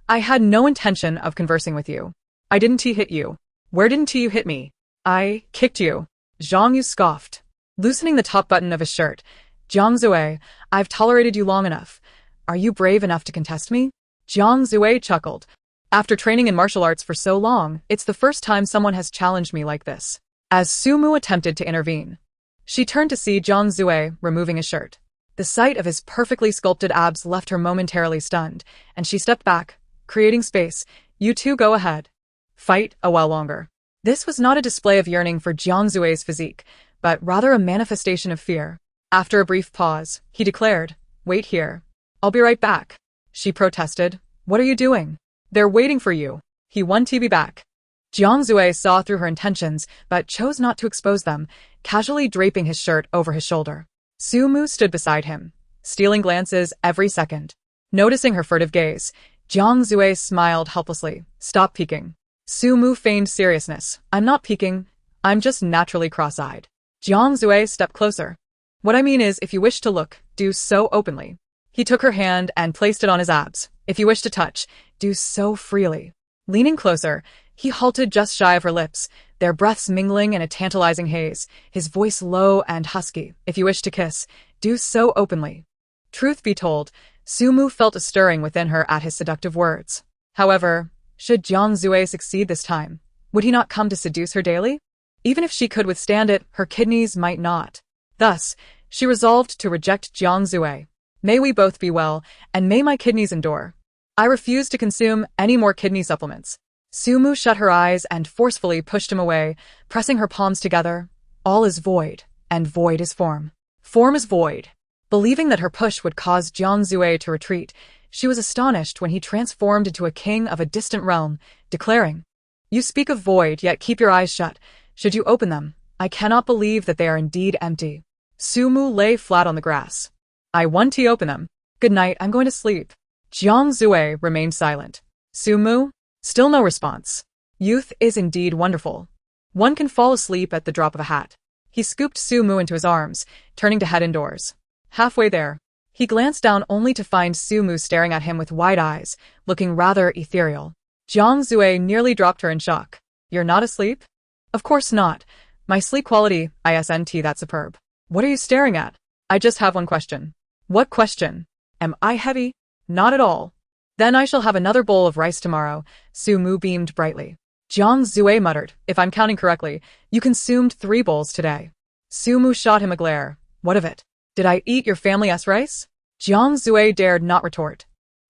I had no intention of conversing with you. I didn't hit you. Where didn't you hit me?" "I kicked you." Zhang Yu scoffed. Loosening the top button of his shirt, "Jiang Zue, I've tolerated you long enough. Are you brave enough to contest me?" Jiang Zue chuckled. "After training in martial arts for so long, it's the first time someone has challenged me like this." As Sumu attempted to intervene, she turned to see Jiang Zue removing his shirt. The sight of his perfectly sculpted abs left her momentarily stunned, and she stepped back, creating space. "You two go ahead. Fight a while longer." This was not a display of yearning for Jiang Zue's physique, but rather a manifestation of fear. After a brief pause, he declared, "Wait here. I'll be right back." She protested. "What are you doing? They're waiting for you." He won to be back. Jiang Zue saw through her intentions, but chose not to expose them, casually draping his shirt over his shoulder. Sumu stood beside him, stealing glances every second. Noticing her furtive gaze, Jiang Zue smiled helplessly. "Stop peeking." Sumu feigned seriousness. "I'm not peeking. I'm just naturally cross-eyed." Jiang Zue stepped closer. "What I mean is, if you wish to look, do so openly." He took her hand and placed it on his abs. "If you wish to touch, do so freely." Leaning closer, he halted just shy of her lips, their breaths mingling in a tantalizing haze, his voice low and husky. "If you wish to kiss, do so openly." Truth be told, Sumu felt a stirring within her at his seductive words. However, should Jiang Zue succeed this time, would he not come to seduce her daily? Even if she could withstand it, her kidneys might not. Thus, she resolved to reject Jiang Zue. "May we both be well, and may my kidneys endure. I refuse to consume any more kidney supplements." Sumu shut her eyes and forcefully pushed him away, pressing her palms together. All is void, and void is form. Form is void. Believing that her push would cause Jiang Zue to retreat, she was astonished when he transformed into a king of a distant realm, declaring, "You speak of void, yet keep your eyes shut. Should you open them, I cannot believe that they are indeed empty." Sumu lay flat on the grass. "I want to open them. Good night, I'm going to sleep." Jiang Zue remained silent. Sumu? Still no response. Youth is indeed wonderful. One can fall asleep at the drop of a hat. He scooped Sumu into his arms, turning to head indoors. Halfway there, he glanced down only to find Sumu staring at him with wide eyes, looking rather ethereal. Jiang Zue nearly dropped her in shock. "You're not asleep?" "Of course not. My sleep quality, isn't that superb." "What are you staring at?" "I just have one question." "What question?" "Am I heavy?" "Not at all." "Then I shall have another bowl of rice tomorrow." Sumu beamed brightly. Jiang Zue muttered, "If I'm counting correctly, you consumed 3 bowls today." Sumu shot him a glare. "What of it? Did I eat your family's rice?" Jiang Zue dared not retort.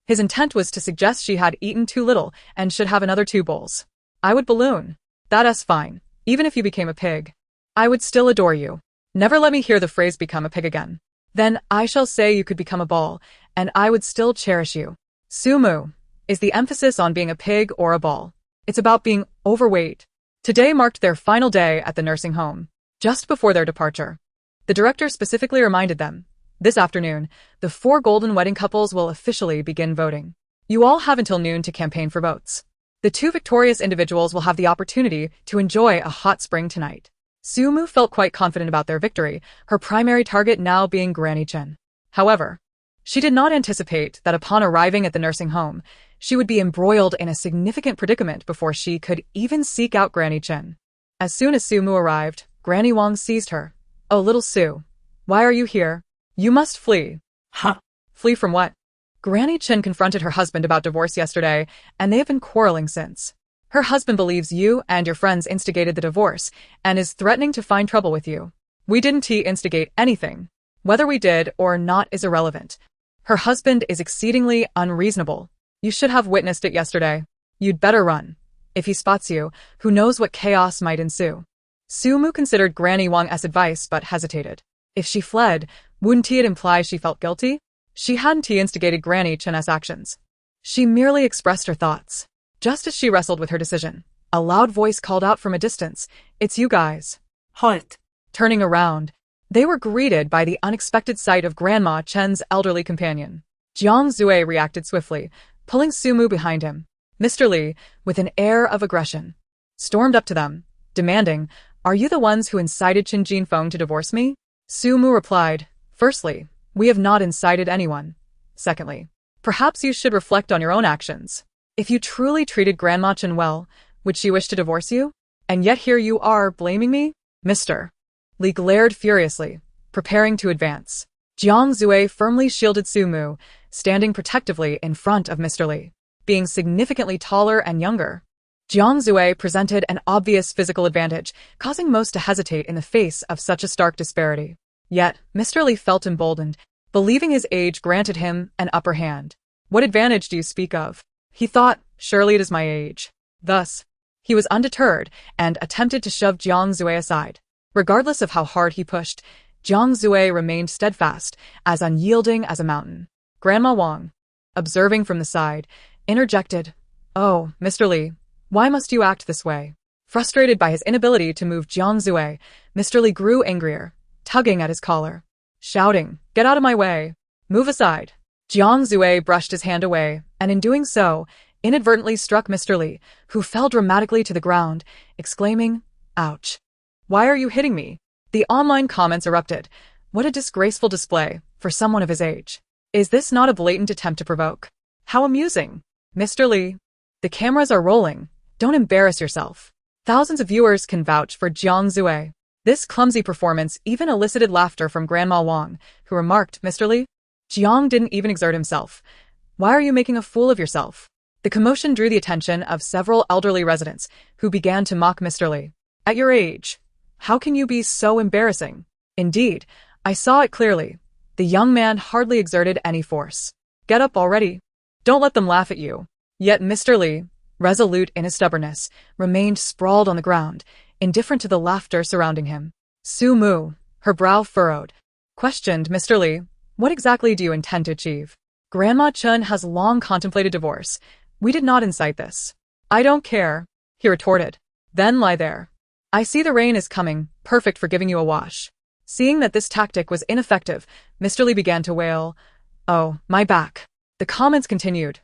His intent was to suggest she had eaten too little and should have another 2 bowls. "I would balloon." "That's fine. Even if you became a pig, I would still adore you. Never let me hear the phrase become a pig again. Then I shall say you could become a ball, and I would still cherish you." Sumu, is the emphasis on being a pig or a ball? It's about being overweight. Today marked their final day at the nursing home. Just before their departure, the director specifically reminded them, this afternoon, the 4 golden wedding couples will officially begin voting. You all have until noon to campaign for votes. The two victorious individuals will have the opportunity to enjoy a hot spring tonight. Sumu felt quite confident about their victory, her primary target now being Granny Chen. However, she did not anticipate that upon arriving at the nursing home, she would be embroiled in a significant predicament before she could even seek out Granny Chen. As soon as Sumu arrived, Granny Wong seized her. "Oh, little Sue. Why are you here? You must flee." Huh? Flee from what? Granny Chen confronted her husband about divorce yesterday, and they have been quarreling since. Her husband believes you and your friends instigated the divorce and is threatening to find trouble with you. We didn't instigate anything. Whether we did or not is irrelevant. Her husband is exceedingly unreasonable. You should have witnessed it yesterday. You'd better run. If he spots you, who knows what chaos might ensue. Sumu considered Granny Wong's advice but hesitated. If she fled, wouldn't it imply she felt guilty? She hadn't instigated Granny Chen's actions. She merely expressed her thoughts. Just as she wrestled with her decision, a loud voice called out from a distance, "It's you guys." Halt. Turning around, they were greeted by the unexpected sight of Grandma Chen's elderly companion. Jiang Zue reacted swiftly, pulling Sumu behind him. Mr. Li, with an air of aggression, stormed up to them, demanding, "Are you the ones who incited Qin Jinfeng to divorce me?" Sumu replied, "Firstly, we have not incited anyone. Secondly, perhaps you should reflect on your own actions. If you truly treated Grandma Chen well, would she wish to divorce you? And yet here you are blaming me?" Mr. Li glared furiously, preparing to advance. Jiang Zue firmly shielded Sumu, standing protectively in front of Mr. Li. Being significantly taller and younger, Jiang Zue presented an obvious physical advantage, causing most to hesitate in the face of such a stark disparity. Yet, Mr. Li felt emboldened, believing his age granted him an upper hand. "What advantage do you speak of?" He thought, "Surely it is my age." Thus, he was undeterred and attempted to shove Jiang Zue aside. Regardless of how hard he pushed, Jiang Zue remained steadfast, as unyielding as a mountain. Grandma Wong, observing from the side, interjected, "Oh, Mr. Li, why must you act this way?" Frustrated by his inability to move Jiang Zue, Mr. Li grew angrier, tugging at his collar, shouting, "Get out of my way! Move aside!" Jiang Zue brushed his hand away, and in doing so, inadvertently struck Mr. Li, who fell dramatically to the ground, exclaiming, "Ouch! Why are you hitting me?" The online comments erupted. What a disgraceful display for someone of his age. Is this not a blatant attempt to provoke? How amusing. Mr. Li, the cameras are rolling. Don't embarrass yourself. Thousands of viewers can vouch for Jiang Zue. This clumsy performance even elicited laughter from Grandma Wong, who remarked, "Mr. Li, Jiang didn't even exert himself. Why are you making a fool of yourself?" The commotion drew the attention of several elderly residents, who began to mock Mr. Li. "At your age, how can you be so embarrassing?" Indeed, I saw it clearly. The young man hardly exerted any force. "Get up already. Don't let them laugh at you." Yet Mr. Li, resolute in his stubbornness, remained sprawled on the ground, indifferent to the laughter surrounding him. Sumu, her brow furrowed, questioned Mr. Li, "What exactly do you intend to achieve?" "Grandma Chen has long contemplated divorce. We did not incite this." "I don't care," he retorted. "Then lie there. I see the rain is coming, perfect for giving you a wash." Seeing that this tactic was ineffective, Mr. Li began to wail, "Oh, my back." The comments continued,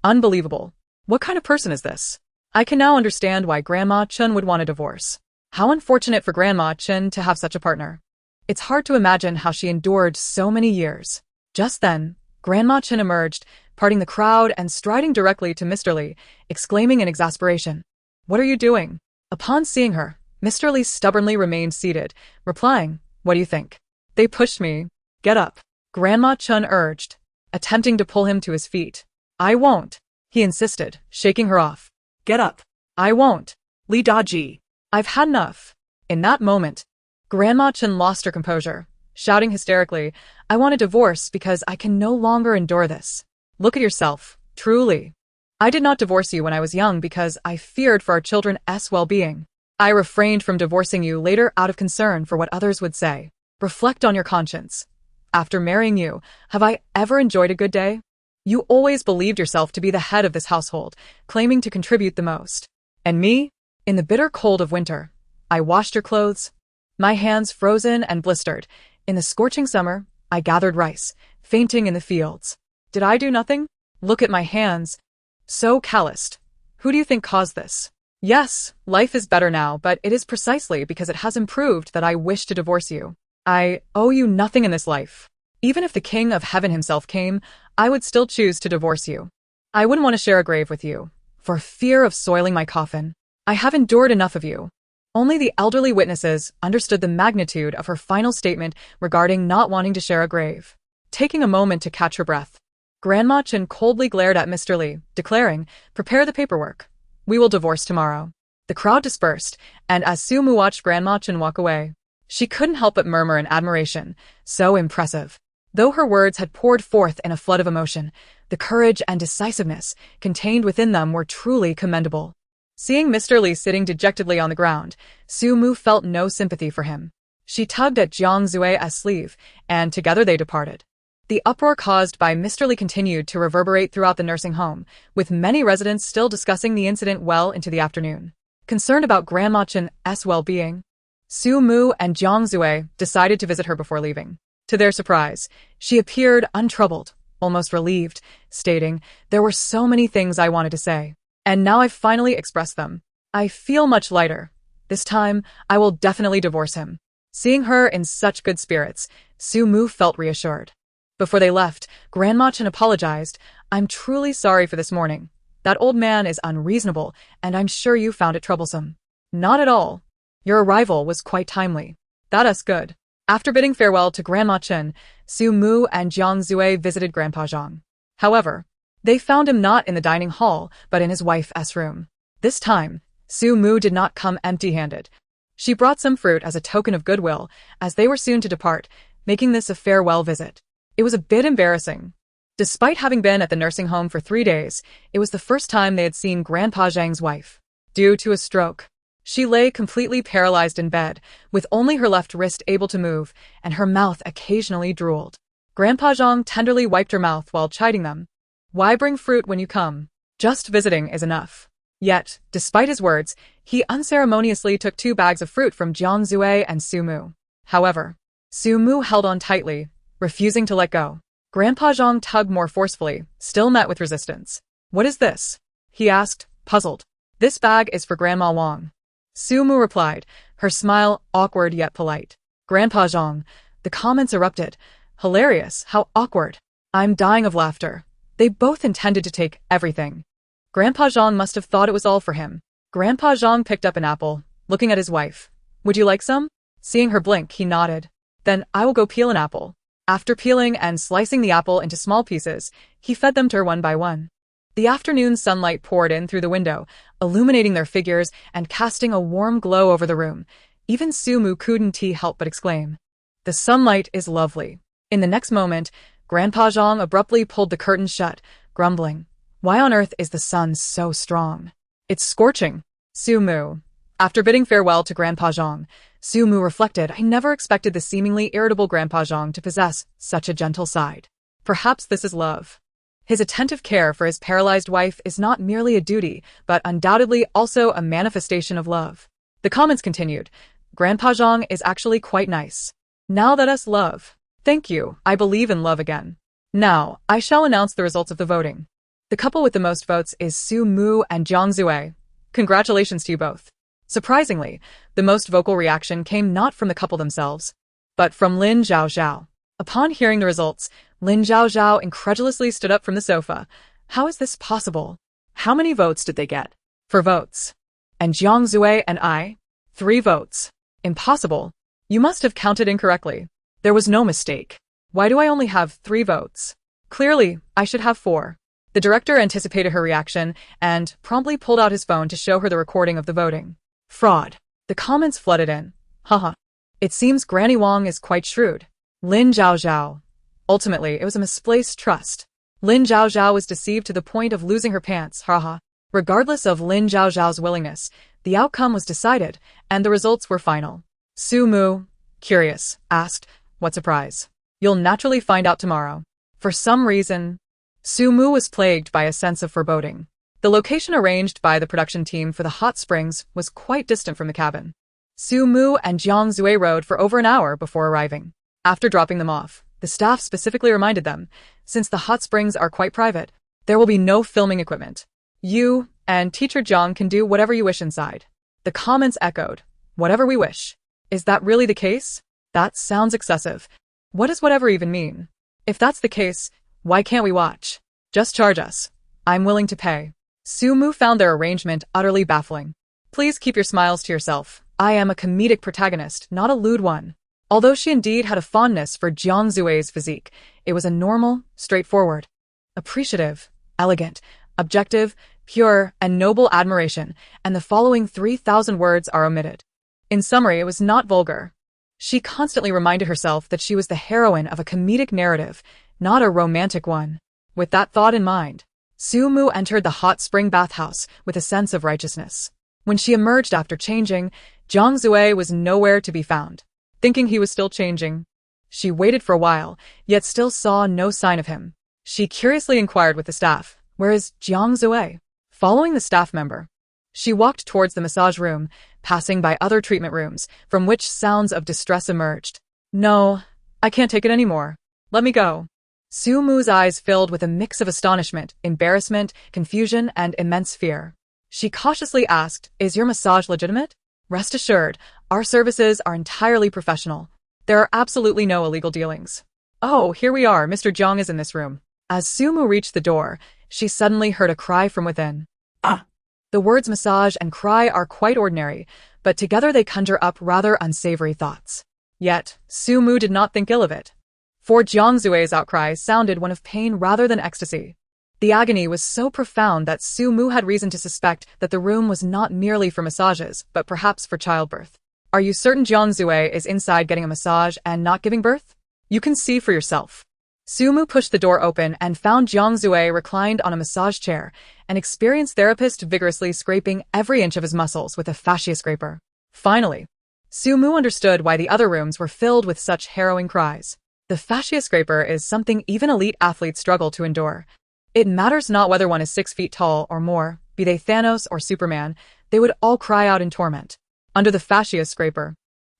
"Unbelievable. What kind of person is this? I can now understand why Grandma Chen would want a divorce. How unfortunate for Grandma Chen to have such a partner. It's hard to imagine how she endured so many years." Just then, Grandma Chen emerged, parting the crowd and striding directly to Mr. Li, exclaiming in exasperation, "What are you doing?" Upon seeing her, Mr. Li stubbornly remained seated, replying, "What do you think? They pushed me. Get up." Grandma Chen urged, attempting to pull him to his feet. "I won't," he insisted, shaking her off. Get up. "I won't. Li Daji. I've had enough." In that moment, Grandma Chen lost her composure, shouting hysterically, "I want a divorce because I can no longer endure this. Look at yourself, truly. I did not divorce you when I was young because I feared for our children's well-being. I refrained from divorcing you later out of concern for what others would say. Reflect on your conscience. After marrying you, have I ever enjoyed a good day? You always believed yourself to be the head of this household, claiming to contribute the most. And me? In the bitter cold of winter, I washed your clothes, my hands frozen and blistered. In the scorching summer, I gathered rice, fainting in the fields. Did I do nothing? Look at my hands, so calloused. Who do you think caused this? Yes, life is better now, but it is precisely because it has improved that I wish to divorce you. I owe you nothing in this life. Even if the King of Heaven himself came, I would still choose to divorce you. I wouldn't want to share a grave with you, for fear of soiling my coffin. I have endured enough of you. Only the elderly witnesses understood the magnitude of her final statement regarding not wanting to share a grave. Taking a moment to catch her breath, Grandma Chen coldly glared at Mr. Li, declaring, "Prepare the paperwork. We will divorce tomorrow." The crowd dispersed, and as Sumu watched Grandma Chen walk away, she couldn't help but murmur in admiration. So impressive. Though her words had poured forth in a flood of emotion, the courage and decisiveness contained within them were truly commendable. Seeing Mr. Li sitting dejectedly on the ground, Sumu felt no sympathy for him. She tugged at Jiang Zue's sleeve, and together they departed. The uproar caused by Mr. Li continued to reverberate throughout the nursing home, with many residents still discussing the incident well into the afternoon. Concerned about Grandma Chen's well-being, Sumu and Jiang Zue decided to visit her before leaving. To their surprise, she appeared untroubled, almost relieved, stating, "There were so many things I wanted to say, and now I've finally expressed them. I feel much lighter. This time, I will definitely divorce him." Seeing her in such good spirits, Sumu felt reassured. Before they left, Grandma Chen apologized. "I'm truly sorry for this morning. That old man is unreasonable, and I'm sure you found it troublesome." "Not at all. Your arrival was quite timely. That's good." After bidding farewell to Grandma Chen, Sumu and Jiang Zue visited Grandpa Zhang. However, they found him not in the dining hall, but in his wife's room. This time, Sumu did not come empty-handed. She brought some fruit as a token of goodwill, as they were soon to depart, making this a farewell visit. It was a bit embarrassing. Despite having been at the nursing home for 3 days, it was the first time they had seen Grandpa Zhang's wife. Due to a stroke, she lay completely paralyzed in bed, with only her left wrist able to move, and her mouth occasionally drooled. Grandpa Zhang tenderly wiped her mouth while chiding them. "Why bring fruit when you come? Just visiting is enough." Yet, despite his words, he unceremoniously took 2 bags of fruit from Jiang Zue and Sumu. However, Sumu held on tightly, refusing to let go. Grandpa Zhang tugged more forcefully, still met with resistance. "What is this?" he asked, puzzled. "This bag is for Grandma Wong." Sumu replied, her smile awkward yet polite. "Grandpa Zhang," the comments erupted. "Hilarious, how awkward. I'm dying of laughter. They both intended to take everything." Grandpa Zhang must have thought it was all for him. Grandpa Zhang picked up an apple, looking at his wife. "Would you like some?" Seeing her blink, he nodded. "Then I will go peel an apple." After peeling and slicing the apple into small pieces, he fed them to her one by one. The afternoon sunlight poured in through the window, illuminating their figures and casting a warm glow over the room. Even Sumu couldn't help but exclaim, "The sunlight is lovely." In the next moment, Grandpa Zhang abruptly pulled the curtains shut, grumbling, "Why on earth is the sun so strong? It's scorching." Sumu. After bidding farewell to Grandpa Zhang, Sumu reflected, "I never expected the seemingly irritable Grandpa Zhang to possess such a gentle side. Perhaps this is love. His attentive care for his paralyzed wife is not merely a duty, but undoubtedly also a manifestation of love." The comments continued. "Grandpa Zhang is actually quite nice. Now that us love. Thank you, I believe in love again." Now, I shall announce the results of the voting. The couple with the most votes is Sumu and Jiang Zue. Congratulations to you both. Surprisingly, the most vocal reaction came not from the couple themselves, but from Lin Zhao Zhao. Upon hearing the results, Lin Zhao Zhao incredulously stood up from the sofa. "How is this possible? How many votes did they get?" "4 votes. And Jiang Zue and I? 3 votes. Impossible. You must have counted incorrectly. There was no mistake. Why do I only have 3 votes? Clearly, I should have 4. The director anticipated her reaction and promptly pulled out his phone to show her the recording of the voting. "Fraud." The comments flooded in. "Haha. It seems Granny Wong is quite shrewd." Lin Zhao Zhao. Ultimately, it was a misplaced trust. Lin Zhao Zhao was deceived to the point of losing her pants, haha. Regardless of Lin Zhao Zhao's willingness, the outcome was decided, and the results were final. Sumu, curious, asked, "What surprise?" "You'll naturally find out tomorrow." For some reason, Sumu was plagued by a sense of foreboding. The location arranged by the production team for the hot springs was quite distant from the cabin. Sumu and Jiang Zue rode for over an hour before arriving. After dropping them off, the staff specifically reminded them, since the hot springs are quite private, there will be no filming equipment. You and Teacher Jiang can do whatever you wish inside. The comments echoed. Whatever we wish. Is that really the case? That sounds excessive. What does whatever even mean? If that's the case, why can't we watch? Just charge us. I'm willing to pay. Sumu found their arrangement utterly baffling. Please keep your smiles to yourself. I am a comedic protagonist, not a lewd one. Although she indeed had a fondness for Jiang Zue's physique, it was a normal, straightforward, appreciative, elegant, objective, pure, and noble admiration, and the following 3,000 words are omitted. In summary, it was not vulgar. She constantly reminded herself that she was the heroine of a comedic narrative, not a romantic one. With that thought in mind, Sumu entered the hot spring bathhouse with a sense of righteousness. When she emerged after changing, Jiang Zue was nowhere to be found. Thinking he was still changing, she waited for a while, yet still saw no sign of him. She curiously inquired with the staff, "Where is Jiang Zue?" Following the staff member, she walked towards the massage room, passing by other treatment rooms, from which sounds of distress emerged. "No, I can't take it anymore. Let me go." Sumu's eyes filled with a mix of astonishment, embarrassment, confusion, and immense fear. She cautiously asked, "Is your massage legitimate?" "Rest assured, our services are entirely professional. There are absolutely no illegal dealings." "Oh, here we are. Mr. Jiang is in this room." As Sumu reached the door, she suddenly heard a cry from within. "Ah!" The words massage and cry are quite ordinary, but together they conjure up rather unsavory thoughts. Yet, Sumu did not think ill of it. For Jiang Zue's outcry sounded one of pain rather than ecstasy. The agony was so profound that Sumu had reason to suspect that the room was not merely for massages, but perhaps for childbirth. "Are you certain Jiang Zue is inside getting a massage and not giving birth? You can see for yourself." Sumu pushed the door open and found Jiang Zue reclined on a massage chair, an experienced therapist vigorously scraping every inch of his muscles with a fascia scraper. Finally, Sumu understood why the other rooms were filled with such harrowing cries. The fascia scraper is something even elite athletes struggle to endure. It matters not whether one is 6 feet tall or more, be they Thanos or Superman, they would all cry out in torment. Under the fascia scraper,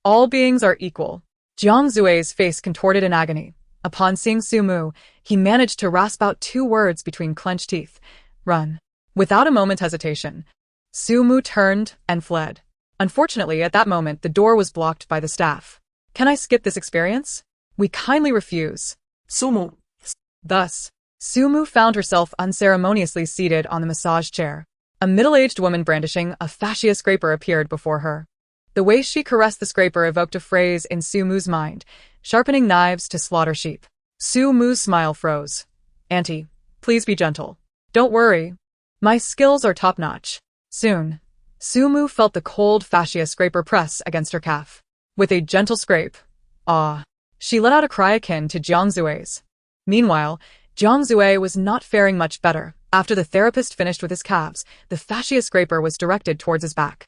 all beings are equal. Jiang Zue's face contorted in agony. Upon seeing Sumu, he managed to rasp out 2 words between clenched teeth. "Run." Without a moment's hesitation, Sumu turned and fled. Unfortunately, at that moment, the door was blocked by the staff. "Can I skip this experience? We kindly refuse." Sumu. Thus, Sumu found herself unceremoniously seated on the massage chair. A middle-aged woman brandishing a fascia scraper appeared before her. The way she caressed the scraper evoked a phrase in Sumu's mind, sharpening knives to slaughter sheep. Sumu's smile froze. "Auntie, please be gentle. Don't worry. My skills are top-notch." Soon, Sumu felt the cold fascia scraper press against her calf. With a gentle scrape, she let out a cry akin to Jiang Zue's. Meanwhile, Jiang Zue was not faring much better. After the therapist finished with his calves, the fascia scraper was directed towards his back.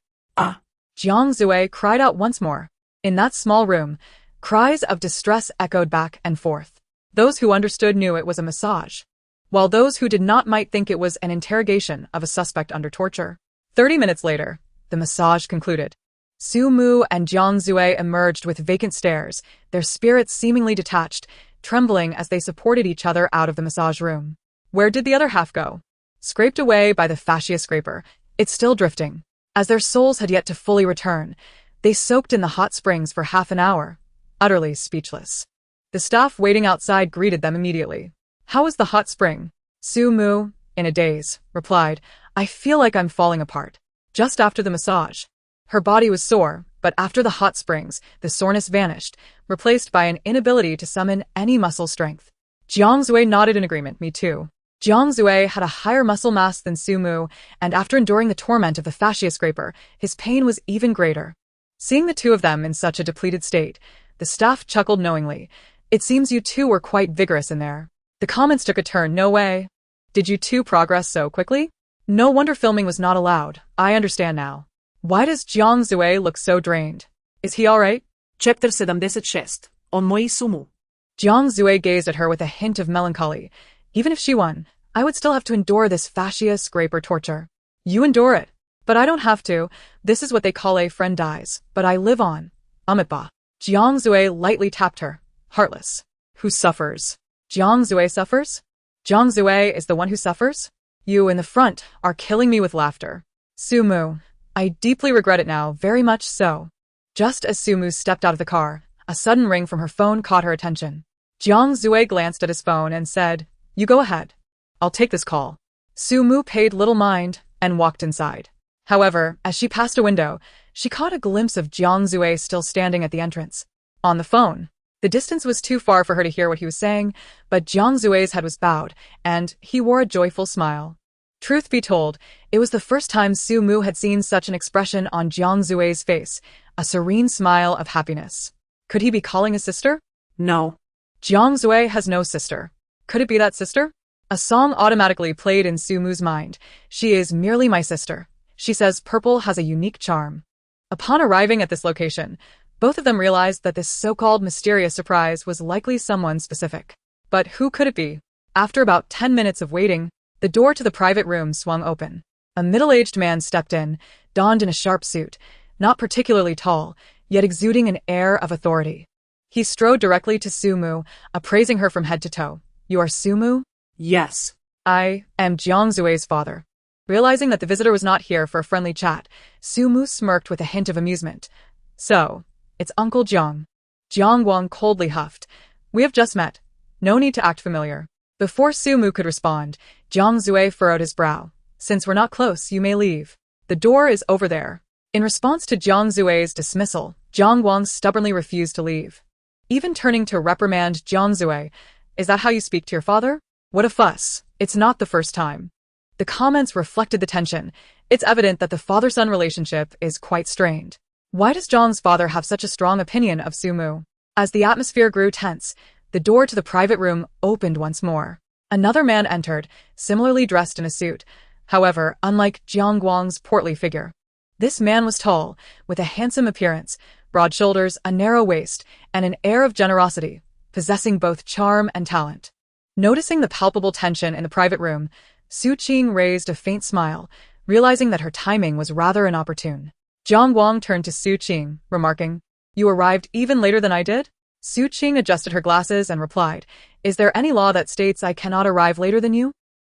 Jiang Zue cried out once more. In that small room, cries of distress echoed back and forth. Those who understood knew it was a massage, while those who did not might think it was an interrogation of a suspect under torture. 30 minutes later, the massage concluded. Sumu and Jiang Zue emerged with vacant stares, their spirits seemingly detached, trembling as they supported each other out of the massage room. Where did the other half go? Scraped away by the fascia scraper, it's still drifting. As their souls had yet to fully return, they soaked in the hot springs for half an hour, utterly speechless. The staff waiting outside greeted them immediately. "How was the hot spring?" Sumu, in a daze, replied, "I feel like I'm falling apart." Just after the massage, her body was sore, but after the hot springs, the soreness vanished, replaced by an inability to summon any muscle strength. Jiang Zue nodded in agreement. "Me too." Jiang Zue had a higher muscle mass than Sumu, and after enduring the torment of the fascia scraper, his pain was even greater. Seeing the two of them in such a depleted state, the staff chuckled knowingly. "It seems you two were quite vigorous in there." The comments took a turn. "No way. Did you two progress so quickly? No wonder filming was not allowed. I understand now. Why does Jiang Zue look so drained? Is he alright?" Chapter 76. On moi Sumu. Jiang Zue gazed at her with a hint of melancholy. "Even if she won, I would still have to endure this fascia scraper torture." "You endure it. But I don't have to. This is what they call a friend dies, but I live on. Amitba." Jiang Zue lightly tapped her. "Heartless. Who suffers?" "Jiang Zue suffers? Jiang Zue is the one who suffers?" You in the front are killing me with laughter. Sumu. I deeply regret it now, very much so. Just as Sumu stepped out of the car, a sudden ring from her phone caught her attention. Jiang Zue glanced at his phone and said, "You go ahead. I'll take this call." Sumu paid little mind and walked inside. However, as she passed a window, she caught a glimpse of Jiang Zue still standing at the entrance. On the phone. The distance was too far for her to hear what he was saying, but Jiang Zue's head was bowed, and he wore a joyful smile. Truth be told, it was the first time Su Mu had seen such an expression on Jiang Zue's face, a serene smile of happiness. Could he be calling his sister? No. Jiang Zue has no sister. Could it be that sister? A song automatically played in Su Mu's mind. She is merely my sister. She says purple has a unique charm. Upon arriving at this location, both of them realized that this so-called mysterious surprise was likely someone specific. But who could it be? After about 10 minutes of waiting, the door to the private room swung open. A middle-aged man stepped in, donned in a sharp suit, not particularly tall, yet exuding an air of authority. He strode directly to Sumu, appraising her from head to toe. "You are Sumu?" Yes. "I am Jiang Zue's father." Realizing that the visitor was not here for a friendly chat, Sumu smirked with a hint of amusement. "So, it's Uncle Jiang." Jiang Wang coldly huffed. "We have just met. No need to act familiar." Before Sumu could respond, Jiang Zue furrowed his brow. "Since we're not close, you may leave. The door is over there." In response to Jiang Zue's dismissal, Jiang Wang stubbornly refused to leave. Even turning to reprimand Jiang Zue, "Is that how you speak to your father? What a fuss. It's not the first time." The comments reflected the tension. It's evident that the father-son relationship is quite strained. Why does Jiang's father have such a strong opinion of Sumu? As the atmosphere grew tense, the door to the private room opened once more. Another man entered, similarly dressed in a suit, however, unlike Jiang Guang's portly figure. This man was tall, with a handsome appearance, broad shoulders, a narrow waist, and an air of generosity, possessing both charm and talent. Noticing the palpable tension in the private room, Su Qing raised a faint smile, realizing that her timing was rather inopportune. Jiang Guang turned to Su Qing, remarking, "You arrived even later than I did?" Su Qing adjusted her glasses and replied, "Is there any law that states I cannot arrive later than you?"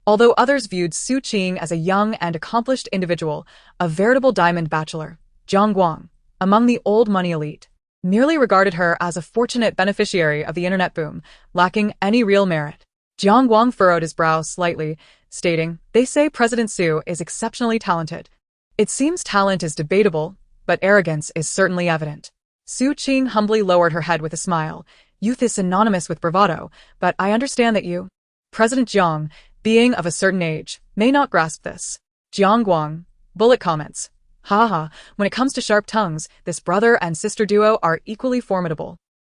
Although others viewed Su Qing as a young and accomplished individual, a veritable diamond bachelor, Jiang Guang, among the old money elite, merely regarded her as a fortunate beneficiary of the internet boom, lacking any real merit. Jiang Guang furrowed his brow slightly, stating, "They say President Su is exceptionally talented. It seems talent is debatable, but arrogance is certainly evident." Su Qing humbly lowered her head with a smile. "Youth is synonymous with bravado, but I understand that you, President Jiang, being of a certain age, may not grasp this." Jiang Guang, bullet comments. "Haha, when it comes to sharp tongues, this brother and sister duo are equally formidable."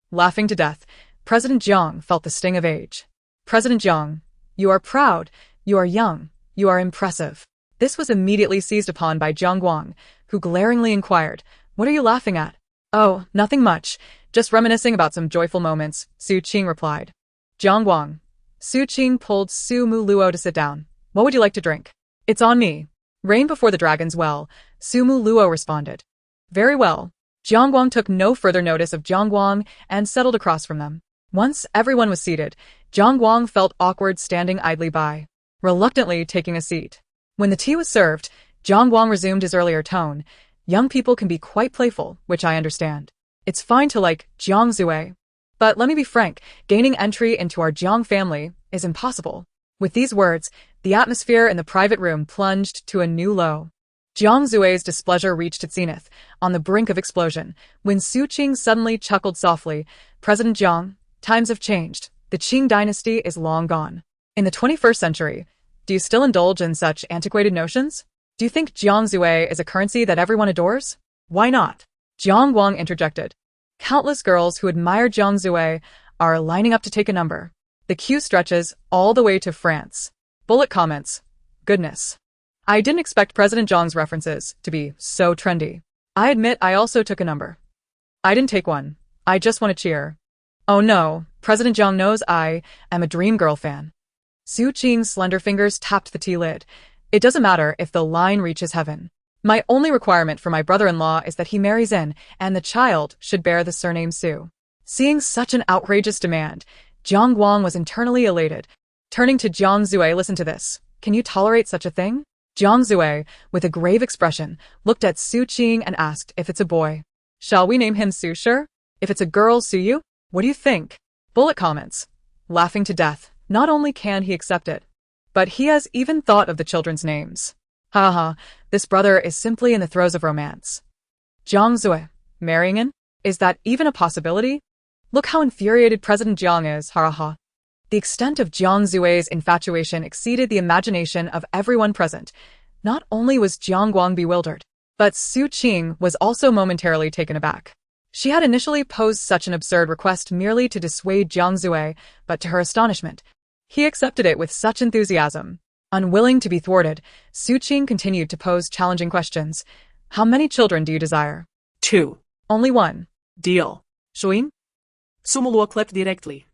Laughing to death, President Jiang felt the sting of age. "President Jiang, you are proud, you are young, you are impressive." This was immediately seized upon by Jiang Guang, who glaringly inquired, "What are you laughing at?" "Oh, nothing much, just reminiscing about some joyful moments," Su Qing replied. Jiang Guang. Su Qing pulled Su Mu Luo to sit down. "What would you like to drink?" "It's on me." "Rain before the dragon's well," Su Mu Luo responded. "Very well." Jiang Guang took no further notice of Jiang Guang and settled across from them. Once everyone was seated, Jiang Guang felt awkward standing idly by, reluctantly taking a seat. When the tea was served, Jiang Guang resumed his earlier tone. "Young people can be quite playful, which I understand. It's fine to like Jiang Zue. But let me be frank, gaining entry into our Jiang family is impossible." With these words, the atmosphere in the private room plunged to a new low. Jiang Zue's displeasure reached its zenith, on the brink of explosion, when Su Qing suddenly chuckled softly. "President Jiang, times have changed. The Qing dynasty is long gone. In the 21st century, do you still indulge in such antiquated notions? Do you think Jiang Zue is a currency that everyone adores? Why not?" Jiang Guang interjected. "Countless girls who admire Jiang Zue are lining up to take a number. The queue stretches all the way to France." Bullet comments. "Goodness. I didn't expect President Jiang's references to be so trendy. I admit I also took a number. I didn't take one. I just want to cheer. Oh no, President Jiang knows I am a Dream Girl fan." Su Qing's slender fingers tapped the tea lid. "It doesn't matter if the line reaches heaven. My only requirement for my brother-in-law is that he marries in, and the child should bear the surname Su." Seeing such an outrageous demand, Jiang Guang was internally elated. Turning to Jiang Zue, "Listen to this. Can you tolerate such a thing? Jiang Zue, with a grave expression, looked at Su Qing and asked if it's a boy. Shall we name him Su Shi? If it's a girl, Su Yu? What do you think? Bullet comments. Laughing to death. Not only can he accept it, but he has even thought of the children's names. Haha, this brother is simply in the throes of romance. Jiang Zue, marrying in? Is that even a possibility? Look how infuriated President Jiang is, haha. The extent of Jiang Zue's infatuation exceeded the imagination of everyone present. Not only was Jiang Guang bewildered, but Su Qing was also momentarily taken aback. She had initially posed such an absurd request merely to dissuade Jiang Zue, but to her astonishment, he accepted it with such enthusiasm. Unwilling to be thwarted, Su Qing continued to pose challenging questions. How many children do you desire? 2. Only one. Deal. Shuin? Sumuluo clip directly.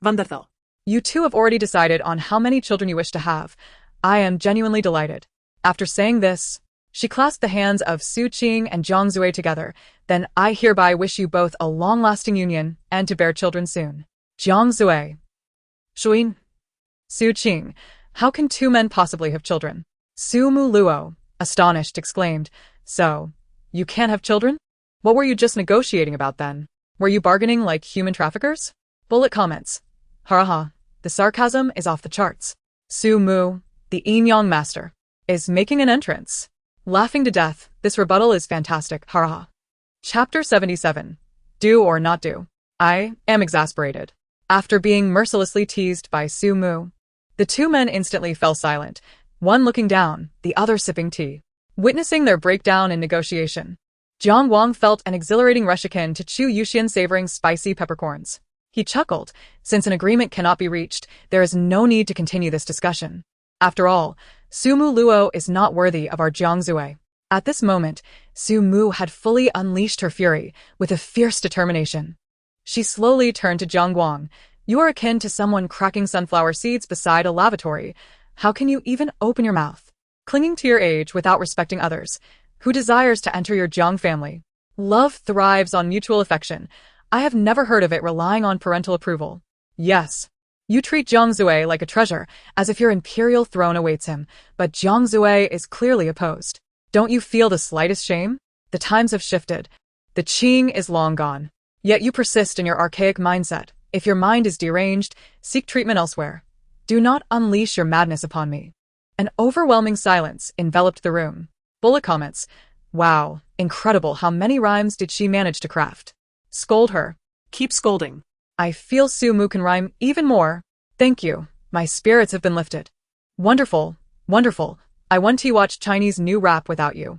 Wonderful. You two have already decided on how many children you wish to have. I am genuinely delighted. After saying this, she clasped the hands of Su Qing and Jiang Zue together. Then I hereby wish you both a long-lasting union and to bear children soon. Jiang Zue. Shuin. Su Qing. How can two men possibly have children? Su Mu Luo, astonished, exclaimed. So, you can't have children? What were you just negotiating about then? Were you bargaining like human traffickers? Bullet comments. Haraha, the sarcasm is off the charts. Su Mu, the yin-yang master, is making an entrance. Laughing to death, this rebuttal is fantastic, haraha. Chapter 77. Do or not do. I am exasperated. After being mercilessly teased by Su Mu, the two men instantly fell silent, one looking down, the other sipping tea. Witnessing their breakdown in negotiation, Jiang Wang felt an exhilarating rush akin to Chu Yuxian savoring spicy peppercorns. He chuckled. Since an agreement cannot be reached, there is no need to continue this discussion. After all, Su Mu Luo is not worthy of our Jiang Zue. At this moment, Su Mu had fully unleashed her fury with a fierce determination. She slowly turned to Jiang Guang. You are akin to someone cracking sunflower seeds beside a lavatory. How can you even open your mouth? Clinging to your age without respecting others. Who desires to enter your Jiang family? Love thrives on mutual affection. I have never heard of it relying on parental approval. Yes. You treat Jiang Zue like a treasure, as if your imperial throne awaits him, but Jiang Zue is clearly opposed. Don't you feel the slightest shame? The times have shifted. The Qing is long gone. Yet you persist in your archaic mindset. If your mind is deranged, seek treatment elsewhere. Do not unleash your madness upon me. An overwhelming silence enveloped the room. Bullet comments. Wow, incredible, how many rhymes did she manage to craft? Scold her. Keep scolding. I feel Su Mu can rhyme even more. Thank you. My spirits have been lifted. Wonderful. I want to watch Chinese new rap without you.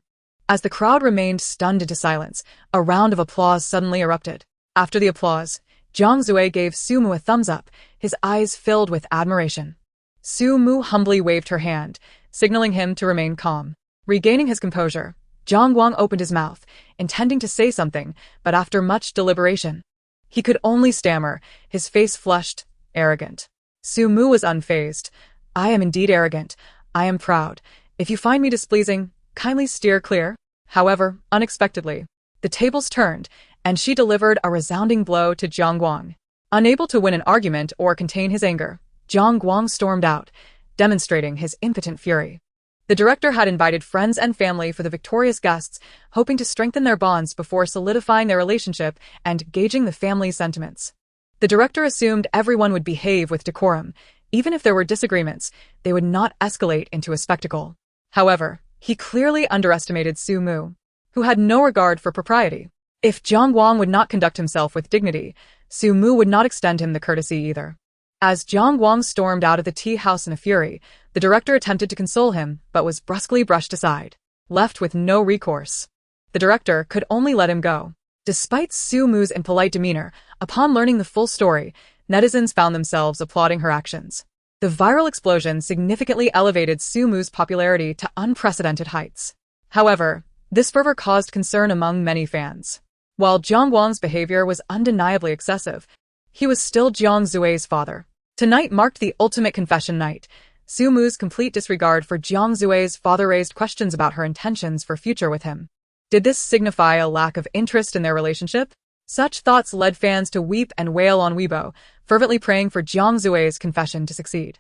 As the crowd remained stunned into silence, a round of applause suddenly erupted. After the applause, Jiang Zue gave Su Mu a thumbs up, his eyes filled with admiration. Su Mu humbly waved her hand, signaling him to remain calm. Regaining his composure, Jiang Guang opened his mouth, intending to say something, but after much deliberation, he could only stammer, his face flushed, arrogant. Su Mu was unfazed. I am indeed arrogant. I am proud. If you find me displeasing, kindly steer clear. However, unexpectedly, the tables turned, and she delivered a resounding blow to Jiang Guang. Unable to win an argument or contain his anger, Jiang Guang stormed out, demonstrating his impotent fury. The director had invited friends and family for the victorious guests, hoping to strengthen their bonds before solidifying their relationship and gauging the family's sentiments. The director assumed everyone would behave with decorum. Even if there were disagreements, they would not escalate into a spectacle. However, he clearly underestimated Su Mu, who had no regard for propriety. If Jiang Guang would not conduct himself with dignity, Su Mu would not extend him the courtesy either. As Jiang Guang stormed out of the tea house in a fury, the director attempted to console him, but was brusquely brushed aside. Left with no recourse, the director could only let him go. Despite Su Mu's impolite demeanor, upon learning the full story, netizens found themselves applauding her actions. The viral explosion significantly elevated Su Mu's popularity to unprecedented heights. However, this fervor caused concern among many fans. While Jiang Guang's behavior was undeniably excessive, he was still Jiang Zue's father. Tonight marked the ultimate confession night. Su Mu's complete disregard for Jiang Zue's father raised questions about her intentions for future with him. Did this signify a lack of interest in their relationship? Such thoughts led fans to weep and wail on Weibo, fervently praying for Jiang Zue's confession to succeed.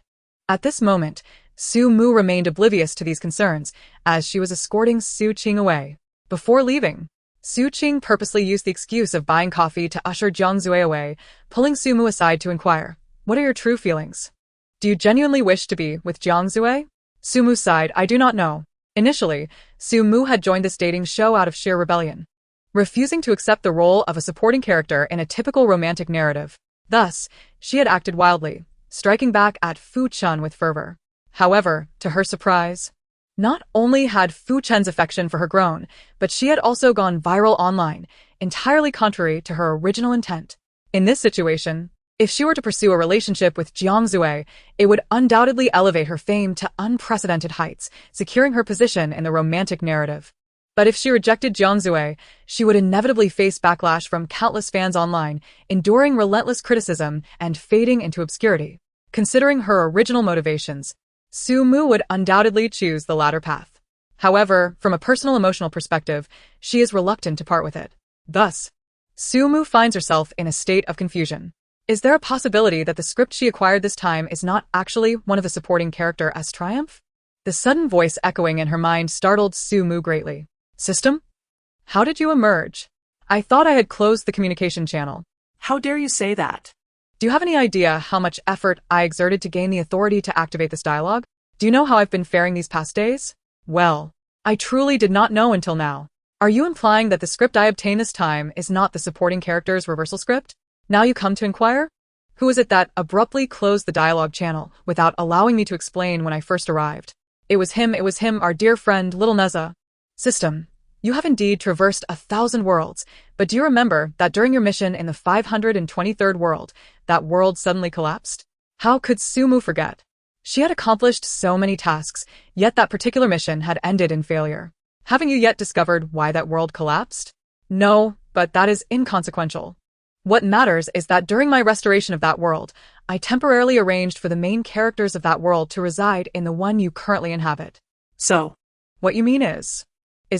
At this moment, Su Mu remained oblivious to these concerns as she was escorting Su Qing away. Before leaving, Su Qing purposely used the excuse of buying coffee to usher Jiang Zui away, pulling Su Mu aside to inquire, "What are your true feelings? Do you genuinely wish to be with Jiang Zui?" Su Mu sighed, "I do not know." Initially, Su Mu had joined this dating show out of sheer rebellion, refusing to accept the role of a supporting character in a typical romantic narrative. Thus, she had acted wildly, striking back at Fu Chun with fervor. However, to her surprise, not only had Fu Chen's affection for her grown, but she had also gone viral online, entirely contrary to her original intent. In this situation, if she were to pursue a relationship with Jiang Zui, it would undoubtedly elevate her fame to unprecedented heights, securing her position in the romantic narrative. But if she rejected Jiang Zui, she would inevitably face backlash from countless fans online, enduring relentless criticism and fading into obscurity. Considering her original motivations, Su Mu would undoubtedly choose the latter path. However, from a personal emotional perspective, she is reluctant to part with it. Thus, Su Mu finds herself in a state of confusion. Is there a possibility that the script she acquired this time is not actually one of the supporting character as Triumph? The sudden voice echoing in her mind startled Su Mu greatly. "System? How did you emerge? I thought I had closed the communication channel." How dare you say that? Do you have any idea how much effort I exerted to gain the authority to activate this dialogue? Do you know how I've been faring these past days? Well, I truly did not know until now. Are you implying that the script I obtained this time is not the supporting character's reversal script? Now you come to inquire? Who is it that abruptly closed the dialogue channel without allowing me to explain when I first arrived? It was him, our dear friend, Little Neza. System, you have indeed traversed 1,000 worlds, but do you remember that during your mission in the 523rd world, that world suddenly collapsed? How could Su Mu forget? She had accomplished so many tasks, yet that particular mission had ended in failure. Haven't you yet discovered why that world collapsed? No, but that is inconsequential. What matters is that during my restoration of that world, I temporarily arranged for the main characters of that world to reside in the one you currently inhabit. So, what you mean is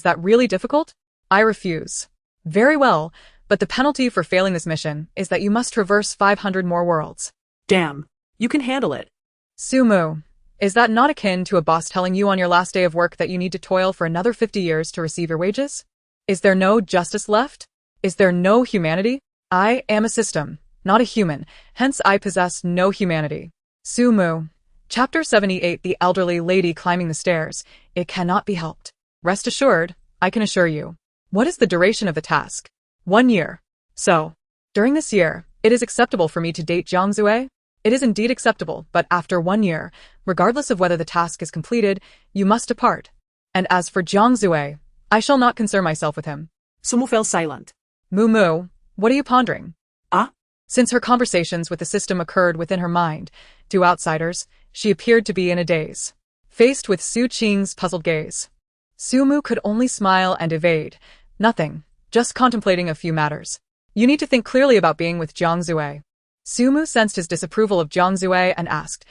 that really difficult? I refuse. Very well, but the penalty for failing this mission is that you must traverse 500 more worlds. damn, you can handle it. Su Mu, is that not akin to a boss telling you on your last day of work that you need to toil for another 50 years to receive your wages? Is there no justice left? Is there no humanity? I am a system, not a human, hence I possess no humanity. Su Mu. Chapter 78. The elderly lady climbing the stairs. It cannot be helped. Rest assured, I can assure you. What is the duration of the task? 1 year. So, during this year, it is acceptable for me to date Jiang Zui? It is indeed acceptable, but after 1 year, regardless of whether the task is completed, you must depart. And as for Jiang Zui, I shall not concern myself with him. Su Mu fell silent. Mu, what are you pondering? Ah? Since her conversations with the system occurred within her mind, to outsiders, she appeared to be in a daze. Faced with Su Qing's puzzled gaze, Su Mu could only smile and evade. Nothing, just contemplating a few matters. You need to think clearly about being with Jiang Zui. Su Mu sensed his disapproval of Jiang Zui and asked,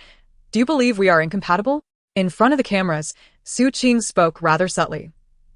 "Do you believe we are incompatible?" In front of the cameras, Su Qing spoke rather subtly.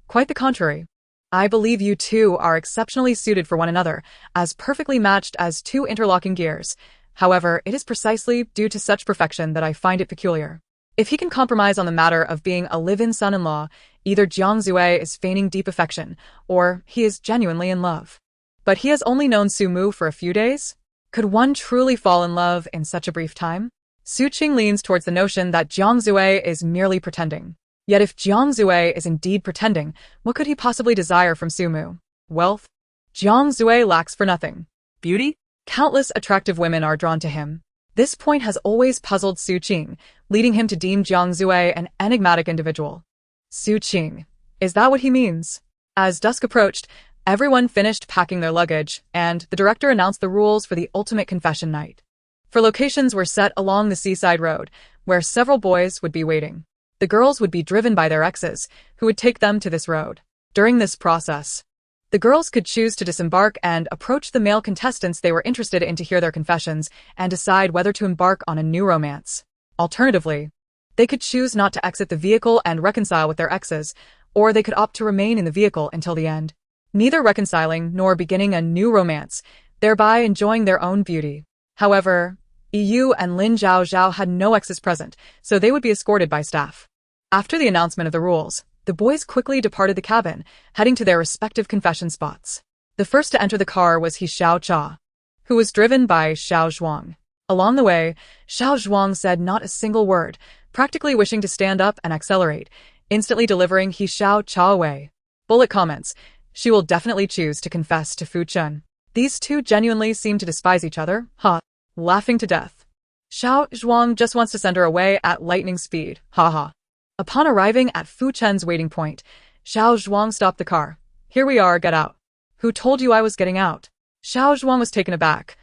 "Quite the contrary. I believe you two are exceptionally suited for one another, as perfectly matched as two interlocking gears. However, it is precisely due to such perfection that I find it peculiar. If he can compromise on the matter of being a live-in son-in-law, either Jiang Zui is feigning deep affection, or he is genuinely in love. But he has only known Su Mu for a few days? Could one truly fall in love in such a brief time?" Su Qing leans towards the notion that Jiang Zui is merely pretending. Yet if Jiang Zui is indeed pretending, what could he possibly desire from Su Mu? Wealth? Jiang Zui lacks for nothing. Beauty? Countless attractive women are drawn to him. This point has always puzzled Su Qing, leading him to deem Jiang Zui an enigmatic individual. Su Qing. Is that what he means? As dusk approached, everyone finished packing their luggage, and the director announced the rules for the ultimate confession night. For locations were set along the seaside road, where several boys would be waiting. The girls would be driven by their exes, who would take them to this road. During this process, the girls could choose to disembark and approach the male contestants they were interested in to hear their confessions and decide whether to embark on a new romance. Alternatively, they could choose not to exit the vehicle and reconcile with their exes, or they could opt to remain in the vehicle until the end, neither reconciling nor beginning a new romance, thereby enjoying their own beauty. However, Yu and Lin Zhao had no exes present, so they would be escorted by staff. After the announcement of the rules, the boys quickly departed the cabin, heading to their respective confession spots. The first to enter the car was He Xiao Cha, who was driven by Xiao Zhuang. Along the way, Xiao Zhuang said not a single word, practically wishing to stand up and accelerate, instantly delivering He Xiao Cha away. Bullet comments. She will definitely choose to confess to Fu Chun. These two genuinely seem to despise each other, ha. Laughing to death. Xiao Zhuang just wants to send her away at lightning speed, ha ha. Upon arriving at Fu Chen's waiting point, Xiao Zhuang stopped the car. Here we are, get out. Who told you I was getting out? Xiao Zhuang was taken aback.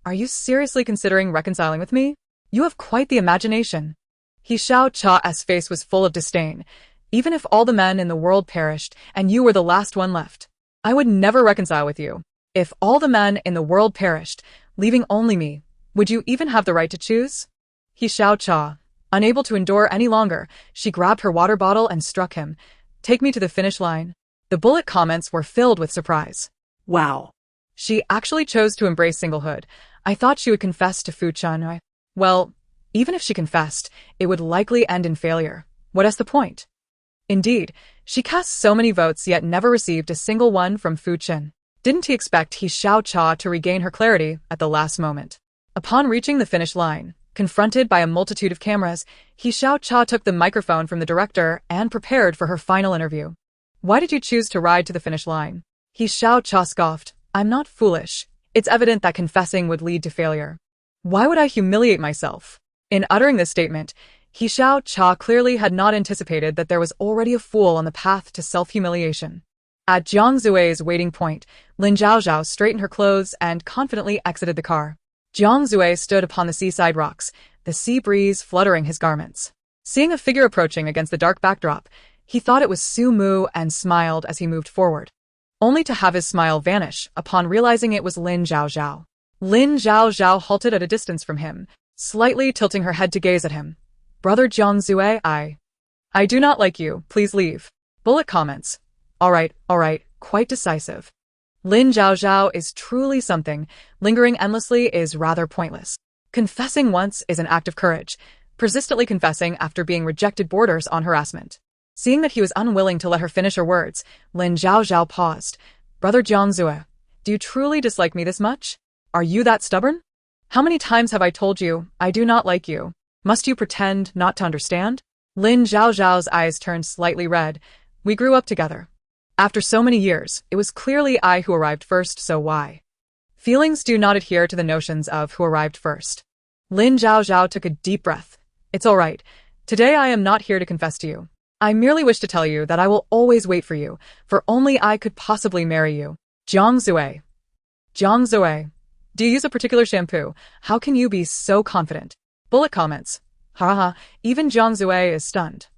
Are you seriously considering reconciling with me? You have quite the imagination. He Xiao Cha's face was full of disdain. Even if all the men in the world perished and you were the last one left, I would never reconcile with you. If all the men in the world perished, leaving only me, would you even have the right to choose? He Xiao Cha. Unable to endure any longer, she grabbed her water bottle and struck him. Take me to the finish line. The bullet comments were filled with surprise. Wow. She actually chose to embrace singlehood. I thought she would confess to Fu Chun. Well, even if she confessed, it would likely end in failure. What is the point? Indeed, she cast so many votes yet never received a single one from Fu Chun. Didn't he expect He Xiao Cha to regain her clarity at the last moment? Upon reaching the finish line, confronted by a multitude of cameras, He Xiao Cha took the microphone from the director and prepared for her final interview. Why did you choose to ride to the finish line? He Xiao Cha scoffed. I'm not foolish. It's evident that confessing would lead to failure. Why would I humiliate myself? In uttering this statement, He Xiao Cha clearly had not anticipated that there was already a fool on the path to self-humiliation. At Jiang Zue's waiting point, Lin Zhao straightened her clothes and confidently exited the car. Jiang Zue stood upon the seaside rocks, the sea breeze fluttering his garments. Seeing a figure approaching against the dark backdrop, he thought it was Su Mu and smiled as he moved forward, only to have his smile vanish upon realizing it was Lin Zhao. Lin Zhao halted at a distance from him, slightly tilting her head to gaze at him. Brother Jiang Zue, I do not like you, please leave. Bullet comments. All right, quite decisive. Lin Zhao is truly something. Lingering endlessly is rather pointless. Confessing once is an act of courage. Persistently confessing after being rejected borders on harassment. Seeing that he was unwilling to let her finish her words, Lin Zhao paused. Brother Jiang Zue, do you truly dislike me this much? Are you that stubborn? How many times have I told you, I do not like you? Must you pretend not to understand? Lin Zhao's eyes turned slightly red. We grew up together. After so many years, it was clearly I who arrived first, so why? Feelings do not adhere to the notions of who arrived first. Lin Zhao took a deep breath. It's all right. Today I am not here to confess to you. I merely wish to tell you that I will always wait for you, for only I could possibly marry you. Jiang Zue. Do you use a particular shampoo? How can you be so confident? Bullet comments. Haha, even Jiang Zue is stunned.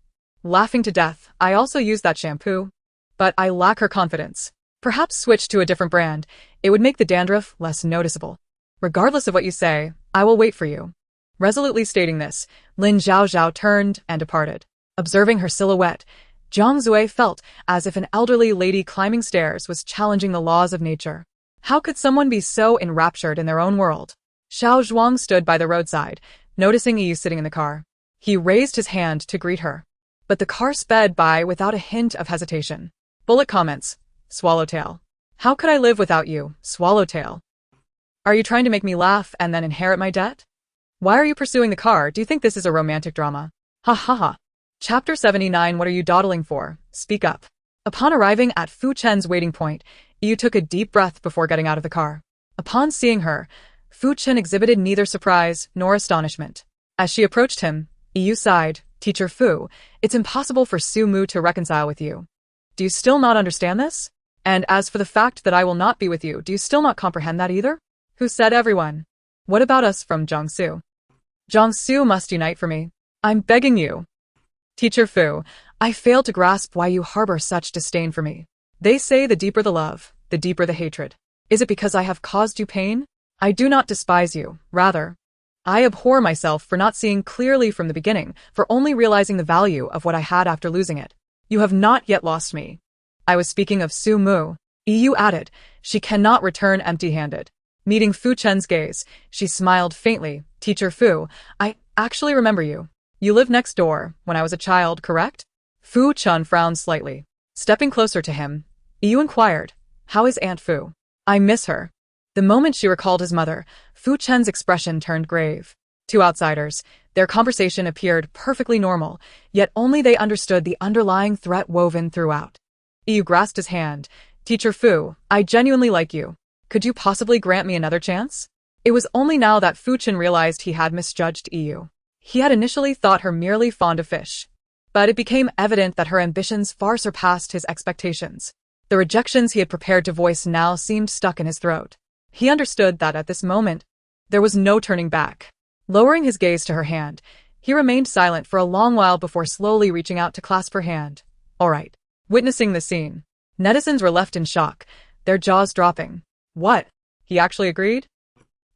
Laughing to death, I also use that shampoo. But I lack her confidence. Perhaps switch to a different brand. It would make the dandruff less noticeable. Regardless of what you say, I will wait for you. Resolutely stating this, Lin Zhao turned and departed. Observing her silhouette, Jiang Zue felt as if an elderly lady climbing stairs was challenging the laws of nature. How could someone be so enraptured in their own world? Xiao Zhuang stood by the roadside, noticing Yu sitting in the car. He raised his hand to greet her. But the car sped by without a hint of hesitation. Bullet comments. Swallowtail. How could I live without you, Swallowtail? Are you trying to make me laugh and then inherit my debt? Why are you pursuing the car? Do you think this is a romantic drama? Ha ha ha. Chapter 79. What are you dawdling for? Speak up. Upon arriving at Fu Chen's waiting point, Yu took a deep breath before getting out of the car. Upon seeing her, Fu Chen exhibited neither surprise nor astonishment. As she approached him, Yu sighed. Teacher Fu, it's impossible for Su Mu to reconcile with you. Do you still not understand this? And as for the fact that I will not be with you, do you still not comprehend that either? Who said everyone? What about us from Jiangsu? Jiangsu must unite for me. I'm begging you. Teacher Fu, I fail to grasp why you harbor such disdain for me. They say the deeper the love, the deeper the hatred. Is it because I have caused you pain? I do not despise you, rather. I abhor myself for not seeing clearly from the beginning, for only realizing the value of what I had after losing it. You have not yet lost me. I was speaking of Su Mu. Yu added, she cannot return empty-handed. Meeting Fu Chen's gaze, she smiled faintly. Teacher Fu, I actually remember you. You lived next door when I was a child, correct? Fu Chen frowned slightly. Stepping closer to him, Yu inquired, how is Aunt Fu? I miss her. The moment she recalled his mother, Fu Chen's expression turned grave. To outsiders, their conversation appeared perfectly normal, yet only they understood the underlying threat woven throughout. Yu grasped his hand. Teacher Fu, I genuinely like you. Could you possibly grant me another chance? It was only now that Fu Chen realized he had misjudged Yu. He had initially thought her merely fond of fish, but it became evident that her ambitions far surpassed his expectations. The rejections he had prepared to voice now seemed stuck in his throat. He understood that at this moment, there was no turning back. Lowering his gaze to her hand, he remained silent for a long while before slowly reaching out to clasp her hand. All right. Witnessing the scene, netizens were left in shock, their jaws dropping. What? He actually agreed?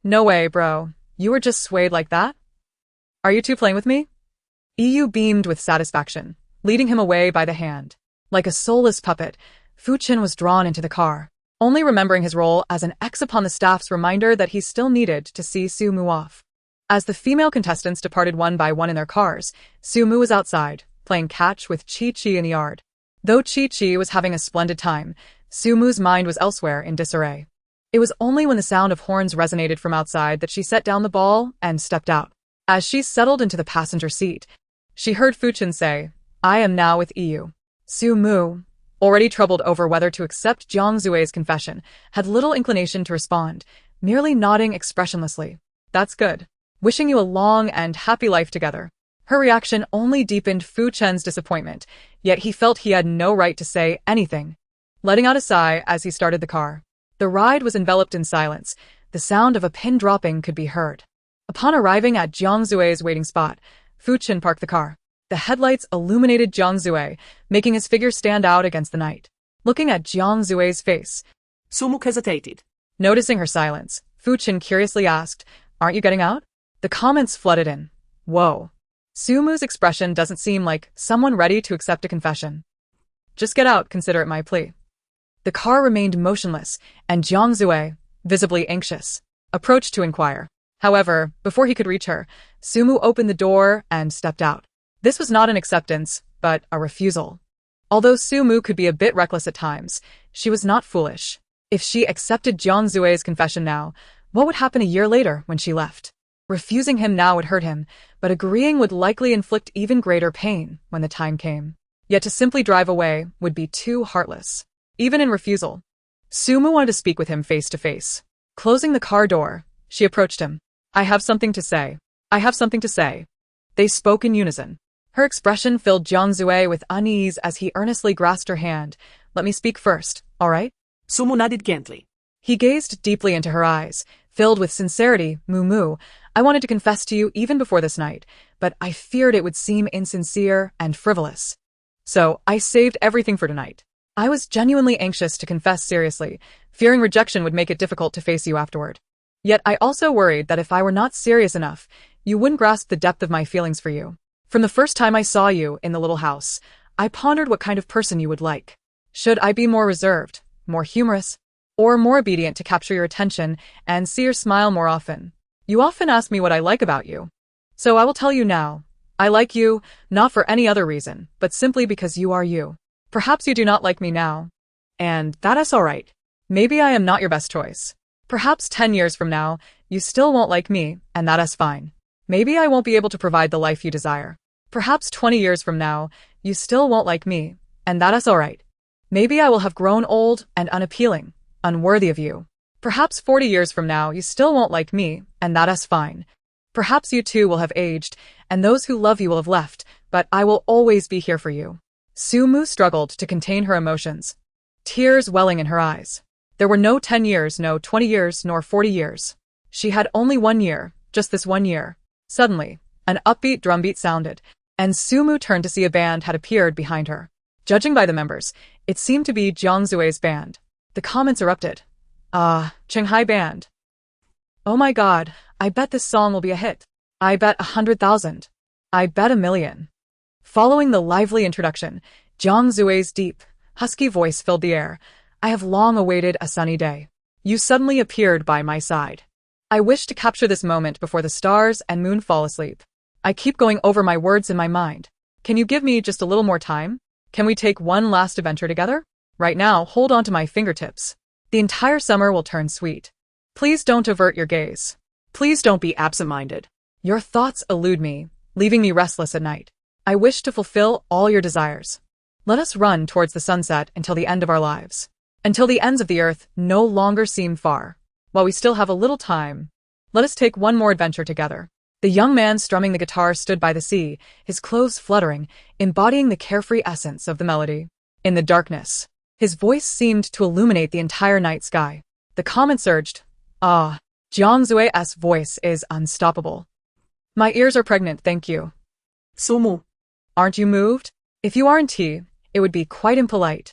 No way, bro. You were just swayed like that? Are you two playing with me? Yu beamed with satisfaction, leading him away by the hand. Like a soulless puppet, Fu Chen was drawn into the car, only remembering his role as an X upon the staff's reminder that he still needed to see Su Mu off. As the female contestants departed one by one in their cars, Su Mu was outside, playing catch with Chi-Chi in the yard. Though Chi-Chi was having a splendid time, Su Mu's mind was elsewhere in disarray. It was only when the sound of horns resonated from outside that she set down the ball and stepped out. As she settled into the passenger seat, she heard Fu Chen say, I am now with Yu. Su Mu, already troubled over whether to accept Jiang Zue's confession, had little inclination to respond, merely nodding expressionlessly. That's good. Wishing you a long and happy life together. Her reaction only deepened Fu Chen's disappointment, yet he felt he had no right to say anything. Letting out a sigh as he started the car. The ride was enveloped in silence. The sound of a pin dropping could be heard. Upon arriving at Jiang Zue's waiting spot, Fu Chen parked the car. The headlights illuminated Jiang Zue, making his figure stand out against the night. Looking at Jiang Zue's face, Sumuk hesitated. Noticing her silence, Fu Chen curiously asked, Aren't you getting out? The comments flooded in. Whoa. Su Mu's expression doesn't seem like someone ready to accept a confession. Just get out, consider it my plea. The car remained motionless, and Jiang Zue, visibly anxious, approached to inquire. However, before he could reach her, Su Mu opened the door and stepped out. This was not an acceptance, but a refusal. Although Su Mu could be a bit reckless at times, she was not foolish. If she accepted Jiang Zue's confession now, what would happen a year later when she left? Refusing him now would hurt him, but agreeing would likely inflict even greater pain when the time came. Yet to simply drive away would be too heartless. Even in refusal, Su Mu wanted to speak with him face to face. Closing the car door, she approached him. I have something to say. I have something to say. They spoke in unison. Her expression filled Jiang Zue with unease as he earnestly grasped her hand. Let me speak first, all right? Su Mu nodded gently. He gazed deeply into her eyes, filled with sincerity. Mu, I wanted to confess to you even before this night, but I feared it would seem insincere and frivolous. So I saved everything for tonight. I was genuinely anxious to confess seriously, fearing rejection would make it difficult to face you afterward. Yet I also worried that if I were not serious enough, you wouldn't grasp the depth of my feelings for you. From the first time I saw you in the little house, I pondered what kind of person you would like. Should I be more reserved, more humorous, or more obedient to capture your attention and see your smile more often? You often ask me what I like about you. So I will tell you now. I like you, not for any other reason, but simply because you are you. Perhaps you do not like me now. And that is all right. Maybe I am not your best choice. Perhaps 10 years from now, you still won't like me, and that is fine. Maybe I won't be able to provide the life you desire. Perhaps 20 years from now, you still won't like me, and that is all right. Maybe I will have grown old and unappealing, unworthy of you. Perhaps 40 years from now, you still won't like me, and that is fine. Perhaps you too will have aged, and those who love you will have left, but I will always be here for you. Su Mu struggled to contain her emotions, tears welling in her eyes. There were no 10 years, no 20 years, nor 40 years. She had only 1 year, just this 1 year. Suddenly, an upbeat drumbeat sounded, and Su Mu turned to see a band had appeared behind her. Judging by the members, it seemed to be Jiang Zue's band. The comments erupted. Shanghai band. Oh my god, I bet this song will be a hit. I bet 100,000. I bet 1,000,000. Following the lively introduction, Jiang Zue's deep, husky voice filled the air. I have long awaited a sunny day. You suddenly appeared by my side. I wish to capture this moment before the stars and moon fall asleep. I keep going over my words in my mind. Can you give me just a little more time? Can we take one last adventure together? Right now, hold on to my fingertips. The entire summer will turn sweet. Please don't avert your gaze. Please don't be absent-minded. Your thoughts elude me, leaving me restless at night. I wish to fulfill all your desires. Let us run towards the sunset until the end of our lives. Until the ends of the earth no longer seem far. While we still have a little time, let us take one more adventure together. The young man strumming the guitar stood by the sea, his clothes fluttering, embodying the carefree essence of the melody. In the darkness, his voice seemed to illuminate the entire night sky. The comment surged. Ah, Jiangzue's voice is unstoppable. My ears are pregnant, thank you. Sumu. Aren't you moved? If you aren't, it would be quite impolite.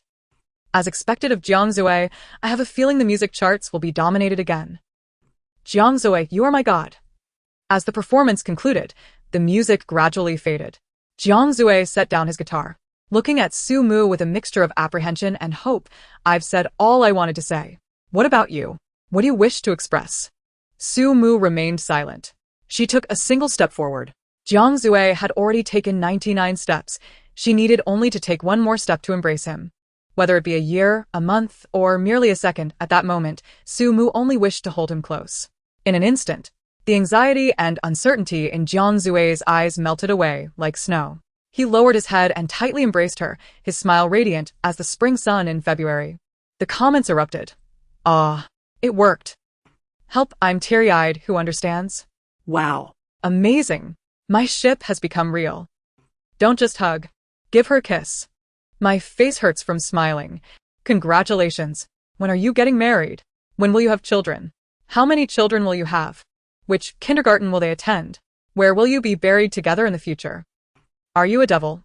As expected of Jiangzue, I have a feeling the music charts will be dominated again. Jiangzue, you are my god. As the performance concluded, the music gradually faded. Jiangzue set down his guitar. Looking at Sumu with a mixture of apprehension and hope, I've said all I wanted to say. What about you? What do you wish to express? Sumu remained silent. She took a single step forward. Jiangzue had already taken 99 steps. She needed only to take one more step to embrace him. Whether it be a year, a month, or merely a second, at that moment, Sumu only wished to hold him close. In an instant, the anxiety and uncertainty in Jiangzue's eyes melted away like snow. He lowered his head and tightly embraced her, his smile radiant as the spring sun in February. The comments erupted. Ah, it worked. Help, I'm teary-eyed, who understands? Wow. Amazing. My ship has become real. Don't just hug. Give her a kiss. My face hurts from smiling. Congratulations. When are you getting married? When will you have children? How many children will you have? Which kindergarten will they attend? Where will you be buried together in the future? Are you a devil?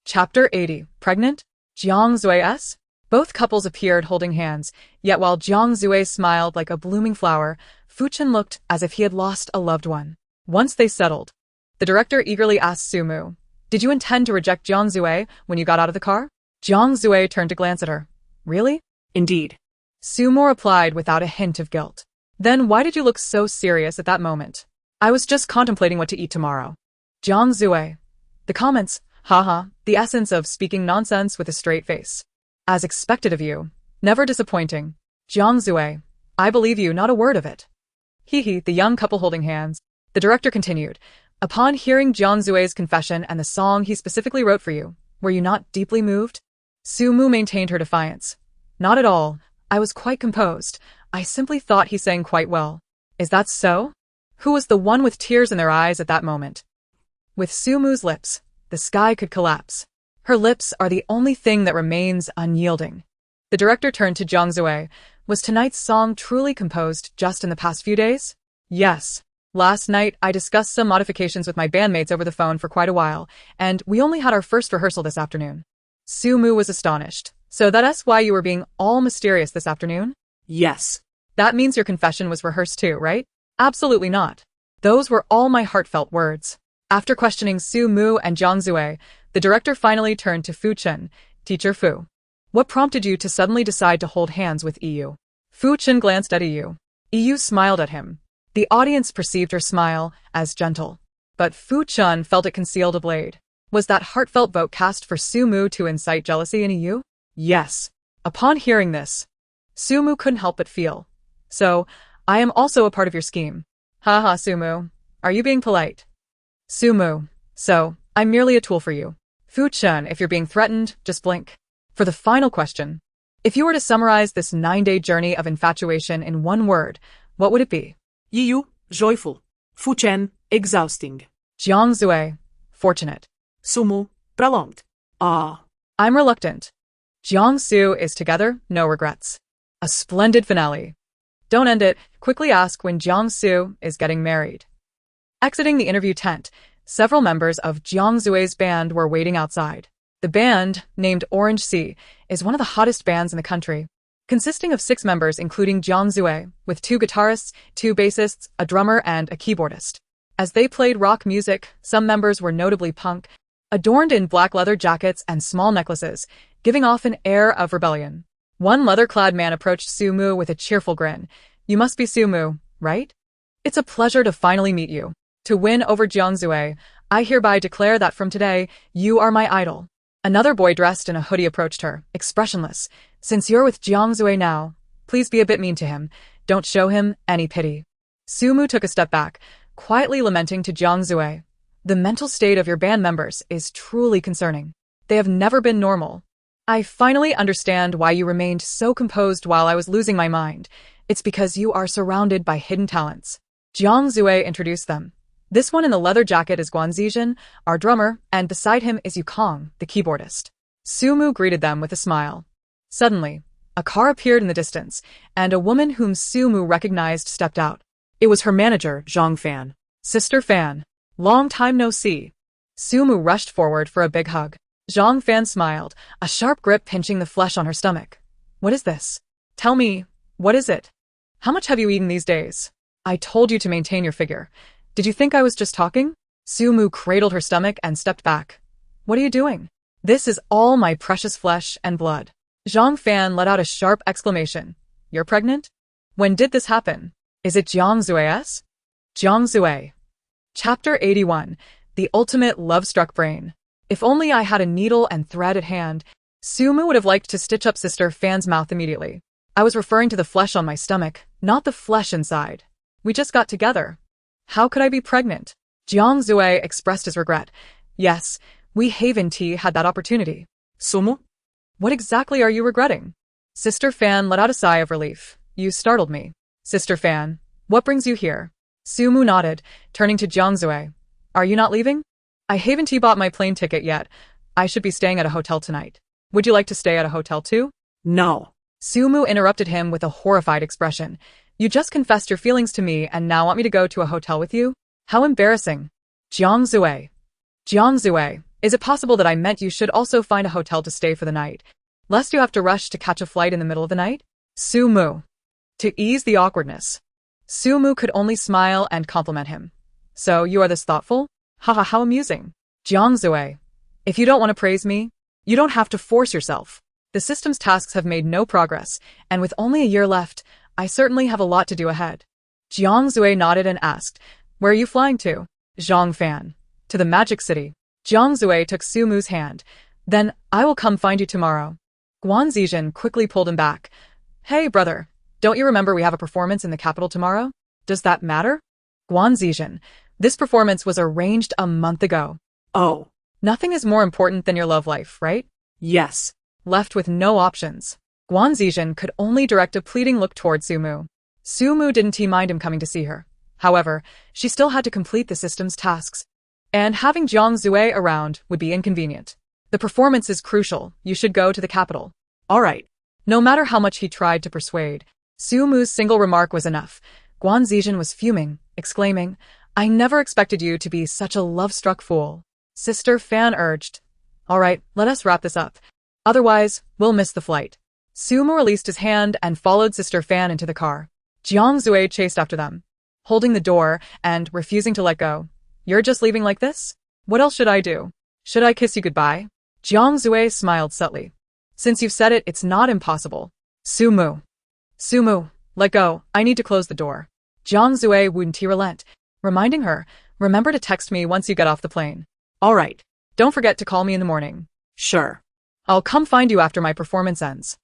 Chapter 80. Pregnant? Jiangzue's? Both couples appeared holding hands, yet while Jiangzue smiled like a blooming flower, Fuchen looked as if he had lost a loved one. Once they settled, the director eagerly asked Sumu, "Did you intend to reject Jiangzue when you got out of the car?" Jiangzue turned to glance at her. Really? Indeed. Sumu replied without a hint of guilt. Then why did you look so serious at that moment? I was just contemplating what to eat tomorrow. Jiangzue. The comments, haha, the essence of speaking nonsense with a straight face. As expected of you. Never disappointing. Jiangzue. I believe you, not a word of it. Hee, the young couple holding hands. The director continued. Upon hearing Jiangzue's confession and the song he specifically wrote for you, were you not deeply moved? Sumu maintained her defiance. Not at all. I was quite composed. I simply thought he sang quite well. Is that so? Who was the one with tears in their eyes at that moment? With Sumu's lips, the sky could collapse. Her lips are the only thing that remains unyielding. The director turned to Jiangzue. Was tonight's song truly composed just in the past few days? Yes. Last night, I discussed some modifications with my bandmates over the phone for quite a while, and we only had our first rehearsal this afternoon. Sumu was astonished. So that's why you were being all mysterious this afternoon? Yes. That means your confession was rehearsed too, right? Absolutely not. Those were all my heartfelt words. After questioning Sumu and Jiangzue, the director finally turned to Fu Chen, Teacher Fu. What prompted you to suddenly decide to hold hands with EU? Fu Chen glanced at EU. EU smiled at him. The audience perceived her smile as gentle. But Fu Chen felt it concealed a blade. Was that heartfelt vote cast for Sumu to incite jealousy in EU? Yes. Upon hearing this, Sumu couldn't help but feel. So, I am also a part of your scheme. Haha, Sumu. Are you being polite? Sumu. So, I'm merely a tool for you. Fu Chen, if you're being threatened, just blink. For the final question, if you were to summarize this 9-day journey of infatuation in one word, what would it be? EU, joyful. Fu Chen, exhausting. Jiangzue, fortunate. Sumu, prolonged. Ah. I'm reluctant. Jiangsu is together, no regrets. A splendid finale. Don't end it, quickly ask when Jiangsu is getting married. Exiting the interview tent, several members of Jiangzue's band were waiting outside. The band, named Orange Sea, is one of the hottest bands in the country. Consisting of 6 members including Jiangzue, with 2 guitarists, 2 bassists, a drummer and a keyboardist. As they played rock music, some members were notably punk, adorned in black leather jackets and small necklaces, giving off an air of rebellion. One leather-clad man approached Sumu with a cheerful grin. You must be Sumu, right? It's a pleasure to finally meet you. To win over Jiangzue, I hereby declare that from today, you are my idol. Another boy dressed in a hoodie approached her, expressionless. Since you're with Jiangzue now, please be a bit mean to him. Don't show him any pity. Sumu took a step back, quietly lamenting to Jiangzue. The mental state of your band members is truly concerning. They have never been normal. I finally understand why you remained so composed while I was losing my mind. It's because you are surrounded by hidden talents. Jiangzue introduced them. This one in the leather jacket is Guan Zijin, our drummer, and beside him is Yukong, the keyboardist. Sumu greeted them with a smile. Suddenly, a car appeared in the distance, and a woman whom Sumu recognized stepped out. It was her manager, Zhang Fan. Sister Fan. Long time no see. Sumu rushed forward for a big hug. Zhang Fan smiled, a sharp grip pinching the flesh on her stomach. What is this? Tell me, what is it? How much have you eaten these days? I told you to maintain your figure. Did you think I was just talking? Sumu cradled her stomach and stepped back. What are you doing? This is all my precious flesh and blood. Zhang Fan let out a sharp exclamation. You're pregnant? When did this happen? Is it Jiangzue's? Jiangzue. Chapter 81. The Ultimate Love-Struck Brain. If only I had a needle and thread at hand, Sumu would have liked to stitch up Sister Fan's mouth immediately. I was referring to the flesh on my stomach, not the flesh inside. We just got together. How could I be pregnant? Jiangzue expressed his regret. Yes, we Haven Tea had that opportunity. Sumu? What exactly are you regretting? Sister Fan let out a sigh of relief. You startled me. Sister Fan, what brings you here? Sumu nodded, turning to Jiangzue. Are you not leaving? I haven't bought my plane ticket yet. I should be staying at a hotel tonight. Would you like to stay at a hotel too? No. Sumu interrupted him with a horrified expression. You just confessed your feelings to me and now want me to go to a hotel with you? How embarrassing. Jiangzue. Jiangzue, is it possible that I meant you should also find a hotel to stay for the night, lest you have to rush to catch a flight in the middle of the night? Sumu. To ease the awkwardness. Sumu could only smile and compliment him. So you are this thoughtful? Haha, how amusing. Jiangzue. If you don't want to praise me, you don't have to force yourself. The system's tasks have made no progress, and with only a year left, I certainly have a lot to do ahead. Jiangzue nodded and asked, Where are you flying to? Zhang Fan. To the Magic City. Jiangzue took Sumu's hand. Then, I will come find you tomorrow. Guan Zijin quickly pulled him back. Hey, brother. Don't you remember we have a performance in the capital tomorrow? Does that matter? Guan Zijin. This performance was arranged a month ago. Oh. Nothing is more important than your love life, right? Yes. Left with no options. Guan Zijin could only direct a pleading look toward Sumu. Sumu didn't mind him coming to see her. However, she still had to complete the system's tasks. And having Jiangzue around would be inconvenient. The performance is crucial. You should go to the capital. All right. No matter how much he tried to persuade, Sumu's single remark was enough. Guan Zijin was fuming, exclaiming, I never expected you to be such a love-struck fool. Sister Fan urged. All right, let us wrap this up. Otherwise, we'll miss the flight. Sumu released his hand and followed Sister Fan into the car. Jiangzue chased after them, holding the door and refusing to let go. You're just leaving like this? What else should I do? Should I kiss you goodbye? Jiangzue smiled subtly. Since you've said it, it's not impossible. Sumu. Sumu, let go. I need to close the door. Jiangzue wouldn't relent, reminding her, remember to text me once you get off the plane. All right. Don't forget to call me in the morning. Sure. I'll come find you after my performance ends.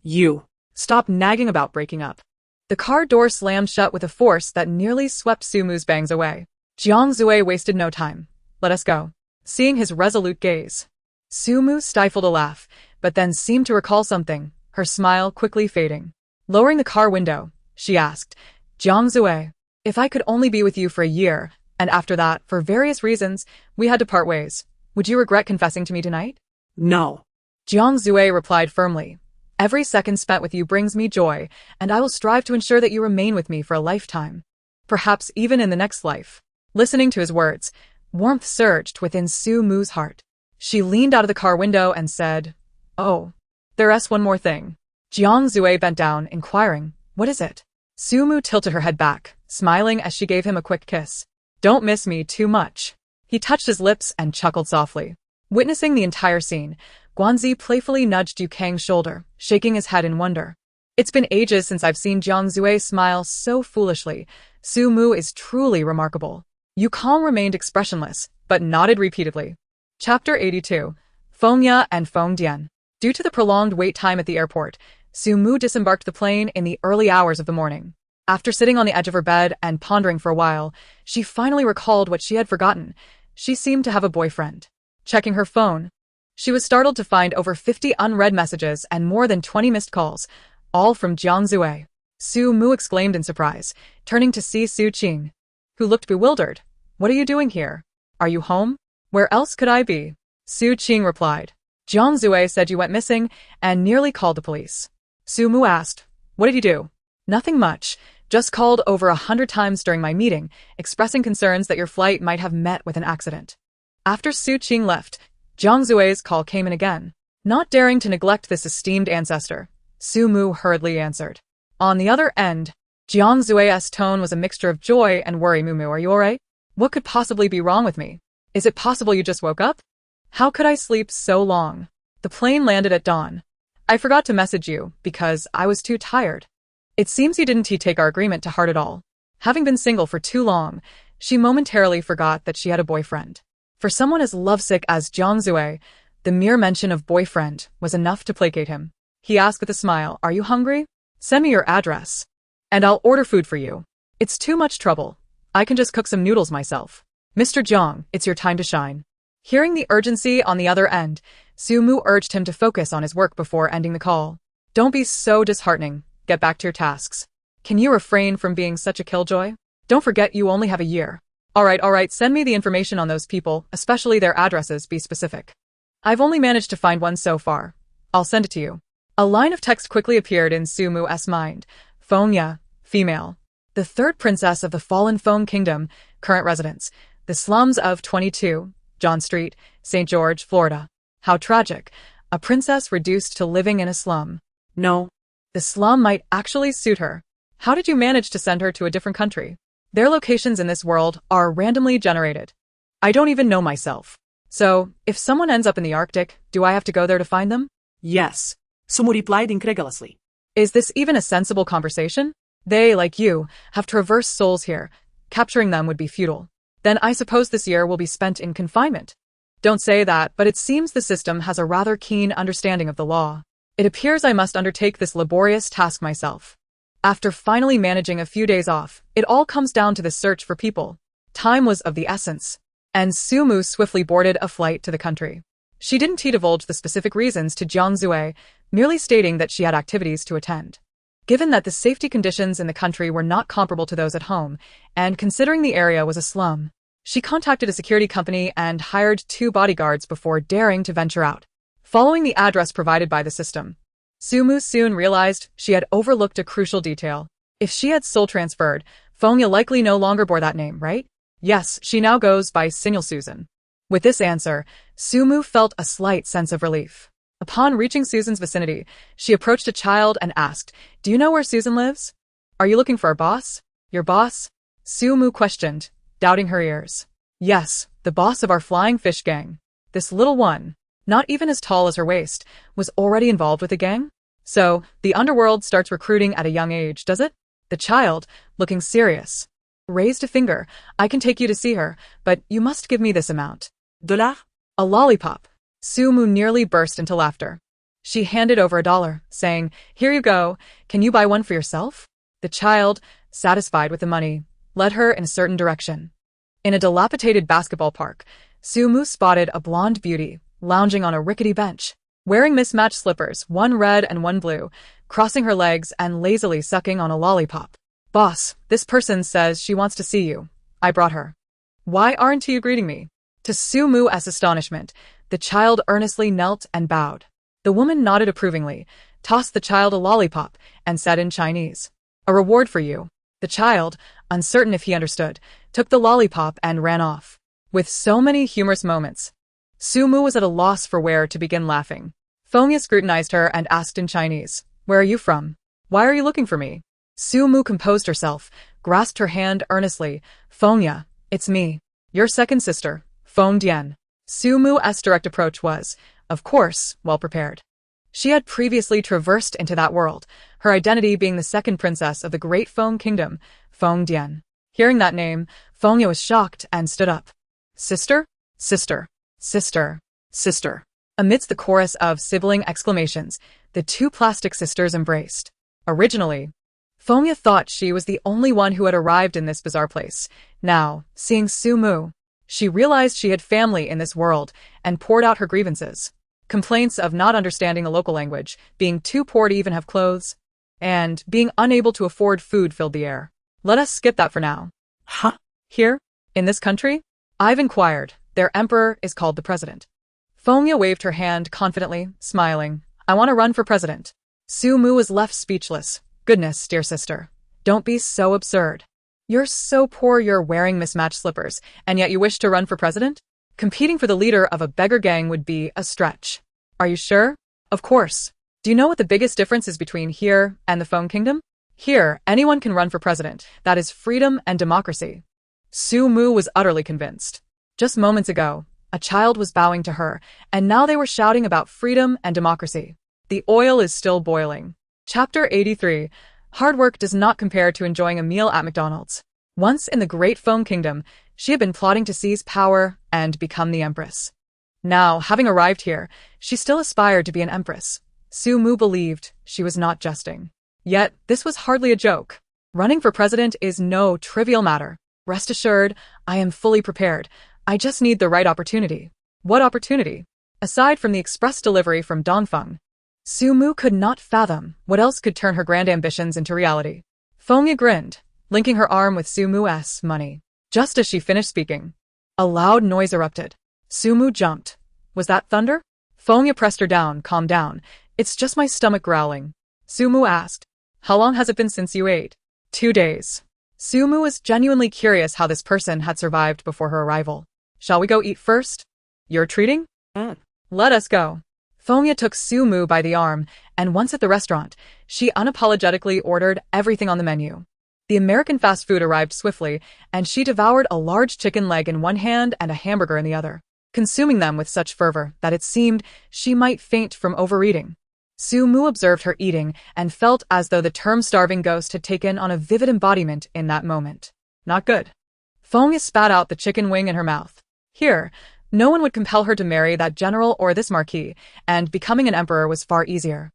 You. Stop nagging about breaking up. The car door slammed shut with a force that nearly swept Sumu's bangs away. Jiangzue wasted no time. Let us go. Seeing his resolute gaze, Sumu stifled a laugh, but then seemed to recall something, her smile quickly fading. Lowering the car window, she asked, Jiangzue, if I could only be with you for a year, and after that, for various reasons, we had to part ways, would you regret confessing to me tonight? No. Jiangzue replied firmly. Every second spent with you brings me joy, and I will strive to ensure that you remain with me for a lifetime. Perhaps even in the next life. Listening to his words, warmth surged within Sumu's heart. She leaned out of the car window and said, Oh, there's one more thing. Jiangzue bent down, inquiring, What is it? Sumu tilted her head back, smiling as she gave him a quick kiss. Don't miss me too much. He touched his lips and chuckled softly. Witnessing the entire scene, Guanzi playfully nudged Yu Kang's shoulder, shaking his head in wonder. It's been ages since I've seen Jiang Zue smile so foolishly. Su Mu is truly remarkable. Yu Kang remained expressionless, but nodded repeatedly. Chapter 82. Feng Ya and Feng Dian. Due to the prolonged wait time at the airport, Su Mu disembarked the plane in the early hours of the morning. After sitting on the edge of her bed and pondering for a while, she finally recalled what she had forgotten. She seemed to have a boyfriend. Checking her phone, she was startled to find over 50 unread messages and more than 20 missed calls, all from Jiang Zue. Su Mu exclaimed in surprise, turning to see Su Qing, who looked bewildered. What are you doing here? Are you home? Where else could I be? Su Qing replied. Jiang Zue said you went missing and nearly called the police. Su Mu asked, what did you do? Nothing much. Just called over 100 times during my meeting, expressing concerns that your flight might have met with an accident. After Su Qing left, Jiang Zue's call came in again. Not daring to neglect this esteemed ancestor, Su Mu hurriedly answered. On the other end, Jiang Zue's tone was a mixture of joy and worry. Mumu, are you alright? What could possibly be wrong with me? Is it possible you just woke up? How could I sleep so long? The plane landed at dawn. I forgot to message you because I was too tired. It seems you didn't take our agreement to heart at all. Having been single for too long, she momentarily forgot that she had a boyfriend. For someone as lovesick as Jiang Zue, the mere mention of boyfriend was enough to placate him. He asked with a smile, are you hungry? Send me your address, and I'll order food for you. It's too much trouble. I can just cook some noodles myself. Mr. Jiang, it's your time to shine. Hearing the urgency on the other end, Su Mu urged him to focus on his work before ending the call. Don't be so disheartening. Get back to your tasks. Can you refrain from being such a killjoy? Don't forget you only have a year. Alright, send me the information on those people, especially their addresses, be specific. I've only managed to find one so far. I'll send it to you. A line of text quickly appeared in Su Mu's mind. Feng Ya, female. The third princess of the fallen Feng Kingdom, current residence. The slums of 22, John Street, St. George, Florida. How tragic. A princess reduced to living in a slum. No. The slum might actually suit her. How did you manage to send her to a different country? Their locations in this world are randomly generated. I don't even know myself. So, if someone ends up in the Arctic, do I have to go there to find them? Yes. Su Mu replied incredulously. Is this even a sensible conversation? They, like you, have traversed souls here. Capturing them would be futile. Then I suppose this year will be spent in confinement. Don't say that, but it seems the system has a rather keen understanding of the law. It appears I must undertake this laborious task myself. After finally managing a few days off, it all comes down to the search for people. Time was of the essence, and Su Mu swiftly boarded a flight to the country. She didn't divulge the specific reasons to Jiang Zue, merely stating that she had activities to attend. Given that the safety conditions in the country were not comparable to those at home, and considering the area was a slum, she contacted a security company and hired 2 bodyguards before daring to venture out. Following the address provided by the system, Su Mu soon realized she had overlooked a crucial detail. If she had soul transferred, Feng Ya likely no longer bore that name, right? Yes, she now goes by Signal Susan. With this answer, Su Mu felt a slight sense of relief. Upon reaching Susan's vicinity, she approached a child and asked, do you know where Susan lives? Are you looking for our boss? Your boss? Su Mu questioned, doubting her ears. Yes, the boss of our flying fish gang. This little one, not even as tall as her waist, was already involved with the gang? So, the underworld starts recruiting at a young age, does it? The child, looking serious, raised a finger. I can take you to see her, but you must give me this amount. $? A lollipop. Su Mu nearly burst into laughter. She handed over $1, saying, here you go, can you buy one for yourself? The child, satisfied with the money, led her in a certain direction. In a dilapidated basketball park, Su Mu spotted a blonde beauty, lounging on a rickety bench, wearing mismatched slippers, one red and one blue, crossing her legs and lazily sucking on a lollipop. Boss, this person says she wants to see you. I brought her. Why aren't you greeting me? To Su Mu's astonishment, the child earnestly knelt and bowed. The woman nodded approvingly, tossed the child a lollipop, and said in Chinese, a reward for you. The child, uncertain if he understood, took the lollipop and ran off. With so many humorous moments, Su Mu was at a loss for where to begin laughing. Feng Ya scrutinized her and asked in Chinese, where are you from? Why are you looking for me? Su Mu composed herself, grasped her hand earnestly. Feng Ya, it's me, your second sister, Feng Dian. Su Mu's direct approach was, of course, well prepared. She had previously traversed into that world, her identity being the second princess of the great Feng kingdom, Feng Dian. Hearing that name, Feng Ye was shocked and stood up. Sister? Sister. Sister. Sister. Amidst the chorus of sibling exclamations, the two plastic sisters embraced. Originally, Feng Ye thought she was the only one who had arrived in this bizarre place. Now, seeing Su Mu, she realized she had family in this world and poured out her grievances. Complaints of not understanding the local language, being too poor to even have clothes, and being unable to afford food filled the air. Let us skip that for now. Huh? Here, in this country, I've inquired. Their emperor is called the president. Feng Ye waved her hand confidently, smiling. I want to run for president. Su Mu was left speechless. Goodness, dear sister. Don't be so absurd. You're so poor you're wearing mismatched slippers, and yet you wish to run for president? Competing for the leader of a beggar gang would be a stretch. Are you sure? Of course. Do you know what the biggest difference is between here and the Feng Kingdom? Here, anyone can run for president. That is freedom and democracy. Su Mu was utterly convinced. Just moments ago, a child was bowing to her, and now they were shouting about freedom and democracy. The oil is still boiling. Chapter 83. Hard work does not compare to enjoying a meal at McDonald's. Once in the great Feng Kingdom, she had been plotting to seize power and become the empress. Now, having arrived here, she still aspired to be an empress. Su Mu believed she was not jesting. Yet, this was hardly a joke. Running for president is no trivial matter. Rest assured, I am fully prepared. I just need the right opportunity. What opportunity? Aside from the express delivery from Dongfeng, Su Mu could not fathom what else could turn her grand ambitions into reality. Feng Ye grinned, linking her arm with Su Mu's money. Just as she finished speaking, a loud noise erupted. Su Mu jumped. Was that thunder? Feng Ye pressed her down. Calm down. It's just my stomach growling. Su Mu asked, how long has it been since you ate? 2 days. Su Mu was genuinely curious how this person had survived before her arrival. Shall we go eat first? You're treating? Let us go. Feng Ye took Su Mu by the arm, and once at the restaurant, she unapologetically ordered everything on the menu. The American fast food arrived swiftly, and she devoured a large chicken leg in one hand and a hamburger in the other, consuming them with such fervor that it seemed she might faint from overeating. Su Mu observed her eating and felt as though the term starving ghost had taken on a vivid embodiment in that moment. Not good. Feng Ye spat out the chicken wing in her mouth. Here, no one would compel her to marry that general or this marquis, and becoming an emperor was far easier.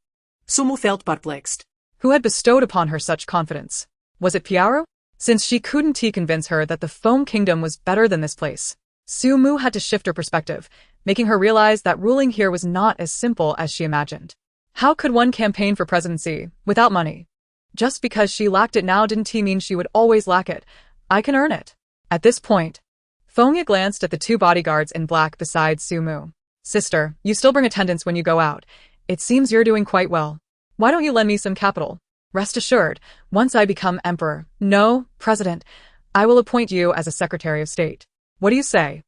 Su Mu felt perplexed. Who had bestowed upon her such confidence? Was it Piaro? Since she couldn't convince her that the Feng Kingdom was better than this place, Su Mu had to shift her perspective, making her realize that ruling here was not as simple as she imagined. How could one campaign for presidency without money? Just because she lacked it now didn't mean she would always lack it. I can earn it. At this point, Feng Ye glanced at the two bodyguards in black beside Su Mu. Sister, you still bring attendance when you go out. It seems you're doing quite well. Why don't you lend me some capital? Rest assured, once I become emperor, no, president, I will appoint you as a secretary of state. What do you say?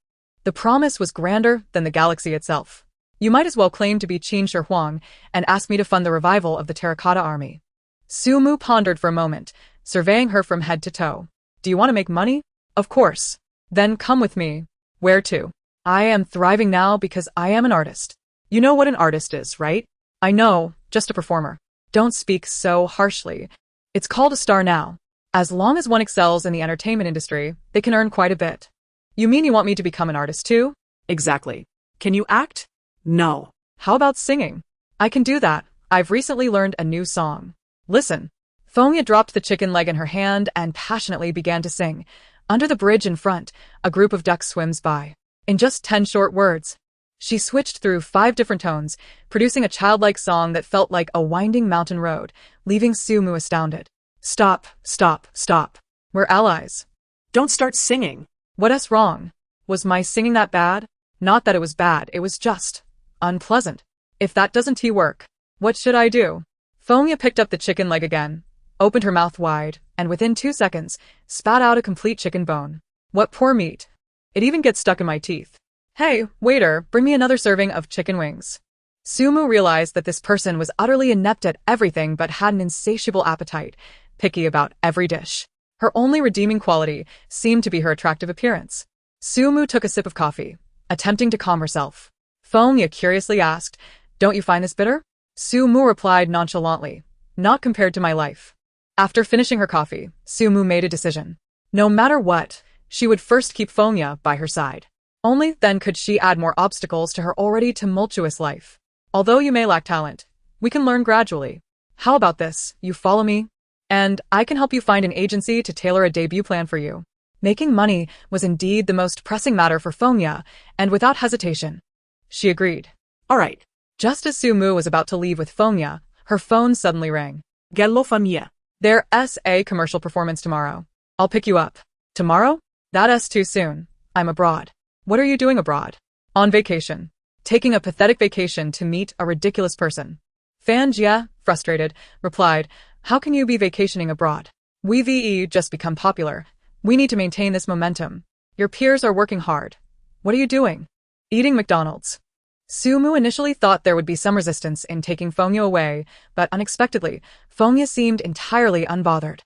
The promise was grander than the galaxy itself. You might as well claim to be Qin Shi Huang and ask me to fund the revival of the Terracotta Army. Su Mu pondered for a moment, surveying her from head to toe. Do you want to make money? Of course. Then come with me. Where to? I am thriving now because I am an artist. You know what an artist is, right? I know, just a performer. Don't speak so harshly. It's called a star now. As long as one excels in the entertainment industry, they can earn quite a bit. You mean you want me to become an artist too? Exactly. Can you act? No. How about singing? I can do that. I've recently learned a new song. Listen. Feng Ye dropped the chicken leg in her hand and passionately began to sing. Under the bridge in front, a group of ducks swims by. In just 10 short words, she switched through 5 different tones, producing a childlike song that felt like a winding mountain road, leaving Su Mu astounded. Stop, stop, stop. We're allies. Don't start singing. What's wrong? Was my singing that bad? Not that it was bad, it was just unpleasant. If that doesn't work, what should I do? Feng Ye picked up the chicken leg again, opened her mouth wide, and within 2 seconds, spat out a complete chicken bone. What poor meat. It even gets stuck in my teeth. Hey, waiter, bring me another serving of chicken wings. Su Mu realized that this person was utterly inept at everything but had an insatiable appetite, picky about every dish. Her only redeeming quality seemed to be her attractive appearance. Su Mu took a sip of coffee, attempting to calm herself. Fengya curiously asked, "Don't you find this bitter?" Su Mu replied nonchalantly, "Not compared to my life." After finishing her coffee, Su Mu made a decision. No matter what, she would first keep Fengya by her side. Only then could she add more obstacles to her already tumultuous life. "Although you may lack talent, we can learn gradually. How about this, you follow me? And I can help you find an agency to tailor a debut plan for you." Making money was indeed the most pressing matter for Fengya, and without hesitation, she agreed. All right. Just as Su Mu was about to leave with Fengya, her phone suddenly rang. Gello famia. There's a commercial performance tomorrow. I'll pick you up. Tomorrow? That's too soon. I'm abroad. What are you doing abroad? On vacation. Taking a pathetic vacation to meet a ridiculous person. Fengya, frustrated, replied, "How can you be vacationing abroad? We've just become popular. We need to maintain this momentum. Your peers are working hard. What are you doing?" "Eating McDonald's." Su Mu initially thought there would be some resistance in taking Fengya away, but unexpectedly, Fengya seemed entirely unbothered.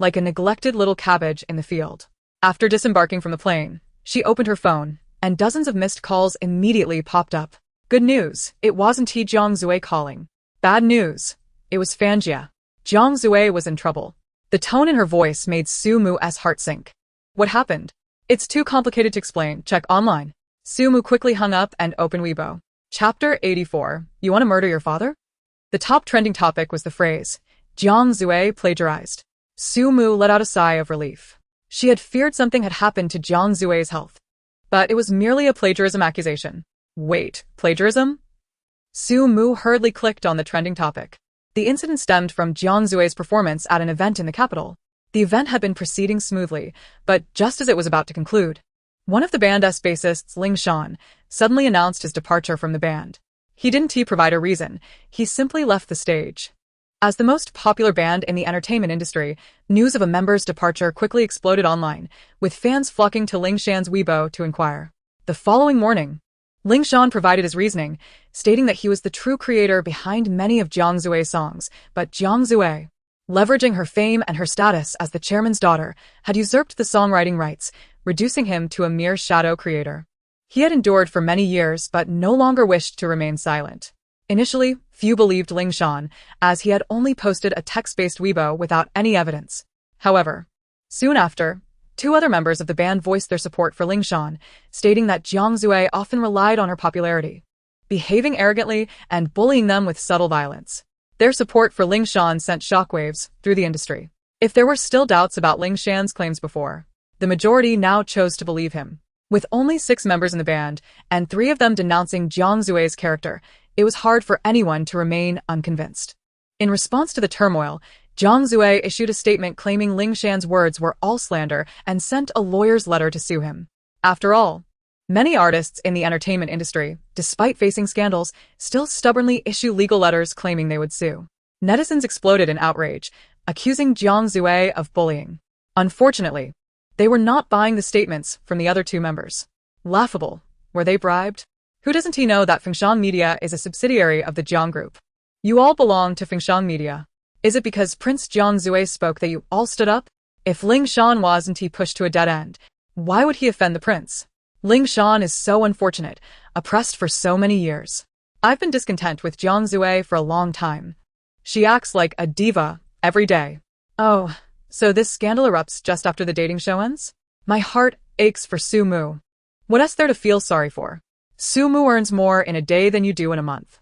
Like a neglected little cabbage in the field. After disembarking from the plane, she opened her phone, and dozens of missed calls immediately popped up. Good news, it wasn't Jiang Zue calling. Bad news, it was Fengya. Jiang Zue was in trouble. The tone in her voice made Su Mu's heart sink. What happened? It's too complicated to explain. Check online. Su Mu quickly hung up and opened Weibo. Chapter 84. You want to murder your father? The top trending topic was the phrase, Jiang Zue plagiarized. Su Mu let out a sigh of relief. She had feared something had happened to Jiang Zue's health. But it was merely a plagiarism accusation. Wait, plagiarism? Su Mu hurriedly clicked on the trending topic. The incident stemmed from Jiang Zue's performance at an event in the capital. The event had been proceeding smoothly, but just as it was about to conclude, one of the band's bassists, Ling Shan, suddenly announced his departure from the band. He didn't provide a reason, he simply left the stage. As the most popular band in the entertainment industry, news of a member's departure quickly exploded online, with fans flocking to Ling Shan's Weibo to inquire. The following morning, Ling Shan provided his reasoning, stating that he was the true creator behind many of Jiang Zue's songs, but Jiang Zue, leveraging her fame and her status as the chairman's daughter, had usurped the songwriting rights, reducing him to a mere shadow creator. He had endured for many years but no longer wished to remain silent. Initially, few believed Ling Shan, as he had only posted a text-based Weibo without any evidence. However, soon after, two other members of the band voiced their support for Ling Shan, stating that Jiang Zue often relied on her popularity, behaving arrogantly and bullying them with subtle violence. Their support for Ling Shan sent shockwaves through the industry. If there were still doubts about Ling Shan's claims before, the majority now chose to believe him. With only 6 members in the band, and 3 of them denouncing Jiang Zue's character, it was hard for anyone to remain unconvinced. In response to the turmoil, Jiang Zue issued a statement claiming Ling Shan's words were all slander and sent a lawyer's letter to sue him. After all, many artists in the entertainment industry, despite facing scandals, still stubbornly issue legal letters claiming they would sue. Netizens exploded in outrage, accusing Jiang Zue of bullying. Unfortunately, they were not buying the statements from the other 2 members. Laughable. Were they bribed? Who doesn't know that Fengshan Media is a subsidiary of the Jiang Group? You all belong to Fengshan Media. Is it because Prince Jiang Zue spoke that you all stood up? If Ling Shan wasn't pushed to a dead end, why would he offend the prince? Ling Shan is so unfortunate, oppressed for so many years. I've been discontent with Jiang Zue for a long time. She acts like a diva every day. Oh, so this scandal erupts just after the dating show ends? My heart aches for Su Mu. What is there to feel sorry for? Su Mu earns more in a day than you do in a month.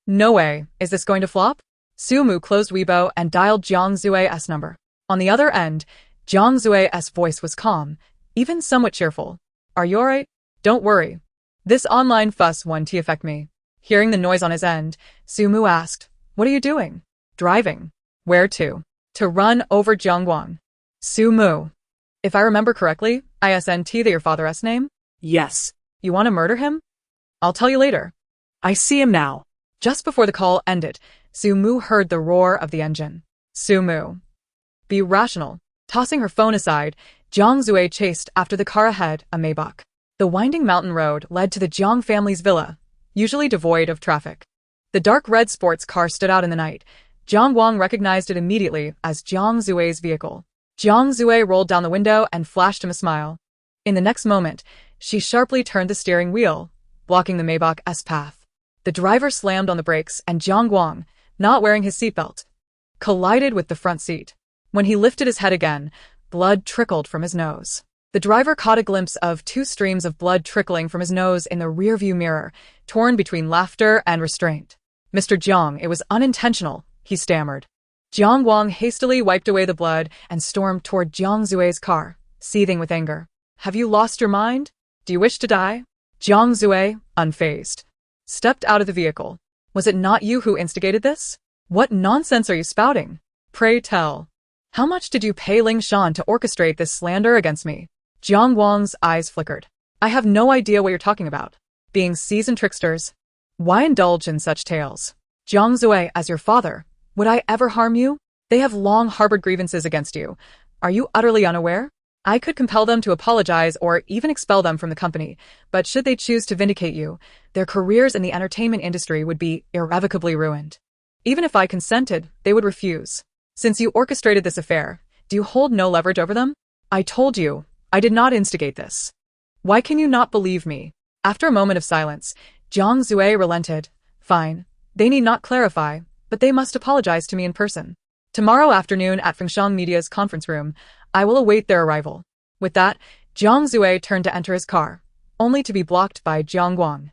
No way, is this going to flop? Su Mu closed Weibo and dialed Jiang Zue's number. On the other end, Jiang Zue's voice was calm, even somewhat cheerful. Are you alright? Don't worry. This online fuss won't affect me. Hearing the noise on his end, Su Mu asked, "What are you doing?" "Driving." "Where to?" "To run over Jiangguang." Su Mu. If I remember correctly, isn't that your father's name? Yes. You want to murder him? I'll tell you later. I see him now. Just before the call ended, Su Mu heard the roar of the engine. Su Mu. Be rational. Tossing her phone aside, Jiang Zue chased after the car ahead, a Maybach. The winding mountain road led to the Jiang family's villa, usually devoid of traffic. The dark red sports car stood out in the night. Jiang Guang recognized it immediately as Jiang Zue's vehicle. Jiang Zue rolled down the window and flashed him a smile. In the next moment, she sharply turned the steering wheel, blocking the Maybach's path. The driver slammed on the brakes and Jiang Guang, not wearing his seatbelt, collided with the front seat. When he lifted his head again, blood trickled from his nose. The driver caught a glimpse of 2 streams of blood trickling from his nose in the rearview mirror, torn between laughter and restraint. "Mr. Jiang, it was unintentional," he stammered. Jiang Guang hastily wiped away the blood and stormed toward Jiang Zue's car, seething with anger. "Have you lost your mind? Do you wish to die?" Jiang Zue, unfazed, stepped out of the vehicle. "Was it not you who instigated this? What nonsense are you spouting? Pray tell. How much did you pay Ling Shan to orchestrate this slander against me?" Jiang Guang's eyes flickered. "I have no idea what you're talking about. Being seasoned tricksters. Why indulge in such tales? Jiang Zue, as your father, would I ever harm you? They have long harbored grievances against you. Are you utterly unaware? I could compel them to apologize or even expel them from the company, but should they choose to vindicate you, their careers in the entertainment industry would be irrevocably ruined. Even if I consented, they would refuse. Since you orchestrated this affair, do you hold no leverage over them? I told you, I did not instigate this. Why can you not believe me?" After a moment of silence, Jiang Zue relented. "Fine. They need not clarify, but they must apologize to me in person. Tomorrow afternoon at Fengshan Media's conference room, I will await their arrival." With that, Jiang Zue turned to enter his car, only to be blocked by Jiang Guang.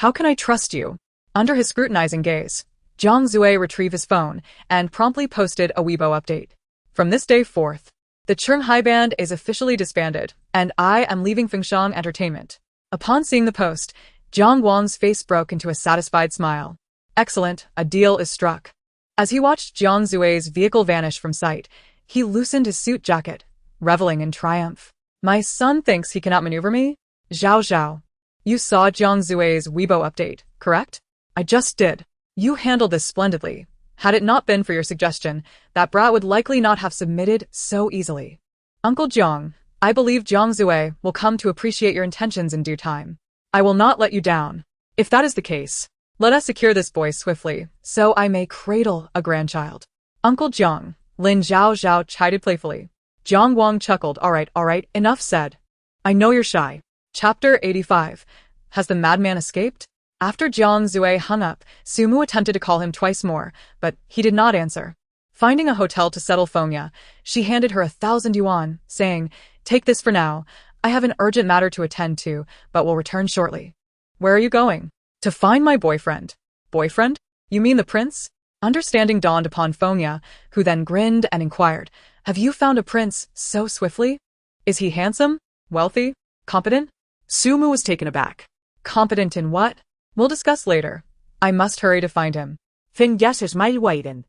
"How can I trust you?" Under his scrutinizing gaze, Jiang Zue retrieved his phone and promptly posted a Weibo update. "From this day forth, the Qinghai Band is officially disbanded, and I am leaving Fengshan Entertainment." Upon seeing the post, Jiang Guang's face broke into a satisfied smile. "Excellent, a deal is struck." As he watched Jiang Zue's vehicle vanish from sight, he loosened his suit jacket, reveling in triumph. "My son thinks he cannot maneuver me? Zhao Zhao. You saw Jiang Zue's Weibo update, correct?" "I just did. You handled this splendidly. Had it not been for your suggestion, that brat would likely not have submitted so easily. Uncle Jiang, I believe Jiang Zue will come to appreciate your intentions in due time. I will not let you down. If that is the case, let us secure this boy swiftly, so I may cradle a grandchild." "Uncle Jiang," Lin Zhao Zhao chided playfully. Jiang Guang chuckled. All right, enough said. I know you're shy." Chapter 85. Has the madman escaped? After Jiang Zue hung up, Sumu attempted to call him twice more, but he did not answer. Finding a hotel to settle Fengya, she handed her 1,000 yuan, saying, "Take this for now. I have an urgent matter to attend to, but will return shortly." "Where are you going?" "To find my boyfriend." "Boyfriend? You mean the prince?" Understanding dawned upon Fengya, who then grinned and inquired, "Have you found a prince so swiftly? Is he handsome, wealthy, competent?" Sumu was taken aback. "Competent in what? We'll discuss later. I must hurry to find him." Fengya's smile widened.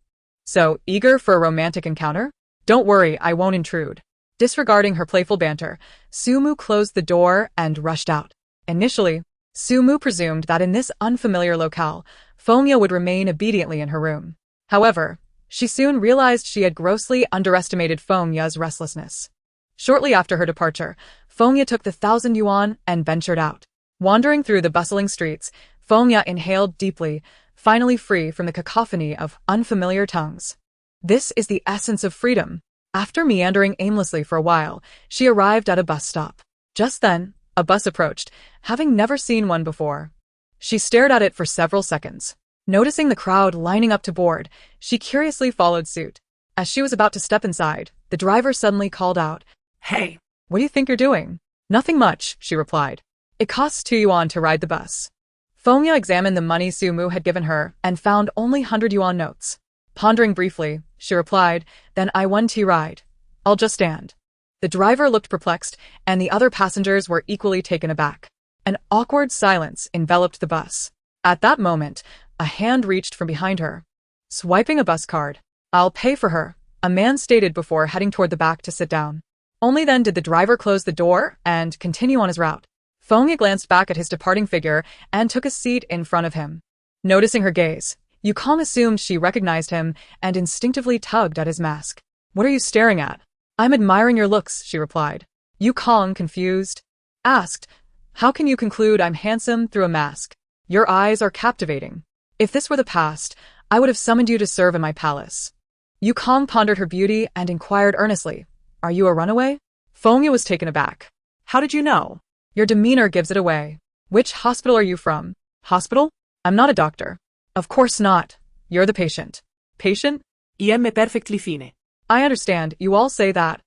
"So, eager for a romantic encounter? Don't worry, I won't intrude." Disregarding her playful banter, Sumu closed the door and rushed out. Initially, Sumu presumed that in this unfamiliar locale, Fengya would remain obediently in her room. However, she soon realized she had grossly underestimated Fengya's restlessness. Shortly after her departure, Fengya took the 1,000 yuan and ventured out. Wandering through the bustling streets, Fengya inhaled deeply, finally free from the cacophony of unfamiliar tongues. This is the essence of freedom. After meandering aimlessly for a while, she arrived at a bus stop. Just then, a bus approached, having never seen one before. She stared at it for several seconds. Noticing the crowd lining up to board, she curiously followed suit. As she was about to step inside, the driver suddenly called out, "Hey, what do you think you're doing?" "Nothing much," she replied. "It costs 2 yuan to ride the bus." Fengya examined the money Sumu had given her and found only 100 yuan notes. Pondering briefly, she replied, "Then I 1T ride. I'll just stand." The driver looked perplexed, and the other passengers were equally taken aback. An awkward silence enveloped the bus. At that moment, a hand reached from behind her. Swiping a bus card, "I'll pay for her," a man stated before heading toward the back to sit down. Only then did the driver close the door and continue on his route. Fengya glanced back at his departing figure and took a seat in front of him. Noticing her gaze, Yukong assumed she recognized him and instinctively tugged at his mask. "What are you staring at?" "I'm admiring your looks," she replied. Yukong, confused, asked, "How can you conclude I'm handsome through a mask? Your eyes are captivating. If this were the past, I would have summoned you to serve in my palace." Yukong pondered her beauty and inquired earnestly, "Are you a runaway?" Fengya was taken aback. "How did you know?" "Your demeanor gives it away." Which hospital are you from? Hospital? I'm not a doctor. Of course not. You're the patient. Patient? IM perfectly fine. I understand, you all say that.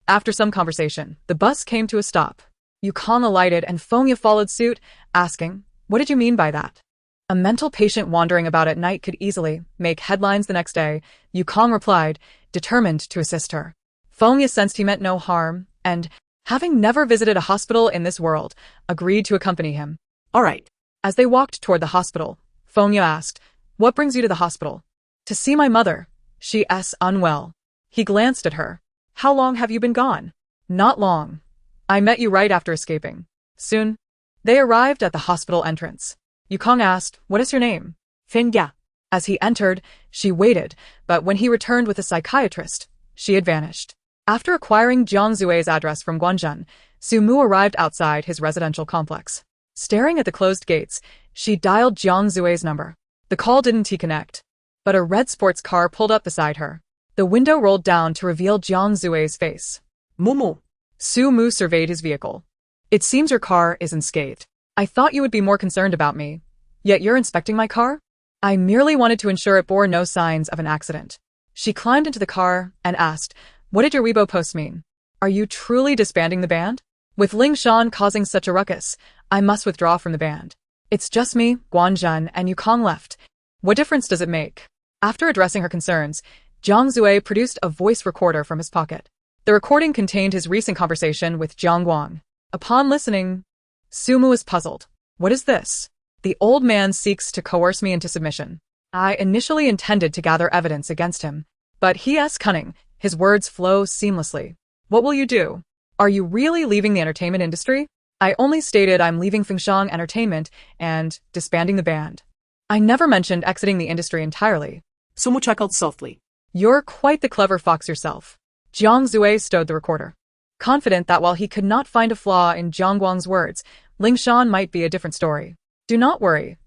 After some conversation, the bus came to a stop. Yukong alighted and Fengya followed suit, asking, "What did you mean by that?" A mental patient wandering about at night could easily make headlines the next day, Yukong replied, determined to assist her. Fengya sensed he meant no harm, and, having never visited a hospital in this world, agreed to accompany him. All right. As they walked toward the hospital, Fengya asked, "What brings you to the hospital?" "To see my mother. She's unwell." He glanced at her. "How long have you been gone?" "Not long. I met you right after escaping." "Soon?" They arrived at the hospital entrance. Yukong asked, "What is your name?" Fengya. As he entered, she waited, but when he returned with a psychiatrist, she had vanished. After acquiring Jiang Zue's address from Guanzhen, Su Mu arrived outside his residential complex. Staring at the closed gates, she dialed Jiang Zue's number. The call didn't connect, but a red sports car pulled up beside her. The window rolled down to reveal Jiang Zue's face. Mumu. Su Mu surveyed his vehicle. "It seems your car is unscathed. I thought you would be more concerned about me. Yet you're inspecting my car?" "I merely wanted to ensure it bore no signs of an accident." She climbed into the car and asked, "What did your Weibo post mean? Are you truly disbanding the band?" "With Ling Shan causing such a ruckus, I must withdraw from the band. It's just me, Guanzhen, and Yukong left. What difference does it make?" After addressing her concerns, Jiang Zue produced a voice recorder from his pocket. The recording contained his recent conversation with Jiang Guang. Upon listening, Su Mu was puzzled. "What is this? The old man seeks to coerce me into submission. I initially intended to gather evidence against him, but he is cunning. His words flow seamlessly. What will you do? Are you really leaving the entertainment industry?" "I only stated I'm leaving Fengshan Entertainment and disbanding the band. I never mentioned exiting the industry entirely." Su Mu chuckled softly. "You're quite the clever fox yourself." Jiang Zue stowed the recorder, confident that while he could not find a flaw in Jiang Guang's words, Ling Shan might be a different story. "Do not worry.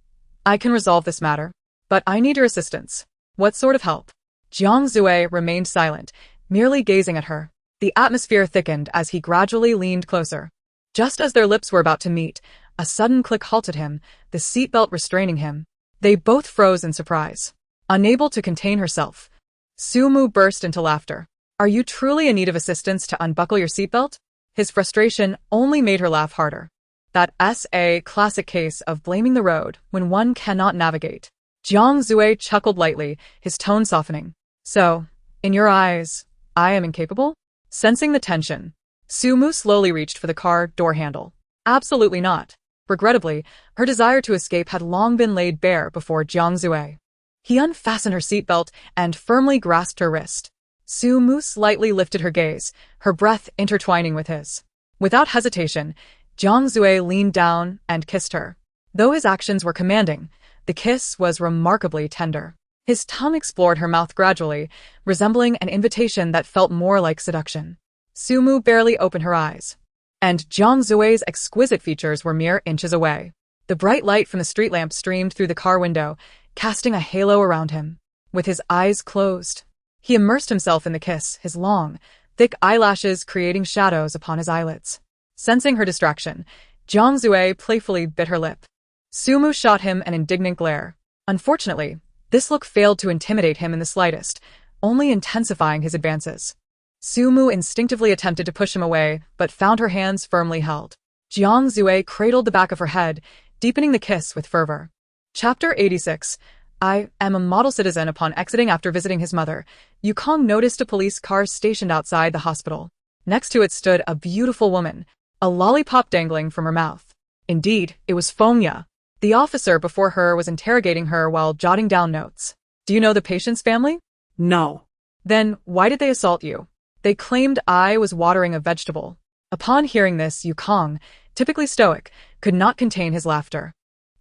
I can resolve this matter. But I need your assistance." "What sort of help?" Jiang Zue remained silent, merely gazing at her. The atmosphere thickened as he gradually leaned closer. Just as their lips were about to meet, a sudden click halted him, the seatbelt restraining him. They both froze in surprise. Unable to contain herself, Su Mu burst into laughter. "Are you truly in need of assistance to unbuckle your seatbelt?" His frustration only made her laugh harder. That's a classic case of blaming the road when one cannot navigate. Jiang Zue chuckled lightly, his tone softening. "So, in your eyes, I am incapable?" Sensing the tension, Su Mu slowly reached for the car door handle. "Absolutely not." Regrettably, her desire to escape had long been laid bare before Jiang Zue. He unfastened her seatbelt and firmly grasped her wrist. Su Mu slightly lifted her gaze, her breath intertwining with his. Without hesitation, Jiang Zue leaned down and kissed her. Though his actions were commanding, the kiss was remarkably tender. His tongue explored her mouth gradually, resembling an invitation that felt more like seduction. Su Mu barely opened her eyes, and Jiang Zue's exquisite features were mere inches away. The bright light from the street lamp streamed through the car window, casting a halo around him. With his eyes closed, he immersed himself in the kiss, his long, thick eyelashes creating shadows upon his eyelids. Sensing her distraction, Jiang Zue playfully bit her lip. Su Mu shot him an indignant glare. Unfortunately, this look failed to intimidate him in the slightest, only intensifying his advances. Su Mu instinctively attempted to push him away, but found her hands firmly held. Jiang Zue cradled the back of her head, deepening the kiss with fervor. Chapter 86. I am a model citizen. Upon exiting after visiting his mother, Yukong noticed a police car stationed outside the hospital. Next to it stood a beautiful woman, a lollipop dangling from her mouth. Indeed, it was Fengya. The officer before her was interrogating her while jotting down notes. "Do you know the patient's family?" "No." "Then why did they assault you?" "They claimed I was watering a vegetable." Upon hearing this, Yukong, typically stoic, could not contain his laughter.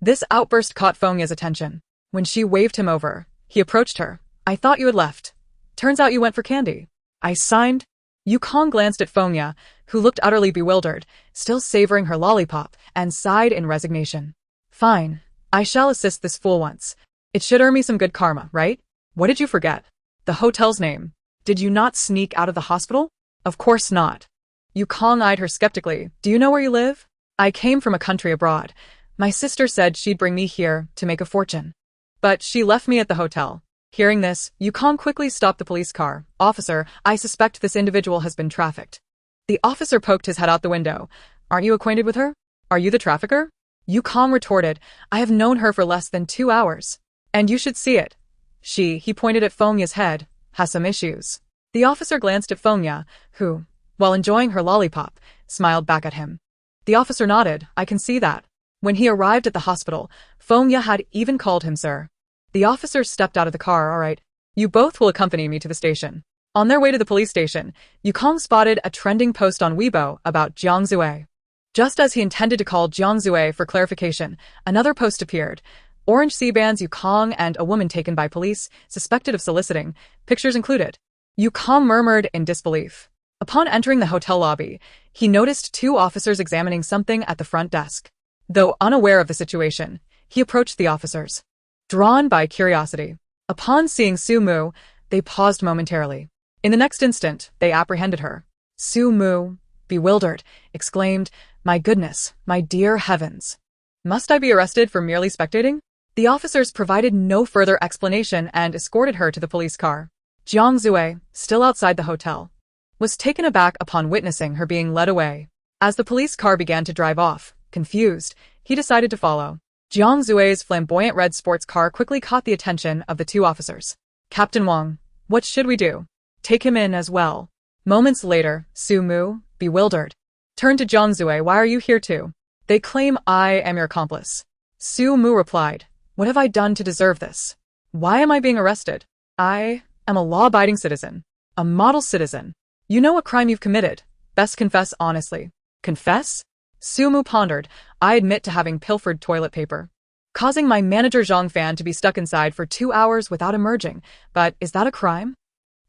This outburst caught Fengya's attention. When she waved him over, he approached her. "I thought you had left. Turns out you went for candy." "I signed." Yukong glanced at Fengya, who looked utterly bewildered, still savoring her lollipop, and sighed in resignation. "Fine. I shall assist this fool once. It should earn me some good karma, right?" "What did you forget?" "The hotel's name." "Did you not sneak out of the hospital?" "Of course not." Yukong eyed her skeptically. "Do you know where you live?" "I came from a country abroad. My sister said she'd bring me here to make a fortune. But she left me at the hotel. Hearing this, Yukong quickly stopped the police car. Officer, I suspect this individual has been trafficked. The officer poked his head out the window. Aren't you acquainted with her? Are you the trafficker? Yukong retorted, I have known her for less than 2 hours. And you should see it. He pointed at Fengya's head, has some issues. The officer glanced at Fengya, who, while enjoying her lollipop, smiled back at him. The officer nodded, I can see that. When he arrived at the hospital, Fengya had even called him sir. The officer stepped out of the car, all right. You both will accompany me to the station. On their way to the police station, Yukong spotted a trending post on Weibo about Jiang Zue. Just as he intended to call Jiang Zue for clarification, another post appeared. Orange C-bands Yukong and a woman taken by police, suspected of soliciting, pictures included. Yukong murmured in disbelief. Upon entering the hotel lobby, he noticed 2 officers examining something at the front desk. Though unaware of the situation, he approached the officers. Drawn by curiosity, upon seeing Su Mu, they paused momentarily. In the next instant, they apprehended her. Su Mu, bewildered, exclaimed, My goodness, my dear heavens. Must I be arrested for merely spectating? The officers provided no further explanation and escorted her to the police car. Jiang Zue, still outside the hotel, was taken aback upon witnessing her being led away. As the police car began to drive off, confused, he decided to follow. Jiang Zue's flamboyant red sports car quickly caught the attention of the 2 officers. Captain Wang, what should we do? Take him in as well. Moments later, Su Mu, bewildered, turned to Jiang Zue, why are you here too? They claim I am your accomplice. Su Mu replied, what have I done to deserve this? Why am I being arrested? I am a law-abiding citizen. A model citizen. You know what crime you've committed. Best confess honestly. Confess? Su Mu pondered, I admit to having pilfered toilet paper, causing my manager Zhang Fan to be stuck inside for 2 hours without emerging. But is that a crime?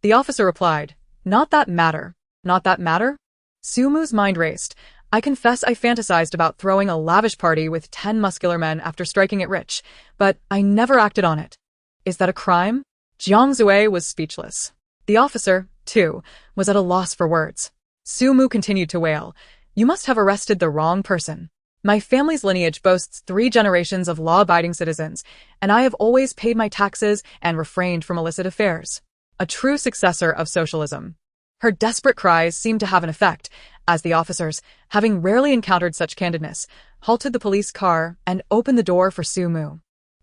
The officer replied, not that matter. Not that matter? Su Mu's mind raced. I confess I fantasized about throwing a lavish party with 10 muscular men after striking it rich, but I never acted on it. Is that a crime? Jiang Zue was speechless. The officer, too, was at a loss for words. Su Mu continued to wail, you must have arrested the wrong person. My family's lineage boasts 3 generations of law-abiding citizens, and I have always paid my taxes and refrained from illicit affairs. A true successor of socialism. Her desperate cries seemed to have an effect, as the officers, having rarely encountered such candidness, halted the police car and opened the door for Su Mu.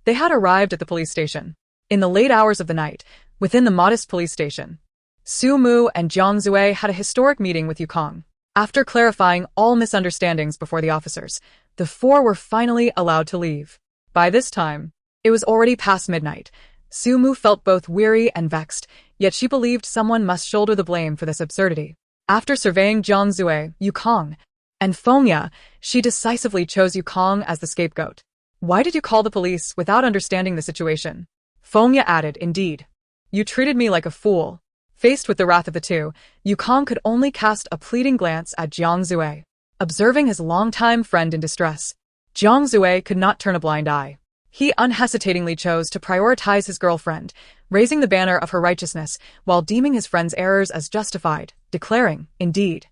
They had arrived at the police station. In the late hours of the night, within the modest police station, Su Mu and Jiang Zue had a historic meeting with Yukong. After clarifying all misunderstandings before the officers, the 4 were finally allowed to leave. By this time, it was already past midnight. Su Mu felt both weary and vexed, yet she believed someone must shoulder the blame for this absurdity. After surveying Jiang Zue, Yukong, and Fengya, she decisively chose Yukong as the scapegoat. Why did you call the police without understanding the situation? Fengya added, indeed. You treated me like a fool. Faced with the wrath of the 2, Yukong could only cast a pleading glance at Jiang Zue. Observing his longtime friend in distress, Jiang Zue could not turn a blind eye. He unhesitatingly chose to prioritize his girlfriend, raising the banner of her righteousness while deeming his friend's errors as justified, declaring, indeed,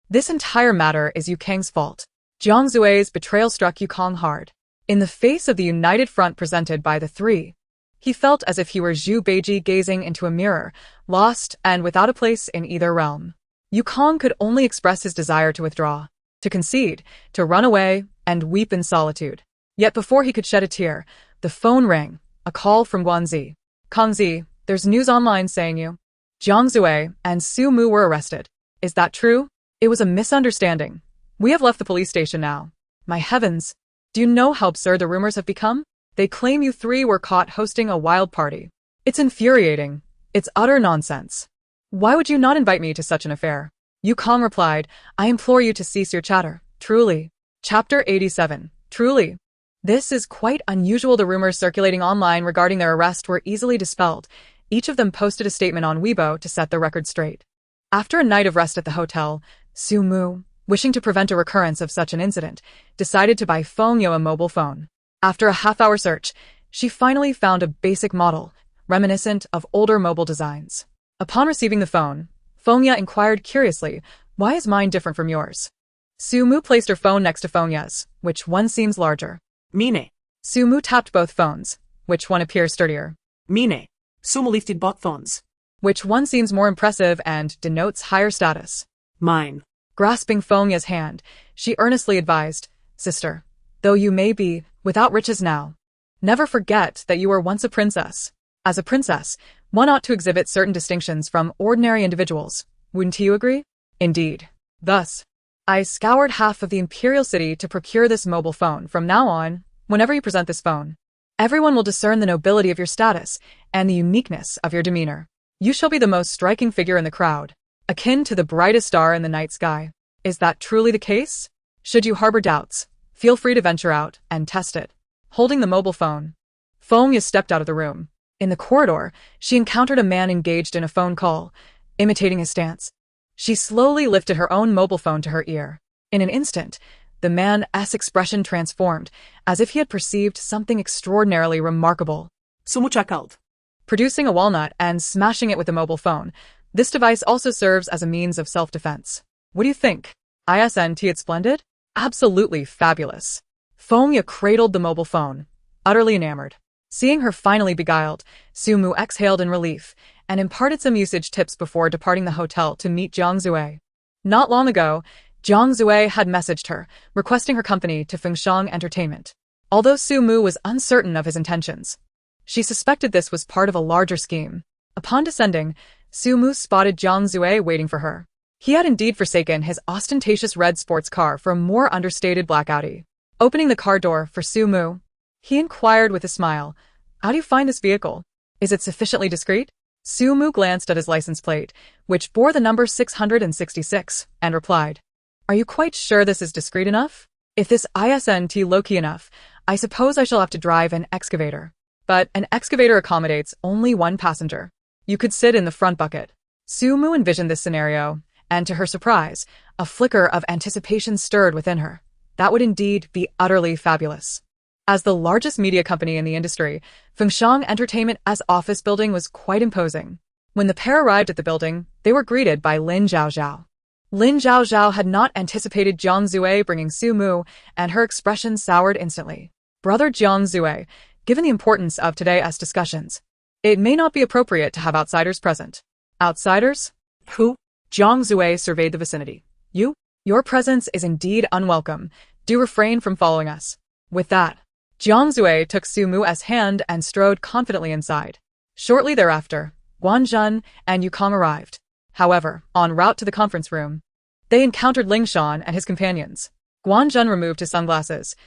this entire matter is Yukong's fault. Jiang Zue's betrayal struck Yukong hard. In the face of the united front presented by the 3, he felt as if he were Zhu Beiji gazing into a mirror, lost and without a place in either realm. Yukong could only express his desire to withdraw, to concede, to run away, and weep in solitude. Yet before he could shed a tear, the phone rang, a call from Guanzi. Kongzi, there's news online saying you, Jiang Zue, and Su Mu were arrested. Is that true? It was a misunderstanding. We have left the police station now. My heavens, do you know how absurd the rumors have become? They claim you 3 were caught hosting a wild party. It's infuriating. It's utter nonsense. Why would you not invite me to such an affair? Yukong replied, I implore you to cease your chatter. Truly. Chapter 87. Truly. This is quite unusual. The rumors circulating online regarding their arrest were easily dispelled. Each of them posted a statement on Weibo to set the record straight. After a night of rest at the hotel, Su Mu, wishing to prevent a recurrence of such an incident, decided to buy Fengya a mobile phone. After a half-hour search, she finally found a basic model, reminiscent of older mobile designs. Upon receiving the phone, Fengya inquired curiously, why is mine different from yours? Su Mu placed her phone next to Fengya's, which one seems larger. Mine. Sumu tapped both phones. Which one appears sturdier? Mine. Sumu lifted both phones. Which one seems more impressive and denotes higher status? Mine. Grasping Fengya's hand, she earnestly advised, Sister, though you may be without riches now, never forget that you were once a princess. As a princess, one ought to exhibit certain distinctions from ordinary individuals. Wouldn't you agree? Indeed. Thus, I scoured half of the imperial city to procure this mobile phone. From now on, whenever you present this phone, everyone will discern the nobility of your status and the uniqueness of your demeanor. You shall be the most striking figure in the crowd, akin to the brightest star in the night sky. Is that truly the case? Should you harbor doubts, feel free to venture out and test it. Holding the mobile phone, Fengya stepped out of the room. In the corridor, she encountered a man engaged in a phone call, imitating his stance. She slowly lifted her own mobile phone to her ear. In an instant, the man's expression transformed, as if he had perceived something extraordinarily remarkable. Sumuchakald. Producing a walnut and smashing it with the mobile phone, this device also serves as a means of self-defense. What do you think? Isn't it splendid? Absolutely fabulous. Fengya cradled the mobile phone, utterly enamored. Seeing her finally beguiled, Sumu exhaled in relief and imparted some usage tips before departing the hotel to meet Jiang Zue. Not long ago, Jiang Zue had messaged her, requesting her company to Fengshan Entertainment. Although Sumu was uncertain of his intentions, she suspected this was part of a larger scheme. Upon descending, Sumu spotted Jiang Zue waiting for her. He had indeed forsaken his ostentatious red sports car for a more understated black Audi. Opening the car door for Sumu, he inquired with a smile, How do you find this vehicle? Is it sufficiently discreet? Sumu glanced at his license plate, which bore the number 666, and replied, Are you quite sure this is discreet enough? If this isn't low-key enough, I suppose I shall have to drive an excavator. But an excavator accommodates only one passenger. You could sit in the front bucket. Sumu envisioned this scenario, and to her surprise, a flicker of anticipation stirred within her. That would indeed be utterly fabulous. As the largest media company in the industry, Fengshan Entertainment's office building was quite imposing. When the pair arrived at the building, they were greeted by Lin Zhaozhao. Lin Zhaozhao had not anticipated Jiang Zue bringing Sumu, and her expression soured instantly. Brother Jiang Zue, given the importance of today's discussions, it may not be appropriate to have outsiders present. Outsiders? Who? Jiang Zue surveyed the vicinity. You? Your presence is indeed unwelcome. Do refrain from following us. With that, Jiang Zue took Sumu's hand and strode confidently inside. Shortly thereafter, Guanzhen and Yukong arrived. However, en route to the conference room, they encountered Ling Shan and his companions. Guanzhen removed his sunglasses.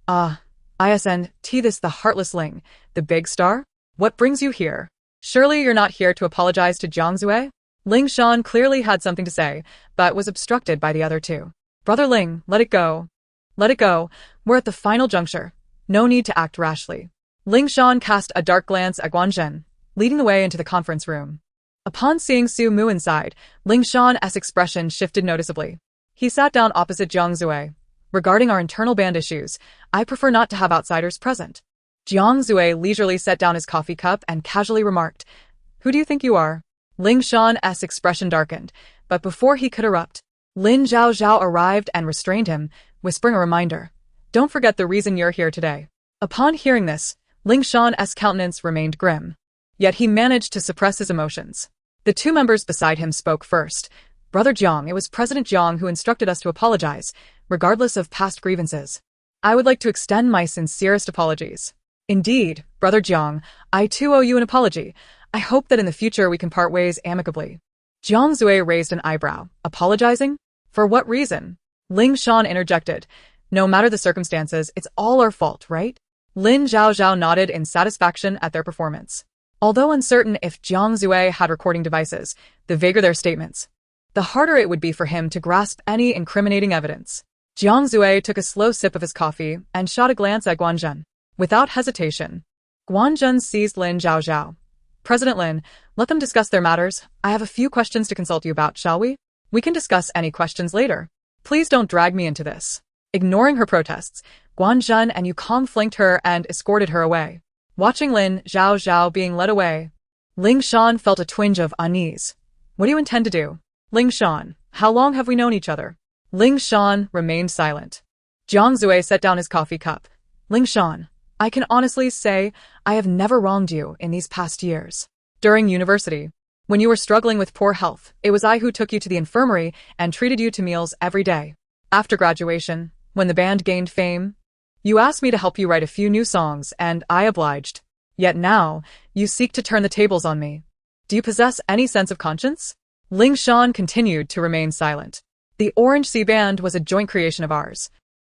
Isn't this the heartless Ling, the big star? What brings you here? Surely you're not here to apologize to Jiang Zue? Ling Shan clearly had something to say, but was obstructed by the other two. Brother Ling, let it go. Let it go. We're at the final juncture. No need to act rashly. Ling Shan cast a dark glance at Guanzhen, leading the way into the conference room. Upon seeing Sumu inside, Ling Shan's expression shifted noticeably. He sat down opposite Jiang Zue. Regarding our internal band issues, I prefer not to have outsiders present. Jiang Zue leisurely set down his coffee cup and casually remarked, Who do you think you are? Ling Shan's expression darkened, but before he could erupt, Lin Zhaozhao arrived and restrained him, whispering a reminder. Don't forget the reason you're here today. Upon hearing this, Ling Shan's countenance remained grim. Yet he managed to suppress his emotions. The two members beside him spoke first. Brother Jiang, it was President Jiang who instructed us to apologize, regardless of past grievances. I would like to extend my sincerest apologies. Indeed, Brother Jiang, I too owe you an apology. I hope that in the future we can part ways amicably. Jiang Zue raised an eyebrow. Apologizing? For what reason? Ling Shan interjected. No matter the circumstances, it's all our fault, right? Lin Zhaozhao nodded in satisfaction at their performance. Although uncertain if Jiang Zue had recording devices, the vaguer their statements, the harder it would be for him to grasp any incriminating evidence. Jiang Zue took a slow sip of his coffee and shot a glance at Guanzhen. Without hesitation, Guanzhen seized Lin Zhaozhao. President Lin, let them discuss their matters. I have a few questions to consult you about, shall we? We can discuss any questions later. Please don't drag me into this. Ignoring her protests, Guanzhen and Yukong flanked her and escorted her away. Watching Lin Zhaozhao being led away, Ling Shan felt a twinge of unease. What do you intend to do? Ling Shan, how long have we known each other? Ling Shan remained silent. Jiang Zue set down his coffee cup. Ling Shan, I can honestly say I have never wronged you in these past years. During university, when you were struggling with poor health, it was I who took you to the infirmary and treated you to meals every day. After graduation, when the band gained fame, you asked me to help you write a few new songs, and I obliged. Yet now, you seek to turn the tables on me. Do you possess any sense of conscience? Ling Shan continued to remain silent. The Orange Sea Band was a joint creation of ours.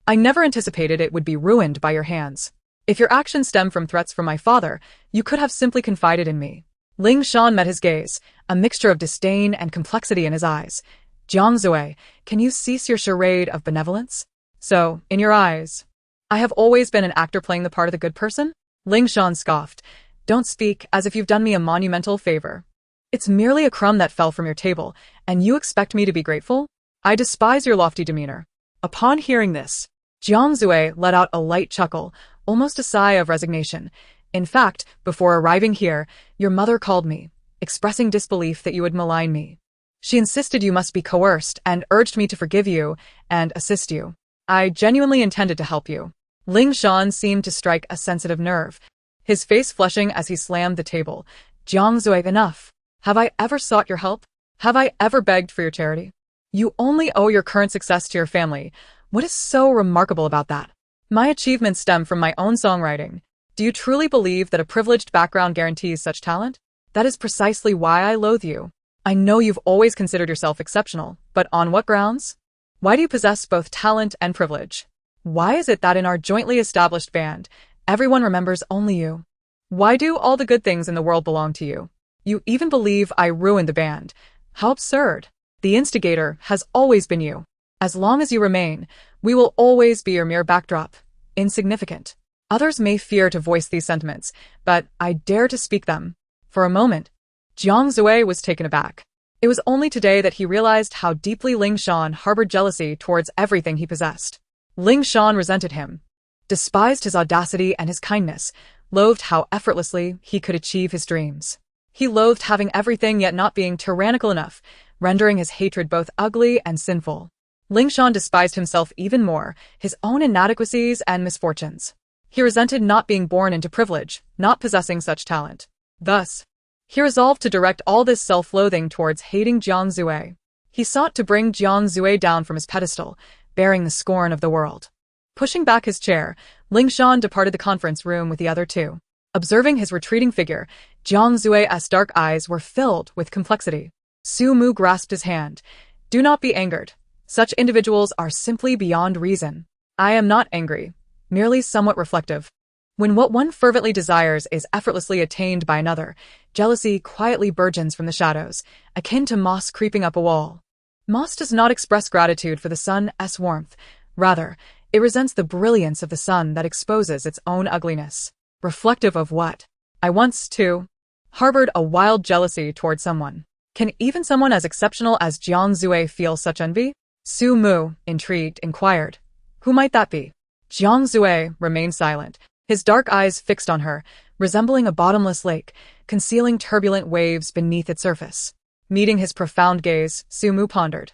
I never anticipated it would be ruined by your hands. If your actions stem from threats from my father, you could have simply confided in me. Ling Shan met his gaze, a mixture of disdain and complexity in his eyes. Jiang Zui, can you cease your charade of benevolence? So, in your eyes, I have always been an actor playing the part of the good person? Ling Shan scoffed. Don't speak as if you've done me a monumental favor. It's merely a crumb that fell from your table, and you expect me to be grateful? I despise your lofty demeanor. Upon hearing this, Jiang Zui let out a light chuckle, almost a sigh of resignation. In fact, before arriving here, your mother called me, expressing disbelief that you would malign me. She insisted you must be coerced and urged me to forgive you and assist you. I genuinely intended to help you. Ling Shan seemed to strike a sensitive nerve, his face flushing as he slammed the table. Jiang Zui, enough. Have I ever sought your help? Have I ever begged for your charity? You only owe your current success to your family. What is so remarkable about that? My achievements stem from my own songwriting. Do you truly believe that a privileged background guarantees such talent? That is precisely why I loathe you. I know you've always considered yourself exceptional, but on what grounds? Why do you possess both talent and privilege? Why is it that in our jointly established band, everyone remembers only you? Why do all the good things in the world belong to you? You even believe I ruined the band. How absurd. The instigator has always been you. As long as you remain, we will always be your mere backdrop. Insignificant. Others may fear to voice these sentiments, but I dare to speak them. For a moment, Jiang Zui was taken aback. It was only today that he realized how deeply Ling Shan harbored jealousy towards everything he possessed. Ling Shan resented him, despised his audacity and his kindness, loathed how effortlessly he could achieve his dreams. He loathed having everything yet not being tyrannical enough, rendering his hatred both ugly and sinful. Ling Shan despised himself even more, his own inadequacies and misfortunes. He resented not being born into privilege, not possessing such talent. Thus, he resolved to direct all this self-loathing towards hating Jiang Zui. He sought to bring Jiang Zui down from his pedestal, bearing the scorn of the world. Pushing back his chair, Ling Shan departed the conference room with the other two. Observing his retreating figure, Jiang Zui's dark eyes were filled with complexity. Su Mu grasped his hand. Do not be angered. Such individuals are simply beyond reason. I am not angry, merely somewhat reflective. When what one fervently desires is effortlessly attained by another, jealousy quietly burgeons from the shadows, akin to moss creeping up a wall. Moss does not express gratitude for the sun's warmth. Rather, it resents the brilliance of the sun that exposes its own ugliness. Reflective of what? I once, too, harbored a wild jealousy toward someone. Can even someone as exceptional as Jiang Zui feel such envy? Su Mu, intrigued, inquired. Who might that be? Jiang Zui remained silent, his dark eyes fixed on her, resembling a bottomless lake, concealing turbulent waves beneath its surface. Meeting his profound gaze, Su Mu pondered.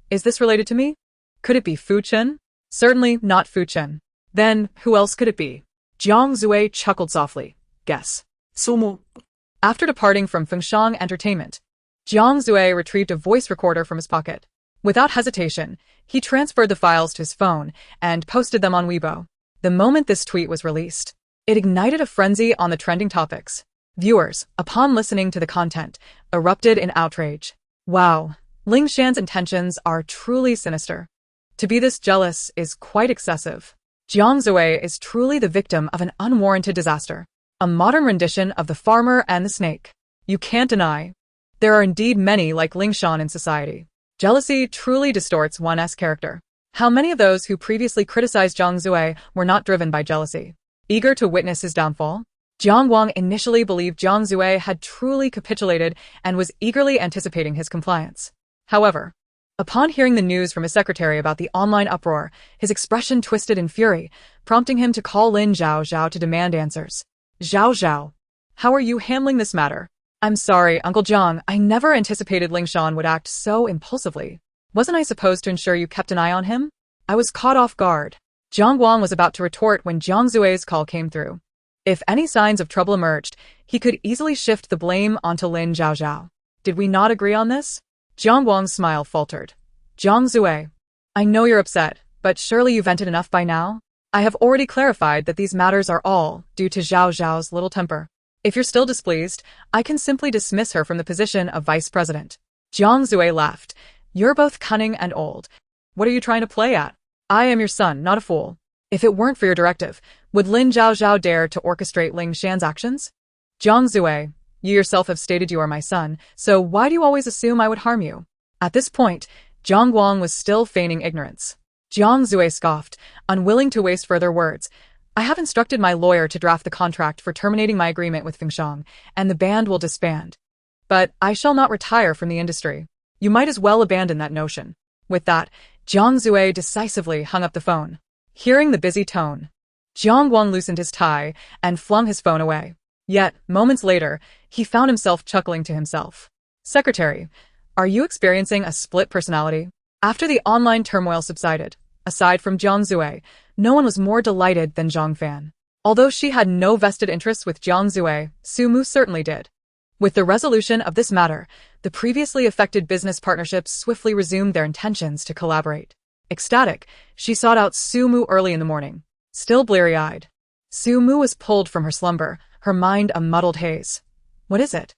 Is this related to me? Could it be Fu Chen? Certainly not Fu Chen. Then, who else could it be? Jiang Zui chuckled softly. Guess. Su Mu. After departing from Fengshan Entertainment, Jiang Zui retrieved a voice recorder from his pocket. Without hesitation, he transferred the files to his phone and posted them on Weibo. The moment this tweet was released, it ignited a frenzy on the trending topics. Viewers, upon listening to the content, erupted in outrage. Wow, Ling Shan's intentions are truly sinister. To be this jealous is quite excessive. Jiang Zui is truly the victim of an unwarranted disaster. A modern rendition of The Farmer and the Snake. You can't deny. There are indeed many like Ling Shan in society. Jealousy truly distorts one's character. How many of those who previously criticized Jiang Zui were not driven by jealousy? Eager to witness his downfall? Jiang Wang initially believed Jiang Zui had truly capitulated and was eagerly anticipating his compliance. However, upon hearing the news from his secretary about the online uproar, his expression twisted in fury, prompting him to call Lin Zhao Zhao to demand answers. Zhao Zhao, how are you handling this matter? I'm sorry, Uncle Jiang, I never anticipated Ling Shan would act so impulsively. Wasn't I supposed to ensure you kept an eye on him? I was caught off guard. Jiang Guang was about to retort when Jiang Zue's call came through. If any signs of trouble emerged, he could easily shift the blame onto Lin Zhaozhao. Did we not agree on this? Jiang Guang's smile faltered. Jiang Zue, I know you're upset, but surely you vented enough by now? I have already clarified that these matters are all due to Zhao Zhao's little temper. If you're still displeased, I can simply dismiss her from the position of vice president. Jiang Zue laughed. You're both cunning and old. What are you trying to play at? I am your son, not a fool. If it weren't for your directive, would Lin Zhaozhao dare to orchestrate Ling Shan's actions? Jiang Zue, you yourself have stated you are my son, so why do you always assume I would harm you? At this point, Jiang Guang was still feigning ignorance. Jiang Zue scoffed, unwilling to waste further words. I have instructed my lawyer to draft the contract for terminating my agreement with Fengshang, and the band will disband. But I shall not retire from the industry. You might as well abandon that notion. With that, Jiang Zue decisively hung up the phone. Hearing the busy tone, Jiang Guang loosened his tie and flung his phone away. Yet, moments later, he found himself chuckling to himself. Secretary, are you experiencing a split personality? After the online turmoil subsided, aside from Jiang Zue, no one was more delighted than Zhang Fan. Although she had no vested interests with Jiang Zue, Su Mu certainly did. With the resolution of this matter, the previously affected business partnerships swiftly resumed their intentions to collaborate. Ecstatic, she sought out Su Mu early in the morning. Still bleary-eyed, Su Mu was pulled from her slumber, her mind a muddled haze. What is it?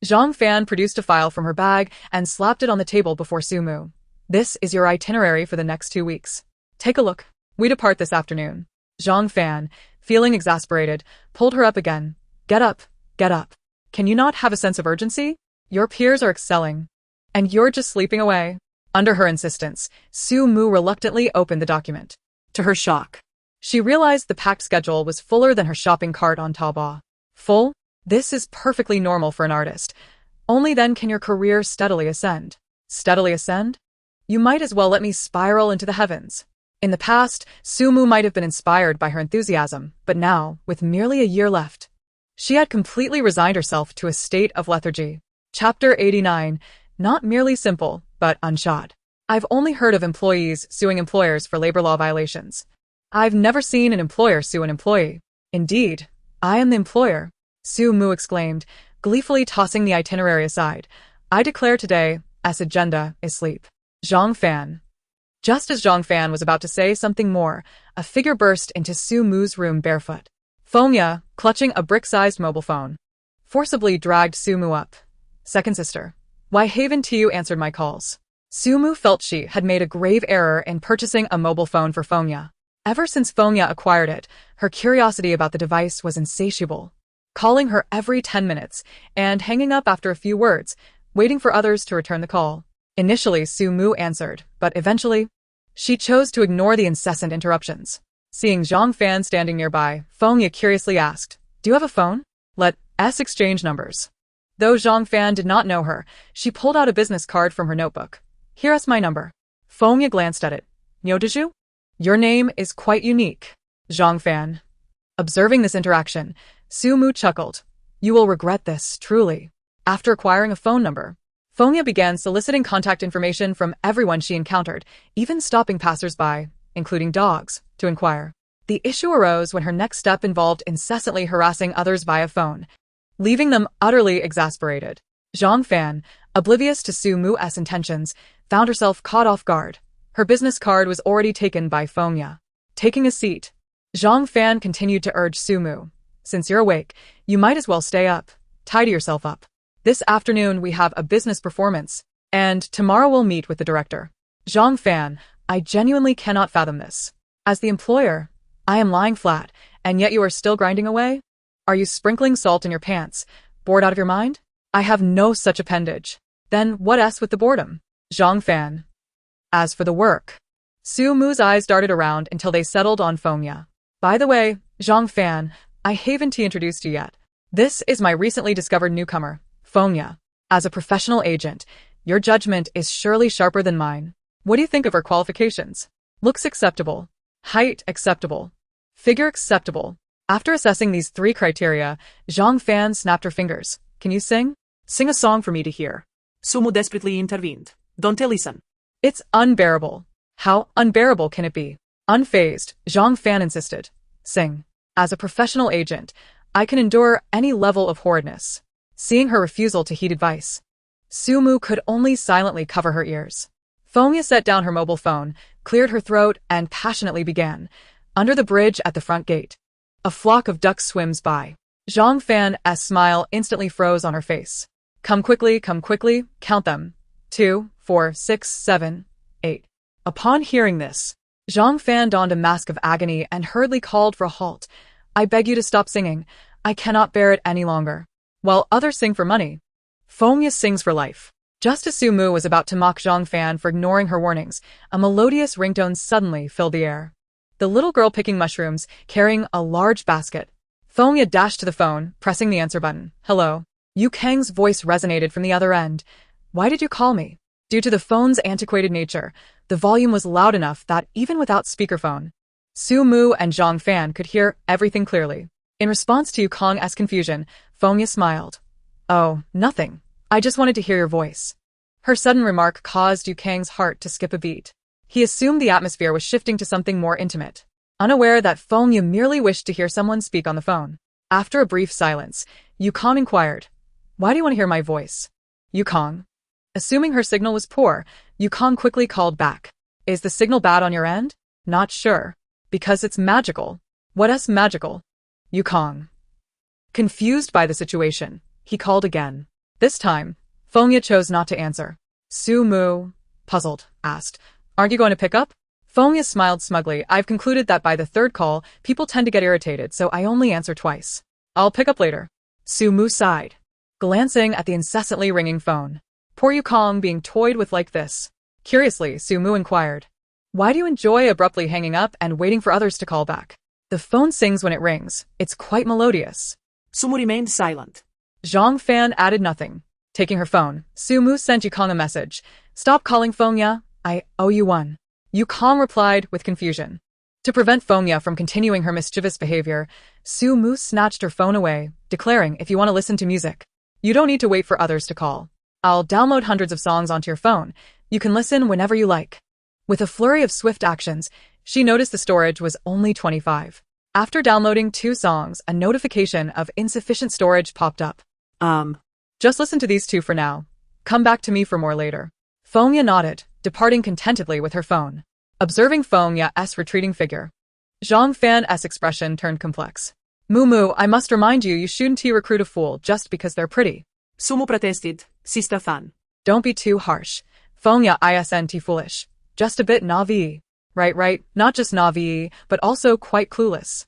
Zhang Fan produced a file from her bag and slapped it on the table before Su Mu. This is your itinerary for the next 2 weeks. Take a look. We depart this afternoon. Zhang Fan, feeling exasperated, pulled her up again. Get up, get up. Can you not have a sense of urgency? Your peers are excelling, and you're just sleeping away. Under her insistence, Su Mu reluctantly opened the document. To her shock, she realized the packed schedule was fuller than her shopping cart on Taobao. Full? This is perfectly normal for an artist. Only then can your career steadily ascend. Steadily ascend? You might as well let me spiral into the heavens. In the past, Su Mu might have been inspired by her enthusiasm, but now, with merely a year left, she had completely resigned herself to a state of lethargy. Chapter 89. Not merely simple, but unshod. I've only heard of employees suing employers for labor law violations. I've never seen an employer sue an employee. Indeed, I am the employer, Su Mu exclaimed, gleefully tossing the itinerary aside. I declare today, as agenda is sleep. Zhang Fan. Just as Zhang Fan was about to say something more, a figure burst into Su Mu's room barefoot. Fengya, clutching a brick-sized mobile phone, forcibly dragged Su Mu up. Second sister. Why haven't you answered my calls? Su Mu felt she had made a grave error in purchasing a mobile phone for Fengya. Ever since Fengya acquired it, her curiosity about the device was insatiable. Calling her every 10 minutes and hanging up after a few words, waiting for others to return the call. Initially, Su Mu answered, but eventually, she chose to ignore the incessant interruptions. Seeing Zhang Fan standing nearby, Fengya curiously asked, Do you have a phone? Let us exchange numbers. Though Zhang Fan did not know her, she pulled out a business card from her notebook. Here is my number. Fengya glanced at it. Nyodiju? Your name is quite unique, Zhang Fan. Observing this interaction, Su Mu chuckled. You will regret this, truly. After acquiring a phone number, Fengya began soliciting contact information from everyone she encountered, even stopping passers-by, including dogs, to inquire. The issue arose when her next step involved incessantly harassing others via phone, leaving them utterly exasperated. Zhang Fan, oblivious to Su Mu's intentions, found herself caught off guard. Her business card was already taken by Fengya. Taking a seat, Zhang Fan continued to urge Su Mu. Since you're awake, you might as well stay up. Tidy yourself up. This afternoon we have a business performance, and tomorrow we'll meet with the director. Zhang Fan, I genuinely cannot fathom this. As the employer, I am lying flat, and yet you are still grinding away? Are you sprinkling salt in your pants, bored out of your mind? I have no such appendage. Then what s with the boredom? Zhang Fan. As for the work, Su Mu's eyes darted around until they settled on Fengya. By the way, Zhang Fan, I haven't introduced you yet. This is my recently discovered newcomer, Fengya. As a professional agent, your judgment is surely sharper than mine. What do you think of her qualifications? Looks acceptable. Height acceptable. Figure acceptable. After assessing these 3 criteria, Zhang Fan snapped her fingers. Can you sing? Sing a song for me to hear. Su Mu desperately intervened. Don't listen. It's unbearable. How unbearable can it be? Unfazed, Zhang Fan insisted. Sing. As a professional agent, I can endure any level of horridness. Seeing her refusal to heed advice, Sumu could only silently cover her ears. Fengya set down her mobile phone, cleared her throat, and passionately began. Under the bridge at the front gate, a flock of ducks swims by. Zhang Fan's smile instantly froze on her face. Come quickly, count them. 2, 4, 6, 7, 8. Upon hearing this, Zhang Fan donned a mask of agony and hurriedly called for a halt. I beg you to stop singing. I cannot bear it any longer. While others sing for money, Fengya sings for life. Just as Sumu was about to mock Zhang Fan for ignoring her warnings, a melodious ringtone suddenly filled the air. The little girl picking mushrooms, carrying a large basket. Fengya dashed to the phone, pressing the answer button. Hello. Yu Kang's voice resonated from the other end. Why did you call me? Due to the phone's antiquated nature, the volume was loud enough that even without speakerphone, Sumu and Zhang Fan could hear everything clearly. In response to Yu Kang's confusion, Fengya smiled. Oh, nothing. I just wanted to hear your voice. Her sudden remark caused Yu Kang's heart to skip a beat. He assumed the atmosphere was shifting to something more intimate, unaware that Fengya merely wished to hear someone speak on the phone. After a brief silence, Yu Kang inquired, Why do you want to hear my voice? Yu Kang. Assuming her signal was poor, Yu Kang quickly called back. Is the signal bad on your end? Not sure. Because it's magical. What's magical? Yu Kang. Confused by the situation, he called again. This time, Fengya chose not to answer. Sumu, puzzled, asked, Aren't you going to pick up? Fengya smiled smugly. I've concluded that by the third call, people tend to get irritated, so I only answer twice. I'll pick up later. Sumu sighed, glancing at the incessantly ringing phone. Poor Yu Kang being toyed with like this. Curiously, Sumu inquired, Why do you enjoy abruptly hanging up and waiting for others to call back? The phone sings when it rings. It's quite melodious. Sumu remained silent. Zhang Fan added nothing. Taking her phone, Sumu sent Yu Kang a message. Stop calling Fengya. I owe you one. Yu Kang replied with confusion. To prevent Fengya from continuing her mischievous behavior, Sumu snatched her phone away, declaring, If you want to listen to music, you don't need to wait for others to call. I'll download hundreds of songs onto your phone. You can listen whenever you like. With a flurry of swift actions, she noticed the storage was only 25. After downloading 2 songs, a notification of insufficient storage popped up. Just listen to these 2 for now. Come back to me for more later. Fengya nodded, departing contentedly with her phone. Observing Fengya's retreating figure, Zhang Fan's expression turned complex. Mumu, I must remind you shouldn't recruit a fool just because they're pretty. Sumu protested, Sister Fan. Don't be too harsh. Fengya isn't foolish. Just a bit naive. Right, not just naive, but also quite clueless.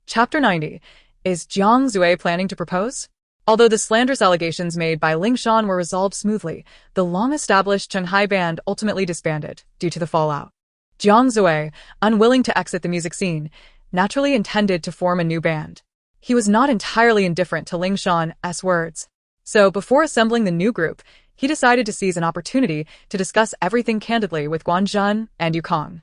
Chapter 90. Is Jiang Zui planning to propose? Although the slanderous allegations made by Ling Shan were resolved smoothly, the long-established Shanghai band ultimately disbanded due to the fallout. Jiang Zui, unwilling to exit the music scene, naturally intended to form a new band. He was not entirely indifferent to Ling Shan's words. So before assembling the new group, he decided to seize an opportunity to discuss everything candidly with Guanzhun and Yu Kang.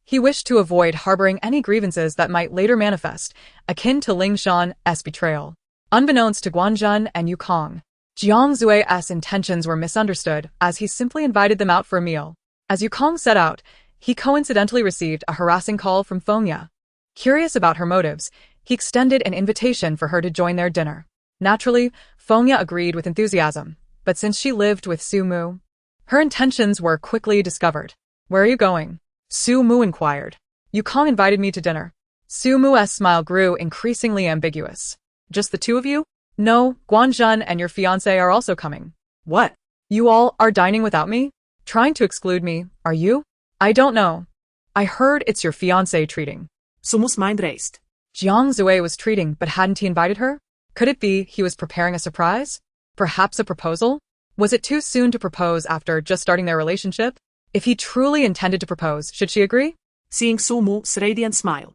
He wished to avoid harboring any grievances that might later manifest, akin to Ling Shan's betrayal. Unbeknownst to Guanzhun and Yu Kang, Jiang Zui's intentions were misunderstood as he simply invited them out for a meal. As Yu Kang set out, he coincidentally received a harassing call from Fengya. Curious about her motives, he extended an invitation for her to join their dinner. Naturally, Fengya agreed with enthusiasm, but since she lived with Sumu, her intentions were quickly discovered. Where are you going? Sumu inquired. Yu Kang invited me to dinner. Sumu's smile grew increasingly ambiguous. Just the 2 of you? No, Guanzhun and your fiancé are also coming. What? You all are dining without me? Trying to exclude me, are you? I don't know. I heard it's your fiancé treating. Sumu's mind raced. Jiang Zui was treating, but hadn't he invited her? Could it be he was preparing a surprise? Perhaps a proposal? Was it too soon to propose after just starting their relationship? If he truly intended to propose, should she agree? Seeing Sumu's radiant smile,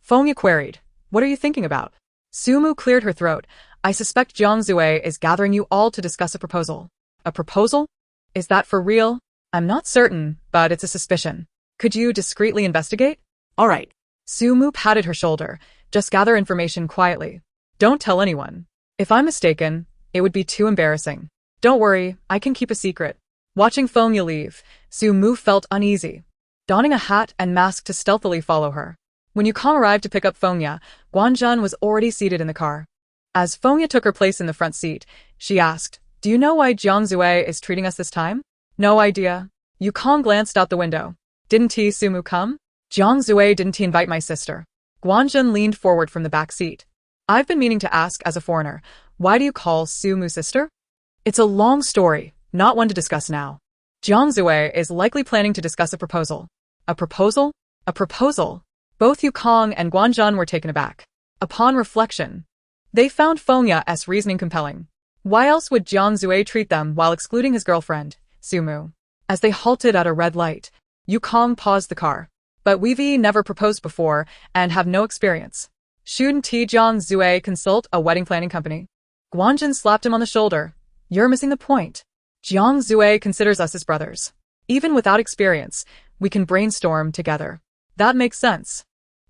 Fengya queried, What are you thinking about? Sumu cleared her throat. I suspect Jiang Zui is gathering you all to discuss a proposal. A proposal? Is that for real? I'm not certain, but it's a suspicion. Could you discreetly investigate? All right. Sumu patted her shoulder. Just gather information quietly. Don't tell anyone. If I'm mistaken, it would be too embarrassing. Don't worry, I can keep a secret. Watching Fengya leave, Sumu felt uneasy. donning a hat and mask to stealthily follow her. When Yukong arrived to pick up Fengya, Guanzhen was already seated in the car. As Fengya took her place in the front seat, she asked, "Do you know why Jiang Zue is treating us this time?" "No idea." Yukong glanced out the window. "Didn't Sumu come?" "Jiang Zue, didn't he invite my sister?" Guanzhen leaned forward from the back seat. "I've been meaning to ask as a foreigner, why do you call Sumu sister?" "It's a long story, not one to discuss now." Jiang Zue is likely planning to discuss a proposal. A proposal? A proposal? Both Yukong and Guanzhen were taken aback. Upon reflection, they found Fengya's reasoning compelling. Why else would Jiang Zue treat them while excluding his girlfriend, Sumu? As they halted at a red light, Yukong paused the car. "But we've never proposed before and have no experience. Shouldn't Jiang Zue consult a wedding planning company?" Guanzhen slapped him on the shoulder. "You're missing the point. Jiang Zue considers us his brothers. Even without experience, we can brainstorm together. That makes sense."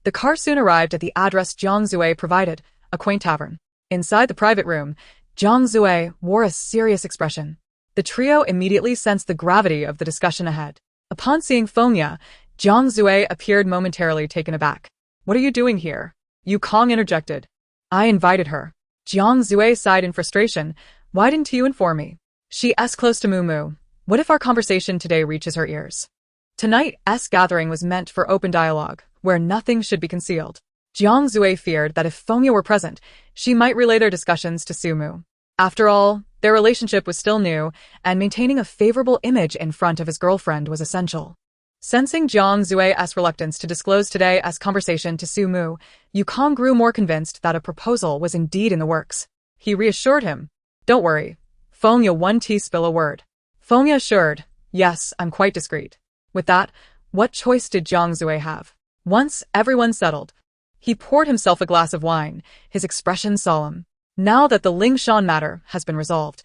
The car soon arrived at the address Jiang Zue provided, a quaint tavern. Inside the private room, Jiang Zue wore a serious expression. The trio immediately sensed the gravity of the discussion ahead. Upon seeing Fengya, Jiang Zue appeared momentarily taken aback. "What are you doing here?" Yukong interjected. "I invited her." Jiang Zue sighed in frustration. "Why didn't you inform me?" She's close to Mumu. What if our conversation today reaches her ears? Tonight's gathering was meant for open dialogue, where nothing should be concealed. Jiang Zue feared that if Fengya were present, she might relay their discussions to Sumu. After all, their relationship was still new, and maintaining a favorable image in front of his girlfriend was essential. Sensing Jiang Zue's reluctance to disclose today's conversation to Sumu, Yukong grew more convinced that a proposal was indeed in the works. He reassured him. "Don't worry. Fengya won't spill a word." Fengya assured, "Yes, I'm quite discreet." With that, what choice did Jiang Zue have? Once everyone settled, he poured himself a glass of wine, his expression solemn. "Now that the Lingshan matter has been resolved,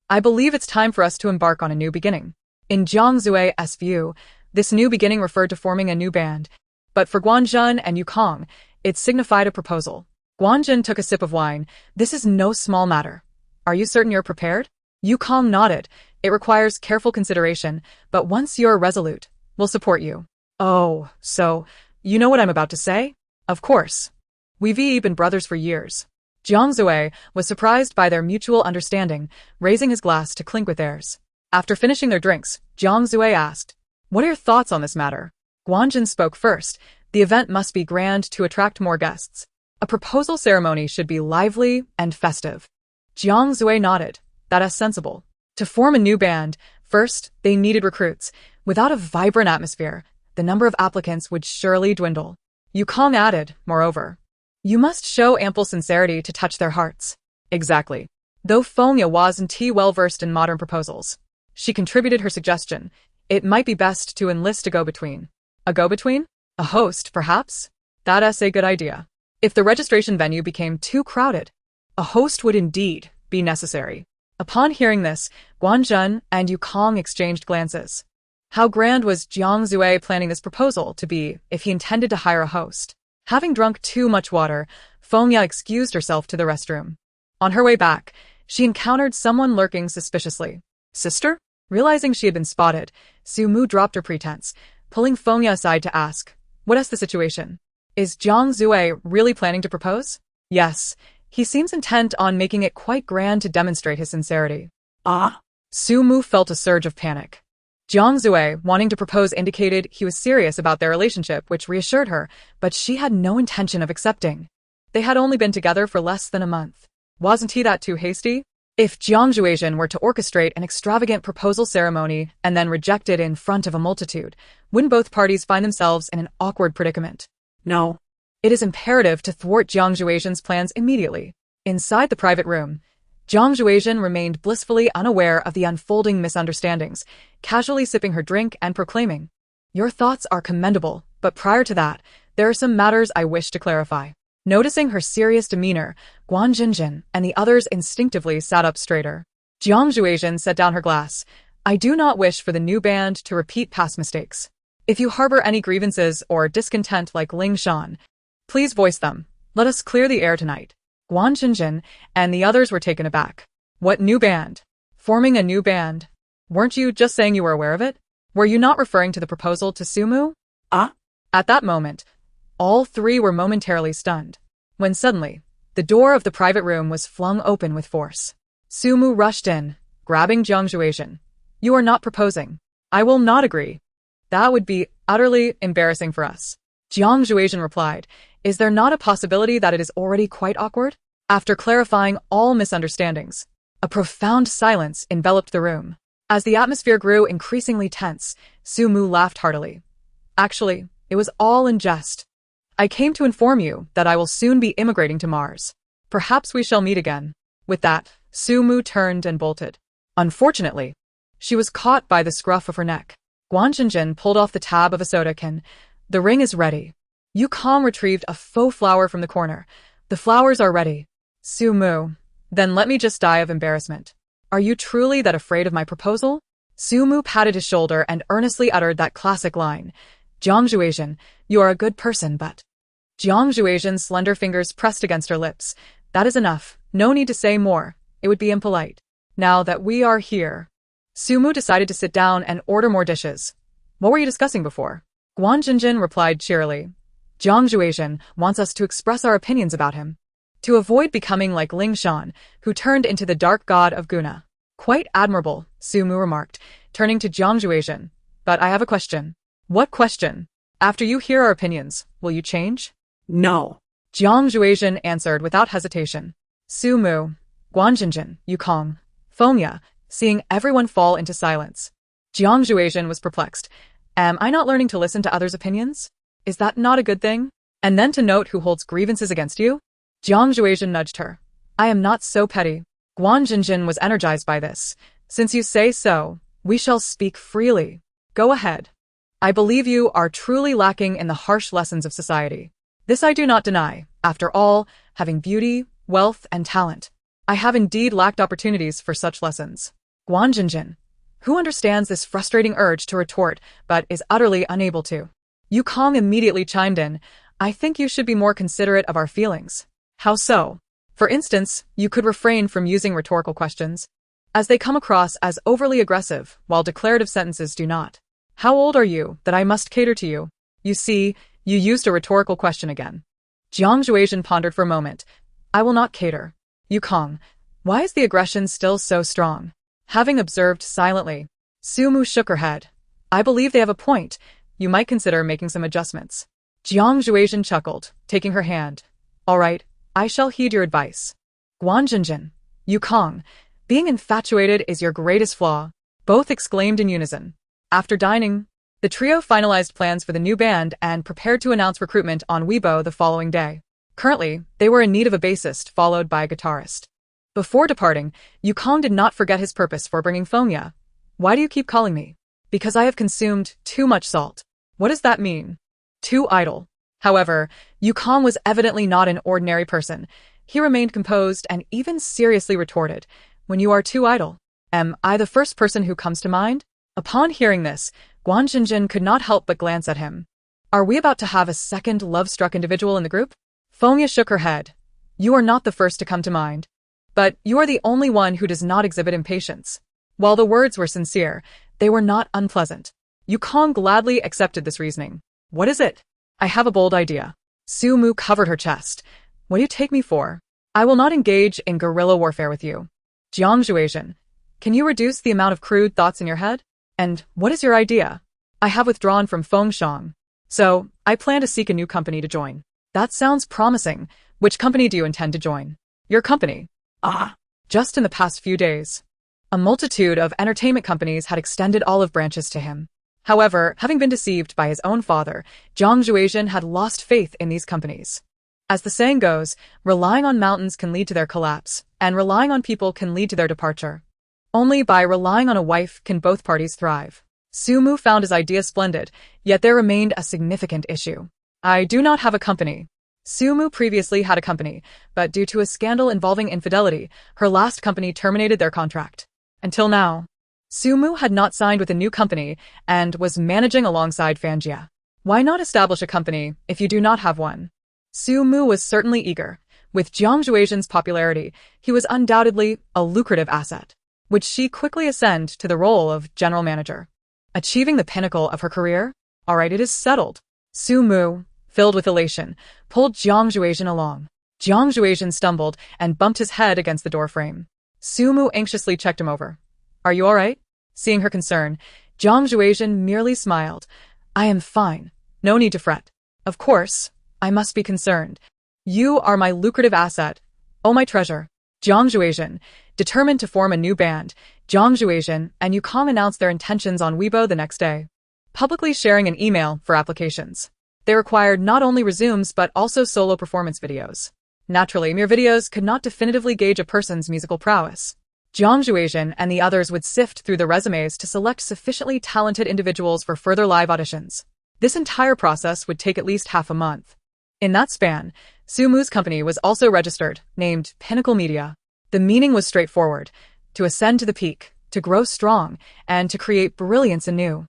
I believe it's time for us to embark on a new beginning." In Jiang Zue's view, this new beginning referred to forming a new band, but for Guanzhen and Yukong, it signified a proposal. Guanzhen took a sip of wine. "This is no small matter. Are you certain you're prepared?" Yukong nodded. "It requires careful consideration, but once you're resolute, we'll support you." "Oh, so, you know what I'm about to say?" "Of course. We've been brothers for years." Jiang Zue was surprised by their mutual understanding, raising his glass to clink with theirs. After finishing their drinks, Jiang Zue asked, "What are your thoughts on this matter?" Guanzhen spoke first. "The event must be grand to attract more guests. A proposal ceremony should be lively and festive." Jiang Zue nodded. "That's sensible. To form a new band, first, they needed recruits. Without a vibrant atmosphere, the number of applicants would surely dwindle." Yukong added, "Moreover, you must show ample sincerity to touch their hearts." Exactly. Though Fengya wasn't well-versed in modern proposals, she contributed her suggestion. It might be best to enlist a go-between. A go-between? A host, perhaps? That's a good idea. If the registration venue became too crowded, a host would indeed be necessary. Upon hearing this, Guanzhen and Yukong exchanged glances. How grand was Jiang Zue planning this proposal to be if he intended to hire a host? Having drunk too much water, Fengya excused herself to the restroom. On her way back, she encountered someone lurking suspiciously. "Sister?" Realizing she had been spotted, Sumu dropped her pretense, pulling Fengya aside to ask, "What's the situation? Is Jiang Zue really planning to propose?" "Yes. He seems intent on making it quite grand to demonstrate his sincerity." "Ah?" Sumu felt a surge of panic. Jiang Zue, wanting to propose, indicated he was serious about their relationship, which reassured her, but she had no intention of accepting. They had only been together for less than a month. Wasn't he that too hasty? If Jiang Zuejian were to orchestrate an extravagant proposal ceremony and then reject it in front of a multitude, wouldn't both parties find themselves in an awkward predicament? No. It is imperative to thwart Jiang Zuejian's plans immediately. Inside the private room, Jiang Zuejian remained blissfully unaware of the unfolding misunderstandings, casually sipping her drink and proclaiming, "Your thoughts are commendable, but prior to that, there are some matters I wish to clarify." Noticing her serious demeanor, Guanzhen and the others instinctively sat up straighter. Jiang Zuejian set down her glass. "I do not wish for the new band to repeat past mistakes. If you harbor any grievances or discontent like Ling Shan, please voice them. Let us clear the air tonight." Guanzhen and the others were taken aback. "What new band? Forming a new band? Weren't you just saying you were aware of it? Were you not referring to the proposal to Sumu?" Ah? At that moment, all three were momentarily stunned, when suddenly, the door of the private room was flung open with force. Sumu rushed in, grabbing Jiang Zhuizhen. You are not proposing. I will not agree. That would be utterly embarrassing for us. Jiang Zhuizhen replied, Is there not a possibility that it is already quite awkward? After clarifying all misunderstandings, a profound silence enveloped the room. As the atmosphere grew increasingly tense, Sumu laughed heartily. Actually, it was all in jest. I came to inform you that I will soon be immigrating to Mars. Perhaps we shall meet again. With that, Sumu turned and bolted. Unfortunately, she was caught by the scruff of her neck. Guan Zhenjin pulled off the tab of a soda can. The ring is ready. Yu Kong retrieved a faux flower from the corner. The flowers are ready. Sumu, then let me just die of embarrassment. Are you truly that afraid of my proposal? Sumu patted his shoulder and earnestly uttered that classic line. Jiang Zhuizhen, you are a good person, but... Jiang Zhuizhen's slender fingers pressed against her lips. That is enough. No need to say more. It would be impolite. Now that we are here... Sumu decided to sit down and order more dishes. What were you discussing before? Guan Zhenjin replied cheerily. Jiang Zhuizhen wants us to express our opinions about him, to avoid becoming like Ling Shan, who turned into the dark god of Guna. Quite admirable, Sumu remarked, turning to Jiang Zhuizhen. But I have a question. What question? After you hear our opinions, will you change? No. Jiang Zhuizhen answered without hesitation. Sumu, Guan Zhenjin, Yu Kong, Fengya, seeing everyone fall into silence. Jiang Zhuizhen was perplexed. Am I not learning to listen to others' opinions? Is that not a good thing? And then to note who holds grievances against you? Jiang Zhuizhen nudged her. I am not so petty. Guan Zhenjin was energized by this. Since you say so, we shall speak freely. Go ahead. I believe you are truly lacking in the harsh lessons of society. This I do not deny. After all, having beauty, wealth, and talent, I have indeed lacked opportunities for such lessons. Guan Zhenjin, who understands this frustrating urge to retort but is utterly unable to. Yu Kong immediately chimed in. I think you should be more considerate of our feelings. How so? For instance, you could refrain from using rhetorical questions, as they come across as overly aggressive, while declarative sentences do not. How old are you, that I must cater to you? You see, you used a rhetorical question again. Jiang Zhuizhen pondered for a moment. I will not cater. Yu Kong, why is the aggression still so strong? Having observed silently, Sumu shook her head. I believe they have a point. You might consider making some adjustments. Jiang Zhuizhen chuckled, taking her hand. All right, I shall heed your advice. Guan Zhenjin, Yu Kong, being infatuated is your greatest flaw, both exclaimed in unison. After dining, the trio finalized plans for the new band and prepared to announce recruitment on Weibo the following day. Currently, they were in need of a bassist followed by a guitarist. Before departing, Yu Kong did not forget his purpose for bringing Fengya. Why do you keep calling me? Because I have consumed too much salt. What does that mean? Too idle. However, Yu Kong was evidently not an ordinary person. He remained composed and even seriously retorted, When you are too idle, am I the first person who comes to mind? Upon hearing this, Guan Zhenjin could not help but glance at him. Are we about to have a second love-struck individual in the group? Fengya shook her head. You are not the first to come to mind. But you are the only one who does not exhibit impatience. While the words were sincere, they were not unpleasant. Yu Kong gladly accepted this reasoning. What is it? I have a bold idea. Sumu covered her chest. What do you take me for? I will not engage in guerrilla warfare with you. Jiang Zhuizhen, can you reduce the amount of crude thoughts in your head? And what is your idea? I have withdrawn from Fengshang, so I plan to seek a new company to join. That sounds promising. Which company do you intend to join? Your company. Ah. Just in the past few days, a multitude of entertainment companies had extended olive branches to him. However, having been deceived by his own father, Jiang Zhuizhen had lost faith in these companies. As the saying goes, relying on mountains can lead to their collapse, and relying on people can lead to their departure. Only by relying on a wife can both parties thrive. Sumu found his idea splendid, yet there remained a significant issue. I do not have a company. Sumu previously had a company, but due to a scandal involving infidelity, her last company terminated their contract. Until now, Sumu had not signed with a new company and was managing alongside Fangya. Why not establish a company if you do not have one? Sumu was certainly eager. With Jiang Zhuizhen's popularity, he was undoubtedly a lucrative asset, which she quickly ascended to the role of general manager. Achieving the pinnacle of her career? All right, it is settled. Sumu, filled with elation, pulled Jiang Juejian along. Jiang Juejian stumbled and bumped his head against the doorframe. Sumu anxiously checked him over. Are you all right? Seeing her concern, Jiang Juejian merely smiled. I am fine. No need to fret. Of course, I must be concerned. You are my lucrative asset. Oh, my treasure. Jiang Juejian, determined to form a new band, Jiang Juejian and Yukong announced their intentions on Weibo the next day, publicly sharing an email for applications. They required not only resumes but also solo performance videos. Naturally, mere videos could not definitively gauge a person's musical prowess. Jiang Juejian and the others would sift through the resumes to select sufficiently talented individuals for further live auditions. This entire process would take at least half a month. In that span, Sumu's company was also registered, named Pinnacle Media. The meaning was straightforward: to ascend to the peak, to grow strong, and to create brilliance anew.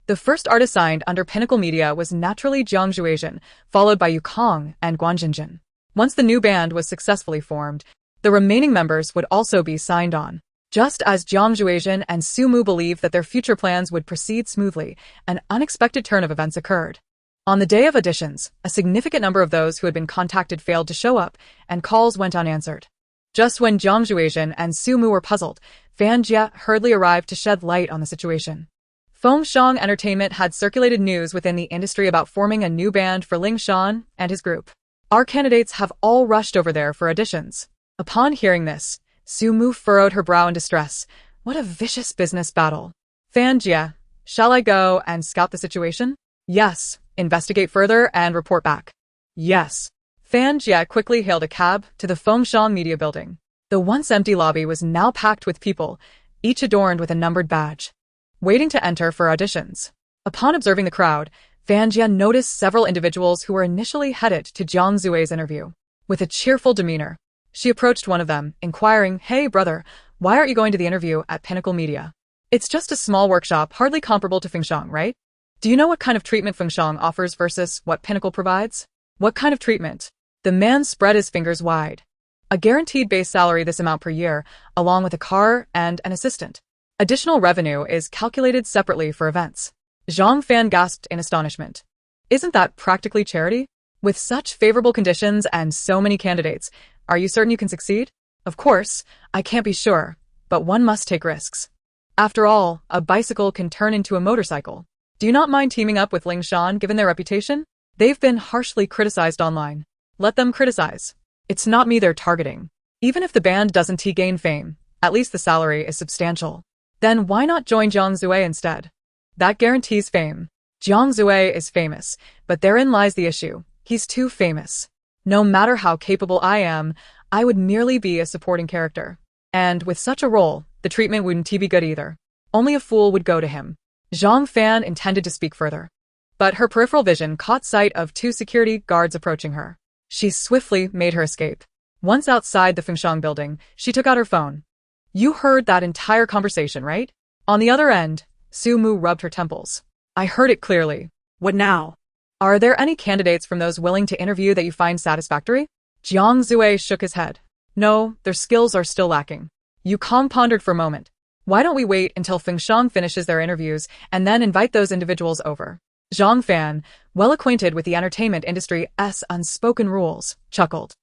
The first artist signed under Pinnacle Media was naturally Jiang Juejian, followed by Yukong and Guanjinjin. Once the new band was successfully formed, the remaining members would also be signed on. Just as Jiang Juejian and Sumu believed that their future plans would proceed smoothly, an unexpected turn of events occurred. On the day of auditions, a significant number of those who had been contacted failed to show up, and calls went unanswered. Just when Jiang Juejian and Sumu were puzzled, Fan Jie hurriedly arrived to shed light on the situation. Fengshang Entertainment had circulated news within the industry about forming a new band for Ling Shan and his group. Our candidates have all rushed over there for auditions. Upon hearing this, Sumu furrowed her brow in distress. What a vicious business battle. Fan Jie, shall I go and scout the situation? Yes. Investigate further and report back. Yes. Fan Jie quickly hailed a cab to the Fengshang Media Building. The once empty lobby was now packed with people, each adorned with a numbered badge, waiting to enter for auditions. Upon observing the crowd, Fan Jie noticed several individuals who were initially headed to Jiang Zue's interview. With a cheerful demeanor, she approached one of them, inquiring, Hey, brother, why aren't you going to the interview at Pinnacle Media? It's just a small workshop, hardly comparable to Fengshang, right? Do you know what kind of treatment Fengshang offers versus what Pinnacle provides? What kind of treatment? The man spread his fingers wide. A guaranteed base salary this amount per year, along with a car and an assistant. Additional revenue is calculated separately for events. Zhang Fan gasped in astonishment. Isn't that practically charity? With such favorable conditions and so many candidates, are you certain you can succeed? Of course, I can't be sure, but one must take risks. After all, a bicycle can turn into a motorcycle. Do you not mind teaming up with Ling Shan given their reputation? They've been harshly criticized online. Let them criticize. It's not me they're targeting. Even if the band doesn't gain fame, at least the salary is substantial. Then why not join Jiang Zue instead? That guarantees fame. Jiang Zue is famous, but therein lies the issue. He's too famous. No matter how capable I am, I would merely be a supporting character. And with such a role, the treatment wouldn't be good either. Only a fool would go to him. Zhang Fan intended to speak further, but her peripheral vision caught sight of two security guards approaching her. She swiftly made her escape. Once outside the Fengshang building, she took out her phone. You heard that entire conversation, right? On the other end, Sumu rubbed her temples. I heard it clearly. What now? Are there any candidates from those willing to interview that you find satisfactory? Jiang Zue shook his head. No, their skills are still lacking. Yukong pondered for a moment. Why don't we wait until Fengshang finishes their interviews and then invite those individuals over? Zhang Fan, well acquainted with the entertainment industry's unspoken rules, chuckled.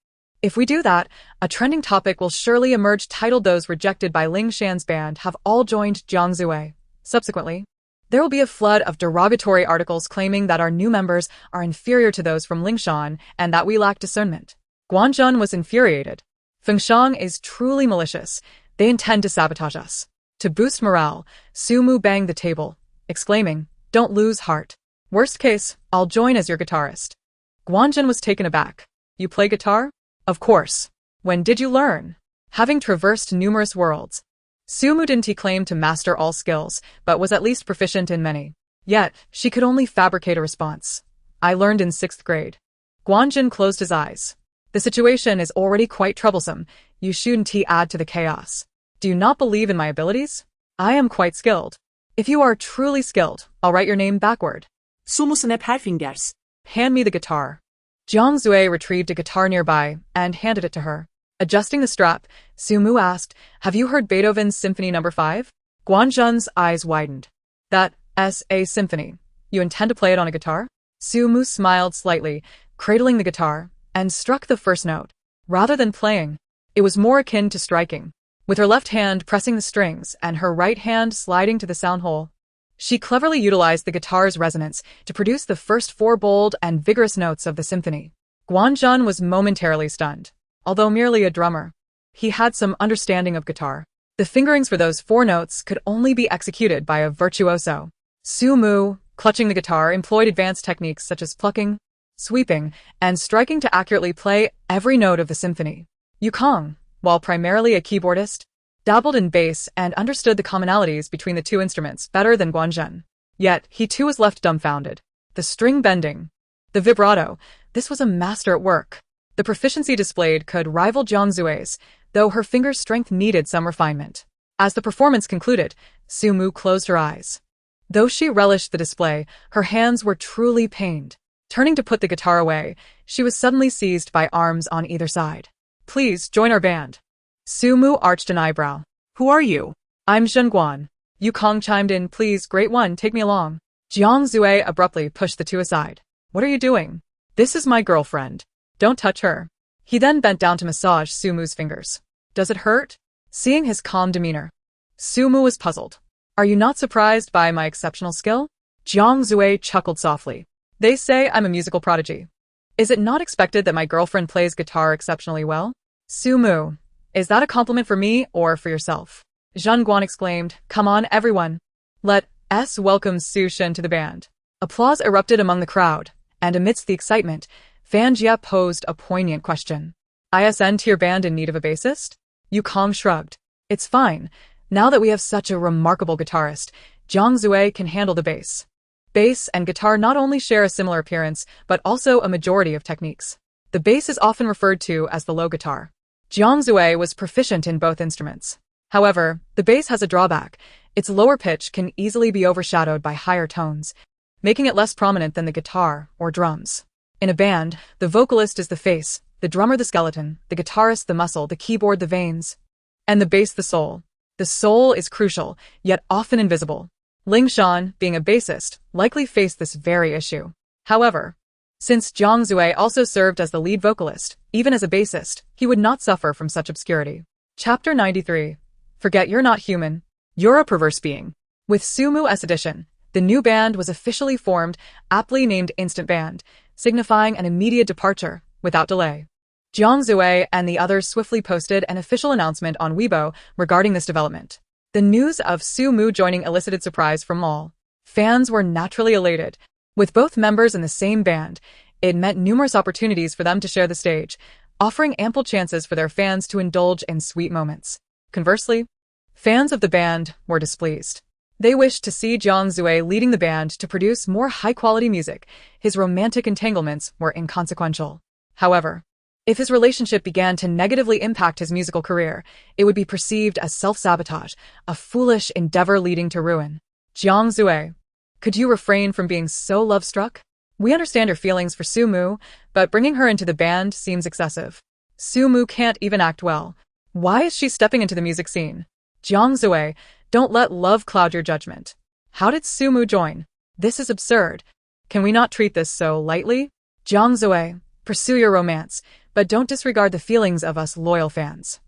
If we do that, a trending topic will surely emerge titled Those Rejected by Ling Shan's Band Have All Joined Jiang Zue. Subsequently, there will be a flood of derogatory articles claiming that our new members are inferior to those from Ling Shan and that we lack discernment. Guanzhun was infuriated. Fengshang is truly malicious. They intend to sabotage us. To boost morale, Sumu banged the table, exclaiming, Don't lose heart. Worst case, I'll join as your guitarist. Guanjin was taken aback. You play guitar? Of course. When did you learn? Having traversed numerous worlds, Sumu didn't claim to master all skills, but was at least proficient in many. Yet, she could only fabricate a response. I learned in 6th grade. Guanjin closed his eyes. The situation is already quite troublesome. You shouldn't add to the chaos. Do you not believe in my abilities? I am quite skilled. If you are truly skilled, I'll write your name backward. Sumu snap her fingers. Hand me the guitar. Jiang Zue retrieved a guitar nearby and handed it to her. Adjusting the strap, Sumu asked, Have you heard Beethoven's Symphony No. 5? Guanzhun's eyes widened. That's a symphony. You intend to play it on a guitar? Su Mu smiled slightly, cradling the guitar, and struck the first note. Rather than playing, it was more akin to striking, with her left hand pressing the strings and her right hand sliding to the sound hole. She cleverly utilized the guitar's resonance to produce the first 4 bold and vigorous notes of the symphony. Guanzhun was momentarily stunned. Although merely a drummer, he had some understanding of guitar. The fingerings for those 4 notes could only be executed by a virtuoso. Su Mu, clutching the guitar, employed advanced techniques such as plucking, sweeping, and striking to accurately play every note of the symphony. Yukong, while primarily a keyboardist, dabbled in bass and understood the commonalities between the 2 instruments better than Guanzhun. Yet, he too was left dumbfounded. The string bending, the vibrato, this was a master at work. The proficiency displayed could rival Jiang Zue's, though her finger strength needed some refinement. As the performance concluded, Su Mu closed her eyes. Though she relished the display, her hands were truly pained. Turning to put the guitar away, she was suddenly seized by arms on either side. Please join our band. Su Mu arched an eyebrow. Who are you? I'm Zhenguan. Yukong chimed in. Please, great one, take me along. Jiang Zue abruptly pushed the 2 aside. What are you doing? This is my girlfriend. Don't touch her. He then bent down to massage Su Mu's fingers. Does it hurt? Seeing his calm demeanor, Su Mu was puzzled. Are you not surprised by my exceptional skill? Jiang Zue chuckled softly. They say I'm a musical prodigy. Is it not expected that my girlfriend plays guitar exceptionally well? Su Mu, is that a compliment for me or for yourself? Zhenguan exclaimed. Come on, everyone. Let's welcome Su Shen to the band. Applause erupted among the crowd, and amidst the excitement, Fan Jia posed a poignant question. ISN tier band in need of a bassist? Yukong shrugged. It's fine. Now that we have such a remarkable guitarist, Jiang Zue can handle the bass. Bass and guitar not only share a similar appearance, but also a majority of techniques. The bass is often referred to as the low guitar. Jiang Zue was proficient in both instruments. However, the bass has a drawback. Its lower pitch can easily be overshadowed by higher tones, making it less prominent than the guitar or drums. In a band, the vocalist is the face, the drummer the skeleton, the guitarist the muscle, the keyboard the veins, and the bass the soul. The soul is crucial, yet often invisible. Ling Shan, being a bassist, likely faced this very issue. However, since Jiang Zue also served as the lead vocalist, even as a bassist, he would not suffer from such obscurity. Chapter 93. Forget you're not human. You're a perverse being. With Su Mu's addition, the new band was officially formed, aptly named Instant Band, signifying an immediate departure, without delay. Jiang Zue and the others swiftly posted an official announcement on Weibo regarding this development. The news of Su Mu joining elicited surprise from all. Fans were naturally elated. With both members in the same band, it meant numerous opportunities for them to share the stage, offering ample chances for their fans to indulge in sweet moments. Conversely, fans of the band were displeased. They wished to see Jiang Zue leading the band to produce more high-quality music. His romantic entanglements were inconsequential. However, if his relationship began to negatively impact his musical career, it would be perceived as self-sabotage, a foolish endeavor leading to ruin. Jiang Zue, could you refrain from being so love-struck? We understand your feelings for Su Mu, but bringing her into the band seems excessive. Su Mu can't even act well. Why is she stepping into the music scene? Jiang Zue, don't let love cloud your judgment. How did Su Mu join? This is absurd. Can we not treat this so lightly? Jiang Zue, pursue your romance, but don't disregard the feelings of us loyal fans.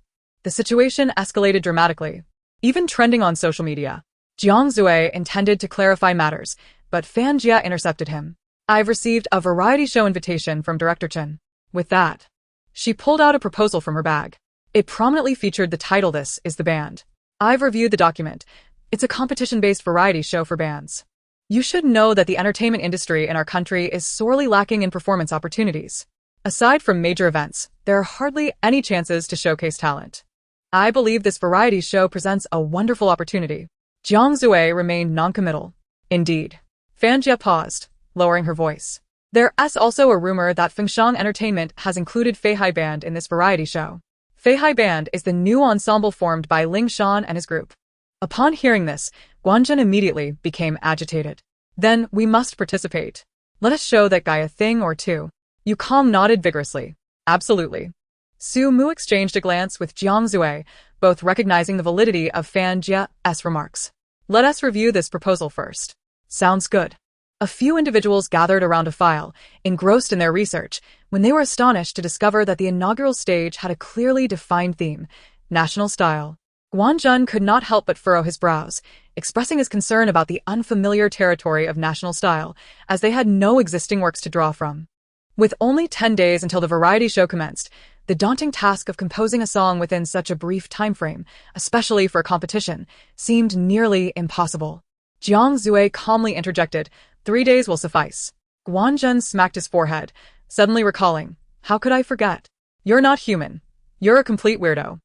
The situation escalated dramatically, even trending on social media. Jiang Zue intended to clarify matters, but Fan Jia intercepted him. I've received a variety show invitation from Director Chen. With that, she pulled out a proposal from her bag. It prominently featured the title This is the Band. I've reviewed the document. It's a competition-based variety show for bands. You should know that the entertainment industry in our country is sorely lacking in performance opportunities. Aside from major events, there are hardly any chances to showcase talent. I believe this variety show presents a wonderful opportunity. Jiang Zue remained noncommittal. Indeed. Fan Jia paused, lowering her voice. There's also a rumor that Fengshan Entertainment has included Feihai Band in this variety show. Feihai Band is the new ensemble formed by Ling Shan and his group. Upon hearing this, Guanzhun immediately became agitated. Then we must participate. Let us show that guy a thing or two. Yukong nodded vigorously. Absolutely. Su Mu exchanged a glance with Jiang Zue, both recognizing the validity of Fan Jia's remarks. Let us review this proposal first. Sounds good. A few individuals gathered around a file, engrossed in their research, when they were astonished to discover that the inaugural stage had a clearly defined theme: national style. Guanjun could not help but furrow his brows, expressing his concern about the unfamiliar territory of national style, as they had no existing works to draw from. With only 10 days until the variety show commenced, the daunting task of composing a song within such a brief time frame, especially for a competition, seemed nearly impossible. Jiang Zue calmly interjected, 3 days will suffice. Guanjun smacked his forehead, suddenly recalling, how could I forget? You're not human. You're a complete weirdo.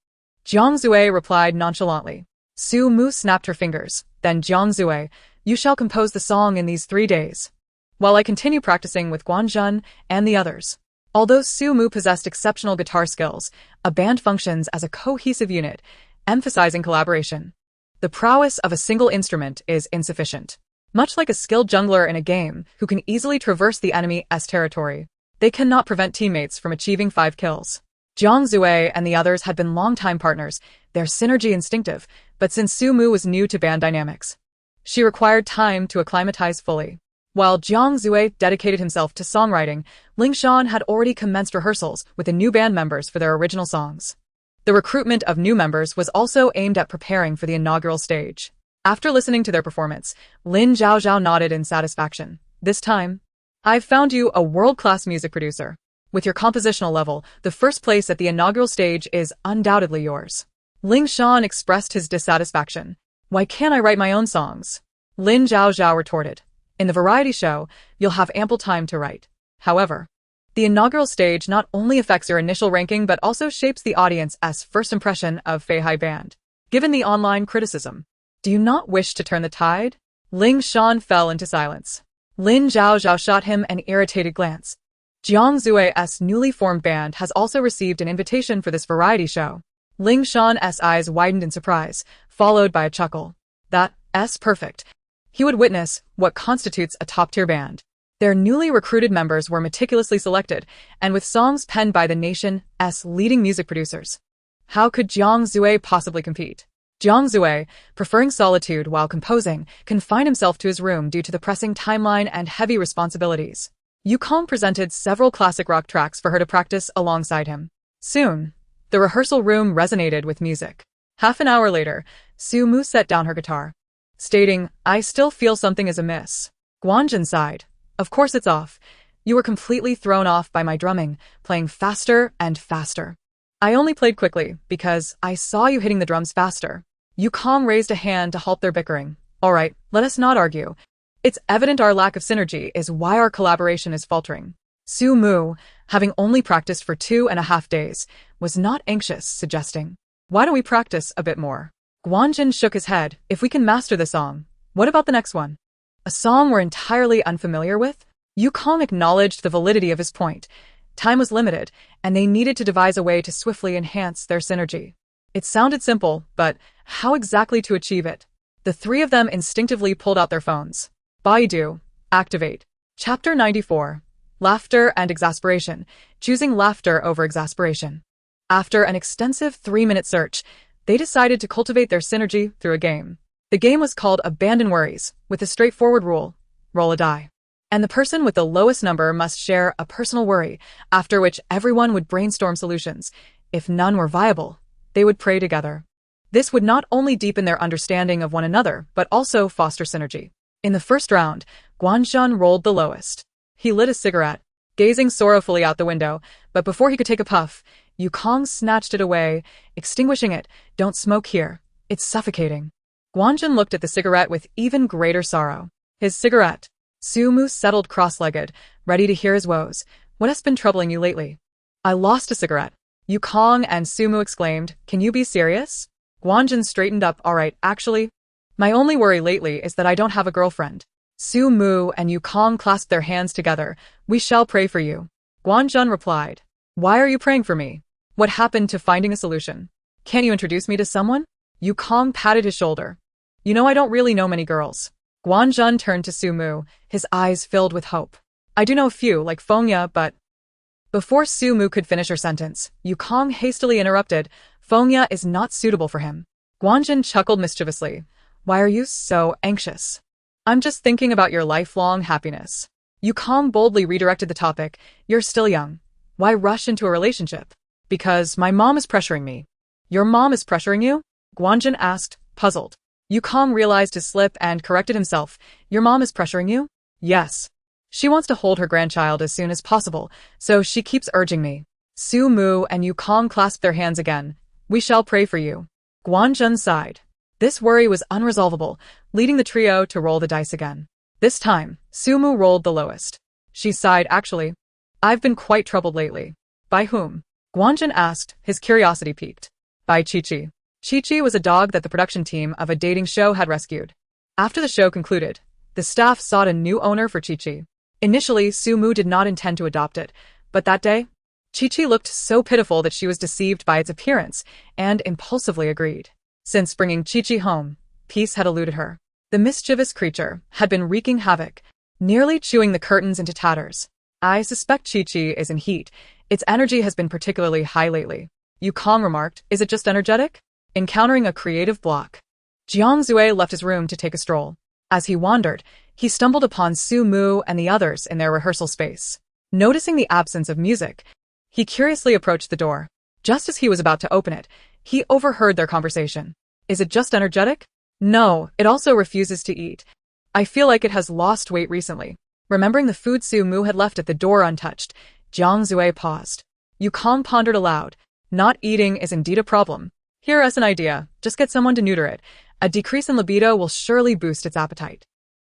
Jiang Zue replied nonchalantly. Su Mu snapped her fingers. Then Jiang Zue, you shall compose the song in these 3 days, while I continue practicing with Guanjun and the others. Although Su Mu possessed exceptional guitar skills, a band functions as a cohesive unit, emphasizing collaboration. The prowess of a single instrument is insufficient. Much like a skilled jungler in a game who can easily traverse the enemy's territory, they cannot prevent teammates from achieving 5 kills. Jiang Zue and the others had been longtime partners, their synergy instinctive, but since Su Mu was new to band dynamics, she required time to acclimatize fully. While Jiang Zue dedicated himself to songwriting, Ling Shan had already commenced rehearsals with the new band members for their original songs. The recruitment of new members was also aimed at preparing for the inaugural stage. After listening to their performance, Lin Zhaozhao nodded in satisfaction. This time, I've found you a world-class music producer. With your compositional level, the first place at the inaugural stage is undoubtedly yours. Ling Shan expressed his dissatisfaction. Why can't I write my own songs? Lin Zhaozhao retorted. In the variety show, you'll have ample time to write. However, the inaugural stage not only affects your initial ranking but also shapes the audience's first impression of Feihai Band. Given the online criticism, do you not wish to turn the tide? Ling Shan fell into silence. Lin Zhaozhao shot him an irritated glance. Jiang Zue's newly formed band has also received an invitation for this variety show. Ling Shan's eyes widened in surprise, followed by a chuckle. That's perfect. He would witness what constitutes a top-tier band. Their newly recruited members were meticulously selected, and with songs penned by the nation's leading music producers. How could Jiang Zue possibly compete? Jiang Zue, preferring solitude while composing, confined himself to his room due to the pressing timeline and heavy responsibilities. Yukong presented several classic rock tracks for her to practice alongside him. Soon, the rehearsal room resonated with music. Half an hour later, Su Mu set down her guitar, stating, I still feel something is amiss. Guanjun sighed. Of course it's off. You were completely thrown off by my drumming, playing faster and faster. I only played quickly because I saw you hitting the drums faster. Yukong raised a hand to halt their bickering. All right, let us not argue. It's evident our lack of synergy is why our collaboration is faltering. Su Mu, having only practiced for 2.5 days, was not anxious, suggesting, why don't we practice a bit more? Guanjun shook his head. If we can master the song, what about the next one? A song we're entirely unfamiliar with? Yukong acknowledged the validity of his point. Time was limited, and they needed to devise a way to swiftly enhance their synergy. It sounded simple, but how exactly to achieve it? The three of them instinctively pulled out their phones. Baidu, activate. Chapter 94. Laughter and Exasperation, choosing laughter over exasperation. After an extensive 3-minute search, they decided to cultivate their synergy through a game. The game was called Abandon Worries, with a straightforward rule: roll a die. And the person with the lowest number must share a personal worry, after which everyone would brainstorm solutions. If none were viable, they would pray together. This would not only deepen their understanding of one another, but also foster synergy. In the first round, Guanjun rolled the lowest. He lit a cigarette, gazing sorrowfully out the window, but before he could take a puff, Yukong snatched it away, extinguishing it. Don't smoke here. It's suffocating. Guanjun looked at the cigarette with even greater sorrow. His cigarette. Su Mu settled cross-legged, ready to hear his woes. What has been troubling you lately? I lost a cigarette. Yukong and Su Mu exclaimed. Can you be serious? Guanjun straightened up. All right, actually, my only worry lately is that I don't have a girlfriend. Su Mu and Yukong clasped their hands together. We shall pray for you. Guanjun replied. Why are you praying for me? What happened to finding a solution? Can't you introduce me to someone? Yukong patted his shoulder. You know, I don't really know many girls. Guanjun turned to Su Mu, his eyes filled with hope. I do know a few, like Fengya, but... Before Su Mu could finish her sentence, Yukong hastily interrupted. Fengya is not suitable for him. Guanjun chuckled mischievously. Why are you so anxious? I'm just thinking about your lifelong happiness. Yukong boldly redirected the topic. You're still young. Why rush into a relationship? Because my mom is pressuring me. Your mom is pressuring you? Guanjun asked, puzzled. Yukong realized his slip and corrected himself. Your mom is pressuring you? Yes. She wants to hold her grandchild as soon as possible, so she keeps urging me. Su Mu and Yukong clasped their hands again. We shall pray for you. Guanjun sighed. This worry was unresolvable, leading the trio to roll the dice again. This time, Su Mu rolled the lowest. She sighed actually. I've been quite troubled lately. By whom? Guanjun asked, his curiosity piqued. By Chi-Chi. Chi-Chi was a dog that the production team of a dating show had rescued. After the show concluded, the staff sought a new owner for Chi-Chi. Initially, Su Mu did not intend to adopt it, but that day, Chi-Chi looked so pitiful that she was deceived by its appearance and impulsively agreed. Since bringing Chi-Chi home, peace had eluded her. The mischievous creature had been wreaking havoc, nearly chewing the curtains into tatters. I suspect Chi-Chi is in heat. Its energy has been particularly high lately. Yukong remarked, is it just energetic? Encountering a creative block. Jiang Zue left his room to take a stroll. As he wandered, he stumbled upon Su Mu and the others in their rehearsal space. Noticing the absence of music, he curiously approached the door. Just as he was about to open it, he overheard their conversation. Is it just energetic? No, it also refuses to eat. I feel like it has lost weight recently. Remembering the food Su Mu had left at the door untouched, Jiang Zue paused. Yukong pondered aloud. Not eating is indeed a problem. Here is an idea. Just get someone to neuter it. A decrease in libido will surely boost its appetite.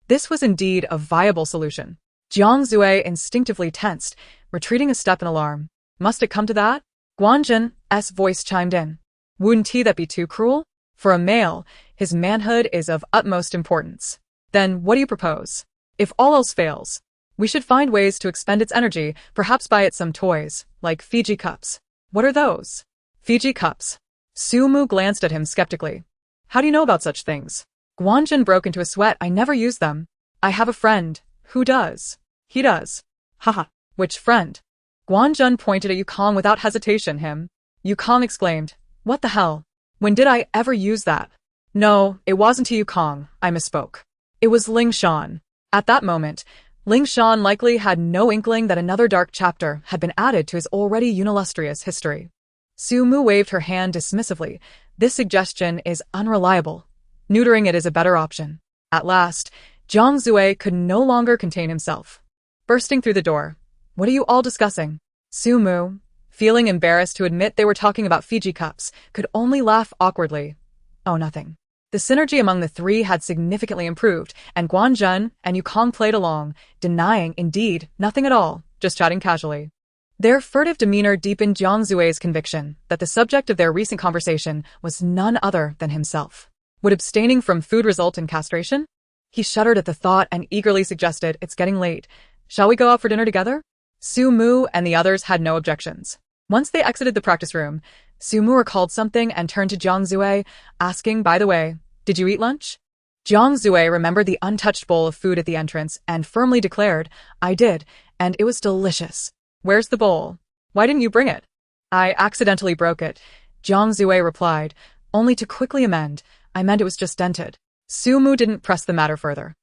This was indeed a viable solution. Jiang Zue instinctively tensed, retreating a step in alarm. Must it come to that? Guanjun's voice chimed in. Wouldn't that be too cruel? For a male, his manhood is of utmost importance. Then what do you propose? If all else fails, we should find ways to expend its energy, perhaps buy it some toys, like Fiji cups. What are those? Fiji cups. Su Mu glanced at him skeptically. How do you know about such things? Guanjun broke into a sweat. I never use them. I have a friend. Who does? He does. Haha. Which friend? Guanjun pointed at Yukong without hesitation. Him. Yukong exclaimed. What the hell? When did I ever use that? No, it wasn't to Yukong. I misspoke. It was Ling Shan. At that moment, Ling Shan likely had no inkling that another dark chapter had been added to his already unillustrious history. Su Mu waved her hand dismissively. This suggestion is unreliable. Neutering it is a better option. At last, Jiang Zue could no longer contain himself. Bursting through the door. What are you all discussing? Su Mu, feeling embarrassed to admit they were talking about Fiji cups, could only laugh awkwardly. Oh, nothing. The synergy among the three had significantly improved, and Guanjun and Yukong played along, denying, indeed, nothing at all, just chatting casually. Their furtive demeanor deepened Jiang Zue's conviction that the subject of their recent conversation was none other than himself. Would abstaining from food result in castration? He shuddered at the thought and eagerly suggested, it's getting late. Shall we go out for dinner together? Su Mu and the others had no objections. Once they exited the practice room, Su Mu recalled something and turned to Jiang Zue, asking, by the way, did you eat lunch? Jiang Zue remembered the untouched bowl of food at the entrance and firmly declared, I did, and it was delicious. Where's the bowl? Why didn't you bring it? I accidentally broke it, Jiang Zue replied, only to quickly amend, I meant it was just dented. Su Mu didn't press the matter further.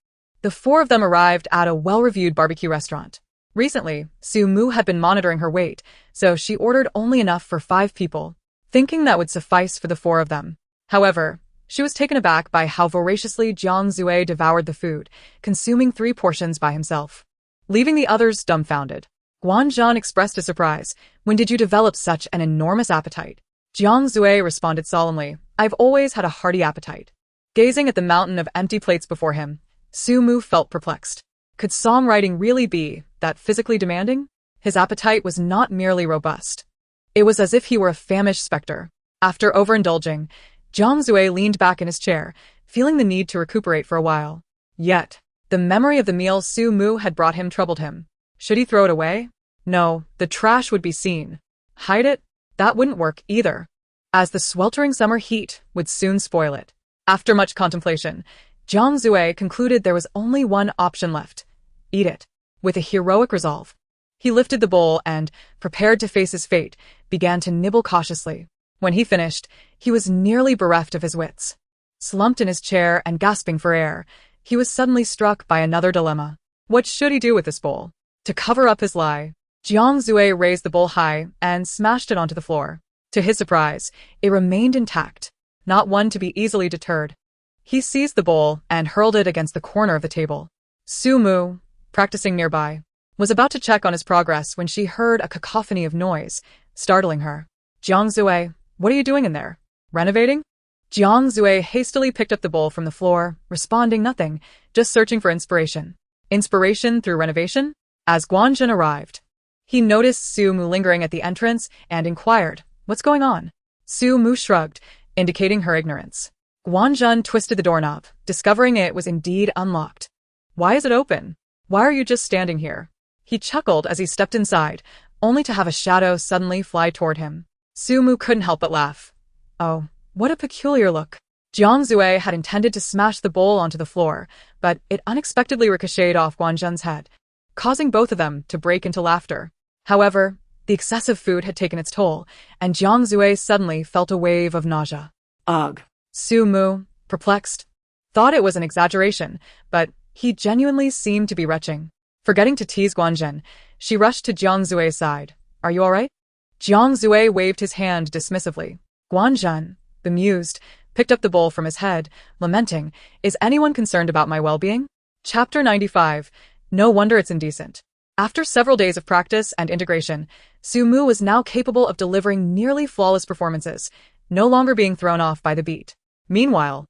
The four of them arrived at a well-reviewed barbecue restaurant. Recently, Su Mu had been monitoring her weight, so she ordered only enough for 5 people, thinking that would suffice for the 4 of them. However, she was taken aback by how voraciously Jiang Zue devoured the food, consuming 3 portions by himself, leaving the others dumbfounded. Guanjun expressed a surprise. When did you develop such an enormous appetite? Jiang Zue responded solemnly, I've always had a hearty appetite. Gazing at the mountain of empty plates before him, Su Mu felt perplexed. Could songwriting really be that physically demanding? His appetite was not merely robust. It was as if he were a famished specter. After overindulging, Jiang Zue leaned back in his chair, feeling the need to recuperate for a while. Yet, the memory of the meal Su Mu had brought him troubled him. Should he throw it away? No, the trash would be seen. Hide it? That wouldn't work either, as the sweltering summer heat would soon spoil it. After much contemplation, Jiang Zue concluded there was only one option left. Eat it. With a heroic resolve, he lifted the bowl and, prepared to face his fate, began to nibble cautiously. When he finished, he was nearly bereft of his wits. Slumped in his chair and gasping for air, He was suddenly struck by another dilemma. What should he do with this bowl? To cover up his lie, Jiang Zui raised the bowl high and smashed it onto the floor. To his surprise, it remained intact, not one to be easily deterred. He seized the bowl and hurled it against the corner of the table. Su Mu, practicing nearby, was about to check on his progress when she heard a cacophony of noise, startling her. Jiang Zui, what are you doing in there? Renovating? Jiang Zui hastily picked up the bowl from the floor, responding nothing, just searching for inspiration. Inspiration through renovation? As Guanzhen arrived, he noticed Su Mu lingering at the entrance and inquired, "What's going on?" Su Mu shrugged, indicating her ignorance. Guanzhen twisted the doorknob, discovering it was indeed unlocked. "Why is it open? Why are you just standing here?" He chuckled as he stepped inside, only to have a shadow suddenly fly toward him. Su Mu couldn't help but laugh. Oh, what a peculiar look. Jiang Zui had intended to smash the bowl onto the floor, but it unexpectedly ricocheted off Guanzhen's head, causing both of them to break into laughter. However, the excessive food had taken its toll, and Jiang Zui suddenly felt a wave of nausea. Ugh. Su Mu, perplexed, thought it was an exaggeration, but he genuinely seemed to be retching. Forgetting to tease Guanzhen, she rushed to Jiang Zui's side. "Are you all right?" Jiang Zui waved his hand dismissively. Guanzhen, bemused, picked up the bowl from his head, lamenting, "Is anyone concerned about my well-being?" Chapter 95. No wonder it's indecent. After several days of practice and integration, Su Mu was now capable of delivering nearly flawless performances, no longer being thrown off by the beat. Meanwhile,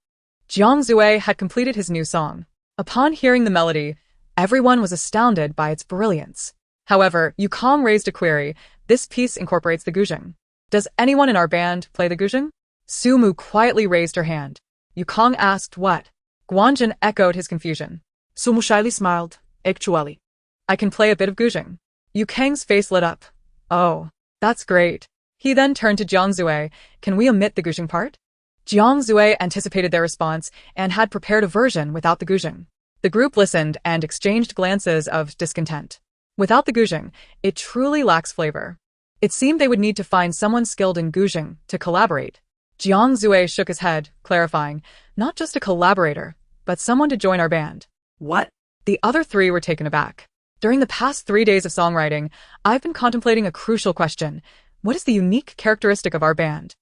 Jiang Zui had completed his new song. Upon hearing the melody, everyone was astounded by its brilliance. However, Yukong raised a query. This piece incorporates the guzheng. Does anyone in our band play the guzheng? Su Mu quietly raised her hand. Yukong asked what. Guanzhen echoed his confusion. Su Mu shyly smiled. Actually. I can play a bit of guzheng. Yukong's face lit up. Oh, that's great. He then turned to Jiang Zui. Can we omit the guzheng part? Jiang Zui anticipated their response and had prepared a version without the guzheng. The group listened and exchanged glances of discontent. Without the guzheng, it truly lacks flavor. It seemed they would need to find someone skilled in guzheng to collaborate. Jiang Zui shook his head, clarifying, not just a collaborator, but someone to join our band. What? The other three were taken aback. During the past 3 days of songwriting, I've been contemplating a crucial question. What is the unique characteristic of our band?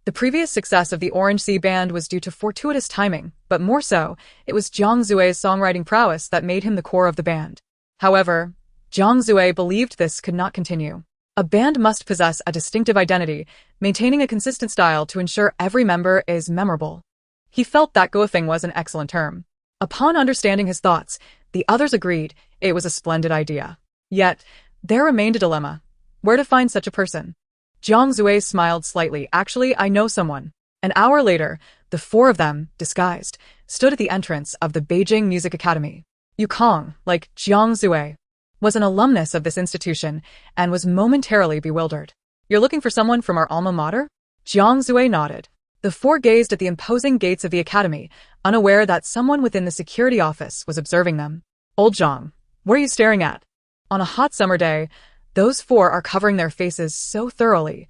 The previous success of the Orange Sea Band was due to fortuitous timing, but more so, it was Jiang Zui's songwriting prowess that made him the core of the band. However, Jiang Zui believed this could not continue. A band must possess a distinctive identity, maintaining a consistent style to ensure every member is memorable. He felt that goofing was an excellent term. Upon understanding his thoughts, the others agreed it was a splendid idea. Yet, there remained a dilemma. Where to find such a person? Jiang Zui smiled slightly. Actually, I know someone. An hour later, the four of them, disguised, stood at the entrance of the Beijing Music Academy. Yukong, like Jiang Zui, was an alumnus of this institution and was momentarily bewildered. You're looking for someone from our alma mater? Jiang Zui nodded. The four gazed at the imposing gates of the academy, unaware that someone within the security office was observing them. Old Zhang, what are you staring at? On a hot summer day, those four are covering their faces so thoroughly.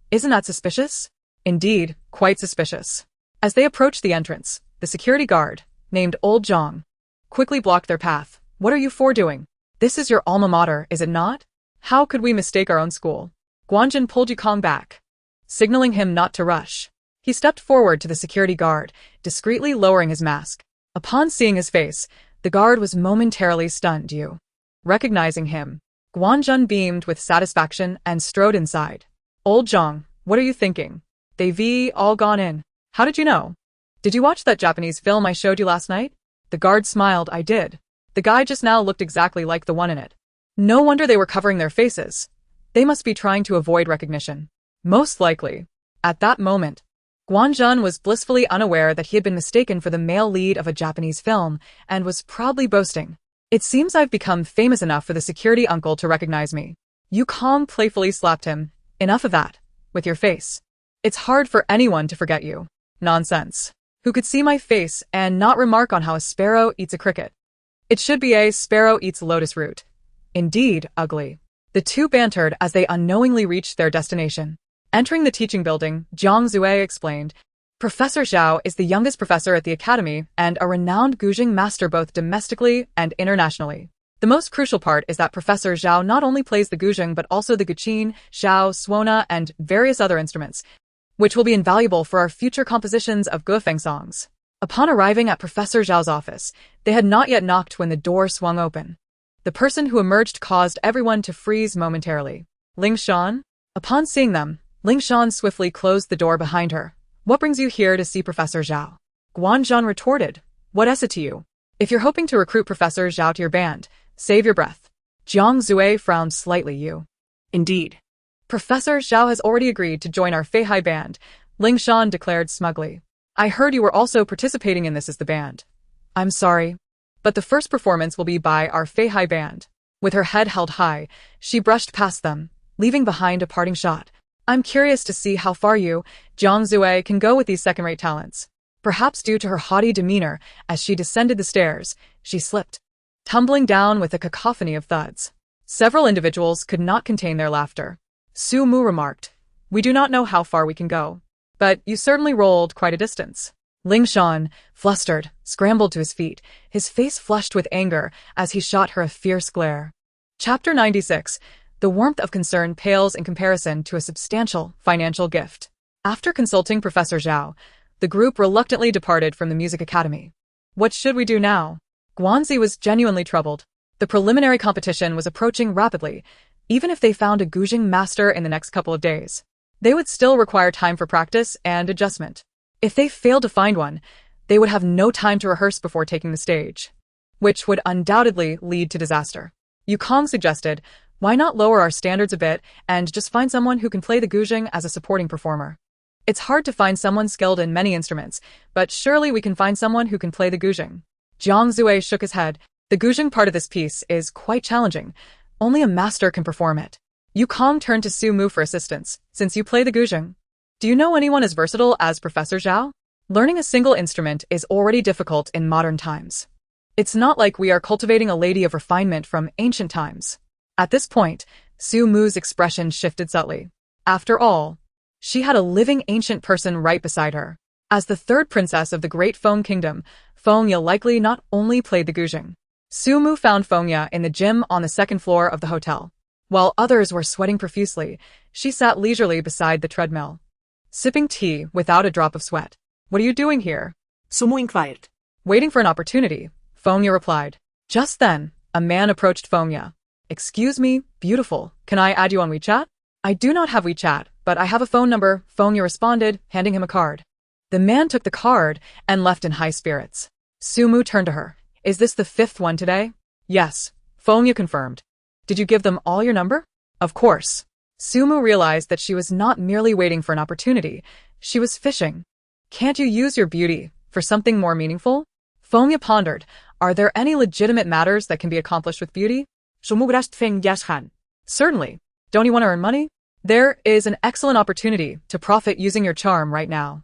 Isn't that suspicious? Indeed, quite suspicious. As they approached the entrance, the security guard, named Old Zhang, quickly blocked their path. What are you four doing? This is your alma mater, is it not? How could we mistake our own school? Guanzhen pulled Yukong back, signaling him not to rush. He stepped forward to the security guard, discreetly lowering his mask. Upon seeing his face, the guard was momentarily stunned. You. Recognizing him, Guanzhen beamed with satisfaction and strode inside. Old Zhang, what are you thinking? They've all gone in. How did you know? Did you watch that Japanese film I showed you last night? The guard smiled. I did. The guy just now looked exactly like the one in it. No wonder they were covering their faces. They must be trying to avoid recognition. Most likely. At that moment, Guanzhen was blissfully unaware that he had been mistaken for the male lead of a Japanese film and was proudly boasting. It seems I've become famous enough for the security uncle to recognize me. Yukong playfully slapped him. Enough of that. With your face. It's hard for anyone to forget you. Nonsense. Who could see my face and not remark on how a sparrow eats a cricket? It should be a sparrow eats lotus root. Indeed, ugly. The two bantered as they unknowingly reached their destination. Entering the teaching building, Jiang Zui explained, Professor Zhao is the youngest professor at the academy and a renowned guzheng master both domestically and internationally. The most crucial part is that Professor Zhao not only plays the guzheng but also the guqin, xiao, suona, and various other instruments, which will be invaluable for our future compositions of guofeng songs. Upon arriving at Professor Zhao's office, they had not yet knocked when the door swung open. The person who emerged caused everyone to freeze momentarily. Ling Shan? Upon seeing them, Ling Shan swiftly closed the door behind her. What brings you here to see Professor Zhao? Guanzhan retorted. What is it to you? If you're hoping to recruit Professor Zhao to your band, save your breath. Jiang Zue frowned slightly. You. Indeed. Professor Zhao has already agreed to join our Feihai band, Ling Shan declared smugly. I heard you were also participating in this as the band. I'm sorry, but the first performance will be by our Feihai band. With her head held high, she brushed past them, leaving behind a parting shot. I'm curious to see how far you, Jiang Zue, can go with these second-rate talents. Perhaps due to her haughty demeanor, as she descended the stairs, she slipped, tumbling down with a cacophony of thuds. Several individuals could not contain their laughter. Su Mu remarked, We do not know how far we can go, but you certainly rolled quite a distance. Ling Shan, flustered, scrambled to his feet, his face flushed with anger as he shot her a fierce glare. Chapter 96. The warmth of concern pales in comparison to a substantial financial gift. After consulting Professor Zhao, the group reluctantly departed from the music academy. What should we do now? Guanzi was genuinely troubled. The preliminary competition was approaching rapidly. Even if they found a guzheng master in the next couple of days, they would still require time for practice and adjustment. If they failed to find one, they would have no time to rehearse before taking the stage, which would undoubtedly lead to disaster. Yukong suggested, why not lower our standards a bit and just find someone who can play the guzheng as a supporting performer? It's hard to find someone skilled in many instruments, but surely we can find someone who can play the guzheng. Jiang Zue shook his head. The guzheng part of this piece is quite challenging. Only a master can perform it. Yukong turned to Su Mu for assistance. Since you play the guzheng, do you know anyone as versatile as Professor Zhao? Learning a single instrument is already difficult in modern times. It's not like we are cultivating a lady of refinement from ancient times. At this point, Su Mu's expression shifted subtly. After all, she had a living ancient person right beside her. As the third princess of the great Feng kingdom, Fengya likely not only played the guzheng. Su Mu found Fengya in the gym on the second floor of the hotel. While others were sweating profusely, she sat leisurely beside the treadmill, sipping tea without a drop of sweat. What are you doing here? Su Mu inquired. Waiting for an opportunity, Fengya replied. Just then, a man approached Fengya. Excuse me, beautiful, can I add you on WeChat? I do not have WeChat, but I have a phone number, Fengya responded, handing him a card. The man took the card and left in high spirits. Su Mu turned to her. Is this the fifth one today? Yes, Fengya confirmed. Did you give them all your number? Of course. Su Mu realized that she was not merely waiting for an opportunity, she was fishing. Can't you use your beauty for something more meaningful? Fengya pondered. Are there any legitimate matters that can be accomplished with beauty? Certainly. Don't you want to earn money? There is an excellent opportunity to profit using your charm right now.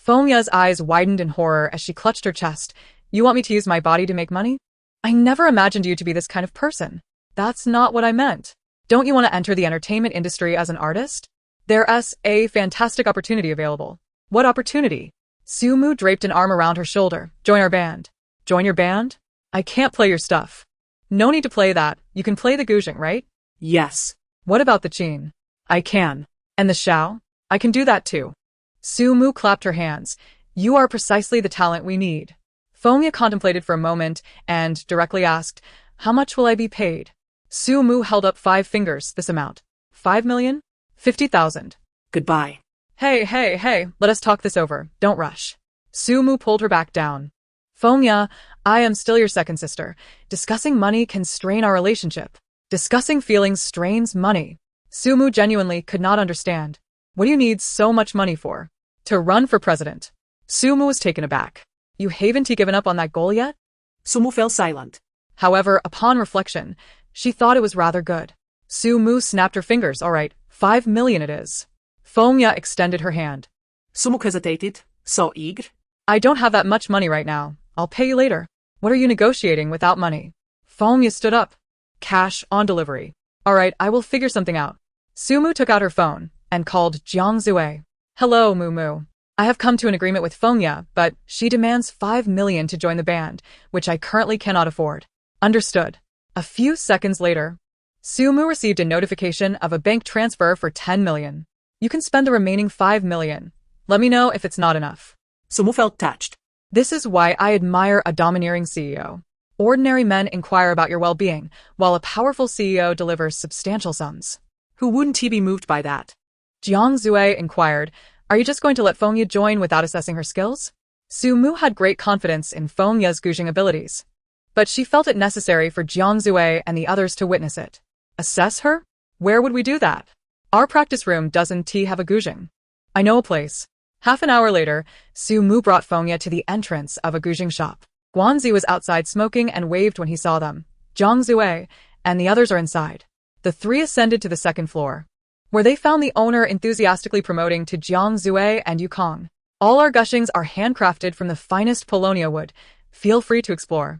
Fengya's eyes widened in horror as she clutched her chest. You want me to use my body to make money? I never imagined you to be this kind of person. That's not what I meant. Don't you want to enter the entertainment industry as an artist? There's a fantastic opportunity available. What opportunity? Su Mu draped an arm around her shoulder. Join our band. Join your band? I can't play your stuff. No need to play that. You can play the guzheng, right? Yes. What about the qin? I can. And the xiao? I can do that too. Su Mu clapped her hands. You are precisely the talent we need. Fengya contemplated for a moment and directly asked, how much will I be paid? Su Mu held up 5 fingers. This amount. 5 million? 50,000. Goodbye. Hey, let us talk this over. Don't rush. Su Mu pulled her back down. Fengya, I am still your second sister. Discussing money can strain our relationship. Discussing feelings strains money. Su Mu genuinely could not understand. What do you need so much money for? To run for president. Su Mu was taken aback. You haven't given up on that goal yet? Su Mu fell silent. However, upon reflection, she thought it was rather good. Su Mu snapped her fingers. All right, 5 million it is. Fengya extended her hand. Su Mu hesitated, so eager. I don't have that much money right now. I'll pay you later. What are you negotiating without money? Fengya stood up. Cash on delivery. All right, I will figure something out. Su Mu took out her phone and called Jiang Zue. Hello, Mu Mu. I have come to an agreement with Fengya, but she demands 5 million to join the band, which I currently cannot afford. Understood. A few seconds later, Sumu received a notification of a bank transfer for 10 million. You can spend the remaining 5 million. Let me know if it's not enough. Sumu felt touched. This is why I admire a domineering CEO. Ordinary men inquire about your well-being, while a powerful CEO delivers substantial sums. Who wouldn't he be moved by that? Jiang Zue inquired, are you just going to let Fengya join without assessing her skills? Sumu had great confidence in Fengya's gouging abilities, but she felt it necessary for Jiang Zue and the others to witness it. Assess her? Where would we do that? Our practice room doesn't have a gouging. I know a place. Half an hour later, Sumu brought Fengya to the entrance of a gouging shop. Guanzi was outside smoking and waved when he saw them. Jiang Zue and the others are inside. The three ascended to the second floor, where they found the owner enthusiastically promoting to Jiang Zue and Yukong. All our gushings are handcrafted from the finest Polonia wood. Feel free to explore.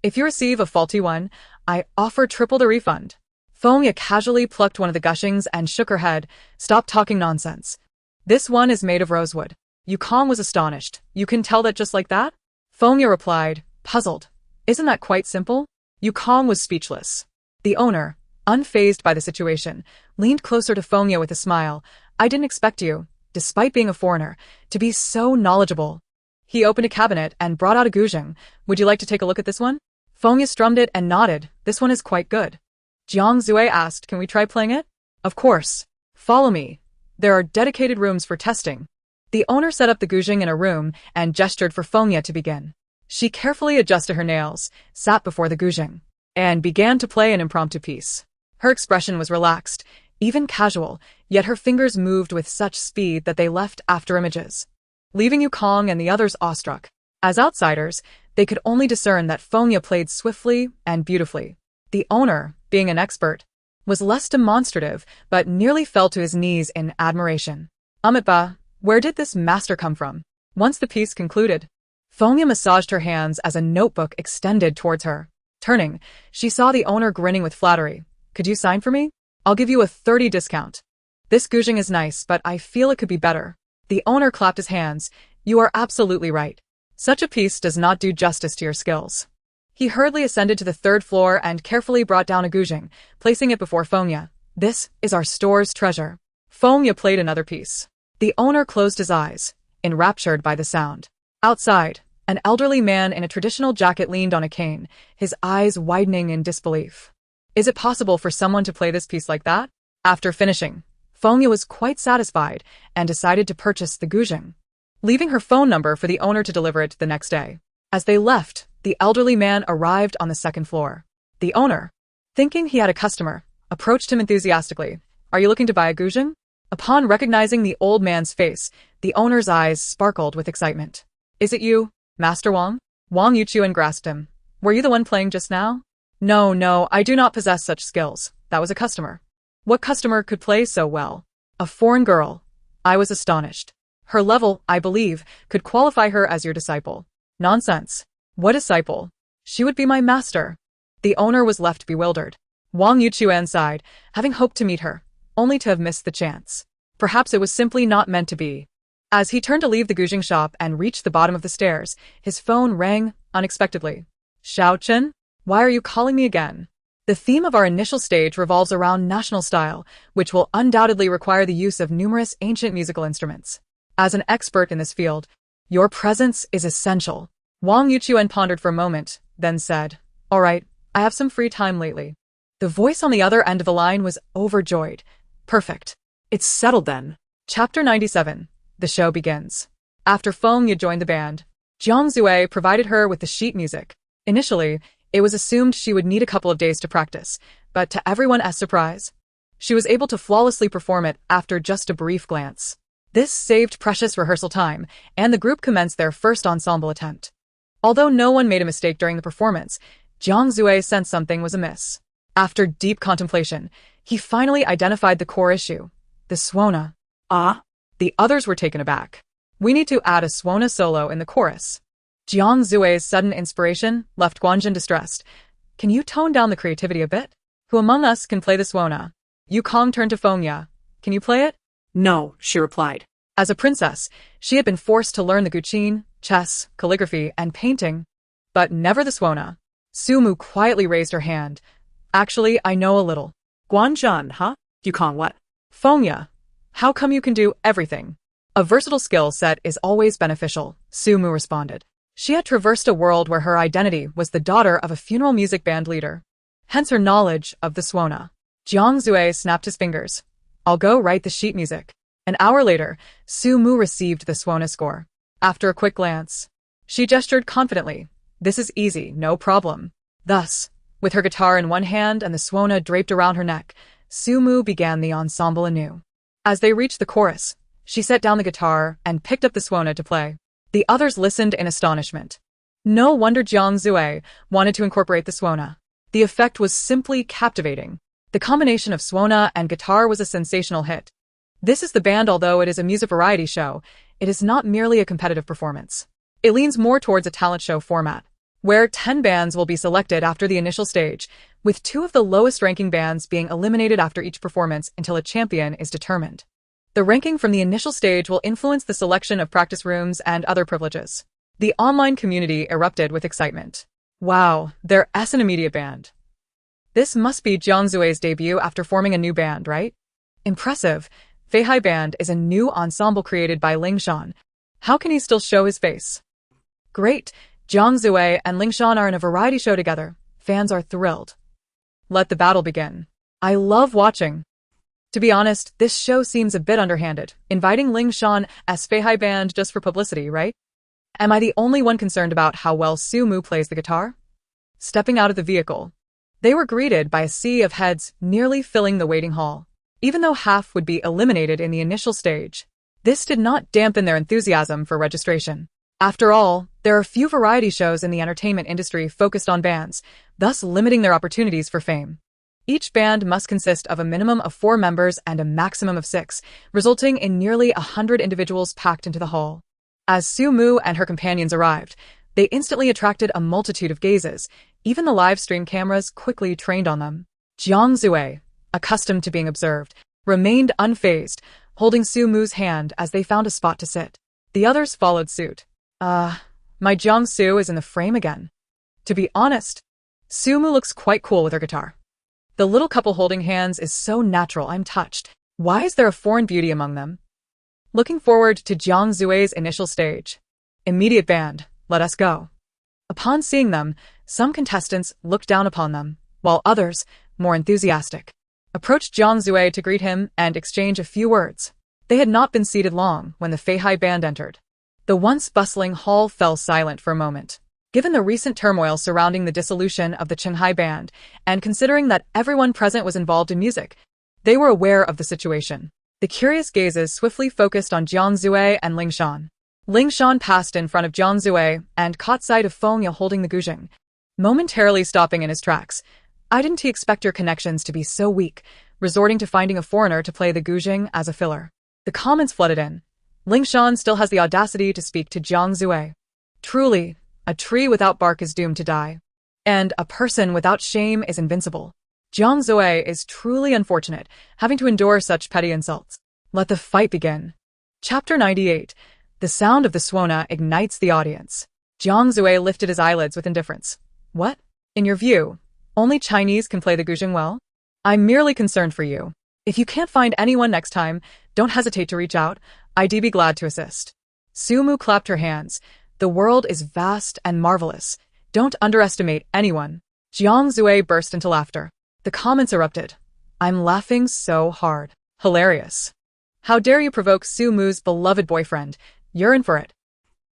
If you receive a faulty one, I offer triple the refund. Fengya casually plucked one of the gushings and shook her head. Stop talking nonsense. This one is made of rosewood. Yukong was astonished. You can tell that just like that? Fengya replied, puzzled. Isn't that quite simple? Yukong was speechless. The owner, unfazed by the situation, leaned closer to Fengya with a smile. I didn't expect you, despite being a foreigner, to be so knowledgeable. He opened a cabinet and brought out a gouging. Would you like to take a look at this one? Fengya strummed it and nodded. This one is quite good. Jiang Zue asked, can we try playing it? Of course. Follow me. There are dedicated rooms for testing. The owner set up the gouging in a room and gestured for Fengya to begin. She carefully adjusted her nails, sat before the gouging, and began to play an impromptu piece. Her expression was relaxed, even casual, yet her fingers moved with such speed that they left after images, leaving Yukong and the others awestruck. As outsiders, they could only discern that Fengya played swiftly and beautifully. The owner, being an expert, was less demonstrative, but nearly fell to his knees in admiration. Amitba, where did this master come from? Once the piece concluded, Fengya massaged her hands as a notebook extended towards her. Turning, she saw the owner grinning with flattery. Could you sign for me? I'll give you a 30% discount. This gouging is nice, but I feel it could be better. The owner clapped his hands. You are absolutely right. Such a piece does not do justice to your skills. He hurriedly ascended to the third floor and carefully brought down a gouging, placing it before Fengya. This is our store's treasure. Fengya played another piece. The owner closed his eyes, enraptured by the sound. Outside, an elderly man in a traditional jacket leaned on a cane, his eyes widening in disbelief. Is it possible for someone to play this piece like that? After finishing, Fengya was quite satisfied and decided to purchase the gouging, leaving her phone number for the owner to deliver it the next day. As they left, the elderly man arrived on the second floor. The owner, thinking he had a customer, approached him enthusiastically. Are you looking to buy a gouging? Upon recognizing the old man's face, the owner's eyes sparkled with excitement. Is it you, Master Wong? Wang Yuchuan grasped him. Were you the one playing just now? No, I do not possess such skills. That was a customer. What customer could play so well? A foreign girl. I was astonished. Her level, I believe, could qualify her as your disciple. Nonsense. What disciple? She would be my master. The owner was left bewildered. Wang Yuchuan sighed, having hoped to meet her, only to have missed the chance. Perhaps it was simply not meant to be. As he turned to leave the gouging shop and reached the bottom of the stairs, his phone rang unexpectedly. Xiao Chen? Why are you calling me again? The theme of our initial stage revolves around national style, which will undoubtedly require the use of numerous ancient musical instruments. As an expert in this field, your presence is essential. Wang Yuchuan pondered for a moment, then said, All right, I have some free time lately. The voice on the other end of the line was overjoyed. Perfect. It's settled then. Chapter 97. The show begins. After Fengya joined the band, Jiang Zue provided her with the sheet music. Initially, it was assumed she would need a couple of days to practice, but to everyone's surprise, she was able to flawlessly perform it after just a brief glance. This saved precious rehearsal time, and the group commenced their first ensemble attempt. Although no one made a mistake during the performance, Jiang Zue sensed something was amiss. After deep contemplation, he finally identified the core issue, the suona. Ah? The others were taken aback. We need to add a suona solo in the chorus. Jiang Zue's sudden inspiration left Guanjin distressed. Can you tone down the creativity a bit? Who among us can play the suona? Yukong turned to Fengya. Can you play it? No, she replied. As a princess, she had been forced to learn the guqin, chess, calligraphy, and painting, but never the suona. Sumu quietly raised her hand. Actually, I know a little. Guanzhun, huh? You can't what? Fengya, how come you can do everything? A versatile skill set is always beneficial, Sumu responded. She had traversed a world where her identity was the daughter of a funeral music band leader. Hence her knowledge of the suona. Jiang Zue snapped his fingers. I'll go write the sheet music. An hour later, Sumu received the suona score. After a quick glance, she gestured confidently. This is easy, no problem. Thus, with her guitar in one hand and the suona draped around her neck, Sumu began the ensemble anew. As they reached the chorus, she set down the guitar and picked up the suona to play. The others listened in astonishment. No wonder Jiang Zue wanted to incorporate the suona. The effect was simply captivating. The combination of suona and guitar was a sensational hit. This is the band. Although it is a music variety show, it is not merely a competitive performance. It leans more towards a talent show format, where 10 bands will be selected after the initial stage, with 2 of the lowest-ranking bands being eliminated after each performance until a champion is determined. The ranking from the initial stage will influence the selection of practice rooms and other privileges. The online community erupted with excitement. Wow, their an immediate band. This must be Jiang Zue's debut after forming a new band, right? Impressive. Feihai Band is a new ensemble created by Lingshan. How can he still show his face? Great. Jiang Zue and Lingshan are in a variety show together. Fans are thrilled. Let the battle begin. I love watching. To be honest, this show seems a bit underhanded, inviting Lingshan as Feihai Band just for publicity, right? Am I the only one concerned about how well Sumu plays the guitar? Stepping out of the vehicle, they were greeted by a sea of heads nearly filling the waiting hall. Even though half would be eliminated in the initial stage, this did not dampen their enthusiasm for registration. After all, there are few variety shows in the entertainment industry focused on bands, thus limiting their opportunities for fame. Each band must consist of a minimum of 4 members and a maximum of 6, resulting in nearly 100 individuals packed into the hall. As Sumu and her companions arrived, they instantly attracted a multitude of gazes. Even the live stream cameras quickly trained on them. Jiang Zue, accustomed to being observed, remained unfazed, holding Sumu's hand as they found a spot to sit. The others followed suit. My Jiang Su is in the frame again. To be honest, Sumu looks quite cool with her guitar. The little couple holding hands is so natural, I'm touched. Why is there a foreign beauty among them? Looking forward to Jiang Zue's initial stage. Immediate band, let us go. Upon seeing them, some contestants looked down upon them, while others, more enthusiastic, approached Jiang Zue to greet him and exchange a few words. They had not been seated long when the Feihai Band entered. The once bustling hall fell silent for a moment. Given the recent turmoil surrounding the dissolution of the Qinghai Band, and considering that everyone present was involved in music, they were aware of the situation. The curious gazes swiftly focused on Jiang Zue and Lingshan. Lingshan passed in front of Jiang Zue and caught sight of Fengya holding the guzheng, momentarily stopping in his tracks. Didn't he expect your connections to be so weak, resorting to finding a foreigner to play the guzheng as a filler? The comments flooded in. Lingshan still has the audacity to speak to Jiang Zue. Truly, a tree without bark is doomed to die. And a person without shame is invincible. Jiang Zue is truly unfortunate, having to endure such petty insults. Let the fight begin. Chapter 98. The sound of the suona ignites the audience. Jiang Zue lifted his eyelids with indifference. What? In your view, only Chinese can play the guzheng well? I'm merely concerned for you. If you can't find anyone next time, don't hesitate to reach out. I'd be glad to assist. Sumu clapped her hands. The world is vast and marvelous. Don't underestimate anyone. Jiang Zue burst into laughter. The comments erupted. I'm laughing so hard. Hilarious. How dare you provoke Sumu's beloved boyfriend? You're in for it.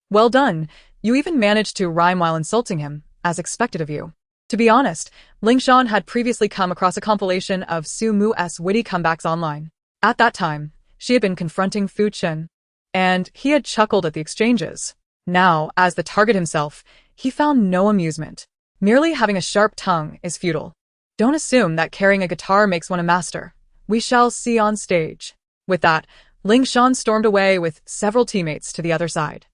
Well done. You even managed to rhyme while insulting him, as expected of you. To be honest, Lingshan had previously come across a compilation of Sumu's witty comebacks online. At that time, she had been confronting Fu Chen, and he had chuckled at the exchanges. Now, as the target himself, he found no amusement. Merely having a sharp tongue is futile. Don't assume that carrying a guitar makes one a master. We shall see on stage. With that, Lingshan stormed away with several teammates to the other side.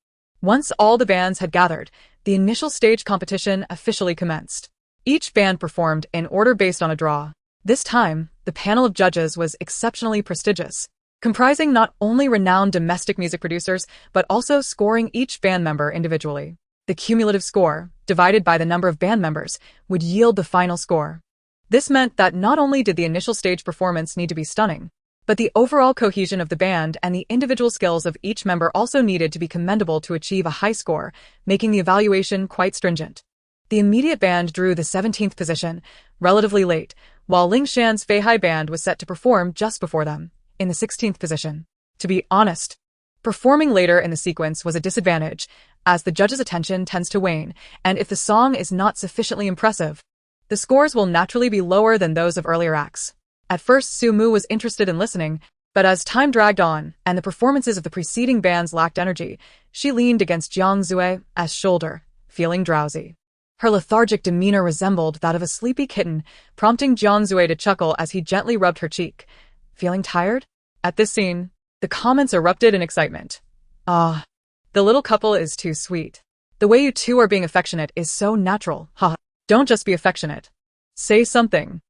Once all the bands had gathered, the initial stage competition officially commenced. Each band performed in order based on a draw. This time, the panel of judges was exceptionally prestigious. comprising not only renowned domestic music producers, but also scoring each band member individually. The cumulative score, divided by the number of band members, would yield the final score. This meant that not only did the initial stage performance need to be stunning, but the overall cohesion of the band and the individual skills of each member also needed to be commendable to achieve a high score, making the evaluation quite stringent. The immediate band drew the 17th position, relatively late, while Ling Shan's Feihai band was set to perform just before them, in the 16th position. To be honest, performing later in the sequence was a disadvantage, as the judge's attention tends to wane, and if the song is not sufficiently impressive, the scores will naturally be lower than those of earlier acts. At first, Su Mu was interested in listening, but as time dragged on and the performances of the preceding bands lacked energy, she leaned against Jiang Zue's shoulder, feeling drowsy. Her lethargic demeanor resembled that of a sleepy kitten, prompting Jiang Zue to chuckle as he gently rubbed her cheek. Feeling tired? At this scene, the comments erupted in excitement. Ah, the little couple is too sweet. The way you two are being affectionate is so natural. Ha! Don't just be affectionate. Say something.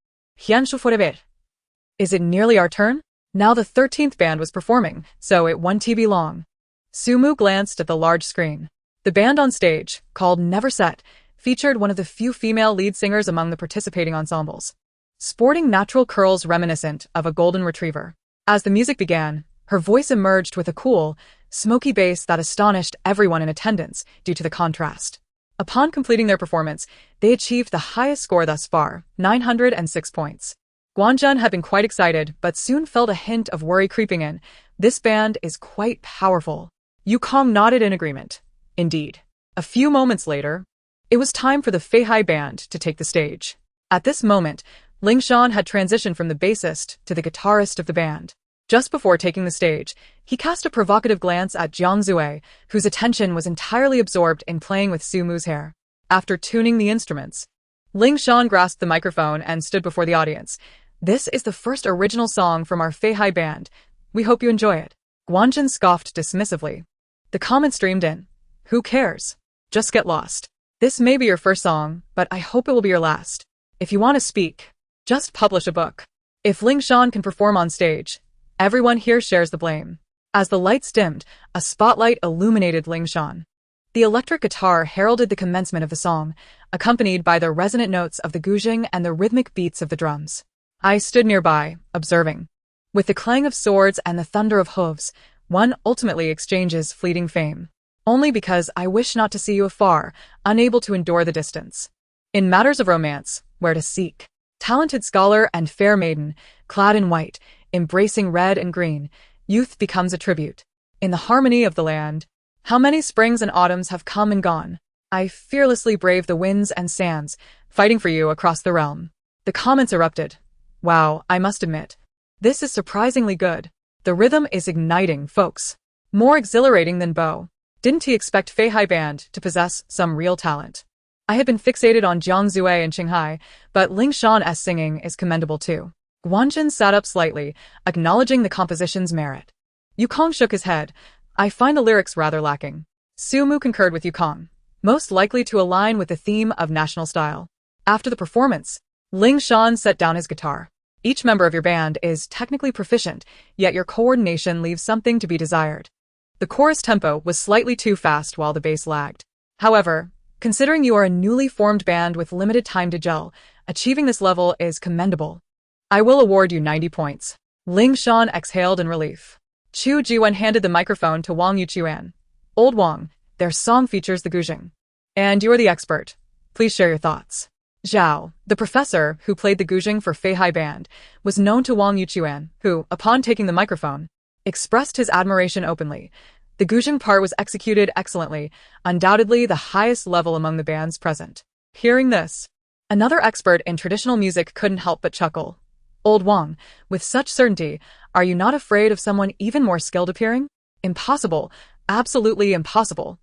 Is it nearly our turn? Now the 13th band was performing, so it won TV long. Su Mu glanced at the large screen. The band on stage, called Never Set, featured one of the few female lead singers among the participating ensembles, sporting natural curls reminiscent of a golden retriever. As the music began, her voice emerged with a cool, smoky bass that astonished everyone in attendance due to the contrast. Upon completing their performance, they achieved the highest score thus far, 906 points. Guanjun had been quite excited, but soon felt a hint of worry creeping in. This band is quite powerful. Yukong nodded in agreement. Indeed. A few moments later, it was time for the Feihai band to take the stage. At this moment, Ling Shan had transitioned from the bassist to the guitarist of the band. Just before taking the stage, he cast a provocative glance at Jiang Zue, whose attention was entirely absorbed in playing with Su Mu's hair. After tuning the instruments, Ling Shan grasped the microphone and stood before the audience. This is the first original song from our Feihai band. We hope you enjoy it. Guanjun scoffed dismissively. The comment streamed in. Who cares? Just get lost. This may be your first song, but I hope it will be your last. If you want to speak, just publish a book. If Ling Shan can perform on stage, everyone here shares the blame. As the lights dimmed, a spotlight illuminated Ling Shan. The electric guitar heralded the commencement of the song, accompanied by the resonant notes of the guzheng and the rhythmic beats of the drums. I stood nearby, observing. With the clang of swords and the thunder of hooves, one ultimately exchanges fleeting fame. Only because I wish not to see you afar, unable to endure the distance. In matters of romance, where to seek? Talented scholar and fair maiden, clad in white, embracing red and green, youth becomes a tribute. In the harmony of the land, how many springs and autumns have come and gone. I fearlessly brave the winds and sands, fighting for you across the realm. The comments erupted. Wow, I must admit. This is surprisingly good. The rhythm is igniting, folks. More exhilarating than Bo. Didn't he expect Feihai band to possess some real talent? I had been fixated on Jiang Zue and Qinghai, but Ling Shan's singing is commendable too. Guanjun sat up slightly, acknowledging the composition's merit. Yukong shook his head. I find the lyrics rather lacking. Su Mu concurred with Yukong, most likely to align with the theme of national style. After the performance, Ling Shan set down his guitar. Each member of your band is technically proficient, yet your coordination leaves something to be desired. The chorus tempo was slightly too fast while the bass lagged. However, considering you are a newly formed band with limited time to gel, achieving this level is commendable. I will award you 90 points. Ling Shan exhaled in relief. Chu Jiwen handed the microphone to Wang Yuchuan. Old Wang, their song features the guzheng. And you are the expert. Please share your thoughts. Zhao, the professor who played the guzheng for Feihai band, was known to Wang Yuchuan, who, upon taking the microphone, expressed his admiration openly. The guzheng part was executed excellently, undoubtedly the highest level among the bands present. Hearing this, another expert in traditional music couldn't help but chuckle. Old Wang, with such certainty, are you not afraid of someone even more skilled appearing? Impossible, absolutely impossible.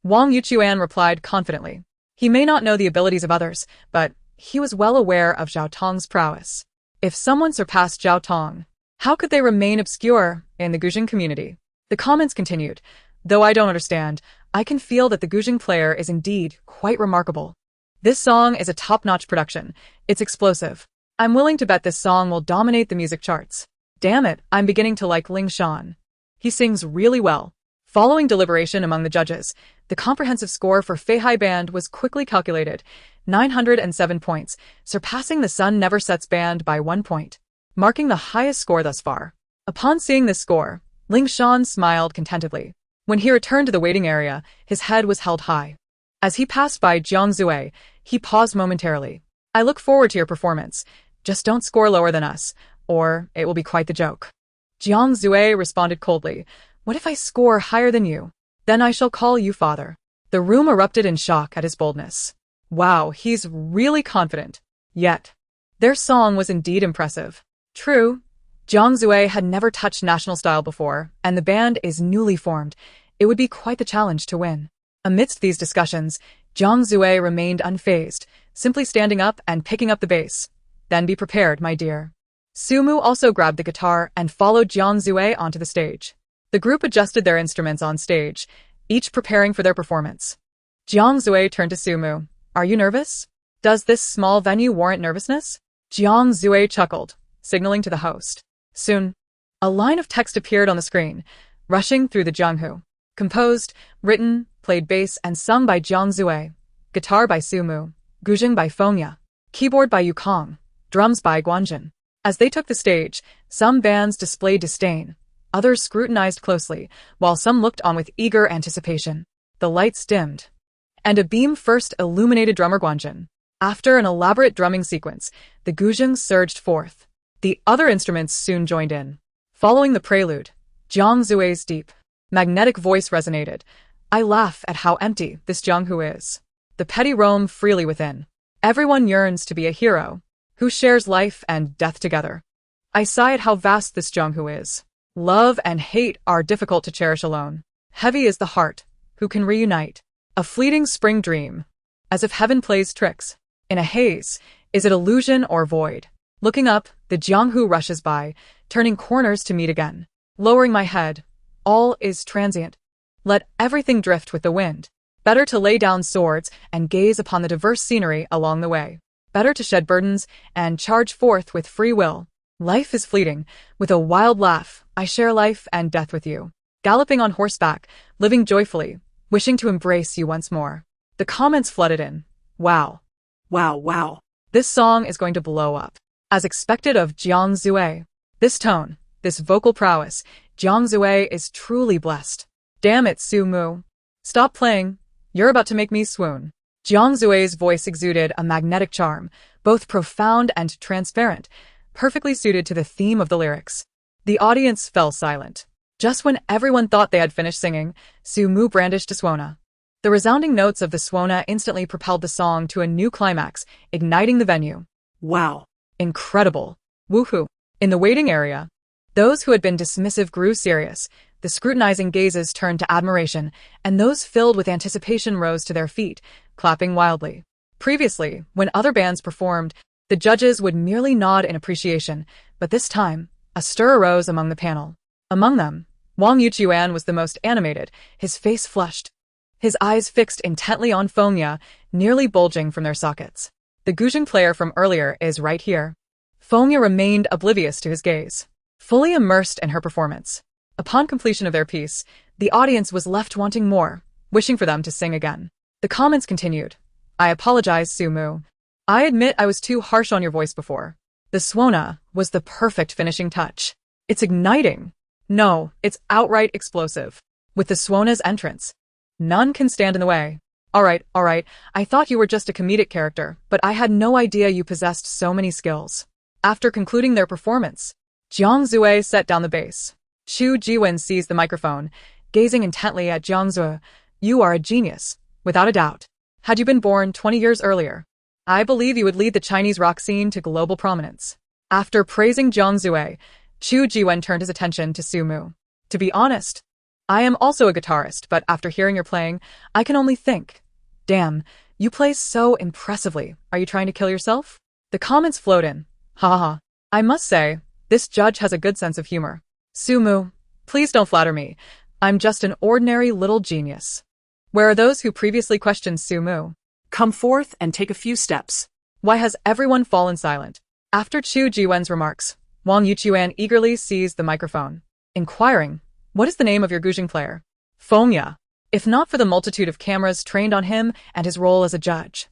Wang Yuchuan replied confidently. He may not know the abilities of others, but he was well aware of Zhao Tong's prowess. If someone surpassed Zhao Tong, how could they remain obscure in the guzheng community? The comments continued. Though I don't understand, I can feel that the guzheng player is indeed quite remarkable. This song is a top-notch production. It's explosive. I'm willing to bet this song will dominate the music charts. Damn it, I'm beginning to like Ling Shan. He sings really well. Following deliberation among the judges, the comprehensive score for Fei Hai Band was quickly calculated, 907 points, surpassing the Sun Never Sets Band by 1 point, marking the highest score thus far. Upon seeing this score, Ling Shan smiled contentedly. When he returned to the waiting area, his head was held high. As he passed by Jiang Zue, he paused momentarily. I look forward to your performance. Just don't score lower than us, or it will be quite the joke. Jiang Zue responded coldly. What if I score higher than you? Then I shall call you father. The room erupted in shock at his boldness. Wow, he's really confident. Yet, their song was indeed impressive. True, Jiang Zue had never touched national style before, and the band is newly formed. It would be quite the challenge to win. Amidst these discussions, Jiang Zue remained unfazed, simply standing up and picking up the bass. Then be prepared, my dear. Sumu also grabbed the guitar and followed Jiang Zue onto the stage. The group adjusted their instruments on stage, each preparing for their performance. Jiang Zue turned to Sumu. Are you nervous? Does this small venue warrant nervousness? Jiang Zue chuckled, signaling to the host. Soon, a line of text appeared on the screen, rushing through the Jianghu. Composed, written, played bass and sung by Jiang Zue. Guitar by Sumu. Guzheng by Fengya. Keyboard by Yukong. Drums by Guanjin. As they took the stage, some bands displayed disdain. Others scrutinized closely, while some looked on with eager anticipation. The lights dimmed, and a beam first illuminated drummer Guanjin. After an elaborate drumming sequence, the guzheng surged forth. The other instruments soon joined in. Following the prelude, Jiang Zue's deep, magnetic voice resonated. I laugh at how empty this Jianghu is. The petty roam freely within. Everyone yearns to be a hero, who shares life and death together. I sigh at how vast this Jianghu is. Love and hate are difficult to cherish alone. Heavy is the heart, who can reunite. A fleeting spring dream, as if heaven plays tricks. In a haze, is it illusion or void? Looking up, the Jianghu rushes by, turning corners to meet again. Lowering my head, all is transient. Let everything drift with the wind. Better to lay down swords and gaze upon the diverse scenery along the way. Better to shed burdens and charge forth with free will. Life is fleeting. With a wild laugh, I share life and death with you. Galloping on horseback, living joyfully, wishing to embrace you once more. The comments flooded in. Wow. Wow, wow. This song is going to blow up. As expected of Jiang Zue. This tone, this vocal prowess, Jiang Zue is truly blessed. Damn it, Sumu. Stop playing. You're about to make me swoon. Jiang Zue's voice exuded a magnetic charm, both profound and transparent, perfectly suited to the theme of the lyrics. The audience fell silent. Just when everyone thought they had finished singing, Sumu brandished a swona. The resounding notes of the swona instantly propelled the song to a new climax, igniting the venue. Wow. Incredible. Woohoo. In the waiting area, those who had been dismissive grew serious. The scrutinizing gazes turned to admiration, and those filled with anticipation rose to their feet, clapping wildly. Previously, when other bands performed, the judges would merely nod in appreciation, but this time, a stir arose among the panel. Among them, Wang Yuchuan was the most animated, his face flushed, his eyes fixed intently on Fengya, nearly bulging from their sockets. The guzheng player from earlier is right here. Fengya remained oblivious to his gaze, fully immersed in her performance. Upon completion of their piece, the audience was left wanting more, wishing for them to sing again. The comments continued. I apologize, Sumu. I admit I was too harsh on your voice before. The swona was the perfect finishing touch. It's igniting. No, it's outright explosive. With the swona's entrance, none can stand in the way. All right, I thought you were just a comedic character, but I had no idea you possessed so many skills. After concluding their performance, Jiang Zue set down the bass. Xu Jiwen seized the microphone, gazing intently at Jiang Zue. You are a genius, without a doubt. Had you been born 20 years earlier, I believe you would lead the Chinese rock scene to global prominence. After praising Jiang Zue, Xu Jiwen turned his attention to Sumu. To be honest, I am also a guitarist, but after hearing your playing, I can only think. Damn, you play so impressively. Are you trying to kill yourself? The comments flowed in. Ha ha ha. I must say, this judge has a good sense of humor. Sumu, please don't flatter me. I'm just an ordinary little genius. Where are those who previously questioned Sumu? Come forth and take a few steps. Why has everyone fallen silent? After Xu Jiwen's remarks, Wang Yuchuan eagerly seized the microphone, inquiring, "What is the name of your guzheng player?" Fengya. If not for the multitude of cameras trained on him and his role as a judge,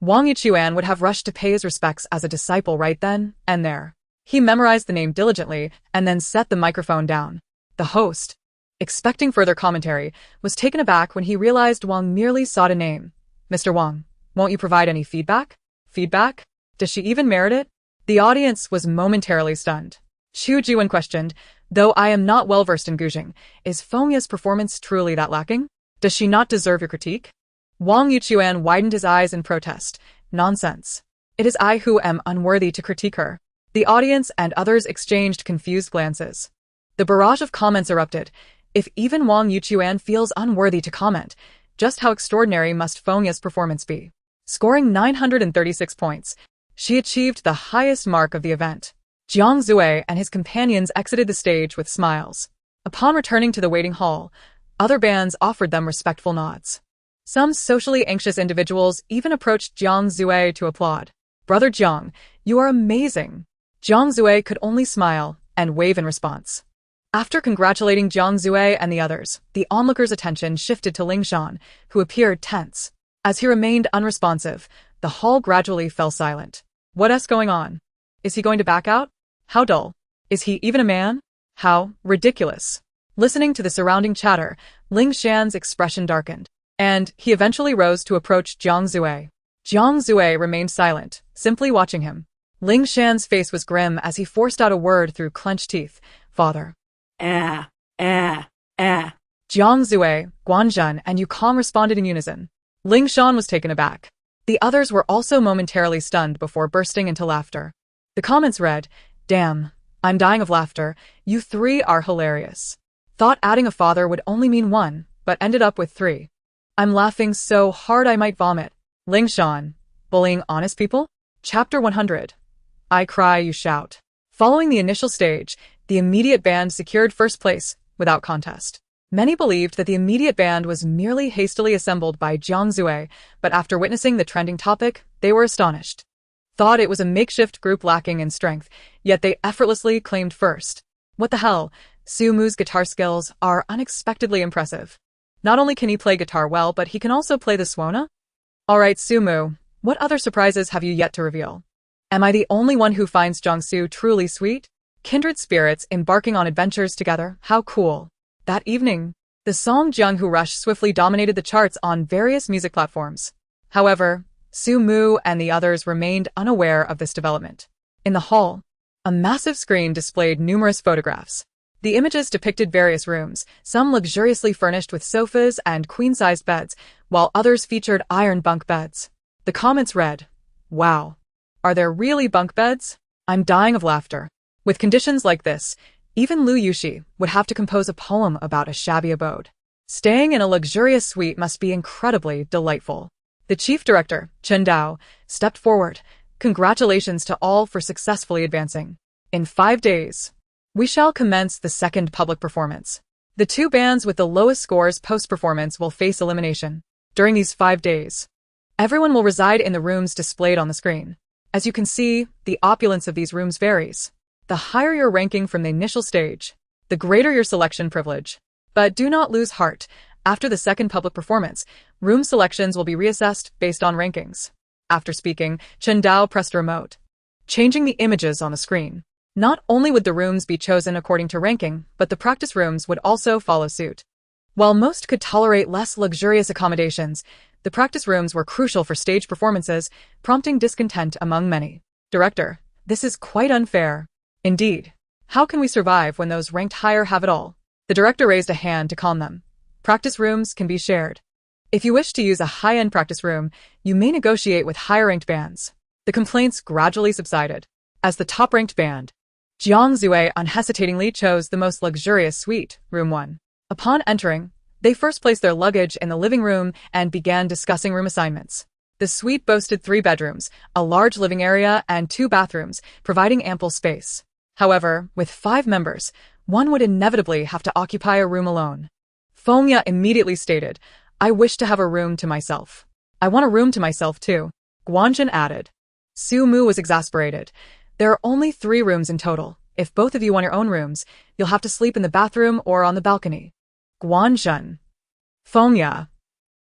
Wang Yuchuan would have rushed to pay his respects as a disciple right then and there. He memorized the name diligently and then set the microphone down. The host, expecting further commentary, was taken aback when he realized Wang merely sought a name. "Mr. Wang, won't you provide any feedback?" "Feedback? Does she even merit it?" The audience was momentarily stunned. Xu Jiwen questioned, "Though I am not well versed in guzheng, is Fengya's performance truly that lacking? Does she not deserve your critique?" Wang Yuchuan widened his eyes in protest. "Nonsense. It is I who am unworthy to critique her." The audience and others exchanged confused glances. The barrage of comments erupted. If even Wang Yuchuan feels unworthy to comment, just how extraordinary must Fengya's performance be? Scoring 936 points, she achieved the highest mark of the event. Jiang Zui and his companions exited the stage with smiles. Upon returning to the waiting hall, other bands offered them respectful nods. Some socially anxious individuals even approached Jiang Zui to applaud. "Brother Jiang, you are amazing." Jiang Zui could only smile and wave in response. After congratulating Jiang Zui and the others, the onlookers' attention shifted to Ling Shan, who appeared tense. As he remained unresponsive, the hall gradually fell silent. What's going on? Is he going to back out? How dull. Is he even a man? How ridiculous. Listening to the surrounding chatter, Ling Shan's expression darkened, and he eventually rose to approach Jiang Zui. Jiang Zui remained silent, simply watching him. Ling Shan's face was grim as he forced out a word through clenched teeth. "Father." Jiang Zui, Guanzhen, and Yukong responded in unison. Ling Shan was taken aback. The others were also momentarily stunned before bursting into laughter. The comments read, "Damn, I'm dying of laughter. You three are hilarious." Thought adding a father would only mean one, but ended up with three. "I'm laughing so hard I might vomit." Ling Shan, bullying honest people? Chapter 100. I cry, you shout. Following the initial stage, the immediate band secured first place, without contest. Many believed that the immediate band was merely hastily assembled by Jiang Zui, but after witnessing the trending topic, they were astonished. Thought it was a makeshift group lacking in strength, yet they effortlessly claimed first. What the hell? Su Mu's guitar skills are unexpectedly impressive. Not only can he play guitar well, but he can also play the suona? Alright, Su Mu, what other surprises have you yet to reveal? Am I the only one who finds Jiangsu truly sweet? Kindred spirits embarking on adventures together, how cool. That evening, the song Jianghu Rush swiftly dominated the charts on various music platforms. However, Su Mu and the others remained unaware of this development. In the hall, a massive screen displayed numerous photographs. The images depicted various rooms, some luxuriously furnished with sofas and queen-sized beds, while others featured iron bunk beds. The comments read, "Wow. Are there really bunk beds? I'm dying of laughter." With conditions like this, even Liu Yushi would have to compose a poem about a shabby abode. Staying in a luxurious suite must be incredibly delightful. The chief director, Chen Dao, stepped forward. Congratulations to all for successfully advancing. In 5 days, we shall commence the second public performance. The two bands with the lowest scores post-performance will face elimination. During these 5 days, everyone will reside in the rooms displayed on the screen. As you can see, the opulence of these rooms varies. The higher your ranking from the initial stage, the greater your selection privilege. But do not lose heart. After the second public performance, room selections will be reassessed based on rankings. After speaking, Chen Dao pressed a remote, changing the images on the screen. Not only would the rooms be chosen according to ranking, but the practice rooms would also follow suit. While most could tolerate less luxurious accommodations, the practice rooms were crucial for stage performances, prompting discontent among many. Director, this is quite unfair. Indeed. How can we survive when those ranked higher have it all? The director raised a hand to calm them. Practice rooms can be shared. If you wish to use a high-end practice room, you may negotiate with higher-ranked bands. The complaints gradually subsided. As the top-ranked band, Jiang Zui unhesitatingly chose the most luxurious suite, room 1. Upon entering, they first placed their luggage in the living room and began discussing room assignments. The suite boasted 3 bedrooms, a large living area, and 2 bathrooms, providing ample space. However, with 5 members, one would inevitably have to occupy a room alone. Fengya immediately stated, "I wish to have a room to myself." "I want a room to myself too," Guanzhen added. Su Mu was exasperated. There are only 3 rooms in total, If both of you want your own rooms, you'll have to sleep in the bathroom or on the balcony. Guanzhen. Fengya.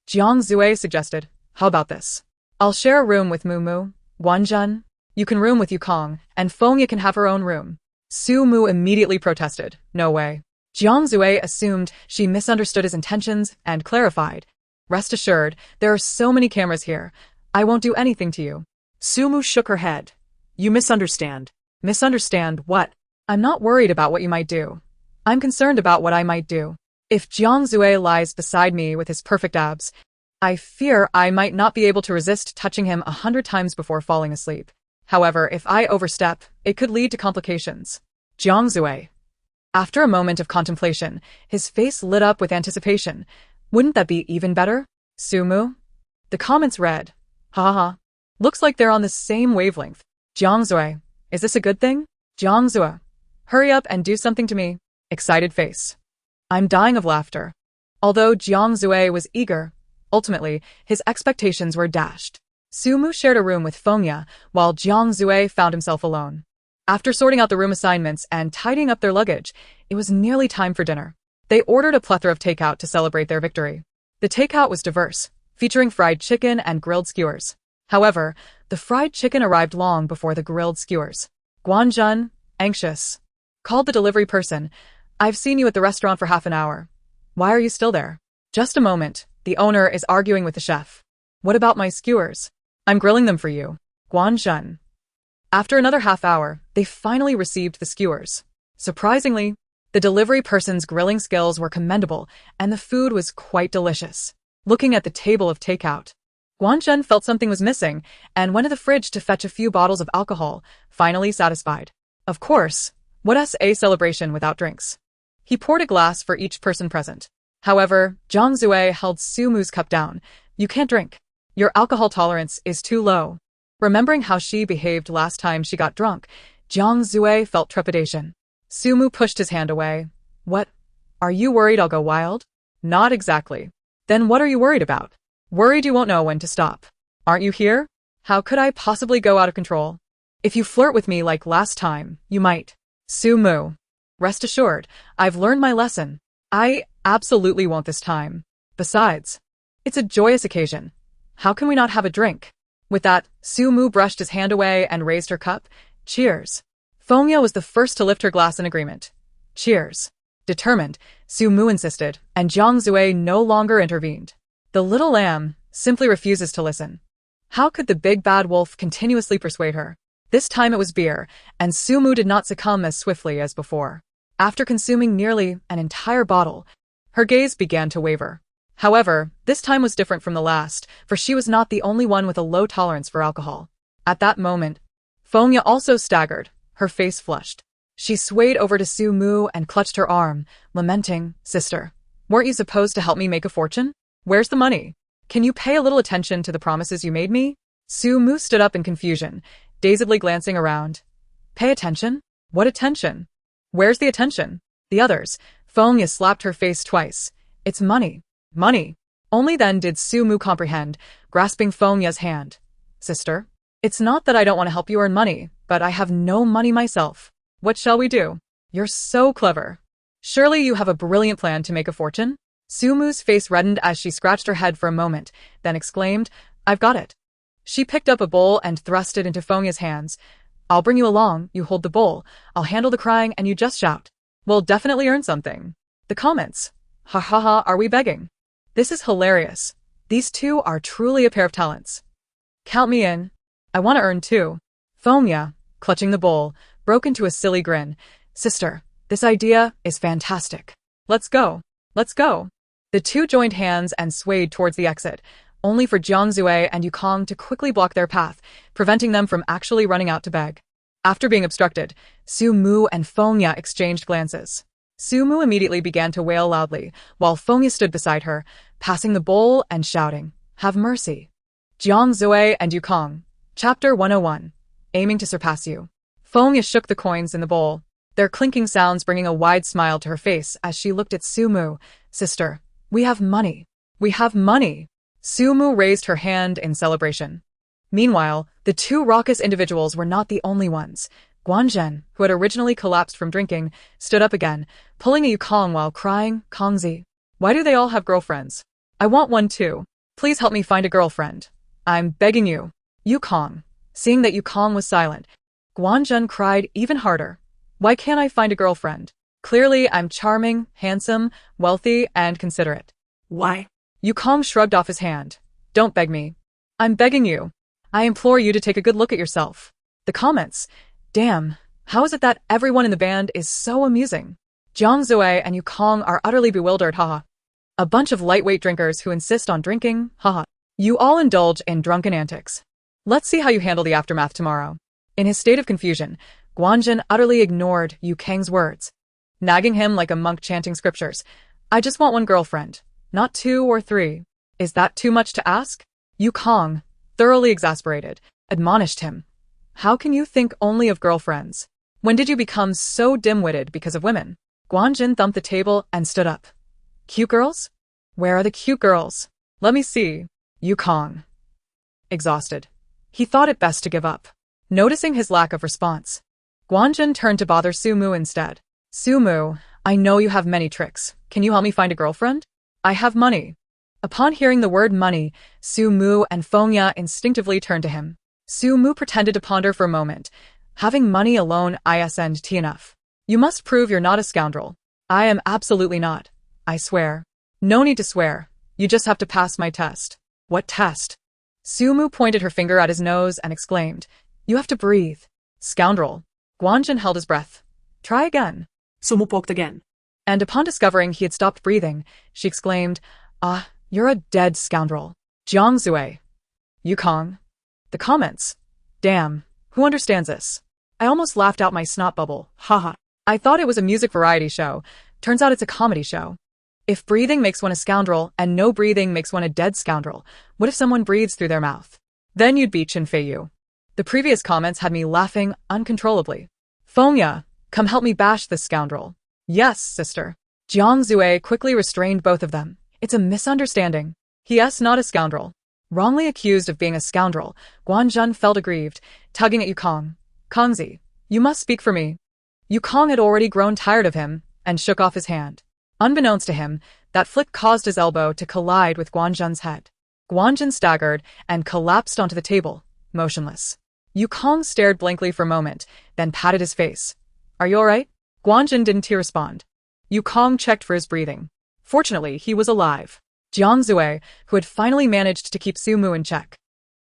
Jiang Zue suggested, how about this? I'll share a room with Mu, Guanzhen. You can room with Yukong, and Fengya can have her own room. Su Mu immediately protested, no way. Jiang Zue assumed she misunderstood his intentions and clarified. Rest assured, there are so many cameras here. I won't do anything to you. Su Mu shook her head. You misunderstand. Misunderstand what? I'm not worried about what you might do. I'm concerned about what I might do. If Jiang Zue lies beside me with his perfect abs, I fear I might not be able to resist touching him 100 times before falling asleep. However, if I overstep, it could lead to complications. Jiang Zue. After a moment of contemplation, his face lit up with anticipation. Wouldn't that be even better? Su Mu? The comments read, ha ha ha. Looks like they're on the same wavelength. Jiang Zue. Is this a good thing? Jiang Zue. Hurry up and do something to me. Excited face. I'm dying of laughter. Although Jiang Zue was eager, ultimately, his expectations were dashed. Su Mu shared a room with Fengya, while Jiang Zue found himself alone. After sorting out the room assignments and tidying up their luggage, it was nearly time for dinner. They ordered a plethora of takeout to celebrate their victory. The takeout was diverse, featuring fried chicken and grilled skewers. However, the fried chicken arrived long before the grilled skewers. Guanzhen, anxious, called the delivery person. I've seen you at the restaurant for half an hour. Why are you still there? Just a moment. The owner is arguing with the chef. What about my skewers? I'm grilling them for you. Guanzhen. After another half hour, they finally received the skewers. Surprisingly, the delivery person's grilling skills were commendable, and the food was quite delicious. Looking at the table of takeout, Guanzhen felt something was missing and went to the fridge to fetch a few bottles of alcohol, finally satisfied. Of course, what's a celebration without drinks? He poured a glass for each person present. However, Jiang Zue held Su Mu's cup down. You can't drink. Your alcohol tolerance is too low. Remembering how she behaved last time she got drunk, Jiang Zue felt trepidation. Su Mu pushed his hand away. What? Are you worried I'll go wild? Not exactly. Then what are you worried about? Worried you won't know when to stop. Aren't you here? How could I possibly go out of control? If you flirt with me like last time, you might. Su Mu. Rest assured, I've learned my lesson. I absolutely won't this time. Besides, it's a joyous occasion. How can we not have a drink? With that, Su Mu brushed his hand away and raised her cup. Cheers. Fengya was the first to lift her glass in agreement. Cheers. Determined, Su Mu insisted, and Jiang Zue no longer intervened. The little lamb simply refuses to listen. How could the big bad wolf continuously persuade her? This time it was beer, and Su Mu did not succumb as swiftly as before. After consuming nearly an entire bottle, her gaze began to waver. However, this time was different from the last, for she was not the only one with a low tolerance for alcohol. At that moment, Fengya also staggered, her face flushed. She swayed over to Su Mu and clutched her arm, lamenting, Sister, weren't you supposed to help me make a fortune? Where's the money? Can you pay a little attention to the promises you made me? Su Mu stood up in confusion, dazedly glancing around. Pay attention? What attention? Where's the attention? The others. Fengya slapped her face twice. It's money. Money. Only then did Su Mu comprehend, grasping Fengya's hand. Sister, it's not that I don't want to help you earn money, but I have no money myself. What shall we do? You're so clever. Surely you have a brilliant plan to make a fortune? Su Mu's face reddened as she scratched her head for a moment, then exclaimed, I've got it. She picked up a bowl and thrust it into Fengya's hands. I'll bring you along, you hold the bowl, I'll handle the crying and you just shout. We'll definitely earn something. The comments. Ha ha ha, are we begging? This is hilarious. These two are truly a pair of talents. Count me in. I want to earn too. Fengya, clutching the bowl, broke into a silly grin. Sister, this idea is fantastic. Let's go. Let's go. The two joined hands and swayed towards the exit, only for Jiang Zue and Yukong to quickly block their path, preventing them from actually running out to beg. After being obstructed, Su Mu and Fengya exchanged glances. Su Mu immediately began to wail loudly, while Fengya stood beside her, passing the bowl and shouting, Have mercy. Jiang Zue and Yukong. Chapter 101. Aiming to surpass you. Fengya shook the coins in the bowl, their clinking sounds bringing a wide smile to her face as she looked at Su Mu. Sister, we have money. We have money. Su Mu raised her hand in celebration. Meanwhile, the two raucous individuals were not the only ones. Guanzhen, who had originally collapsed from drinking, stood up again, pulling a Yukong while crying, Kongzi. Why do they all have girlfriends? I want one too. Please help me find a girlfriend. I'm begging you. Yukong. Seeing that Yukong was silent, Guanzhen cried even harder. Why can't I find a girlfriend? Clearly, I'm charming, handsome, wealthy, and considerate. Why? Yukong shrugged off his hand. Don't beg me. I'm begging you. I implore you to take a good look at yourself. The comments. Damn, how is it that everyone in the band is so amusing? Jiang Zui and Yukong are utterly bewildered, haha. A bunch of lightweight drinkers who insist on drinking, haha. You all indulge in drunken antics. Let's see how you handle the aftermath tomorrow. In his state of confusion, Guanzhen utterly ignored Yukong's words, nagging him like a monk chanting scriptures. I just want one girlfriend, not 2 or 3. Is that too much to ask? Yukong, thoroughly exasperated, admonished him. How can you think only of girlfriends? When did you become so dim-witted because of women? Guanzhen thumped the table and stood up. Cute girls? Where are the cute girls? Let me see. Yukong. Exhausted. He thought it best to give up. Noticing his lack of response, Guanzhen turned to bother Sumu instead. Sumu, I know you have many tricks. Can you help me find a girlfriend? I have money. Upon hearing the word money, Sumu and Fengya instinctively turned to him. Sumu pretended to ponder for a moment. Having money alone isn't enough. You must prove you're not a scoundrel. I am absolutely not. I swear. No need to swear. You just have to pass my test. What test? Sumu pointed her finger at his nose and exclaimed, You have to breathe. Scoundrel. Guanzhen held his breath. Try again. Sumu poked again. And upon discovering he had stopped breathing, she exclaimed, Ah, you're a dead scoundrel. Jiang Zui. Yukong. The comments. Damn, who understands this? I almost laughed out my snot bubble, haha. I thought it was a music variety show. Turns out it's a comedy show. If breathing makes one a scoundrel and no breathing makes one a dead scoundrel, what if someone breathes through their mouth? Then you'd be Chen Feiyu. The previous comments had me laughing uncontrollably. Fengya, come help me bash this scoundrel. Yes, sister. Jiang Zui quickly restrained both of them. It's a misunderstanding. He is not a scoundrel. Wrongly accused of being a scoundrel, Guanzhen felt aggrieved, tugging at Yukong. Kongzi, you must speak for me. Yukong had already grown tired of him and shook off his hand. Unbeknownst to him, that flick caused his elbow to collide with Guanzhen's head. Guanzhen staggered and collapsed onto the table, motionless. Yukong stared blankly for a moment, then patted his face. Are you alright? Guanzhen didn't respond. Yukong checked for his breathing. Fortunately, he was alive. Jiang Zui, who had finally managed to keep Sumu in check,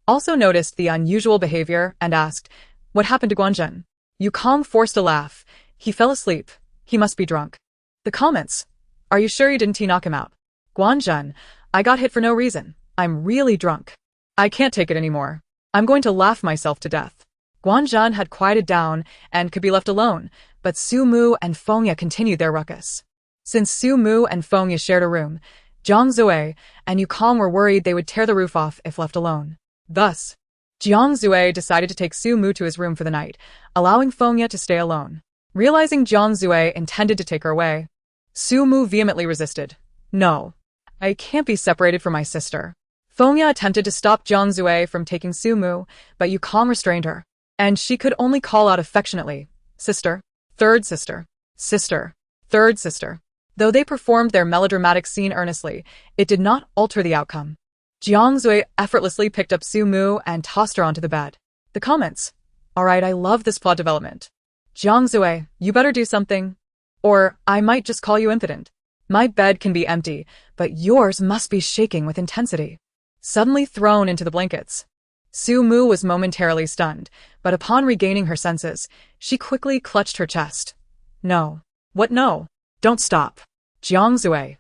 also noticed the unusual behavior and asked, What happened to Guanzhen? Yukong forced a laugh. He fell asleep. He must be drunk. The comments. Are you sure you didn't knock him out? Guanzhen, I got hit for no reason. I'm really drunk. I can't take it anymore. I'm going to laugh myself to death. Guanzhen had quieted down and could be left alone, but Sumu and Fengya continued their ruckus. Since Sumu and Fengya shared a room, Jiang Zui and Yukong were worried they would tear the roof off if left alone. Thus, Jiang Zui decided to take Sumu to his room for the night, allowing Fengya to stay alone. Realizing Jiang Zui intended to take her away, Sumu vehemently resisted. No, I can't be separated from my sister. Fengya attempted to stop Jiang Zui from taking Sumu, but Yukong restrained her, and she could only call out affectionately, Sister, third sister, sister, third sister. Though they performed their melodramatic scene earnestly, it did not alter the outcome. Jiang Zui effortlessly picked up Sumu and tossed her onto the bed. The comments. Alright, I love this plot development. Jiang Zui, you better do something. Or I might just call you impotent. My bed can be empty, but yours must be shaking with intensity. Suddenly thrown into the blankets. Sumu was momentarily stunned, but upon regaining her senses, she quickly clutched her chest. No. What no? Don't stop. Jiang Zui.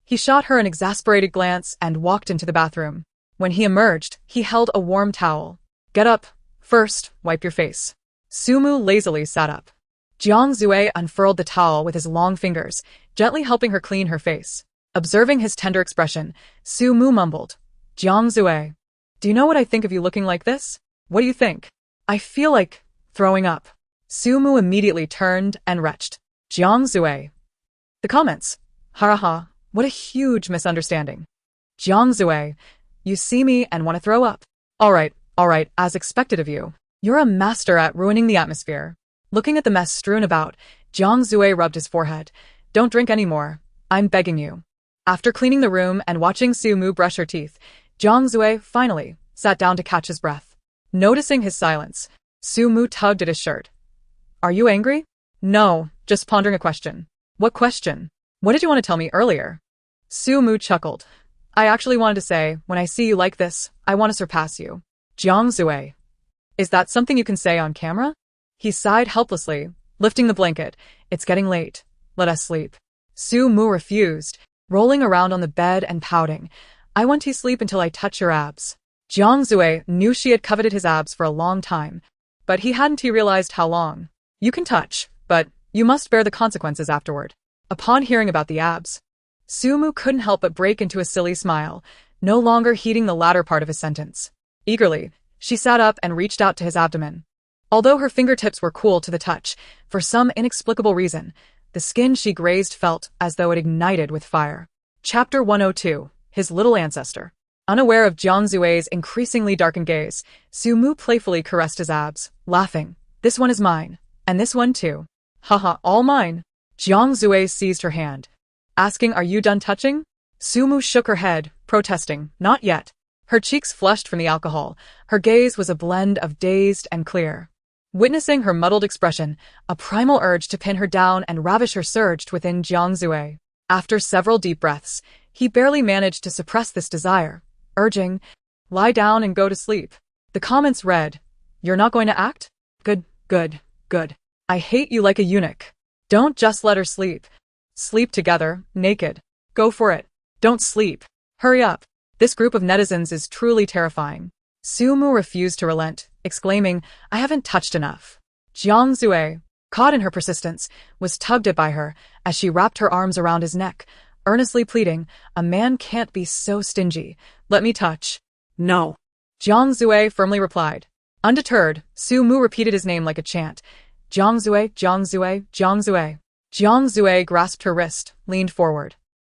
He shot her an exasperated glance and walked into the bathroom. When he emerged, he held a warm towel. Get up. First, wipe your face. Sumu lazily sat up. Jiang Zui unfurled the towel with his long fingers, gently helping her clean her face. Observing his tender expression, Sumu mumbled. Jiang Zui. Do you know what I think of you looking like this? What do you think? I feel like throwing up. Sumu immediately turned and retched. Jiang Zui. The comments. Ha, what a huge misunderstanding. Jiang Zui. You see me and want to throw up. Alright, as expected of you. You're a master at ruining the atmosphere. Looking at the mess strewn about, Jiang Zue rubbed his forehead. Don't drink anymore. I'm begging you. After cleaning the room and watching Su Mu brush her teeth, Jiang Zue finally sat down to catch his breath. Noticing his silence, Su Mu tugged at his shirt. Are you angry? No, just pondering a question. What question? What did you want to tell me earlier? Su Mu chuckled. I actually wanted to say, when I see you like this, I want to surpass you. Jiang Zue. Is that something you can say on camera? He sighed helplessly, lifting the blanket. It's getting late. Let us sleep. Su Mu refused, rolling around on the bed and pouting. I want to sleep until I touch your abs. Jiang Zue knew she had coveted his abs for a long time, but he hadn't realized how long. You can touch, but you must bear the consequences afterward. Upon hearing about the abs, Su Mu couldn't help but break into a silly smile, no longer heeding the latter part of his sentence. Eagerly, she sat up and reached out to his abdomen. Although her fingertips were cool to the touch, for some inexplicable reason, the skin she grazed felt as though it ignited with fire. Chapter 102. His Little Ancestor. Unaware of Jiang Zue's increasingly darkened gaze, Su Mu playfully caressed his abs, laughing. This one is mine. And this one too. Haha, all mine. Jiang Zue seized her hand, asking, are you done touching? Su Mu shook her head, protesting, not yet. Her cheeks flushed from the alcohol. Her gaze was a blend of dazed and clear. Witnessing her muddled expression, a primal urge to pin her down and ravish her surged within Jiang Zue. After several deep breaths, he barely managed to suppress this desire, urging, lie down and go to sleep. The comments read, you're not going to act? Good, good, good. I hate you like a eunuch. Don't just let her sleep. Sleep together, naked. Go for it. Don't sleep. Hurry up. This group of netizens is truly terrifying. Su Mu refused to relent, exclaiming, I haven't touched enough. Jiang Zue, caught in her persistence, was tugged at by her as she wrapped her arms around his neck, earnestly pleading, a man can't be so stingy. Let me touch. No. Jiang Zue firmly replied. Undeterred, Su Mu repeated his name like a chant. Jiang Zue, Jiang Zue, Jiang Zue. Jiang Zue grasped her wrist, leaned forward,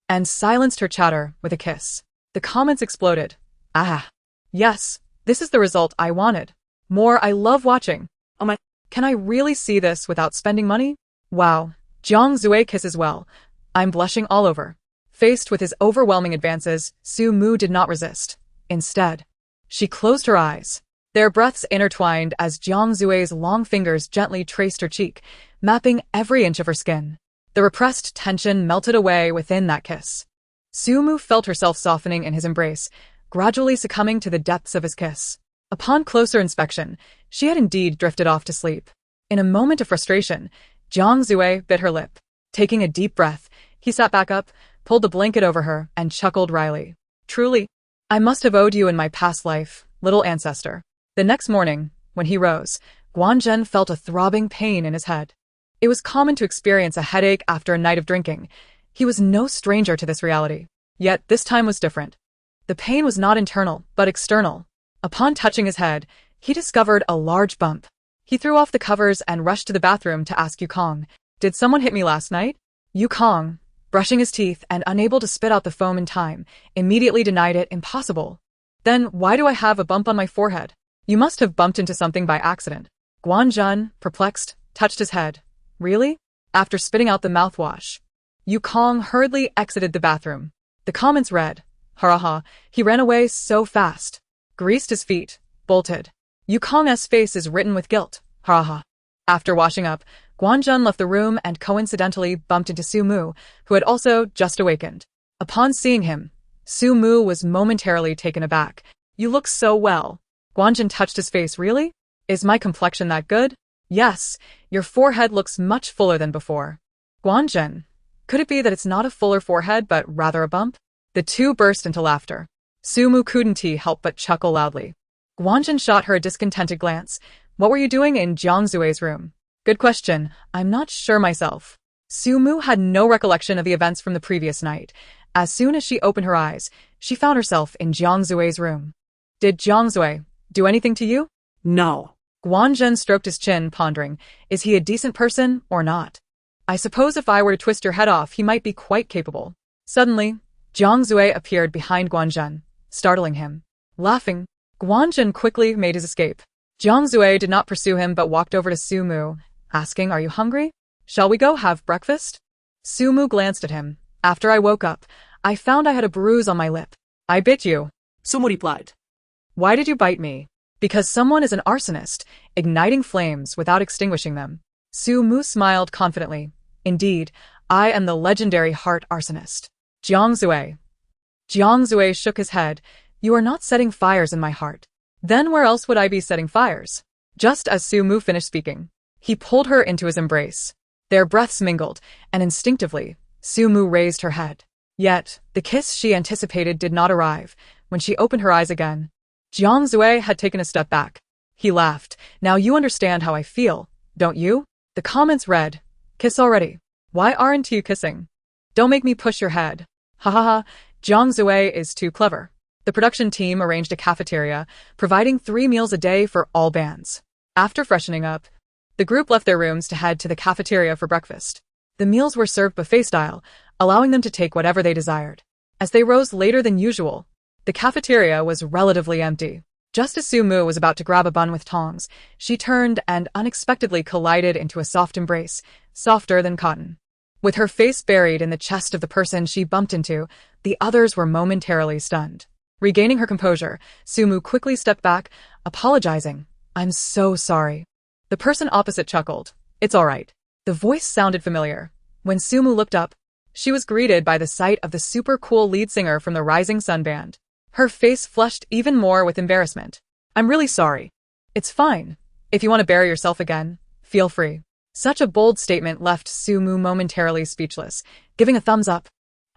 and silenced her chatter with a kiss. The comments exploded. Ah. Yes, this is the result I wanted. More I love watching. Oh my, can I really see this without spending money? Wow. Jiang Zue kisses well. I'm blushing all over. Faced with his overwhelming advances, Su Mu did not resist. Instead, she closed her eyes. Their breaths intertwined as Jiang Zue's long fingers gently traced her cheek, mapping every inch of her skin. The repressed tension melted away within that kiss. Su Mu felt herself softening in his embrace, gradually succumbing to the depths of his kiss. Upon closer inspection, she had indeed drifted off to sleep. In a moment of frustration, Jiang Zue bit her lip. Taking a deep breath, he sat back up, pulled the blanket over her, and chuckled wryly. Truly, I must have owed you in my past life, little ancestor. The next morning, when he rose, Guanzhen felt a throbbing pain in his head. It was common to experience a headache after a night of drinking. He was no stranger to this reality. Yet this time was different. The pain was not internal, but external. Upon touching his head, he discovered a large bump. He threw off the covers and rushed to the bathroom to ask Yukong, did someone hit me last night? Yukong, brushing his teeth and unable to spit out the foam in time, immediately denied it impossible. Then why do I have a bump on my forehead? You must have bumped into something by accident. Guanzhen, perplexed, touched his head. Really? After spitting out the mouthwash. Yukong hurriedly exited the bathroom. The comments read, haraha, he ran away so fast. Greased his feet, bolted. Yukong's face is written with guilt, haraha. After washing up, Guanzhen left the room and coincidentally bumped into Su Mu, who had also just awakened. Upon seeing him, Su Mu was momentarily taken aback. You look so well. Guanzhen touched his face. Really? Is my complexion that good? Yes, your forehead looks much fuller than before. Guanzhen, could it be that it's not a fuller forehead but rather a bump? The two burst into laughter. Su Mu couldn't help but chuckle loudly. Guanzhen shot her a discontented glance. What were you doing in Jiang Zue's room? Good question, I'm not sure myself. Su Mu had no recollection of the events from the previous night. As soon as she opened her eyes, she found herself in Jiang Zue's room. Did Jiang Zue do anything to you? No. Guanzhen stroked his chin, pondering, is he a decent person or not? I suppose if I were to twist your head off, he might be quite capable. Suddenly, Jiang Zue appeared behind Guanzhen, startling him. Laughing, Guanzhen quickly made his escape. Jiang Zue did not pursue him but walked over to Su Mu, asking, "Are you hungry? Shall we go have breakfast?" Sumu glanced at him. "After I woke up, I found I had a bruise on my lip. I bit you." Sumu replied. "Why did you bite me?" "Because someone is an arsonist, igniting flames without extinguishing them." Sumu smiled confidently. "Indeed, I am the legendary heart arsonist." Jiangzue. Jiangzue shook his head. "You are not setting fires in my heart." "Then where else would I be setting fires?" Just as Sumu finished speaking, he pulled her into his embrace. Their breaths mingled, and instinctively, Sumu raised her head. Yet, the kiss she anticipated did not arrive. When she opened her eyes again, Jiangzue had taken a step back. He laughed. "Now you understand how I feel, don't you?" The comments read, "Kiss already. Why aren't you kissing? Don't make me push your head. Ha ha ha, Jiangzue is too clever." The production team arranged a cafeteria, providing 3 meals a day for all bands. After freshening up, the group left their rooms to head to the cafeteria for breakfast. The meals were served buffet style, allowing them to take whatever they desired. As they rose later than usual, the cafeteria was relatively empty. Just as Sumu was about to grab a bun with tongs, she turned and unexpectedly collided into a soft embrace, softer than cotton. With her face buried in the chest of the person she bumped into, the others were momentarily stunned. Regaining her composure, Sumu quickly stepped back, apologizing. "I'm so sorry." The person opposite chuckled. "It's all right." The voice sounded familiar. When Sumu looked up, she was greeted by the sight of the super cool lead singer from the Rising Sun band. Her face flushed even more with embarrassment. "I'm really sorry." "It's fine. If you want to bury yourself again, feel free." Such a bold statement left Sumu momentarily speechless, giving a thumbs up.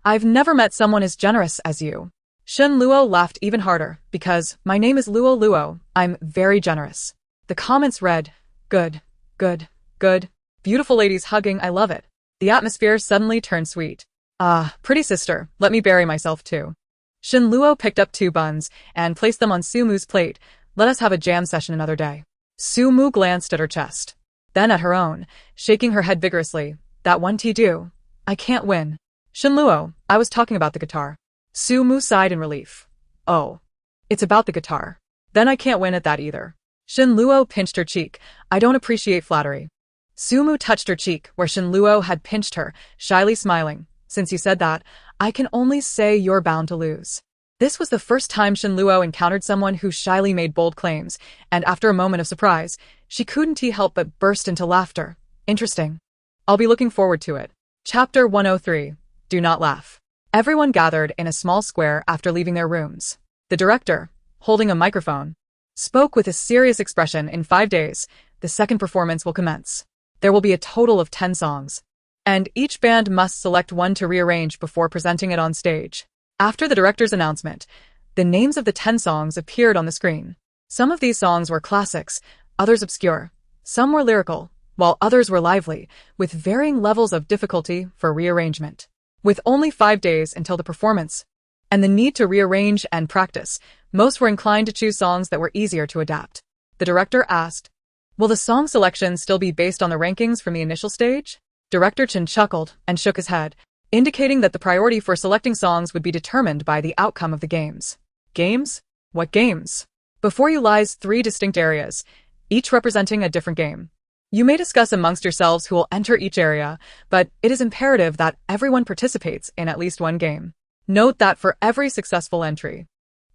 "I've never met someone as generous as you." Shen Luo laughed even harder, "Because my name is Luo Luo, I'm very generous." The comments read, "Good, good, good. Beautiful ladies hugging, I love it." The atmosphere suddenly turned sweet. "Ah, pretty sister, let me bury myself too." Shen Luo picked up 2 buns and placed them on Sumu's plate. "Let us have a jam session another day." Sumu glanced at her chest, then at her own, shaking her head vigorously. "That one do. I can't win." "Shen Luo, I was talking about the guitar." Sumu sighed in relief. "Oh, it's about the guitar. Then I can't win at that either." Shen Luo pinched her cheek. "I don't appreciate flattery." Sumu touched her cheek where Shen Luo had pinched her, shyly smiling. "Since you said that, I can only say you're bound to lose." This was the first time Shen Luo encountered someone who shyly made bold claims, and after a moment of surprise, she couldn't help but burst into laughter. "Interesting. I'll be looking forward to it." Chapter 103. Do not laugh. Everyone gathered in a small square after leaving their rooms. The director, holding a microphone, spoke with a serious expression. "In 5 days, the second performance will commence. There will be a total of 10 songs, and each band must select one to rearrange before presenting it on stage." After the director's announcement, the names of the 10 songs appeared on the screen. Some of these songs were classics, others obscure. Some were lyrical, while others were lively, with varying levels of difficulty for rearrangement. With only 5 days until the performance, and the need to rearrange and practice, most were inclined to choose songs that were easier to adapt. The director asked, "Will the song selection still be based on the rankings from the initial stage?" Director Chen chuckled and shook his head, indicating that the priority for selecting songs would be determined by the outcome of the games. Games? What games? Before you lies 3 distinct areas, each representing a different game. You may discuss amongst yourselves who will enter each area, but it is imperative that everyone participates in at least one game. Note that for every successful entry,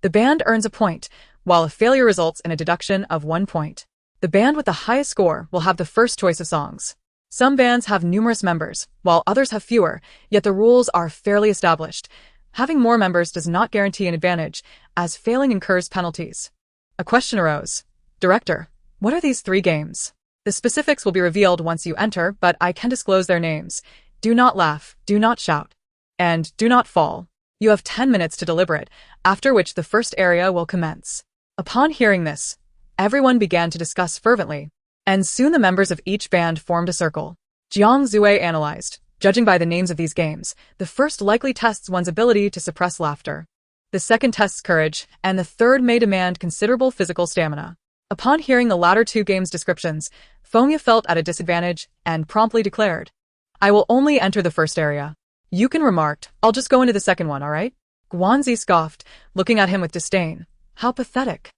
the band earns a point, while a failure results in a deduction of 1 point. The band with the highest score will have the first choice of songs. Some bands have numerous members, while others have fewer, yet the rules are fairly established. Having more members does not guarantee an advantage, as failing incurs penalties. A question arose. "Director, what are these 3 games?" "The specifics will be revealed once you enter, but I can disclose their names. Do not laugh, do not shout, and do not fall. You have 10 minutes to deliberate, after which the first area will commence." Upon hearing this, everyone began to discuss fervently, and soon the members of each band formed a circle. Jiangzue analyzed. Judging by the names of these games, the first likely tests one's ability to suppress laughter. The second tests courage, and the third may demand considerable physical stamina. Upon hearing the latter 2 games' descriptions, Fengya felt at a disadvantage and promptly declared, "I will only enter the first area." Yukon remarked, "I'll just go into the second one, alright?" Guanzi scoffed, looking at him with disdain. "How pathetic.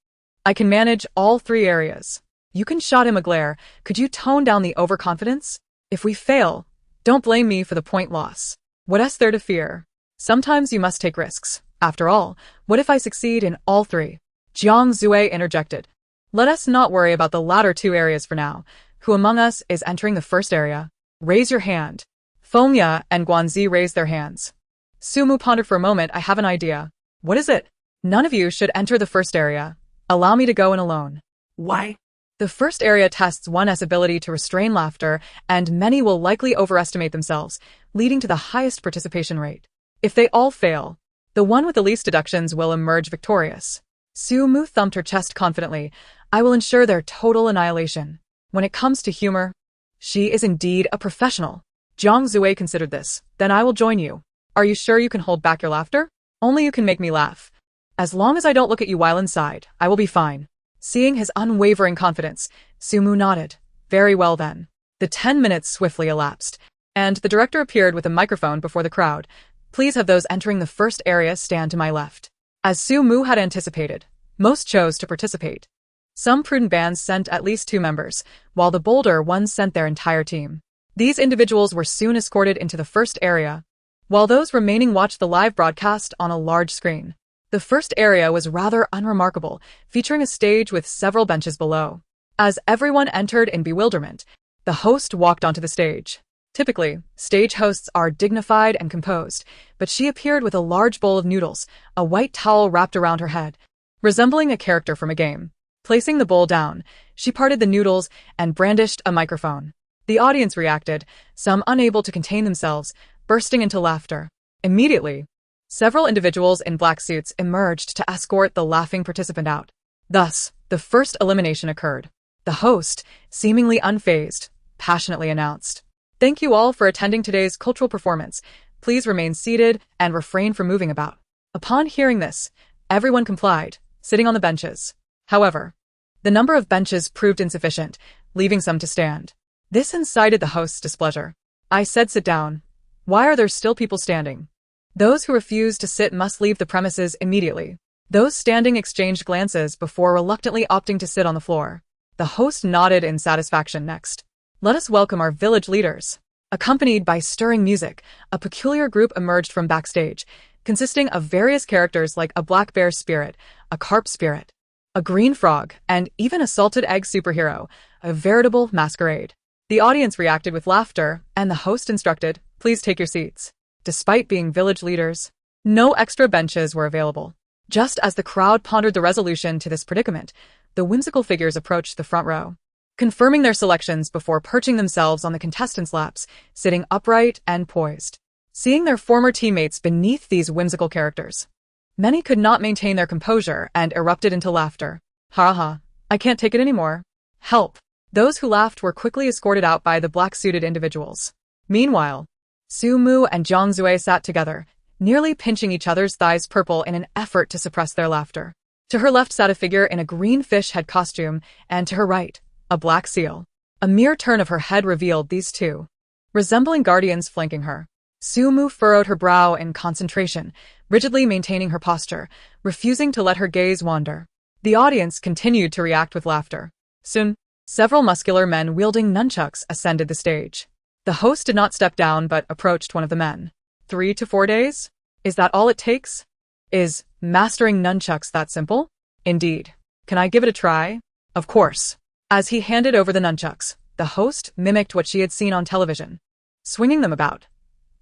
I can manage all 3 areas." You can shot him a glare. Could you tone down the overconfidence? If we fail, don't blame me for the point loss. What's there to fear? Sometimes you must take risks. After all, what if I succeed in all three? Jiang Zue interjected. Let us not worry about the latter two areas for now. Who among us is entering the first area? Raise your hand. Fengya and Guanzi raised their hands. Sumu pondered for a moment. I have an idea. What is it? None of you should enter the first area. Allow me to go in alone. Why? The first area tests one's ability to restrain laughter, and many will likely overestimate themselves, leading to the highest participation rate. If they all fail, the one with the least deductions will emerge victorious. Sumu thumped her chest confidently. I will ensure their total annihilation. When it comes to humor, she is indeed a professional. Jiang Zue considered this. Then I will join you. Are you sure you can hold back your laughter? Only you can make me laugh. As long as I don't look at you while inside, I will be fine. Seeing his unwavering confidence, Sumu nodded. Very well then. The 10 minutes swiftly elapsed, and the director appeared with a microphone before the crowd. Please have those entering the first area stand to my left. As Sumu had anticipated, most chose to participate. Some prudent bands sent at least 2 members, while the bolder ones sent their entire team. These individuals were soon escorted into the first area, while those remaining watched the live broadcast on a large screen. The first area was rather unremarkable, featuring a stage with several benches below. As everyone entered in bewilderment, the host walked onto the stage. Typically, stage hosts are dignified and composed, but she appeared with a large bowl of noodles, a white towel wrapped around her head, resembling a character from a game. Placing the bowl down, she parted the noodles and brandished a microphone. The audience reacted, some unable to contain themselves, bursting into laughter. Immediately, several individuals in black suits emerged to escort the laughing participant out. Thus, the first elimination occurred. The host, seemingly unfazed, passionately announced, "Thank you all for attending today's cultural performance. Please remain seated and refrain from moving about." Upon hearing this, everyone complied, sitting on the benches. However, the number of benches proved insufficient, leaving some to stand. This incited the host's displeasure. I said sit down. Why are there still people standing? Those who refuse to sit must leave the premises immediately. Those standing exchanged glances before reluctantly opting to sit on the floor. The host nodded in satisfaction. Next, let us welcome our village leaders. Accompanied by stirring music, a peculiar group emerged from backstage, consisting of various characters like a black bear spirit, a carp spirit, a green frog, and even a salted egg superhero, a veritable masquerade. The audience reacted with laughter, and the host instructed, "Please take your seats." Despite being village leaders, no extra benches were available. Just as the crowd pondered the resolution to this predicament, the whimsical figures approached the front row, confirming their selections before perching themselves on the contestants' laps, sitting upright and poised. Seeing their former teammates beneath these whimsical characters, many could not maintain their composure and erupted into laughter. Ha ha, I can't take it anymore. Help. Those who laughed were quickly escorted out by the black-suited individuals. Meanwhile, Sumu and Jiang Zue sat together, nearly pinching each other's thighs purple in an effort to suppress their laughter. To her left sat a figure in a green fish head costume, and to her right, a black seal. A mere turn of her head revealed these two, resembling guardians flanking her. Sumu furrowed her brow in concentration, rigidly maintaining her posture, refusing to let her gaze wander. The audience continued to react with laughter. Soon, several muscular men wielding nunchucks ascended the stage. The host did not step down but approached one of the men. 3 to 4 days? Is that all it takes? Is mastering nunchucks that simple? Indeed. Can I give it a try? Of course. As he handed over the nunchucks, the host mimicked what she had seen on television, swinging them about.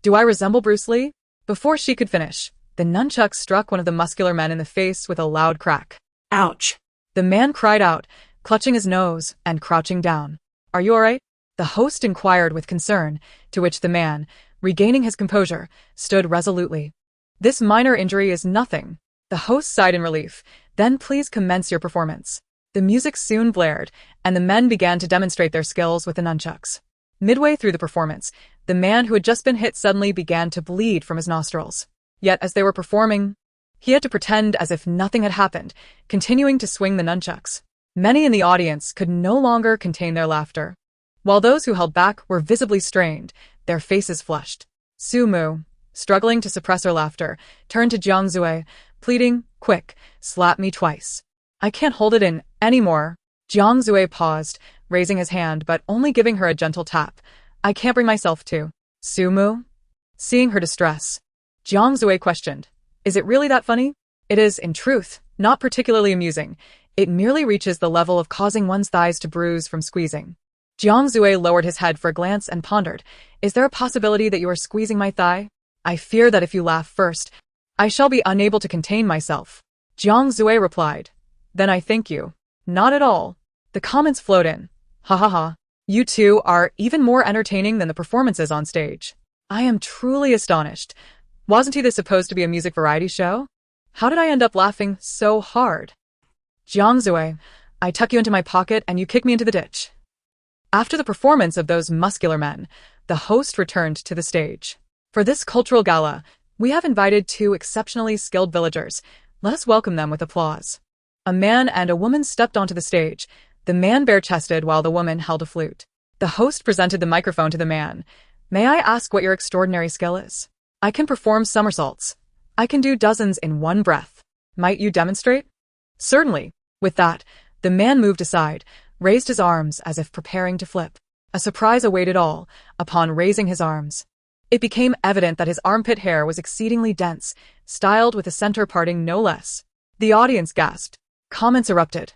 Do I resemble Bruce Lee? Before she could finish, the nunchuck struck one of the muscular men in the face with a loud crack. Ouch. The man cried out, clutching his nose and crouching down. Are you all right? The host inquired with concern, to which the man, regaining his composure, stood resolutely. This minor injury is nothing. The host sighed in relief. Then please commence your performance. The music soon blared, and the men began to demonstrate their skills with the nunchucks. Midway through the performance, the man who had just been hit suddenly began to bleed from his nostrils. Yet as they were performing, he had to pretend as if nothing had happened, continuing to swing the nunchucks. Many in the audience could no longer contain their laughter, while those who held back were visibly strained, their faces flushed. Sumu, struggling to suppress her laughter, turned to Jiang Zue, pleading, Quick, slap me twice. I can't hold it in anymore. Jiang Zui paused, raising his hand but only giving her a gentle tap. I can't bring myself to. Sumu? Seeing her distress, Jiang Zui questioned. Is it really that funny? It is, in truth, not particularly amusing. It merely reaches the level of causing one's thighs to bruise from squeezing. Jiang Zui lowered his head for a glance and pondered. Is there a possibility that you are squeezing my thigh? I fear that if you laugh first, I shall be unable to contain myself. Jiang Zui replied. Then I thank you. Not at all. The comments flowed in. Ha ha ha. You two are even more entertaining than the performances on stage. I am truly astonished. Wasn't this supposed to be a music variety show? How did I end up laughing so hard? Jiang Zui, I tuck you into my pocket and you kick me into the ditch. After the performance of those muscular men, the host returned to the stage. For this cultural gala, we have invited two exceptionally skilled villagers. Let us welcome them with applause. A man and a woman stepped onto the stage, the man bare-chested while the woman held a flute. The host presented the microphone to the man. May I ask what your extraordinary skill is? I can perform somersaults. I can do dozens in one breath. Might you demonstrate? Certainly. With that, the man moved aside, raised his arms as if preparing to flip. A surprise awaited all, upon raising his arms. It became evident that his armpit hair was exceedingly dense, styled with a center parting no less. The audience gasped. Comments erupted,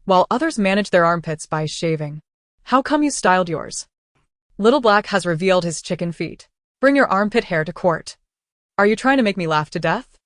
while others managed their armpits by shaving. How come you styled yours? Little Black has revealed his chicken feet. Bring your armpit hair to court. Are you trying to make me laugh to death?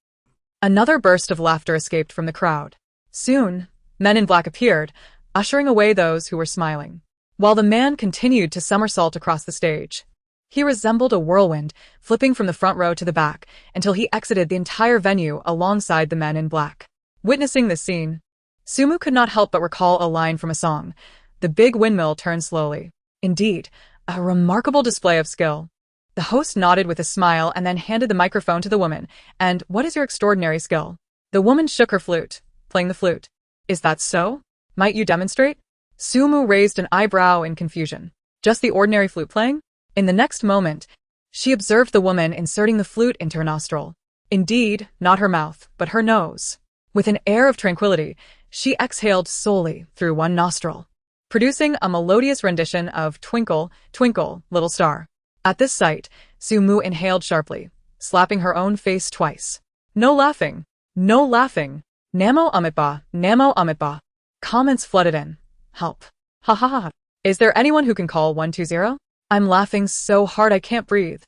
Another burst of laughter escaped from the crowd. Soon, men in black appeared, ushering away those who were smiling, while the man continued to somersault across the stage. He resembled a whirlwind, flipping from the front row to the back, until he exited the entire venue alongside the men in black. Witnessing this scene, Sumu could not help but recall a line from a song. The big windmill turned slowly. Indeed, a remarkable display of skill. The host nodded with a smile and then handed the microphone to the woman. And what is your extraordinary skill? The woman shook her flute, playing the flute. Is that so? Might you demonstrate? Sumu raised an eyebrow in confusion. Just the ordinary flute playing? In the next moment, she observed the woman inserting the flute into her nostril. Indeed, not her mouth, but her nose. With an air of tranquility, she exhaled solely through one nostril, producing a melodious rendition of Twinkle, Twinkle, Little Star. At this sight, Sumu inhaled sharply, slapping her own face twice. No laughing! No laughing! Namo amitba, Namo amitba. Comments flooded in. Help. Ha ha ha. Is there anyone who can call 120? I'm laughing so hard I can't breathe.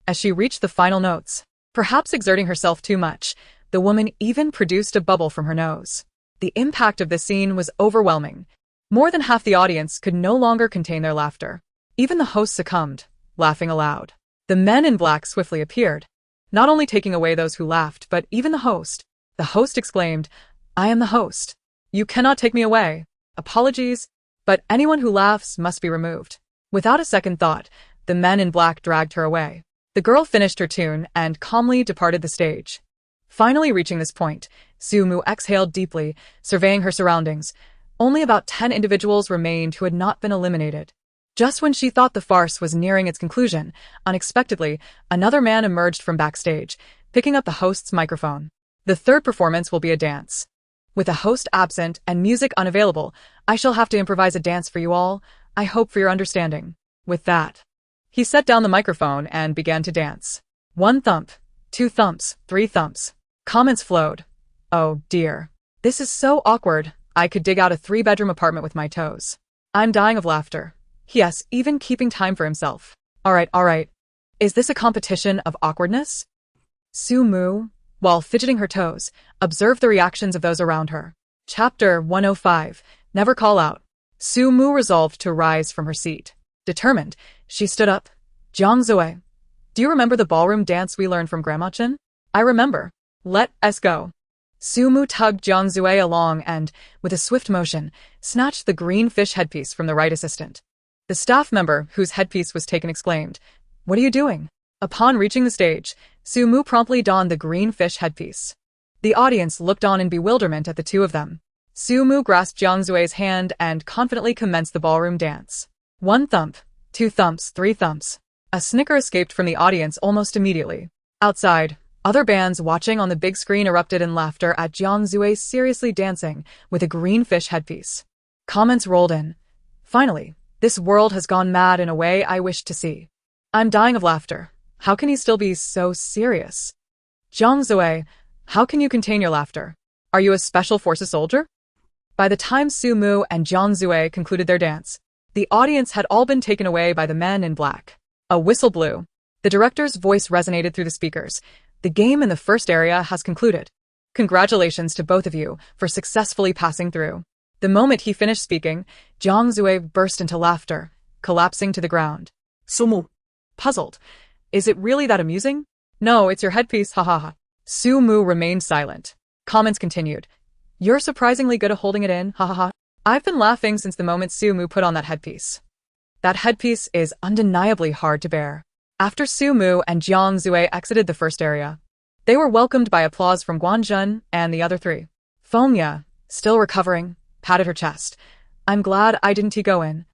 As she reached the final notes, perhaps exerting herself too much, the woman even produced a bubble from her nose. The impact of this scene was overwhelming. More than half the audience could no longer contain their laughter. Even the host succumbed, laughing aloud. The men in black swiftly appeared, not only taking away those who laughed, but even the host. The host exclaimed, I am the host. You cannot take me away. Apologies, but anyone who laughs must be removed. Without a second thought, the men in black dragged her away. The girl finished her tune and calmly departed the stage. Finally reaching this point, Sumu exhaled deeply, surveying her surroundings. Only about 10 individuals remained who had not been eliminated. Just when she thought the farce was nearing its conclusion, unexpectedly, another man emerged from backstage, picking up the host's microphone. The third performance will be a dance. With the host absent and music unavailable, I shall have to improvise a dance for you all. I hope for your understanding. With that, he set down the microphone and began to dance. 1 thump, 2 thumps, 3 thumps. Comments flowed. Oh dear. This is so awkward. I could dig out a 3-bedroom apartment with my toes. I'm dying of laughter. Yes, even keeping time for himself. All right. Is this a competition of awkwardness? Sumu, while fidgeting her toes, observed the reactions of those around her. Chapter 105. Never call out. Sumu resolved to rise from her seat. Determined, she stood up. Jiang Zui, do you remember the ballroom dance we learned from Grandma Chen? I remember. Let us go. Sumu tugged Jiang Zui along and, with a swift motion, snatched the green fish headpiece from the right assistant. The staff member, whose headpiece was taken, exclaimed, What are you doing? Upon reaching the stage, Sumu promptly donned the green fish headpiece. The audience looked on in bewilderment at the two of them. Sumu grasped Jiang Zui's hand and confidently commenced the ballroom dance. 1 thump, 2 thumps, 3 thumps. A snicker escaped from the audience almost immediately. Outside, other bands watching on the big screen erupted in laughter at Jiang Zui seriously dancing with a green fish headpiece. Comments rolled in. Finally, this world has gone mad in a way I wished to see. I'm dying of laughter. How can he still be so serious? Jiang Zue, how can you contain your laughter? Are you a special forces soldier? By the time Su Mu and Jiang Zue concluded their dance, the audience had all been taken away by the men in black. A whistle blew. The director's voice resonated through the speakers. The game in the first area has concluded. Congratulations to both of you for successfully passing through. The moment he finished speaking, Jiang Zue burst into laughter, collapsing to the ground. Sumu. Puzzled. Is it really that amusing? No, it's your headpiece, ha ha ha. Su Mu remained silent. Comments continued. You're surprisingly good at holding it in, ha ha ha. I've been laughing since the moment Su Mu put on that headpiece. That headpiece is undeniably hard to bear. After Su Mu and Jiang Zue exited the first area, they were welcomed by applause from Guanzhen and the other three. Fengya, still recovering, patted her chest. I'm glad I didn't go in.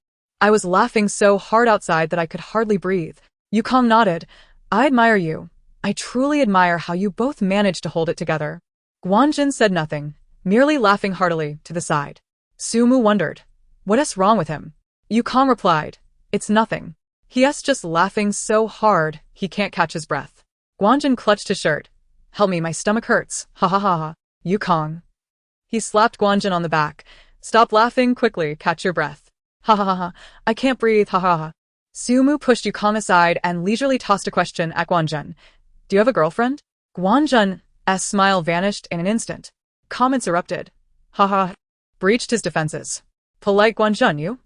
I was laughing so hard outside that I could hardly breathe. Yukong nodded. I admire you. I truly admire how you both managed to hold it together. Guanzhen said nothing, merely laughing heartily to the side. Su Mu wondered, what is wrong with him? Yukong replied, it's nothing. He's just laughing so hard he can't catch his breath. Guanzhen clutched his shirt. Help me, my stomach hurts. Ha ha ha ha. Yukong. He slapped Guanzhen on the back. Stop laughing quickly, catch your breath. Ha ha ha ha. I can't breathe, ha ha ha. Su Mu pushed Yukong aside and leisurely tossed a question at Guanzhen. Do you have a girlfriend? Guanzhen's smile vanished in an instant. Comments erupted. Ha ha. Breached his defenses. Polite Guanzhen, you?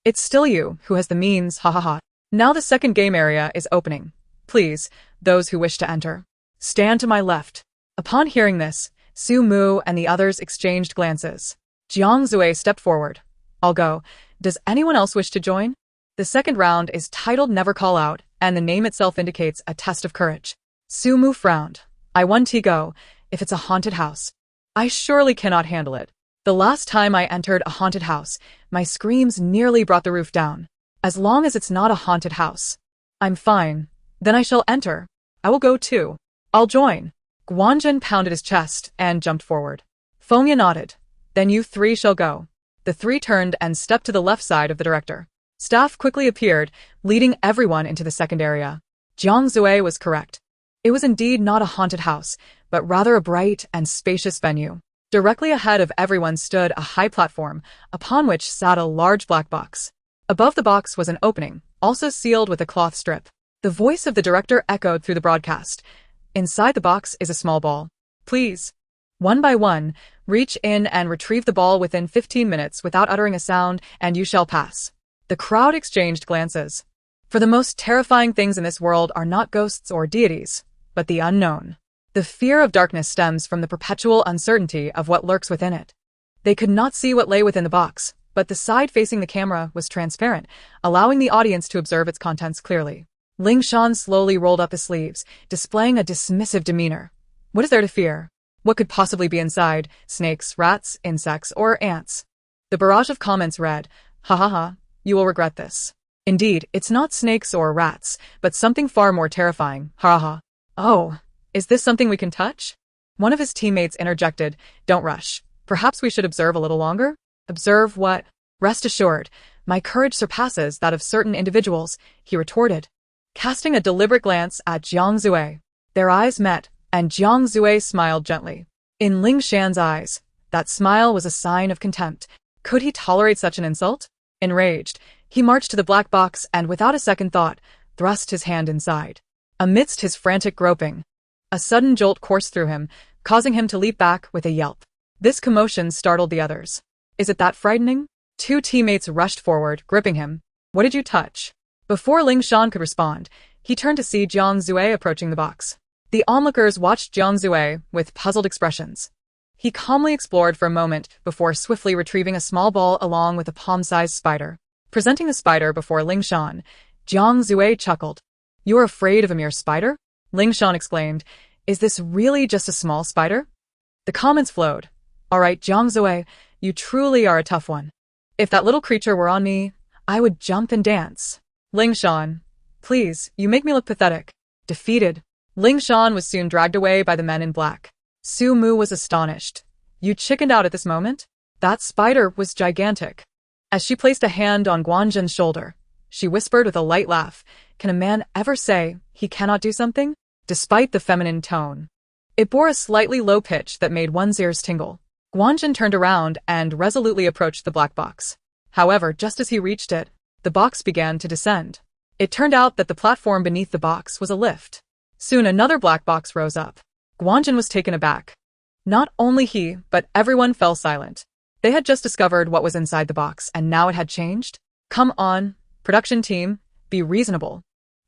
It's still you who has the means, ha ha ha. Now the second game area is opening. Please, those who wish to enter, stand to my left. Upon hearing this, Su Mu and the others exchanged glances. Jiang Zue stepped forward. I'll go. Does anyone else wish to join? The second round is titled Never Call Out, and the name itself indicates a test of courage. Su Mu frowned. I want to go, if it's a haunted house. I surely cannot handle it. The last time I entered a haunted house, my screams nearly brought the roof down. As long as it's not a haunted house, I'm fine. Then I shall enter. I will go too. I'll join. Guanzhen pounded his chest and jumped forward. Fengya nodded. Then you three shall go. The three turned and stepped to the left side of the director. Staff quickly appeared, leading everyone into the second area. Jiang Zue was correct. It was indeed not a haunted house, but rather a bright and spacious venue. Directly ahead of everyone stood a high platform, upon which sat a large black box. Above the box was an opening, also sealed with a cloth strip. The voice of the director echoed through the broadcast. Inside the box is a small ball. Please, one by one, reach in and retrieve the ball within 15 minutes without uttering a sound, and you shall pass. The crowd exchanged glances. For the most terrifying things in this world are not ghosts or deities, but the unknown. The fear of darkness stems from the perpetual uncertainty of what lurks within it. They could not see what lay within the box, but the side facing the camera was transparent, allowing the audience to observe its contents clearly. Ling Shan slowly rolled up his sleeves, displaying a dismissive demeanor. What is there to fear? What could possibly be inside? Snakes, rats, insects, or ants? The barrage of comments read, ha ha ha, you will regret this. Indeed, it's not snakes or rats, but something far more terrifying, ha ha. Oh, is this something we can touch? One of his teammates interjected, don't rush. Perhaps we should observe a little longer? Observe what? Rest assured, my courage surpasses that of certain individuals, he retorted, casting a deliberate glance at Jiang Zue. Their eyes met, and Jiang Zue smiled gently. In Ling Shan's eyes, that smile was a sign of contempt. Could he tolerate such an insult? Enraged, he marched to the black box and without a second thought, thrust his hand inside. Amidst his frantic groping, a sudden jolt coursed through him, causing him to leap back with a yelp. This commotion startled the others. Is it that frightening? Two teammates rushed forward, gripping him. What did you touch? Before Ling Shan could respond, he turned to see Jiang Zue approaching the box. The onlookers watched Jiang Zue with puzzled expressions. He calmly explored for a moment before swiftly retrieving a small ball along with a palm-sized spider. Presenting the spider before Ling Shan, Jiang Zue chuckled. You're afraid of a mere spider? Ling Shan exclaimed. Is this really just a small spider? The comments flowed. All right, Jiang Zue, you truly are a tough one. If that little creature were on me, I would jump and dance. Ling Shan, please, you make me look pathetic. Defeated. Ling Shan was soon dragged away by the men in black. Su Mu was astonished. You chickened out at this moment? That spider was gigantic. As she placed a hand on Guanjun's shoulder, she whispered with a light laugh, "Can a man ever say he cannot do something?" Despite the feminine tone, it bore a slightly low pitch that made one's ears tingle. Guanjun turned around and resolutely approached the black box. However, just as he reached it, the box began to descend. It turned out that the platform beneath the box was a lift. Soon another black box rose up. Guanjun was taken aback. Not only he, but everyone fell silent. They had just discovered what was inside the box, and now it had changed? Come on, production team, be reasonable.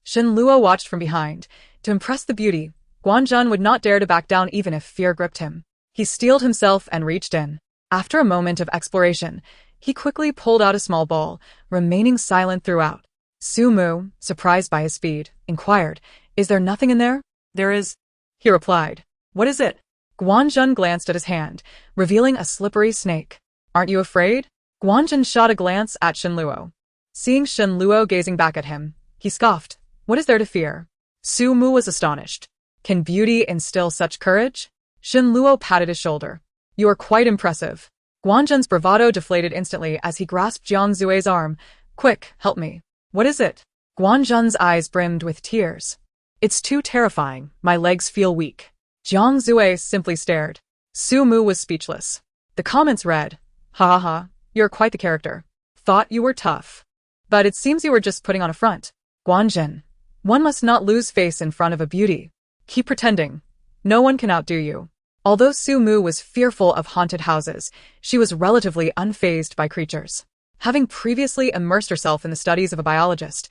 Shen Luo watched from behind. To impress the beauty, Guanjun would not dare to back down even if fear gripped him. He steeled himself and reached in. After a moment of exploration, he quickly pulled out a small ball, remaining silent throughout. Su Mu, surprised by his speed, inquired, "Is there nothing in there?" There is, he replied. "What is it?" Guanjun glanced at his hand, revealing a slippery snake. "Aren't you afraid?" Guanjun shot a glance at Shen Luo. Seeing Shen Luo gazing back at him, he scoffed. "What is there to fear?" Su Mu was astonished. "Can beauty instill such courage?" Shen Luo patted his shoulder. "You are quite impressive." Guanjun's bravado deflated instantly as he grasped Jiang Zue's arm. "Quick, help me." "What is it?" Guanjun's eyes brimmed with tears. "It's too terrifying. My legs feel weak." Jiang Zue simply stared. Su Mu was speechless. The comments read, "Ha ha ha, you're quite the character. Thought you were tough. But it seems you were just putting on a front." Guanjun, one must not lose face in front of a beauty. Keep pretending. No one can outdo you. Although Su Mu was fearful of haunted houses, she was relatively unfazed by creatures. Having previously immersed herself in the studies of a biologist,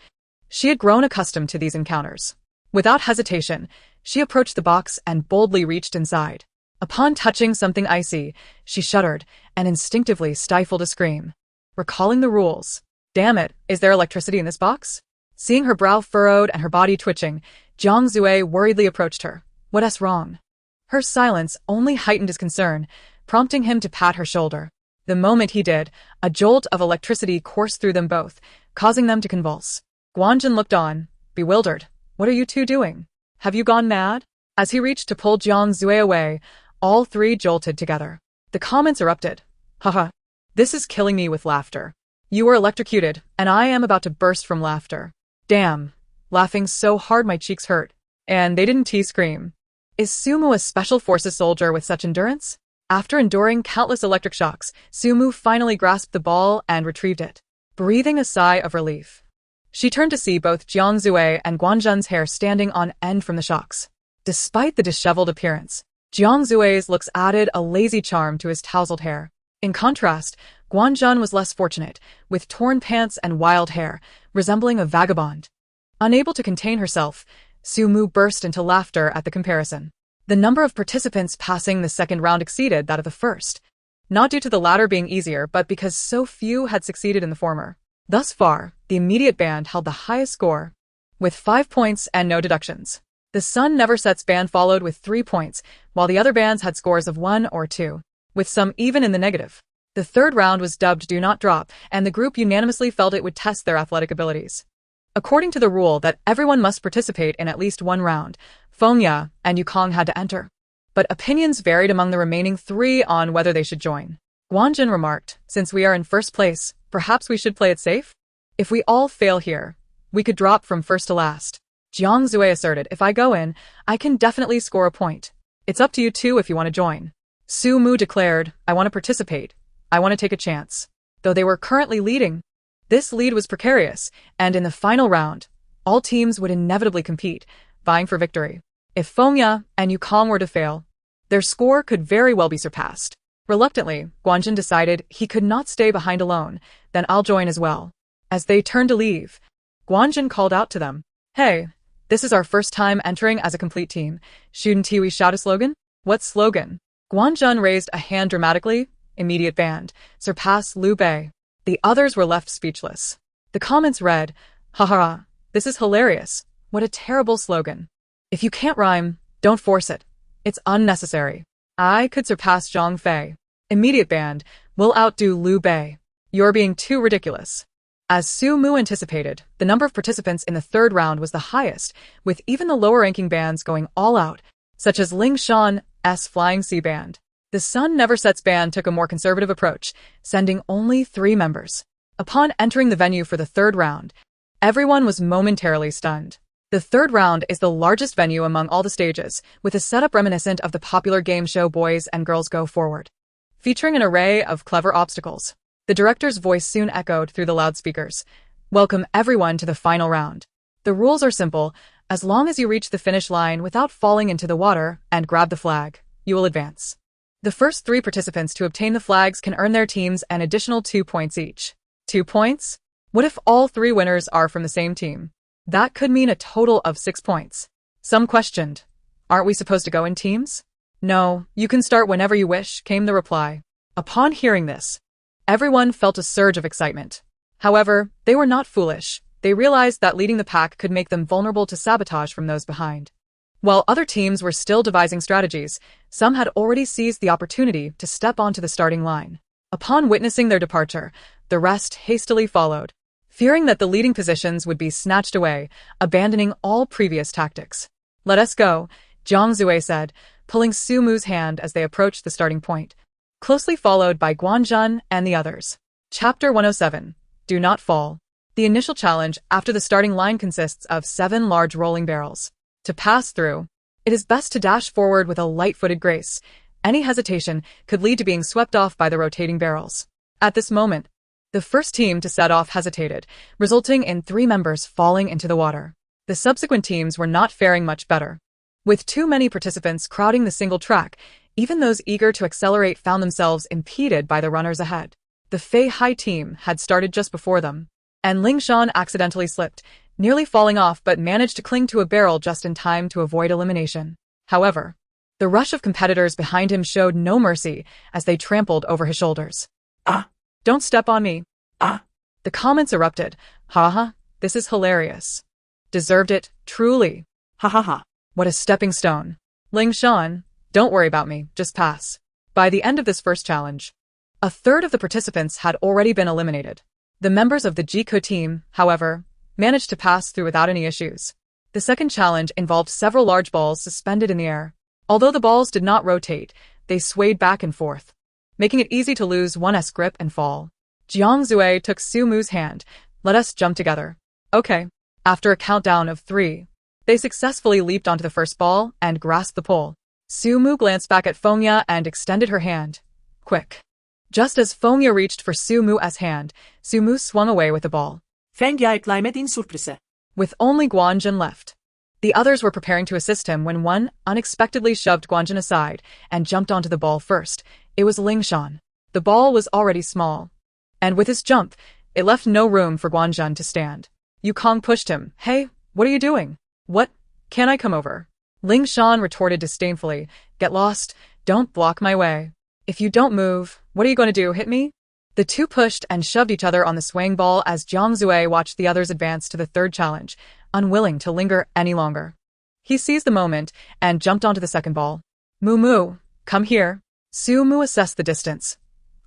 she had grown accustomed to these encounters. Without hesitation, she approached the box and boldly reached inside. Upon touching something icy, she shuddered and instinctively stifled a scream. Recalling the rules. "Damn it, is there electricity in this box?" Seeing her brow furrowed and her body twitching, Jiang Zue worriedly approached her. "What's wrong?" Her silence only heightened his concern, prompting him to pat her shoulder. The moment he did, a jolt of electricity coursed through them both, causing them to convulse. Guanjun looked on, bewildered. "What are you two doing? Have you gone mad?" As he reached to pull Jiang Zue away, all three jolted together. The comments erupted. "Haha, this is killing me with laughter. You were electrocuted, and I am about to burst from laughter. Damn, laughing so hard my cheeks hurt. And they didn't scream. Is Su Mu a special forces soldier with such endurance?" After enduring countless electric shocks, Su Mu finally grasped the ball and retrieved it. Breathing a sigh of relief, she turned to see both Jiang Zue and Guanjun's hair standing on end from the shocks. Despite the disheveled appearance, Jiang Zue's looks added a lazy charm to his tousled hair. In contrast, Guanjun was less fortunate, with torn pants and wild hair, resembling a vagabond. Unable to contain herself, Su Mu burst into laughter at the comparison. The number of participants passing the second round exceeded that of the first, not due to the latter being easier, but because so few had succeeded in the former. Thus far, the immediate band held the highest score, with 5 points and no deductions. The Sun Never Sets band followed with 3 points, while the other bands had scores of 1 or 2, with some even in the negative. The third round was dubbed Do Not Drop, and the group unanimously felt it would test their athletic abilities. According to the rule that everyone must participate in at least one round, Feng Ya and Yukong had to enter. But opinions varied among the remaining 3 on whether they should join. Guanjun remarked, "Since we are in first place, perhaps we should play it safe? If we all fail here, we could drop from first to last." Jiang Zue asserted, "If I go in, I can definitely score a point. It's up to you two if you want to join." Su Mu declared, "I want to participate. I want to take a chance." Though they were currently leading, this lead was precarious, and in the final round, all teams would inevitably compete, vying for victory. If Feng Ya and Yukong were to fail, their score could very well be surpassed. Reluctantly, Guanjun decided he could not stay behind alone, "Then I'll join as well." As they turned to leave, Guanjun called out to them, "Hey, this is our first time entering as a complete team. Shouldn't we shout a slogan?" "What slogan?" Guanjun raised a hand dramatically. Immediate band, "Surpass Liu Bei." The others were left speechless. The comments read, "Haha, this is hilarious. What a terrible slogan. If you can't rhyme, don't force it. It's unnecessary. I could surpass Zhang Fei." Immediate band, "We'll outdo Liu Bei. You're being too ridiculous." As Su Mu anticipated, the number of participants in the third round was the highest, with even the lower-ranking bands going all out, such as Ling Shan's Flying Sea Band. The Sun Never Sets band took a more conservative approach, sending only 3 members. Upon entering the venue for the third round, everyone was momentarily stunned. The third round is the largest venue among all the stages, with a setup reminiscent of the popular game show Boys and Girls Go Forward. Featuring an array of clever obstacles, the director's voice soon echoed through the loudspeakers. Welcome everyone to the final round. The rules are simple. As long as you reach the finish line without falling into the water and grab the flag, you will advance. The first 3 participants to obtain the flags can earn their teams an additional 2 points each. 2 points? What if all 3 winners are from the same team? That could mean a total of 6 points. Some questioned, aren't we supposed to go in teams? No, you can start whenever you wish, came the reply. Upon hearing this, everyone felt a surge of excitement. However, they were not foolish. They realized that leading the pack could make them vulnerable to sabotage from those behind. While other teams were still devising strategies, some had already seized the opportunity to step onto the starting line. Upon witnessing their departure, the rest hastily followed, fearing that the leading positions would be snatched away, abandoning all previous tactics. Let us go, Jiang Zue said, pulling Su Mu's hand as they approached the starting point, closely followed by Guanjun and the others. Chapter 107. Do Not Fall. The initial challenge after the starting line consists of 7 large rolling barrels. To pass through, it is best to dash forward with a light-footed grace. Any hesitation could lead to being swept off by the rotating barrels. At this moment, the first team to set off hesitated, resulting in 3 members falling into the water. The subsequent teams were not faring much better. With too many participants crowding the single track, even those eager to accelerate found themselves impeded by the runners ahead. The Fei Hai team had started just before them, and Ling Shan accidentally slipped, nearly falling off but managed to cling to a barrel just in time to avoid elimination. However, the rush of competitors behind him showed no mercy as they trampled over his shoulders. Ah! Don't step on me. Ah! The comments erupted. Ha, this is hilarious. Deserved it, truly. Ha ha ha. What a stepping stone. Ling Shan, don't worry about me, just pass. By the end of this first challenge, a third of the participants had already been eliminated. The members of the Jiku team, however, managed to pass through without any issues. The second challenge involved several large balls suspended in the air. Although the balls did not rotate, they swayed back and forth, making it easy to lose one's grip and fall. Jiang Zue took Su Mu's hand. Let us jump together. Okay. After a countdown of 3, they successfully leaped onto the first ball and grasped the pole. Su Mu glanced back at Fengya and extended her hand. Quick. Just as Fengya reached for Su Mu's hand, Su Mu swung away with the ball. Fengya ekleime din surprise. With only Guanjun left, the others were preparing to assist him when one unexpectedly shoved Guanjun aside and jumped onto the ball first. It was Ling Shan. The ball was already small, and with his jump, it left no room for Guanjun to stand. Yukong pushed him. Hey, what are you doing? What? Can I come over? Ling Shan retorted disdainfully. Get lost. Don't block my way. If you don't move, what are you going to do, hit me? The two pushed and shoved each other on the swaying ball as Jiang Zue watched the others advance to the third challenge, unwilling to linger any longer. He seized the moment and jumped onto the second ball. Mu, come here. Su Mu assessed the distance.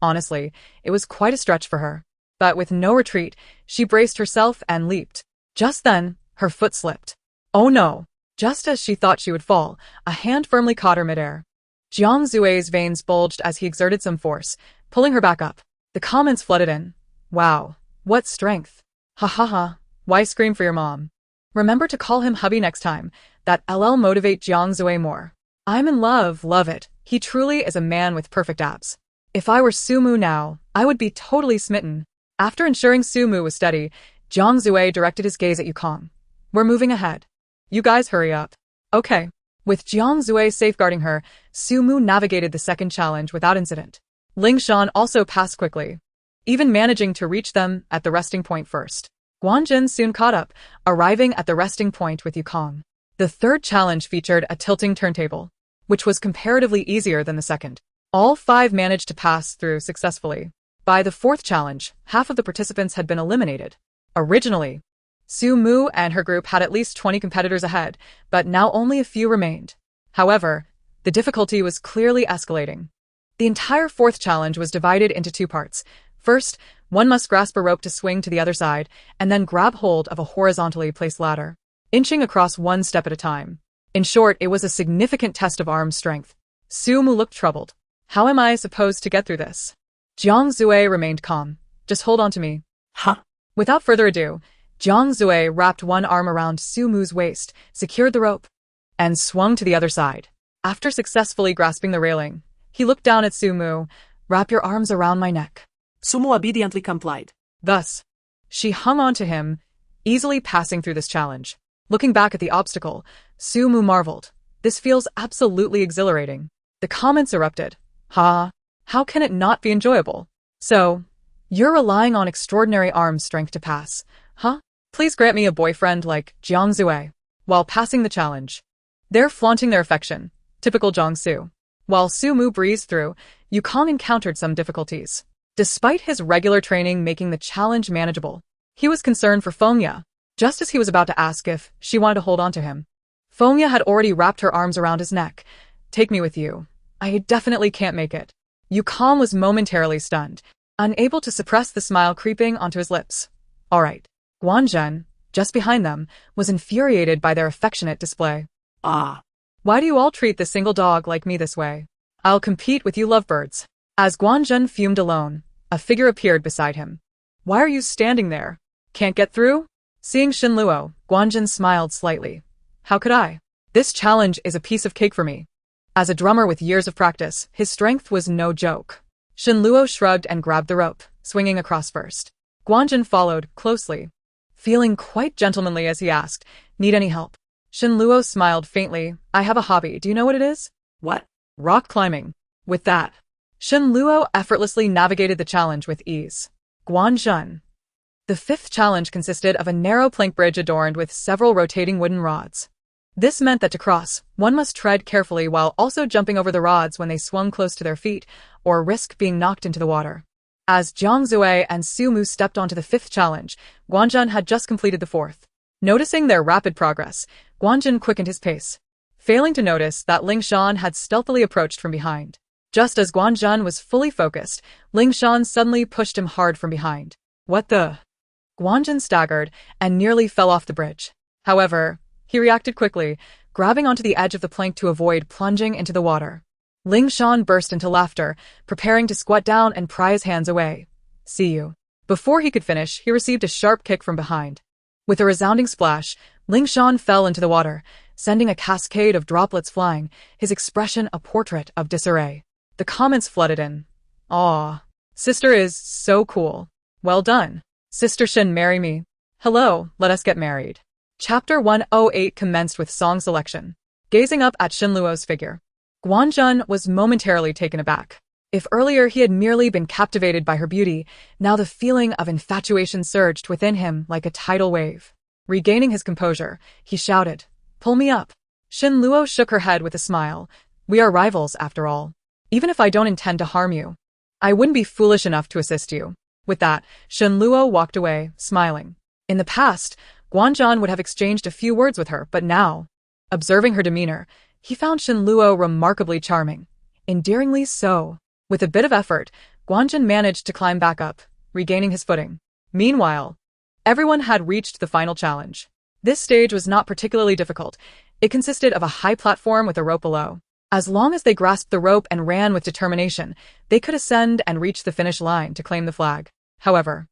Honestly, it was quite a stretch for her. But with no retreat, she braced herself and leaped. Just then, her foot slipped. Oh no! Just as she thought she would fall, a hand firmly caught her midair. Jiang Zue's veins bulged as he exerted some force, pulling her back up. The comments flooded in. Wow, what strength. Ha ha ha, why scream for your mom? Remember to call him hubby next time. That LL motivate Jiang Zue more. I'm in love it. He truly is a man with perfect abs. If I were Su Mu now, I would be totally smitten. After ensuring Su Mu was steady, Jiang Zue directed his gaze at Yukong. We're moving ahead. You guys hurry up. Okay. With Jiang Zue safeguarding her, Su Mu navigated the second challenge without incident. Ling Shan also passed quickly, even managing to reach them at the resting point first. Guanjun soon caught up, arriving at the resting point with Yukong. The third challenge featured a tilting turntable, which was comparatively easier than the second. All 5 managed to pass through successfully. By the fourth challenge, half of the participants had been eliminated. Originally, Su Mu and her group had at least 20 competitors ahead, but now only a few remained. However, the difficulty was clearly escalating. The entire fourth challenge was divided into 2 parts. First, one must grasp a rope to swing to the other side, and then grab hold of a horizontally placed ladder, inching across one step at a time. In short, it was a significant test of arm strength. Su Mu looked troubled. How am I supposed to get through this? Jiang Zue remained calm. Just hold on to me. Huh? Without further adu, Jiang Zue wrapped one arm around Su Mu's waist, secured the rope, and swung to the other side. After successfully grasping the railing, he looked down at Su Mu. Wrap your arms around my neck. Su Mu obediently complied. Thus, she hung on to him, easily passing through this challenge. Looking back at the obstacle, Su Mu marveled. This feels absolutely exhilarating. The comments erupted. Ha! How can it not be enjoyable? So, you're relying on extraordinary arm strength to pass, huh? Please grant me a boyfriend like Jiang Zue. While passing the challenge, they're flaunting their affection. Typical Jiangsu. While Su Mu breezed through, Yukong encountered some difficulties. Despite his regular training making the challenge manageable, he was concerned for Fengya. Just as he was about to ask if she wanted to hold on to him, Fengya had already wrapped her arms around his neck. Take me with you. I definitely can't make it. Yukong was momentarily stunned, unable to suppress the smile creeping onto his lips. All right. Guanzhen, just behind them, was infuriated by their affectionate display. Ah. Why do you all treat the single dog like me this way? I'll compete with you lovebirds. As Guanzhen fumed alone, a figure appeared beside him. Why are you standing there? Can't get through? Seeing Shinluo, Guanzhen smiled slightly. How could I? This challenge is a piece of cake for me. As a drummer with years of practice, his strength was no joke. Shinluo shrugged and grabbed the rope, swinging across first. Guanzhen followed, closely, feeling quite gentlemanly as he asked, need any help? Shinluo smiled faintly. I have a hobby. Do you know what it is? What? Rock climbing. With that, Shinluo effortlessly navigated the challenge with ease. Guanzhen. The fifth challenge consisted of a narrow plank bridge adorned with several rotating wooden rods. This meant that to cross, one must tread carefully while also jumping over the rods when they swung close to their feet, or risk being knocked into the water. As Jiang Zue and Su Mu stepped onto the fifth challenge, Guanzhen had just completed the fourth. Noticing their rapid progress, Guanzhen quickened his pace, failing to notice that Ling Shan had stealthily approached from behind. Just as Guanzhen was fully focused, Ling Shan suddenly pushed him hard from behind. What the? Guanzhen staggered and nearly fell off the bridge. However, he reacted quickly, grabbing onto the edge of the plank to avoid plunging into the water. Ling Shan burst into laughter, preparing to squat down and pry his hands away. See you. Before he could finish, he received a sharp kick from behind. With a resounding splash, Ling Shan fell into the water, sending a cascade of droplets flying, his expression a portrait of disarray. The comments flooded in. Aw. Sister is so cool. Well done. Sister Shin, marry me. Hello, let us get married. Chapter 108 commenced with song selection. Gazing up at Shinluo's figure, Guanzhen was momentarily taken aback. If earlier he had merely been captivated by her beauty, now the feeling of infatuation surged within him like a tidal wave. Regaining his composure, he shouted, Pull me up. Shinluo shook her head with a smile. We are rivals, after all. Even if I don't intend to harm you, I wouldn't be foolish enough to assist you. With that, Shinluo walked away, smiling. In the past, Guanzhen would have exchanged a few words with her, but now, observing her demeanor, he found Shinluo remarkably charming. Endearingly so. With a bit of effort, Guanzhen managed to climb back up, regaining his footing. Meanwhile, everyone had reached the final challenge. This stage was not particularly difficult. It consisted of a high platform with a rope below. As long as they grasped the rope and ran with determination, they could ascend and reach the finish line to claim the flag. However,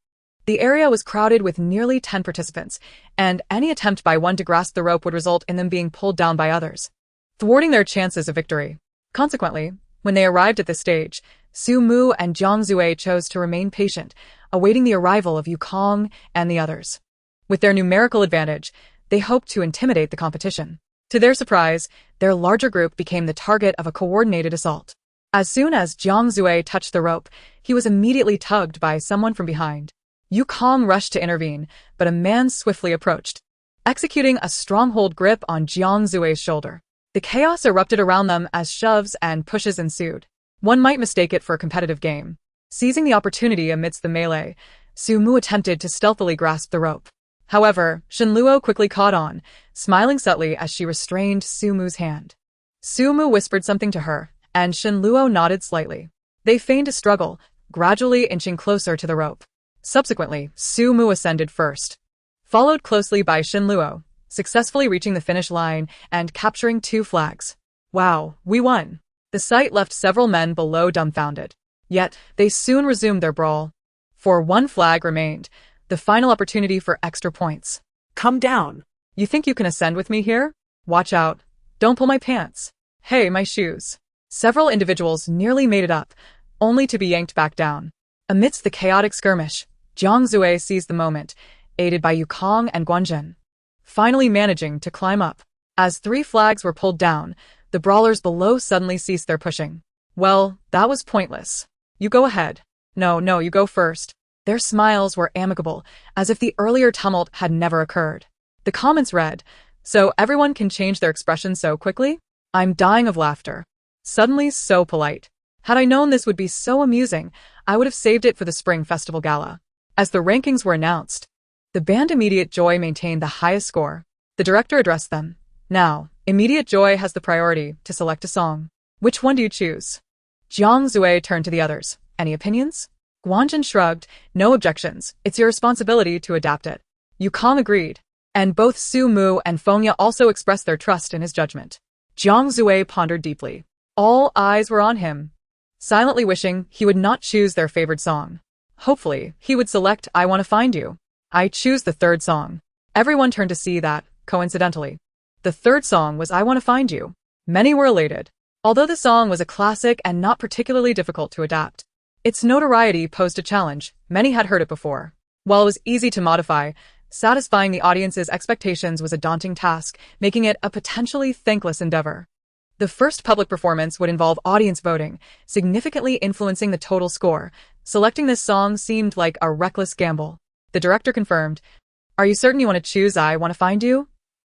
the area was crowded with nearly 10 participants, and any attempt by one to grasp the rope would result in them being pulled down by others, thwarting their chances of victory. Consequently, when they arrived at this stage, Su Mu and Jiang Zue chose to remain patient, awaiting the arrival of Yukong and the others. With their numerical advantage, they hoped to intimidate the competition. To their surprise, their larger group became the target of a coordinated assault. As soon as Jiang Zue touched the rope, he was immediately tugged by someone from behind. Yukong rushed to intervene, but a man swiftly approached, executing a stronghold grip on Jiang Zue's shoulder. The chaos erupted around them as shoves and pushes ensued. One might mistake it for a competitive game. Seizing the opportunity amidst the melee, Su Mu attempted to stealthily grasp the rope. However, Shinluo quickly caught on, smiling subtly as she restrained Su Mu's hand. Su Mu whispered something to her, and Shinluo nodded slightly. They feigned a struggle, gradually inching closer to the rope. Subsequently, Su Mu ascended first, followed closely by Shinluo, successfully reaching the finish line and capturing 2 flags. Wow, we won! The sight left several men below dumbfounded. Yet, they soon resumed their brawl. For one flag remained, the final opportunity for extra points. Come down. You think you can ascend with me here? Watch out. Don't pull my pants. Hey, my shoes. Several individuals nearly made it up, only to be yanked back down. Amidst the chaotic skirmish, Jiang Zue seized the moment, aided by Yukong and Guanzhen, finally managing to climb up. As 3 flags were pulled down, the brawlers below suddenly ceased their pushing. Well, that was pointless. You go ahead. No, you go first. Their smiles were amicable, as if the earlier tumult had never occurred. The comments read, "So everyone can change their expression so quickly? I'm dying of laughter. Suddenly so polite. Had I known this would be so amusing, I would have saved it for the Spring Festival Gala." As the rankings were announced, the band Immediate Joy maintained the highest score. The director addressed them. Now, Immediate Joy has the priority to select a song. Which one do you choose? Jiang Zue turned to the others. Any opinions? Guanzhen shrugged. No objections. It's your responsibility to adapt it. Yukong agreed. And both Su Mu and Fengya also expressed their trust in his judgment. Jiang Zue pondered deeply. All eyes were on him, silently wishing he would not choose their favorite song. Hopefully, he would select I Wanna Find You. I choose the third song. Everyone turned to see that, coincidentally, the third song was I Wanna Find You. Many were elated. Although the song was a classic and not particularly difficult to adapt, its notoriety posed a challenge. Many had heard it before. While it was easy to modify, satisfying the audience's expectations was a daunting task, making it a potentially thankless endeavor. The first public performance would involve audience voting, significantly influencing the total score. Selecting this song seemed like a reckless gamble. The director confirmed, "Are you certain you want to choose I Wanna Find You?"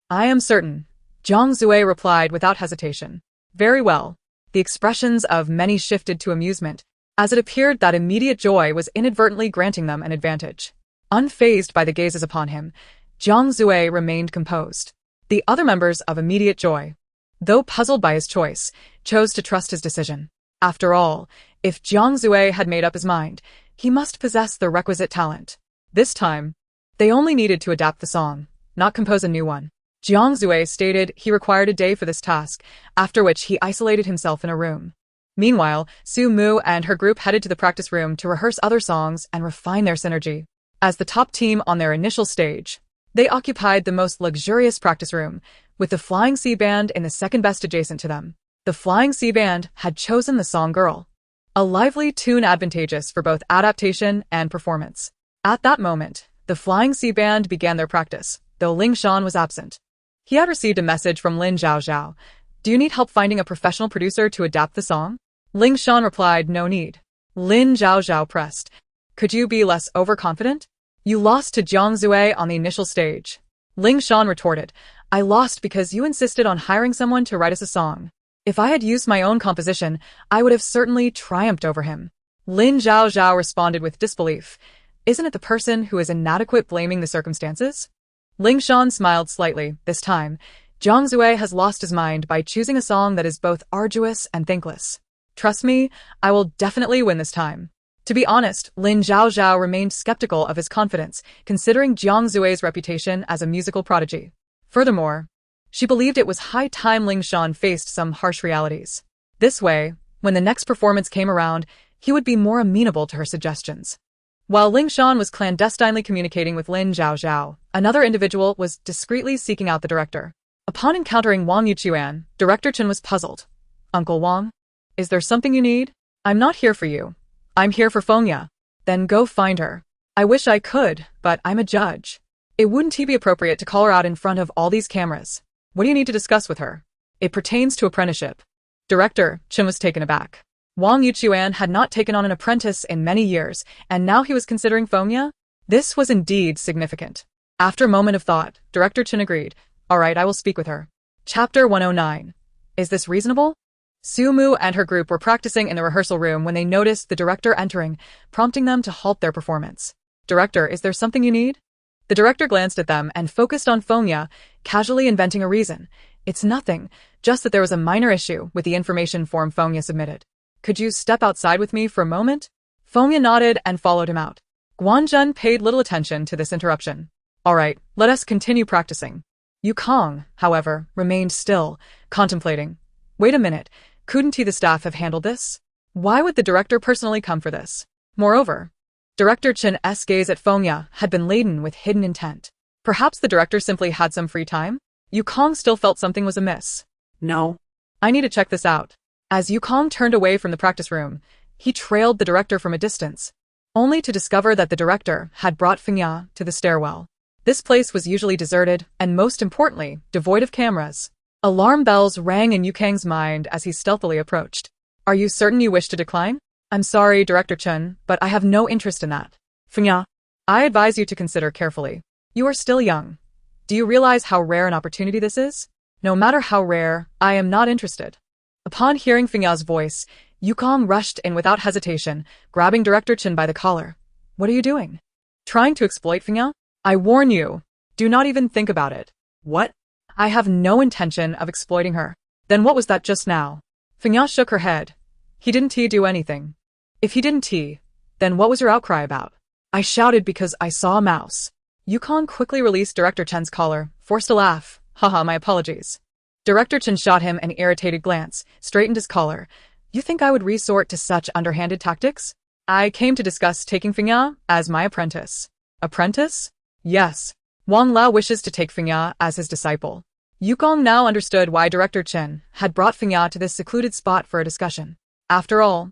"I am certain," Jiang Zue replied without hesitation. Very well. The expressions of many shifted to amusement, as it appeared that Immediate Joy was inadvertently granting them an advantage. Unfazed by the gazes upon him, Jiang Zue remained composed. The other members of Immediate Joy, though puzzled by his choice, chose to trust his decision. After all, if Jiang Zue had made up his mind, he must possess the requisite talent. This time, they only needed to adapt the song, not compose a new one. Jiang Zue stated he required a day for this task, after which he isolated himself in a room. Meanwhile, Su Mu and her group headed to the practice room to rehearse other songs and refine their synergy. As the top team on their initial stage, they occupied the most luxurious practice room, with the Flying Sea Band in the second best adjacent to them. The Flying Sea Band had chosen the song Girl, a lively tune advantageous for both adaptation and performance. At that moment, the Flying Sea Band began their practice, though Ling Shan was absent. He had received a message from Lin Zhaozhao. "Do you need help finding a professional producer to adapt the song?" Ling Shan replied, "No need." Lin Zhaozhao pressed, "Could you be less overconfident? You lost to Jiang Zue on the initial stage." Ling Shan retorted, "I lost because you insisted on hiring someone to write us a song. If I had used my own composition, I would have certainly triumphed over him." Lin Zhaozhao responded with disbelief. "Isn't it the person who is inadequate blaming the circumstances?" Ling Shan smiled slightly. This time, Jiang Zue has lost his mind by choosing a song that is both arduous and thankless. Trust me, I will definitely win this time. To be honest, Lin Zhaozhao remained skeptical of his confidence, considering Jiang Zue's reputation as a musical prodigy. Furthermore, she believed it was high time Ling Shan faced some harsh realities. This way, when the next performance came around, he would be more amenable to her suggestions. While Ling Shan was clandestinely communicating with Lin Zhaozhao, another individual was discreetly seeking out the director. Upon encountering Wang Yuchuan, Director Chen was puzzled. "Uncle Wang? Is there something you need?" "I'm not here for you. I'm here for Fengya." "Then go find her." "I wish I could, but I'm a judge." "It wouldn't be appropriate to call her out in front of all these cameras." "What do you need to discuss with her?" "It pertains to apprenticeship." Director Chen was taken aback. Wang Yuchuan had not taken on an apprentice in many years, and now he was considering Fengya? This was indeed significant. After a moment of thought, Director Chen agreed. "All right, I will speak with her." Chapter 109. Is this reasonable? Su Mu and her group were practicing in the rehearsal room when they noticed the director entering, prompting them to halt their performance. "Director, is there something you need?" The director glanced at them and focused on Fengya, casually inventing a reason. "It's nothing, just that there was a minor issue with the information form Fengya submitted. Could you step outside with me for a moment?" Fengya nodded and followed him out. Guanzhen paid little attention to this interruption. "All right, let us continue practicing." Yukong, however, remained still, contemplating. "Wait a minute, Couldn't he the staff have handled this? Why would the director personally come for this? Moreover, Director Chen's gaze at Fengya had been laden with hidden intent. Perhaps the director simply had some free time? Yukong still felt something was amiss. No. I need to check this out. As Yukong turned away from the practice room, he trailed the director from a distance, only to discover that the director had brought Fengya to the stairwell. This place was usually deserted and, most importantly, devoid of cameras. Alarm bells rang in Yukong's mind as he stealthily approached. Are you certain you wish to decline? I'm sorry, Director Chen, but I have no interest in that. Fengya. I advise you to consider carefully. You are still young. Do you realize how rare an opportunity this is? No matter how rare, I am not interested. Upon hearing Fengya's voice, Yukong rushed in without hesitation, grabbing Director Chen by the collar. What are you doing? Trying to exploit Fengya? I warn you, do not even think about it. What? I have no intention of exploiting her. Then what was that just now? Fengya shook her head. He didn't do anything. If he didn't, then what was your outcry about? I shouted because I saw a mouse. Yukong quickly released Director Chen's collar, forced a laugh. Haha, my apologies. Director Chen shot him an irritated glance, straightened his collar. You think I would resort to such underhanded tactics? I came to discuss taking Fengya as my apprentice. Apprentice? Yes. Wang Lao wishes to take Fengya as his disciple. Yukong now understood why Director Chen had brought Fengya to this secluded spot for a discussion. After all,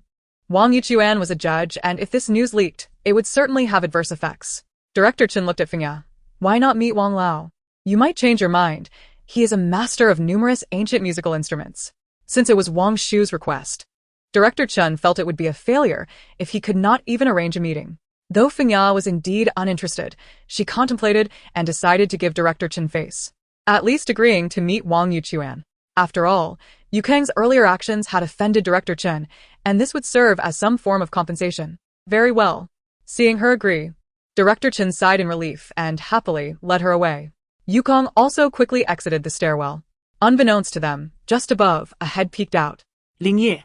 Wang Yuchuan was a judge, and if this news leaked, it would certainly have adverse effects. Director Chen looked at Fengya. Why not meet Wang Lao? You might change your mind. He is a master of numerous ancient musical instruments. Since it was Wang Shu's request, Director Chen felt it would be a failure if he could not even arrange a meeting. Though Fengya was indeed uninterested, she contemplated and decided to give Director Chen face, at least agreeing to meet Wang Yuchuan. After all, Yukong's earlier actions had offended Director Chen, and this would serve as some form of compensation. Very well. Seeing her agree, Director Chen sighed in relief and happily led her away. Yukong also quickly exited the stairwell. Unbeknownst to them, just above, a head peeked out. Lingye.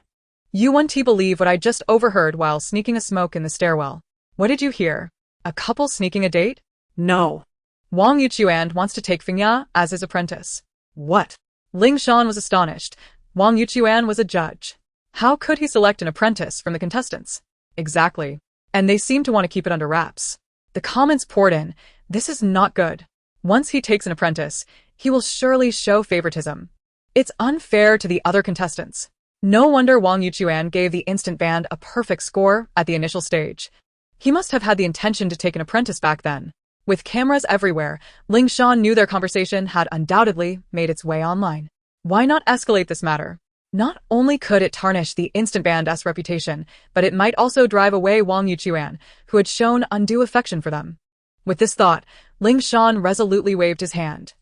You won't believe what I just overheard while sneaking a smoke in the stairwell. What did you hear? A couple sneaking a date? No. Wang Yuchuan wants to take Fengya as his apprentice. What? Ling Shan was astonished. Wang Yuchuan was a judge. How could he select an apprentice from the contestants? Exactly. And they seem to want to keep it under wraps. The comments poured in. This is not good. Once he takes an apprentice, he will surely show favoritism. It's unfair to the other contestants. No wonder Wang Yuchuan gave the instant band a perfect score at the initial stage. He must have had the intention to take an apprentice back then. With cameras everywhere, Ling Shan knew their conversation had undoubtedly made its way online. Why not escalate this matter? Not only could it tarnish the instant band's reputation, but it might also drive away Wang Yuchuan, who had shown undue affection for them. With this thought, Ling Shan resolutely waved his hand.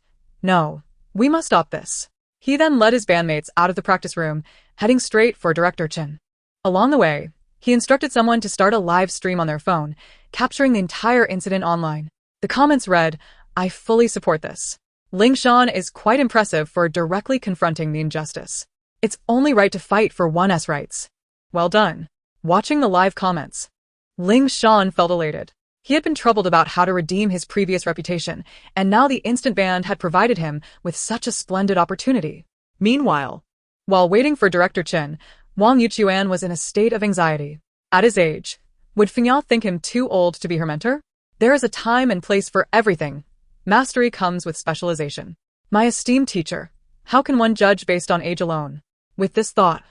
No, we must stop this. He then led his bandmates out of the practice room, heading straight for Director Chen. Along the way, he instructed someone to start a live stream on their phone, capturing the entire incident online. The comments read, I fully support this. Ling Shan is quite impressive for directly confronting the injustice. It's only right to fight for one's rights. Well done. Watching the live comments, Ling Shan felt elated. He had been troubled about how to redeem his previous reputation, and now the instant band had provided him with such a splendid opportunity. Meanwhile, while waiting for Director Chen, Wang Yuchuan was in a state of anxiety. At his age, would Fengya think him too old to be her mentor? There is a time and place for everything. Mastery comes with specialization. My esteemed teacher, how can one judge based on age alone? With this thought,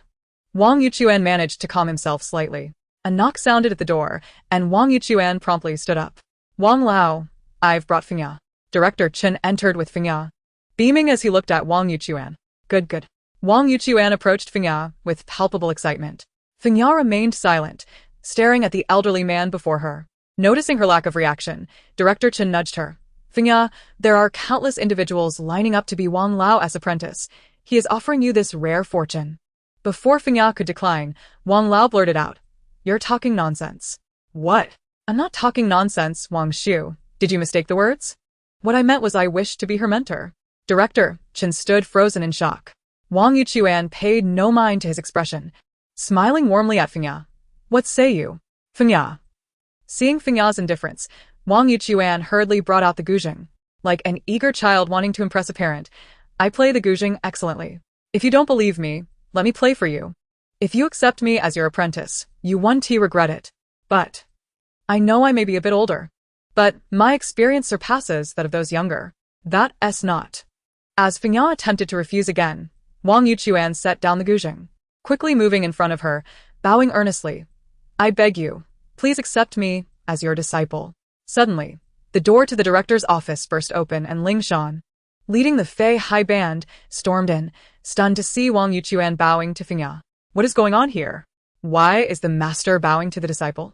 Wang Yuchuan managed to calm himself slightly. A knock sounded at the door, and Wang Yuchuan promptly stood up. Wang Lao, I've brought Fengya. Director Chen entered with Fengya, beaming as he looked at Wang Yuchuan. Good. Wang Yuchuan approached Fengya with palpable excitement. Fengya remained silent, staring at the elderly man before her. Noticing her lack of reaction, Director Chen nudged her. Fengya, there are countless individuals lining up to be Wang Lao as apprentice. He is offering you this rare fortune. Before Fengya could decline, Wang Lao blurted out. You're talking nonsense. What? I'm not talking nonsense, Wang Shu. Did you mistake the words? What I meant was I wished to be her mentor. Director Chen stood frozen in shock. Wang Yuchuan paid no mind to his expression, smiling warmly at Fengya. What say you? Fengya. Seeing Fengya's indifference, Wang Yuchuan hurriedly brought out the guzheng. Like an eager child wanting to impress a parent, I play the guzheng excellently. If you don't believe me, let me play for you. If you accept me as your apprentice, you won't regret it. But I know I may be a bit older, but my experience surpasses that of those younger. That's not. As Fengya attempted to refuse again, Wang Yuchuan set down the guzheng, quickly moving in front of her, bowing earnestly. I beg you, please accept me as your disciple. Suddenly, the door to the director's office burst open and Ling Shan, leading the Fei High Band, stormed in, stunned to see Wang Yuchuan bowing to Fengya. What is going on here? Why is the master bowing to the disciple?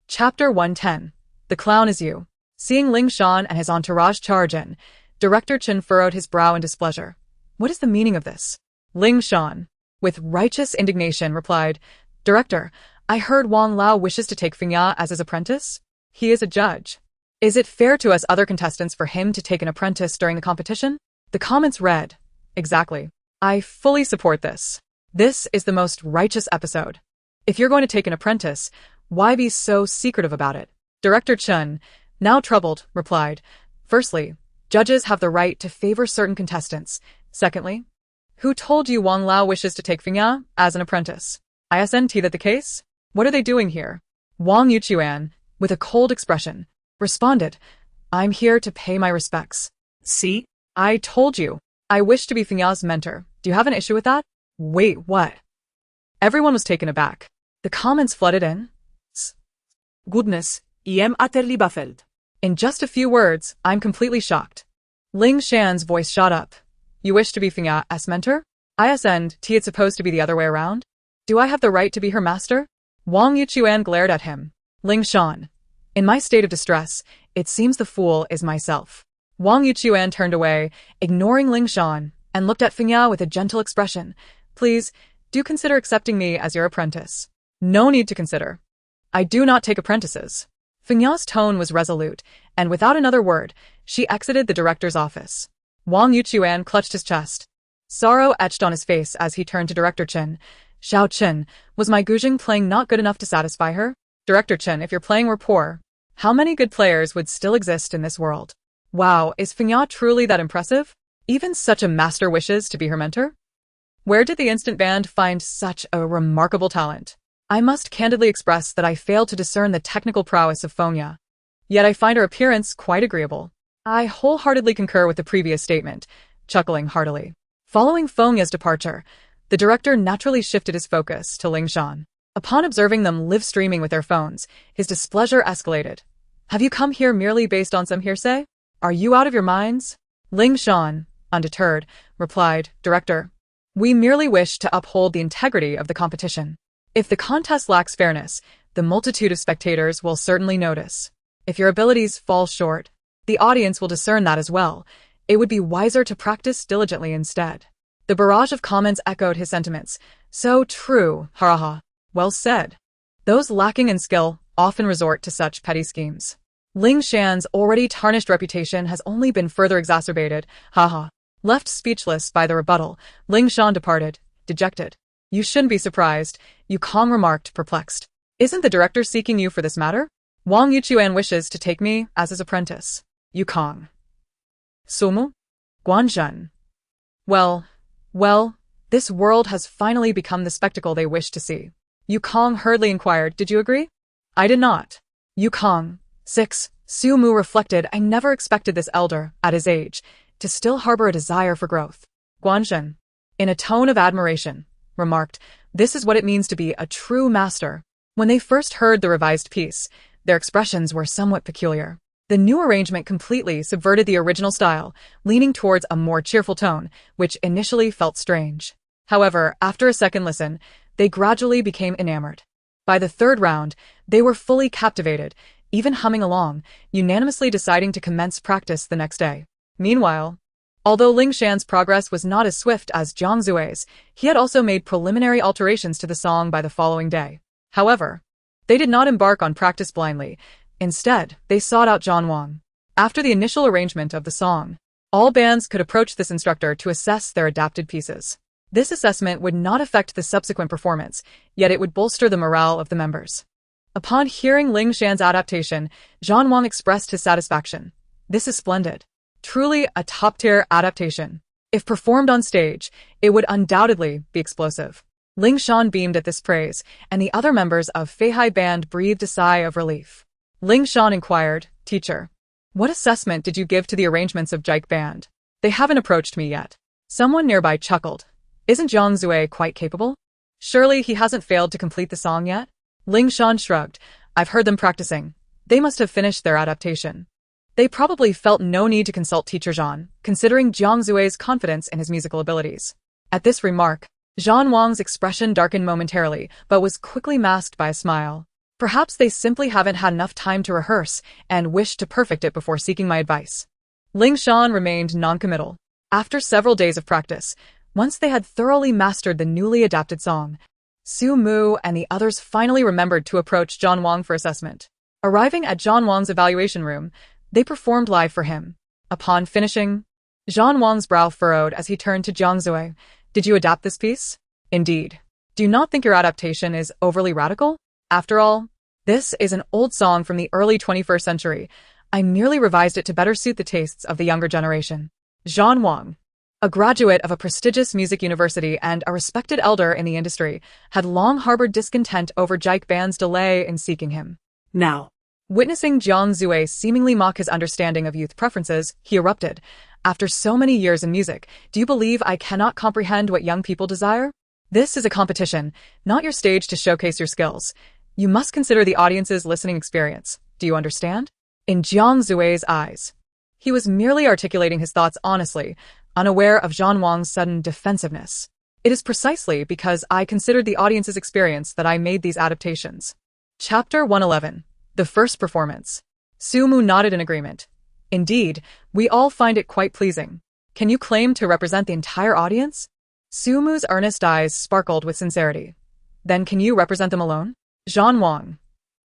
Chapter 110. The Clown is You. Seeing Ling Shan and his entourage charge in, Director Chen furrowed his brow in displeasure. What is the meaning of this? Ling Shan, with righteous indignation, replied, Director, I heard Wang Lao wishes to take Fengya as his apprentice. He is a judge. Is it fair to us other contestants for him to take an apprentice during the competition? The comments read, Exactly. I fully support this. This is the most righteous episode. If you're going to take an apprentice, why be so secretive about it? Director Chen, now troubled, replied, Firstly, judges have the right to favor certain contestants. Secondly, who told you Wang Lao wishes to take Fengya as an apprentice? Isn't that the case? What are they doing here? Wang Yuchuan, with a cold expression, responded, I'm here to pay my respects. See? I told you. I wish to be Fengya's mentor. Do you have an issue with that? Wait, what? Everyone was taken aback. The comments flooded in. Goodness, I am utterly baffled. In just a few words, I'm completely shocked. Ling Shan's voice shot up. You wish to be Fengya's mentor? Isn't it supposed to be the other way around? Do I have the right to be her master? Wang Yuchuan glared at him. Ling Shan. In my state of distress, it seems the fool is myself. Wang Yuchuan turned away, ignoring Ling Shan, and looked at Fengya with a gentle expression. Please, do consider accepting me as your apprentice. No need to consider. I do not take apprentices. Fengya's tone was resolute, and without another word, she exited the director's office. Wang Yuchuan clutched his chest. Sorrow etched on his face as he turned to Director Chen. Xiao Chen, was my guzheng playing not good enough to satisfy her? Director Chen, if your playing were poor, how many good players would still exist in this world? Wow, is Fengya truly that impressive? Even such a master wishes to be her mentor? Where did the instant band find such a remarkable talent? I must candidly express that I failed to discern the technical prowess of Fengya. Yet I find her appearance quite agreeable. I wholeheartedly concur with the previous statement, chuckling heartily. Following Fengya's departure, the director naturally shifted his focus to Ling Shan. Upon observing them live streaming with their phones, his displeasure escalated. Have you come here merely based on some hearsay? Are you out of your minds? Ling Shan, undeterred, replied, Director, we merely wish to uphold the integrity of the competition. If the contest lacks fairness, the multitude of spectators will certainly notice. If your abilities fall short, the audience will discern that as well. It would be wiser to practice diligently instead. The barrage of comments echoed his sentiments. So true, haraha. Well said. Those lacking in skill often resort to such petty schemes. Ling Shan's already tarnished reputation has only been further exacerbated, haha. Left speechless by the rebuttal, Ling Shan departed, dejected. You shouldn't be surprised, Yu Kong remarked, perplexed. Isn't the director seeking you for this matter? Wang Yuchuan wishes to take me as his apprentice. Yu Kong. Sumu? Guanzhen. Well, this world has finally become the spectacle they wish to see. Yu Kong hurriedly inquired, did you agree? I did not. Yu Kong. 6. Su Mu reflected, I never expected this elder, at his age, to still harbor a desire for growth. Guanzhen, in a tone of admiration, remarked, this is what it means to be a true master. When they first heard the revised piece, their expressions were somewhat peculiar. The new arrangement completely subverted the original style, leaning towards a more cheerful tone, which initially felt strange. However, after a second listen, they gradually became enamored. By the third round, they were fully captivated, even humming along, unanimously deciding to commence practice the next day. Meanwhile, although Ling Shan's progress was not as swift as Jiang Zui's, he had also made preliminary alterations to the song by the following day. However, they did not embark on practice blindly. Instead, they sought out John Wang. After the initial arrangement of the song, all bands could approach this instructor to assess their adapted pieces. This assessment would not affect the subsequent performance, yet it would bolster the morale of the members. Upon hearing Ling Shan's adaptation, John Wang expressed his satisfaction. This is splendid. Truly a top-tier adaptation. If performed on stage, it would undoubtedly be explosive. Ling Shan beamed at this praise, and the other members of Feihai Band breathed a sigh of relief. Ling Shan inquired, "Teacher, what assessment did you give to the arrangements of Jike Band? They haven't approached me yet." Someone nearby chuckled. "Isn't Jiang Zui quite capable? Surely he hasn't failed to complete the song yet?" Ling Shan shrugged. "I've heard them practicing. They must have finished their adaptation." They probably felt no need to consult Teacher Zhan, considering Jiang Zui's confidence in his musical abilities. At this remark, Zhan Wang's expression darkened momentarily, but was quickly masked by a smile. Perhaps they simply haven't had enough time to rehearse and wish to perfect it before seeking my advice. Ling Shan remained noncommittal. After several days of practice, once they had thoroughly mastered the newly adapted song, Su Mu and the others finally remembered to approach Zhan Wang for assessment. Arriving at Zhan Wang's evaluation room, they performed live for him. Upon finishing, Zhan Wang's brow furrowed as he turned to Jiang Zui. "Did you adapt this piece?" "Indeed. Do you not think your adaptation is overly radical? After all, this is an old song from the early 21st century. I merely revised it to better suit the tastes of the younger generation." Zhan Wang, a graduate of a prestigious music university and a respected elder in the industry, had long harbored discontent over Jike Band's delay in seeking him. Now, Witnessing Jiang Zui seemingly mock his understanding of youth preferences, he erupted. "After so many years in music, do you believe I cannot comprehend what young people desire? This is a competition, not your stage to showcase your skills. You must consider the audience's listening experience. Do you understand?" In Jiang Zui's eyes, he was merely articulating his thoughts honestly, unaware of Zhan Wang's sudden defensiveness. "It is precisely because I considered the audience's experience that I made these adaptations." Chapter 111. The First Performance. Su Mu nodded in agreement. "Indeed, we all find it quite pleasing. Can you claim to represent the entire audience?" Su Mu's earnest eyes sparkled with sincerity. "Then can you represent them alone?" Zhan Wang.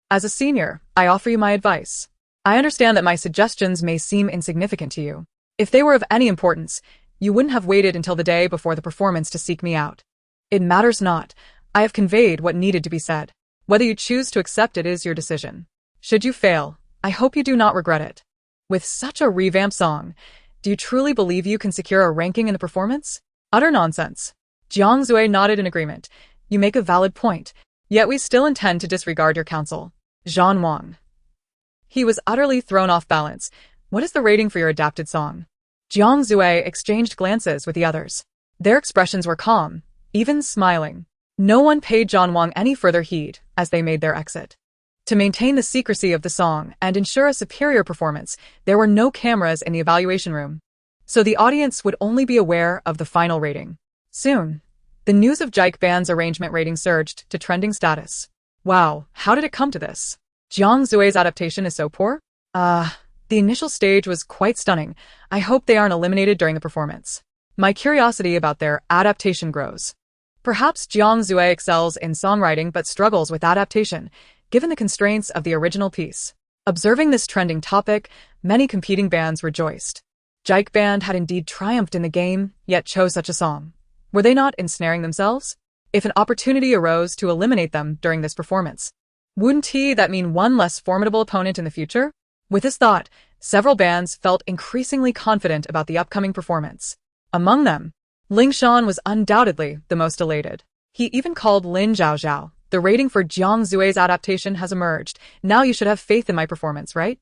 "As a senior, I offer you my advice. I understand that my suggestions may seem insignificant to you. If they were of any importance, you wouldn't have waited until the day before the performance to seek me out. It matters not. I have conveyed what needed to be said. Whether you choose to accept it is your decision. Should you fail, I hope you do not regret it. With such a revamped song, do you truly believe you can secure a ranking in the performance?" "Utter nonsense." Jiang Zui nodded in agreement. "You make a valid point, yet we still intend to disregard your counsel." Zhan Wang. He was utterly thrown off balance. "What is the rating for your adapted song?" Jiang Zui exchanged glances with the others. Their expressions were calm, even smiling. No one paid Zhan Wang any further heed as they made their exit. To maintain the secrecy of the song and ensure a superior performance, there were no cameras in the evaluation room, so the audience would only be aware of the final rating. Soon, the news of Jike Band's arrangement rating surged to trending status. "Wow, how did it come to this? Jiang Zui's adaptation is so poor? The initial stage was quite stunning. I hope they aren't eliminated during the performance. My curiosity about their adaptation grows. Perhaps Jiang Zui excels in songwriting but struggles with adaptation, given the constraints of the original piece." Observing this trending topic, many competing bands rejoiced. Jike Band had indeed triumphed in the game, yet chose such a song. Were they not ensnaring themselves? If an opportunity arose to eliminate them during this performance, wouldn't that mean one less formidable opponent in the future? With this thought, several bands felt increasingly confident about the upcoming performance. Among them, Ling Shan was undoubtedly the most elated. He even called Lin Zhaozhao. "The rating for Jiang Zui's adaptation has emerged. Now you should have faith in my performance, right?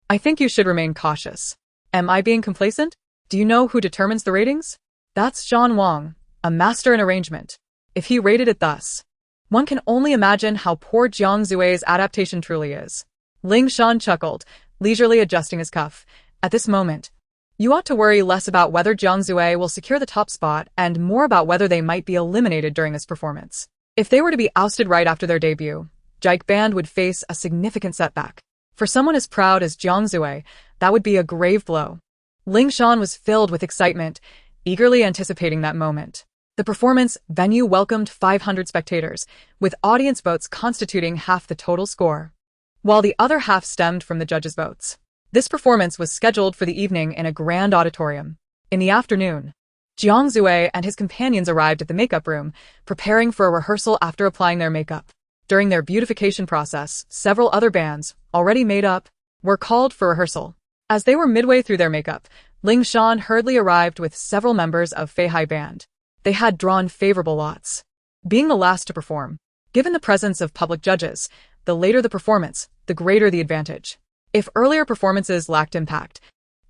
I think you should remain cautious." "Am I being complacent? Do you know who determines the ratings?" "That's Zhan Wang, a master in arrangement. If he rated it thus, one can only imagine how poor Jiang Zui's adaptation truly is." Ling Shan chuckled, leisurely adjusting his cuff. "At this moment, you ought to worry less about whether Jiang Zui will secure the top spot and more about whether they might be eliminated during this performance. If they were to be ousted right after their debut, Jike Band would face a significant setback. For someone as proud as Jiang Zui, that would be a grave blow." Ling Shan was filled with excitement, eagerly anticipating that moment. The performance venue welcomed 500 spectators, with audience votes constituting half the total score, while the other half stemmed from the judges' votes. This performance was scheduled for the evening in a grand auditorium. In the afternoon, Jiang Zui and his companions arrived at the makeup room, preparing for a rehearsal after applying their makeup. During their beautification process, several other bands, already made up, were called for rehearsal. As they were midway through their makeup, Ling Shan hurriedly arrived with several members of Fei Hai Band. They had drawn favorable lots. Being the last to perform, given the presence of public judges, the later the performance, the greater the advantage. If earlier performances lacked impact,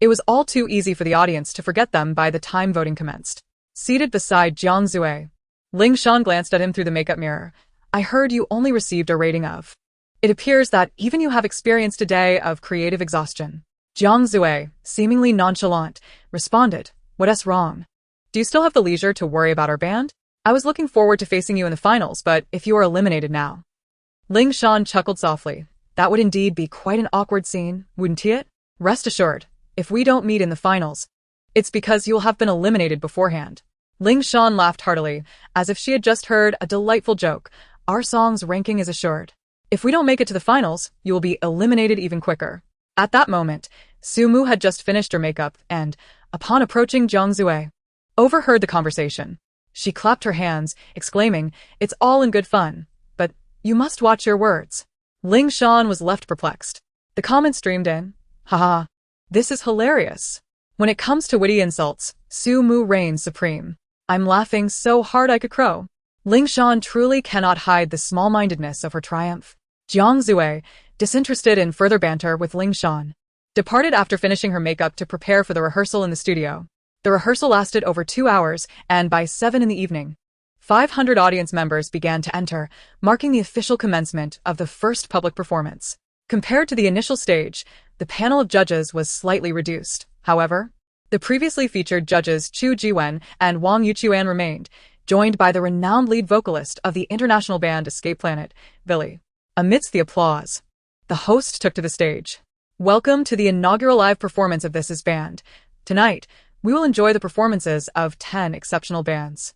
it was all too easy for the audience to forget them by the time voting commenced. Seated beside Jiang Zue, Ling Shan glanced at him through the makeup mirror. I heard you only received a rating of. It appears that even you have experienced a day of creative exhaustion. Jiang Zue, seemingly nonchalant, responded, What's wrong? Do you still have the leisure to worry about our band? I was looking forward to facing you in the finals, but if you are eliminated now. Ling Shan chuckled softly. That would indeed be quite an awkward scene, wouldn't it? Rest assured, if we don't meet in the finals, it's because you'll have been eliminated beforehand. Ling Shan laughed heartily, as if she had just heard a delightful joke. Our song's ranking is assured. If we don't make it to the finals, you will be eliminated even quicker. At that moment, Su Mu had just finished her makeup and, upon approaching Jiang Zue, overheard the conversation. She clapped her hands, exclaiming, It's all in good fun, but you must watch your words. Ling Shan was left perplexed. The comments streamed in. Haha, this is hilarious. When it comes to witty insults, Su Mu reigns supreme. I'm laughing so hard I could crow. Ling Shan truly cannot hide the small-mindedness of her triumph. Jiang Zue, disinterested in further banter with Ling Shan, departed after finishing her makeup to prepare for the rehearsal in the studio. The rehearsal lasted over 2 hours, and by 7 in the evening, 500 audience members began to enter, marking the official commencement of the first public performance. Compared to the initial stage, the panel of judges was slightly reduced. However, the previously featured judges Chu Jiwen and Wang Yuchuan remained, joined by the renowned lead vocalist of the international band Escape Planet, Billy. Amidst the applause, the host took to the stage. Welcome to the inaugural live performance of This Band. Tonight, we will enjoy the performances of 10 exceptional bands.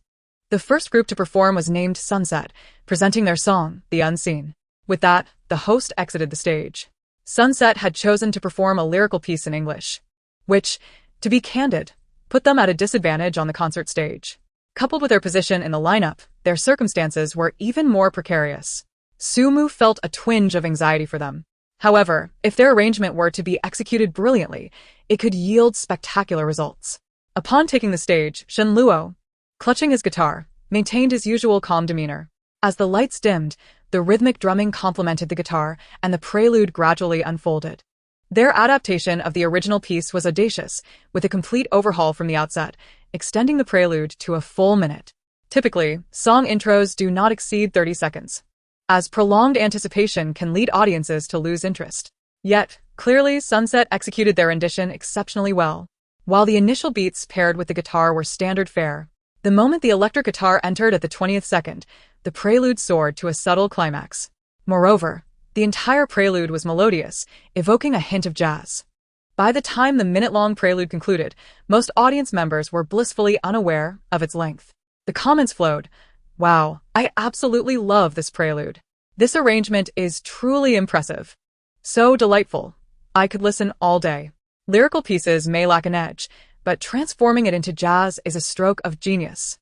The first group to perform was named Sunset, presenting their song, The Unseen. With that, the host exited the stage. Sunset had chosen to perform a lyrical piece in English, which, to be candid, put them at a disadvantage on the concert stage. Coupled with their position in the lineup, their circumstances were even more precarious. Su Mu felt a twinge of anxiety for them. However, if their arrangement were to be executed brilliantly, it could yield spectacular results. Upon taking the stage, Shen Luo, clutching his guitar, maintained his usual calm demeanor. As the lights dimmed, the rhythmic drumming complemented the guitar, and the prelude gradually unfolded. Their adaptation of the original piece was audacious, with a complete overhaul from the outset, extending the prelude to a full minute. Typically, song intros do not exceed 30 seconds, as prolonged anticipation can lead audiences to lose interest. Yet, clearly, Sunset executed their rendition exceptionally well. While the initial beats paired with the guitar were standard fare, the moment the electric guitar entered at the 20th second, the prelude soared to a subtle climax. Moreover, the entire prelude was melodious, evoking a hint of jazz. By the time the minute-long prelude concluded, most audience members were blissfully unaware of its length. The comments flowed. Wow, I absolutely love this prelude. This arrangement is truly impressive. So delightful. I could listen all day. Lyrical pieces may lack an edge, but transforming it into jazz is a stroke of genius.